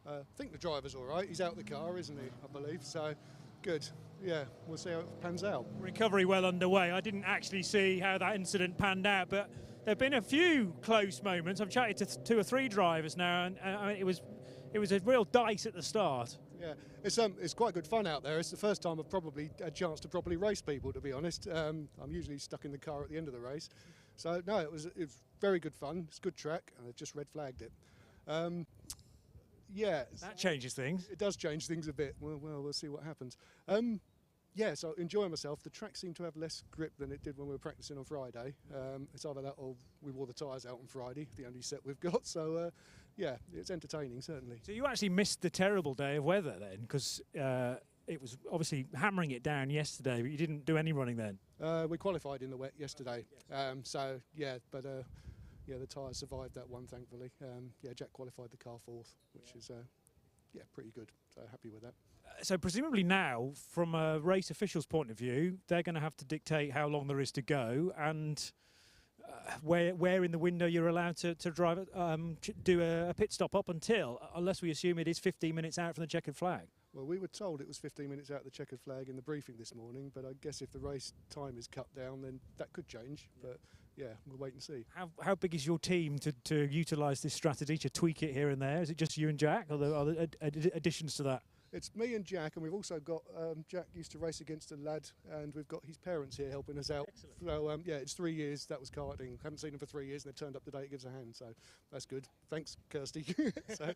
I think the driver's all right. He's out the car, isn't he? I believe. So good. Yeah, we'll see how it pans out. Recovery well underway. I didn't actually see how that incident panned out, but there have been a few close moments. I've chatted to 2 or 3 drivers now, and it was a real dice at the start. Yeah, it's quite good fun out there. It's the first time I've probably had a chance to properly race people, to be honest. I'm usually stuck in the car at the end of the race. So no, it was very good fun. It's a good track, and they've just red flagged it. Yeah, that changes things. It does change things a bit. Well, we'll see what happens. Yeah, so enjoying myself. The track seemed to have less grip than it did when we were practicing on Friday. It's either that or we wore the tyres out on Friday, the only set we've got. So, yeah, it's entertaining, certainly. So you actually missed the terrible day of weather then, because it was obviously hammering it down yesterday, but you didn't do any running then? We qualified in the wet yesterday. So, yeah, but yeah, the tyres survived that one, thankfully. Yeah, Jack qualified the car 4th, which is, yeah, pretty good. So happy with that. So presumably now, from a race official's point of view, they're going to have to dictate how long there is to go and where in the window you're allowed to drive, do a pit stop up until, unless we assume it is 15 minutes out from the checkered flag. Well, we were told it was 15 minutes out of the checkered flag in the briefing this morning, but I guess if the race time is cut down, then that could change. But yeah, we'll wait and see. How big is your team to utilise this strategy, to tweak it here and there? Is it just you and Jack, or are there additions to that? It's me and Jack, and we've also got Jack used to race against a lad, and we've got his parents here helping us out. Excellent. So yeah, it's 3 years. That was karting. Haven't seen them for 3 years, and they've turned up today to give us a hand. So that's good. Thanks, Kirsty. So.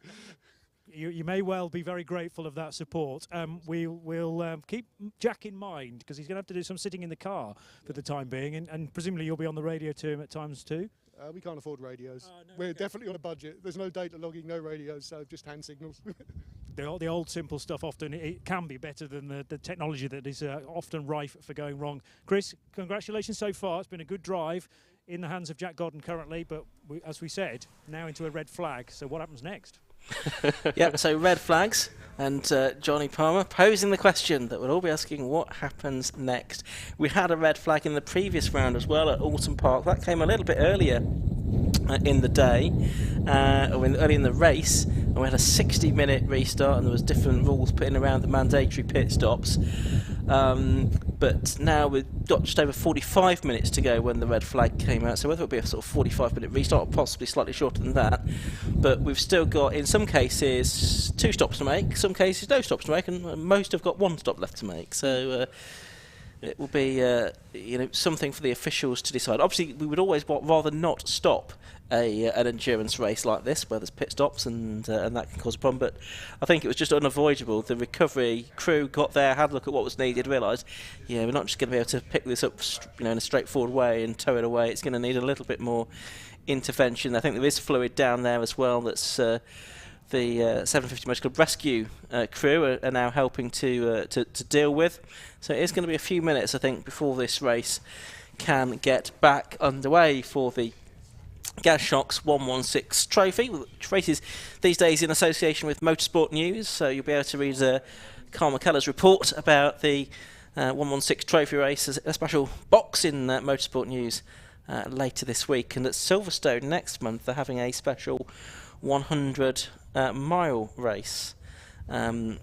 You may well be very grateful of that support. We'll keep Jack in mind, because he's going to have to do some sitting in the car for the time being, and presumably you'll be on the radio to him at times too. We can't afford radios. We're definitely on a budget. There's no data logging, no radios, so just hand signals. The old simple stuff often it can be better than the technology that is often rife for going wrong. Chris, congratulations so far. It's been a good drive in the hands of Jack Godden currently, but as we said, now into a red flag. So what happens next? Yep, so red flags. And Johnny Palmer posing the question that we'll all be asking, what happens next? We had a red flag in the previous round as well at Alton Park. That came a little bit earlier in the day, early in the race, and we had a 60-minute restart, and there was different rules put in around the mandatory pit stops. But now we've got just over 45 minutes to go when the red flag came out, so whether it'll be a sort of 45-minute restart or possibly slightly shorter than that, but we've still got, in some cases, 2 stops to make, some cases no stops to make, and most have got 1 stop left to make. So it will be something for the officials to decide. Obviously, we would always rather not stop an endurance race like this where there's pit stops and that can cause a problem, but I think it was just unavoidable. The recovery crew got there, had a look at what was needed, realised we're not just going to be able to pick this up in a straightforward way and tow it away. It's going to need a little bit more intervention. I think there is fluid down there as well that's the 750 Motor Club rescue crew are now helping to deal with. So it is going to be a few minutes, I think, before this race can get back underway for the Gas Shocks 116 trophy, which races these days in association with Motorsport News. So you'll be able to read Carl McKellar's report about the 116 trophy race as a special box in Motorsport News later this week. And at Silverstone next month, they're having a special 100-mile race as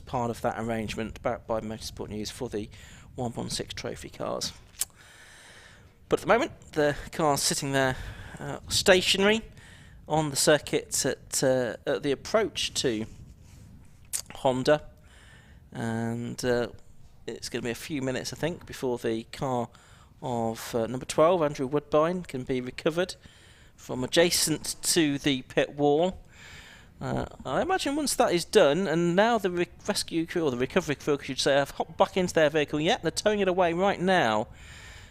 part of that arrangement backed by Motorsport News for the 116 trophy cars. But at the moment, the car's sitting there stationary on the circuit at the approach to Honda, and it's going to be a few minutes, I think, before the car of number 12, Andrew Woodbine, can be recovered from adjacent to the pit wall. I imagine once that is done, and now the rescue crew, or the recovery crew, I should say, have hopped back into their vehicle. Yep, they're towing it away right now.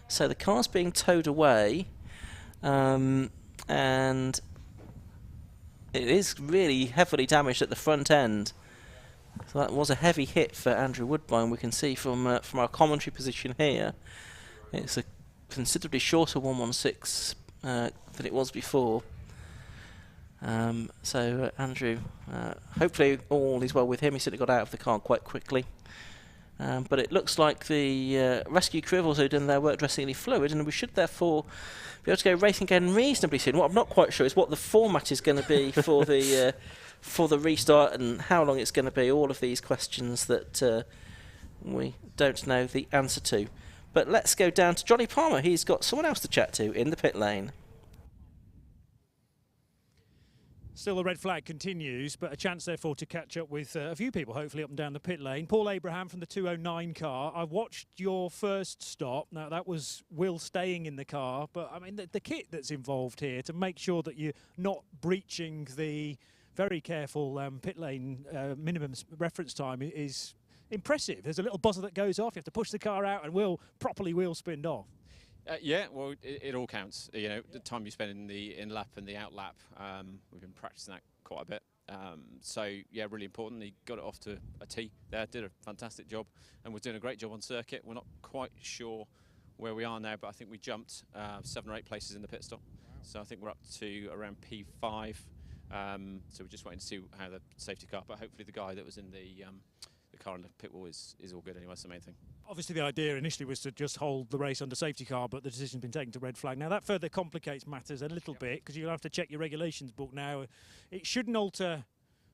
So the car's being towed away, and it is really heavily damaged at the front end. So that was a heavy hit for Andrew Woodbine. We can see from our commentary position here, it's a considerably shorter 116 than it was before. So Andrew, hopefully all is well with him. He certainly got out of the car quite quickly. But it looks like the rescue crew have also done their work dressing any fluid, and we should therefore be able to go racing again reasonably soon. What I'm not quite sure is what the format is going to be for the restart and how long it's going to be. All of these questions that we don't know the answer to. But let's go down to Johnny Palmer. He's got someone else to chat to in the pit lane. Still the red flag continues, but a chance therefore to catch up with a few people hopefully up and down the pit lane. Paul Abraham from the 209 car. I watched your first stop. Now that was Will staying in the car, but I mean the kit that's involved here to make sure that you're not breaching the very careful pit lane minimum reference time is impressive. There's a little buzzer that goes off. You have to push the car out and wheel spinned off. Yeah, well, it all counts. You know, the time you spend in the in-lap and the out-lap, we've been practicing that quite a bit. So, yeah, really important. He got it off to a T there, did a fantastic job, and we're doing a great job on circuit. We're not quite sure where we are now, but I think we jumped 7 or 8 places in the pit stop. Wow. So I think we're up to around P5. So we're just waiting to see how the safety car, but hopefully the guy that was in the car in the pit wall is all good anyway. That's the main thing. Obviously the idea initially was to just hold the race under safety car, but the decision's been taken to red flag. Now that further complicates matters a little bit because you'll have to check your regulations book now. It shouldn't alter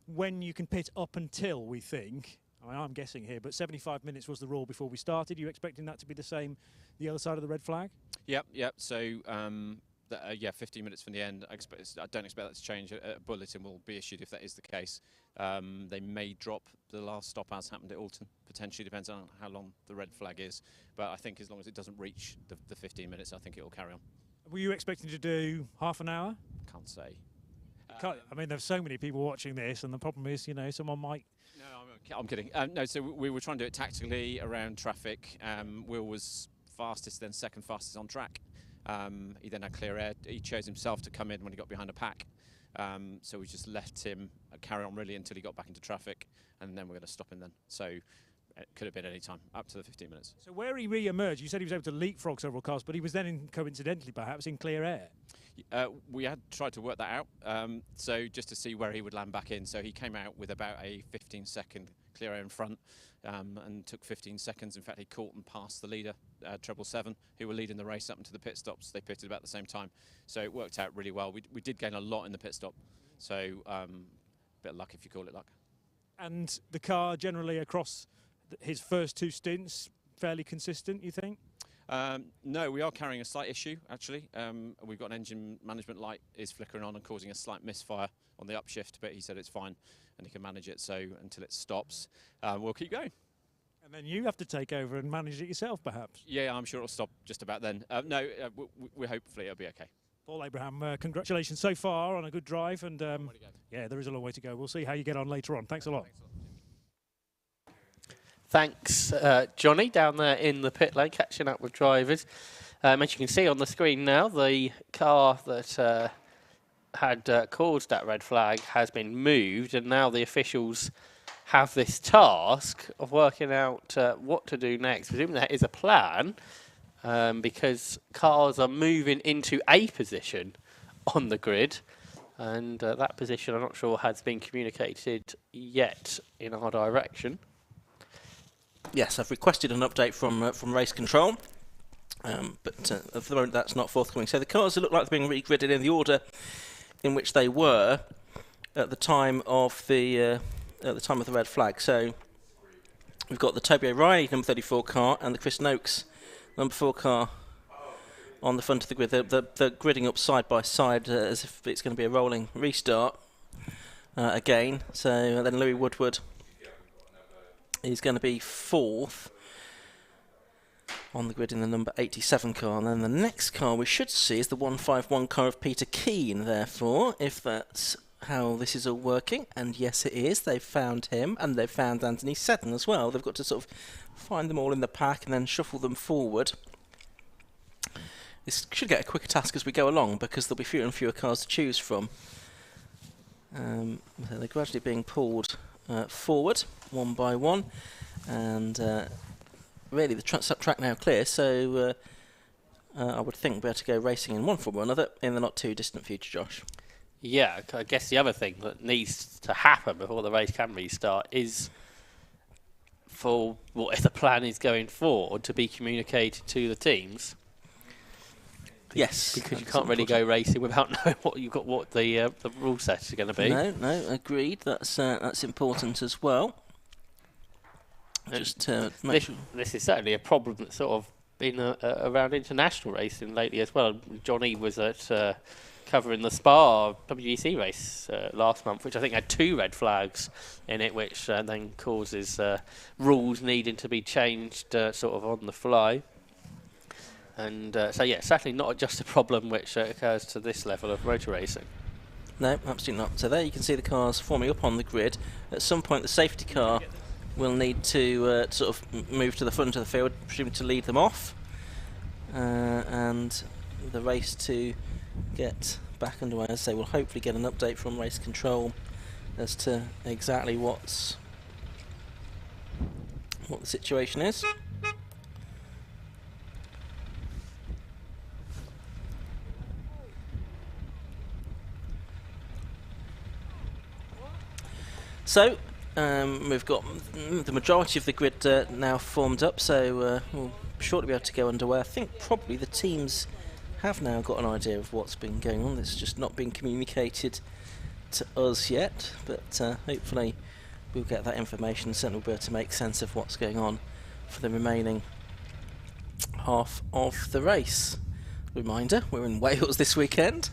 when you can pit up until, we think. I mean, I'm guessing here, but 75 minutes was the rule before we started. Are you expecting that to be the same the other side of the red flag? Yep. So, yeah, 15 minutes from the end. I don't expect that to change. A bulletin will be issued if that is the case. They may drop the last stop as happened at Alton. Potentially depends on how long the red flag is. But I think as long as it doesn't reach the 15 minutes, I think it will carry on. Were you expecting to do half an hour? Can't say. I mean, there's so many people watching this, and the problem is, you know, someone might... No, I'm kidding. No, so we were trying to do it tactically around traffic. Will was fastest, then second fastest on track. He then had clear air. He chose himself to come in when he got behind a pack. So we just left him carry on really until he got back into traffic, and then we're going to stop him then. So it could have been any time, up to the 15 minutes. So where he re-emerged, you said he was able to leapfrog several cars, but he was then coincidentally perhaps in clear air. We had tried to work that out, so just to see where he would land back in. So he came out with about a 15-second Clio in front and took 15 seconds. In fact, he caught and passed the leader, 777, who were leading the race up into the pit stops. They pitted about the same time, so it worked out really well. We did gain a lot in the pit stop, so a bit of luck if you call it luck. And the car generally across his first 2 stints, fairly consistent, you think? No, we are carrying a slight issue, actually. We've got an engine management light is flickering on and causing a slight misfire on the upshift, but he said it's fine and he can manage it, so until it stops, we'll keep going. And then you have to take over and manage it yourself, perhaps? Yeah, I'm sure it'll stop just about then. No, we hopefully it'll be okay. Paul Abraham, congratulations so far on a good drive, and yeah, there is a long way to go. We'll see how you get on later on. Thanks a lot. Thanks, Johnny, down there in the pit lane, catching up with drivers. As you can see on the screen now, the car that had caused that red flag has been moved, and now the officials have this task of working out what to do next. Presumably that is a plan, because cars are moving into a position on the grid, and that position I'm not sure has been communicated yet in our direction. Yes, I've requested an update from race control, but at the moment that's not forthcoming. So the cars look like they're being regridded in the order in which they were at the time of the red flag. So we've got the Toby O'Reilly number 34 car and the Chris Noakes number 4 car on the front of the grid. They're gridding up side by side as if it's going to be a rolling restart again. So then Louis Woodward is going to be 4th on the grid in the number 87 car. And then the next car we should see is the 151 car of Peter Keane, therefore, if that's how this is all working. And yes, it is. They've found him, and they've found Anthony Seddon as well. They've got to sort of find them all in the pack and then shuffle them forward. This should get a quicker task as we go along, because there'll be fewer and fewer cars to choose from. They're gradually being pulled forward, one by one, and really the track now clear, so I would think we'll be able to go racing in one form or another in the not too distant future, Josh. Yeah, I guess the other thing that needs to happen before the race can restart is for what the plan is going forward to be communicated to the teams. Yes, because you can't really go racing without knowing what the rule set is going to be. No, agreed. That's important as well. Just to make sure. This is certainly a problem that's sort of been around international racing lately as well. Johnny was at covering the Spa WEC race last month, which I think had 2 red flags in it, which then causes rules needing to be changed sort of on the fly. And so, yeah, certainly not just a problem which occurs to this level of motor racing. No, absolutely not. So there you can see the cars forming up on the grid. At some point, the safety car will need to sort of move to the front of the field, presumably to lead them off, and the race to get back underway. As I say, we'll hopefully get an update from race control as to exactly what the situation is. So we've got the majority of the grid now formed up, so we'll shortly be able to go underway. I think probably the teams have now got an idea of what's been going on. It's just not been communicated to us yet, but hopefully we'll get that information. Certainly we'll be able to make sense of what's going on for the remaining half of the race. Reminder, we're in Wales this weekend.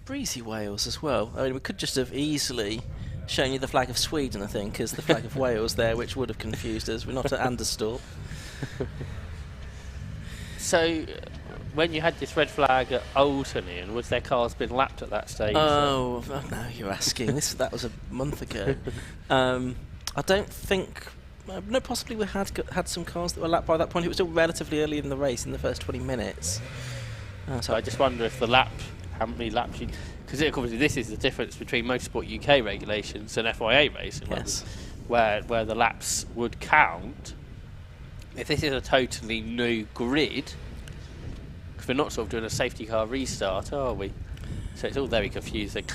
Breezy Wales as well. I mean, we could just have easily shown you the flag of Sweden, I think, as the flag of Wales there, which would have confused us. We're not at Anderstorp. So, when you had this red flag at Oulton, Ian, was their cars been lapped at that stage? Oh, now you're asking. That was a month ago. I don't think... No, possibly we had some cars that were lapped by that point. It was still relatively early in the race, in the first 20 minutes. So I just wonder if the lap... How many laps? Because obviously this is the difference between Motorsport UK regulations and FIA racing, yes, where the laps would count. If this is a totally new grid, because we're not sort of doing a safety car restart, are we? So it's all very confusing.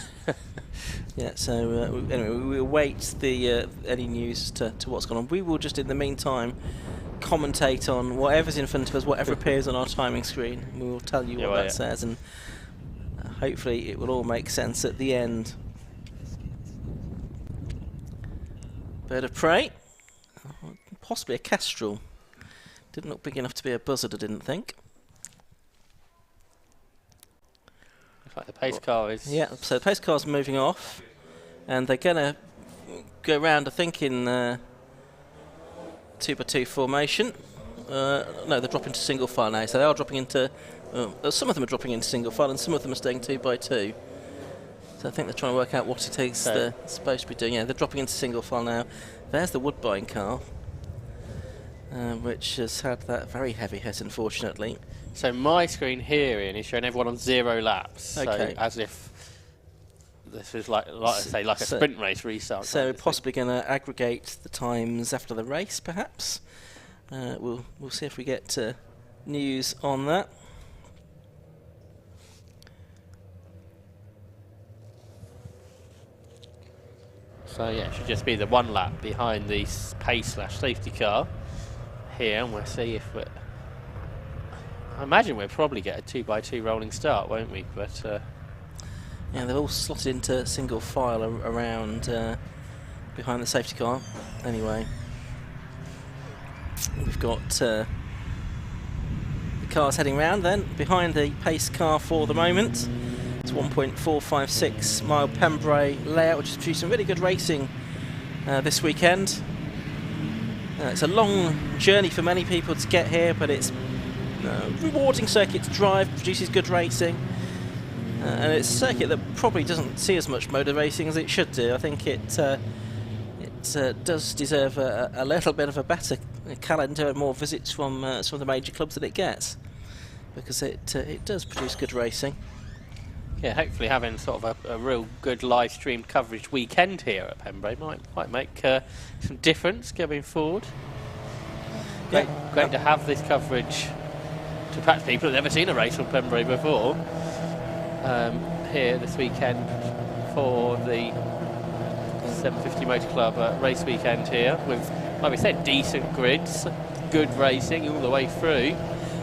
Yeah, so anyway, we await the any news to what's going on. We will just, in the meantime, commentate on whatever's in front of us, whatever appears on our timing screen. We will tell you what that says, and hopefully it will all make sense at the end. Bird of prey, possibly a kestrel. Didn't look big enough to be a buzzard, I didn't think. Looks like the pace car is... Yeah, so the pace car's moving off, and they're going to go round, I think, in 2x2 formation. No, they're dropping to single file now, so they are dropping into... some of them are dropping into single file, and some of them are staying 2x2. So I think they're trying to work out what it is they're supposed to be doing. Yeah, they're dropping into single file now. There's the Woodbine car, which has had that very heavy hit, unfortunately. So my screen here, Ian, is showing everyone on 0 laps. Okay. So as if this was like I say, like a sprint race restart. So we're possibly going to aggregate the times after the race, perhaps. We'll see if we get news on that. So yeah, it should just be the 1 lap behind the pace/safety car here, and we'll see if we... I imagine we'll probably get a 2x2 rolling start, won't we? But yeah, they've all slotted into single file around behind the safety car. Anyway, we've got the cars heading round then behind the pace car for the moment. It's 1.456 mile Pembrey layout, which has produced some really good racing this weekend. It's a long journey for many people to get here, but it's rewarding circuit to drive, produces good racing. And it's a circuit that probably doesn't see as much motor racing as it should do. I think it does deserve a little bit of a better calendar and more visits from some of the major clubs that it gets, because it does produce good racing. yeah, hopefully having sort of a real good live streamed coverage weekend here at Pembrey might make some difference going forward. Great to have this coverage to perhaps people who've never seen a race on Pembrey before here this weekend for the 750 Motor Club race weekend here with, like we said, decent grids, good racing all the way through.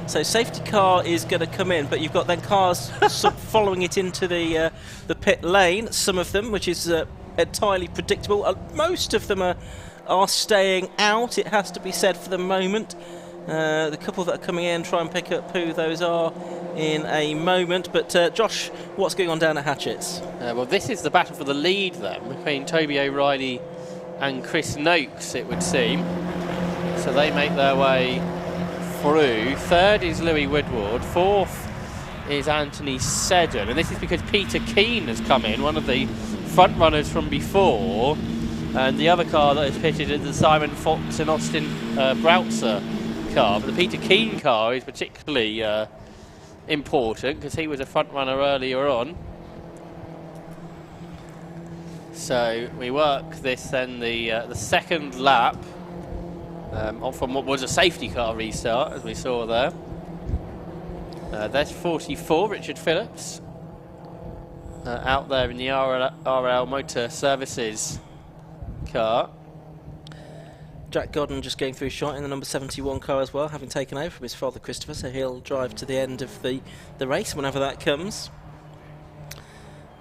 So safety car is going to come in, but you've got then cars following it into the pit lane, some of them, which is entirely predictable. Most of them are staying out, it has to be said, for the moment. The couple that are coming in, try and pick up who those are in a moment. But Josh, what's going on down at Hatchett's? Well, this is the battle for the lead then between Toby O'Reilly and Chris Noakes, it would seem. So they make their way through. Third is Louis Woodward. Fourth is Anthony Seddon. And this is because Peter Keane has come in, one of the front runners from before. And the other car that is pitted is the Simon Fox and Austin Broutzer car. But the Peter Keane car is particularly important because he was a front runner earlier on. So we work this then the second lap from what was a safety car restart, as we saw there. There's 44, Richard Phillips, out there in the RL Motor Services car. Jack Godden just going through shot in the number 71 car as well, having taken over from his father Christopher, so he'll drive to the end of the race whenever that comes.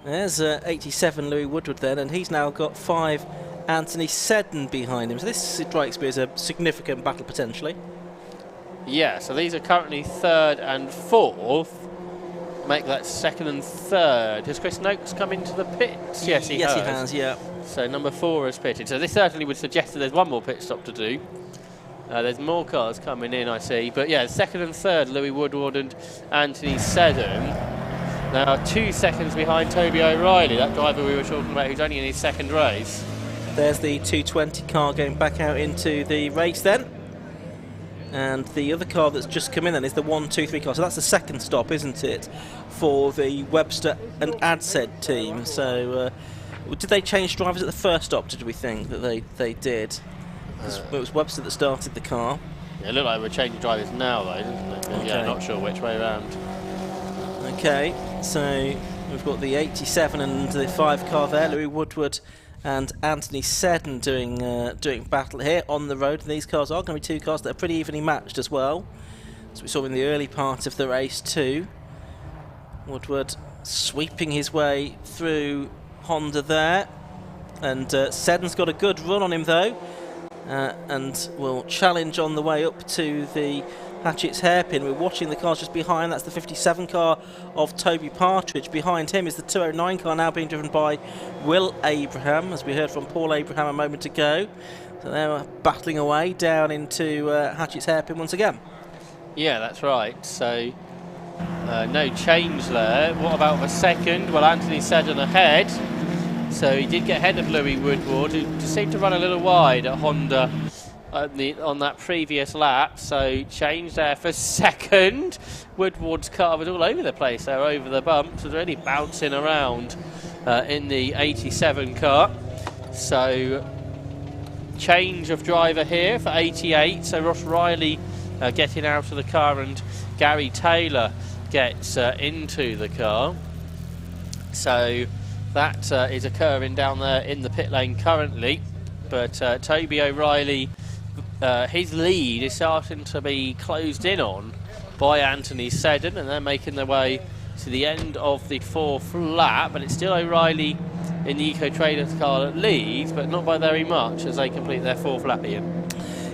There's 87 Louis Woodward then, and he's now got 5 Anthony Seddon behind him. So this strikes me as a significant battle potentially. Yeah, so these are currently third and fourth. Make that second and third. Has Chris Noakes come into the pits? Yes, he has. Yeah. So number 4 has pitted. So this certainly would suggest that there's one more pit stop to do. There's more cars coming in, I see. But yeah, second and third, Louis Woodward and Anthony Seddon. Now 2 seconds behind Toby O'Reilly, that driver we were talking about, who's only in his second race. There's the 220 car going back out into the race then. And the other car that's just come in then is the 123 car. So that's the second stop, isn't it, for the Webster and Adsed team. So did they change drivers at the first stop, did we think that they did? It was Webster that started the car. Yeah, it looked like we're changing drivers now though, didn't it? Okay. Yeah, not sure which way around. Okay, so we've got the 87 and the 5 car there, Louis Woodward and Anthony Seddon doing battle here on the road. And these cars are going to be two cars that are pretty evenly matched as well, as we saw in the early part of the race too. Woodward sweeping his way through Honda there, and Seddon's got a good run on him though, and will challenge on the way up to the Hatchett's hairpin. We're watching the cars just behind. That's the 57 car of Toby Partridge. Behind him is the 209 car, now being driven by Will Abraham, as we heard from Paul Abraham a moment ago. So they're battling away down into Hatchett's hairpin once again. Yeah, that's right. So no change there. What about the second? Well, Anthony Seddon ahead. So he did get ahead of Louis Woodward, who seemed to run a little wide at Honda on that previous lap. So change there for second. Woodward's car was all over the place there, over the bumps, was really bouncing around in the 87 car. So change of driver here for 88. So Ross Riley getting out of the car, and Gary Taylor gets into the car. So that is occurring down there in the pit lane currently. But Toby O'Reilly, his lead is starting to be closed in on by Anthony Seddon, and they're making their way to the end of the fourth lap. But it's still O'Reilly in the Eco Traders car that leads, but not by very much as they complete their fourth lap, Ian.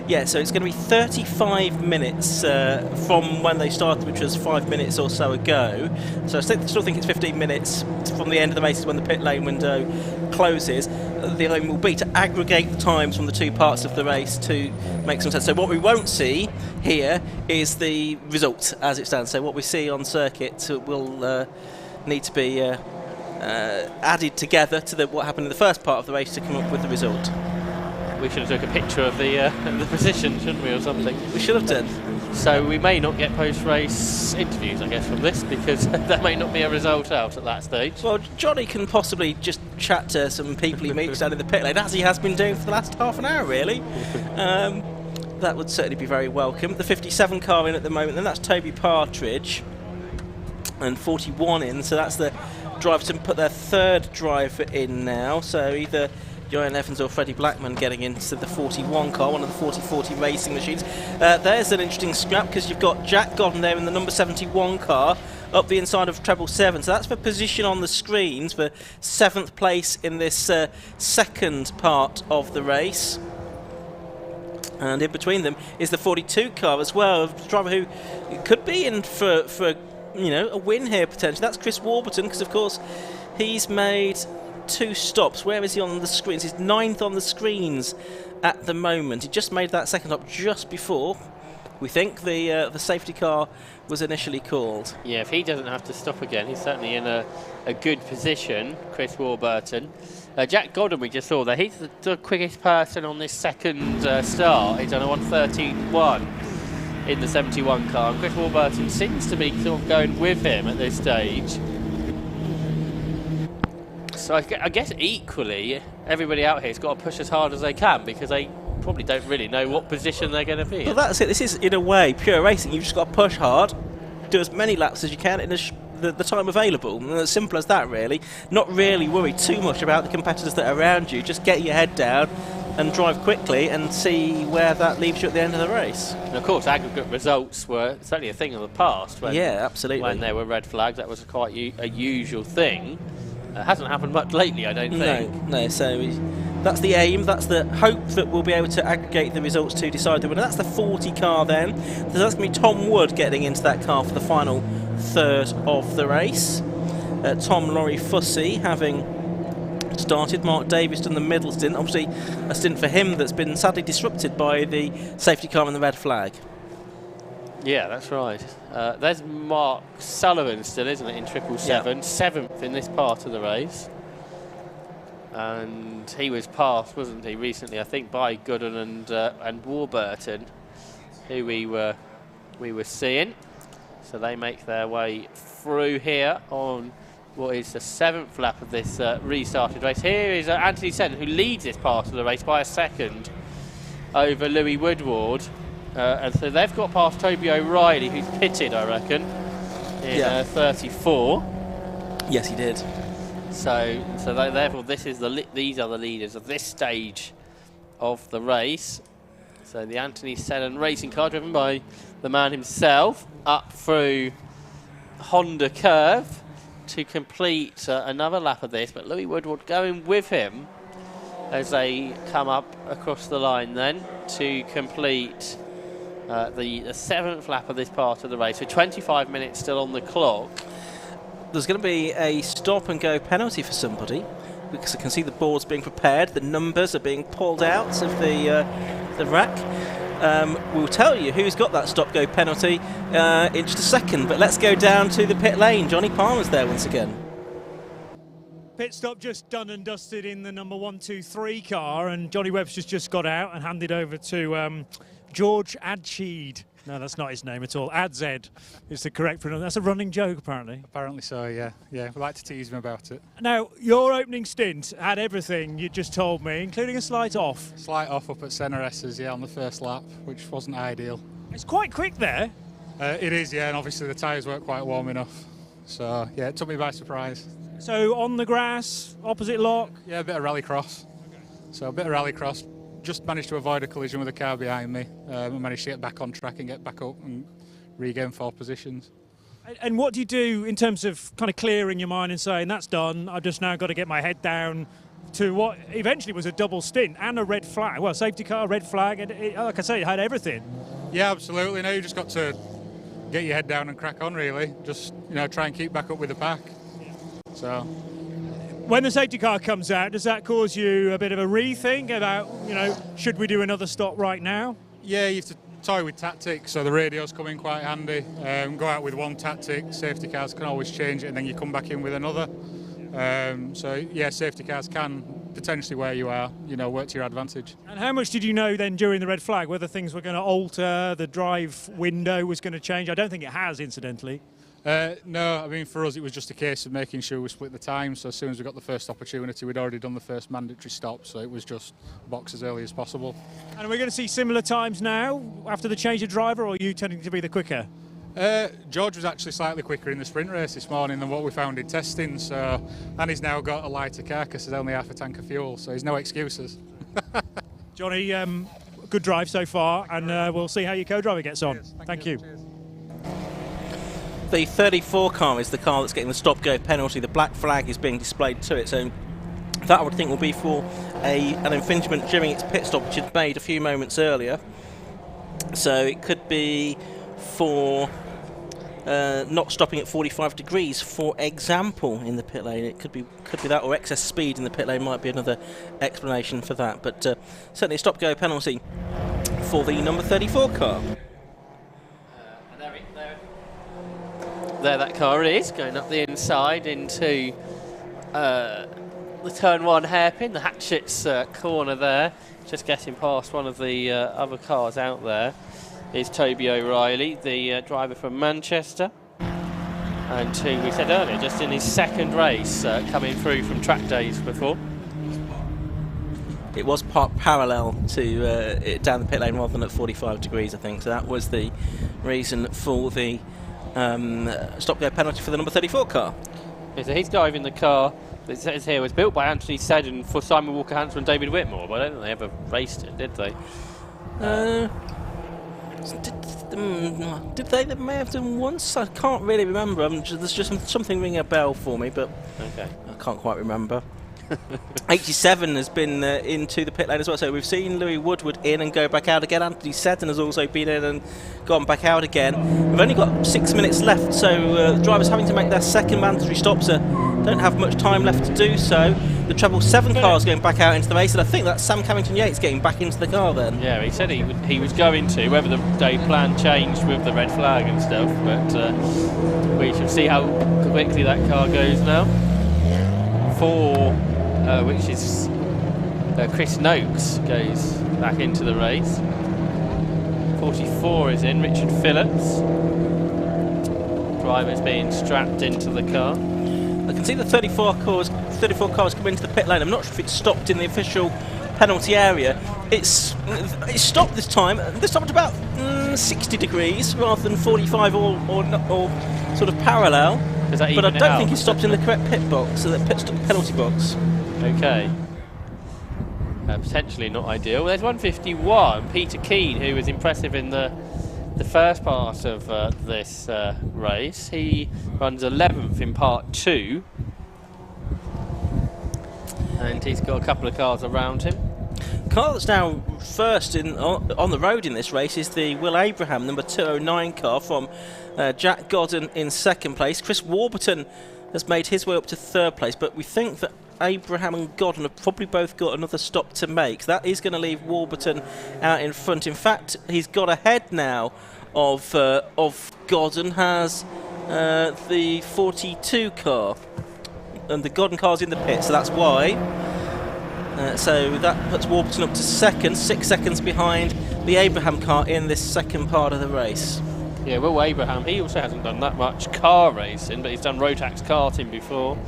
Yeah, so it's going to be 35 minutes from when they started, which was 5 minutes or so ago. So I still think it's 15 minutes from the end of the race when the pit lane window closes. The aim will be to aggregate the times from the two parts of the race to make some sense. So what we won't see here is the result as it stands. So what we see on circuit will need to be added together to what happened in the first part of the race to come up with the result. We should have took a picture of the position, shouldn't we, or something? We should have done. So we may not get post-race interviews, I guess, from this, because there may not be a result out at that stage. Well, Johnny can possibly just chat to some people he meets down in the pit lane, as he has been doing for the last half an hour, really. That would certainly be very welcome. The 57 car in at the moment, then that's Toby Partridge, and 41 in, so that's the driver to put their third driver in now. So either Johan Evans or Freddie Blackman getting into the 41 car, one of the 40-40 racing machines. There's an interesting scrap, because you've got Jack Godden there in the number 71 car up the inside of treble 7. So that's for position on the screens for 7th place in this second part of the race. And in between them is the 42 car as well, a driver who could be in for a win here potentially. That's Chris Warburton, because of course he's made 2 stops. Where is he on the screens? He's 9th on the screens at the moment. He just made that second stop just before we think the safety car was initially called. Yeah, if he doesn't have to stop again, he's certainly in a good position, Chris Warburton. Jack Godden, we just saw there, he's the quickest person on this second start. He's on a 1:13.1 in the 71 car, and Chris Warburton seems to be sort of going with him at this stage. So I guess equally, everybody out here has got to push as hard as they can, because they probably don't really know what position they're going to be in. Well, that's it. This is, in a way, pure racing. You've just got to push hard, do as many laps as you can in the time available. And as simple as that, really. Not really worry too much about the competitors that are around you. Just get your head down and drive quickly and see where that leaves you at the end of the race. And of course, aggregate results were certainly a thing of the past. Yeah, absolutely. When there were red flags, that was quite a usual thing. Hasn't happened much lately, I don't think. No, so that's the aim, that's the hope, that we'll be able to aggregate the results to decide the winner. That's the 40 car then. So that's going to be Tom Wood getting into that car for the final third of the race. Tom Laurie Fussy having started. Mark Davis done the middle stint. Obviously a stint for him that's been sadly disrupted by the safety car and the red flag. Yeah, that's right. There's Mark Sullivan still, isn't it, in 777, yeah. 7th in this part of the race. And he was passed, wasn't he, recently, I think, by Gooden and Warburton, who we were seeing. So they make their way through here on what is the 7th lap of this restarted race. Here is Anthony Seddon, who leads this part of the race by a second over Louis Woodward. And so they've got past Toby O'Reilly, who's pitted, I reckon. in 34. Yes, he did. So therefore, these are the leaders of this stage of the race. So the Anthony Seddon racing car, driven by the man himself, up through Honda curve to complete another lap of this. But Louis Woodward going with him as they come up across the line then to complete the 7th lap of this part of the race. So 25 minutes still on the clock. There's going to be a stop and go penalty for somebody, because I can see the boards being prepared, the numbers are being pulled out of the rack. We'll tell you who's got that stop go penalty in just a second, but let's go down to the pit lane. Johnny Palmer's there once again. Pit stop just done and dusted in the number 123 car, and Johnny Webster's just got out and handed over to George Adsheed. No, that's not his name at all. Adzed is the correct pronunciation. That's a running joke, apparently. Apparently so, yeah. Yeah, we like to tease him about it. Now, your opening stint had everything you just told me, including a slight off. Slight off up at Senna S's, yeah, on the first lap, which wasn't ideal. It's quite quick there. It is, yeah, and obviously the tyres weren't quite warm enough. So, yeah, it took me by surprise. So, on the grass, opposite lock? Yeah, a bit of rallycross. So, a bit of rallycross. Just managed to avoid a collision with a car behind me. And managed to get back on track and get back up and regain 4 positions. And what do you do in terms of kind of clearing your mind and saying, that's done, I've just now got to get my head down to what eventually was a double stint and a red flag? Well, safety car, red flag, and like I say, it had everything. Yeah, absolutely. Now you just got to get your head down and crack on, really. Just, try and keep back up with the pack. So... When the safety car comes out, does that cause you a bit of a rethink about, should we do another stop right now? Yeah, you have to toy with tactics, so the radios come in quite handy. Go out with one tactic, safety cars can always change it, and then you come back in with another. So, yeah, safety cars can potentially where you are, work to your advantage. And how much did you know then during the red flag, whether things were going to alter, the drive window was going to change? I don't think it has, incidentally. No, I mean, for us it was just a case of making sure we split the time, so as soon as we got the first opportunity we'd already done the first mandatory stop, so it was just box as early as possible. And we're going to see similar times now after the change of driver, or are you tending to be the quicker? George was actually slightly quicker in the sprint race this morning than what we found in testing, and he's now got a lighter car because there's only half a tank of fuel, so he's no excuses. Johnny, good drive so far, and we'll see how your co-driver gets on. Cheers. Thank you. Cheers. The 34 car is the car that's getting the stop-go penalty. The black flag is being displayed to it, so that I would think will be for an infringement during its pit stop, which it made a few moments earlier. So it could be for not stopping at 45 degrees, for example, in the pit lane. It could be that, or excess speed in the pit lane might be another explanation for that. But certainly a stop-go penalty for the number 34 car. There that car is, going up the inside into the turn 1 hairpin, the Hatchett's corner there. Just getting past one of the other cars out there is Toby O'Reilly, the driver from Manchester. And who we said earlier, just in his second race, coming through from track days before. It was parallel to down the pit lane rather than at 45 degrees, I think. So that was the reason for the stop-go penalty for the number 34 car. Yeah, so he's driving the car that says here was built by Anthony Seddon for Simon Walker-Hansen and David Whitmore, but I don't think they ever raced it, did they? Did they? They may have done once. I can't really remember. There's just something ringing a bell for me, but okay. I can't quite remember. 87 has been into the pit lane as well, so we've seen Louis Woodward in and go back out again. Anthony Seddon has also been in and gone back out again. We've only got 6 minutes left, so drivers having to make their second mandatory stops don't have much time left to do so. The treble 7 car is going back out into the race, and I think that's Sam Carrington-Yates getting back into the car then. Yeah, he said he was going to, whether the day plan changed with the red flag and stuff, but we shall see how quickly that car goes now. Which is Chris Noakes goes back into the race. 44 is in, Richard Phillips. Driver's being strapped into the car. I can see the 34 cars come into the pit lane. I'm not sure if it's stopped in the official penalty area. It's stopped this time. They stopped about 60 degrees rather than 45 or sort of parallel. Does that but I even it don't out? think he stopped in the correct pit box, the penalty box. Okay. Potentially not ideal. There's 151, Peter Keane, who was impressive in the first part of this race. He runs 11th in part 2. And he's got a couple of cars around him. Car that's now first on the road in this race is the Will Abraham number 209 car from Jack Godden in second place. Chris Warburton has made his way up to third place, but we think that Abraham and Godden have probably both got another stop to make. That is going to leave Warburton out in front. In fact, he's got ahead now of Godden, has the 42 car, and the Godden car's in the pit, so that's why. So that puts Warburton up to second, 6 seconds behind the Abraham car in this second part of the race. Yeah, Will Abraham, he also hasn't done that much car racing, but he's done Rotax karting before.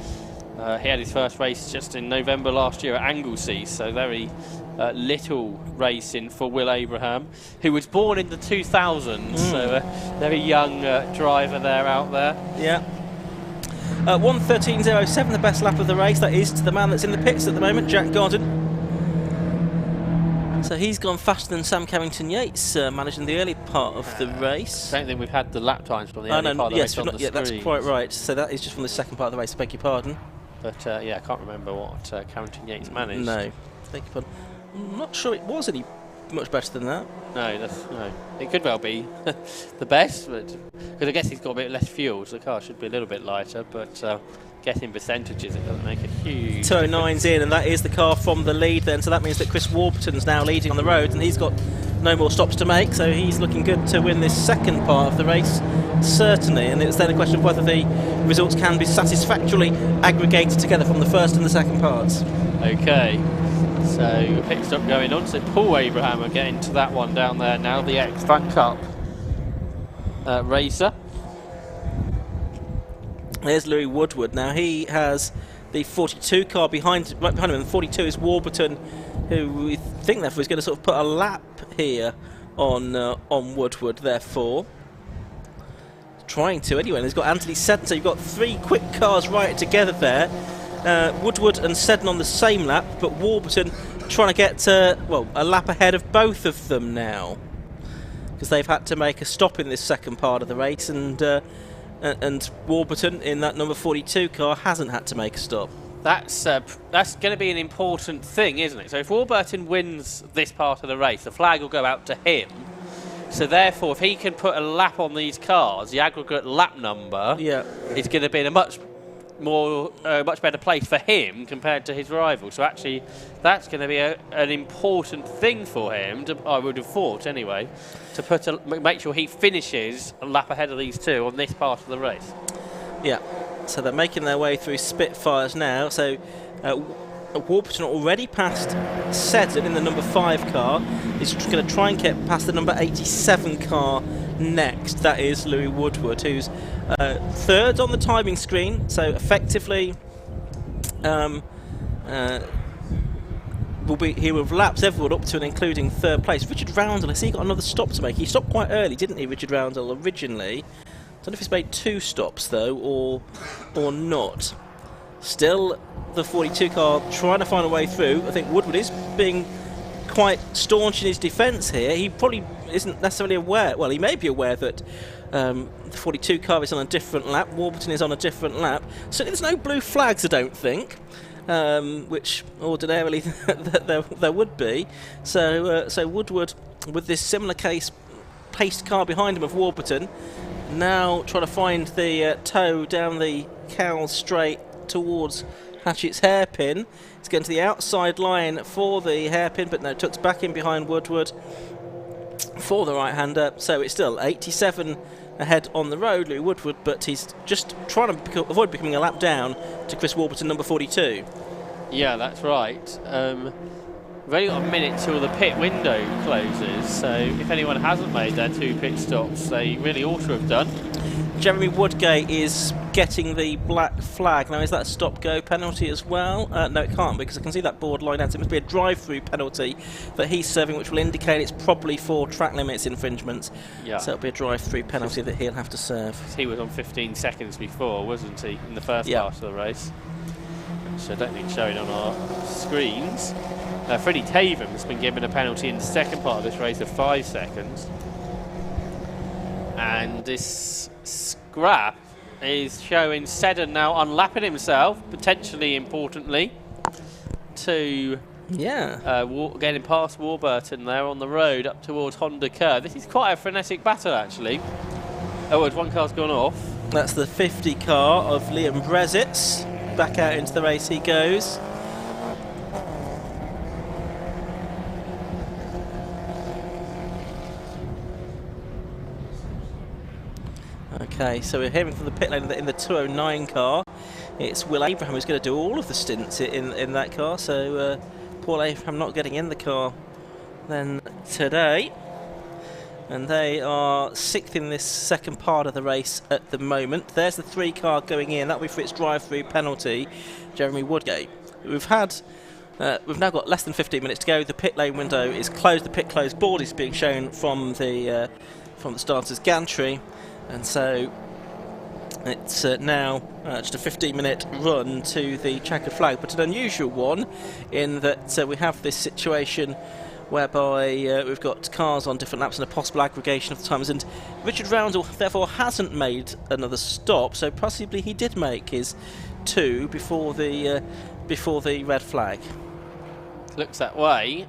He had his first race just in November last year at Anglesey, so very little racing for Will Abraham, who was born in the 2000s, so a very young driver there out there. Yeah. 1:13.07, the best lap of the race. That is to the man that's in the pits at the moment, Jack Godden. So he's gone faster than Sam Carrington-Yates, managing the early part of the race. I don't think we've had the lap times from the early part of the race on the screen. That's quite right. So that is just from the second part of the race, I beg your pardon. But yeah, I can't remember what Carrington-Yates managed. No, beg your pardon. I'm not sure it was any much better than that. No, it could well be the best, but because I guess he's got a bit less fuel, so the car should be a little bit lighter. But getting percentages, it doesn't make a huge. 209's in, and that is the car from the lead. Then, so that means that Chris Warburton's now leading on the road, and he's got no more stops to make. So he's looking good to win this second part of the race, certainly. And it's then a question of whether the results can be satisfactorily aggregated together from the first and the second parts. Okay. So pit stop going on. So Paul Abraham are getting to that one down there now, the ex-Fun Cup racer. There's Louis Woodward. Now he has the 42 car right behind him, and the 42 is Warburton, who we think therefore is going to sort of put a lap here on Woodward. Therefore, trying to anyway. And he's got Anthony Seddon. So you've got 3 quick cars right together there. Woodward and Seddon on the same lap, but Warburton trying to get a lap ahead of both of them now, because they've had to make a stop in this second part of the race, and Warburton in that number 42 car hasn't had to make a stop. That's going to be an important thing, isn't it? So if Warburton wins this part of the race, the flag will go out to him. So therefore, if he can put a lap on these cars, the aggregate lap number is going to be in a much better place for him compared to his rival. So actually, that's going to be an important thing for him, I would have thought anyway, to make sure he finishes a lap ahead of these two on this part of the race. Yeah, so they're making their way through Spitfires now. So Warburton already passed Seddon in the number 5 car. He's going to try and get past the number 87 car next. That is Louis Woodward, who's third on the timing screen. So effectively, he will have lapped everyone up to and including third place. Richard Roundel, has he got another stop to make? He stopped quite early, didn't he, Richard Roundel, originally? I don't know if he's made 2 stops though, or not. Still, the 42 car trying to find a way through. I think Woodward is being quite staunch in his defence here. He probably isn't necessarily aware. Well, he may be aware that the 42 car is on a different lap. Warburton is on a different lap. So there's no blue flags, I don't think, which ordinarily there would be. So Woodward, with this similar paced car behind him of Warburton, now trying to find the toe down the Cowell straight towards Hatchett's hairpin. It's getting to the outside line for the hairpin, but no, tucks back in behind Woodward for the right-hander. So it's still 87 ahead on the road, Louis Woodward, but he's just trying to avoid becoming a lap down to Chris Warburton, number 42. Yeah, that's right. We've only got a minute till the pit window closes, so if anyone hasn't made their 2 pit stops, they really ought to have done. Jeremy Woodgate is getting the black flag. Now, is that a stop-go penalty as well? No, it can't, because I can see that board line out. So it must be a drive-through penalty that he's serving, which will indicate it's probably for track limits infringements. Yeah. So it'll be a drive-through penalty that he'll have to serve. He was on 15 seconds before, wasn't he, in the first part of the race? Which I don't think showing on our screens. Freddie Taven has been given a penalty in the second part of this race of 5 seconds. And this scrap is showing Seddon now unlapping himself, potentially importantly, to getting past Warburton there on the road up towards Honda Curve. This is quite a frenetic battle, actually. Oh, one car's gone off. That's the 50 car of Liam Brezitz. Back out into the race he goes. Okay, so we're hearing from the pit lane in the 209 car. It's Will Abraham who's going to do all of the stints in that car. So Paul Abraham not getting in the car then today. And they are 6th in this second part of the race at the moment. There's the 3 car going in. That'll be for its drive-through penalty, Jeremy Woodgate. We've now got less than 15 minutes to go. The pit lane window is closed. The pit closed board is being shown from the starter's gantry. And so it's now just a 15-minute run to the checkered flag, but an unusual one in that we have this situation whereby we've got cars on different laps and a possible aggregation of the times, and Richard Roundell therefore hasn't made another stop, so possibly he did make his 2 before the red flag. Looks that way.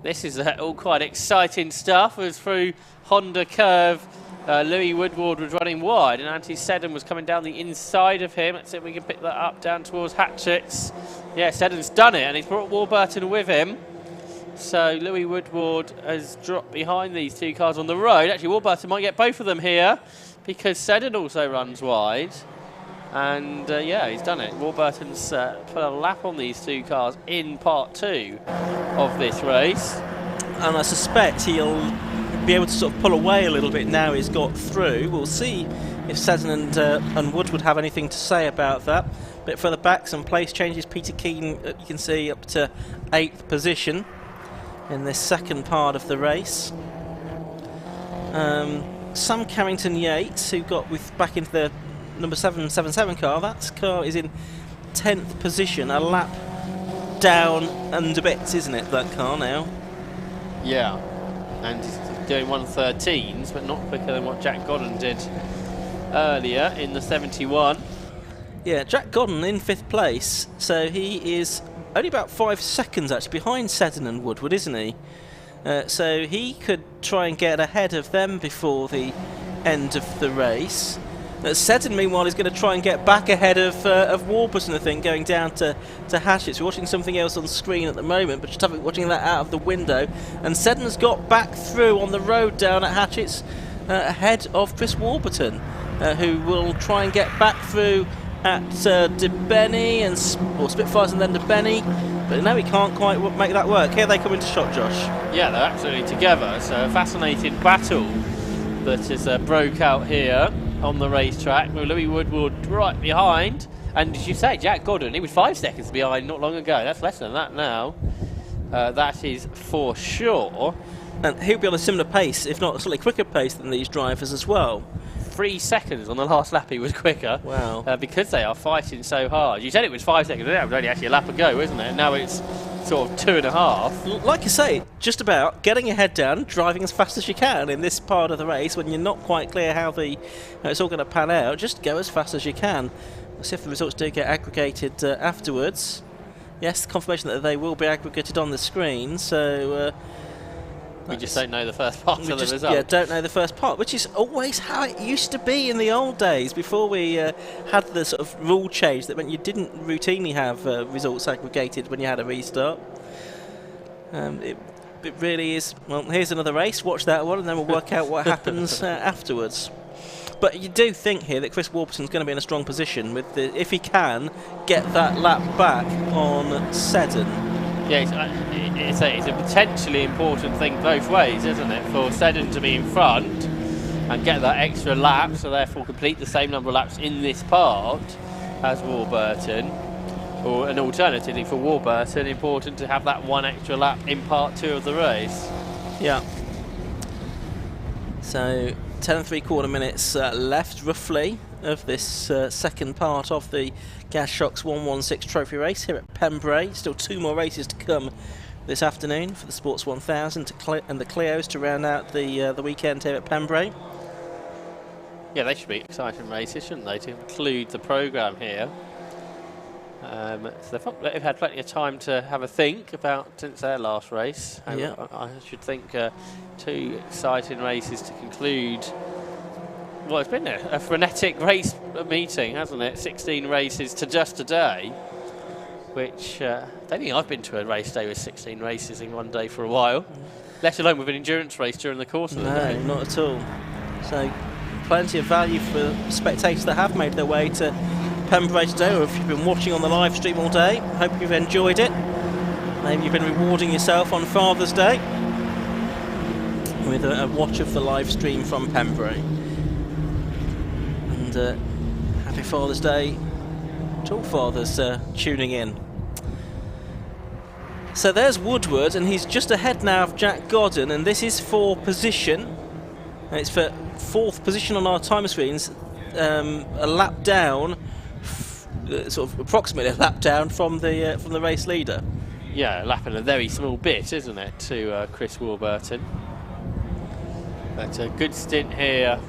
This is all quite exciting stuff. As through Honda Curve, Louis Woodward was running wide and Antti Seddon was coming down the inside of him. Let's see if we can pick that up down towards Hatchets. Yeah, Seddon's done it and he's brought Warburton with him. So Louis Woodward has dropped behind these 2 cars on the road. Actually, Warburton might get both of them here because Seddon also runs wide. And yeah, he's done it. Warburton's put a lap on these 2 cars in part 2 of this race. And I suspect he'll be able to sort of pull away a little bit now he's got through. We'll see if Seddon and Woodward have anything to say about that. A bit further back, some place changes. Peter Keane, you can see, up to 8th position in this second part of the race. Sam Carrington Yates, who got back into the number 777 car. That car is in 10th position, a lap down and a bit, isn't it, that car now? Yeah, and he's doing 1:13s, but not quicker than what Jack Godden did earlier in the 71. Yeah, Jack Godden in 5th place, so he is only about 5 seconds actually behind Seddon and Woodward, isn't he? So he could try and get ahead of them before the end of the race. Seddon, meanwhile, is going to try and get back ahead of Warburton, I think, going down to Hatchets. We're watching something else on screen at the moment, but just watching that out of the window. And Seddon's got back through on the road down at Hatchets ahead of Chris Warburton, who will try and get back through at DeBenny or Spitfires and then DeBenny. But no, he can't quite make that work. Here they come into shot, Josh. Yeah, they're absolutely together. So a fascinating battle that has broke out here on the racetrack with Louis Woodward right behind. And as you say, Jack Godden, he was 5 seconds behind not long ago. That's less than that now. That is for sure. And he'll be on a similar pace, if not a slightly quicker pace than these drivers as well. 3 seconds on the last lap he was quicker. Wow. Because they are fighting so hard. You said it was 5 seconds, that was only actually a lap ago, isn't it? Now it's sort of 2.5. Like I say, just about getting your head down, driving as fast as you can in this part of the race when you're not quite clear how it's all going to pan out. Just go as fast as you can. Let's see if the results do get aggregated afterwards. Yes, confirmation that they will be aggregated on the screen, so... we just don't know the first part of the result. Yeah, don't know the first part, which is always how it used to be in the old days before we had the sort of rule change that meant you didn't routinely have results aggregated when you had a restart. It really is. Well, here's another race. Watch that one, and then we'll work out what happens afterwards. But you do think here that Chris Warburton's going to be in a strong position with if he can get that lap back on Seddon. Yeah, it's a potentially important thing both ways, isn't it? For Seddon to be in front and get that extra lap, so therefore complete the same number of laps in this part as Warburton. Or an alternatively for Warburton, important to have that one extra lap in part 2 of the race. Yeah. So 10 3/4 minutes left, roughly, of this second part of the Gas Shocks 116 Trophy race here at Pembrey. Still 2 more races to come this afternoon for the Sports 1000 and the Clios to round out the weekend here at Pembrey. Yeah, they should be exciting races, shouldn't they, to include the programme here. So they've had plenty of time to have a think about since their last race. Yeah. I should think 2 exciting races to conclude. Well, it's been a frenetic race meeting, hasn't it? 16 races to just a day, which I don't think I've been to a race day with 16 races in one day for a while, let alone with an endurance race during the course of the day. No, not at all. So plenty of value for spectators that have made their way to Pembrey today, or if you've been watching on the live stream all day, hope you've enjoyed it. Maybe you've been rewarding yourself on Father's Day with a watch of the live stream from Pembrey. And happy Father's Day to all fathers tuning in. So there's Woodward, and he's just ahead now of Jack Godden, and this is for position. And it's for 4th position on our timer screens, a lap down, sort of approximately a lap down from the race leader. Yeah, lapping a very small bit, isn't it, to Chris Warburton. But a good stint here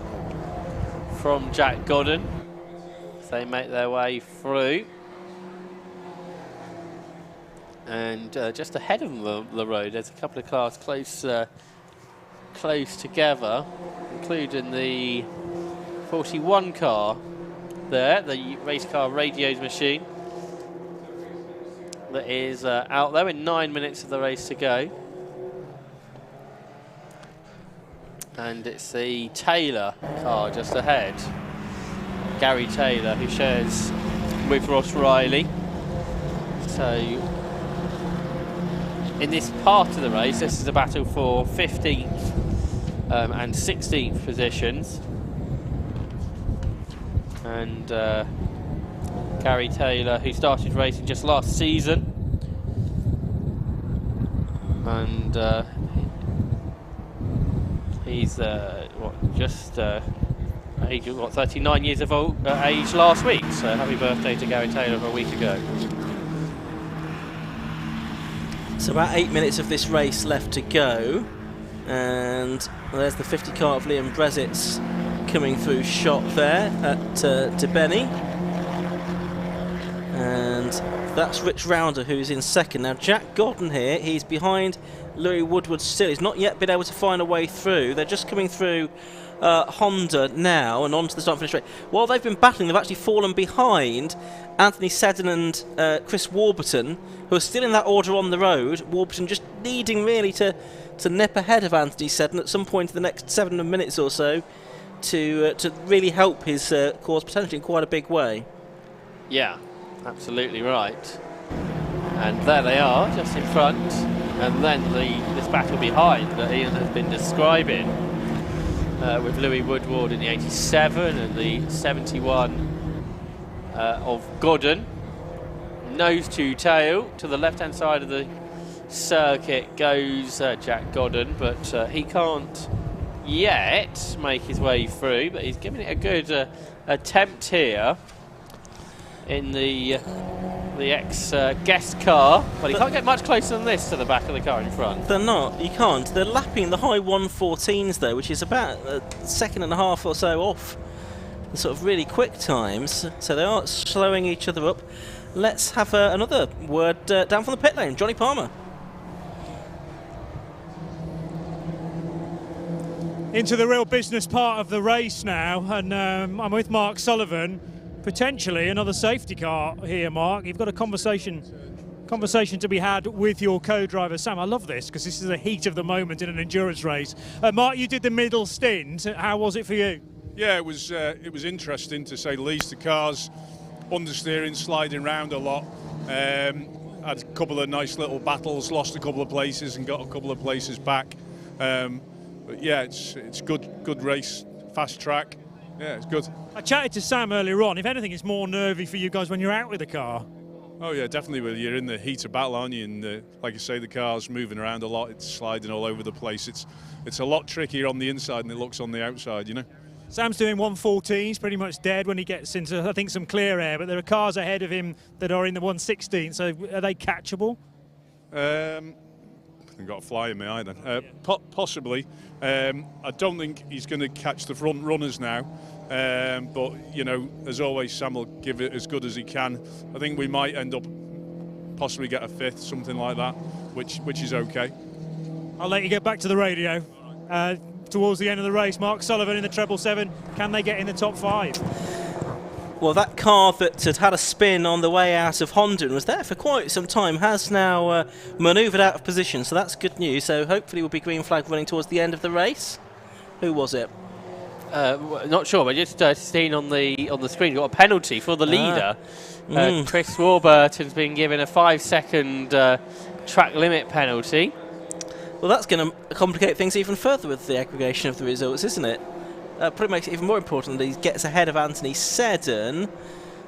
from Jack Godden as they make their way through. And just ahead of the road, there's a couple of cars close together, including the 41 car there, the race car radios machine, that is out there with 9 minutes of the race to go. And it's the Taylor car just ahead, Gary Taylor, who shares with Ross Riley. So in this part of the race, this is a battle for 15th and 16th positions. And Gary Taylor, who started racing just last season, and he's just age of 39 years of age last week. So happy birthday to Gary Taylor a week ago. So about 8 minutes of this race left to go, and there's the 50 car of Liam Brezitz coming through shot there at DeBenny, and that's Rich Rounder who's in second. Now Jack Godden here, he's behind Louis Woodward still. He's not yet been able to find a way through. They're just coming through Honda now and onto the start finish straight. While they've been battling, they've actually fallen behind Anthony Seddon and Chris Warburton, who are still in that order on the road. Warburton just needing really to nip ahead of Anthony Seddon at some point in the next 7 minutes or so to really help his cause potentially in quite a big way. Yeah, absolutely right. And there they are, just in front. And then this battle behind that Ian has been describing with Louis Woodward in the 87 and the 71 of Godden. Nose to tail to the left-hand side of the circuit goes Jack Godden, but he can't yet make his way through, but he's giving it a good attempt here in the ex-guest car, but he can't get much closer than this to the back of the car in front. They're not, you can't. They're lapping the high 114s though, which is about a second and a half or so off the sort of really quick times, so they are slowing each other up. Let's have another word down from the pit lane. Johnny Palmer. Into the real business part of the race now, and I'm with Mark Sullivan. Potentially another safety car here, Mark. You've got a conversation to be had with your co-driver Sam. I love this because this is the heat of the moment in an endurance race. Mark, you did the middle stint. How was it for you? Yeah, it was interesting to say the least. The car's understeering, sliding around a lot. Had a couple of nice little battles, lost a couple of places and got a couple of places back. But yeah, it's good race. fast track. Yeah, it's good. I chatted to Sam earlier on. If anything, it's more nervy for you guys when you're out with the car. Oh yeah, definitely. When you're in the heat of battle, aren't you? And like you say, the car's moving around a lot. It's sliding all over the place. It's a lot trickier on the inside than it looks on the outside, you know. Sam's doing 114. He's pretty much dead when he gets into, I think, some clear air. But there are cars ahead of him that are in the 116. So are they catchable? I've got a fly in my eye then. Possibly. I don't think he's going to catch the front runners now. But, you know, as always, Sam will give it as good as he can. I think we might end up possibly get a 5th, something like that, which is okay. I'll let you get back to the radio. Towards the end of the race, Mark Sullivan in the 777. Can they get in the top 5? Well, that car that had a spin on the way out of Honda and was there for quite some time has now manoeuvred out of position, so that's good news. So hopefully we'll be green flag running towards the end of the race. Who was it? Not sure, but just seen on the screen, got a penalty for the leader. Chris Warburton's been given a 5-second track limit penalty. Well, that's going to complicate things even further with the aggregation of the results, isn't it? Probably makes it even more important that he gets ahead of Anthony Seddon.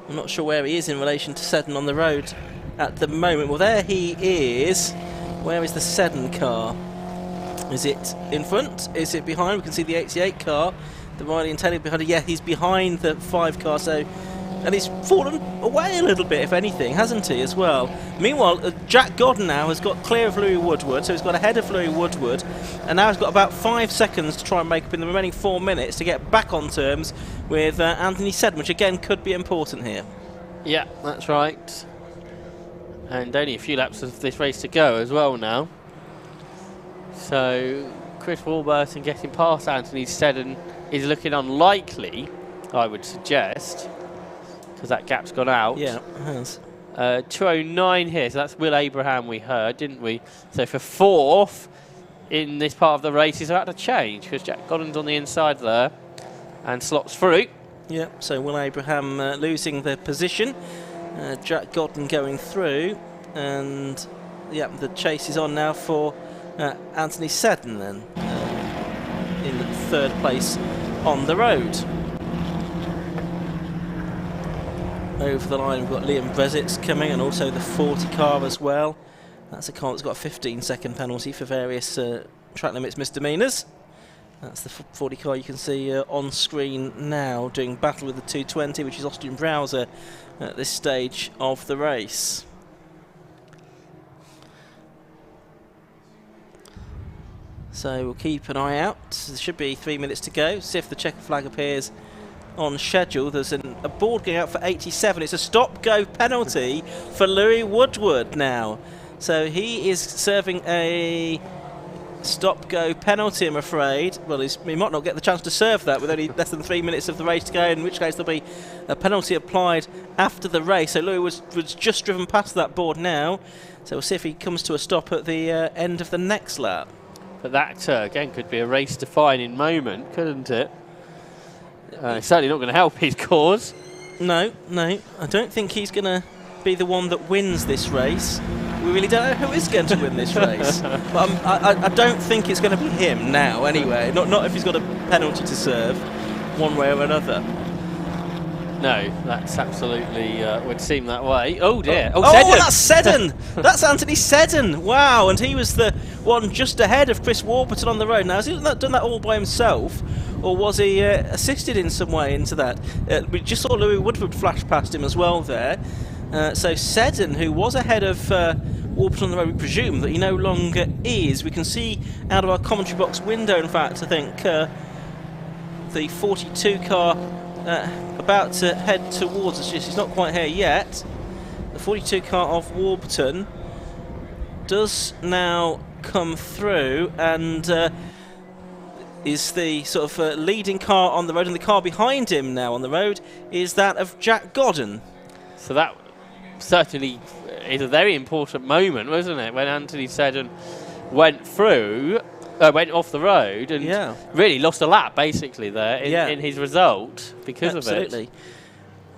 I'm not sure where he is in relation to Seddon on the road at the moment. Well, there he is. Where is the Seddon car? Is it in front? Is it behind? We can see the 88 car. The Riley and Taylor behind it. Yeah, he's behind the 5 car, so... And he's fallen away a little bit, if anything, hasn't he, as well? Meanwhile, Jack Godden now has got clear of Louis Woodward, so he's got ahead of Louis Woodward, and now he's got about 5 seconds to try and make up in the remaining 4 minutes to get back on terms with Anthony Seddon, which again could be important here. Yeah, that's right. And only a few laps of this race to go as well now. So Chris Warburton getting past Anthony Seddon is looking unlikely, I would suggest, because that gap's gone out. Yeah, it has. 209 here, so that's Will Abraham we heard, didn't we? So for 4th in this part of the race, he's about to change, because Jack Godden's on the inside there and slots through. Yeah, so Will Abraham losing the position. Jack Godden going through, and yeah, the chase is on now for Anthony Seddon then, in 3rd place on the road. Over the line we've got Liam Brezitz coming, and also the 40 car as well. That's a car that's got a 15-second penalty for various track limits misdemeanours. That's the 40 car you can see on screen now, doing battle with the 220, which is Austin Browser at this stage of the race. So we'll keep an eye out. There should be 3 minutes to go. See if the checker flag appears on schedule. There's a board going out for 87. It's a stop-go penalty for Louis Woodward now. So he is serving a stop-go penalty, I'm afraid. Well, he might not get the chance to serve that with only less than 3 minutes of the race to go, in which case there'll be a penalty applied after the race. So Louis was just driven past that board now. So we'll see if he comes to a stop at the end of the next lap. But that, again, could be a race-defining moment, couldn't it? Certainly not going to help his cause. No, I don't think he's going to be the one that wins this race. We really don't know who is going to win this race. But I don't think it's going to be him now, anyway. Not if he's got a penalty to serve, one way or another. No, that's absolutely would seem that way. Oh dear! Oh, Seddon. That's Seddon. That's Anthony Seddon. Wow, and he was the one just ahead of Chris Warburton on the road. Now, has he done that all by himself, or was he assisted in some way into that? We just saw Louis Woodward flash past him as well there. So Seddon, who was ahead of Warburton on the road, we presume that he no longer is. We can see out of our commentary box window, in fact, I think the 42 car about to head towards us. He's not quite here yet. The 42 car of Warburton does now come through and is the sort of leading car on the road, and the car behind him now on the road is that of Jack Godden. So that certainly is a very important moment, wasn't it, when Anthony Seddon went through, went off the road and really lost a lap basically there in his result because of it. Absolutely.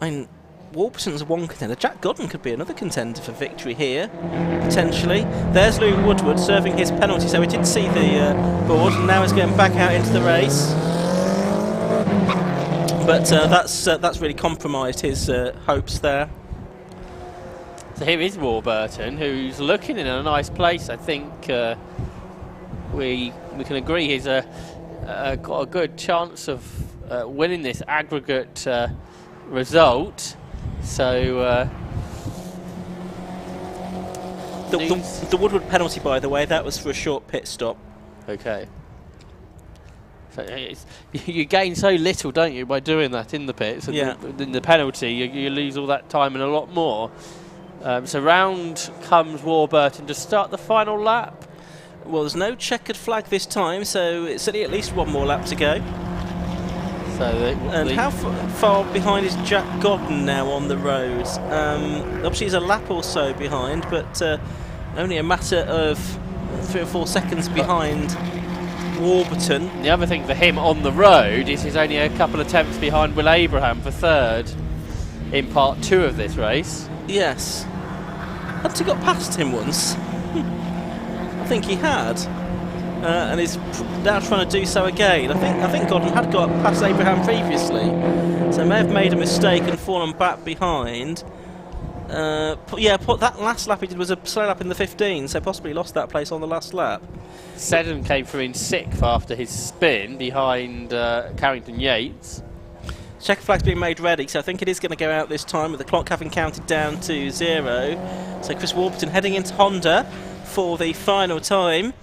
I mean, Warburton's one contender. Jack Godden could be another contender for victory here, potentially. There's Louis Woodward serving his penalty, so we did see the board, and now he's going back out into the race. But that's really compromised his hopes there. So here is Warburton, who's looking in a nice place. I think we can agree he's got a good chance of winning this aggregate result. So the Woodward penalty, by the way, that was for a short pit stop. Okay. So you gain so little, don't you, by doing that in the pits? And Yeah. in the penalty, you lose all that time and a lot more. So round comes Warburton to start the final lap. Well, there's no checkered flag this time, so it's only at least one more lap to go. So how far behind is Jack Godden now on the road? Obviously he's a lap or so behind, but only a matter of 3 or 4 seconds behind Warburton. The other thing for him on the road is he's only a couple of tenths behind Will Abraham for third in part 2 of this race. Yes. Hadn't he got past him once? I think he had. And he's now trying to do so again. I think Godden had got past Abraham previously, so may have made a mistake and fallen back behind. That last lap he did was a slow lap in the 15, so possibly lost that place on the last lap. Seddon came through in 6th after his spin behind Carrington Yates. Checker flag's being made ready, so I think it is going to go out this time with the clock having counted down to 0. So Chris Warburton heading into Honda for the final time.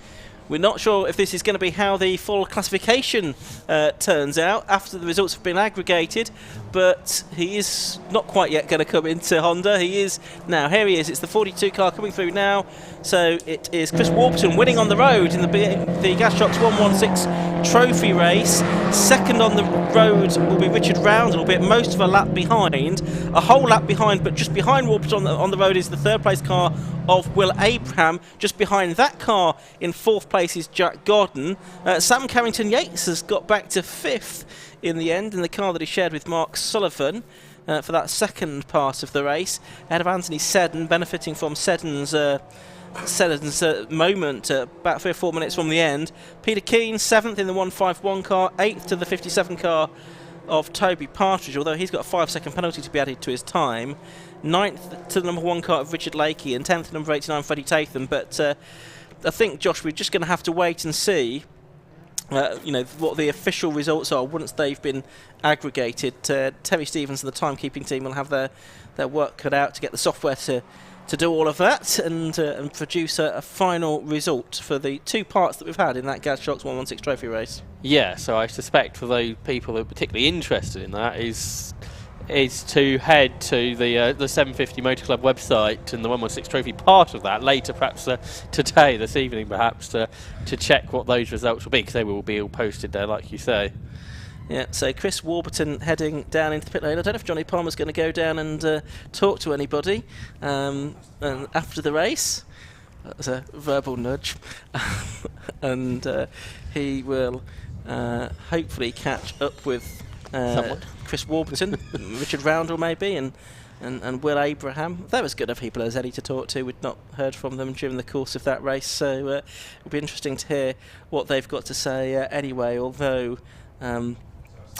We're not sure if this is going to be how the full classification turns out after the results have been aggregated, but he is not quite yet going to come into Honda. He is now. Here he is. It's the 42 car coming through now. So it is Chris Warburton winning on the road in the Gas Shocks 116 trophy race. Second on the road will be Richard Roundell, albeit most of a lap behind. A whole lap behind, but just behind Warburton on the road is the third place car of Will Abraham. Just behind that car in 4th place is Jack Godden. Sam Carrington Yates has got back to 5th in the end in the car that he shared with Mark Sullivan for that second part of the race, ahead of Anthony Seddon, benefiting from Seddon's moment about 3 or 4 minutes from the end. Peter Keane 7th in the 151 car, 8th to the 57 car of Toby Partridge, although he's got a 5-second penalty to be added to his time. 9th to the number 1 car of Richard Lakey, and 10th to number 89 Freddie Tatham. But I think, Josh, we're just going to have to wait and see what the official results are once they've been aggregated. Terry Stevens and the timekeeping team will have their work cut out to get the software to do all of that and produce a final result for the 2 parts that we've had in that Gas Shocks 116 trophy race. Yeah, so I suspect for those people who are particularly interested in that is to head to the 750 Motor Club website and the 116 trophy part of that later, perhaps today, this evening perhaps, to check what those results will be, because they will be all posted there, like you say. Yeah, so Chris Warburton heading down into the pit lane. I don't know if Johnny Palmer's going to go down and talk to anybody and after the race. That was a verbal nudge. And he will hopefully catch up with Chris Warburton, Richard Roundell maybe, and Will Abraham. They're as good of people as any to talk to. We'd not heard from them during the course of that race, so it'll be interesting to hear what they've got to say anyway, although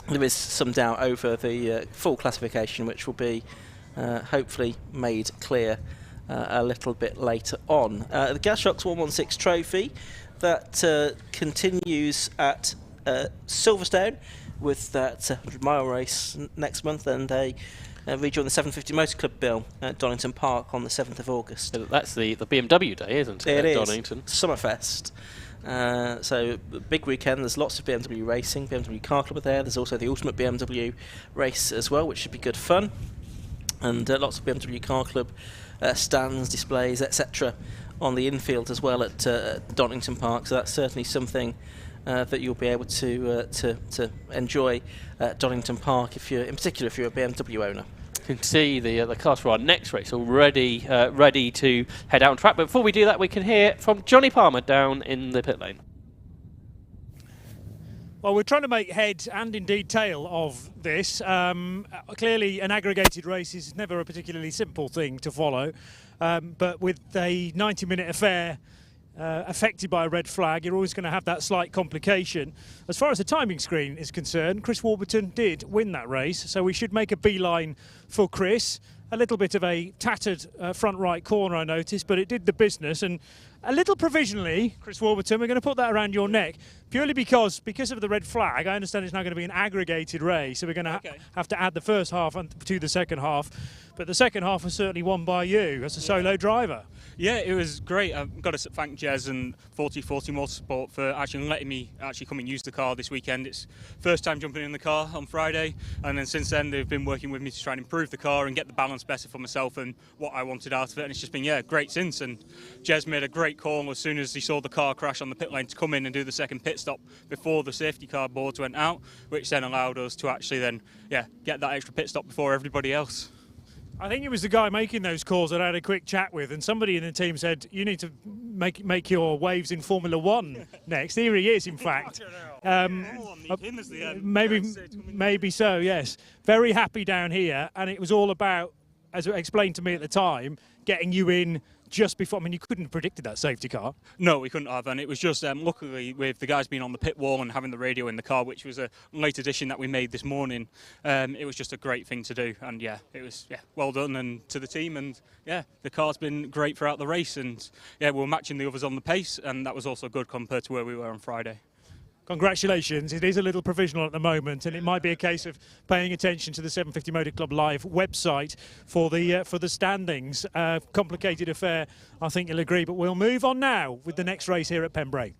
there is some doubt over the full classification, which will be hopefully made clear a little bit later on. The Gas Shocks 116 trophy that continues at Silverstone with that 100-mile race next month, and they rejoin the 750 Motor Club bill at Donington Park on the 7th of August. That's the BMW day, isn't it? It is. Donington. Summerfest. So big weekend. There's lots of BMW racing. BMW Car Club are there. There's also the Ultimate BMW race as well, which should be good fun. And lots of BMW Car Club stands, displays, etc. on the infield as well at Donington Park. So that's certainly something that you'll be able to enjoy at Donington Park, in particular if you're a BMW owner. You can see the cars for our next race already ready to head out on track. But before we do that, we can hear from Johnny Palmer down in the pit lane. Well, we're trying to make head and indeed tail of this. Clearly, an aggregated race is never a particularly simple thing to follow. But with a 90-minute affair affected by a red flag, you're always going to have that slight complication. As far as the timing screen is concerned, Chris Warburton did win that race, so we should make a beeline for Chris. A little bit of a tattered front right corner, I noticed, but it did the business. And a little provisionally, Chris Warburton, we're going to put that around your neck, purely because of the red flag. I understand it's now going to be an aggregated race, so we're going to have to add the first half to the second half. But the second half was certainly won by you as a solo driver. Yeah, it was great. I've got to thank Jez and 4040 Motorsport for actually letting me come and use the car this weekend. It's first time jumping in the car on Friday, and then since then they've been working with me to try and improve the car and get the balance better for myself and what I wanted out of it. And it's just been great since. And Jez made a great call as soon as he saw the car crash on the pit lane to come in and do the second pit stop before the safety car boards went out, which then allowed us to actually then get that extra pit stop before everybody else. I think it was the guy making those calls that I had a quick chat with, and somebody in the team said, you need to make your waves in Formula One next. Here he is, in fact. Maybe so, yes. Very happy down here, and it was all about, as explained to me at the time, getting you in just before. I mean, you couldn't have predicted that safety car. No, we couldn't have, and it was just luckily with the guys being on the pit wall and having the radio in the car, which was a late addition that we made this morning. It was just a great thing to do, and it was well done and to the team, and the car's been great throughout the race, and we were matching the others on the pace, and that was also good compared to where we were on Friday. Congratulations. It is a little provisional at the moment, and it might be a case of paying attention to the 750 Motor Club Live website for the standings. Complicated affair, I think you'll agree, but we'll move on now with the next race here at Pembrey.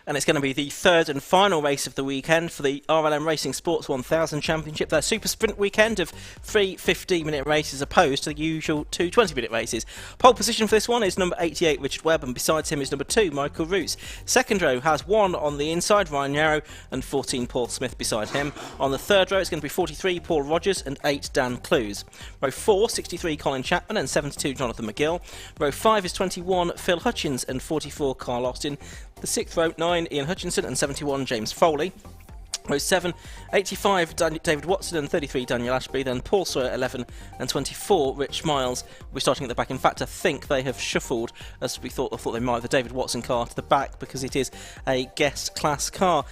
And it's going to be the third and final race of the weekend for the RLM Racing Sports 1000 Championship. Their super sprint weekend of 3 15-minute races opposed to the usual 2 20-minute races. Pole position for this one is number 88, Richard Webb, and besides him is number 2, Michael Roots. Second row has 1 on the inside, Ryan Yarrow, and 14, Paul Smith beside him. On the third row, it's going to be 43, Paul Rogers, and 8, Dan Clues. Row 4, 63, Colin Chapman, and 72, Jonathan McGill. Row 5 is 21, Phil Hutchins, and 44, Carl Austin. The 6th row, 9, Ian Hutchinson, and 71, James Foley. Row 7, 85, David Watson, and 33, Daniel Ashby. Then Paul Sawyer, 11, and 24, Rich Miles. We're starting at the back. In fact, I think they have shuffled, as we thought they might, the David Watson car to the back because it is a guest class car.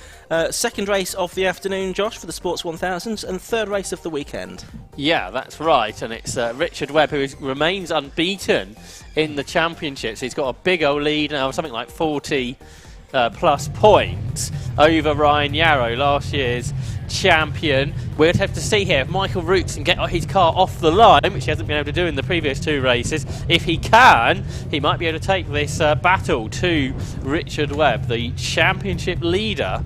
Second race of the afternoon, Josh, for the Sports 1000s, and third race of the weekend. Yeah, that's right, and it's Richard Webb who remains unbeaten in the championships. He's got a big old lead now, something like 40 plus points over Ryan Yarrow, last year's champion. We'd have to see here if Michael Roots can get his car off the line, which he hasn't been able to do in the previous 2 races. If he can, he might be able to take this battle to Richard Webb, the championship leader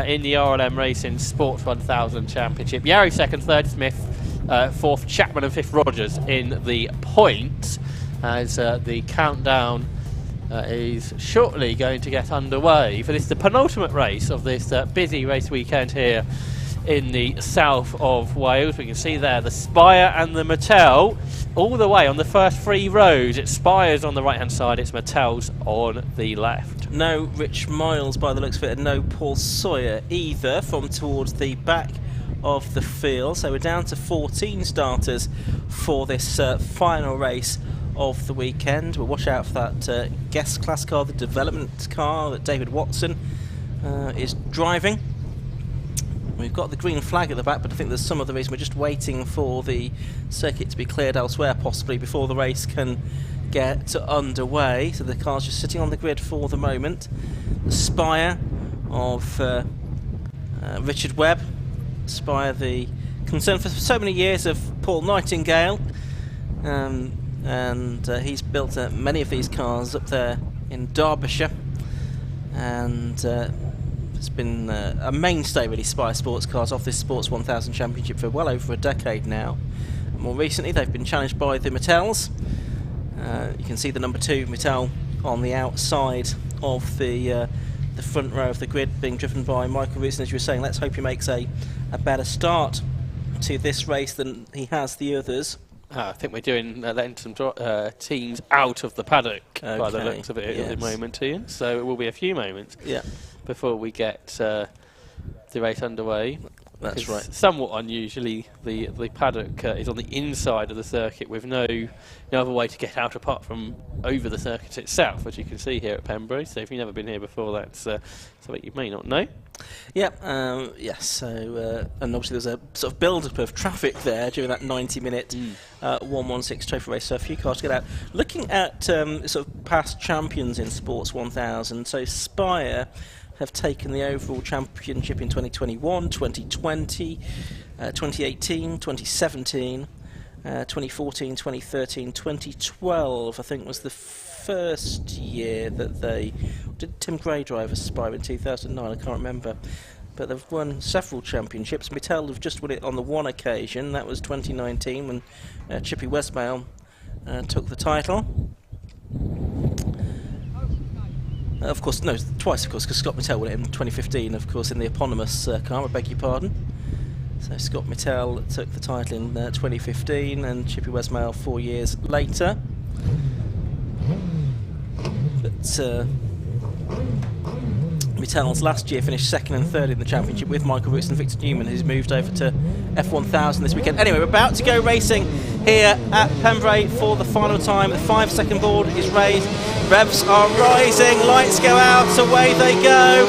in the RLM Racing Sports 1000 Championship. Yarrow 2nd, 3rd Smith, 4th Chapman, and 5th Rogers in the points, as the countdown is shortly going to get underway for the penultimate race of this busy race weekend here in the south of Wales. We can see there the Spire and the Mattel all the way on the first 3 rows. It's Spire's on the right hand side, it's Mattel's on the left. No Rich Miles by the looks of it, and no Paul Sawyer either from towards the back of the field. So we're down to 14 starters for this final race of the weekend. We'll watch out for that guest class car, the development car that David Watson is driving. We've got the green flag at the back, but I think there's some other reason. We're just waiting for the circuit to be cleared elsewhere, possibly, before the race can get underway. So the car's just sitting on the grid for the moment. The Spire of Richard Webb. Spire, the concern for so many years of Paul Nightingale. And he's built many of these cars up there in Derbyshire, and it's been a mainstay, really, Spire sports cars off this Sports 1000 Championship for well over a decade now. More recently, they've been challenged by the Mattels. You can see the number 2 Mattel on the outside of the front row of the grid, being driven by Michael Roots. And as you were saying, let's hope he makes a better start to this race than he has the others. I think we're doing letting some teams out of the paddock by the looks of it at the moment, Ian. So it will be a few moments before we get the race underway. That's right. Somewhat unusually, the paddock is on the inside of the circuit with no other way to get out apart from over the circuit itself, as you can see here at Pembrey. So if you've never been here before, that's something you may not know. Yeah, yes. So, and obviously there's a sort of build-up of traffic there during that 90-minute 116 trophy race. So a few cars to get out. Looking at sort of past champions in Sports 1000, so Spire have taken the overall championship in 2021, 2020, 2018, 2017, 2014, 2013, 2012. I think was the first year that they did. Tim Gray drive Aspire in 2009. I can't remember, but they've won several championships. Mattel have just won it on the one occasion. That was 2019 when Chippy Westmail took the title. Of course, no, twice, of course, because Scott Mattel won it in 2015, of course, in the eponymous car, I beg your pardon. So Scott Mattel took the title in 2015 and Chippy Westmail 4 years later. But Mattel's last year finished second and third in the championship with Michael Roots and Victor Newman, who's moved over to F1000 this weekend. Anyway, we're about to go racing here at Pembrey for the final time. The 5-second board is raised. Revs are rising, lights go out, away they go.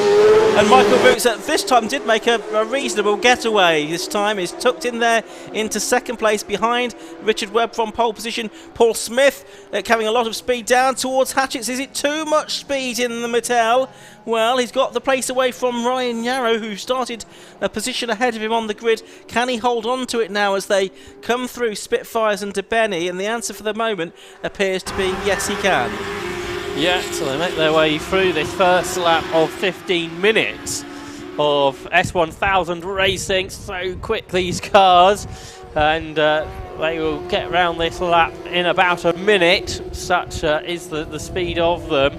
And Michael Roots at this time did make a reasonable getaway. This time is tucked in there into second place behind Richard Webb from pole position. Paul Smith carrying a lot of speed down towards Hatchett's. Is it too much speed in the Mattel? Well, he's got the place away from Ryan Yarrow, who started a position ahead of him on the grid. Can he hold on to it now as they come through Spitfires and DeBenny? And the answer for the moment appears to be yes, he can. Yeah, so they make their way through this first lap of 15 minutes of S1000 racing. So quick, these cars. And they will get around this lap in about a minute. Such is the speed of them.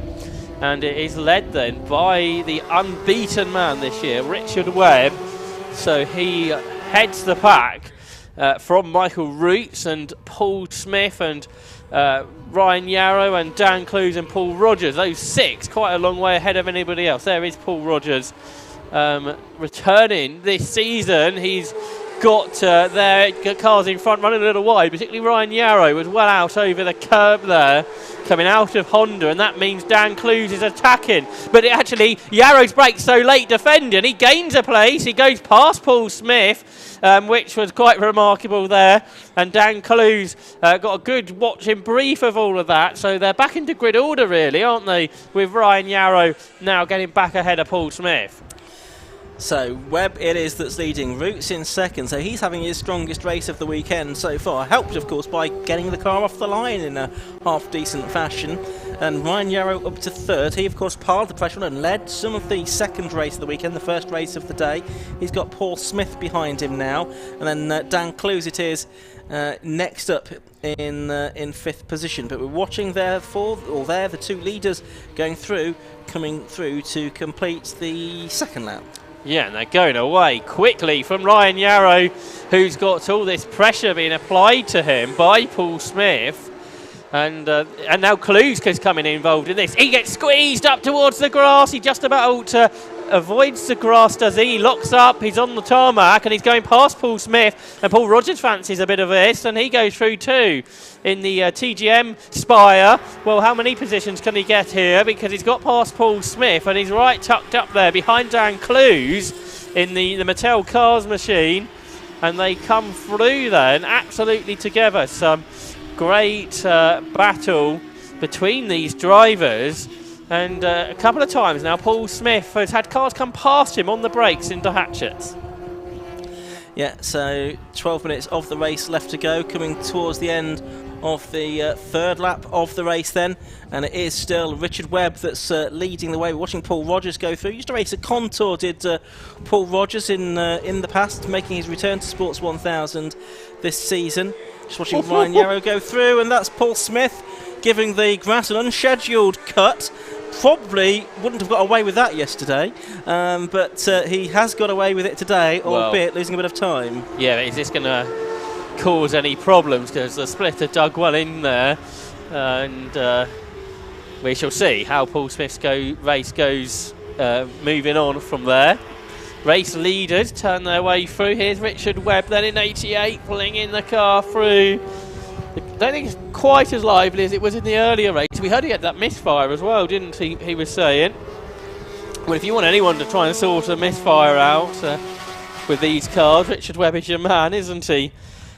And it is led then by the unbeaten man this year, Richard Webb. So he heads the pack from Michael Roots and Paul Smith and Ryan Yarrow and Dan Clues and Paul Rogers. Those six, quite a long way ahead of anybody else. There is Paul Rogers returning this season. He's got their cars in front running a little wide, particularly Ryan Yarrow was well out over the curb there, coming out of Honda, and that means Dan Clues is attacking. But Yarrow's brakes so late defending, he gains a place, he goes past Paul Smith, which was quite remarkable there, and Dan Clues got a good watching brief of all of that, so they're back into grid order really, aren't they, with Ryan Yarrow now getting back ahead of Paul Smith. So Webb it is that's leading, Roots in second, so he's having his strongest race of the weekend so far, helped of course by getting the car off the line in a half-decent fashion. And Ryan Yarrow up to third. He of course piled the pressure on and led some of the second race of the weekend, the first race of the day. He's got Paul Smith behind him now, and then Dan Clues it is next up in fifth position. But we're watching there the two leaders coming through to complete the second lap. Yeah, and they're going away quickly from Ryan Yarrow, who's got all this pressure being applied to him by Paul Smith. And now Clues is coming involved in this. He gets squeezed up towards the grass. He just about avoids the grass, does he? He locks up. He's on the tarmac and he's going past Paul Smith. And Paul Rogers fancies a bit of this and he goes through too in the TGM Spire. Well, how many positions can he get here? Because he's got past Paul Smith and he's right tucked up there behind Dan Clues in the Mattel Cars machine. And they come through then absolutely together. Some great battle between these drivers, and a couple of times now Paul Smith has had cars come past him on the brakes into Hatchett's. Yeah, so 12 minutes of the race left to go, coming towards the end of the third lap of the race then, and it is still Richard Webb that's leading the way. We're watching Paul Rogers go through. Used to race at Contour, did Paul Rogers in the past, making his return to Sports 1000 this season. Just watching Ryan Yarrow go through, and that's Paul Smith giving the grass an unscheduled cut. Probably wouldn't have got away with that yesterday, but he has got away with it today, albeit losing a bit of time. Yeah, is this going to cause any problems? Because the splitter dug well in there, and we shall see how Paul Smith's race goes moving on from there. race leaders turn their way through. Here's Richard Webb then in 88, pulling in the car through. I don't think it's quite as lively as it was in the earlier race. We heard he had that misfire as well, didn't he? He was saying. Well, if you want anyone to try and sort a misfire out with these cars, Richard Webb is your man, isn't he?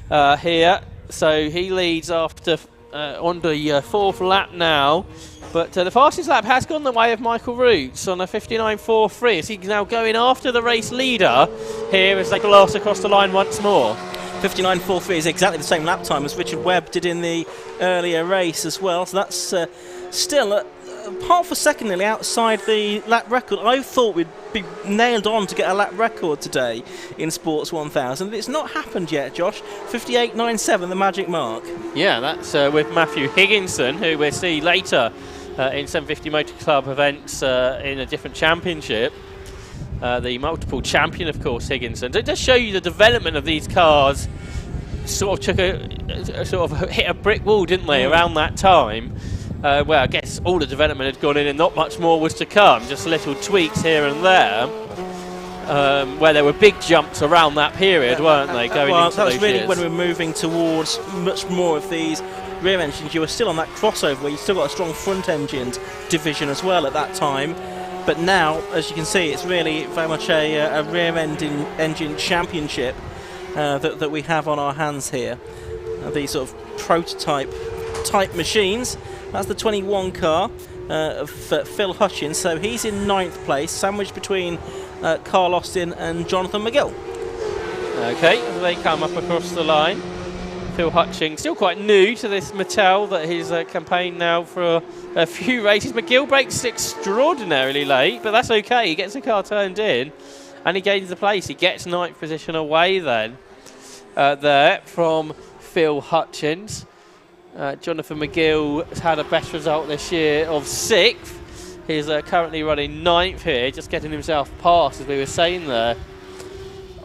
Here, so he leads after on the fourth lap now. But the fastest lap has gone the way of Michael Roots on a 59.43 as he's now going after the race leader here as they glass across the line once more. 59.43 is exactly the same lap time as Richard Webb did in the earlier race as well, so that's still half a second nearly outside the lap record. I thought we'd be nailed on to get a lap record today in Sports 1000. It's not happened yet, Josh. 58.97, the magic mark. Yeah, that's with Matthew Higginson, who we'll see later in 750 Motor Club events in a different championship. The multiple champion, of course, Higginson. It does show you the development of these cars. Sort of hit a brick wall, didn't they, around that time? Well, I guess all the development had gone in and not much more was to come. Just little tweaks here and there. Where there were big jumps around that period, weren't they? Going into that was those really years. when we were moving towards much more of these rear engines. You were still on that crossover where you still got a strong front engined division as well at that time. But now, as you can see, it's really very much a rear engine championship that we have on our hands here. These sort of prototype type machines. That's the 21 car of Phil Hutchins. So he's in 9th place, sandwiched between Carl Austin and Jonathan McGill. Okay, as they come up across the line. Phil Hutchings, still quite new to this Mattel that he's campaigned now for a few races. McGill breaks extraordinarily late, but that's okay. He gets the car turned in and he gains the place. He gets 9th position away then there from Phil Hutchins. Jonathan McGill has had a best result this year of 6th. He's currently running 9th here, just getting himself past, as we were saying there,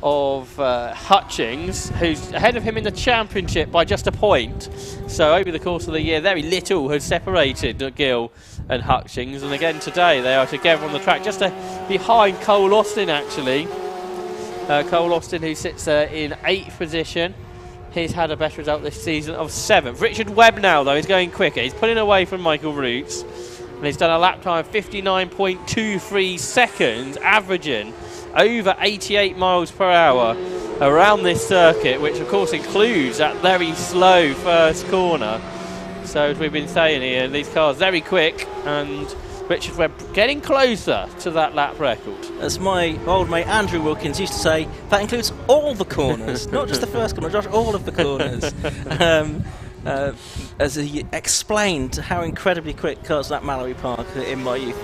of Hutchings, who's ahead of him in the championship by just a point. So over the course of the year, very little has separated McGill and Hutchings. And again today, they are together on the track, just behind Cole Austin, actually. Cole Austin, who sits in 8th position. He's had a better result this season of 7th. Richard Webb now, though, is going quicker. He's pulling away from Michael Roots. And he's done a lap time of 59.23 seconds, averaging over 88 miles per hour around this circuit, which, of course, includes that very slow first corner. So, as we've been saying here, these cars very quick, and Richard Webb getting closer to that lap record. As my old mate Andrew Wilkins used to say, that includes all the corners, not just the first corner, Josh, all of the corners. As he explained how incredibly quick cars lap Mallory Park in my youth.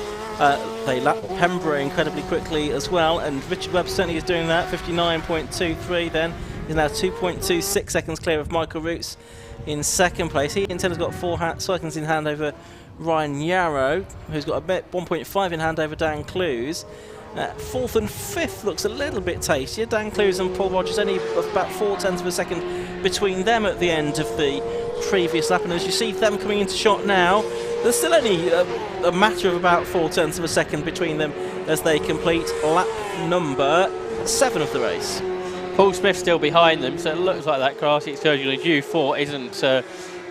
They lap Pembrey incredibly quickly as well, and Richard Webb certainly is doing that. 59.23 then. He's now 2.26 seconds clear of Michael Roots in 2nd place. He in turn has got 4 seconds in hand over Ryan Yarrow, who's got a bit 1.5 in hand over Dan Clues. 4th and 5th looks a little bit tastier. Dan Clues and Paul Rogers only about 0.4 of a second between them at the end of the previous lap, and as you see them coming into shot now, there's still only a matter of about 0.4 of a second between them as they complete lap number 7 of the race. Paul Smith still behind them, so it looks like that grassy excursion of U4 isn't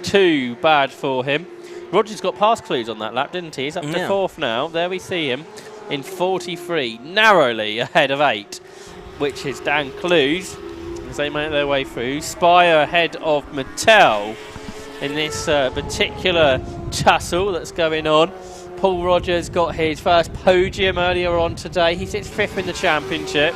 too bad for him. Rogers got past Clues on that lap, didn't he? He's up to 4th now. There we see him in 43, narrowly ahead of 8, which is Dan Clues as they make their way through. Spire ahead of Mattel in this particular tussle that's going on. Paul Rogers got his first podium earlier on today. He sits 5th in the championship.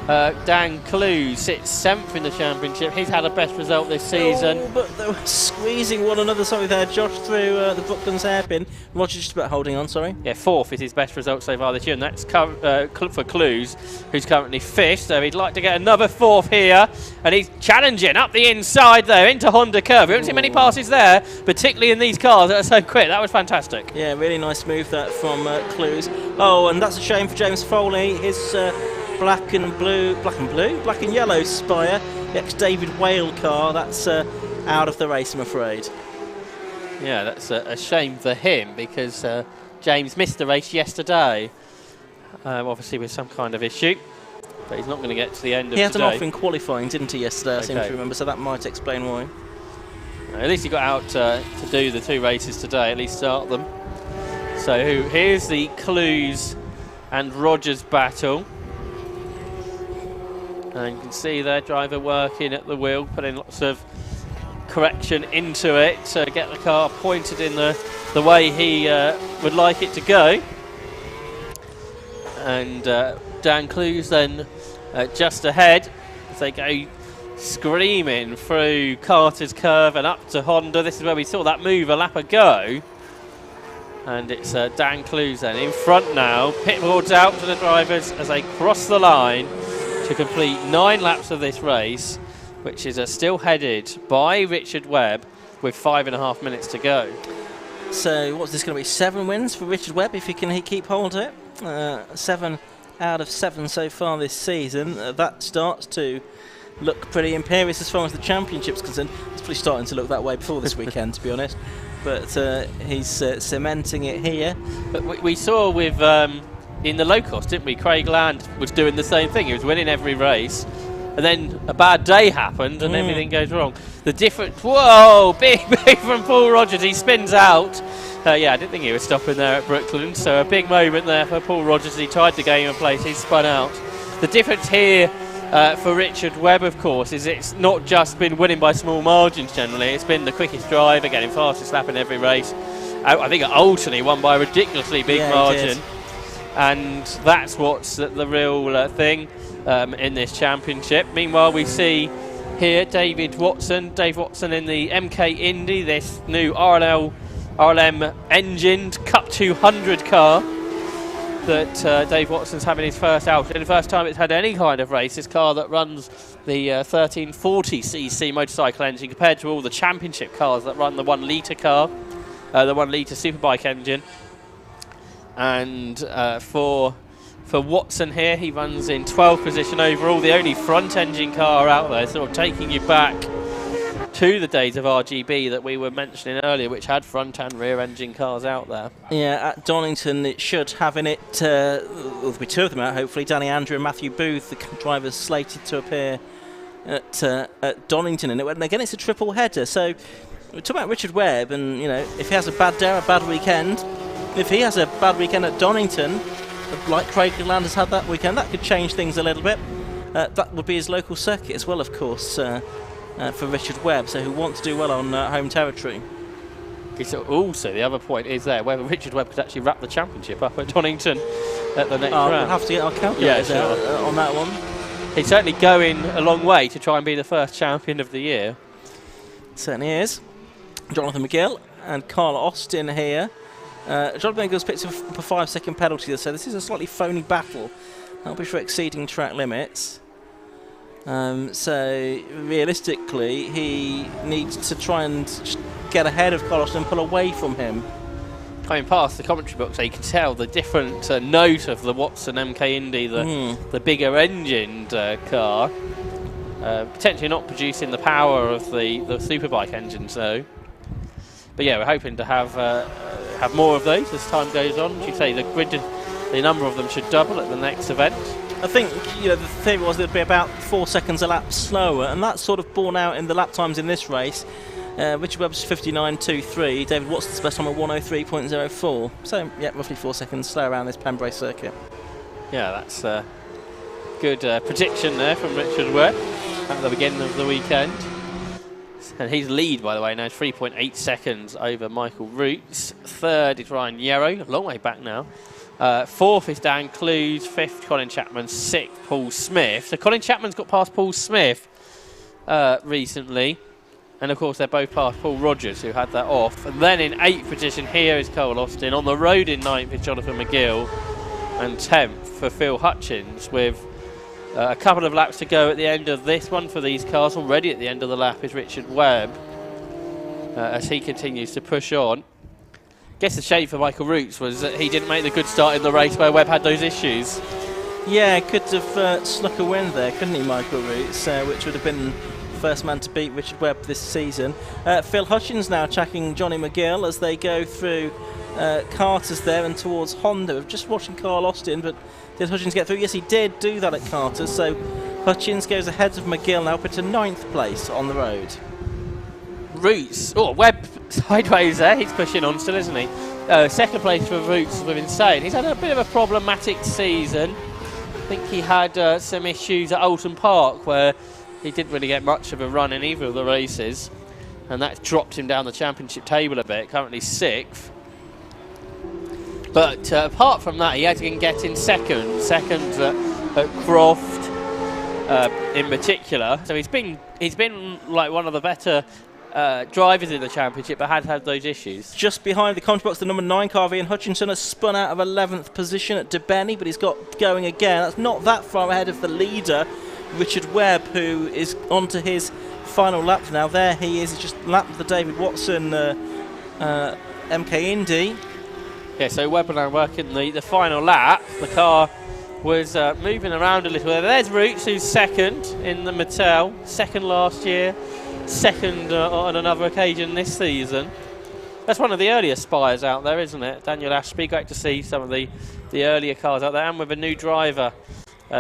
Dan Clues sits 7th in the championship. He's had a best result this season. Oh, but they were squeezing one another, there, Josh, through the Brooklands hairpin. Rogers just about holding on, sorry. Yeah, 4th is his best result so far this year, and that's for Clues, who's currently 5th. So he'd like to get another 4th here, and he's challenging up the inside there into Honda Curve. We haven't seen many passes there, particularly in these cars that are so quick. That was fantastic. Yeah, really nice move that from Clues. Oh, and that's a shame for James Foley. His black and yellow Spire, the ex-David Whale car, that's out of the race, I'm afraid. Yeah, that's a shame for him because James missed the race yesterday, obviously with some kind of issue. but he's not going to get to the end of He had today. an off in qualifying, didn't he, yesterday, I seem to Okay. remember, so that might explain why. At least he got out to do the 2 races today, at least start them. So here's the Clues and Rogers battle. And you can see their driver working at the wheel, putting lots of correction into it to get the car pointed in the way he would like it to go. And Dan Clues then just ahead as they go screaming through Carter's curve and up to Honda. This is where we saw that move a lap ago. And it's Dan Clues then in front now. Pit boards out to the drivers as they cross the line to complete 9 laps of this race, which is still headed by Richard Webb with 5.5 minutes to go. So what's this going to be? 7 wins for Richard Webb if he can keep hold of it. 7 out of 7 so far this season. That starts to look pretty imperious as far as the championship's concerned. It's probably starting to look that way before this weekend, to be honest. But he's cementing it here. But we saw with in the low cost, didn't we? Craig Land was doing the same thing. He was winning every race, and then a bad day happened, and everything goes wrong. The difference, whoa, big from Paul Rogers. He spins out. Yeah, I didn't think he was stopping there at Brooklands, so a big moment there for Paul Rogers. He tied the game in place. He spun out. The difference here for Richard Webb, of course, is it's not just been winning by small margins generally. It's been the quickest driver, getting fastest lap in every race. I think ultimately won by a ridiculously big margin. And that's what's the real thing in this championship. Meanwhile, we see here Dave Watson in the MK Indy, this new RLM engined Cup 200 car that Dave Watson's having his first out. And the first time it's had any kind of race, this car that runs the 1340cc motorcycle engine compared to all the championship cars that run the 1 litre car, the 1 litre superbike engine. And for Watson here, he runs in 12th position overall, the only front engine car out there, sort of taking you back to the days of RGB that we were mentioning earlier, which had front and rear engine cars out there. Yeah, at Donington it should have in it, there'll be 2 of them out hopefully, Danny Andrew and Matthew Booth, the drivers slated to appear at Donington. And again, it's a triple header, so we're talking about Richard Webb, and you know, if he has a bad day or a bad weekend, if he has a bad weekend at Donington, like Craig Land has had that weekend, that could change things a little bit. That would be his local circuit as well, of course, for Richard Webb, so who wants to do well on home territory. So also, the other point is there whether Richard Webb could actually wrap the championship up at Donington at the next round. We'll have to get our calculators out on that one. He's certainly going a long way to try and be the first champion of the year. Certainly is. Jonathan McGill and Carl Austin here. Jonathan McGill's picked up a 5-second penalty, so this is a slightly phony battle. That'll be for exceeding track limits. So realistically, he needs to try and get ahead of Carl Austin and pull away from him. Coming past the commentary box, so you can tell the different note of the Watson MK Indy, the bigger engined car. Potentially not producing the power of the superbike engines though. But yeah, we're hoping to have more of those as time goes on. As you say, the number of them should double at the next event. I think the theory was it'd be about 4 seconds a lap slower, and that's sort of borne out in the lap times in this race. Richard Webb's 59.23, David Watson's best time at 103.04. So yeah, roughly 4 seconds slow around this Pembrey circuit. Yeah, that's a good prediction there from Richard Webb at the beginning of the weekend. And his lead, by the way, now is 3.8 seconds over Michael Roots. 3rd is Ryan Yarrow, a long way back now. 4th is Dan Clues, 5th Colin Chapman, 6th Paul Smith. So Colin Chapman's got past Paul Smith recently. And of course they're both past Paul Rogers, who had that off. And then in 8th position here is Cole Austin. On the road in 9th is Jonathan McGill. And 10th for Phil Hutchins, with a couple of laps to go at the end of this one for these cars. Already at the end of the lap is Richard Webb as he continues to push on. Guess the shame for Michael Roots was that he didn't make the good start in the race where Webb had those issues. Yeah, could have snuck a win there, couldn't he, Michael Roots, which would have been the first man to beat Richard Webb this season. Phil Hutchins now tracking Johnny McGill as they go through Carter's there and towards Honda. We're just watching Carl Austin, but did Hutchins get through? Yes, he did do that at Carter's. So Hutchins goes ahead of McGill now, up into 9th place on the road. Roots. Oh, Webb sideways there. He's pushing on still, isn't he? Second place for Roots with Insane. He's had a bit of a problematic season. I think he had some issues at Oulton Park where he didn't really get much of a run in either of the races, and that dropped him down the championship table a bit. Currently 6th. But apart from that, he had to get in second at Croft in particular. So he's been like one of the better drivers in the championship, but had those issues. Just behind the commentary box, the number 9 car, Ian Hutchinson, has spun out of 11th position at Debenny, but he's got going again. That's not that far ahead of the leader, Richard Webb, who is onto his final lap now. There he is. He's just lapped the David Watson MK Indy. Yeah, so Webb now working the final lap. The car was moving around a little bit. There's Roots, who's second in the Mattel, second last year, second on another occasion this season. That's one of the earlier spires out there, isn't it? Daniel Ashby, great to see some of the earlier cars out there, and with a new driver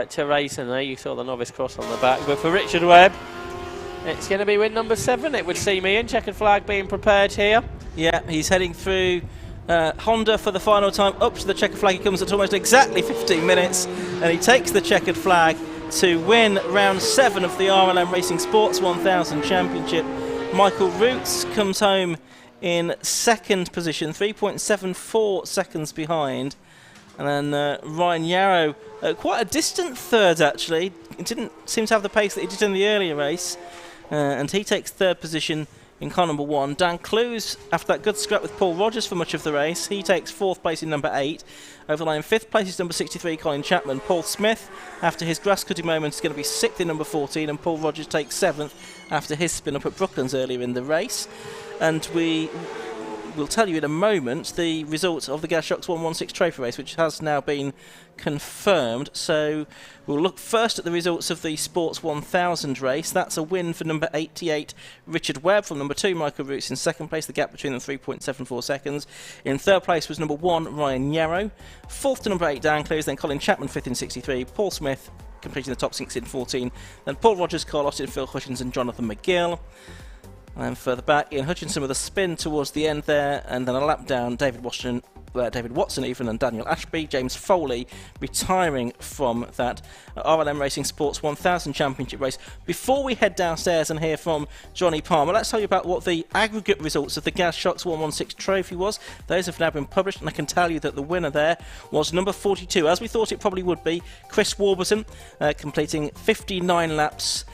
to race in there. You saw the novice cross on the back. But for Richard Webb, it's going to be win number 7, it would seem, Ian. Checkered flag being prepared here. Yeah, he's heading through Honda for the final time. Up to the checkered flag he comes at almost exactly 15 minutes, and he takes the checkered flag to win round 7 of the RLM Racing Sports 1000 Championship. Michael Roots comes home in 2nd position, 3.74 seconds behind. And then Ryan Yarrow, quite a distant 3rd actually. He didn't seem to have the pace that he did in the earlier race. And he takes 3rd position in car number 1. Dan Clues, after that good scrap with Paul Rogers for much of the race, he takes 4th place in number 8. Over the line, 5th place is number 63, Colin Chapman. Paul Smith, after his grass cutting moment, is going to be 6th in number 14, and Paul Rogers takes 7th after his spin up at Brooklands earlier in the race. And we'll tell you in a moment the results of the Gasshocks 116 trophy race, which has now been confirmed. So we'll look first at the results of the Sports 1000 race. That's a win for number 88 Richard Webb. From number 2 Michael Roots in 2nd place, the gap between them 3.74 seconds. In 3rd place was number 1 Ryan Yarrow. 4th to number 8 Dan Clues, then Colin Chapman 5th in 63, Paul Smith completing the top 6 in 14, then Paul Rogers, Carl Austin, Phil Hutchins and Jonathan McGill. And then further back, Ian Hutchinson with a spin towards the end there, and then a lap down, David Watson even, and Daniel Ashby. James Foley retiring from that RLM Racing Sports 1000 Championship race. Before we head downstairs and hear from Johnny Palmer, let's tell you about what the aggregate results of the Gasshocks 116 trophy was. Those have now been published, and I can tell you that the winner there was number 42, as we thought it probably would be, Chris Warburton, completing 59 laps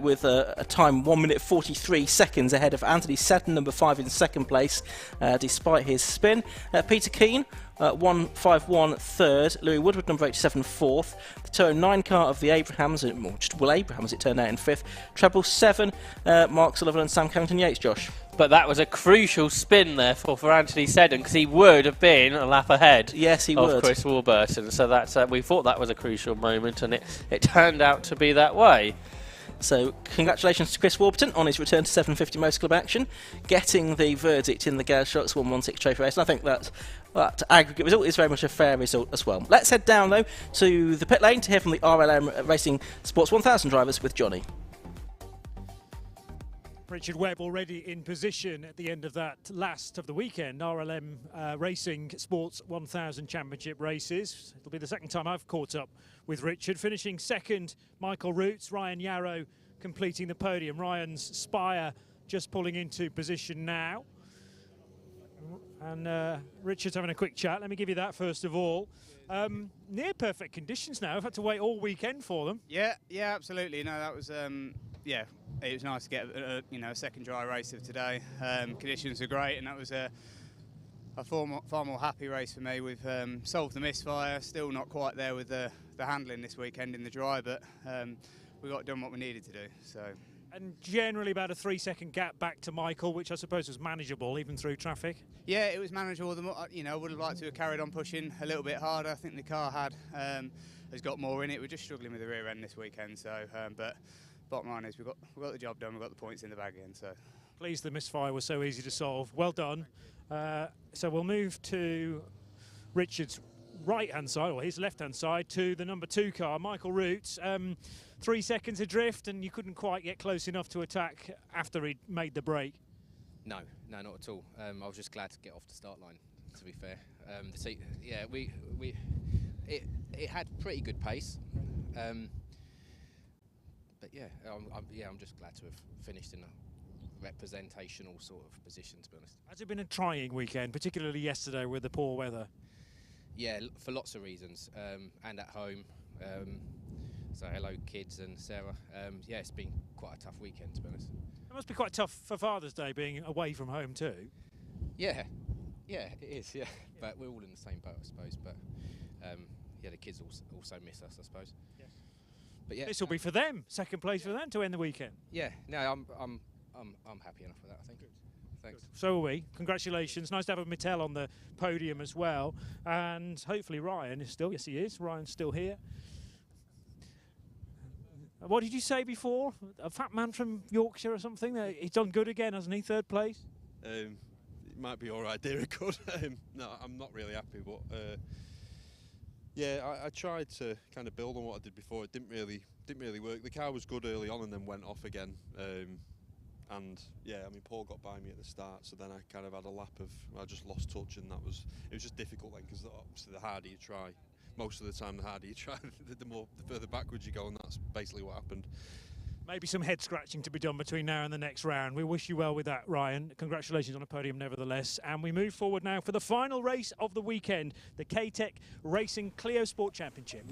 with a time 1 minute 43 seconds ahead of Anthony Seddon, number 5 in 2nd place, despite his spin. Peter Keane, 151 3rd. Louis Woodward, number 87, 4th. The 209 car of the Abrahams, or just Will Abraham as it turned out, in 5th. Treble 7, Mark Sullivan and Sam Carrington Yates, Josh. But that was a crucial spin there for Anthony Seddon, because he would have been a lap ahead. Yes, he of would. Chris Warburton. So that's we thought that was a crucial moment, and it turned out to be that way. So congratulations to Chris Warburton on his return to 750 Motor Club action, getting the verdict in the Gasshocks 116 trophy race. And I think that aggregate result is very much a fair result as well. Let's head down though to the pit lane to hear from the RLM Racing Sports 1000 drivers with Johnny. Richard Webb already in position at the end of that last of the weekend RLM Racing Sports 1000 Championship races. It'll be the 2nd time I've caught up with Richard. Finishing 2nd, Michael Roots, Ryan Yarrow completing the podium. Ryan's Spire just pulling into position now. And Richard's having a quick chat. Let me give you that first of all. Near perfect conditions now. I've had to wait all weekend for them. Yeah, absolutely. No, that was it was nice to get a second dry race of today. Conditions were great, and that was a far more happy race for me. We've solved the misfire, still not quite there with the handling this weekend in the dry, but we got done what we needed to do. So. And generally about a 3-second gap back to Michael, which I suppose was manageable even through traffic. Yeah, it was manageable. I would have liked to have carried on pushing a little bit harder. I think the car has got more in it. We're just struggling with the rear end this weekend. So, but bottom line is we got the job done. We got the points in the bag again. So pleased the misfire was so easy to solve. Well done. So we'll move to Richard's right-hand side, or his left-hand side, to the number 2 car, Michael Roots. 3 seconds adrift, and you couldn't quite get close enough to attack after he'd made the break. No, not at all. I was just glad to get off the start line, to be fair. It had pretty good pace. But I'm just glad to have finished in a representational sort of position, to be honest. Has it been a trying weekend, particularly yesterday with the poor weather? Yeah, for lots of reasons, and at home. So hello, kids and Sarah. It's been quite a tough weekend, to be honest. It must be quite tough for Father's Day being away from home too. Yeah, it is. Yeah, but we're all in the same boat, I suppose. But the kids also miss us, I suppose. Yes. But yeah, this will be for them. Second place for them to end the weekend. Yeah, no, I'm happy enough with that, I think. Thanks. So are we. Congratulations. Nice to have a Mattel on the podium as well. And hopefully Ryan is still, yes he is, Ryan's still here. What did you say before? A fat man from Yorkshire or something? He's done good again, hasn't he? 3rd place? It might be all right, dear good. No, I'm not really happy, but I tried to kind of build on what I did before. It didn't really work. The car was good early on and then went off again. Paul got by me at the start, so then I kind of had a lap of, I just lost touch, and it was just difficult then, because obviously the harder you try, most of the time the harder you try, the further backwards you go, and that's basically what happened. Maybe some head scratching to be done between now and the next round. We wish you well with that, Ryan. Congratulations on a podium nevertheless. And we move forward now for the final race of the weekend, the K-Tech Racing Clio Sport Championship.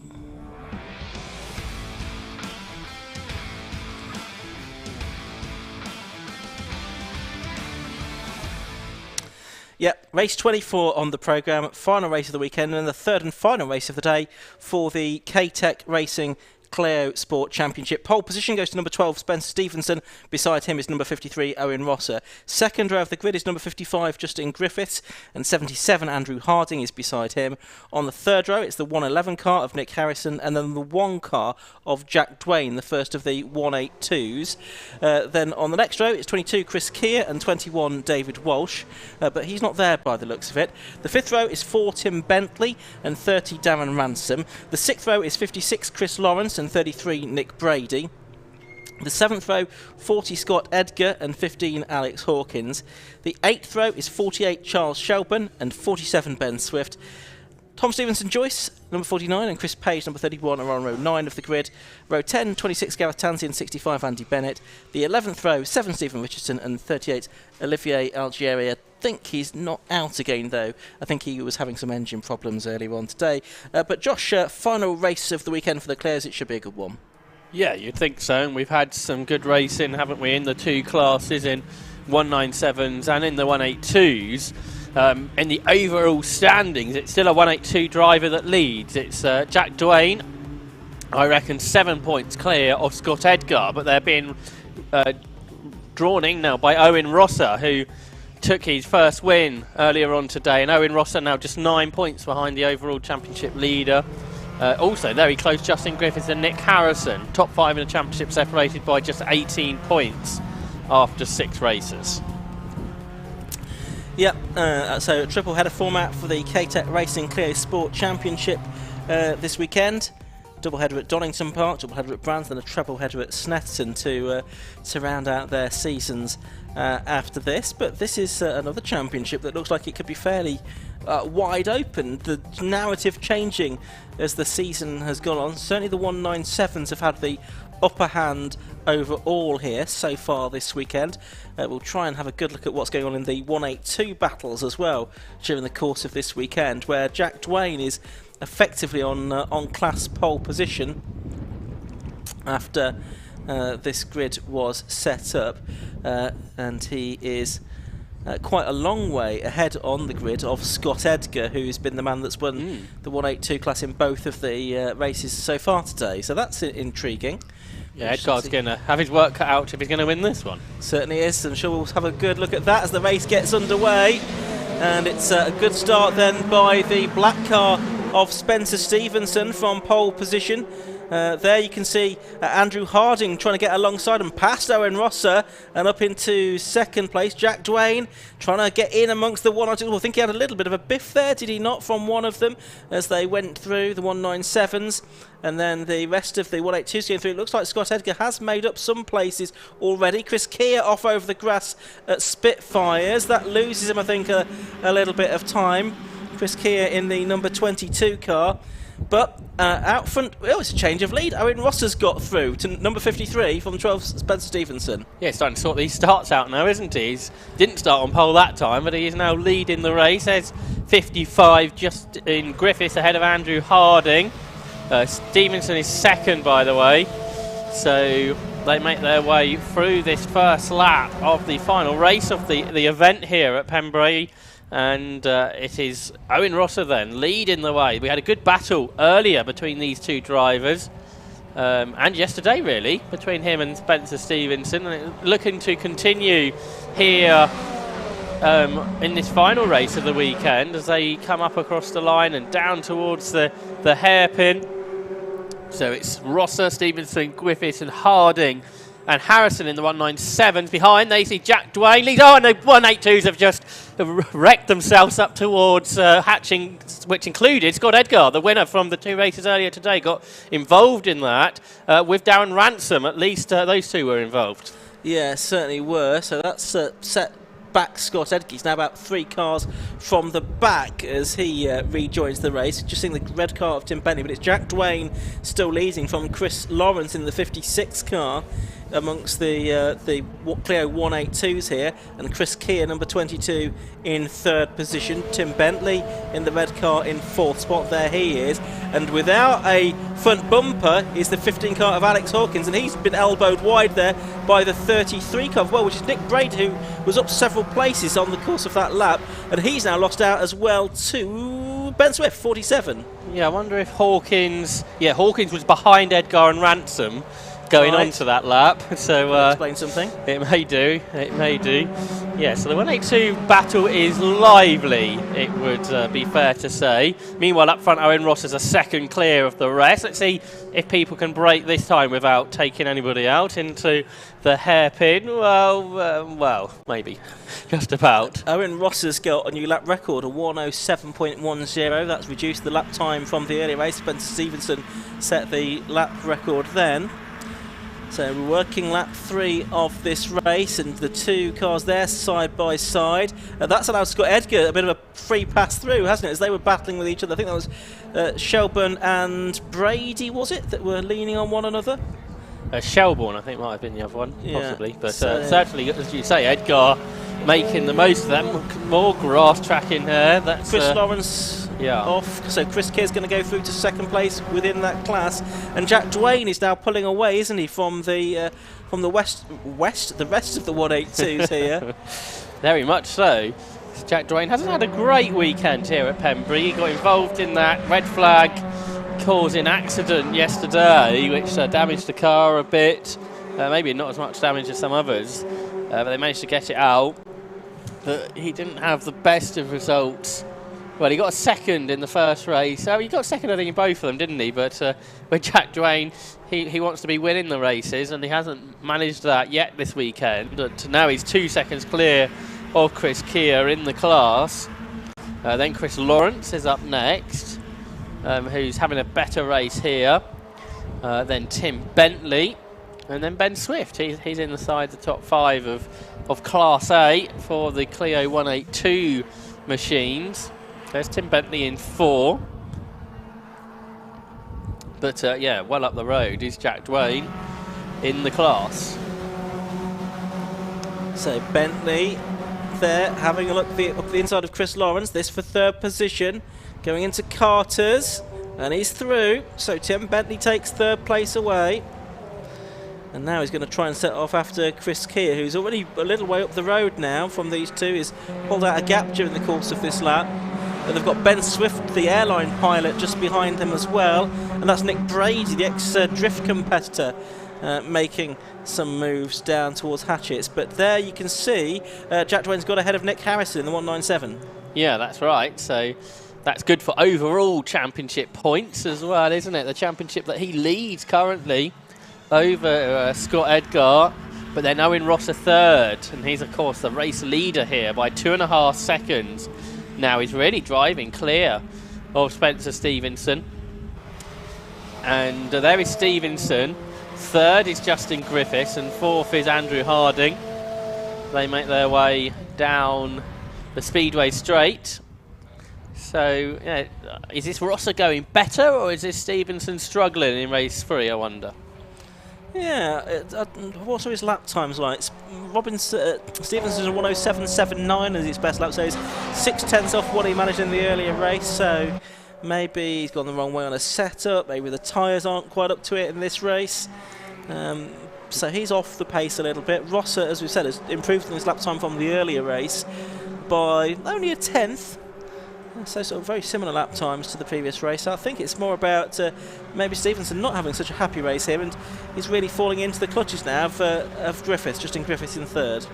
Yep, race 24 on the programme, final race of the weekend, and the 3rd and final race of the day for the K-Tech Racing Clio Sport Championship. Pole position goes to number 12, Spencer Stevenson. Beside him is number 53, Owen Rosser. Second row of the grid is number 55, Justin Griffiths, and 77, Andrew Harding, is beside him. On the 3rd row, it's the 111 car of Nick Harrison, and then the 1 car of Jack Dwayne, the first of the 182s. Then on the next row, it's 22, Chris Keir, and 21, David Walsh, but he's not there by the looks of it. The 5th row is 4, Tim Bentley, and 30, Darren Ransom. The 6th row is 56, Chris Lawrence, and 33, Nick Brady. The 7th row, 40, Scott Edgar, and 15, Alex Hawkins. The 8th row is 48, Charles Shelburne, and 47, Ben Swift. Tom Stevenson Joyce, number 49, and Chris Page, number 31, are on row 9 of the grid. Row 10, 26, Gareth Tansey, and 65, Andy Bennett. The 11th row, 7, Stephen Richardson, and 38, Olivier Algieri. I think he's not out again, though. I think he was having some engine problems earlier on today. But Josh, final race of the weekend for the Clios, it should be a good one. Yeah, you'd think so. And we've had some good racing, haven't we, in the 2 classes, in 197s and in the 182s. In the overall standings, it's still a 182 driver that leads. It's Jack Dwayne, I reckon 7 points clear of Scott Edgar, but they're being drawn in now by Owen Rosser, who took his first win earlier on today, and Owen Rosser now just 9 points behind the overall championship leader. Also very close, Justin Griffiths and Nick Harrison, top 5 in the championship, separated by just 18 points after 6 races. Yep, so a triple header format for the K-Tech Racing Clio Sport Championship this weekend. Double header at Donington Park, double header at Brands, and a treble header at Snetterton to round out their seasons after this. But this is another championship that looks like it could be fairly wide open. The narrative changing as the season has gone on. Certainly the 197s have had the upper hand over all here so far this weekend. We'll try and have a good look at what's going on in the 182 battles as well during the course of this weekend, where Jack Dwayne is effectively on class pole position after this grid was set up, and he is quite a long way ahead on the grid of Scott Edgar, who's been the man that's won the 182 class in both of the races so far today. So that's intriguing. Yeah, Edgar's going to have his work cut out if he's going to win this one. Certainly is. I'm sure we'll have a good look at that as the race gets underway. And it's a good start then by the black car of Spencer Stevenson from pole position. There you can see Andrew Harding trying to get alongside and past Owen Rosser and up into second place. Jack Dwayne trying to get in amongst the 192s. I think he had a little bit of a biff there, did he not, from one of them as they went through the 197s. And then the rest of the 182s going through. It looks like Scott Edgar has made up some places already. Chris Keir off over the grass at Spitfires. That loses him, I think, a little bit of time. Chris Keir in the number 22 car. But out front, it's a change of lead. Owen Rosser's got through to number 53 from 12, Spencer Stevenson. Yeah, he's starting to sort these starts out now, isn't he? He didn't start on pole that time, but he is now leading the race. There's 55 just in Griffiths ahead of Andrew Harding. Stevenson is second, by the way. So they make their way through this first lap of the final race of the event here at Pembrey. And it is Owen Rosser then leading the way. We had a good battle earlier between these two drivers, and yesterday really, between him and Spencer Stevenson, and looking to continue here in this final race of the weekend as they come up across the line and down towards the hairpin. So it's Rosser, Stevenson, Griffiths and Harding and Harrison in the 197s. Behind they see Jack Dwayne leads. Oh, and the 182s have just wrecked themselves up towards hatching, which included Scott Edgar, the winner from the two races earlier today, got involved in that with Darren Ransom. At least those two were involved. Yeah, certainly were. So that's set back Scott Edgar. He's now about 3 cars from the back as he rejoins the race. Just seeing the red car of Tim Bentley, but it's Jack Dwayne still leading from Chris Lawrence in the 56 car amongst the Clio 182s here, and Chris Keir, number 22, in 3rd position. Tim Bentley in the red car in 4th spot. There he is, and without a front bumper is the 15 car of Alex Hawkins, and he's been elbowed wide there by the 33 car, well, which is Nick Braid, who was up several places on the course of that lap, and he's now lost out as well to Ben Swift, 47. Yeah, I wonder if Hawkins was behind Edgar and Ransom going on to that lap, so explain something. It may do. Yeah, so the 182 battle is lively, it would be fair to say. Meanwhile, up front, Owen Ross is a second clear of the rest. Let's see if people can break this time without taking anybody out into the hairpin. Well, maybe. Just about. Owen Ross has got a new lap record, a 107.10. That's reduced the lap time from the earlier race. Spencer Stevenson set the lap record then. So we're working lap 3 of this race, and the 2 cars there side by side. That's allowed Scott Edgar a bit of a free pass through, hasn't it, as they were battling with each other. I think that was Shelburne and Brady, was it, that were leaning on one another? Shelbourne, I think, might have been the other one, possibly. But certainly, as you say, Edgar making the most of them. More grass tracking here. That's Chris Lawrence off. So Chris Keir's going to go through to second place within that class, and Jack Dwayne is now pulling away, isn't he, from the the rest of the 182s here. Very much so. Jack Dwayne hasn't had a great weekend here at Pembrey. He got involved in that red flag causing accident yesterday, which damaged the car a bit. Maybe not as much damage as some others, but they managed to get it out. But he didn't have the best of results. Well, he got a second in the first race. He got second, I think, in both of them, didn't he? But with Jack Dwayne, he wants to be winning the races, and he hasn't managed that yet this weekend. But now he's 2 seconds clear of Chris Keir in the class. Then Chris Lawrence is up next, who's having a better race here. Then Tim Bentley, and then Ben Swift. He's in the top 5 of Class A for the Clio 182 machines. There's Tim Bentley in 4. But yeah, well up the road is Jack Dwayne in the class. So Bentley there having a look up the inside of Chris Lawrence. This for 3rd position. Going into Carter's, and he's through. So Tim Bentley takes 3rd place away. And now he's going to try and set off after Chris Keir, who's already a little way up the road now from these two. He's pulled out a gap during the course of this lap. And they've got Ben Swift, the airline pilot, just behind them as well. And that's Nick Brady, the ex-drift competitor, making some moves down towards Hatchett's. But there you can see Jack Dwayne's got ahead of Nick Harrison in the 197. Yeah, that's right. So That's good for overall championship points as well, isn't it? The championship that he leads currently over Scott Edgar, but then Owen Ross a third, and he's of course the race leader here by 2.5 seconds. Now he's really driving clear of Spencer Stevenson. And there is Stevenson. Third is Justin Griffiths, and fourth is Andrew Harding. They make their way down the Speedway straight. So, yeah, is this Rosser going better, or is this Stevenson struggling in race 3, I wonder? Yeah, what are his lap times like? Stevenson's a 1:07.79 as his best lap, so he's 0.6 off what he managed in the earlier race, so maybe he's gone the wrong way on a setup, maybe the tyres aren't quite up to it in this race. So he's off the pace a little bit. Rosser, as we've said, has improved in his lap time from the earlier race by only 1/10. So sort of very similar lap times to the previous race. So I think it's more about maybe Stevenson not having such a happy race here, and he's really falling into the clutches now of Griffiths, Justin Griffiths in third.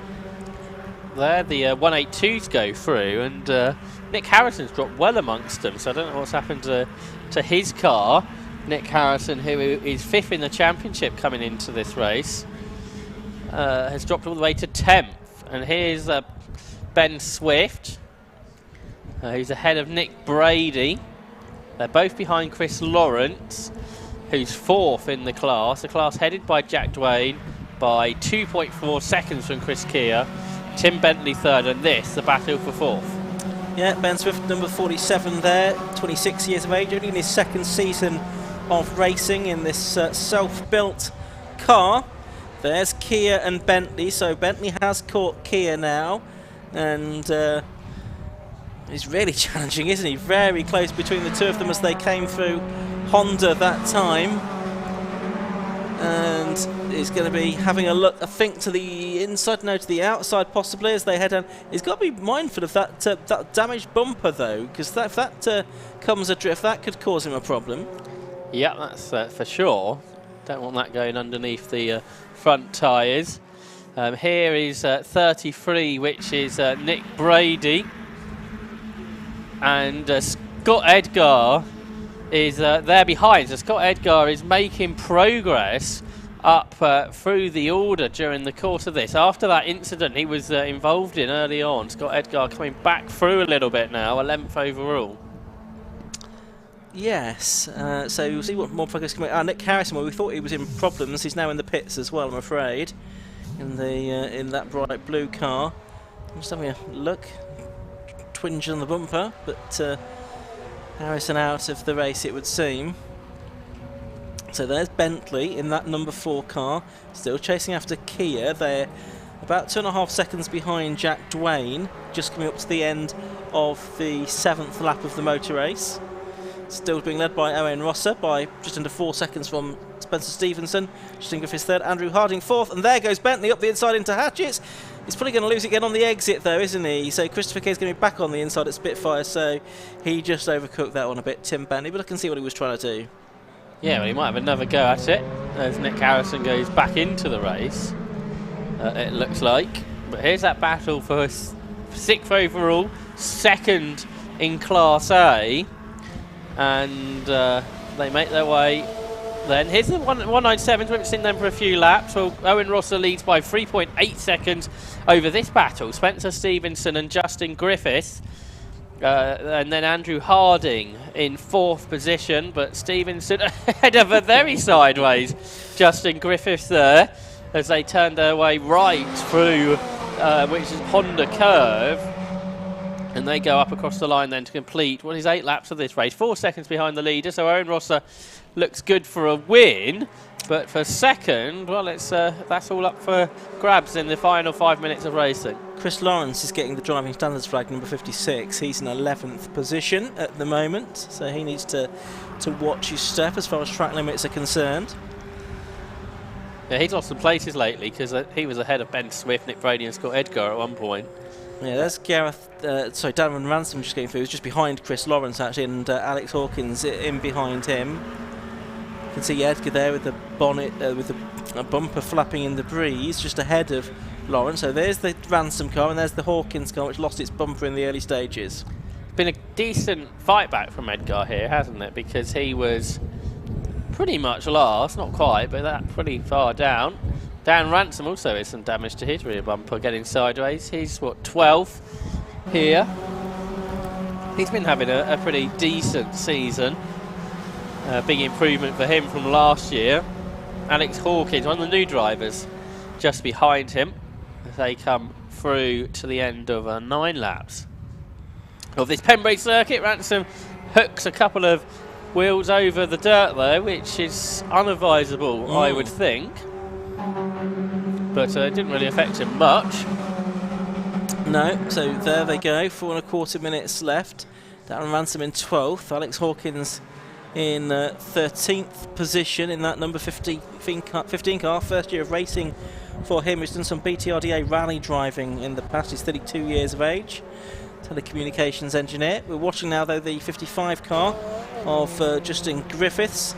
There, the 182s go through, and Nick Harrison's dropped well amongst them, so I don't know what's happened to his car. Nick Harrison, who is 5th in the championship coming into this race, has dropped all the way to 10th. And here's Ben Swift, who's ahead of Nick Brady. They're both behind Chris Lawrence, who's 4th in the class headed by Jack Dwayne by 2.4 seconds from Chris Keir. Tim Bentley 3rd, and this, the battle for 4th. Yeah, Ben Swift, number 47 there, 26 years of age, only in his 2nd season of racing in this self-built car. There's Keir and Bentley, so Bentley has caught Keir now, and he's really challenging, isn't he? Very close between the two of them as they came through Honda that time. And he's going to be having a look, I think, to the inside, no, to the outside possibly as they head down. He's got to be mindful of that damaged bumper though, because if that comes adrift, that could cause him a problem. Yeah, that's for sure. Don't want that going underneath the front tyres. Here is 33, which is Nick Brady. And Scott Edgar is there behind. So Scott Edgar is making progress up through the order during the course of this. After that incident he was involved in early on, Scott Edgar coming back through a little bit now, a length overall. Yes, so we'll see what more progress can make. Nick Harrison, well, we thought he was in problems. He's now in the pits as well, I'm afraid, in that bright blue car. I'm just having a look. Twinge on the bumper, but Harrison out of the race, it would seem. So there's Bentley in that number 4 car, still chasing after Keir. They're about 2.5 seconds behind Jack Dwayne, just coming up to the end of the 7th lap of the motor race. Still being led by Owen Rosser by just under 4 seconds from Spencer Stevenson. Justin Griffiths 3rd, Andrew Harding 4th, and there goes Bentley up the inside into Hatchets. He's probably going to lose it again on the exit though, isn't he? So Christopher Kay is going to be back on the inside at Spitfire, so he just overcooked that one a bit, Tim Bentley, but I can see what he was trying to do. Yeah, well, he might have another go at it as Nick Harrison goes back into the race, it looks like. But here's that battle for 6th overall, 2nd in Class A, and they make their way. Then here's the 197s. We've seen them for a few laps. Well, Owen Rosser leads by 3.8 seconds over this battle. Spencer Stevenson and Justin Griffiths. And then Andrew Harding in 4th position, but Stevenson ahead of a very sideways Justin Griffiths there as they turn their way right through, which is Honda Curve. And they go up across the line then to complete what is 8 laps of this race. 4 seconds behind the leader, so Owen Rosser looks good for a win. But for 2nd, well, that's all up for grabs in the final 5 minutes of racing. Chris Lawrence is getting the driving standards flag, number 56. He's in 11th position at the moment, so he needs to watch his step as far as track limits are concerned. Yeah, he's lost some places lately because he was ahead of Ben Swift, Nick Brady and Scott Edgar at one point. Yeah, there's Darren Ransom just getting through. He's just behind Chris Lawrence actually, and Alex Hawkins in behind him. You can see Edgar there with the bonnet, with the bumper flapping in the breeze, just ahead of Lawrence. So there's the Ransom car, and there's the Hawkins car, which lost its bumper in the early stages. been a decent fight back from Edgar here, hasn't it? Because he was pretty much last, not quite, but that pretty far down. Dan Ransom also has some damage to his rear bumper, getting sideways. He's, what, 12th here. He's been having a pretty decent season. Big improvement for him from last year. Alex Hawkins, one of the new drivers, just behind him as they come through to the end of 9 laps of this Pembrey circuit. Ransom hooks a couple of wheels over the dirt though, which is unadvisable, I would think. But it didn't really affect him much. No, so there they go, 4.25 minutes left. Darren Ransom in 12th, Alex Hawkins in 13th position in that number 15 car, first year of racing for him. He's done some BTRDA rally driving in the past. He's 32 years of age, telecommunications engineer. We're watching now though the 55 car of Justin Griffiths,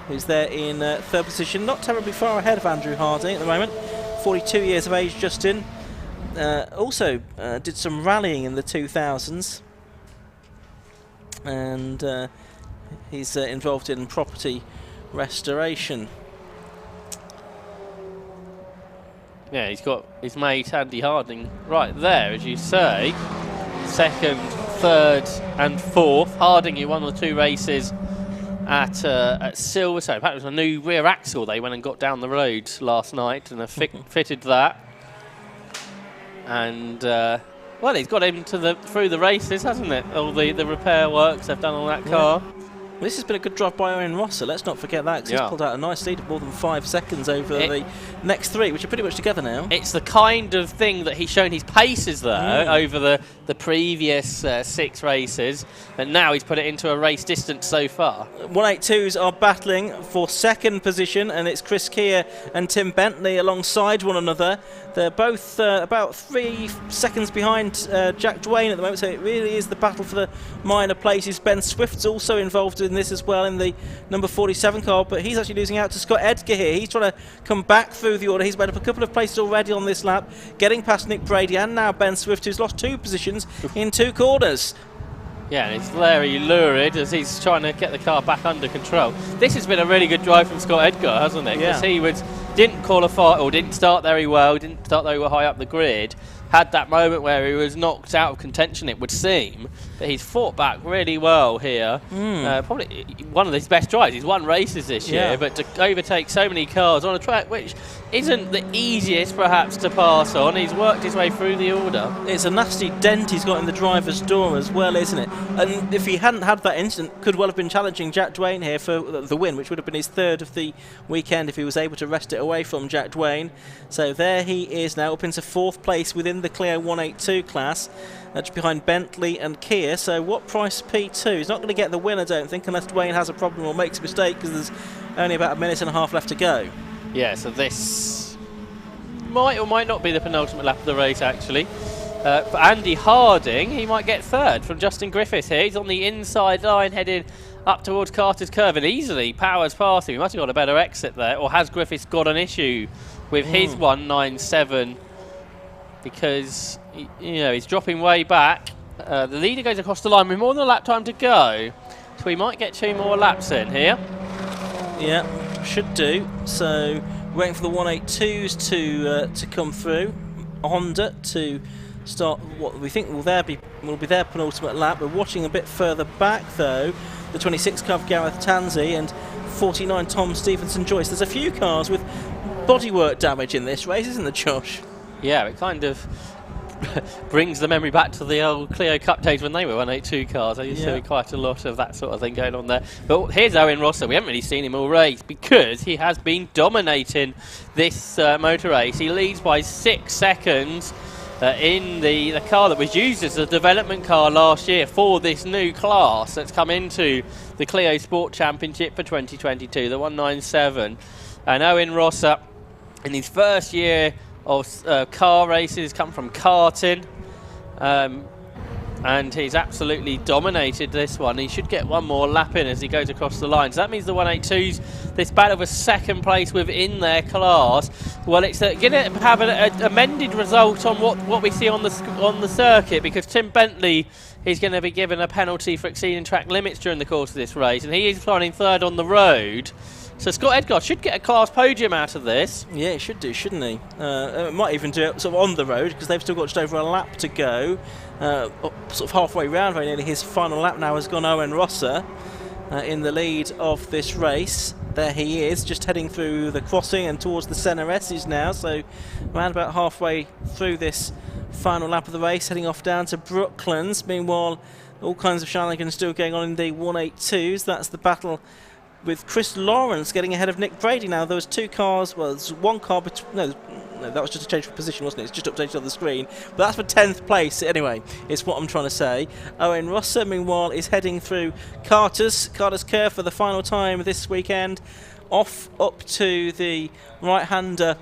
who's there in 3rd position, not terribly far ahead of Andrew Harding at the moment. 42 years of age, Justin. Also did some rallying in the 2000s, and he's involved in property restoration. Yeah, he's got his mate Andy Harding right there, as you say. 2nd, 3rd and 4th. Harding, who won the 2 races at Silverstone. In fact, it was a new rear axle they went and got down the road last night and fitted that. And well, he's got him to through the races, hasn't it? All the repair works they've done on that car. This has been a good drive by Owen Rosser, let's not forget that, because he's pulled out a nice lead of more than 5 seconds over the next 3, which are pretty much together now. It's the kind of thing that he's shown his paces though over the previous 6 races, and now he's put it into a race distance so far. 182s are battling for 2nd position, and it's Chris Keir and Tim Bentley alongside one another. They're both about 3 seconds behind Jack Dwayne at the moment, so it really is the battle for the minor places. Ben Swift's also involved in this as well in the number 47 car, but he's actually losing out to Scott Edgar here. He's trying to come back through the order. He's made up a couple of places already on this lap, getting past Nick Brady and now Ben Swift, who's lost 2 positions in 2 corners. Yeah, and it's very lurid as he's trying to get the car back under control. This has been a really good drive from Scott Edgar, hasn't it? Because he didn't qualify, or didn't start very well, didn't start very high up the grid. Had that moment where he was knocked out of contention, it would seem. But he's fought back really well here. Probably one of his best drives. He's won races this year, but to overtake so many cars on a track which isn't the easiest perhaps to pass on, he's worked his way through the order. It's a nasty dent he's got in the driver's door as well, isn't it? And if he hadn't had that incident, could well have been challenging Jack Dwayne here for the win, which would have been his 3rd of the weekend if he was able to wrest it away from Jack Dwayne. So there he is now, up into 4th place within the Clio 182 class, just behind Bentley and Keir. So what price P2? He's not going to get the win, I don't think, unless Dwayne has a problem or makes a mistake, because there's only about 1.5 minutes left to go. Yeah, so this might or might not be the penultimate lap of the race, actually. For Andy Harding, he might get 3rd from Justin Griffiths here. He's on the inside line, headed up towards Carter's Curve, and easily powers past him. He must have got a better exit there, or has Griffiths got an issue with his 197? Because he's dropping way back. The leader goes across the line with more than a lap time to go, so we might get 2 more laps in here. Yeah, should do. So waiting for the 182s to come through. Honda to start what we think will be their penultimate lap. We're watching a bit further back though. The 26 car of Gareth Tansey and 49 Tom Stevenson Joyce. There's a few cars with bodywork damage in this race, isn't there, Josh? Yeah, it kind of brings the memory back to the old Clio Cup days when they were 182 cars. There used to be quite a lot of that sort of thing going on there. But here's Owen Rosser. We haven't really seen him all race because he has been dominating this motor race. He leads by 6 seconds in the car that was used as a development car last year for this new class that's come into the Clio Sport Championship for 2022, the 197. And Owen Rosser, in his first year of car races, come from karting. and he's absolutely dominated this one. He should get one more lap in as he goes across the line. So that means the 182s, this battle for second place within their class, well, it's going to have an amended result on what we see on the circuit, because Tim Bentley is going to be given a penalty for exceeding track limits during the course of this race, and he is running third on the road. So Scott Edgar should get a class podium out of this. Yeah, he should do, shouldn't he? Might even do it sort of on the road, because they've still got just over a lap to go. Sort of halfway round, very nearly his final lap now has gone Owen Rosser in the lead of this race. There he is, just heading through the crossing and towards the centre S's now. So around about halfway through this final lap of the race, heading off down to Brooklands. Meanwhile, all kinds of shenanigans still going on in the 182s. That's the battle with Chris Lawrence getting ahead of Nick Brady now. There was two cars, well, there's one car between, no, that was just a change of position, wasn't it? It's just updated on the screen. But that's for 10th place anyway, is what I'm trying to say. Owen Rosser, meanwhile, is heading through Carter's Curve for the final time this weekend. Off up to the right-hander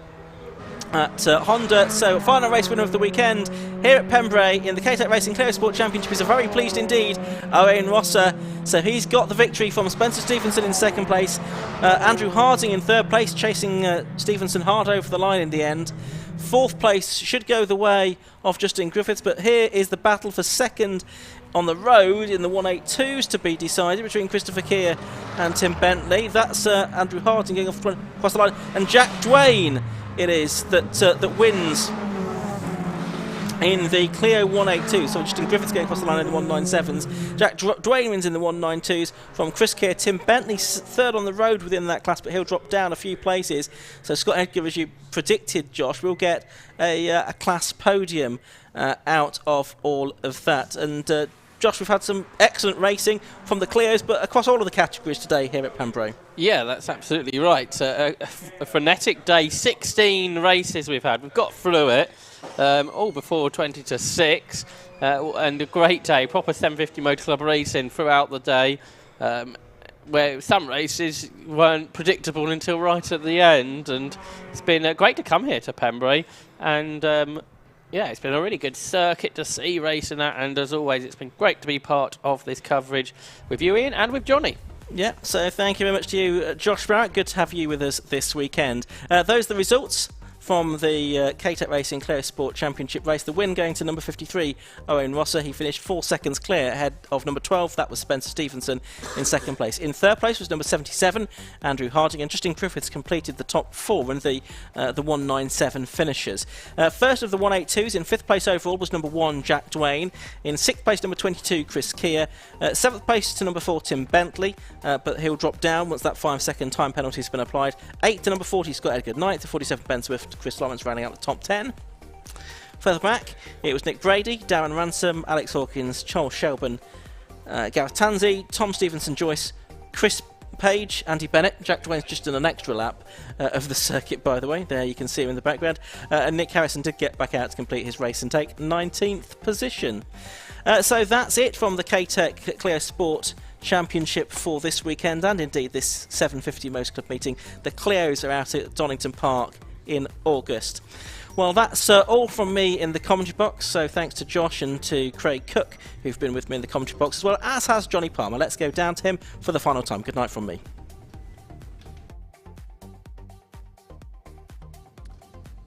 at Honda. So final race winner of the weekend here at Pembrey in the K-Tech Racing Clio Sport Championship is a very pleased indeed Owen Rosser. So he's got the victory from Spencer Stevenson in second place, Andrew Harding in third place, chasing Stevenson hard over the line in the end. Fourth place should go the way of Justin Griffiths, but here is the battle for second on the road in the 182s to be decided between Christopher Keir and Tim Bentley. That's Andrew Harding going off across the line, and Jack Dwayne it is that wins in the Clio 182. So Justin Griffiths going across the line in the 197s. Jack Dwayne wins in the 192s from Chris Keir. Tim Bentley third on the road within that class, but he'll drop down a few places. So Scott Edgar, as you predicted, Josh, will get a class podium out of all of that. And Josh, we've had some excellent racing from the Clios, but across all of the categories today here at Pembrey. Yeah, that's absolutely right. A frenetic day, 16 races we've had. We've got through it, all before 20 to 6, and a great day, proper 750 Motor Club racing throughout the day, where some races weren't predictable until right at the end, and it's been great to come here to Pembrey, and yeah, it's been a really good circuit to see racing at, and as always, it's been great to be part of this coverage with you, Ian, and with Johnny. Yeah, so thank you very much to you, Josh Barrett. Good to have you with us this weekend. Those are the results from the K-Tech Racing Clio Sport Championship race. The win going to number 53, Owen Rosser. He finished 4 seconds clear ahead of number 12. That was Spencer Stevenson in second place. In third place was number 77, Andrew Harding, and Justin Griffiths completed the top 4 in the 197 finishers. First of the 182s, in fifth place overall was number 1, Jack Dwayne. In sixth place, number 22, Chris Keir. Seventh place to number 4, Tim Bentley, but he'll drop down once that 5-second time penalty has been applied. 8th to number 40, Scott Edgar. 9th to 47, Ben Swift. Chris Lawrence rounding out the top 10. Further back, it was Nick Brady, Darren Ransom, Alex Hawkins, Charles Shelburne, Gareth Tansey, Tom Stevenson Joyce, Chris Page, Andy Bennett. Jack Dwayne's just done an extra lap of the circuit, by the way. There you can see him in the background. And Nick Harrison did get back out to complete his race and take 19th position. So that's it from the K-Tech Clio Sport Championship for this weekend, and indeed this 750 Motor Club meeting. The Clios are out at Donington Park in August. Well, that's all from me in the commentary box, so thanks to Josh and to Craig Cook, who've been with me in the commentary box, as well as has Johnny Palmer. Let's go down to him for the final time. Good night from me.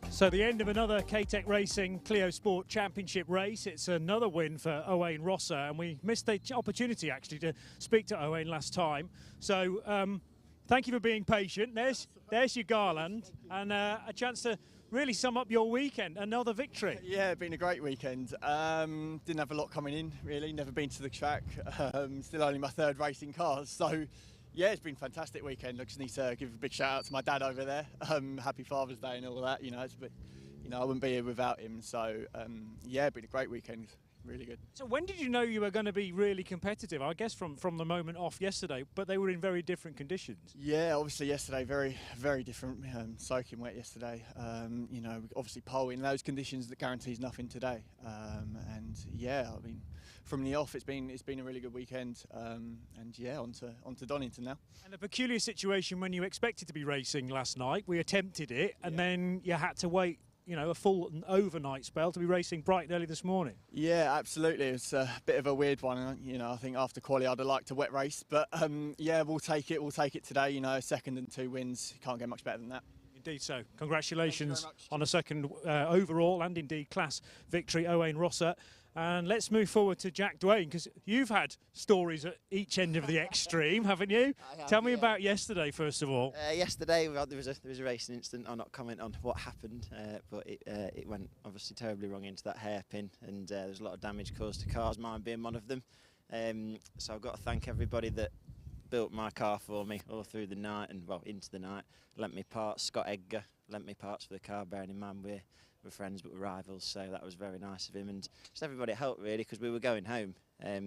So the end of another K-Tech Racing Clio Sport Championship race. It's another win for Owen Rosser, and we missed the opportunity actually to speak to Owen last time. So thank you for being patient. There's your garland, and a chance to really sum up your weekend. Another victory. Yeah, it's been a great weekend. Didn't have a lot coming in, really. Never been to the track. Still only my third race in cars. So, yeah, it's been a fantastic weekend. I just need to give a big shout out to my dad over there. Happy Father's Day and all that. You know, I wouldn't be here without him. So, yeah, it's been a great weekend. Really good. So when did you know you were going to be really competitive? I guess from the moment off yesterday, but they were in very different conditions. Yeah, obviously yesterday very different. Soaking wet yesterday. You know, obviously pole in those conditions that guarantees nothing today. And yeah, I mean, from the off, it's been a really good weekend. And yeah, on to Donington now. And a peculiar situation when you expected to be racing last night. We attempted it, and then you had to wait you know, a full overnight spell to be racing bright and early this morning. Yeah, absolutely. It's a bit of a weird one. You know, I think after quali I'd have liked a wet race, but yeah, we'll take it. We'll take it today. You know, second and 2 wins. Can't get much better than that. Indeed so. Congratulations on a second overall and indeed class victory, Owain Rosser. And let's move forward to Jack Dwayne, because you've had stories at each end of the extreme, haven't you? Tell me about yesterday, first of all. Yesterday there was a racing incident. I'll not comment on what happened, but it went obviously terribly wrong into that hairpin, and there's a lot of damage caused to cars, mine being one of them. So I've got to thank everybody that built my car for me all through the night and, well, into the night. Lent me parts. Scott Edgar lent me parts for the car, bearing in mind we're friends but we're rivals, so that was very nice of him, and just everybody helped really, because we were going home,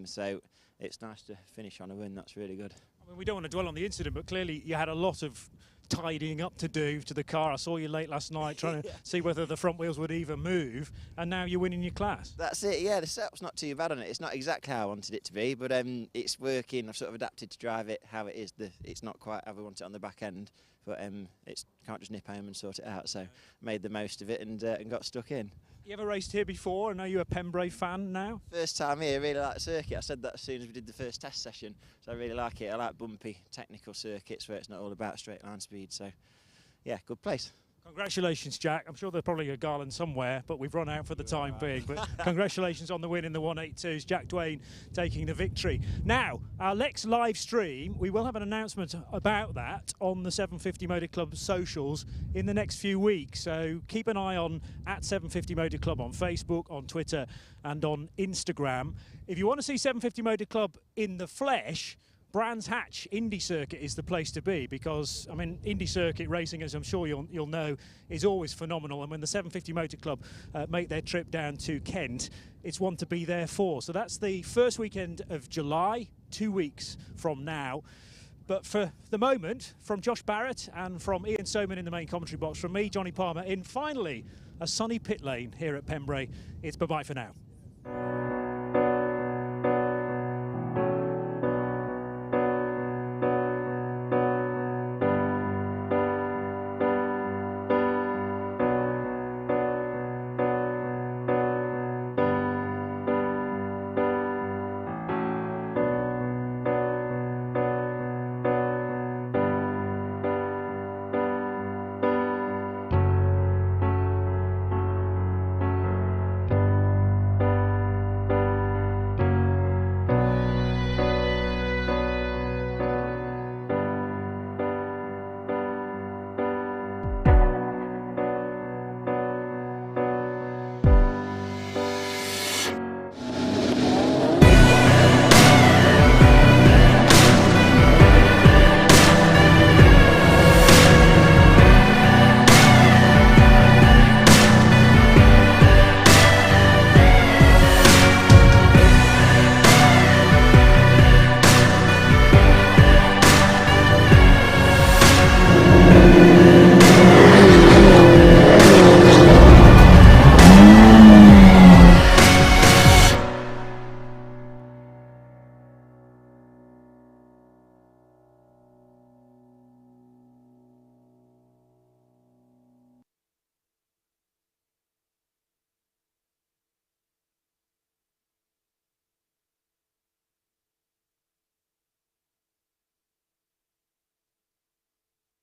so it's nice to finish on a win. That's really good. I mean, we don't want to dwell on the incident, but clearly you had a lot of tidying up to do to the car. I saw you late last night trying to see whether the front wheels would even move, and now you're winning your class. That's it, yeah. The setup's not too bad on it. It's not exactly how I wanted it to be, but it's working. I've sort of adapted to drive it how it is. It's not quite how we want it on the back end, but it's can't just nip home and sort it out, so made the most of it and got stuck in. You ever raced here before? I know you're a Pembrey fan now. First time here, really like the circuit. I said that as soon as we did the first test session, so I really like it. I like bumpy, technical circuits where it's not all about straight line speed, so yeah, good place. Congratulations, Jack. I'm sure there's probably a garland somewhere, but we've run out for the time being. But congratulations on the win in the 182s. Jack Dwayne taking the victory. Now, our next live stream, we will have an announcement about that on the 750 Motor Club socials in the next few weeks. So keep an eye on @750 Motor Club on Facebook, on Twitter and on Instagram. If you want to see 750 Motor Club in the flesh, Brands Hatch Indy Circuit is the place to be, because, I mean, Indy Circuit racing, as I'm sure you'll know, is always phenomenal. And when the 750 Motor Club make their trip down to Kent, it's one to be there for. So that's the first weekend of July, 2 weeks from now. But for the moment, from Josh Barrett and from Ian Soman in the main commentary box, from me, Johnny Palmer, in finally a sunny pit lane here at Pembrey, it's bye-bye for now.